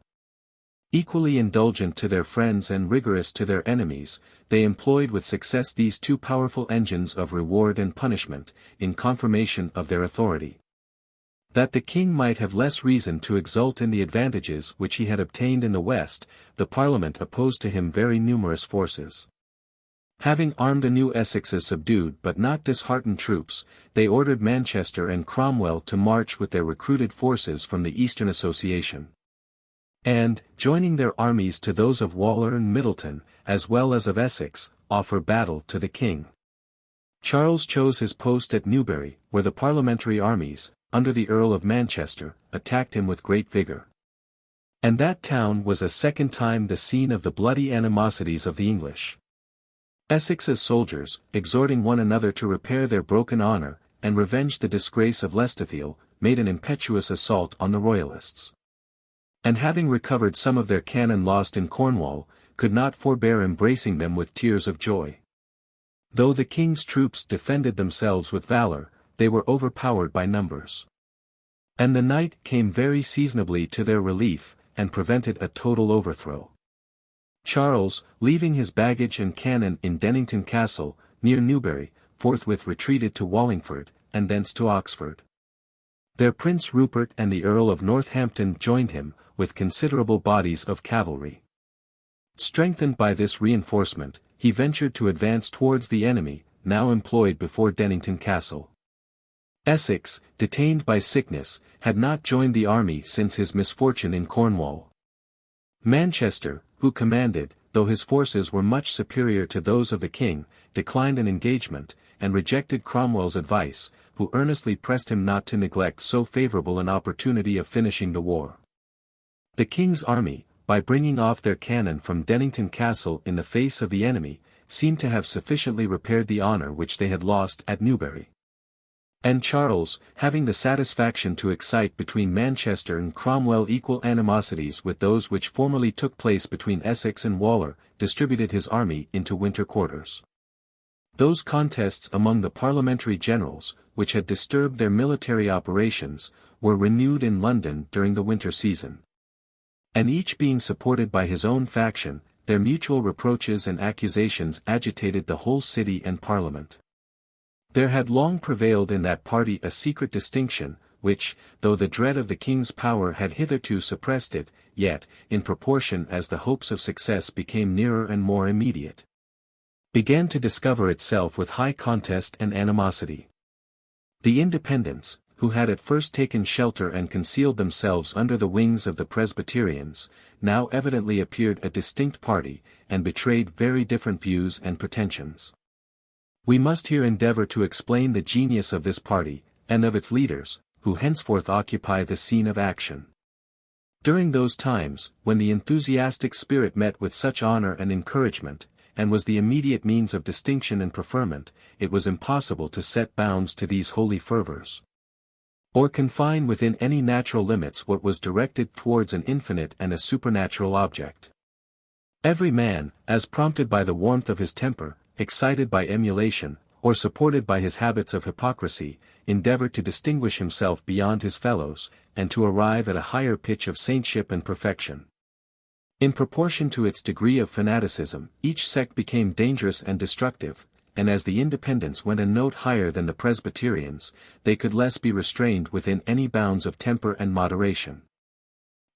Equally indulgent to their friends and rigorous to their enemies, they employed with success these two powerful engines of reward and punishment, in confirmation of their authority. That the king might have less reason to exult in the advantages which he had obtained in the West, the Parliament opposed to him very numerous forces. Having armed anew Essex's subdued but not disheartened troops, they ordered Manchester and Cromwell to march with their recruited forces from the Eastern Association. And, joining their armies to those of Waller and Middleton, as well as of Essex, offer battle to the king. Charles chose his post at Newbury, where the parliamentary armies, under the Earl of Manchester, attacked him with great vigour. And that town was a second time the scene of the bloody animosities of the English. Essex's soldiers, exhorting one another to repair their broken honour, and revenge the disgrace of Lestithiel, made an impetuous assault on the royalists. And having recovered some of their cannon lost in Cornwall, could not forbear embracing them with tears of joy. Though the king's troops defended themselves with valour, they were overpowered by numbers. And the night came very seasonably to their relief, and prevented a total overthrow. Charles, leaving his baggage and cannon in Dennington Castle, near Newbury, forthwith retreated to Wallingford, and thence to Oxford. There Prince Rupert and the Earl of Northampton joined him, with considerable bodies of cavalry. Strengthened by this reinforcement, he ventured to advance towards the enemy, now employed before Dennington Castle. Essex, detained by sickness, had not joined the army since his misfortune in Cornwall. Manchester, who commanded, though his forces were much superior to those of the king, declined an engagement, and rejected Cromwell's advice, who earnestly pressed him not to neglect so favourable an opportunity of finishing the war. The king's army, by bringing off their cannon from Dennington Castle in the face of the enemy, seemed to have sufficiently repaired the honour which they had lost at Newbury. And Charles, having the satisfaction to excite between Manchester and Cromwell equal animosities with those which formerly took place between Essex and Waller, distributed his army into winter quarters. Those contests among the parliamentary generals, which had disturbed their military operations, were renewed in London during the winter season. And each being supported by his own faction, their mutual reproaches and accusations agitated the whole city and Parliament. There had long prevailed in that party a secret distinction, which, though the dread of the king's power had hitherto suppressed it, yet, in proportion as the hopes of success became nearer and more immediate, began to discover itself with high contest and animosity. The Independents, who had at first taken shelter and concealed themselves under the wings of the Presbyterians, now evidently appeared a distinct party, and betrayed very different views and pretensions. We must here endeavor to explain the genius of this party, and of its leaders, who henceforth occupy the scene of action. During those times, when the enthusiastic spirit met with such honor and encouragement, and was the immediate means of distinction and preferment, it was impossible to set bounds to these holy fervors, or confine within any natural limits what was directed towards an infinite and a supernatural object. Every man, as prompted by the warmth of his temper, excited by emulation, or supported by his habits of hypocrisy, endeavored to distinguish himself beyond his fellows, and to arrive at a higher pitch of saintship and perfection. In proportion to its degree of fanaticism, each sect became dangerous and destructive, and as the Independents went a note higher than the Presbyterians, they could less be restrained within any bounds of temper and moderation.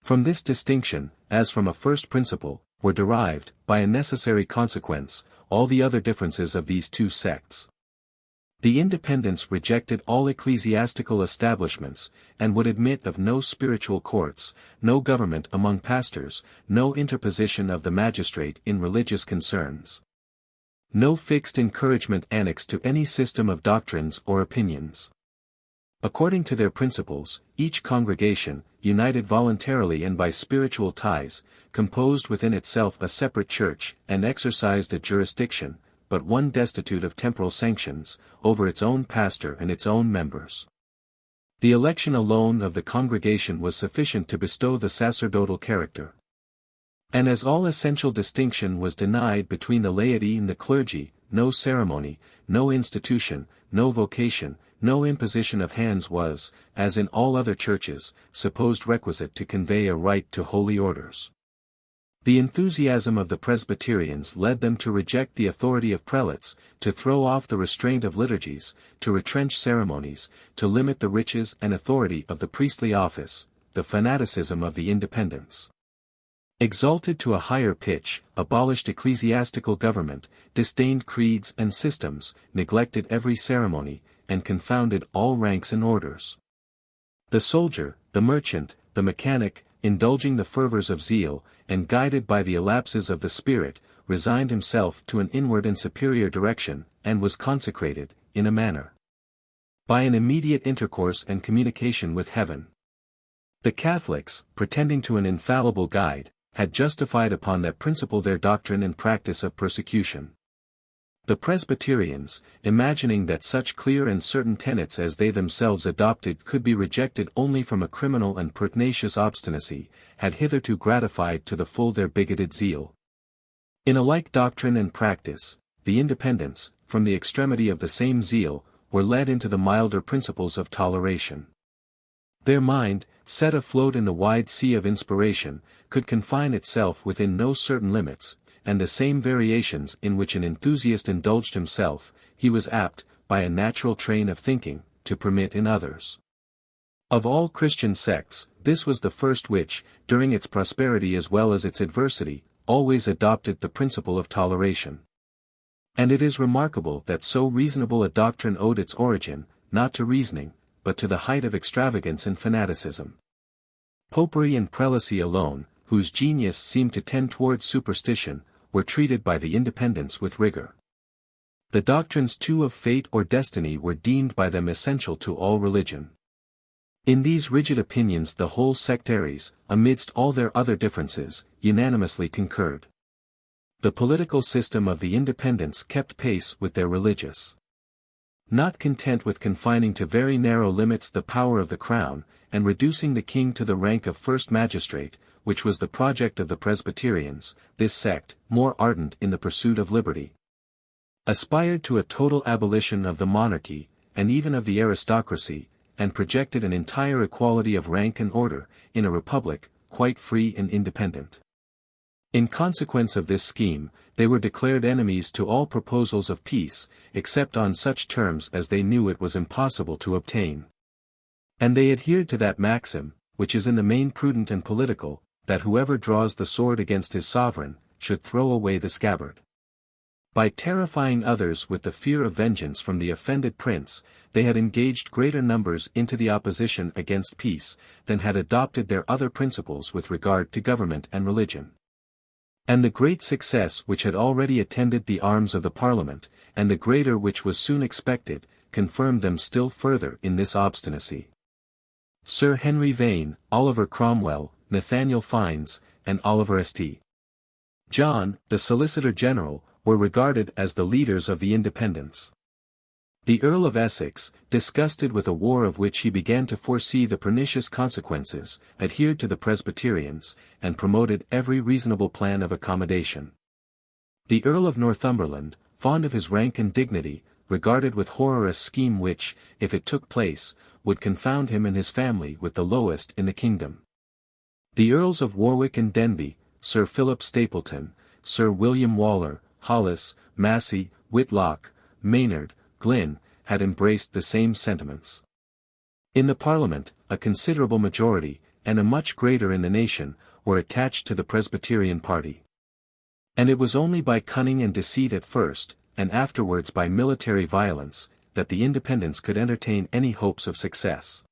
From this distinction, as from a first principle, were derived, by a necessary consequence, all the other differences of these two sects. The Independents rejected all ecclesiastical establishments, and would admit of no spiritual courts, no government among pastors, no interposition of the magistrate in religious concerns, no fixed encouragement annexed to any system of doctrines or opinions. According to their principles, each congregation, united voluntarily and by spiritual ties, composed within itself a separate church, and exercised a jurisdiction, but one destitute of temporal sanctions, over its own pastor and its own members. The election alone of the congregation was sufficient to bestow the sacerdotal character. And as all essential distinction was denied between the laity and the clergy, no ceremony, no institution, no vocation, no imposition of hands was, as in all other churches, supposed requisite to convey a right to holy orders. The enthusiasm of the Presbyterians led them to reject the authority of prelates, to throw off the restraint of liturgies, to retrench ceremonies, to limit the riches and authority of the priestly office. The fanaticism of the Independents, exalted to a higher pitch, abolished ecclesiastical government, disdained creeds and systems, neglected every ceremony, and confounded all ranks and orders. The soldier, the merchant, the mechanic, indulging the fervors of zeal, and guided by the elapses of the Spirit, resigned himself to an inward and superior direction, and was consecrated, in a manner, by an immediate intercourse and communication with heaven. The Catholics, pretending to an infallible guide, had justified upon that principle their doctrine and practice of persecution. The Presbyterians, imagining that such clear and certain tenets as they themselves adopted could be rejected only from a criminal and pertinacious obstinacy, had hitherto gratified to the full their bigoted zeal. In a like doctrine and practice, the Independents, from the extremity of the same zeal, were led into the milder principles of toleration. Their mind, set afloat in the wide sea of inspiration, could confine itself within no certain limits, and the same variations in which an enthusiast indulged himself, he was apt, by a natural train of thinking, to permit in others. Of all Christian sects, this was the first which, during its prosperity as well as its adversity, always adopted the principle of toleration. And it is remarkable that so reasonable a doctrine owed its origin, not to reasoning, but to the height of extravagance and fanaticism. Popery and prelacy alone, whose genius seemed to tend towards superstition, were treated by the Independents with rigor. The doctrines too of fate or destiny were deemed by them essential to all religion. In these rigid opinions the whole sectaries, amidst all their other differences, unanimously concurred. The political system of the Independents kept pace with their religious. Not content with confining to very narrow limits the power of the crown, and reducing the king to the rank of first magistrate, which was the project of the Presbyterians, this sect, more ardent in the pursuit of liberty, aspired to a total abolition of the monarchy, and even of the aristocracy, and projected an entire equality of rank and order, in a republic, quite free and independent. In consequence of this scheme, they were declared enemies to all proposals of peace, except on such terms as they knew it was impossible to obtain. And they adhered to that maxim, which is in the main prudent and political, that whoever draws the sword against his sovereign, should throw away the scabbard. By terrifying others with the fear of vengeance from the offended prince, they had engaged greater numbers into the opposition against peace, than had adopted their other principles with regard to government and religion. And the great success which had already attended the arms of the Parliament, and the greater which was soon expected, confirmed them still further in this obstinacy. Sir Henry Vane, Oliver Cromwell, Nathaniel Fiennes, and Oliver St. John, the Solicitor General, were regarded as the leaders of the independents. The Earl of Essex, disgusted with a war of which he began to foresee the pernicious consequences, adhered to the Presbyterians, and promoted every reasonable plan of accommodation. The Earl of Northumberland, fond of his rank and dignity, regarded with horror a scheme which, if it took place, would confound him and his family with the lowest in the kingdom. The Earls of Warwick and Denbigh, Sir Philip Stapleton, Sir William Waller, Hollis, Massey, Whitlock, Maynard, Glyn, had embraced the same sentiments. In the Parliament, a considerable majority, and a much greater in the nation, were attached to the Presbyterian party. And it was only by cunning and deceit at first, and afterwards by military violence, that the independents could entertain any hopes of success.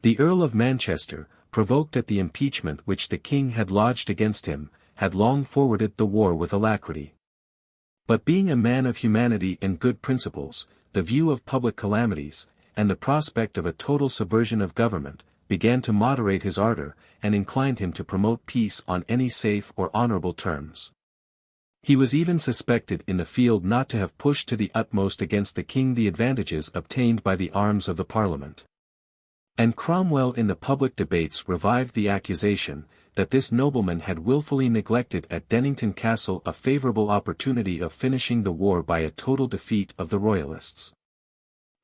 The Earl of Manchester, provoked at the impeachment which the king had lodged against him, had long forwarded the war with alacrity. But being a man of humanity and good principles, the view of public calamities, and the prospect of a total subversion of government, began to moderate his ardor, and inclined him to promote peace on any safe or honorable terms. He was even suspected in the field not to have pushed to the utmost against the king the advantages obtained by the arms of the Parliament. And Cromwell in the public debates revived the accusation, that this nobleman had wilfully neglected at Dennington Castle a favourable opportunity of finishing the war by a total defeat of the Royalists.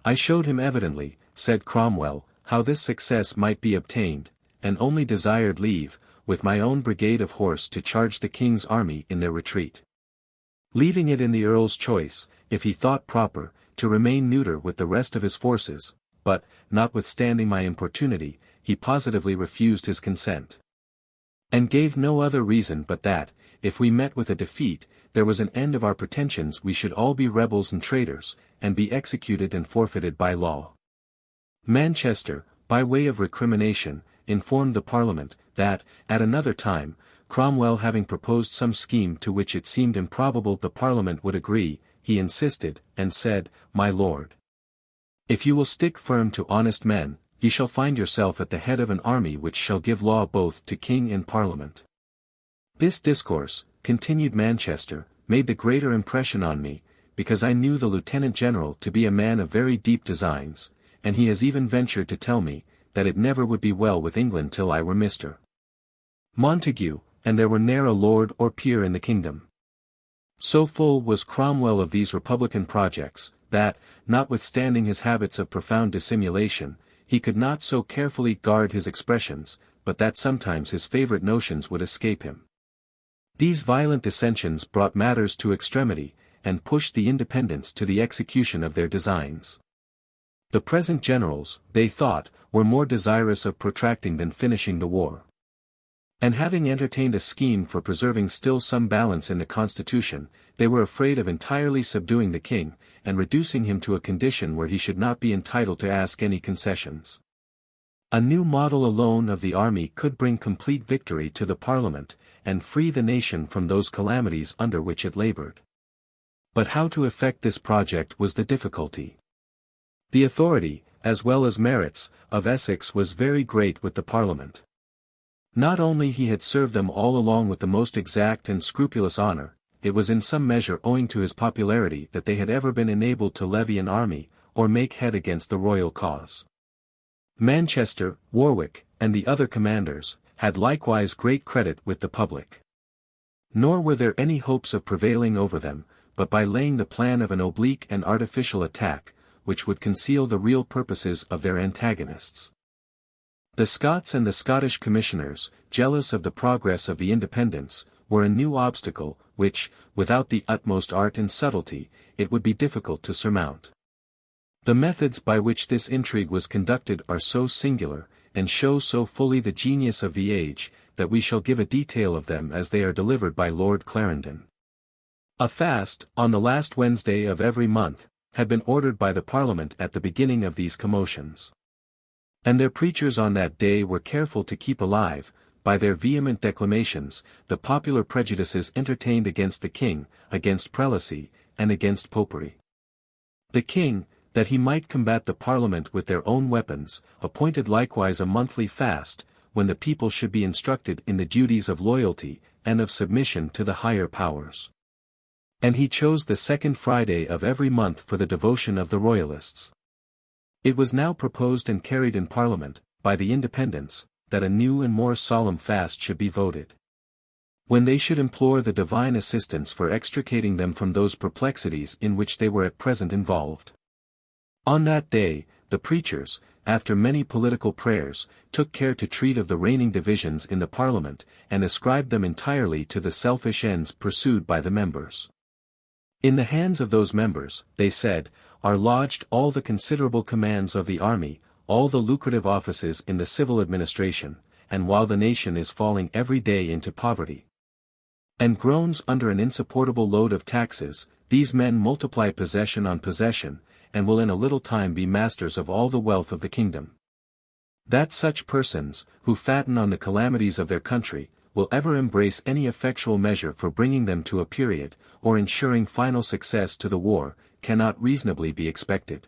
I showed him evidently, said Cromwell, how this success might be obtained, and only desired leave, with my own brigade of horse to charge the king's army in their retreat. Leaving it in the Earl's choice, if he thought proper, to remain neuter with the rest of his forces, but, notwithstanding my importunity, he positively refused his consent. And gave no other reason but that, if we met with a defeat, there was an end of our pretensions we should all be rebels and traitors, and be executed and forfeited by law. Manchester, by way of recrimination, informed the Parliament, that, at another time, Cromwell having proposed some scheme to which it seemed improbable the Parliament would agree, he insisted, and said, My lord, if you will stick firm to honest men, ye shall find yourself at the head of an army which shall give law both to king and Parliament. This discourse, continued Manchester, made the greater impression on me, because I knew the Lieutenant General to be a man of very deep designs, and he has even ventured to tell me, that it never would be well with England till I were Mr. Montague, and there were ne'er a lord or peer in the kingdom. So full was Cromwell of these republican projects, that, notwithstanding his habits of profound dissimulation, he could not so carefully guard his expressions, but that sometimes his favourite notions would escape him. These violent dissensions brought matters to extremity, and pushed the independents to the execution of their designs. The present generals, they thought, were more desirous of protracting than finishing the war. And having entertained a scheme for preserving still some balance in the constitution, they were afraid of entirely subduing the king, and reducing him to a condition where he should not be entitled to ask any concessions. A new model alone of the army could bring complete victory to the Parliament, and free the nation from those calamities under which it laboured. But how to effect this project was the difficulty. The authority, as well as merits, of Essex was very great with the Parliament. Not only he had served them all along with the most exact and scrupulous honour, it was in some measure owing to his popularity that they had ever been enabled to levy an army, or make head against the royal cause. Manchester, Warwick, and the other commanders, had likewise great credit with the public. Nor were there any hopes of prevailing over them, but by laying the plan of an oblique and artificial attack, which would conceal the real purposes of their antagonists. The Scots and the Scottish commissioners, jealous of the progress of the independents, were a new obstacle, which, without the utmost art and subtlety, it would be difficult to surmount. The methods by which this intrigue was conducted are so singular, and show so fully the genius of the age, that we shall give a detail of them as they are delivered by Lord Clarendon. A fast, on the last Wednesday of every month, had been ordered by the Parliament at the beginning of these commotions. And their preachers on that day were careful to keep alive, by their vehement declamations, the popular prejudices entertained against the king, against prelacy, and against popery. The king, that he might combat the Parliament with their own weapons, appointed likewise a monthly fast, when the people should be instructed in the duties of loyalty, and of submission to the higher powers. And he chose the second Friday of every month for the devotion of the Royalists. It was now proposed and carried in Parliament, by the Independents, that a new and more solemn fast should be voted, when they should implore the divine assistance for extricating them from those perplexities in which they were at present involved. On that day, the preachers, after many political prayers, took care to treat of the reigning divisions in the Parliament, and ascribed them entirely to the selfish ends pursued by the members. In the hands of those members, they said, are lodged all the considerable commands of the army, all the lucrative offices in the civil administration, and while the nation is falling every day into poverty, and groans under an insupportable load of taxes, these men multiply possession on possession, and will in a little time be masters of all the wealth of the kingdom. That such persons, who fatten on the calamities of their country, will ever embrace any effectual measure for bringing them to a period, or ensuring final success to the war, cannot reasonably be expected.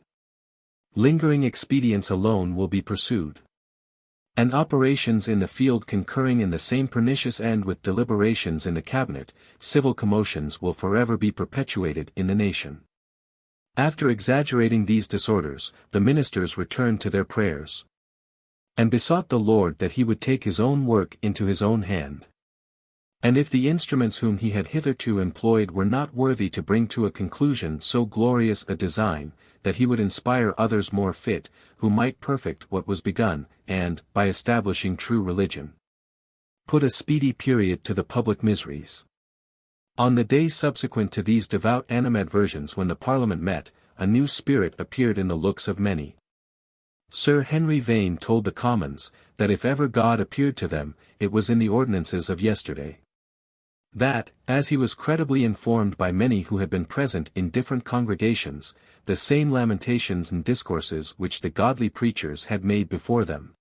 Lingering expedients alone will be pursued. And operations in the field concurring in the same pernicious end with deliberations in the cabinet, civil commotions will forever be perpetuated in the nation. After exaggerating these disorders, the ministers returned to their prayers, and besought the Lord that he would take his own work into his own hand. And if the instruments whom he had hitherto employed were not worthy to bring to a conclusion so glorious a design, that he would inspire others more fit, who might perfect what was begun, and, by establishing true religion, put a speedy period to the public miseries. On the day subsequent to these devout animadversions, when the Parliament met, a new spirit appeared in the looks of many. Sir Henry VIII told the Commons, that if ever God appeared to them, it was in the ordinances of yesterday. That, as he was credibly informed by many who had been present in different congregations, the same lamentations and discourses which the godly preachers had made before them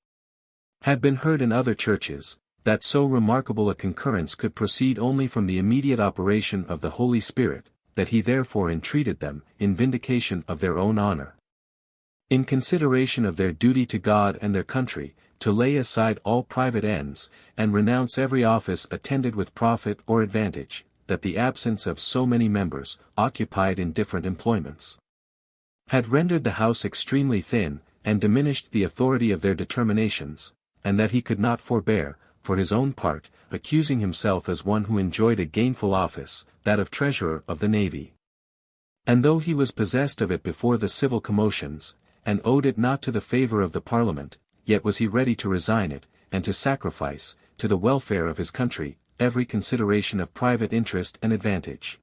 had been heard in other churches, that so remarkable a concurrence could proceed only from the immediate operation of the Holy Spirit, that he therefore entreated them, in vindication of their own honor, in consideration of their duty to God and their country, to lay aside all private ends, and renounce every office attended with profit or advantage, that the absence of so many members, occupied in different employments, had rendered the House extremely thin, and diminished the authority of their determinations, and that he could not forbear, for his own part, accusing himself as one who enjoyed a gainful office, that of Treasurer of the Navy. And though he was possessed of it before the civil commotions, and owed it not to the favour of the Parliament, yet was he ready to resign it, and to sacrifice, to the welfare of his country, every consideration of private interest and advantage.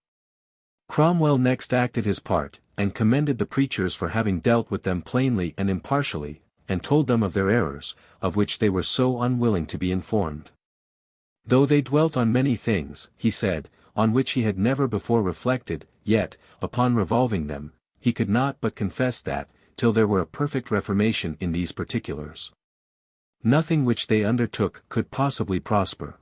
Cromwell next acted his part, and commended the preachers for having dealt with them plainly and impartially, and told them of their errors, of which they were so unwilling to be informed. Though they dwelt on many things, he said, on which he had never before reflected, yet, upon revolving them, he could not but confess that, till there were a perfect reformation in these particulars, nothing which they undertook could possibly prosper.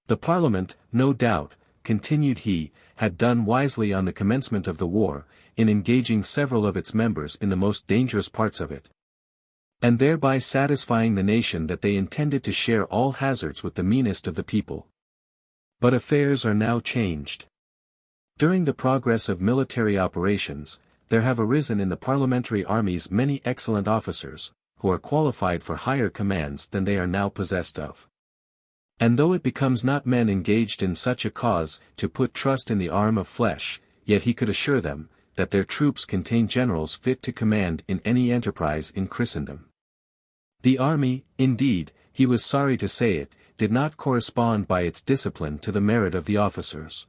The Parliament, no doubt, continued he, had done wisely on the commencement of the war, in engaging several of its members in the most dangerous parts of it, and thereby satisfying the nation that they intended to share all hazards with the meanest of the people. But affairs are now changed. During the progress of military operations, there have arisen in the parliamentary armies many excellent officers, who are qualified for higher commands than they are now possessed of. And though it becomes not men engaged in such a cause to put trust in the arm of flesh, yet he could assure them, that their troops contain generals fit to command in any enterprise in Christendom. The army, indeed, he was sorry to say it, did not correspond by its discipline to the merit of the officers.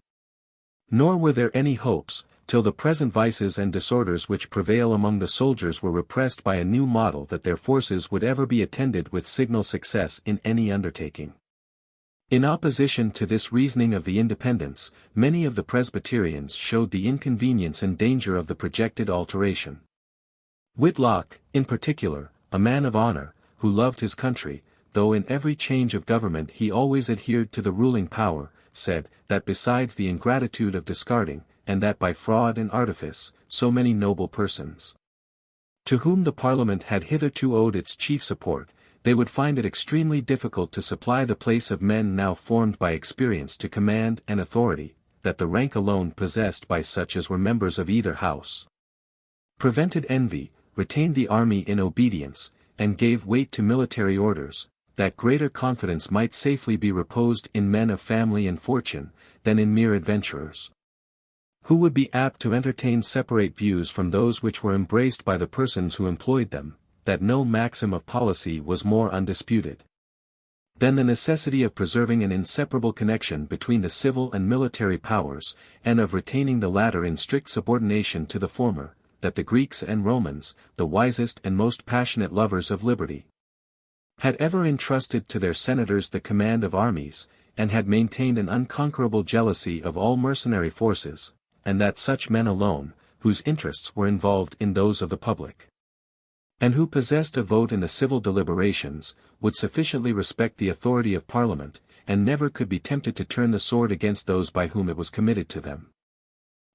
Nor were there any hopes, till the present vices and disorders which prevail among the soldiers were repressed by a new model, that their forces would ever be attended with signal success in any undertaking. In opposition to this reasoning of the Independents, many of the Presbyterians showed the inconvenience and danger of the projected alteration. Whitlock, in particular, a man of honor, who loved his country, though in every change of government he always adhered to the ruling power, said, that besides the ingratitude of discarding, and that by fraud and artifice, so many noble persons, to whom the Parliament had hitherto owed its chief support, they would find it extremely difficult to supply the place of men now formed by experience to command and authority, that the rank alone possessed by such as were members of either house prevented envy, retained the army in obedience, and gave weight to military orders, that greater confidence might safely be reposed in men of family and fortune, than in mere adventurers, who would be apt to entertain separate views from those which were embraced by the persons who employed them, that no maxim of policy was more undisputed than the necessity of preserving an inseparable connection between the civil and military powers, and of retaining the latter in strict subordination to the former, that the Greeks and Romans, the wisest and most passionate lovers of liberty, had ever entrusted to their senators the command of armies, and had maintained an unconquerable jealousy of all mercenary forces, and that such men alone, whose interests were involved in those of the public, and who possessed a vote in the civil deliberations, would sufficiently respect the authority of Parliament, and never could be tempted to turn the sword against those by whom it was committed to them.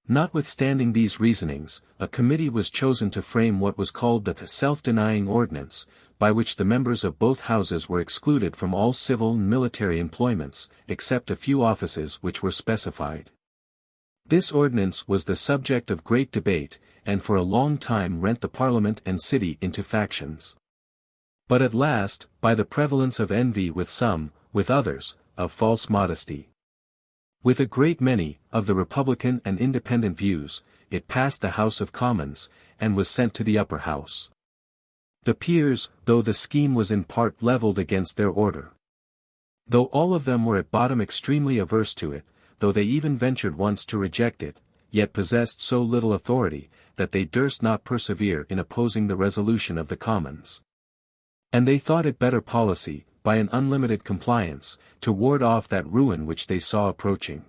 Notwithstanding these reasonings, a committee was chosen to frame what was called the self-denying ordinance, by which the members of both houses were excluded from all civil and military employments, except a few offices which were specified. This ordinance was the subject of great debate, and for a long time rent the Parliament and city into factions. But at last, by the prevalence of envy with some, with others, of false modesty, with a great many, of the Republican and Independent views, it passed the House of Commons, and was sent to the Upper House. The peers, though the scheme was in part levelled against their order, though all of them were at bottom extremely averse to it, though they even ventured once to reject it, yet possessed so little authority, that they durst not persevere in opposing the resolution of the Commons. And they thought it better policy, by an unlimited compliance, to ward off that ruin which they saw approaching.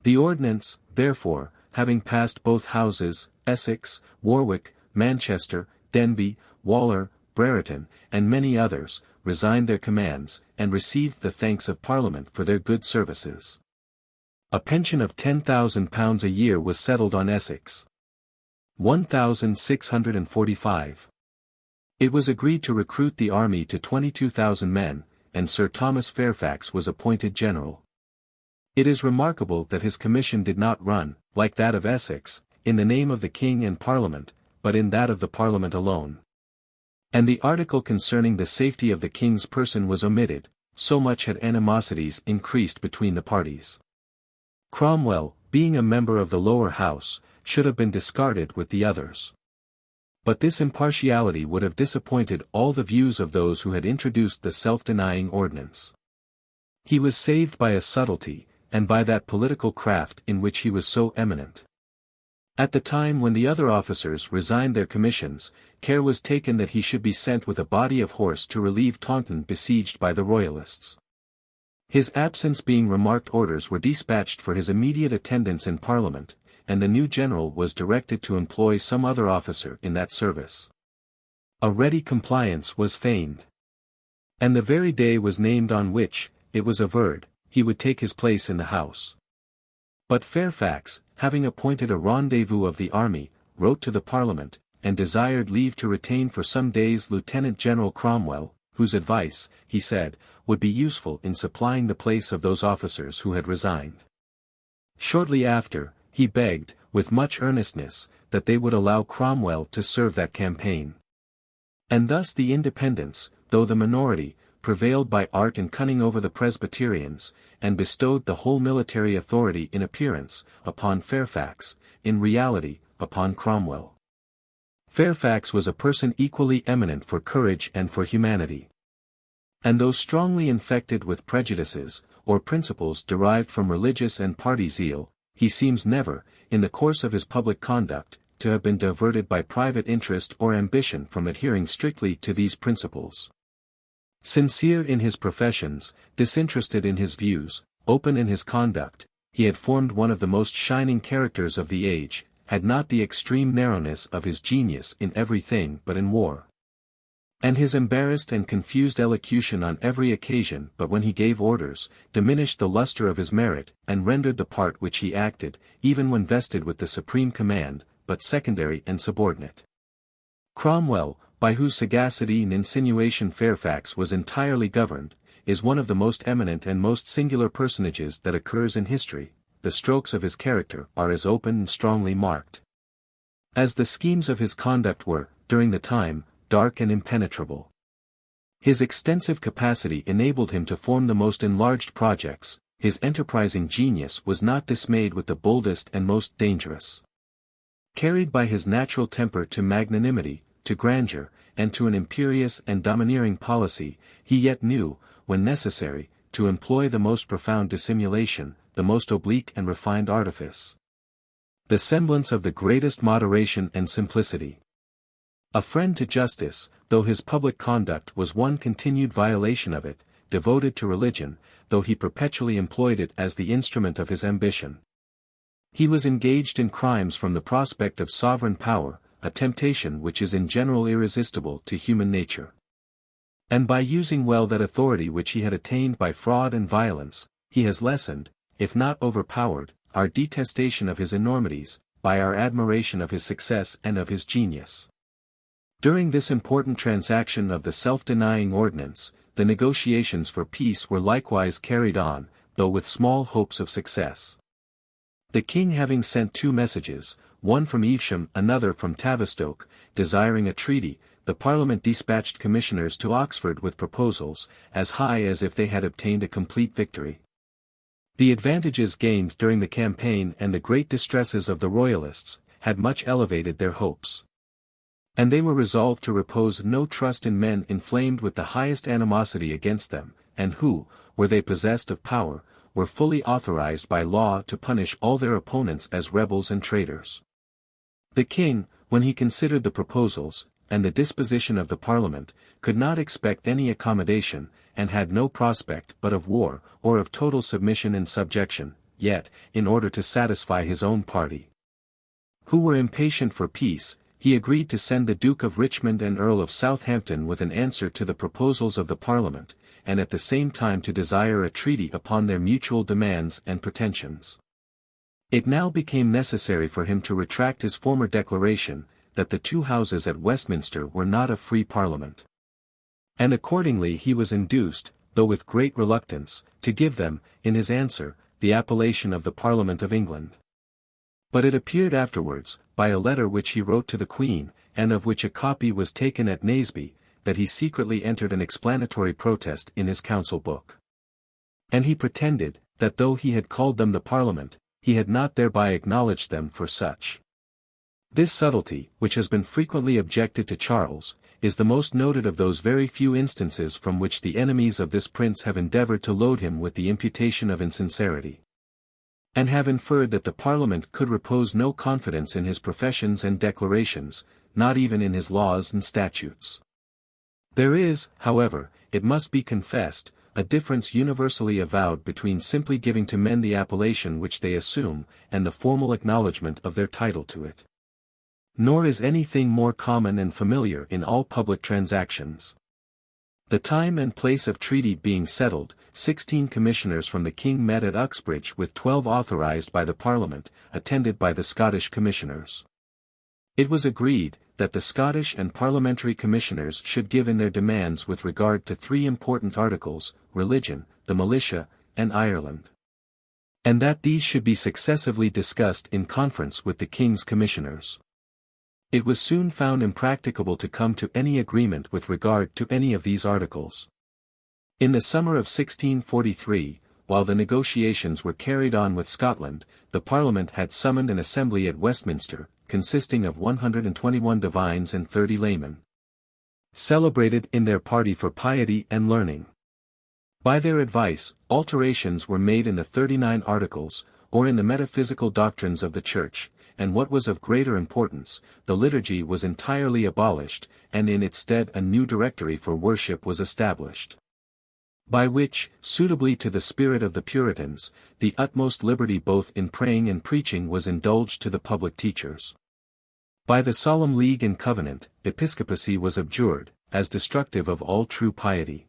The ordinance, therefore, having passed both houses, Essex, Warwick, Manchester, Denbigh, Waller, Brereton, and many others, resigned their commands, and received the thanks of Parliament for their good services. A pension of £10,000 a year was settled on Essex. 1,645. It was agreed to recruit the army to 22,000 men, and Sir Thomas Fairfax was appointed general. It is remarkable that his commission did not run, like that of Essex, in the name of the King and Parliament, but in that of the Parliament alone. And the article concerning the safety of the King's person was omitted, so much had animosities increased between the parties. Cromwell, being a member of the lower house, should have been discarded with the others. But this impartiality would have disappointed all the views of those who had introduced the self-denying ordinance. He was saved by a subtlety, and by that political craft in which he was so eminent. At the time when the other officers resigned their commissions, care was taken that he should be sent with a body of horse to relieve Taunton besieged by the Royalists. His absence being remarked, orders were dispatched for his immediate attendance in Parliament, and the new general was directed to employ some other officer in that service. A ready compliance was feigned. And the very day was named on which, it was averred, he would take his place in the House. But Fairfax, having appointed a rendezvous of the army, wrote to the Parliament, and desired leave to retain for some days Lieutenant General Cromwell, whose advice, he said, would be useful in supplying the place of those officers who had resigned. Shortly after, he begged, with much earnestness, that they would allow Cromwell to serve that campaign. And thus the independents, though the minority, prevailed by art and cunning over the Presbyterians, and bestowed the whole military authority in appearance, upon Fairfax, in reality, upon Cromwell. Fairfax was a person equally eminent for courage and for humanity. And though strongly infected with prejudices, or principles derived from religious and party zeal, he seems never, in the course of his public conduct, to have been diverted by private interest or ambition from adhering strictly to these principles. Sincere in his professions, disinterested in his views, open in his conduct, he had formed one of the most shining characters of the age, had not the extreme narrowness of his genius in everything but in war. And his embarrassed and confused elocution on every occasion but when he gave orders, diminished the luster of his merit, and rendered the part which he acted, even when vested with the supreme command, but secondary and subordinate. Cromwell, by whose sagacity and insinuation Fairfax was entirely governed, is one of the most eminent and most singular personages that occurs in history. The strokes of his character are as open and strongly marked as the schemes of his conduct were, during the time, dark and impenetrable. His extensive capacity enabled him to form the most enlarged projects, his enterprising genius was not dismayed with the boldest and most dangerous. Carried by his natural temper to magnanimity, to grandeur, and to an imperious and domineering policy, he yet knew, when necessary, to employ the most profound dissimulation, the most oblique and refined artifice. The semblance of the greatest moderation and simplicity. A friend to justice, though his public conduct was one continued violation of it, devoted to religion, though he perpetually employed it as the instrument of his ambition. He was engaged in crimes from the prospect of sovereign power, a temptation which is in general irresistible to human nature. And by using well that authority which he had attained by fraud and violence, he has lessened, if not overpowered, our detestation of his enormities, by our admiration of his success and of his genius. During this important transaction of the self-denying ordinance, the negotiations for peace were likewise carried on, though with small hopes of success. The king having sent 2 messages, one from Evesham, another from Tavistoke, desiring a treaty, the Parliament dispatched commissioners to Oxford with proposals, as high as if they had obtained a complete victory. The advantages gained during the campaign and the great distresses of the Royalists, had much elevated their hopes. And they were resolved to repose no trust in men inflamed with the highest animosity against them, and who, were they possessed of power, were fully authorized by law to punish all their opponents as rebels and traitors. The king, when he considered the proposals, and the disposition of the Parliament, could not expect any accommodation, and had no prospect but of war, or of total submission and subjection, yet, in order to satisfy his own party, who were impatient for peace, he agreed to send the Duke of Richmond and Earl of Southampton with an answer to the proposals of the Parliament, and at the same time to desire a treaty upon their mutual demands and pretensions. It now became necessary for him to retract his former declaration, that the 2 houses at Westminster were not a free Parliament. And accordingly he was induced, though with great reluctance, to give them, in his answer, the appellation of the Parliament of England. But it appeared afterwards, by a letter which he wrote to the Queen, and of which a copy was taken at Naseby, that he secretly entered an explanatory protest in his council book. And he pretended, that though he had called them the Parliament, he had not thereby acknowledged them for such. This subtlety, which has been frequently objected to Charles, is the most noted of those very few instances from which the enemies of this prince have endeavored to load him with the imputation of insincerity, and have inferred that the Parliament could repose no confidence in his professions and declarations, not even in his laws and statutes. There is, however, it must be confessed, a difference universally avowed between simply giving to men the appellation which they assume, and the formal acknowledgment of their title to it. Nor is anything more common and familiar in all public transactions. The time and place of treaty being settled, 16 commissioners from the king met at Uxbridge with 12 authorized by the Parliament, attended by the Scottish commissioners. It was agreed, that the Scottish and parliamentary commissioners should give in their demands with regard to 3 important articles, religion, the militia, and Ireland. And that these should be successively discussed in conference with the king's commissioners. It was soon found impracticable to come to any agreement with regard to any of these articles. In the summer of 1643, while the negotiations were carried on with Scotland, the Parliament had summoned an assembly at Westminster, consisting of 121 divines and 30 laymen, celebrated in their party for piety and learning. By their advice, alterations were made in the 39 Articles, or in the metaphysical doctrines of the Church, and what was of greater importance, the liturgy was entirely abolished, and in its stead a new directory for worship was established, by which, suitably to the spirit of the Puritans, the utmost liberty both in praying and preaching was indulged to the public teachers. By the solemn league and covenant, episcopacy was abjured, as destructive of all true piety.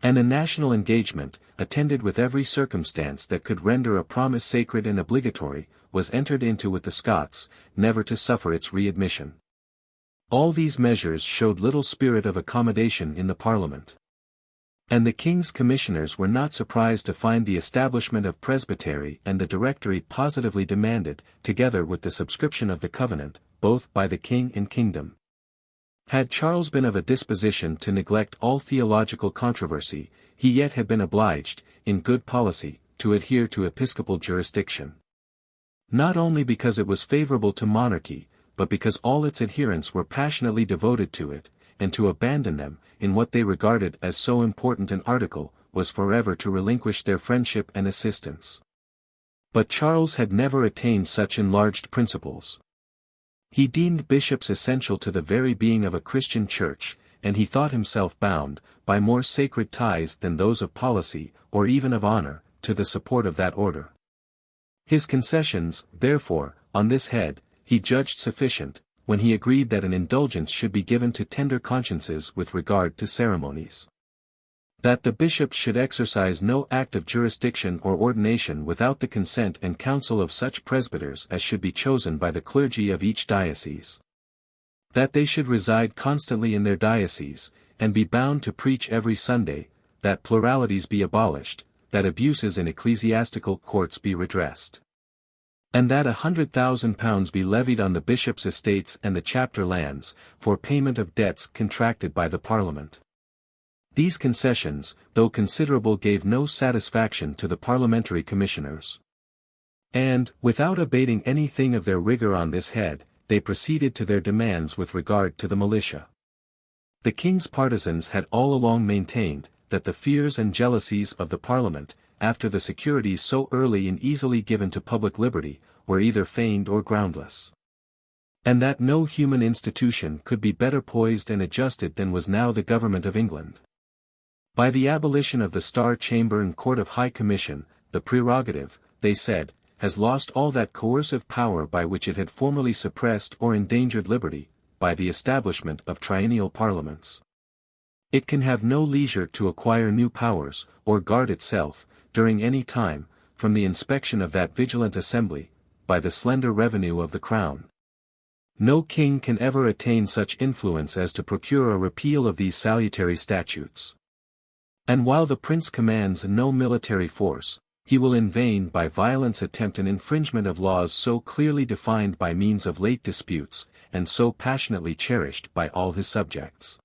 And a national engagement, attended with every circumstance that could render a promise sacred and obligatory, was entered into with the Scots, never to suffer its readmission. All these measures showed little spirit of accommodation in the Parliament. And the King's Commissioners were not surprised to find the establishment of presbytery and the directory positively demanded, together with the subscription of the covenant, both by the King and Kingdom. Had Charles been of a disposition to neglect all theological controversy, he yet had been obliged, in good policy, to adhere to episcopal jurisdiction. Not only because it was favorable to monarchy, but because all its adherents were passionately devoted to it, and to abandon them, in what they regarded as so important an article, was forever to relinquish their friendship and assistance. But Charles had never attained such enlarged principles. He deemed bishops essential to the very being of a Christian church, and he thought himself bound, by more sacred ties than those of policy, or even of honor, to the support of that order. His concessions, therefore, on this head, he judged sufficient, when he agreed that an indulgence should be given to tender consciences with regard to ceremonies. That the bishops should exercise no act of jurisdiction or ordination without the consent and counsel of such presbyters as should be chosen by the clergy of each diocese. That they should reside constantly in their diocese, and be bound to preach every Sunday, that pluralities be abolished, that abuses in ecclesiastical courts be redressed, and that £100,000 be levied on the bishops' estates and the chapter lands, for payment of debts contracted by the Parliament. These concessions, though considerable, gave no satisfaction to the parliamentary commissioners. And, without abating anything of their rigor on this head, they proceeded to their demands with regard to the militia. The king's partisans had all along maintained, that the fears and jealousies of the Parliament, after the securities so early and easily given to public liberty, were either feigned or groundless. And that no human institution could be better poised and adjusted than was now the government of England. By the abolition of the Star Chamber and Court of High Commission, the prerogative, they said, has lost all that coercive power by which it had formerly suppressed or endangered liberty, by the establishment of triennial parliaments. It can have no leisure to acquire new powers, or guard itself, during any time, from the inspection of that vigilant assembly, by the slender revenue of the crown. No king can ever attain such influence as to procure a repeal of these salutary statutes. And while the prince commands no military force, he will in vain by violence attempt an infringement of laws so clearly defined by means of late disputes, and so passionately cherished by all his subjects.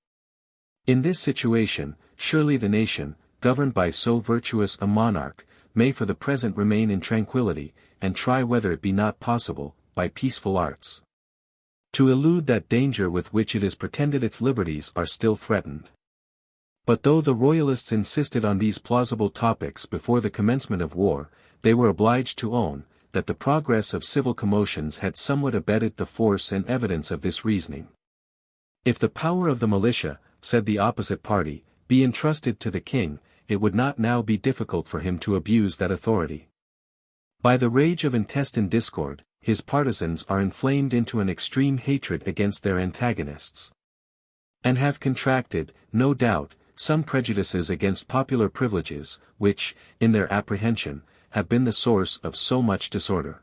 In this situation, surely the nation, governed by so virtuous a monarch, may for the present remain in tranquillity, and try whether it be not possible, by peaceful arts, to elude that danger with which it is pretended its liberties are still threatened. But though the Royalists insisted on these plausible topics before the commencement of war, they were obliged to own, that the progress of civil commotions had somewhat abetted the force and evidence of this reasoning. If the power of the militia, said the opposite party, be entrusted to the king, it would not now be difficult for him to abuse that authority. By the rage of intestine discord, his partisans are inflamed into an extreme hatred against their antagonists, and have contracted, no doubt, some prejudices against popular privileges, which, in their apprehension, have been the source of so much disorder.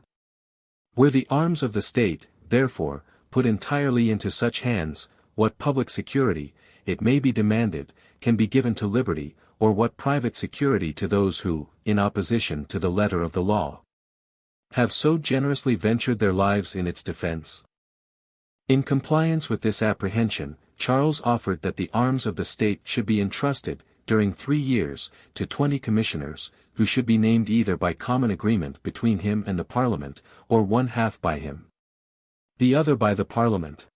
Were the arms of the state, therefore, put entirely into such hands, what public security, it may be demanded, can be given to liberty, or what private security to those who, in opposition to the letter of the law, have so generously ventured their lives in its defense? In compliance with this apprehension, Charles offered that the arms of the state should be entrusted, during 3 years, to 20 commissioners, who should be named either by common agreement between him and the Parliament, or one half by him, the other by the Parliament.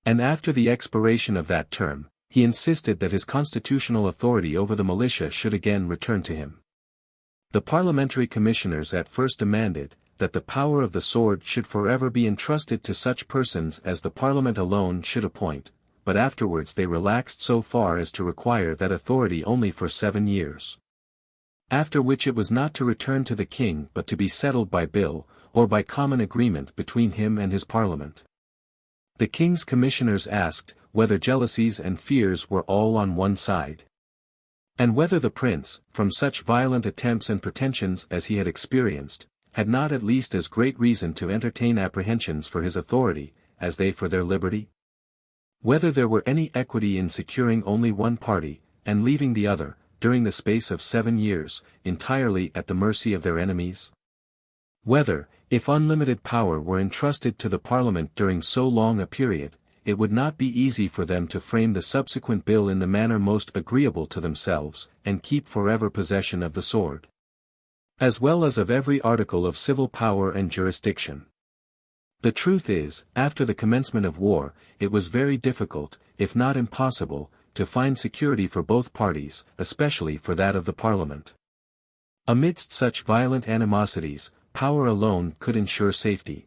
And after the expiration of that term, he insisted that his constitutional authority over the militia should again return to him. The parliamentary commissioners at first demanded, that the power of the sword should forever be entrusted to such persons as the Parliament alone should appoint, but afterwards they relaxed so far as to require that authority only for 7 years. After which it was not to return to the king but to be settled by bill, or by common agreement between him and his Parliament. The king's commissioners asked, whether jealousies and fears were all on one side, and whether the prince, from such violent attempts and pretensions as he had experienced, had not at least as great reason to entertain apprehensions for his authority, as they for their liberty? Whether there were any equity in securing only one party, and leaving the other, during the space of 7 years, entirely at the mercy of their enemies? Whether, if unlimited power were entrusted to the Parliament during so long a period, it would not be easy for them to frame the subsequent bill in the manner most agreeable to themselves, and keep forever possession of the sword, as well as of every article of civil power and jurisdiction. The truth is, after the commencement of war, it was very difficult, if not impossible, to find security for both parties, especially for that of the Parliament. Amidst such violent animosities, power alone could ensure safety.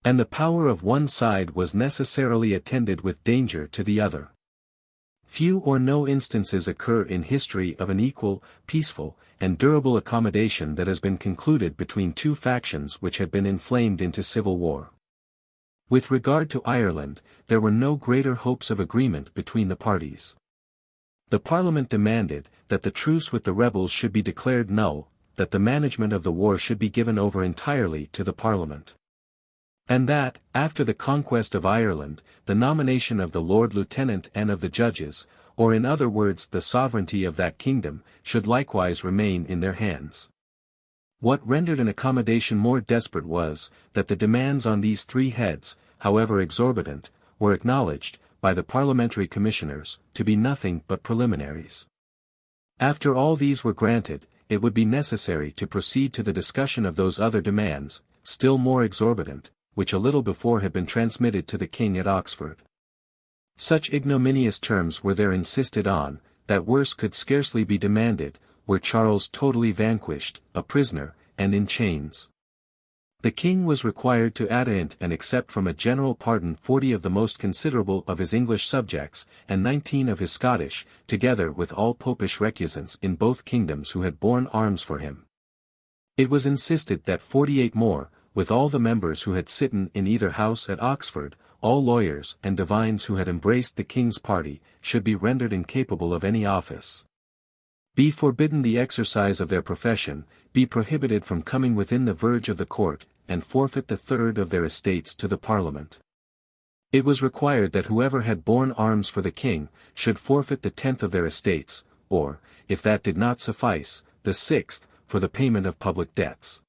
And the power of one side was necessarily attended with danger to the other. Few or no instances occur in history of an equal, peaceful, and durable accommodation that has been concluded between two factions which had been inflamed into civil war. With regard to Ireland, there were no greater hopes of agreement between the parties. The Parliament demanded, that the truce with the rebels should be declared null, that the management of the war should be given over entirely to the Parliament, and that, after the conquest of Ireland, the nomination of the Lord Lieutenant and of the judges, or in other words the sovereignty of that kingdom, should likewise remain in their hands. What rendered an accommodation more desperate was, that the demands on these 3 heads, however exorbitant, were acknowledged, by the parliamentary commissioners, to be nothing but preliminaries. After all these were granted, it would be necessary to proceed to the discussion of those other demands, still more exorbitant, which a little before had been transmitted to the king at Oxford. Such ignominious terms were there insisted on, that worse could scarcely be demanded, were Charles totally vanquished, a prisoner, and in chains. The king was required to attaint and accept from a general pardon 40 of the most considerable of his English subjects, and 19 of his Scottish, together with all popish recusants in both kingdoms who had borne arms for him. It was insisted that 48 more, with all the members who had sitten in either house at Oxford, all lawyers and divines who had embraced the king's party, should be rendered incapable of any office, be forbidden the exercise of their profession, be prohibited from coming within the verge of the court, and forfeit the 1/3 of their estates to the Parliament. It was required that whoever had borne arms for the king, should forfeit the 10th of their estates, or, if that did not suffice, the 6th, for the payment of public debts.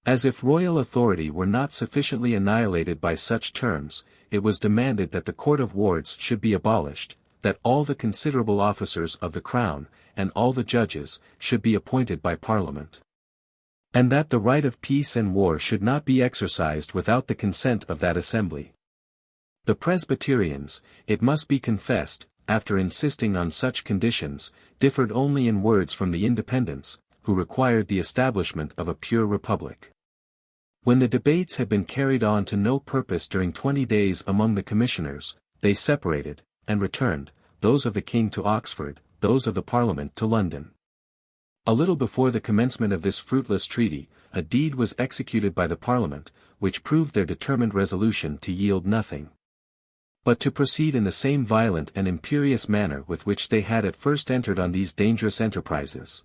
As if royal authority were not sufficiently annihilated by such terms, it was demanded that the Court of Wards should be abolished, that all the considerable officers of the Crown, and all the judges, should be appointed by Parliament, and that the right of peace and war should not be exercised without the consent of that assembly. The Presbyterians, it must be confessed, after insisting on such conditions, differed only in words from the Independents, who required the establishment of a pure republic. When the debates had been carried on to no purpose during 20 days among the commissioners, they separated, and returned, those of the king to Oxford, those of the Parliament to London. A little before the commencement of this fruitless treaty, a deed was executed by the Parliament, which proved their determined resolution to yield nothing, but to proceed in the same violent and imperious manner with which they had at first entered on these dangerous enterprises.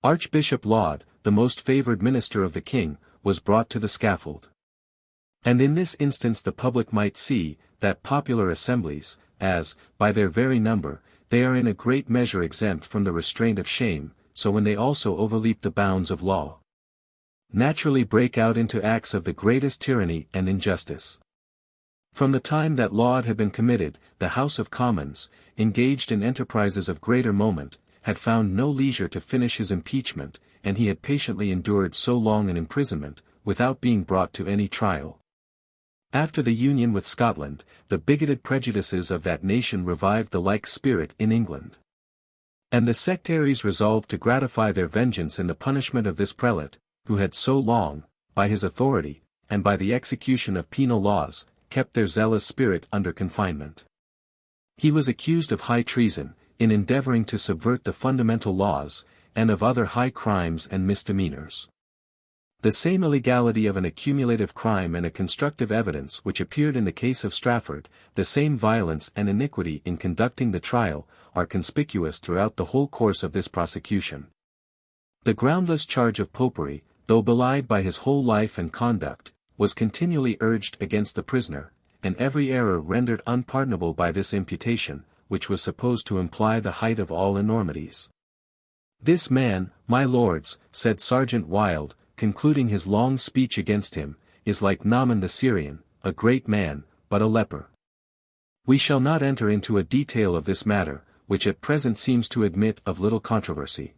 Archbishop Laud, the most favoured minister of the king, was brought to the scaffold. And in this instance the public might see, that popular assemblies, as, by their very number, they are in a great measure exempt from the restraint of shame, so when they also overleap the bounds of law, naturally break out into acts of the greatest tyranny and injustice. From the time that Laud had been committed, the House of Commons, engaged in enterprises of greater moment, had found no leisure to finish his impeachment, and he had patiently endured so long an imprisonment, without being brought to any trial. After the union with Scotland, the bigoted prejudices of that nation revived the like spirit in England. And the sectaries resolved to gratify their vengeance in the punishment of this prelate, who had so long, by his authority, and by the execution of penal laws, kept their zealous spirit under confinement. He was accused of high treason, in endeavoring to subvert the fundamental laws, and of other high crimes and misdemeanors. The same illegality of an accumulative crime and a constructive evidence which appeared in the case of Strafford, the same violence and iniquity in conducting the trial, are conspicuous throughout the whole course of this prosecution. The groundless charge of popery, though belied by his whole life and conduct, was continually urged against the prisoner, and every error rendered unpardonable by this imputation, which was supposed to imply the height of all enormities. "This man, my lords," said Sergeant Wilde, concluding his long speech against him, "is like Naaman the Syrian, a great man, but a leper." We shall not enter into a detail of this matter, which at present seems to admit of little controversy.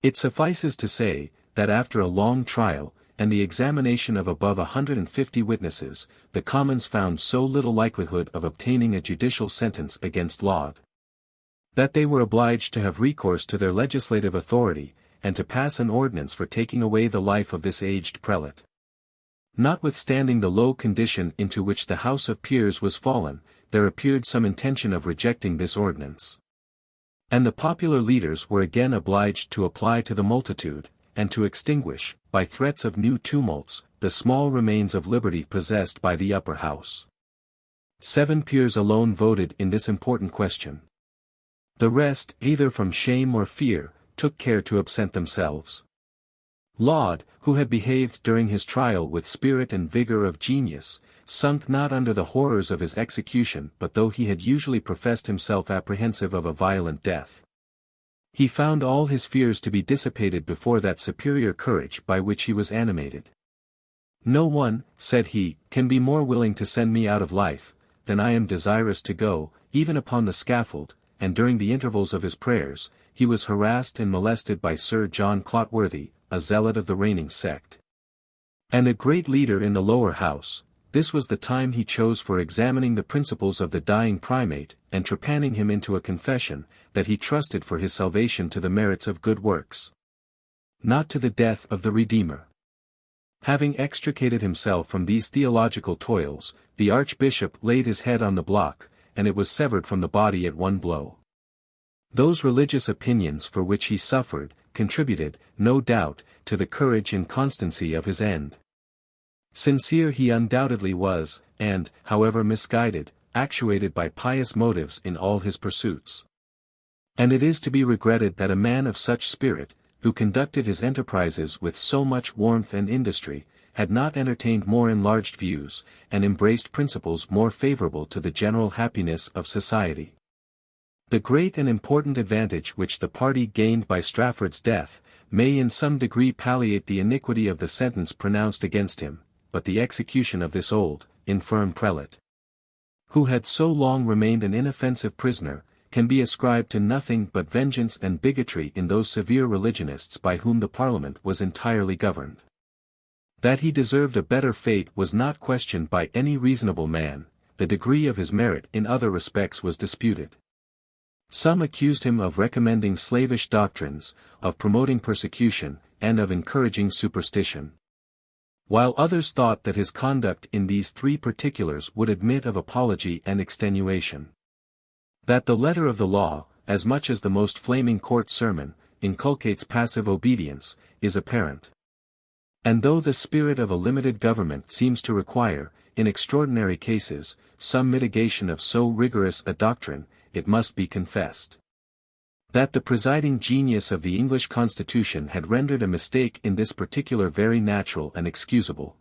It suffices to say, that after a long trial, and the examination of above 150 witnesses, the Commons found so little likelihood of obtaining a judicial sentence against Laud, that they were obliged to have recourse to their legislative authority, and to pass an ordinance for taking away the life of this aged prelate. Notwithstanding the low condition into which the House of Peers was fallen, there appeared some intention of rejecting this ordinance. And the popular leaders were again obliged to apply to the multitude, and to extinguish, by threats of new tumults, the small remains of liberty possessed by the upper house. 7 peers alone voted in this important question. The rest, either from shame or fear, took care to absent themselves. Laud, who had behaved during his trial with spirit and vigor of genius, sunk not under the horrors of his execution but though he had usually professed himself apprehensive of a violent death, he found all his fears to be dissipated before that superior courage by which he was animated. "No one," said he, "can be more willing to send me out of life, than I am desirous to go, even upon the scaffold," and during the intervals of his prayers, he was harassed and molested by Sir John Clotworthy, a zealot of the reigning sect, and a great leader in the lower house. This was the time he chose for examining the principles of the dying primate, and trepanning him into a confession, that he trusted for his salvation to the merits of good works, not to the death of the Redeemer. Having extricated himself from these theological toils, the archbishop laid his head on the block, and it was severed from the body at one blow. Those religious opinions for which he suffered, contributed, no doubt, to the courage and constancy of his end. Sincere he undoubtedly was, and, however misguided, actuated by pious motives in all his pursuits. And it is to be regretted that a man of such spirit, who conducted his enterprises with so much warmth and industry, had not entertained more enlarged views, and embraced principles more favorable to the general happiness of society. The great and important advantage which the party gained by Strafford's death, may in some degree palliate the iniquity of the sentence pronounced against him, but the execution of this old, infirm prelate, who had so long remained an inoffensive prisoner, can be ascribed to nothing but vengeance and bigotry in those severe religionists by whom the Parliament was entirely governed. That he deserved a better fate was not questioned by any reasonable man, the degree of his merit in other respects was disputed. Some accused him of recommending slavish doctrines, of promoting persecution, and of encouraging superstition, while others thought that his conduct in these 3 particulars would admit of apology and extenuation. That the letter of the law, as much as the most flaming court sermon, inculcates passive obedience, is apparent. And though the spirit of a limited government seems to require, in extraordinary cases, some mitigation of so rigorous a doctrine, it must be confessed that the presiding genius of the English Constitution had rendered a mistake in this particular very natural and excusable.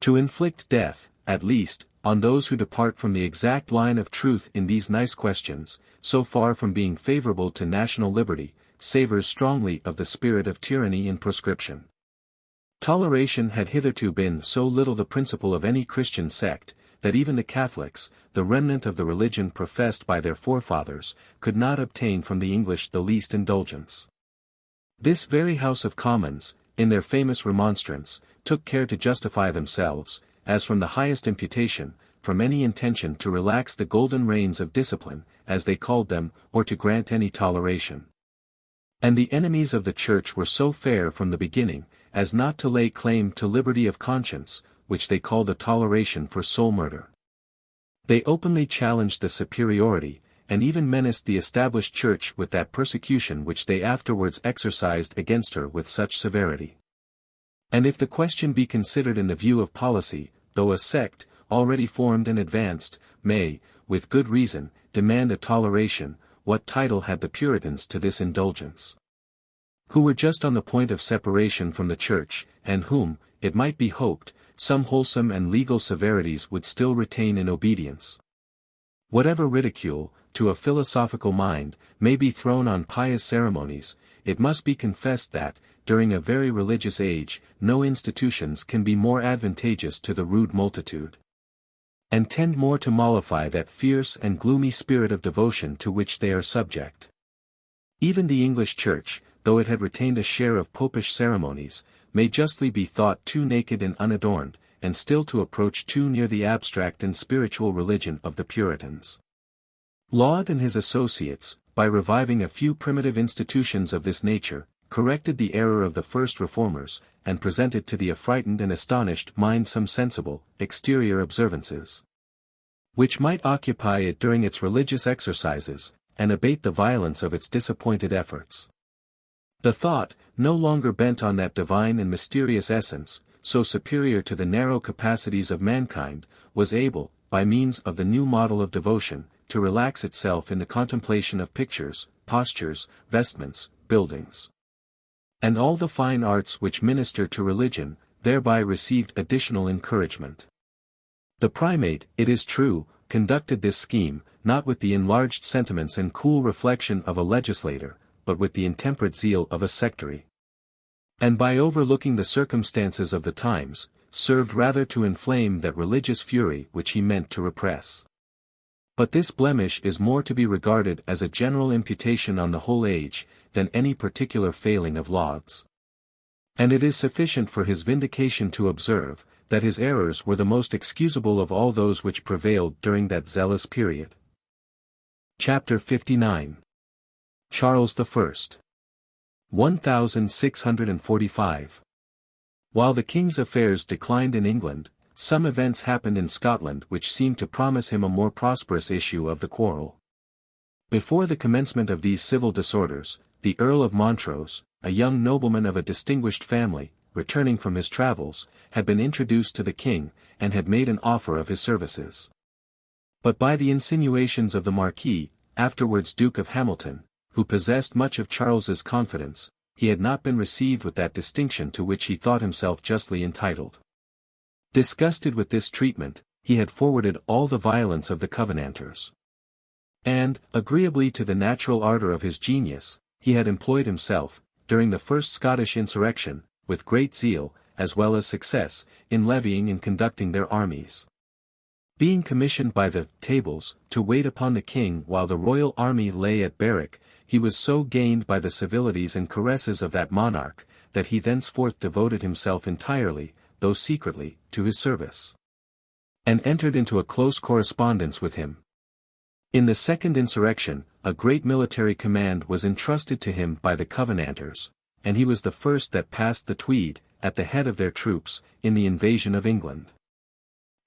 To inflict death, at least, on those who depart from the exact line of truth in these nice questions, so far from being favorable to national liberty, savors strongly of the spirit of tyranny in proscription. Toleration had hitherto been so little the principle of any Christian sect, that even the Catholics, the remnant of the religion professed by their forefathers, could not obtain from the English the least indulgence. This very House of Commons, in their famous remonstrance, took care to justify themselves, as from the highest imputation, from any intention to relax the golden reins of discipline, as they called them, or to grant any toleration. And the enemies of the Church were so fair from the beginning, as not to lay claim to liberty of conscience, which they called a toleration for soul murder. They openly challenged the superiority, and even menaced the established Church with that persecution which they afterwards exercised against her with such severity. And if the question be considered in the view of policy, though a sect, already formed and advanced, may, with good reason, demand a toleration, what title had the Puritans to this indulgence? Who were just on the point of separation from the Church, and whom, it might be hoped, some wholesome and legal severities would still retain in obedience. Whatever ridicule, to a philosophical mind, may be thrown on pious ceremonies, it must be confessed that, during a very religious age, no institutions can be more advantageous to the rude multitude, and tend more to mollify that fierce and gloomy spirit of devotion to which they are subject. Even the English Church, though it had retained a share of popish ceremonies, may justly be thought too naked and unadorned, and still to approach too near the abstract and spiritual religion of the Puritans. Laud and his associates, by reviving a few primitive institutions of this nature, corrected the error of the first reformers, and presented to the affrighted and astonished mind some sensible, exterior observances, which might occupy it during its religious exercises, and abate the violence of its disappointed efforts. The thought, no longer bent on that divine and mysterious essence, so superior to the narrow capacities of mankind, was able, by means of the new model of devotion, to relax itself in the contemplation of pictures, postures, vestments, buildings, and all the fine arts which minister to religion, thereby received additional encouragement. The primate, it is true, conducted this scheme, not with the enlarged sentiments and cool reflection of a legislator, but with the intemperate zeal of a sectary. And by overlooking the circumstances of the times, served rather to inflame that religious fury which he meant to repress. But this blemish is more to be regarded as a general imputation on the whole age, than any particular failing of Laud's. And it is sufficient for his vindication to observe, that his errors were the most excusable of all those which prevailed during that zealous period. Chapter 59. Charles I. 1645. While the king's affairs declined in England, some events happened in Scotland which seemed to promise him a more prosperous issue of the quarrel. Before the commencement of these civil disorders, the Earl of Montrose, a young nobleman of a distinguished family, returning from his travels, had been introduced to the king, and had made an offer of his services. But by the insinuations of the Marquis, afterwards Duke of Hamilton, who possessed much of Charles's confidence, he had not been received with that distinction to which he thought himself justly entitled. Disgusted with this treatment, he had forwarded all the violence of the Covenanters. And, agreeably to the natural ardor of his genius, he had employed himself, during the first Scottish insurrection, with great zeal, as well as success, in levying and conducting their armies. Being commissioned by the Tables to wait upon the king while the royal army lay at Berwick, he was so gained by the civilities and caresses of that monarch, that he thenceforth devoted himself entirely, though secretly, to his service, and entered into a close correspondence with him. In the second insurrection, a great military command was entrusted to him by the Covenanters, and he was the first that passed the Tweed, at the head of their troops, in the invasion of England.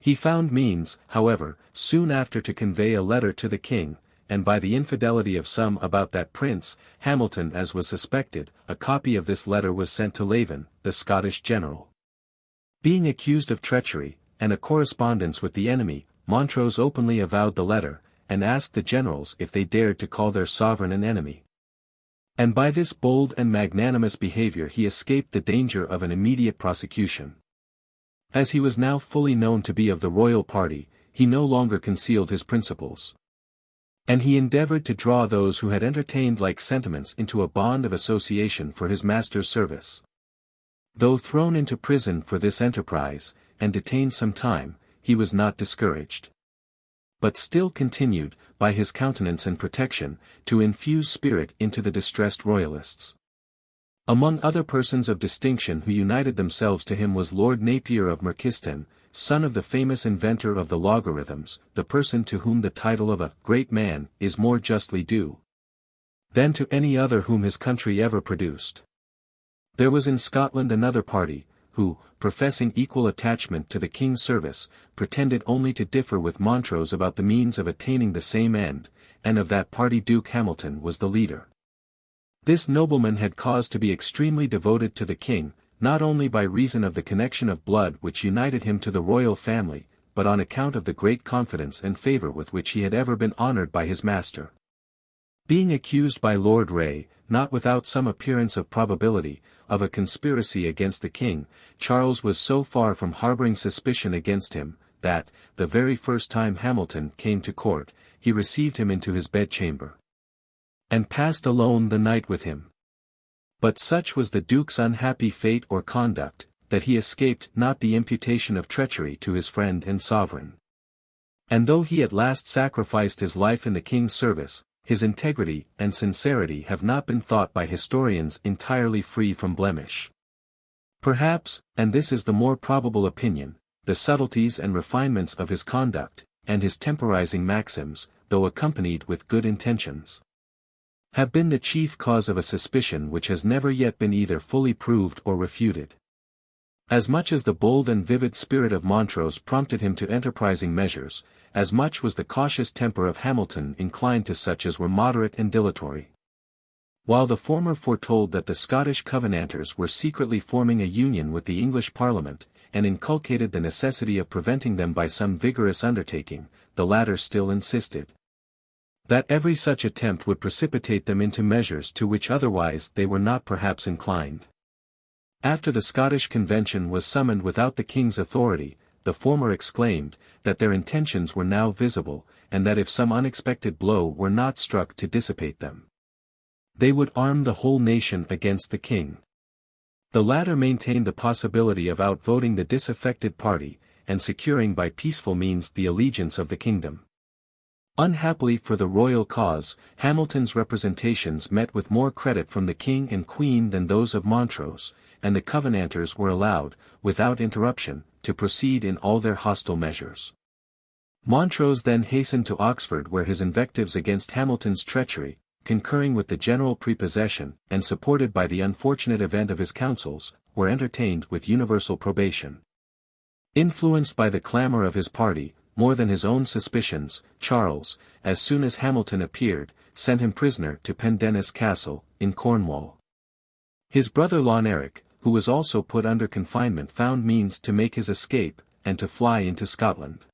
He found means, however, soon after to convey a letter to the king, and by the infidelity of some about that prince, Hamilton as was suspected, a copy of this letter was sent to Laven, the Scottish general. Being accused of treachery, and a correspondence with the enemy, Montrose openly avowed the letter, and asked the generals if they dared to call their sovereign an enemy. And by this bold and magnanimous behavior he escaped the danger of an immediate prosecution. As he was now fully known to be of the royal party, he no longer concealed his principles. And he endeavored to draw those who had entertained like sentiments into a bond of association for his master's service. Though thrown into prison for this enterprise, and detained some time, he was not discouraged. But still continued, by his countenance and protection, to infuse spirit into the distressed royalists. Among other persons of distinction who united themselves to him was Lord Napier of Merchiston, son of the famous inventor of the logarithms, the person to whom the title of a great man is more justly due than to any other whom his country ever produced. There was in Scotland another party, who, professing equal attachment to the king's service, pretended only to differ with Montrose about the means of attaining the same end, and of that party Duke Hamilton was the leader. This nobleman had cause to be extremely devoted to the king, not only by reason of the connection of blood which united him to the royal family, but on account of the great confidence and favour with which he had ever been honoured by his master. Being accused by Lord Ray, not without some appearance of probability, of a conspiracy against the king, Charles was so far from harbouring suspicion against him, that, the very first time Hamilton came to court, he received him into his bedchamber, and passed alone the night with him. But such was the Duke's unhappy fate or conduct, that he escaped not the imputation of treachery to his friend and sovereign. And though he at last sacrificed his life in the king's service, his integrity and sincerity have not been thought by historians entirely free from blemish. Perhaps, and this is the more probable opinion, the subtleties and refinements of his conduct, and his temporizing maxims, though accompanied with good intentions, have been the chief cause of a suspicion which has never yet been either fully proved or refuted. As much as the bold and vivid spirit of Montrose prompted him to enterprising measures, as much was the cautious temper of Hamilton inclined to such as were moderate and dilatory. While the former foretold that the Scottish Covenanters were secretly forming a union with the English Parliament, and inculcated the necessity of preventing them by some vigorous undertaking, the latter still insisted that every such attempt would precipitate them into measures to which otherwise they were not perhaps inclined. After the Scottish Convention was summoned without the king's authority, the former exclaimed, that their intentions were now visible, and that if some unexpected blow were not struck to dissipate them, they would arm the whole nation against the king. The latter maintained the possibility of outvoting the disaffected party, and securing by peaceful means the allegiance of the kingdom. Unhappily for the royal cause, Hamilton's representations met with more credit from the king and queen than those of Montrose, and the Covenanters were allowed, without interruption, to proceed in all their hostile measures. Montrose then hastened to Oxford, where his invectives against Hamilton's treachery, concurring with the general prepossession, and supported by the unfortunate event of his counsels, were entertained with universal probation. Influenced by the clamour of his party, more than his own suspicions, Charles, as soon as Hamilton appeared, sent him prisoner to Pendennis Castle, in Cornwall. His brother Loneric, who was also put under confinement, found means to make his escape, and to fly into Scotland.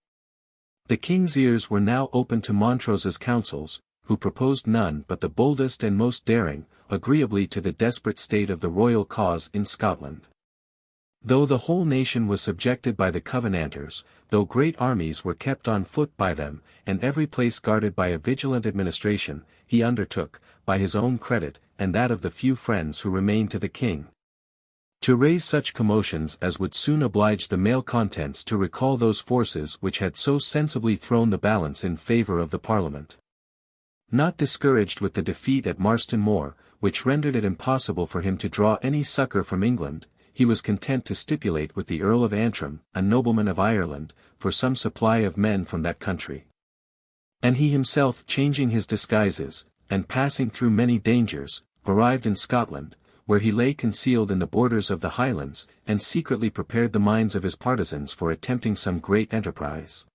The king's ears were now open to Montrose's counsels, who proposed none but the boldest and most daring, agreeably to the desperate state of the royal cause in Scotland. Though the whole nation was subjected by the Covenanters, though great armies were kept on foot by them, and every place guarded by a vigilant administration, he undertook, by his own credit, and that of the few friends who remained to the king, to raise such commotions as would soon oblige the malcontents to recall those forces which had so sensibly thrown the balance in favour of the Parliament. Not discouraged with the defeat at Marston Moor, which rendered it impossible for him to draw any succour from England, he was content to stipulate with the Earl of Antrim, a nobleman of Ireland, for some supply of men from that country. And he himself, changing his disguises, and passing through many dangers, arrived in Scotland, where he lay concealed in the borders of the Highlands, and secretly prepared the minds of his partisans for attempting some great enterprise.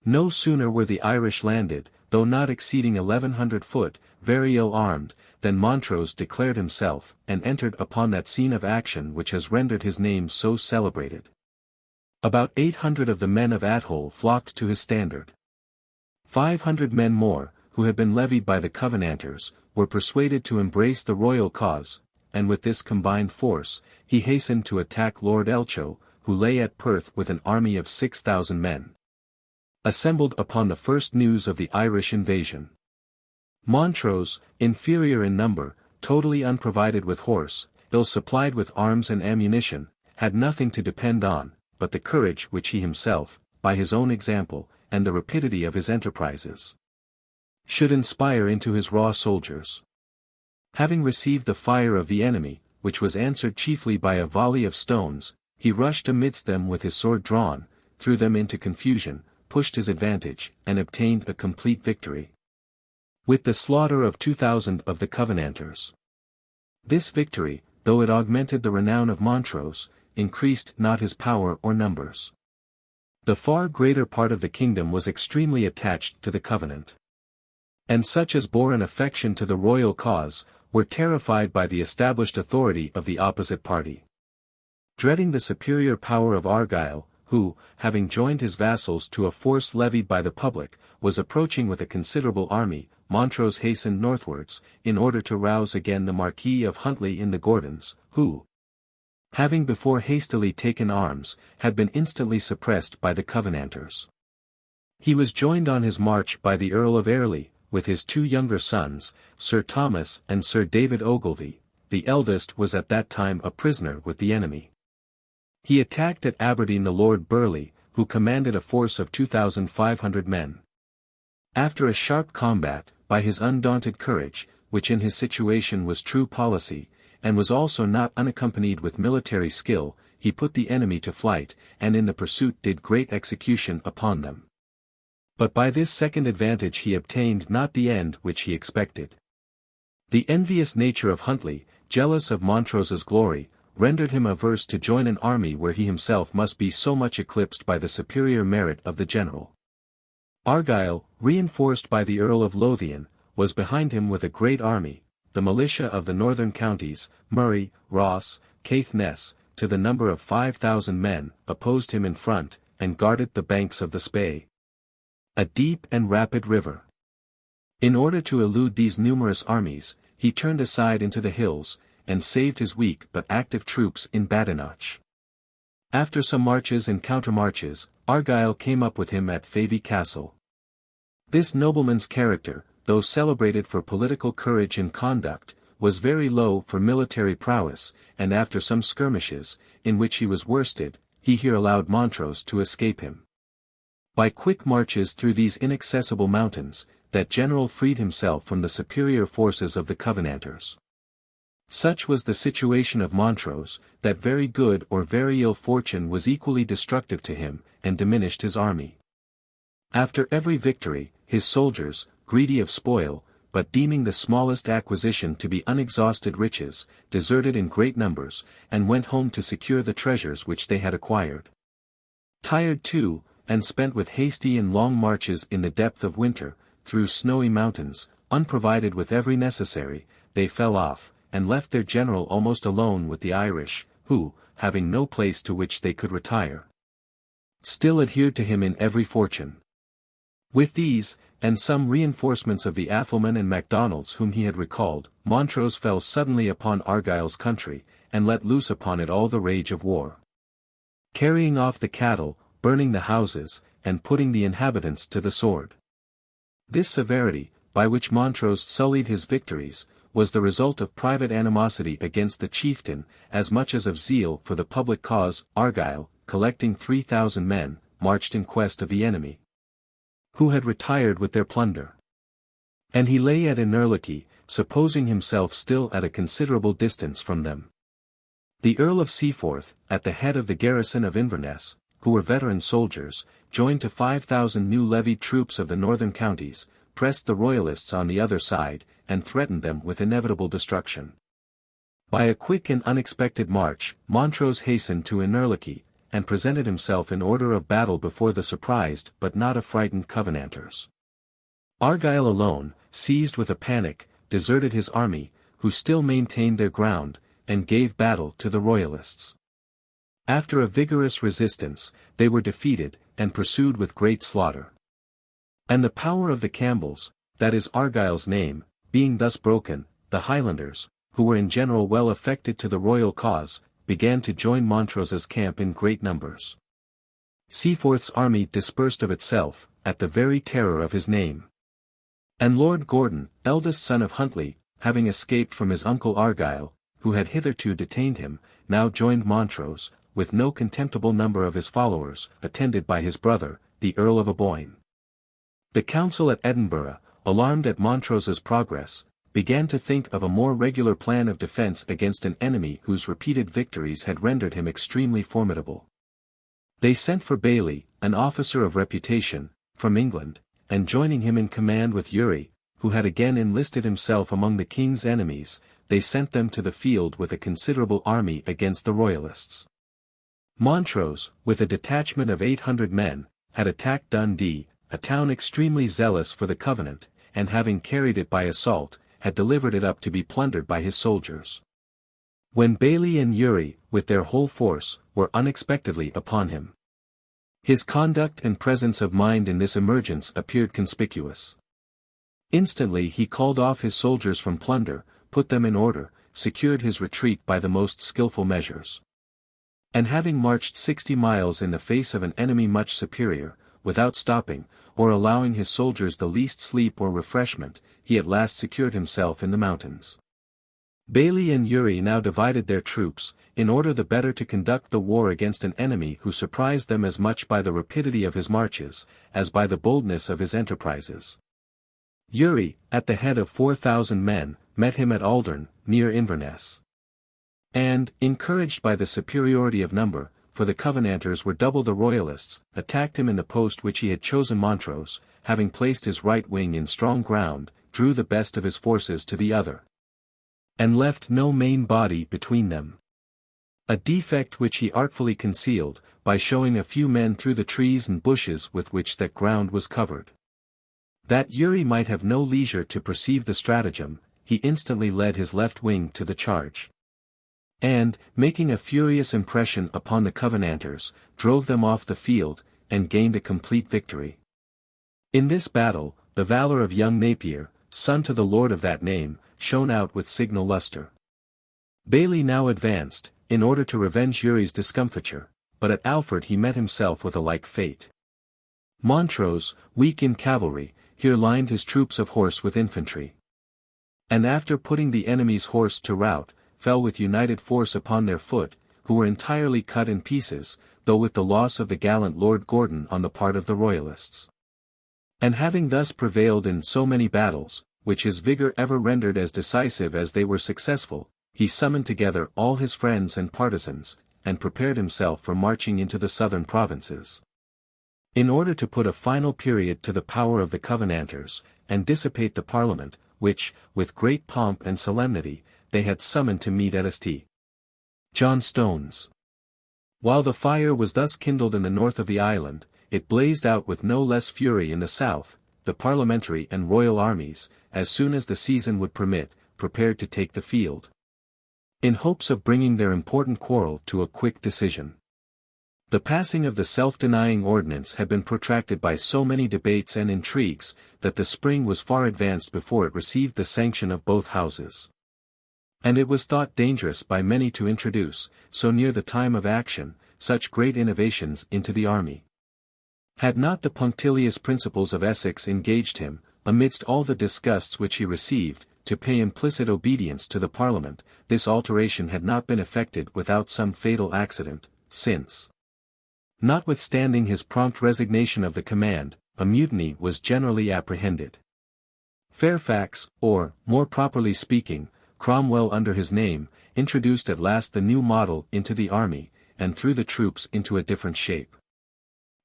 No sooner were the Irish landed, though not exceeding 1,100 foot, very ill armed, than Montrose declared himself, and entered upon that scene of action which has rendered his name so celebrated. About 800 of the men of Athole flocked to his standard. 500 men more, who had been levied by the Covenanters, were persuaded to embrace the royal cause, and with this combined force, he hastened to attack Lord Elcho, who lay at Perth with an army of 6,000 men, assembled upon the first news of the Irish invasion. Montrose, inferior in number, totally unprovided with horse, ill-supplied with arms and ammunition, had nothing to depend on, but the courage which he himself, by his own example, and the rapidity of his enterprises, should inspire into his raw soldiers. Having received the fire of the enemy, which was answered chiefly by a volley of stones, he rushed amidst them with his sword drawn, threw them into confusion, pushed his advantage, and obtained a complete victory, with the slaughter of 2,000 of the Covenanters. This victory, though it augmented the renown of Montrose, increased not his power or numbers. The far greater part of the kingdom was extremely attached to the Covenant, and such as bore an affection to the royal cause, were terrified by the established authority of the opposite party. Dreading the superior power of Argyle, who, having joined his vassals to a force levied by the public, was approaching with a considerable army, Montrose hastened northwards, in order to rouse again the Marquis of Huntly in the Gordons, who, having before hastily taken arms, had been instantly suppressed by the Covenanters. He was joined on his march by the Earl of Airlie, with his two younger sons, Sir Thomas and Sir David Ogilvy. The eldest was at that time a prisoner with the enemy. He attacked at Aberdeen the Lord Burleigh, who commanded a force of 2,500 men. After a sharp combat, by his undaunted courage, which in his situation was true policy, and was also not unaccompanied with military skill, he put the enemy to flight, and in the pursuit did great execution upon them. But by this second advantage he obtained not the end which he expected. The envious nature of Huntly, jealous of Montrose's glory, rendered him averse to join an army where he himself must be so much eclipsed by the superior merit of the general. Argyle, reinforced by the Earl of Lothian, was behind him with a great army. The militia of the northern counties, Murray, Ross, Caithness, to the number of 5,000 men, opposed him in front, and guarded the banks of the Spey, a deep and rapid river. In order to elude these numerous armies, he turned aside into the hills, and saved his weak but active troops in Badenoch. After some marches and countermarches, Argyle came up with him at Favy Castle. This nobleman's character, though celebrated for political courage and conduct, was very low for military prowess, and after some skirmishes, in which he was worsted, he here allowed Montrose to escape him. By quick marches through these inaccessible mountains, that general freed himself from the superior forces of the Covenanters. Such was the situation of Montrose, that very good or very ill fortune was equally destructive to him, and diminished his army. After every victory, his soldiers, greedy of spoil, but deeming the smallest acquisition to be unexhausted riches, deserted in great numbers, and went home to secure the treasures which they had acquired. Tired too, and spent with hasty and long marches in the depth of winter, through snowy mountains, unprovided with every necessary, they fell off, and left their general almost alone with the Irish, who, having no place to which they could retire, still adhered to him in every fortune. With these, and some reinforcements of the Athelmen and Macdonalds whom he had recalled, Montrose fell suddenly upon Argyle's country, and let loose upon it all the rage of war, carrying off the cattle, burning the houses, and putting the inhabitants to the sword. This severity, by which Montrose sullied his victories, was the result of private animosity against the chieftain, as much as of zeal for the public cause. Argyle, collecting 3,000 men, marched in quest of the enemy, who had retired with their plunder. And he lay at Innerleach, supposing himself still at a considerable distance from them. The Earl of Seaforth, at the head of the garrison of Inverness, who were veteran soldiers, joined to 5,000 new levied troops of the northern counties, pressed the royalists on the other side, and threatened them with inevitable destruction. By a quick and unexpected march, Montrose hastened to Innerleach, and presented himself in order of battle before the surprised but not affrighted Covenanters. Argyle alone, seized with a panic, deserted his army, who still maintained their ground, and gave battle to the royalists. After a vigorous resistance, they were defeated, and pursued with great slaughter. And the power of the Campbells, that is Argyle's name, being thus broken, the Highlanders, who were in general well affected to the royal cause, began to join Montrose's camp in great numbers. Seaforth's army dispersed of itself, at the very terror of his name. And Lord Gordon, eldest son of Huntly, having escaped from his uncle Argyle, who had hitherto detained him, now joined Montrose, with no contemptible number of his followers, attended by his brother, the Earl of Aboyne. The council at Edinburgh, alarmed at Montrose's progress, began to think of a more regular plan of defence against an enemy whose repeated victories had rendered him extremely formidable. They sent for Bailey, an officer of reputation, from England, and joining him in command with Uri, who had again enlisted himself among the king's enemies, they sent them to the field with a considerable army against the royalists. Montrose, with a detachment of 800 men, had attacked Dundee, a town extremely zealous for the Covenant, and having carried it by assault, had delivered it up to be plundered by his soldiers. When Bailey and Uri, with their whole force, were unexpectedly upon him. His conduct and presence of mind in this emergence appeared conspicuous. Instantly he called off his soldiers from plunder, put them in order, secured his retreat by the most skilful measures. And having marched 60 miles in the face of an enemy much superior, without stopping, or allowing his soldiers the least sleep or refreshment, he at last secured himself in the mountains. Bailey and Uri now divided their troops, in order the better to conduct the war against an enemy who surprised them as much by the rapidity of his marches, as by the boldness of his enterprises. Uri, at the head of 4,000 men, met him at Aldern, near Inverness. And, encouraged by the superiority of number, for the Covenanters were double the Royalists, attacked him in the post which he had chosen. Montrose, having placed his right wing in strong ground, drew the best of his forces to the other, and left no main body between them. A defect which he artfully concealed, by showing a few men through the trees and bushes with which that ground was covered. That Uri might have no leisure to perceive the stratagem, he instantly led his left wing to the charge. And, making a furious impression upon the Covenanters, drove them off the field, and gained a complete victory. In this battle, the valour of young Napier, son to the lord of that name, shone out with signal lustre. Bailey now advanced, in order to revenge Uri's discomfiture, but at Alford he met himself with a like fate. Montrose, weak in cavalry, here lined his troops of horse with infantry. And after putting the enemy's horse to rout, fell with united force upon their foot, who were entirely cut in pieces, though with the loss of the gallant Lord Gordon on the part of the Royalists. And having thus prevailed in so many battles, which his vigour ever rendered as decisive as they were successful, he summoned together all his friends and partisans, and prepared himself for marching into the southern provinces. In order to put a final period to the power of the Covenanters, and dissipate the Parliament, which, with great pomp and solemnity, they had summoned to meet at St. John Stones. While the fire was thus kindled in the north of the island, it blazed out with no less fury in the south. The parliamentary and royal armies, as soon as the season would permit, prepared to take the field, in hopes of bringing their important quarrel to a quick decision. The passing of the self-denying ordinance had been protracted by so many debates and intrigues, that the spring was far advanced before it received the sanction of both houses. And it was thought dangerous by many to introduce, so near the time of action, such great innovations into the army. Had not the punctilious principles of Essex engaged him, amidst all the disgusts which he received, to pay implicit obedience to the Parliament, this alteration had not been effected without some fatal accident, since, notwithstanding his prompt resignation of the command, a mutiny was generally apprehended. Fairfax, or, more properly speaking, Cromwell under his name, introduced at last the new model into the army, and threw the troops into a different shape.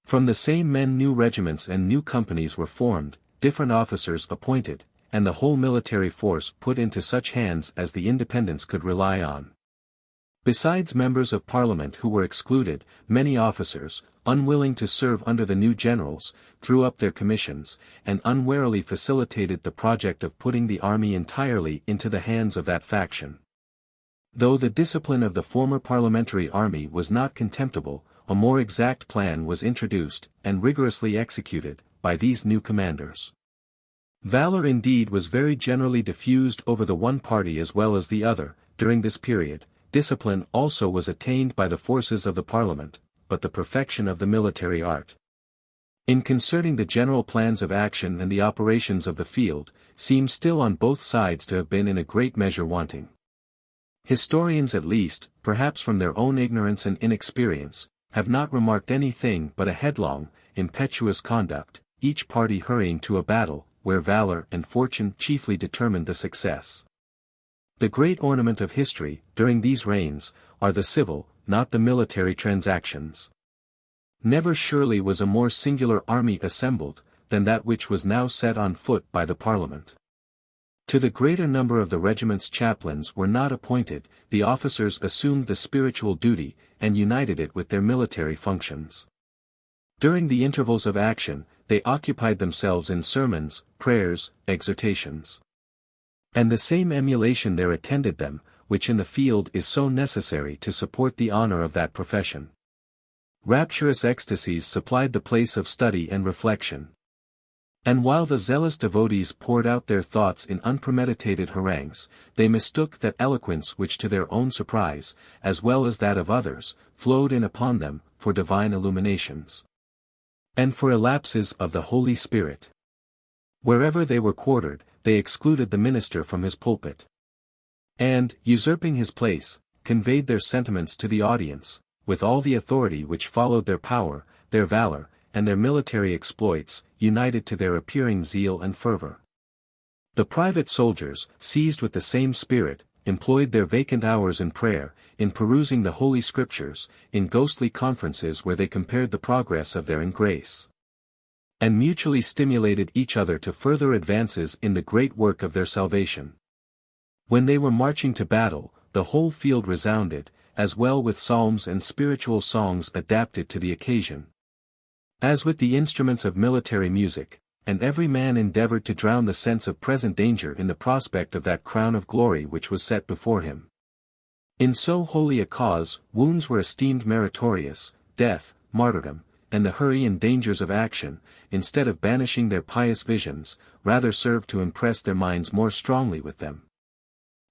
From the same men new regiments and new companies were formed, different officers appointed, and the whole military force put into such hands as the Independents could rely on. Besides members of Parliament who were excluded, many officers, unwilling to serve under the new generals, threw up their commissions, and unwarily facilitated the project of putting the army entirely into the hands of that faction. Though the discipline of the former parliamentary army was not contemptible, a more exact plan was introduced, and rigorously executed, by these new commanders. Valor indeed was very generally diffused over the one party as well as the other, during this period. Discipline also was attained by the forces of the Parliament, but the perfection of the military art, in concerting the general plans of action and the operations of the field, seems still on both sides to have been in a great measure wanting. Historians at least, perhaps from their own ignorance and inexperience, have not remarked anything but a headlong, impetuous conduct, each party hurrying to a battle, where valor and fortune chiefly determined the success. The great ornament of history, during these reigns, are the civil, not the military transactions. Never surely was a more singular army assembled, than that which was now set on foot by the Parliament. To the greater number of the regiment's chaplains were not appointed, the officers assumed the spiritual duty, and united it with their military functions. During the intervals of action, they occupied themselves in sermons, prayers, exhortations. And the same emulation there attended them, which in the field is so necessary to support the honor of that profession. Rapturous ecstasies supplied the place of study and reflection. And while the zealous devotees poured out their thoughts in unpremeditated harangues, they mistook that eloquence which to their own surprise, as well as that of others, flowed in upon them, for divine illuminations. And for elapses of the Holy Spirit. Wherever they were quartered, they excluded the minister from his pulpit. And, usurping his place, conveyed their sentiments to the audience, with all the authority which followed their power, their valor, and their military exploits, united to their appearing zeal and fervor. The private soldiers, seized with the same spirit, employed their vacant hours in prayer, in perusing the Holy Scriptures, in ghostly conferences where they compared the progress of their grace, and mutually stimulated each other to further advances in the great work of their salvation. When they were marching to battle, the whole field resounded, as well with psalms and spiritual songs adapted to the occasion, as with the instruments of military music, and every man endeavored to drown the sense of present danger in the prospect of that crown of glory which was set before him. In so holy a cause, wounds were esteemed meritorious, death, martyrdom, and the hurry and dangers of action, instead of banishing their pious visions, rather served to impress their minds more strongly with them.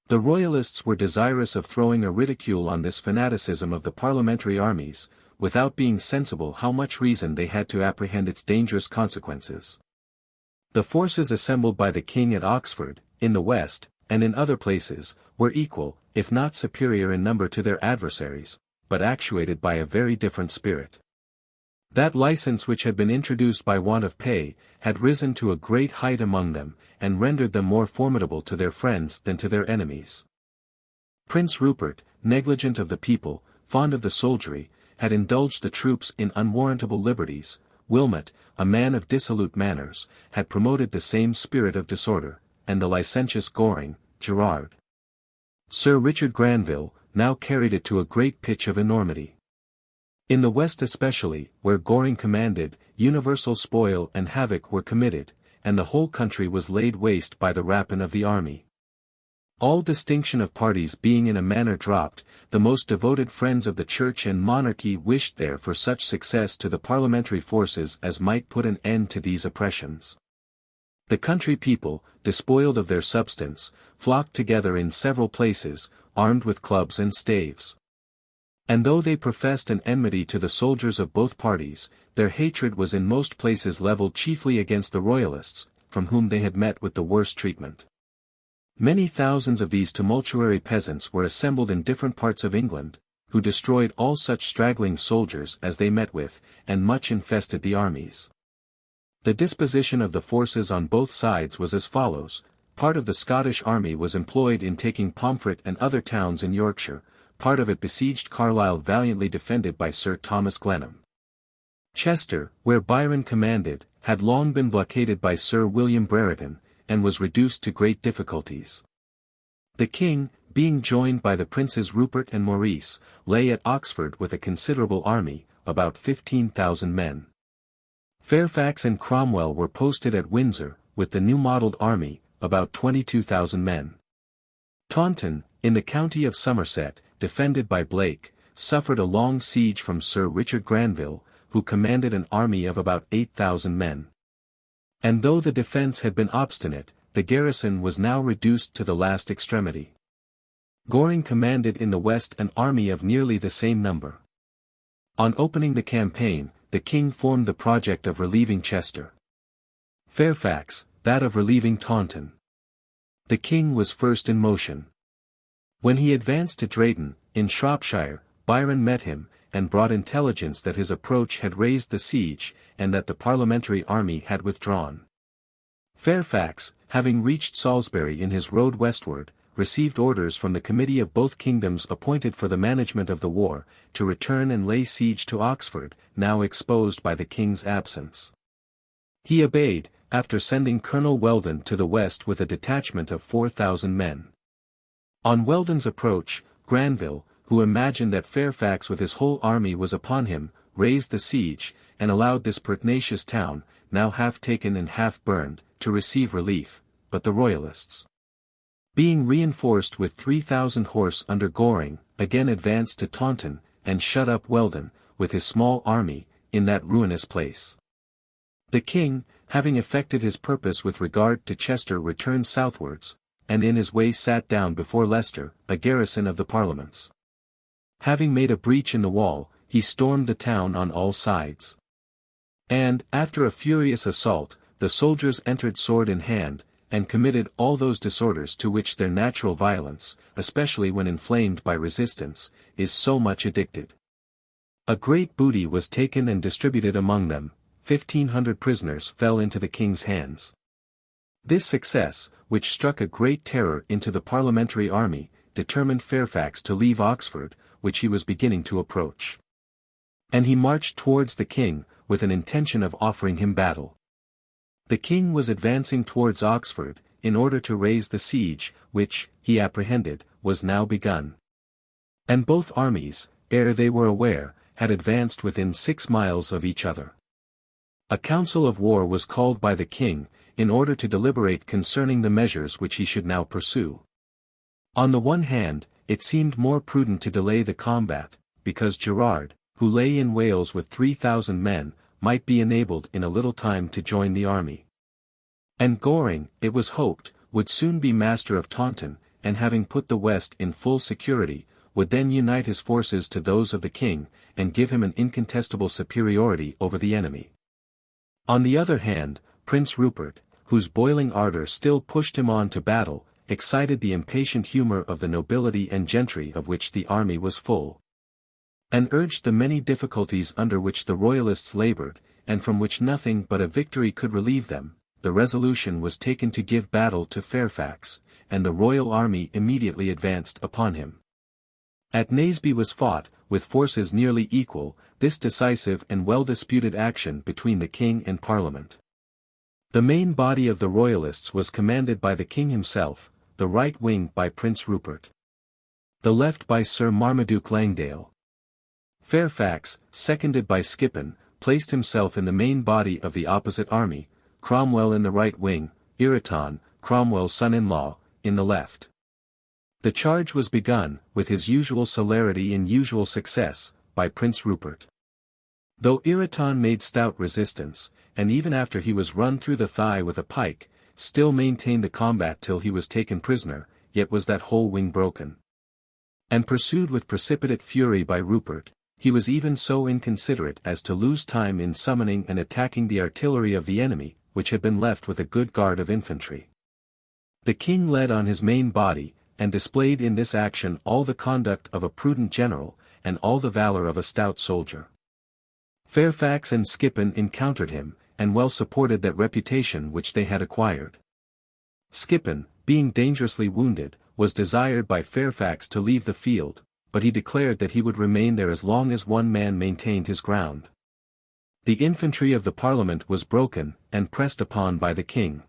The Royalists were desirous of throwing a ridicule on this fanaticism of the parliamentary armies, without being sensible how much reason they had to apprehend its dangerous consequences. The forces assembled by the king at Oxford, in the west, and in other places, were equal, if not superior in number to their adversaries, but actuated by a very different spirit. That license which had been introduced by want of pay, had risen to a great height among them, and rendered them more formidable to their friends than to their enemies. Prince Rupert, negligent of the people, fond of the soldiery, had indulged the troops in unwarrantable liberties. Wilmot, a man of dissolute manners, had promoted the same spirit of disorder, and the licentious Goring, Gerard, Sir Richard Granville, now carried it to a great pitch of enormity. In the West especially, where Goring commanded, universal spoil and havoc were committed, and the whole country was laid waste by the rapine of the army. All distinction of parties being in a manner dropped, the most devoted friends of the Church and monarchy wished there for such success to the parliamentary forces as might put an end to these oppressions. The country people, despoiled of their substance, flocked together in several places, armed with clubs and staves. And though they professed an enmity to the soldiers of both parties, their hatred was in most places levelled chiefly against the Royalists, from whom they had met with the worst treatment. Many thousands of these tumultuary peasants were assembled in different parts of England, who destroyed all such straggling soldiers as they met with, and much infested the armies. The disposition of the forces on both sides was as follows: part of the Scottish army was employed in taking Pomfret and other towns in Yorkshire, part of it besieged Carlisle valiantly defended by Sir Thomas Glenham. Chester, where Byron commanded, had long been blockaded by Sir William Brereton, and was reduced to great difficulties. The king, being joined by the princes Rupert and Maurice, lay at Oxford with a considerable army, about 15,000 men. Fairfax and Cromwell were posted at Windsor, with the new-modelled army, about 22,000 men. Taunton, in the county of Somerset, defended by Blake, suffered a long siege from Sir Richard Granville, who commanded an army of about 8,000 men. And though the defence had been obstinate, the garrison was now reduced to the last extremity. Goring commanded in the west an army of nearly the same number. On opening the campaign, the king formed the project of relieving Chester. Fairfax, that of relieving Taunton. The king was first in motion. When he advanced to Drayton, in Shropshire, Byron met him, and brought intelligence that his approach had raised the siege, and that the parliamentary army had withdrawn. Fairfax, having reached Salisbury in his road westward, received orders from the committee of both kingdoms appointed for the management of the war, to return and lay siege to Oxford, now exposed by the king's absence. He obeyed, after sending Colonel Weldon to the west with a detachment of 4,000 men. On Weldon's approach, Granville, who imagined that Fairfax with his whole army was upon him, raised the siege, and allowed this pertinacious town, now half taken and half burned, to receive relief, but the Royalists, being reinforced with 3,000 horse under Goring, again advanced to Taunton, and shut up Weldon, with his small army, in that ruinous place. The king, having effected his purpose with regard to Chester, returned southwards, and in his way sat down before Leicester, a garrison of the Parliaments. Having made a breach in the wall, he stormed the town on all sides. And, after a furious assault, the soldiers entered sword in hand, and committed all those disorders to which their natural violence, especially when inflamed by resistance, is so much addicted. A great booty was taken and distributed among them, 1,500 prisoners fell into the king's hands. This success, which struck a great terror into the parliamentary army, determined Fairfax to leave Oxford, which he was beginning to approach. And he marched towards the king, with an intention of offering him battle. The king was advancing towards Oxford, in order to raise the siege, which, he apprehended, was now begun. And both armies, ere they were aware, had advanced within 6 miles of each other. A council of war was called by the king, in order to deliberate concerning the measures which he should now pursue. On the one hand, it seemed more prudent to delay the combat, because Gerard, who lay in Wales with 3,000 men, might be enabled in a little time to join the army. And Goring, it was hoped, would soon be master of Taunton, and having put the west in full security, would then unite his forces to those of the king, and give him an incontestable superiority over the enemy. On the other hand, Prince Rupert, whose boiling ardor still pushed him on to battle, excited the impatient humor of the nobility and gentry of which the army was full, and urged the many difficulties under which the Royalists labored, and from which nothing but a victory could relieve them. The resolution was taken to give battle to Fairfax, and the royal army immediately advanced upon him. At Naseby was fought, with forces nearly equal, this decisive and well-disputed action between the king and Parliament. The main body of the Royalists was commanded by the king himself, the right wing by Prince Rupert, the left by Sir Marmaduke Langdale. Fairfax, seconded by Skippon, placed himself in the main body of the opposite army, Cromwell in the right wing, Ireton, Cromwell's son-in-law, in the left. The charge was begun, with his usual celerity and usual success, by Prince Rupert. Though Ireton made stout resistance, and even after he was run through the thigh with a pike, still maintained the combat till he was taken prisoner, yet was that whole wing broken. And pursued with precipitate fury by Rupert, he was even so inconsiderate as to lose time in summoning and attacking the artillery of the enemy, which had been left with a good guard of infantry. The king led on his main body, and displayed in this action all the conduct of a prudent general, and all the valor of a stout soldier. Fairfax and Skippon encountered him, and well supported that reputation which they had acquired. Skippon, being dangerously wounded, was desired by Fairfax to leave the field, but he declared that he would remain there as long as one man maintained his ground. The infantry of the Parliament was broken, and pressed upon by the king,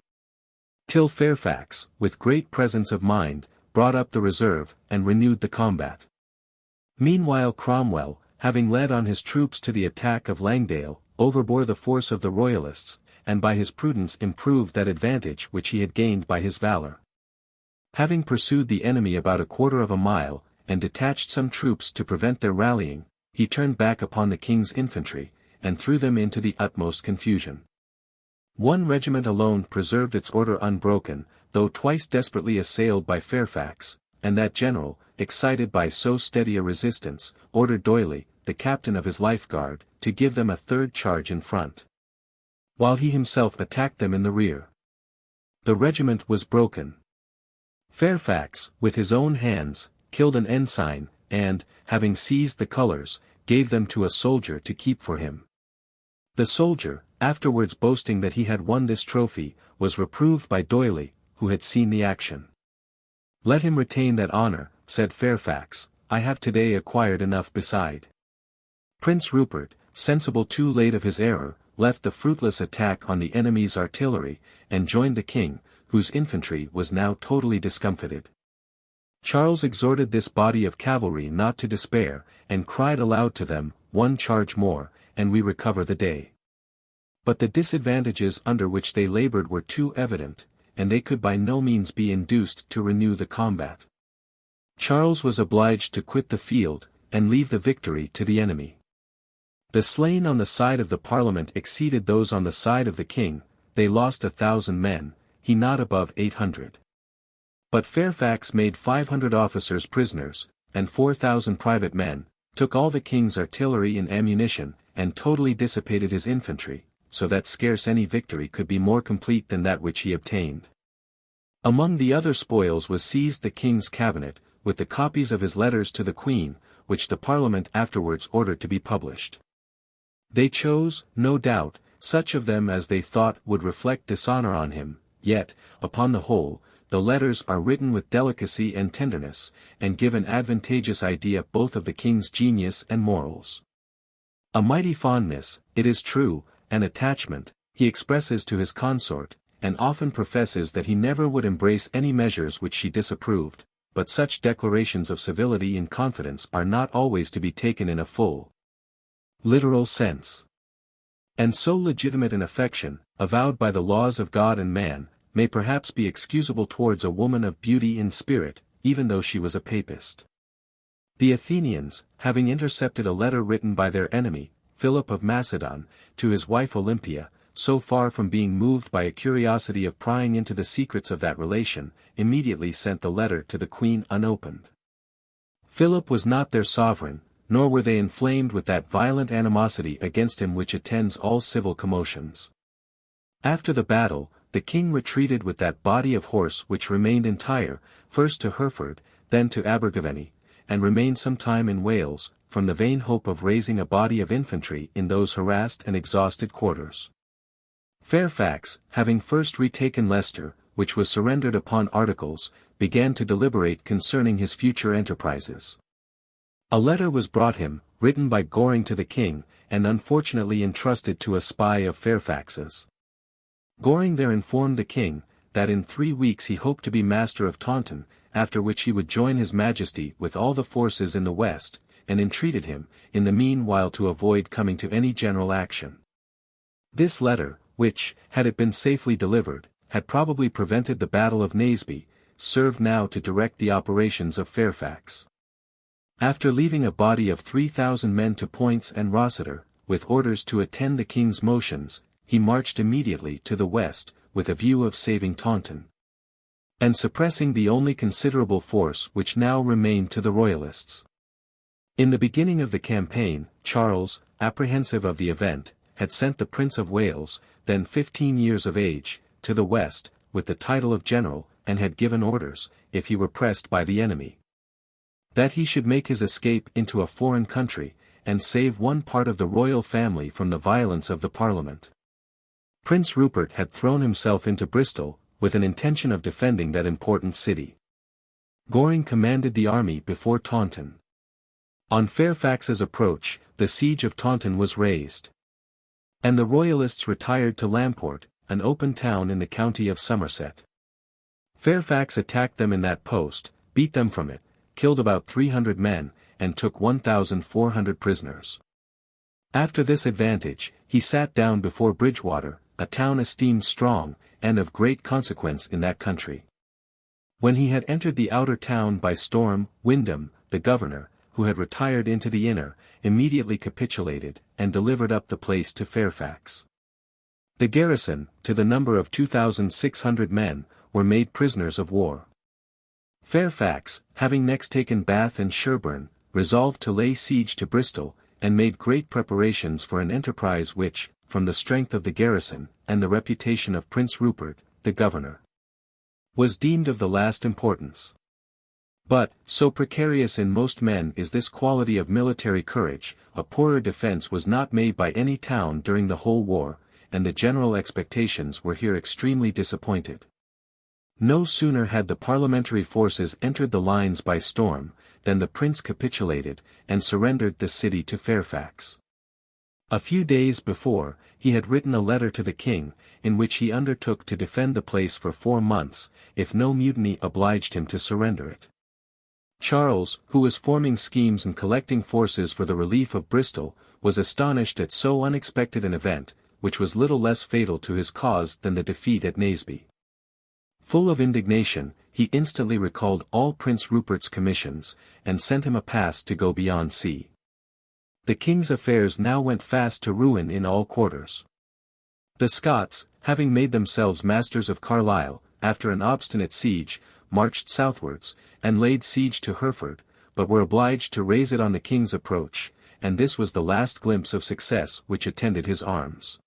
till Fairfax, with great presence of mind, brought up the reserve, and renewed the combat. Meanwhile Cromwell, having led on his troops to the attack of Langdale, overbore the force of the Royalists, and by his prudence improved that advantage which he had gained by his valor. Having pursued the enemy about a quarter of a mile, and detached some troops to prevent their rallying, he turned back upon the king's infantry, and threw them into the utmost confusion. One regiment alone preserved its order unbroken, though twice desperately assailed by Fairfax, and that general, excited by so steady a resistance, ordered D'Oyley, the captain of his life guard, to give them a third charge in front, while he himself attacked them in the rear. The regiment was broken. Fairfax, with his own hands, killed an ensign, and, having seized the colours, gave them to a soldier to keep for him. The soldier, afterwards boasting that he had won this trophy, was reproved by D'Oyley, who had seen the action. "Let him retain that honour," said Fairfax, "I have today acquired enough beside." Prince Rupert, sensible too late of his error, left the fruitless attack on the enemy's artillery, and joined the king, whose infantry was now totally discomfited. Charles exhorted this body of cavalry not to despair, and cried aloud to them, "One charge more, and we recover the day." But the disadvantages under which they laboured were too evident, and they could by no means be induced to renew the combat. Charles was obliged to quit the field, and leave the victory to the enemy. The slain on the side of the Parliament exceeded those on the side of the king, they lost 1,000 men, he not above 800. But Fairfax made 500 officers prisoners, and 4,000 private men, took all the king's artillery and ammunition, and totally dissipated his infantry, so that scarce any victory could be more complete than that which he obtained. Among the other spoils was seized the king's cabinet, with the copies of his letters to the Queen, which the Parliament afterwards ordered to be published. They chose, no doubt, such of them as they thought would reflect dishonour on him, yet, upon the whole, the letters are written with delicacy and tenderness, and give an advantageous idea both of the king's genius and morals. A mighty fondness, it is true, and attachment, he expresses to his consort, and often professes that he never would embrace any measures which she disapproved, but such declarations of civility and confidence are not always to be taken in a full, literal sense. And so legitimate an affection, avowed by the laws of God and man, may perhaps be excusable towards a woman of beauty in spirit, even though she was a papist. The Athenians, having intercepted a letter written by their enemy, Philip of Macedon, to his wife Olympia, so far from being moved by a curiosity of prying into the secrets of that relation, immediately sent the letter to the Queen unopened. Philip was not their sovereign, nor were they inflamed with that violent animosity against him which attends all civil commotions. After the battle, the king retreated with that body of horse which remained entire, first to Hereford, then to Abergavenny, and remained some time in Wales, from the vain hope of raising a body of infantry in those harassed and exhausted quarters. Fairfax, having first retaken Leicester, which was surrendered upon articles, began to deliberate concerning his future enterprises. A letter was brought him, written by Goring to the king, and unfortunately entrusted to a spy of Fairfax's. Goring there informed the king, that in 3 weeks he hoped to be master of Taunton, after which he would join his majesty with all the forces in the west, and entreated him, in the meanwhile to avoid coming to any general action. This letter, which, had it been safely delivered, had probably prevented the battle of Naseby, served now to direct the operations of Fairfax. After leaving a body of 3,000 men to Points and Rossiter, with orders to attend the king's motions, he marched immediately to the west, with a view of saving Taunton, and suppressing the only considerable force which now remained to the royalists. In the beginning of the campaign, Charles, apprehensive of the event, had sent the Prince of Wales, then 15 years of age, to the west, with the title of general, and had given orders, if he were pressed by the enemy, that he should make his escape into a foreign country, and save one part of the royal family from the violence of the Parliament. Prince Rupert had thrown himself into Bristol, with an intention of defending that important city. Goring commanded the army before Taunton. On Fairfax's approach, the siege of Taunton was raised, and the royalists retired to Lamport, an open town in the county of Somerset. Fairfax attacked them in that post, beat them from it, killed about 300 men, and took 1,400 prisoners. After this advantage, he sat down before Bridgewater, a town esteemed strong, and of great consequence in that country. When he had entered the outer town by storm, Wyndham, the governor, who had retired into the inner, immediately capitulated, and delivered up the place to Fairfax. The garrison, to the number of 2,600 men, were made prisoners of war. Fairfax, having next taken Bath and Sherborne, resolved to lay siege to Bristol, and made great preparations for an enterprise which, from the strength of the garrison, and the reputation of Prince Rupert, the governor, was deemed of the last importance. But, so precarious in most men is this quality of military courage, a poorer defense was not made by any town during the whole war, and the general expectations were here extremely disappointed. No sooner had the parliamentary forces entered the lines by storm, than the prince capitulated, and surrendered the city to Fairfax. A few days before, he had written a letter to the king, in which he undertook to defend the place for 4 months, if no mutiny obliged him to surrender it. Charles, who was forming schemes and collecting forces for the relief of Bristol, was astonished at so unexpected an event, which was little less fatal to his cause than the defeat at Naseby. Full of indignation, he instantly recalled all Prince Rupert's commissions, and sent him a pass to go beyond sea. The king's affairs now went fast to ruin in all quarters. The Scots, having made themselves masters of Carlisle, after an obstinate siege, marched southwards, and laid siege to Hereford, but were obliged to raise it on the king's approach, and this was the last glimpse of success which attended his arms.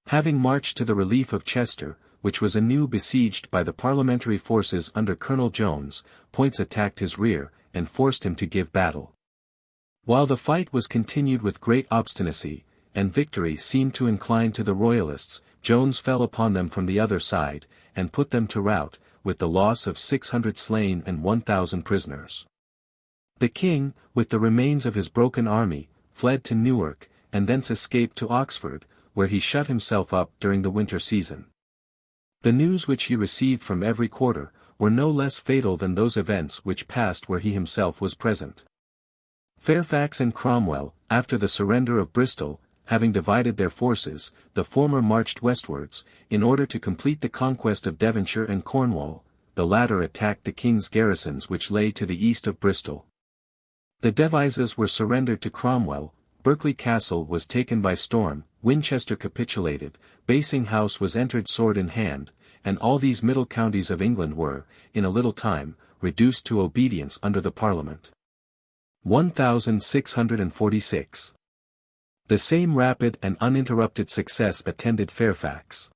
Having marched to the relief of Chester, which was anew besieged by the parliamentary forces under Colonel Jones, Poyntz attacked his rear, and forced him to give battle. While the fight was continued with great obstinacy, and victory seemed to incline to the Royalists, Jones fell upon them from the other side, and put them to rout, with the loss of 600 slain and 1,000 prisoners. The king, with the remains of his broken army, fled to Newark, and thence escaped to Oxford, where he shut himself up during the winter season. The news which he received from every quarter, were no less fatal than those events which passed where he himself was present. Fairfax and Cromwell, after the surrender of Bristol, having divided their forces, the former marched westwards, in order to complete the conquest of Devonshire and Cornwall, the latter attacked the king's garrisons which lay to the east of Bristol. The Devizes were surrendered to Cromwell, Berkeley Castle was taken by storm, Winchester capitulated, Basing House was entered sword in hand, and all these middle counties of England were, in a little time, reduced to obedience under the Parliament. 1646. The same rapid and uninterrupted success attended Fairfax.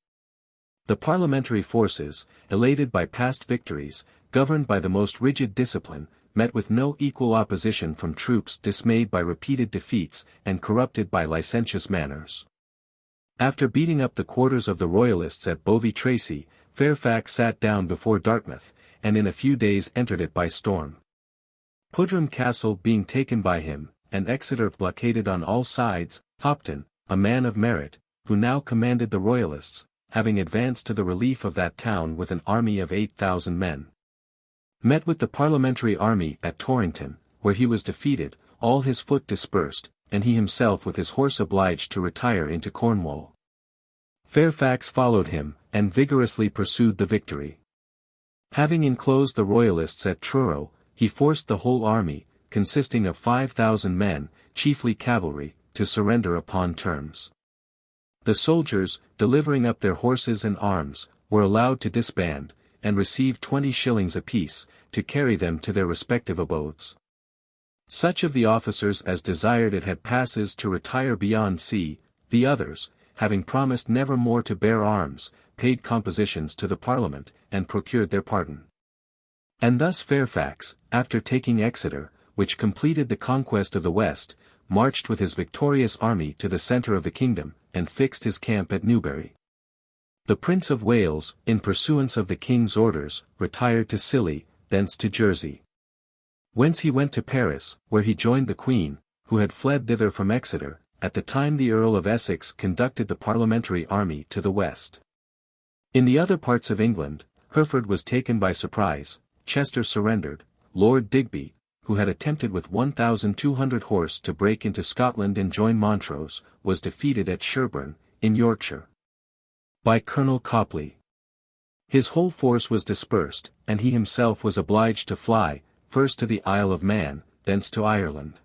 The parliamentary forces, elated by past victories, governed by the most rigid discipline, met with no equal opposition from troops dismayed by repeated defeats and corrupted by licentious manners. After beating up the quarters of the Royalists at Bovey Tracy, Fairfax sat down before Dartmouth, and in a few days entered it by storm. Pudrum Castle being taken by him, and Exeter blockaded on all sides, Hopton, a man of merit, who now commanded the Royalists, having advanced to the relief of that town with an army of 8,000 men, met with the parliamentary army at Torrington, where he was defeated, all his foot dispersed, and he himself with his horse obliged to retire into Cornwall. Fairfax followed him, and vigorously pursued the victory. Having enclosed the Royalists at Truro, he forced the whole army, consisting of 5,000 men, chiefly cavalry, to surrender upon terms. The soldiers, delivering up their horses and arms, were allowed to disband, and received 20 shillings apiece, to carry them to their respective abodes. Such of the officers as desired it had passes to retire beyond sea, the others, having promised never more to bear arms, paid compositions to the Parliament, and procured their pardon. And thus Fairfax, after taking Exeter, which completed the conquest of the West, marched with his victorious army to the centre of the kingdom, and fixed his camp at Newbury. The Prince of Wales, in pursuance of the king's orders, retired to Scilly, thence to Jersey. Whence he went to Paris, where he joined the Queen, who had fled thither from Exeter, at the time the Earl of Essex conducted the parliamentary army to the west. In the other parts of England, Hereford was taken by surprise, Chester surrendered, Lord Digby, who had attempted with 1,200 horse to break into Scotland and join Montrose, was defeated at Sherborne, in Yorkshire, by Colonel Copley. His whole force was dispersed, and he himself was obliged to fly, first to the Isle of Man, thence to Ireland.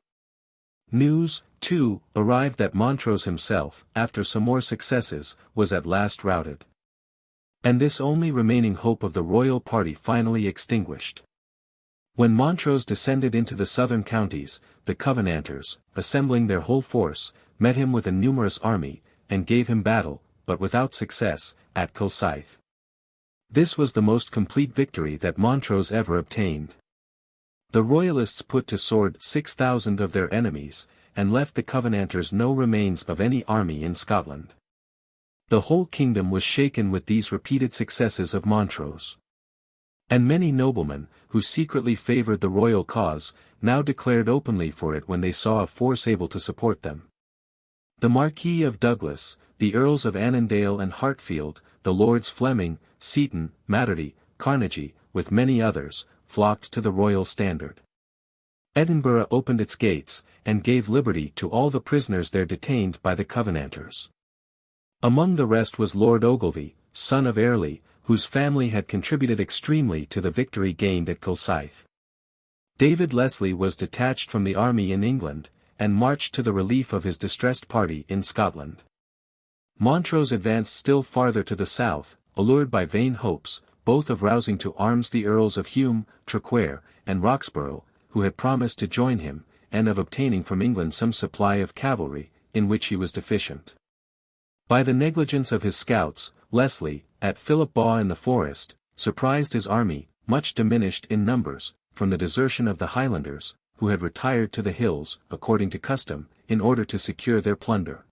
News, too, arrived that Montrose himself, after some more successes, was at last routed. And this only remaining hope of the royal party finally extinguished. When Montrose descended into the southern counties, the Covenanters, assembling their whole force, met him with a numerous army, and gave him battle, but without success, at Kilsyth. This was the most complete victory that Montrose ever obtained. The Royalists put to sword 6,000 of their enemies, and left the Covenanters no remains of any army in Scotland. The whole kingdom was shaken with these repeated successes of Montrose. And many noblemen, who secretly favoured the royal cause, now declared openly for it when they saw a force able to support them. The Marquis of Douglas, the Earls of Annandale and Hartfield, the Lords Fleming, Seaton, Materty, Carnegie, with many others, flocked to the royal standard. Edinburgh opened its gates, and gave liberty to all the prisoners there detained by the Covenanters. Among the rest was Lord Ogilvy, son of Airlie, whose family had contributed extremely to the victory gained at Kilsyth. David Leslie was detached from the army in England, and marched to the relief of his distressed party in Scotland. Montrose advanced still farther to the south, allured by vain hopes, both of rousing to arms the Earls of Hume, Traquair, and Roxburgh, who had promised to join him, and of obtaining from England some supply of cavalry, in which he was deficient. By the negligence of his scouts, Leslie, at Philipbaugh in the forest, surprised his army, much diminished in numbers, from the desertion of the Highlanders, who had retired to the hills, according to custom, in order to secure their plunder.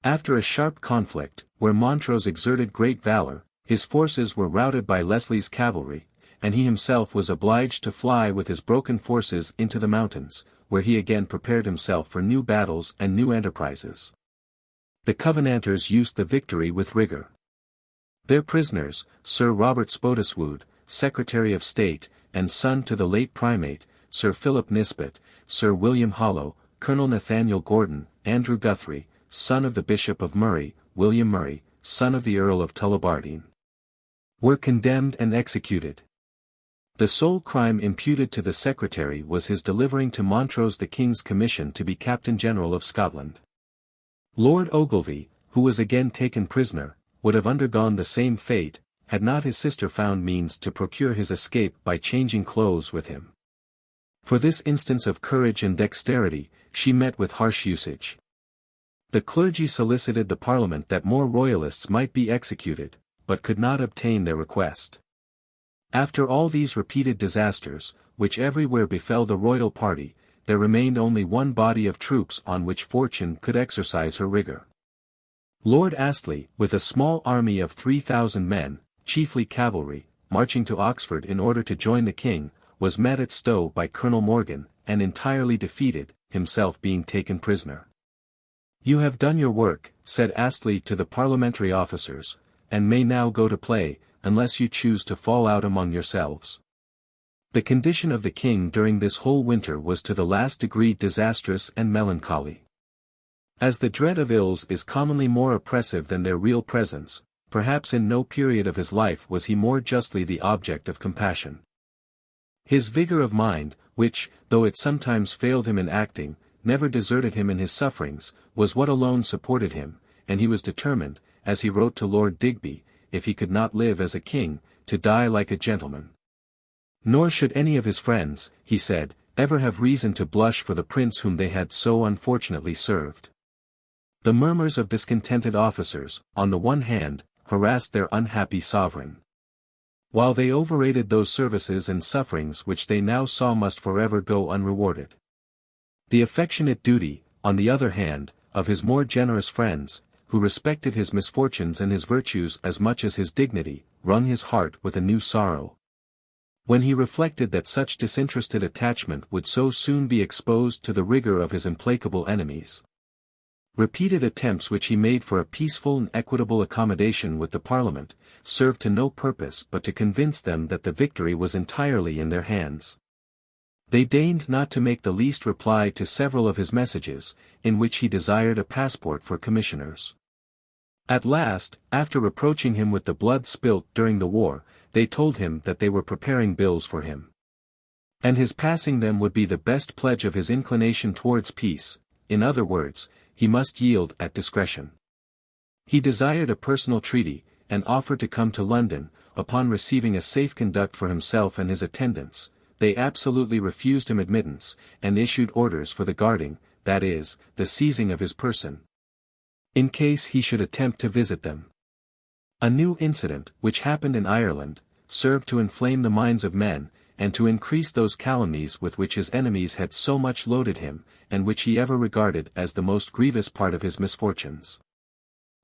After a sharp conflict, where Montrose exerted great valour, his forces were routed by Leslie's cavalry, and he himself was obliged to fly with his broken forces into the mountains, where he again prepared himself for new battles and new enterprises. The Covenanters used the victory with rigour. Their prisoners, Sir Robert Spottiswoode, Secretary of State, and son to the late Primate, Sir Philip Nisbet, Sir William Hollow, Colonel Nathaniel Gordon, Andrew Guthrie, son of the Bishop of Murray, William Murray, son of the Earl of Tullibardine, were condemned and executed. The sole crime imputed to the Secretary was his delivering to Montrose the King's commission to be Captain General of Scotland. Lord Ogilvy, who was again taken prisoner, would have undergone the same fate, had not his sister found means to procure his escape by changing clothes with him. For this instance of courage and dexterity, she met with harsh usage. The clergy solicited the Parliament that more Royalists might be executed, but could not obtain their request. After all these repeated disasters, which everywhere befell the royal party, there remained only one body of troops on which fortune could exercise her rigour. Lord Astley, with a small army of 3,000 men, chiefly cavalry, marching to Oxford in order to join the king, was met at Stowe by Colonel Morgan, and entirely defeated, himself being taken prisoner. "You have done your work," said Astley to the parliamentary officers, "and may now go to play, unless you choose to fall out among yourselves." The condition of the king during this whole winter was to the last degree disastrous and melancholy. As the dread of ills is commonly more oppressive than their real presence, perhaps in no period of his life was he more justly the object of compassion. His vigour of mind, which, though it sometimes failed him in acting, never deserted him in his sufferings, was what alone supported him, and he was determined, as he wrote to Lord Digby, if he could not live as a king, to die like a gentleman. Nor should any of his friends, he said, ever have reason to blush for the prince whom they had so unfortunately served. The murmurs of discontented officers, on the one hand, harassed their unhappy sovereign, while they overrated those services and sufferings which they now saw must forever go unrewarded. The affectionate duty, on the other hand, of his more generous friends, who respected his misfortunes and his virtues as much as his dignity, wrung his heart with a new sorrow, when he reflected that such disinterested attachment would so soon be exposed to the rigour of his implacable enemies. Repeated attempts which he made for a peaceful and equitable accommodation with the Parliament, served to no purpose but to convince them that the victory was entirely in their hands. They deigned not to make the least reply to several of his messages, in which he desired a passport for commissioners. At last, after reproaching him with the blood spilt during the war, they told him that they were preparing bills for him, and his passing them would be the best pledge of his inclination towards peace. In other words, he must yield at discretion. He desired a personal treaty, and offered to come to London. Upon receiving a safe conduct for himself and his attendants, they absolutely refused him admittance, and issued orders for the guarding, that is, the seizing of his person, in case he should attempt to visit them. A new incident, which happened in Ireland, served to inflame the minds of men, and to increase those calumnies with which his enemies had so much loaded him, and which he ever regarded as the most grievous part of his misfortunes.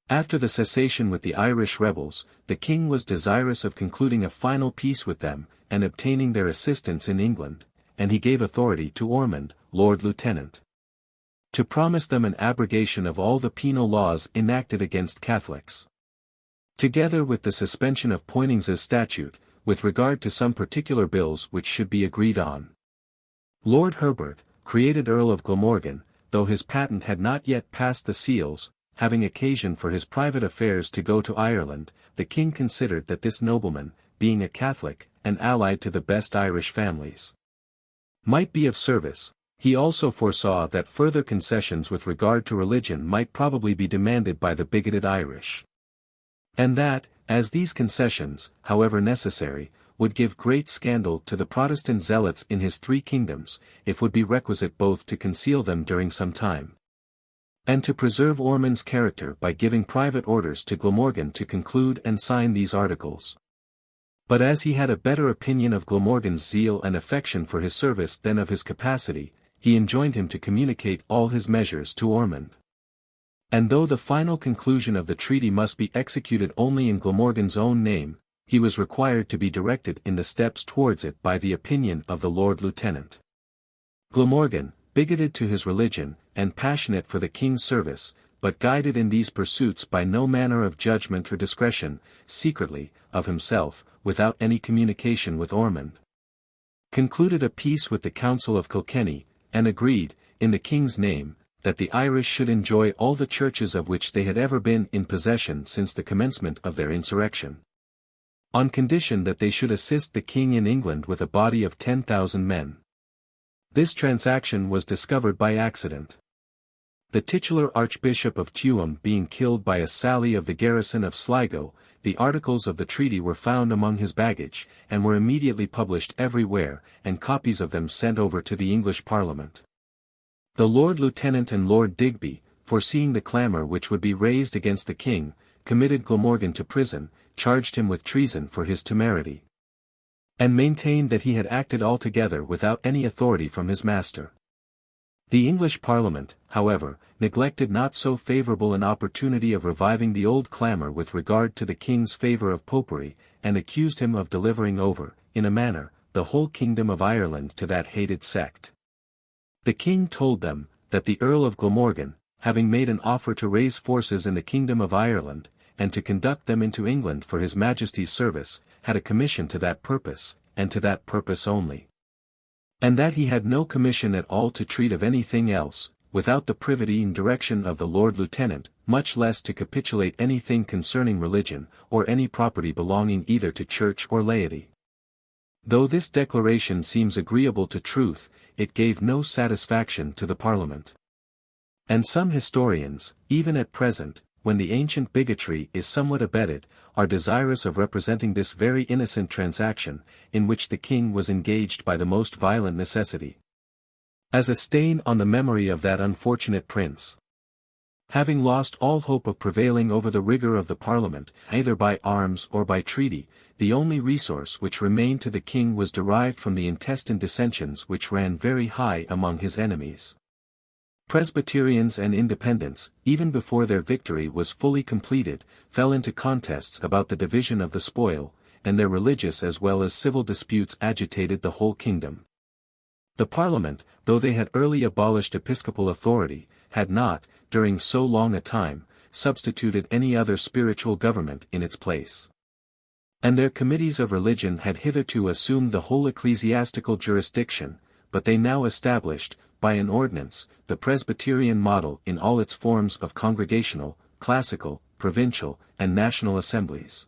After the cessation with the Irish rebels, the king was desirous of concluding a final peace with them, and obtaining their assistance in England, and he gave authority to Ormond, Lord Lieutenant, to promise them an abrogation of all the penal laws enacted against Catholics, together with the suspension of Poynings's statute, with regard to some particular bills which should be agreed on. Lord Herbert, created Earl of Glamorgan, though his patent had not yet passed the seals, having occasion for his private affairs to go to Ireland, the king considered that this nobleman, being a Catholic, and allied to the best Irish families, might be of service. He also foresaw that further concessions with regard to religion might probably be demanded by the bigoted Irish, and that, as these concessions, however necessary, would give great scandal to the Protestant zealots in his three kingdoms, it would be requisite both to conceal them during some time, and to preserve Ormond's character by giving private orders to Glamorgan to conclude and sign these articles. But as he had a better opinion of Glamorgan's zeal and affection for his service than of his capacity, he enjoined him to communicate all his measures to Ormond. And though the final conclusion of the treaty must be executed only in Glamorgan's own name, he was required to be directed in the steps towards it by the opinion of the Lord Lieutenant. Glamorgan, bigoted to his religion, and passionate for the king's service, but guided in these pursuits by no manner of judgment or discretion, secretly, of himself, without any communication with Ormond, concluded a peace with the Council of Kilkenny, and agreed, in the king's name, that the Irish should enjoy all the churches of which they had ever been in possession since the commencement of their insurrection, on condition that they should assist the king in England with a body of 10,000 men. This transaction was discovered by accident. The titular Archbishop of Tuam being killed by a sally of the garrison of Sligo, the articles of the treaty were found among his baggage, and were immediately published everywhere, and copies of them sent over to the English Parliament. The Lord Lieutenant and Lord Digby, foreseeing the clamour which would be raised against the king, committed Glamorgan to prison, charged him with treason for his temerity, and maintained that he had acted altogether without any authority from his master. The English Parliament, however, neglected not so favourable an opportunity of reviving the old clamour with regard to the king's favour of popery, and accused him of delivering over, in a manner, the whole kingdom of Ireland to that hated sect. The king told them, that the Earl of Glamorgan, having made an offer to raise forces in the kingdom of Ireland, and to conduct them into England for his Majesty's service, had a commission to that purpose, and to that purpose only, and that he had no commission at all to treat of anything else, without the privity and direction of the Lord Lieutenant, much less to capitulate anything concerning religion, or any property belonging either to church or laity. Though this declaration seems agreeable to truth, it gave no satisfaction to the Parliament. And some historians, even at present, when the ancient bigotry is somewhat abated, are desirous of representing this very innocent transaction, in which the king was engaged by the most violent necessity, as a stain on the memory of that unfortunate prince. Having lost all hope of prevailing over the rigour of the Parliament, either by arms or by treaty, the only resource which remained to the king was derived from the intestine dissensions which ran very high among his enemies. Presbyterians and Independents, even before their victory was fully completed, fell into contests about the division of the spoil, and their religious as well as civil disputes agitated the whole kingdom. The Parliament, though they had early abolished episcopal authority, had not, during so long a time, substituted any other spiritual government in its place. And their committees of religion had hitherto assumed the whole ecclesiastical jurisdiction, but they now established, by an ordinance, the Presbyterian model in all its forms of congregational, classical, provincial, and national assemblies.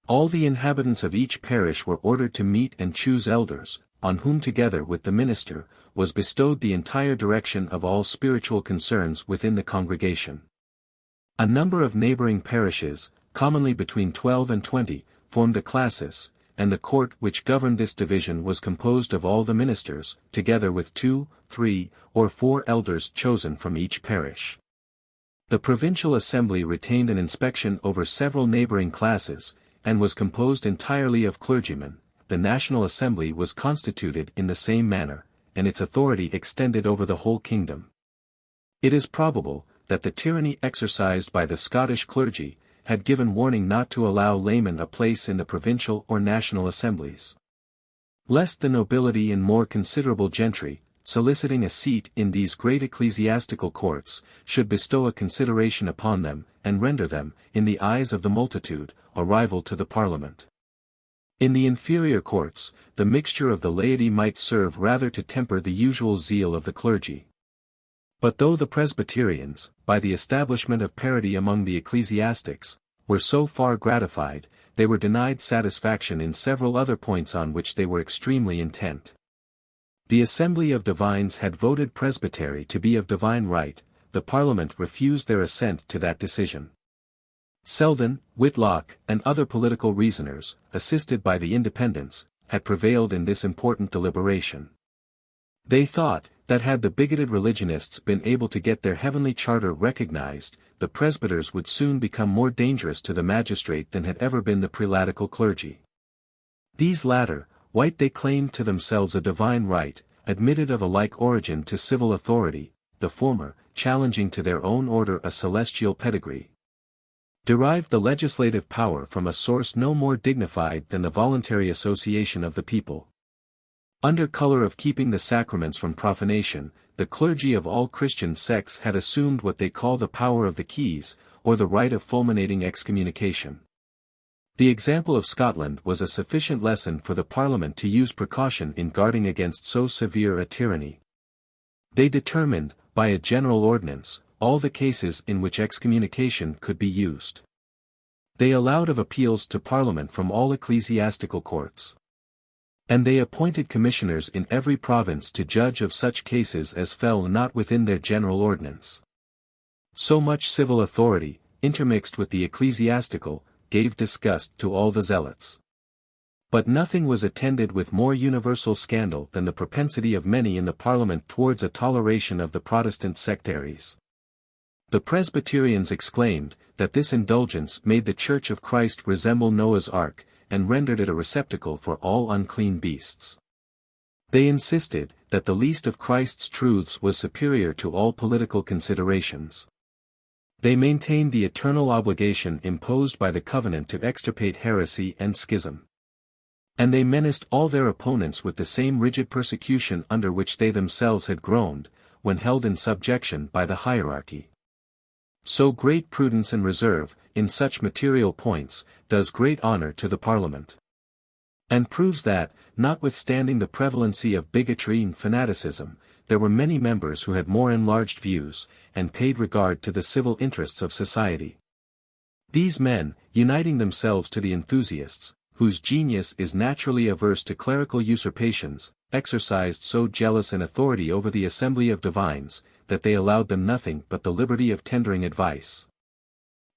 All the inhabitants of each parish were ordered to meet and choose elders, on whom together with the minister, was bestowed the entire direction of all spiritual concerns within the congregation. A number of neighbouring parishes, commonly between 12 and 20, formed a classis, and the court which governed this division was composed of all the ministers, together with 2, 3, or 4 elders chosen from each parish. The provincial assembly retained an inspection over several neighbouring classes, and was composed entirely of clergymen, the National Assembly was constituted in the same manner, and its authority extended over the whole kingdom. It is probable that the tyranny exercised by the Scottish clergy had given warning not to allow laymen a place in the provincial or national assemblies, lest the nobility and more considerable gentry, soliciting a seat in these great ecclesiastical courts, should bestow a consideration upon them, and render them, in the eyes of the multitude, a rival to the Parliament. In the inferior courts, the mixture of the laity might serve rather to temper the usual zeal of the clergy. But though the Presbyterians, by the establishment of parity among the ecclesiastics, were so far gratified, they were denied satisfaction in several other points on which they were extremely intent. The Assembly of Divines had voted presbytery to be of divine right, the Parliament refused their assent to that decision. Selden, Whitlock, and other political reasoners, assisted by the Independents, had prevailed in this important deliberation. They thought, that had the bigoted religionists been able to get their heavenly charter recognized, the presbyters would soon become more dangerous to the magistrate than had ever been the prelatical clergy. These latter, white they claimed to themselves a divine right, admitted of a like origin to civil authority, the former, challenging to their own order a celestial pedigree, derived the legislative power from a source no more dignified than the voluntary association of the people. Under color of keeping the sacraments from profanation, the clergy of all Christian sects had assumed what they call the power of the keys, or the right of fulminating excommunication. The example of Scotland was a sufficient lesson for the Parliament to use precaution in guarding against so severe a tyranny. They determined, by a general ordinance, all the cases in which excommunication could be used. They allowed of appeals to Parliament from all ecclesiastical courts. And they appointed commissioners in every province to judge of such cases as fell not within their general ordinance. So much civil authority, intermixed with the ecclesiastical, gave disgust to all the zealots. But nothing was attended with more universal scandal than the propensity of many in the Parliament towards a toleration of the Protestant sectaries. The Presbyterians exclaimed, that this indulgence made the Church of Christ resemble Noah's Ark, and rendered it a receptacle for all unclean beasts. They insisted, that the least of Christ's truths was superior to all political considerations. They maintained the eternal obligation imposed by the covenant to extirpate heresy and schism. And they menaced all their opponents with the same rigid persecution under which they themselves had groaned, when held in subjection by the hierarchy. So great prudence and reserve, in such material points, does great honor to the Parliament. And proves that, notwithstanding the prevalency of bigotry and fanaticism, there were many members who had more enlarged views, and paid regard to the civil interests of society. These men, uniting themselves to the enthusiasts, whose genius is naturally averse to clerical usurpations, exercised so jealous an authority over the Assembly of Divines, that they allowed them nothing but the liberty of tendering advice,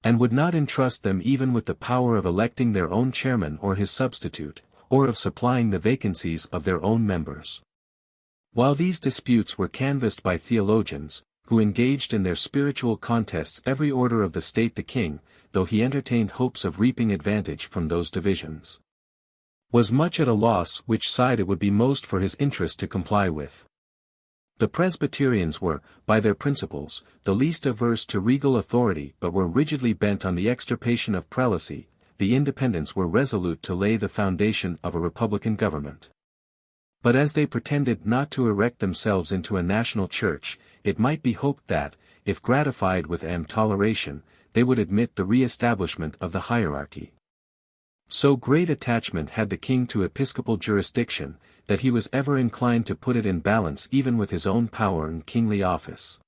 and would not entrust them even with the power of electing their own chairman or his substitute, or of supplying the vacancies of their own members. While these disputes were canvassed by theologians, who engaged in their spiritual contests every order of the state, the king, though he entertained hopes of reaping advantage from those divisions, was much at a loss which side it would be most for his interest to comply with. The Presbyterians were, by their principles, the least averse to regal authority but were rigidly bent on the extirpation of prelacy. The Independents were resolute to lay the foundation of a republican government. But as they pretended not to erect themselves into a national church, it might be hoped that, if gratified with toleration, they would admit the re-establishment of the hierarchy. So great attachment had the king to episcopal jurisdiction, that he was ever inclined to put it in balance even with his own power and kingly office.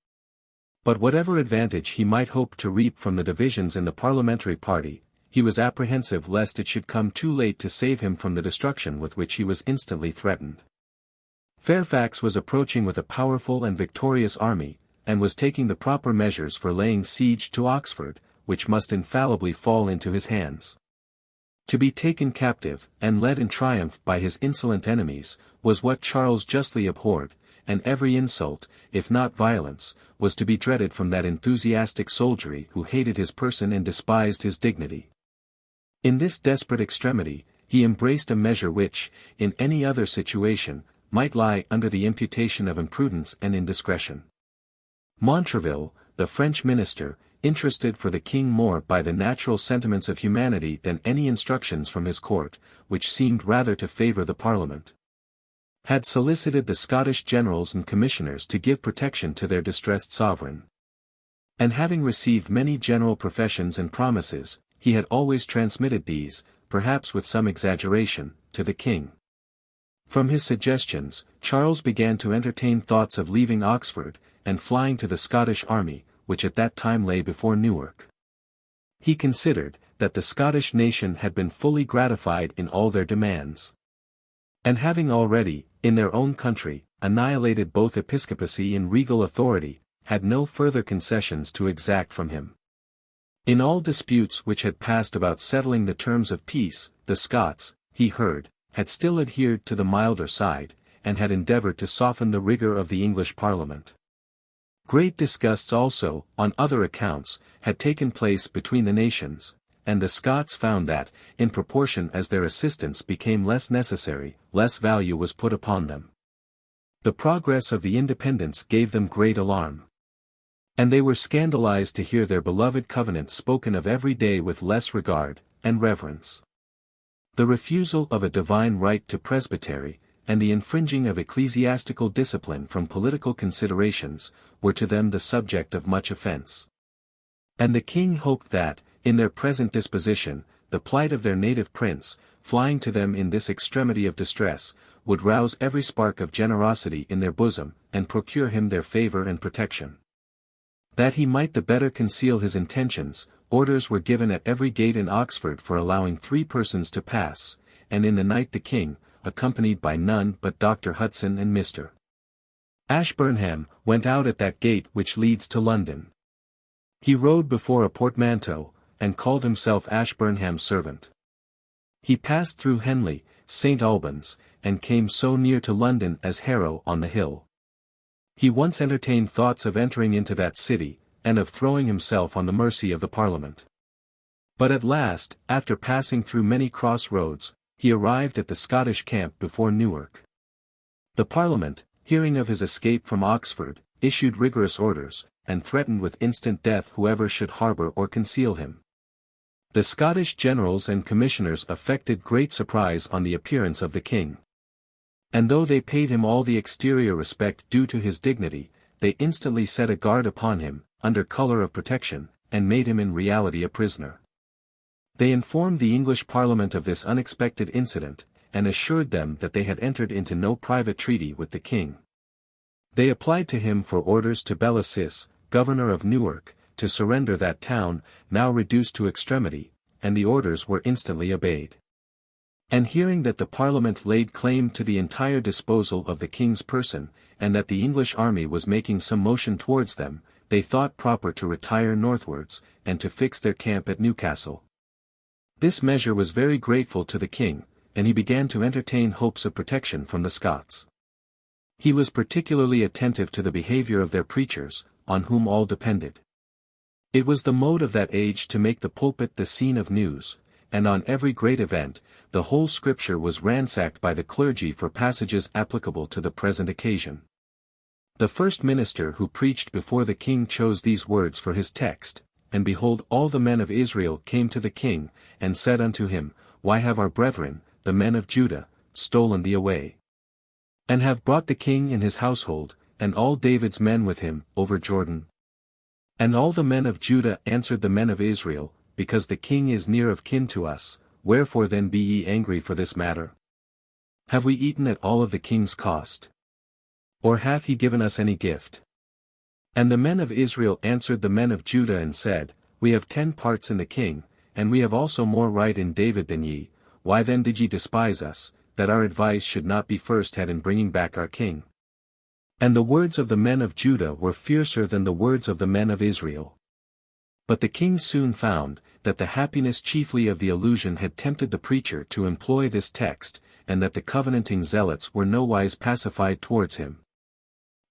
But whatever advantage he might hope to reap from the divisions in the parliamentary party, he was apprehensive lest it should come too late to save him from the destruction with which he was instantly threatened. Fairfax was approaching with a powerful and victorious army, and was taking the proper measures for laying siege to Oxford, which must infallibly fall into his hands. To be taken captive, and led in triumph by his insolent enemies, was what Charles justly abhorred, and every insult, if not violence, was to be dreaded from that enthusiastic soldiery who hated his person and despised his dignity. In this desperate extremity, he embraced a measure which, in any other situation, might lie under the imputation of imprudence and indiscretion. Montraville, the French minister, interested for the king more by the natural sentiments of humanity than any instructions from his court, which seemed rather to favour the Parliament, had solicited the Scottish generals and commissioners to give protection to their distressed sovereign. And having received many general professions and promises, he had always transmitted these, perhaps with some exaggeration, to the king. From his suggestions, Charles began to entertain thoughts of leaving Oxford, and flying to the Scottish army, which at that time lay before Newark. He considered, that the Scottish nation had been fully gratified in all their demands. And having already, in their own country, annihilated both episcopacy and regal authority, had no further concessions to exact from him. In all disputes which had passed about settling the terms of peace, the Scots, he heard, had still adhered to the milder side, and had endeavoured to soften the rigour of the English Parliament. Great disgusts also, on other accounts, had taken place between the nations, and the Scots found that, in proportion as their assistance became less necessary, less value was put upon them. The progress of the independence gave them great alarm. And they were scandalized to hear their beloved covenant spoken of every day with less regard and reverence. The refusal of a divine right to presbytery, and the infringing of ecclesiastical discipline from political considerations, were to them the subject of much offence. And the king hoped that, in their present disposition, the plight of their native prince, flying to them in this extremity of distress, would rouse every spark of generosity in their bosom, and procure him their favour and protection. That he might the better conceal his intentions, orders were given at every gate in Oxford for allowing 3 persons to pass, and in the night the king, accompanied by none but Dr. Hudson and Mr. Ashburnham, went out at that gate which leads to London. He rode before a portmanteau, and called himself Ashburnham's servant. He passed through Henley, St. Albans, and came so near to London as Harrow on the hill. He once entertained thoughts of entering into that city, and of throwing himself on the mercy of the Parliament. But at last, after passing through many cross roads, he arrived at the Scottish camp before Newark. The Parliament, hearing of his escape from Oxford, issued rigorous orders, and threatened with instant death whoever should harbour or conceal him. The Scottish generals and commissioners affected great surprise on the appearance of the king. And though they paid him all the exterior respect due to his dignity, they instantly set a guard upon him, under colour of protection, and made him in reality a prisoner. They informed the English Parliament of this unexpected incident, and assured them that they had entered into no private treaty with the king. They applied to him for orders to Bellasis, governor of Newark, to surrender that town, now reduced to extremity, and the orders were instantly obeyed. And hearing that the Parliament laid claim to the entire disposal of the king's person, and that the English army was making some motion towards them, they thought proper to retire northwards, and to fix their camp at Newcastle. This measure was very grateful to the king, and he began to entertain hopes of protection from the Scots. He was particularly attentive to the behaviour of their preachers, on whom all depended. It was the mode of that age to make the pulpit the scene of news, and on every great event, the whole Scripture was ransacked by the clergy for passages applicable to the present occasion. The first minister who preached before the king chose these words for his text, and behold all the men of Israel came to the king, and said unto him, Why have our brethren, the men of Judah, stolen thee away? And have brought the king and his household, and all David's men with him, over Jordan? And all the men of Judah answered the men of Israel, Because the king is near of kin to us, wherefore then be ye angry for this matter? Have we eaten at all of the king's cost? Or hath he given us any gift? And the men of Israel answered the men of Judah and said, We have 10 parts in the king, and we have also more right in David than ye. Why then did ye despise us, that our advice should not be first had in bringing back our king? And the words of the men of Judah were fiercer than the words of the men of Israel. But the king soon found, that the happiness chiefly of the illusion had tempted the preacher to employ this text, and that the covenanting zealots were nowise pacified towards him.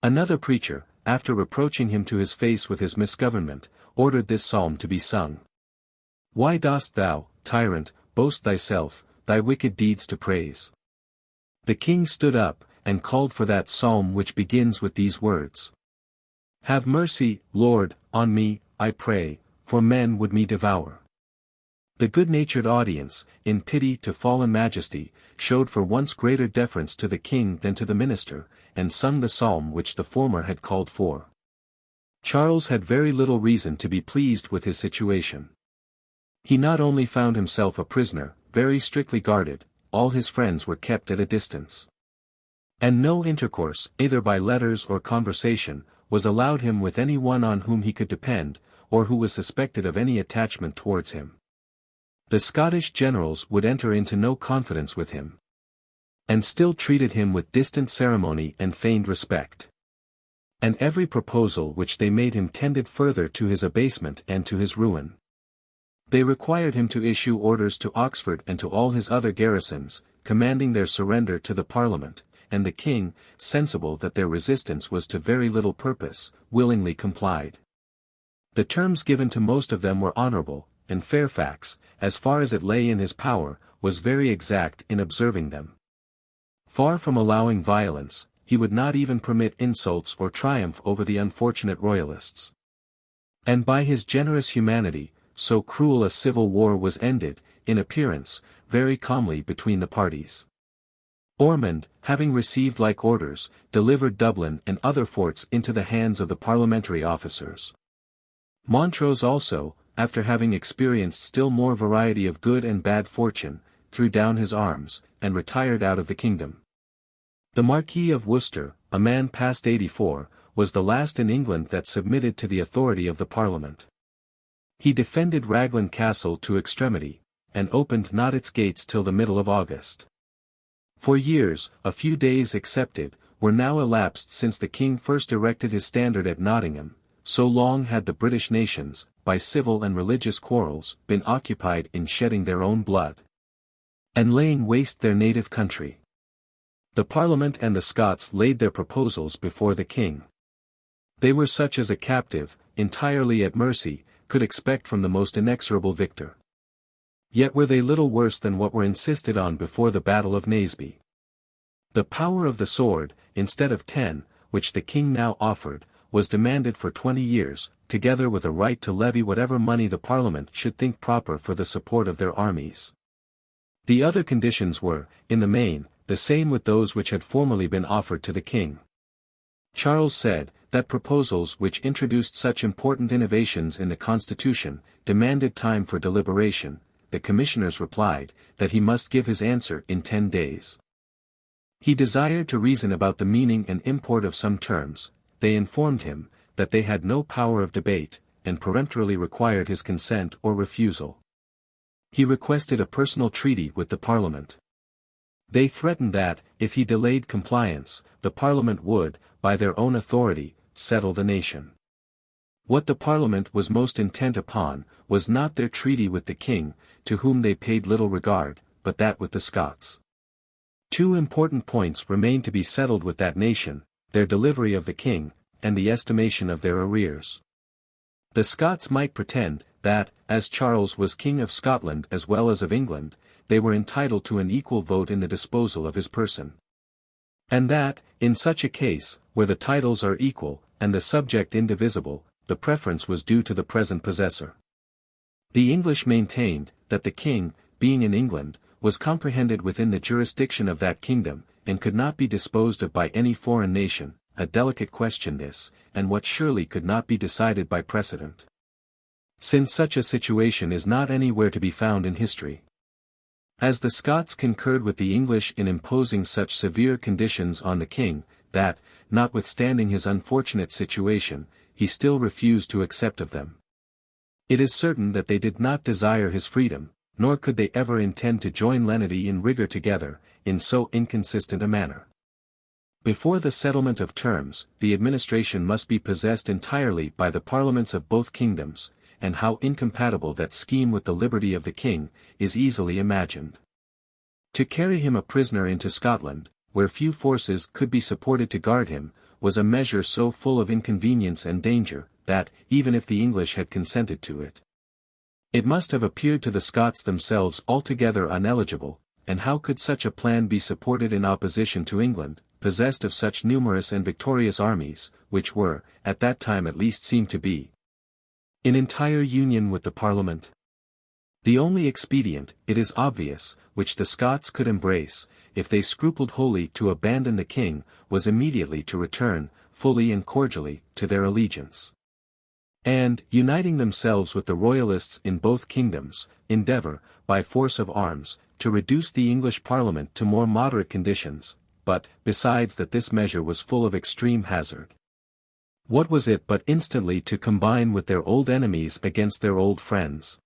Another preacher, after reproaching him to his face with his misgovernment, ordered this psalm to be sung. Why dost thou, tyrant, boast thyself, thy wicked deeds to praise. The king stood up, and called for that psalm which begins with these words. Have mercy, Lord, on me, I pray, for men would me devour. The good-natured audience, in pity to fallen majesty, showed for once greater deference to the king than to the minister, and sung the psalm which the former had called for. Charles had very little reason to be pleased with his situation. He not only found himself a prisoner, very strictly guarded, all his friends were kept at a distance. And no intercourse, either by letters or conversation, was allowed him with any one on whom he could depend, or who was suspected of any attachment towards him. The Scottish generals would enter into no confidence with him, and still treated him with distant ceremony and feigned respect. And every proposal which they made him tended further to his abasement and to his ruin. They required him to issue orders to Oxford and to all his other garrisons, commanding their surrender to the Parliament, and the king, sensible that their resistance was to very little purpose, willingly complied. The terms given to most of them were honourable, and Fairfax, as far as it lay in his power, was very exact in observing them. Far from allowing violence, he would not even permit insults or triumph over the unfortunate royalists. And by his generous humanity, so cruel a civil war was ended, in appearance, very calmly between the parties. Ormond, having received like orders, delivered Dublin and other forts into the hands of the parliamentary officers. Montrose also, after having experienced still more variety of good and bad fortune, threw down his arms, and retired out of the kingdom. The Marquis of Worcester, a man past 84, was the last in England that submitted to the authority of the Parliament. He defended Raglan Castle to extremity, and opened not its gates till the middle of August. For years, a few days excepted, were now elapsed since the king first erected his standard at Nottingham, so long had the British nations, by civil and religious quarrels, been occupied in shedding their own blood, and laying waste their native country. The Parliament and the Scots laid their proposals before the king. They were such as a captive, entirely at mercy, could expect from the most inexorable victor. Yet were they little worse than what were insisted on before the Battle of Naseby. The power of the sword, instead of 10, which the king now offered, was demanded for 20 years, together with a right to levy whatever money the Parliament should think proper for the support of their armies. The other conditions were, in the main, the same with those which had formerly been offered to the king. Charles said, that proposals which introduced such important innovations in the Constitution, demanded time for deliberation. The commissioners replied, that he must give his answer in 10 days. He desired to reason about the meaning and import of some terms. They informed him, that they had no power of debate, and peremptorily required his consent or refusal. He requested a personal treaty with the Parliament. They threatened that, if he delayed compliance, the Parliament would, by their own authority, settle the nation. What the Parliament was most intent upon, was not their treaty with the king, to whom they paid little regard, but that with the Scots. Two important points remained to be settled with that nation, their delivery of the king, and the estimation of their arrears. The Scots might pretend, that, as Charles was king of Scotland as well as of England, they were entitled to an equal vote in the disposal of his person. And that, in such a case, where the titles are equal, and the subject indivisible, the preference was due to the present possessor. The English maintained, that the king, being in England, was comprehended within the jurisdiction of that kingdom, and could not be disposed of by any foreign nation, a delicate question this, and what surely could not be decided by precedent. Since such a situation is not anywhere to be found in history. As the Scots concurred with the English in imposing such severe conditions on the king, that, notwithstanding his unfortunate situation, he still refused to accept of them. It is certain that they did not desire his freedom, nor could they ever intend to join lenity and rigor together, in so inconsistent a manner. Before the settlement of terms, the administration must be possessed entirely by the parliaments of both kingdoms, and how incompatible that scheme with the liberty of the king, is easily imagined. To carry him a prisoner into Scotland, where few forces could be supported to guard him, was a measure so full of inconvenience and danger, that, even if the English had consented to it, it must have appeared to the Scots themselves altogether uneligible, and how could such a plan be supported in opposition to England, possessed of such numerous and victorious armies, which were, at that time at least seemed to be, in entire union with the Parliament? The only expedient, it is obvious, which the Scots could embrace, if they scrupled wholly to abandon the king, was immediately to return, fully and cordially, to their allegiance. And, uniting themselves with the royalists in both kingdoms, endeavour, by force of arms, to reduce the English Parliament to more moderate conditions, but, besides that this measure was full of extreme hazard. What was it but instantly to combine with their old enemies against their old friends?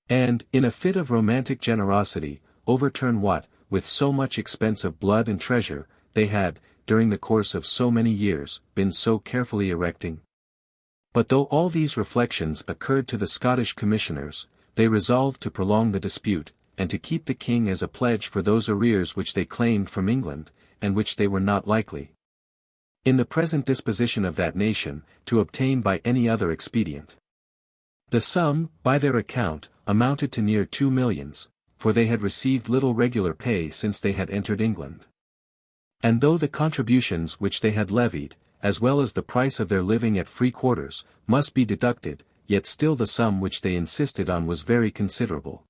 And, in a fit of romantic generosity, overturn what, with so much expense of blood and treasure, they had, during the course of so many years, been so carefully erecting? But though all these reflections occurred to the Scottish commissioners, they resolved to prolong the dispute, and to keep the king as a pledge for those arrears which they claimed from England, and which they were not likely, in the present disposition of that nation, to obtain by any other expedient. The sum, by their account, amounted to near 2 millions, for they had received little regular pay since they had entered England. And though the contributions which they had levied, as well as the price of their living at free quarters, must be deducted, yet still the sum which they insisted on was very considerable.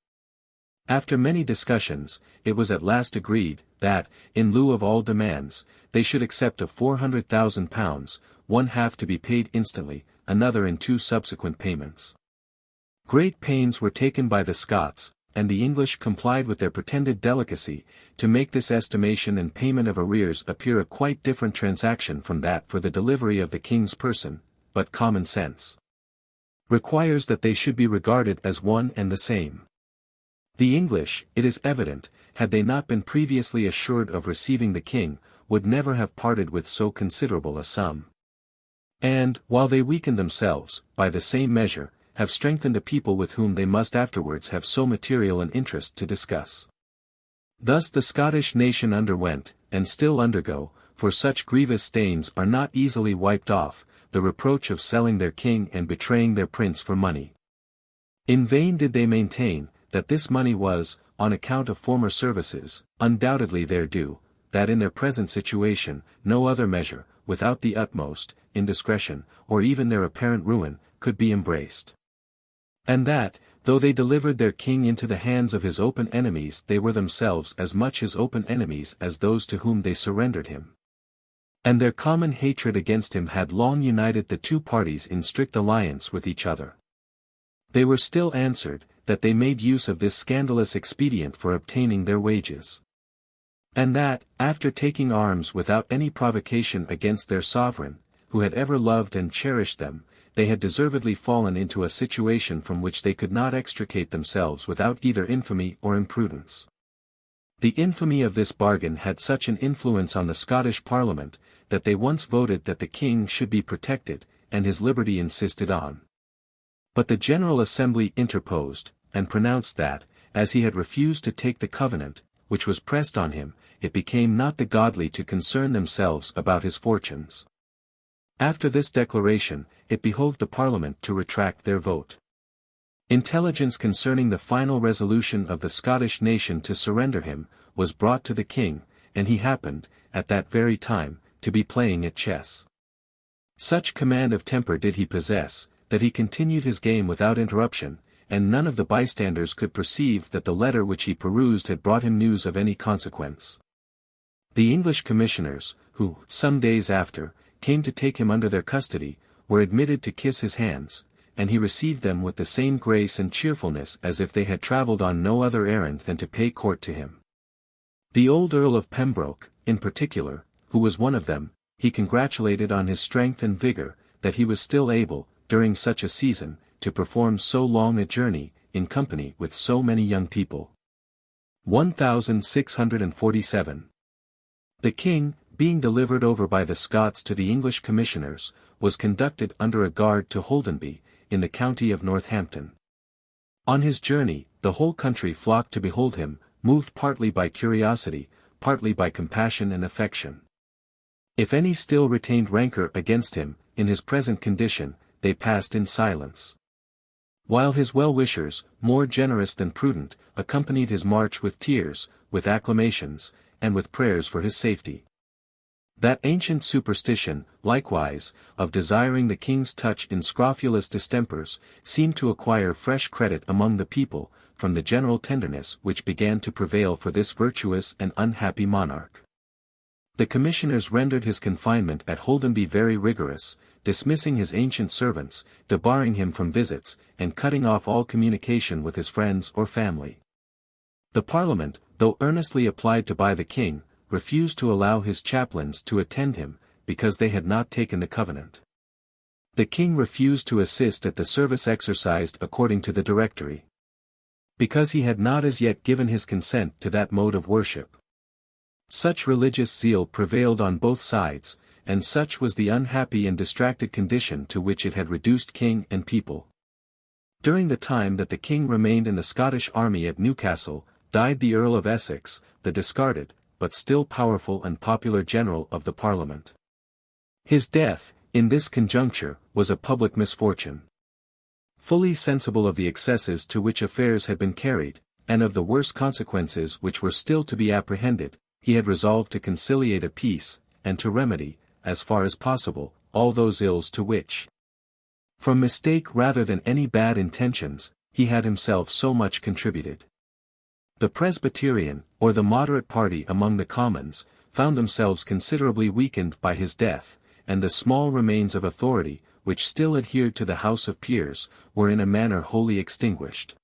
After many discussions, it was at last agreed, that, in lieu of all demands, they should accept of £400,000, one half to be paid instantly, another in 2 subsequent payments. Great pains were taken by the Scots, and the English complied with their pretended delicacy, to make this estimation and payment of arrears appear a quite different transaction from that for the delivery of the king's person, but common sense requires that they should be regarded as one and the same. The English, it is evident, had they not been previously assured of receiving the king, would never have parted with so considerable a sum. And, while they weakened themselves, by the same measure, have strengthened a people with whom they must afterwards have so material an interest to discuss. Thus the Scottish nation underwent, and still undergo, for such grievous stains are not easily wiped off, the reproach of selling their king and betraying their prince for money. In vain did they maintain, that this money was, on account of former services, undoubtedly their due, that in their present situation, no other measure, without the utmost indiscretion, or even their apparent ruin, could be embraced. And that, though they delivered their king into the hands of his open enemies, they were themselves as much his open enemies as those to whom they surrendered him. And their common hatred against him had long united the two parties in strict alliance with each other. They were still answered, that they made use of this scandalous expedient for obtaining their wages. And that, after taking arms without any provocation against their sovereign, who had ever loved and cherished them, they had deservedly fallen into a situation from which they could not extricate themselves without either infamy or imprudence. The infamy of this bargain had such an influence on the Scottish Parliament, that they once voted that the king should be protected, and his liberty insisted on. But the General Assembly interposed, and pronounced that, as he had refused to take the covenant, which was pressed on him, it became not the godly to concern themselves about his fortunes. After this declaration, it behoved the Parliament to retract their vote. Intelligence concerning the final resolution of the Scottish nation to surrender him, was brought to the king, and he happened, at that very time, to be playing at chess. Such command of temper did he possess, that he continued his game without interruption, and none of the bystanders could perceive that the letter which he perused had brought him news of any consequence. The English commissioners, who, some days after, came to take him under their custody, were admitted to kiss his hands, and he received them with the same grace and cheerfulness as if they had travelled on no other errand than to pay court to him. The old Earl of Pembroke, in particular, who was one of them, he congratulated on his strength and vigour, that he was still able, during such a season, to perform so long a journey, in company with so many young people. 1647. The king, being delivered over by the Scots to the English commissioners, was conducted under a guard to Holdenby, in the county of Northampton. On his journey, the whole country flocked to behold him, moved partly by curiosity, partly by compassion and affection. If any still retained rancour against him, in his present condition, they passed in silence. While his well-wishers, more generous than prudent, accompanied his march with tears, with acclamations, and with prayers for his safety. That ancient superstition, likewise, of desiring the king's touch in scrofulous distempers, seemed to acquire fresh credit among the people, from the general tenderness which began to prevail for this virtuous and unhappy monarch. The commissioners rendered his confinement at Holdenby very rigorous, dismissing his ancient servants, debarring him from visits, and cutting off all communication with his friends or family. The Parliament, though earnestly applied to by the king, refused to allow his chaplains to attend him, because they had not taken the covenant. The king refused to assist at the service exercised according to the Directory, because he had not as yet given his consent to that mode of worship. Such religious zeal prevailed on both sides, and such was the unhappy and distracted condition to which it had reduced king and people. During the time that the king remained in the Scottish army at Newcastle, died the Earl of Essex, the discarded, but still powerful and popular general of the Parliament. His death, in this conjuncture, was a public misfortune. Fully sensible of the excesses to which affairs had been carried, and of the worse consequences which were still to be apprehended, he had resolved to conciliate a peace, and to remedy, as far as possible, all those ills to which, from mistake rather than any bad intentions, he had himself so much contributed. The Presbyterian, or the moderate party among the Commons, found themselves considerably weakened by his death, and the small remains of authority, which still adhered to the House of Peers, were in a manner wholly extinguished.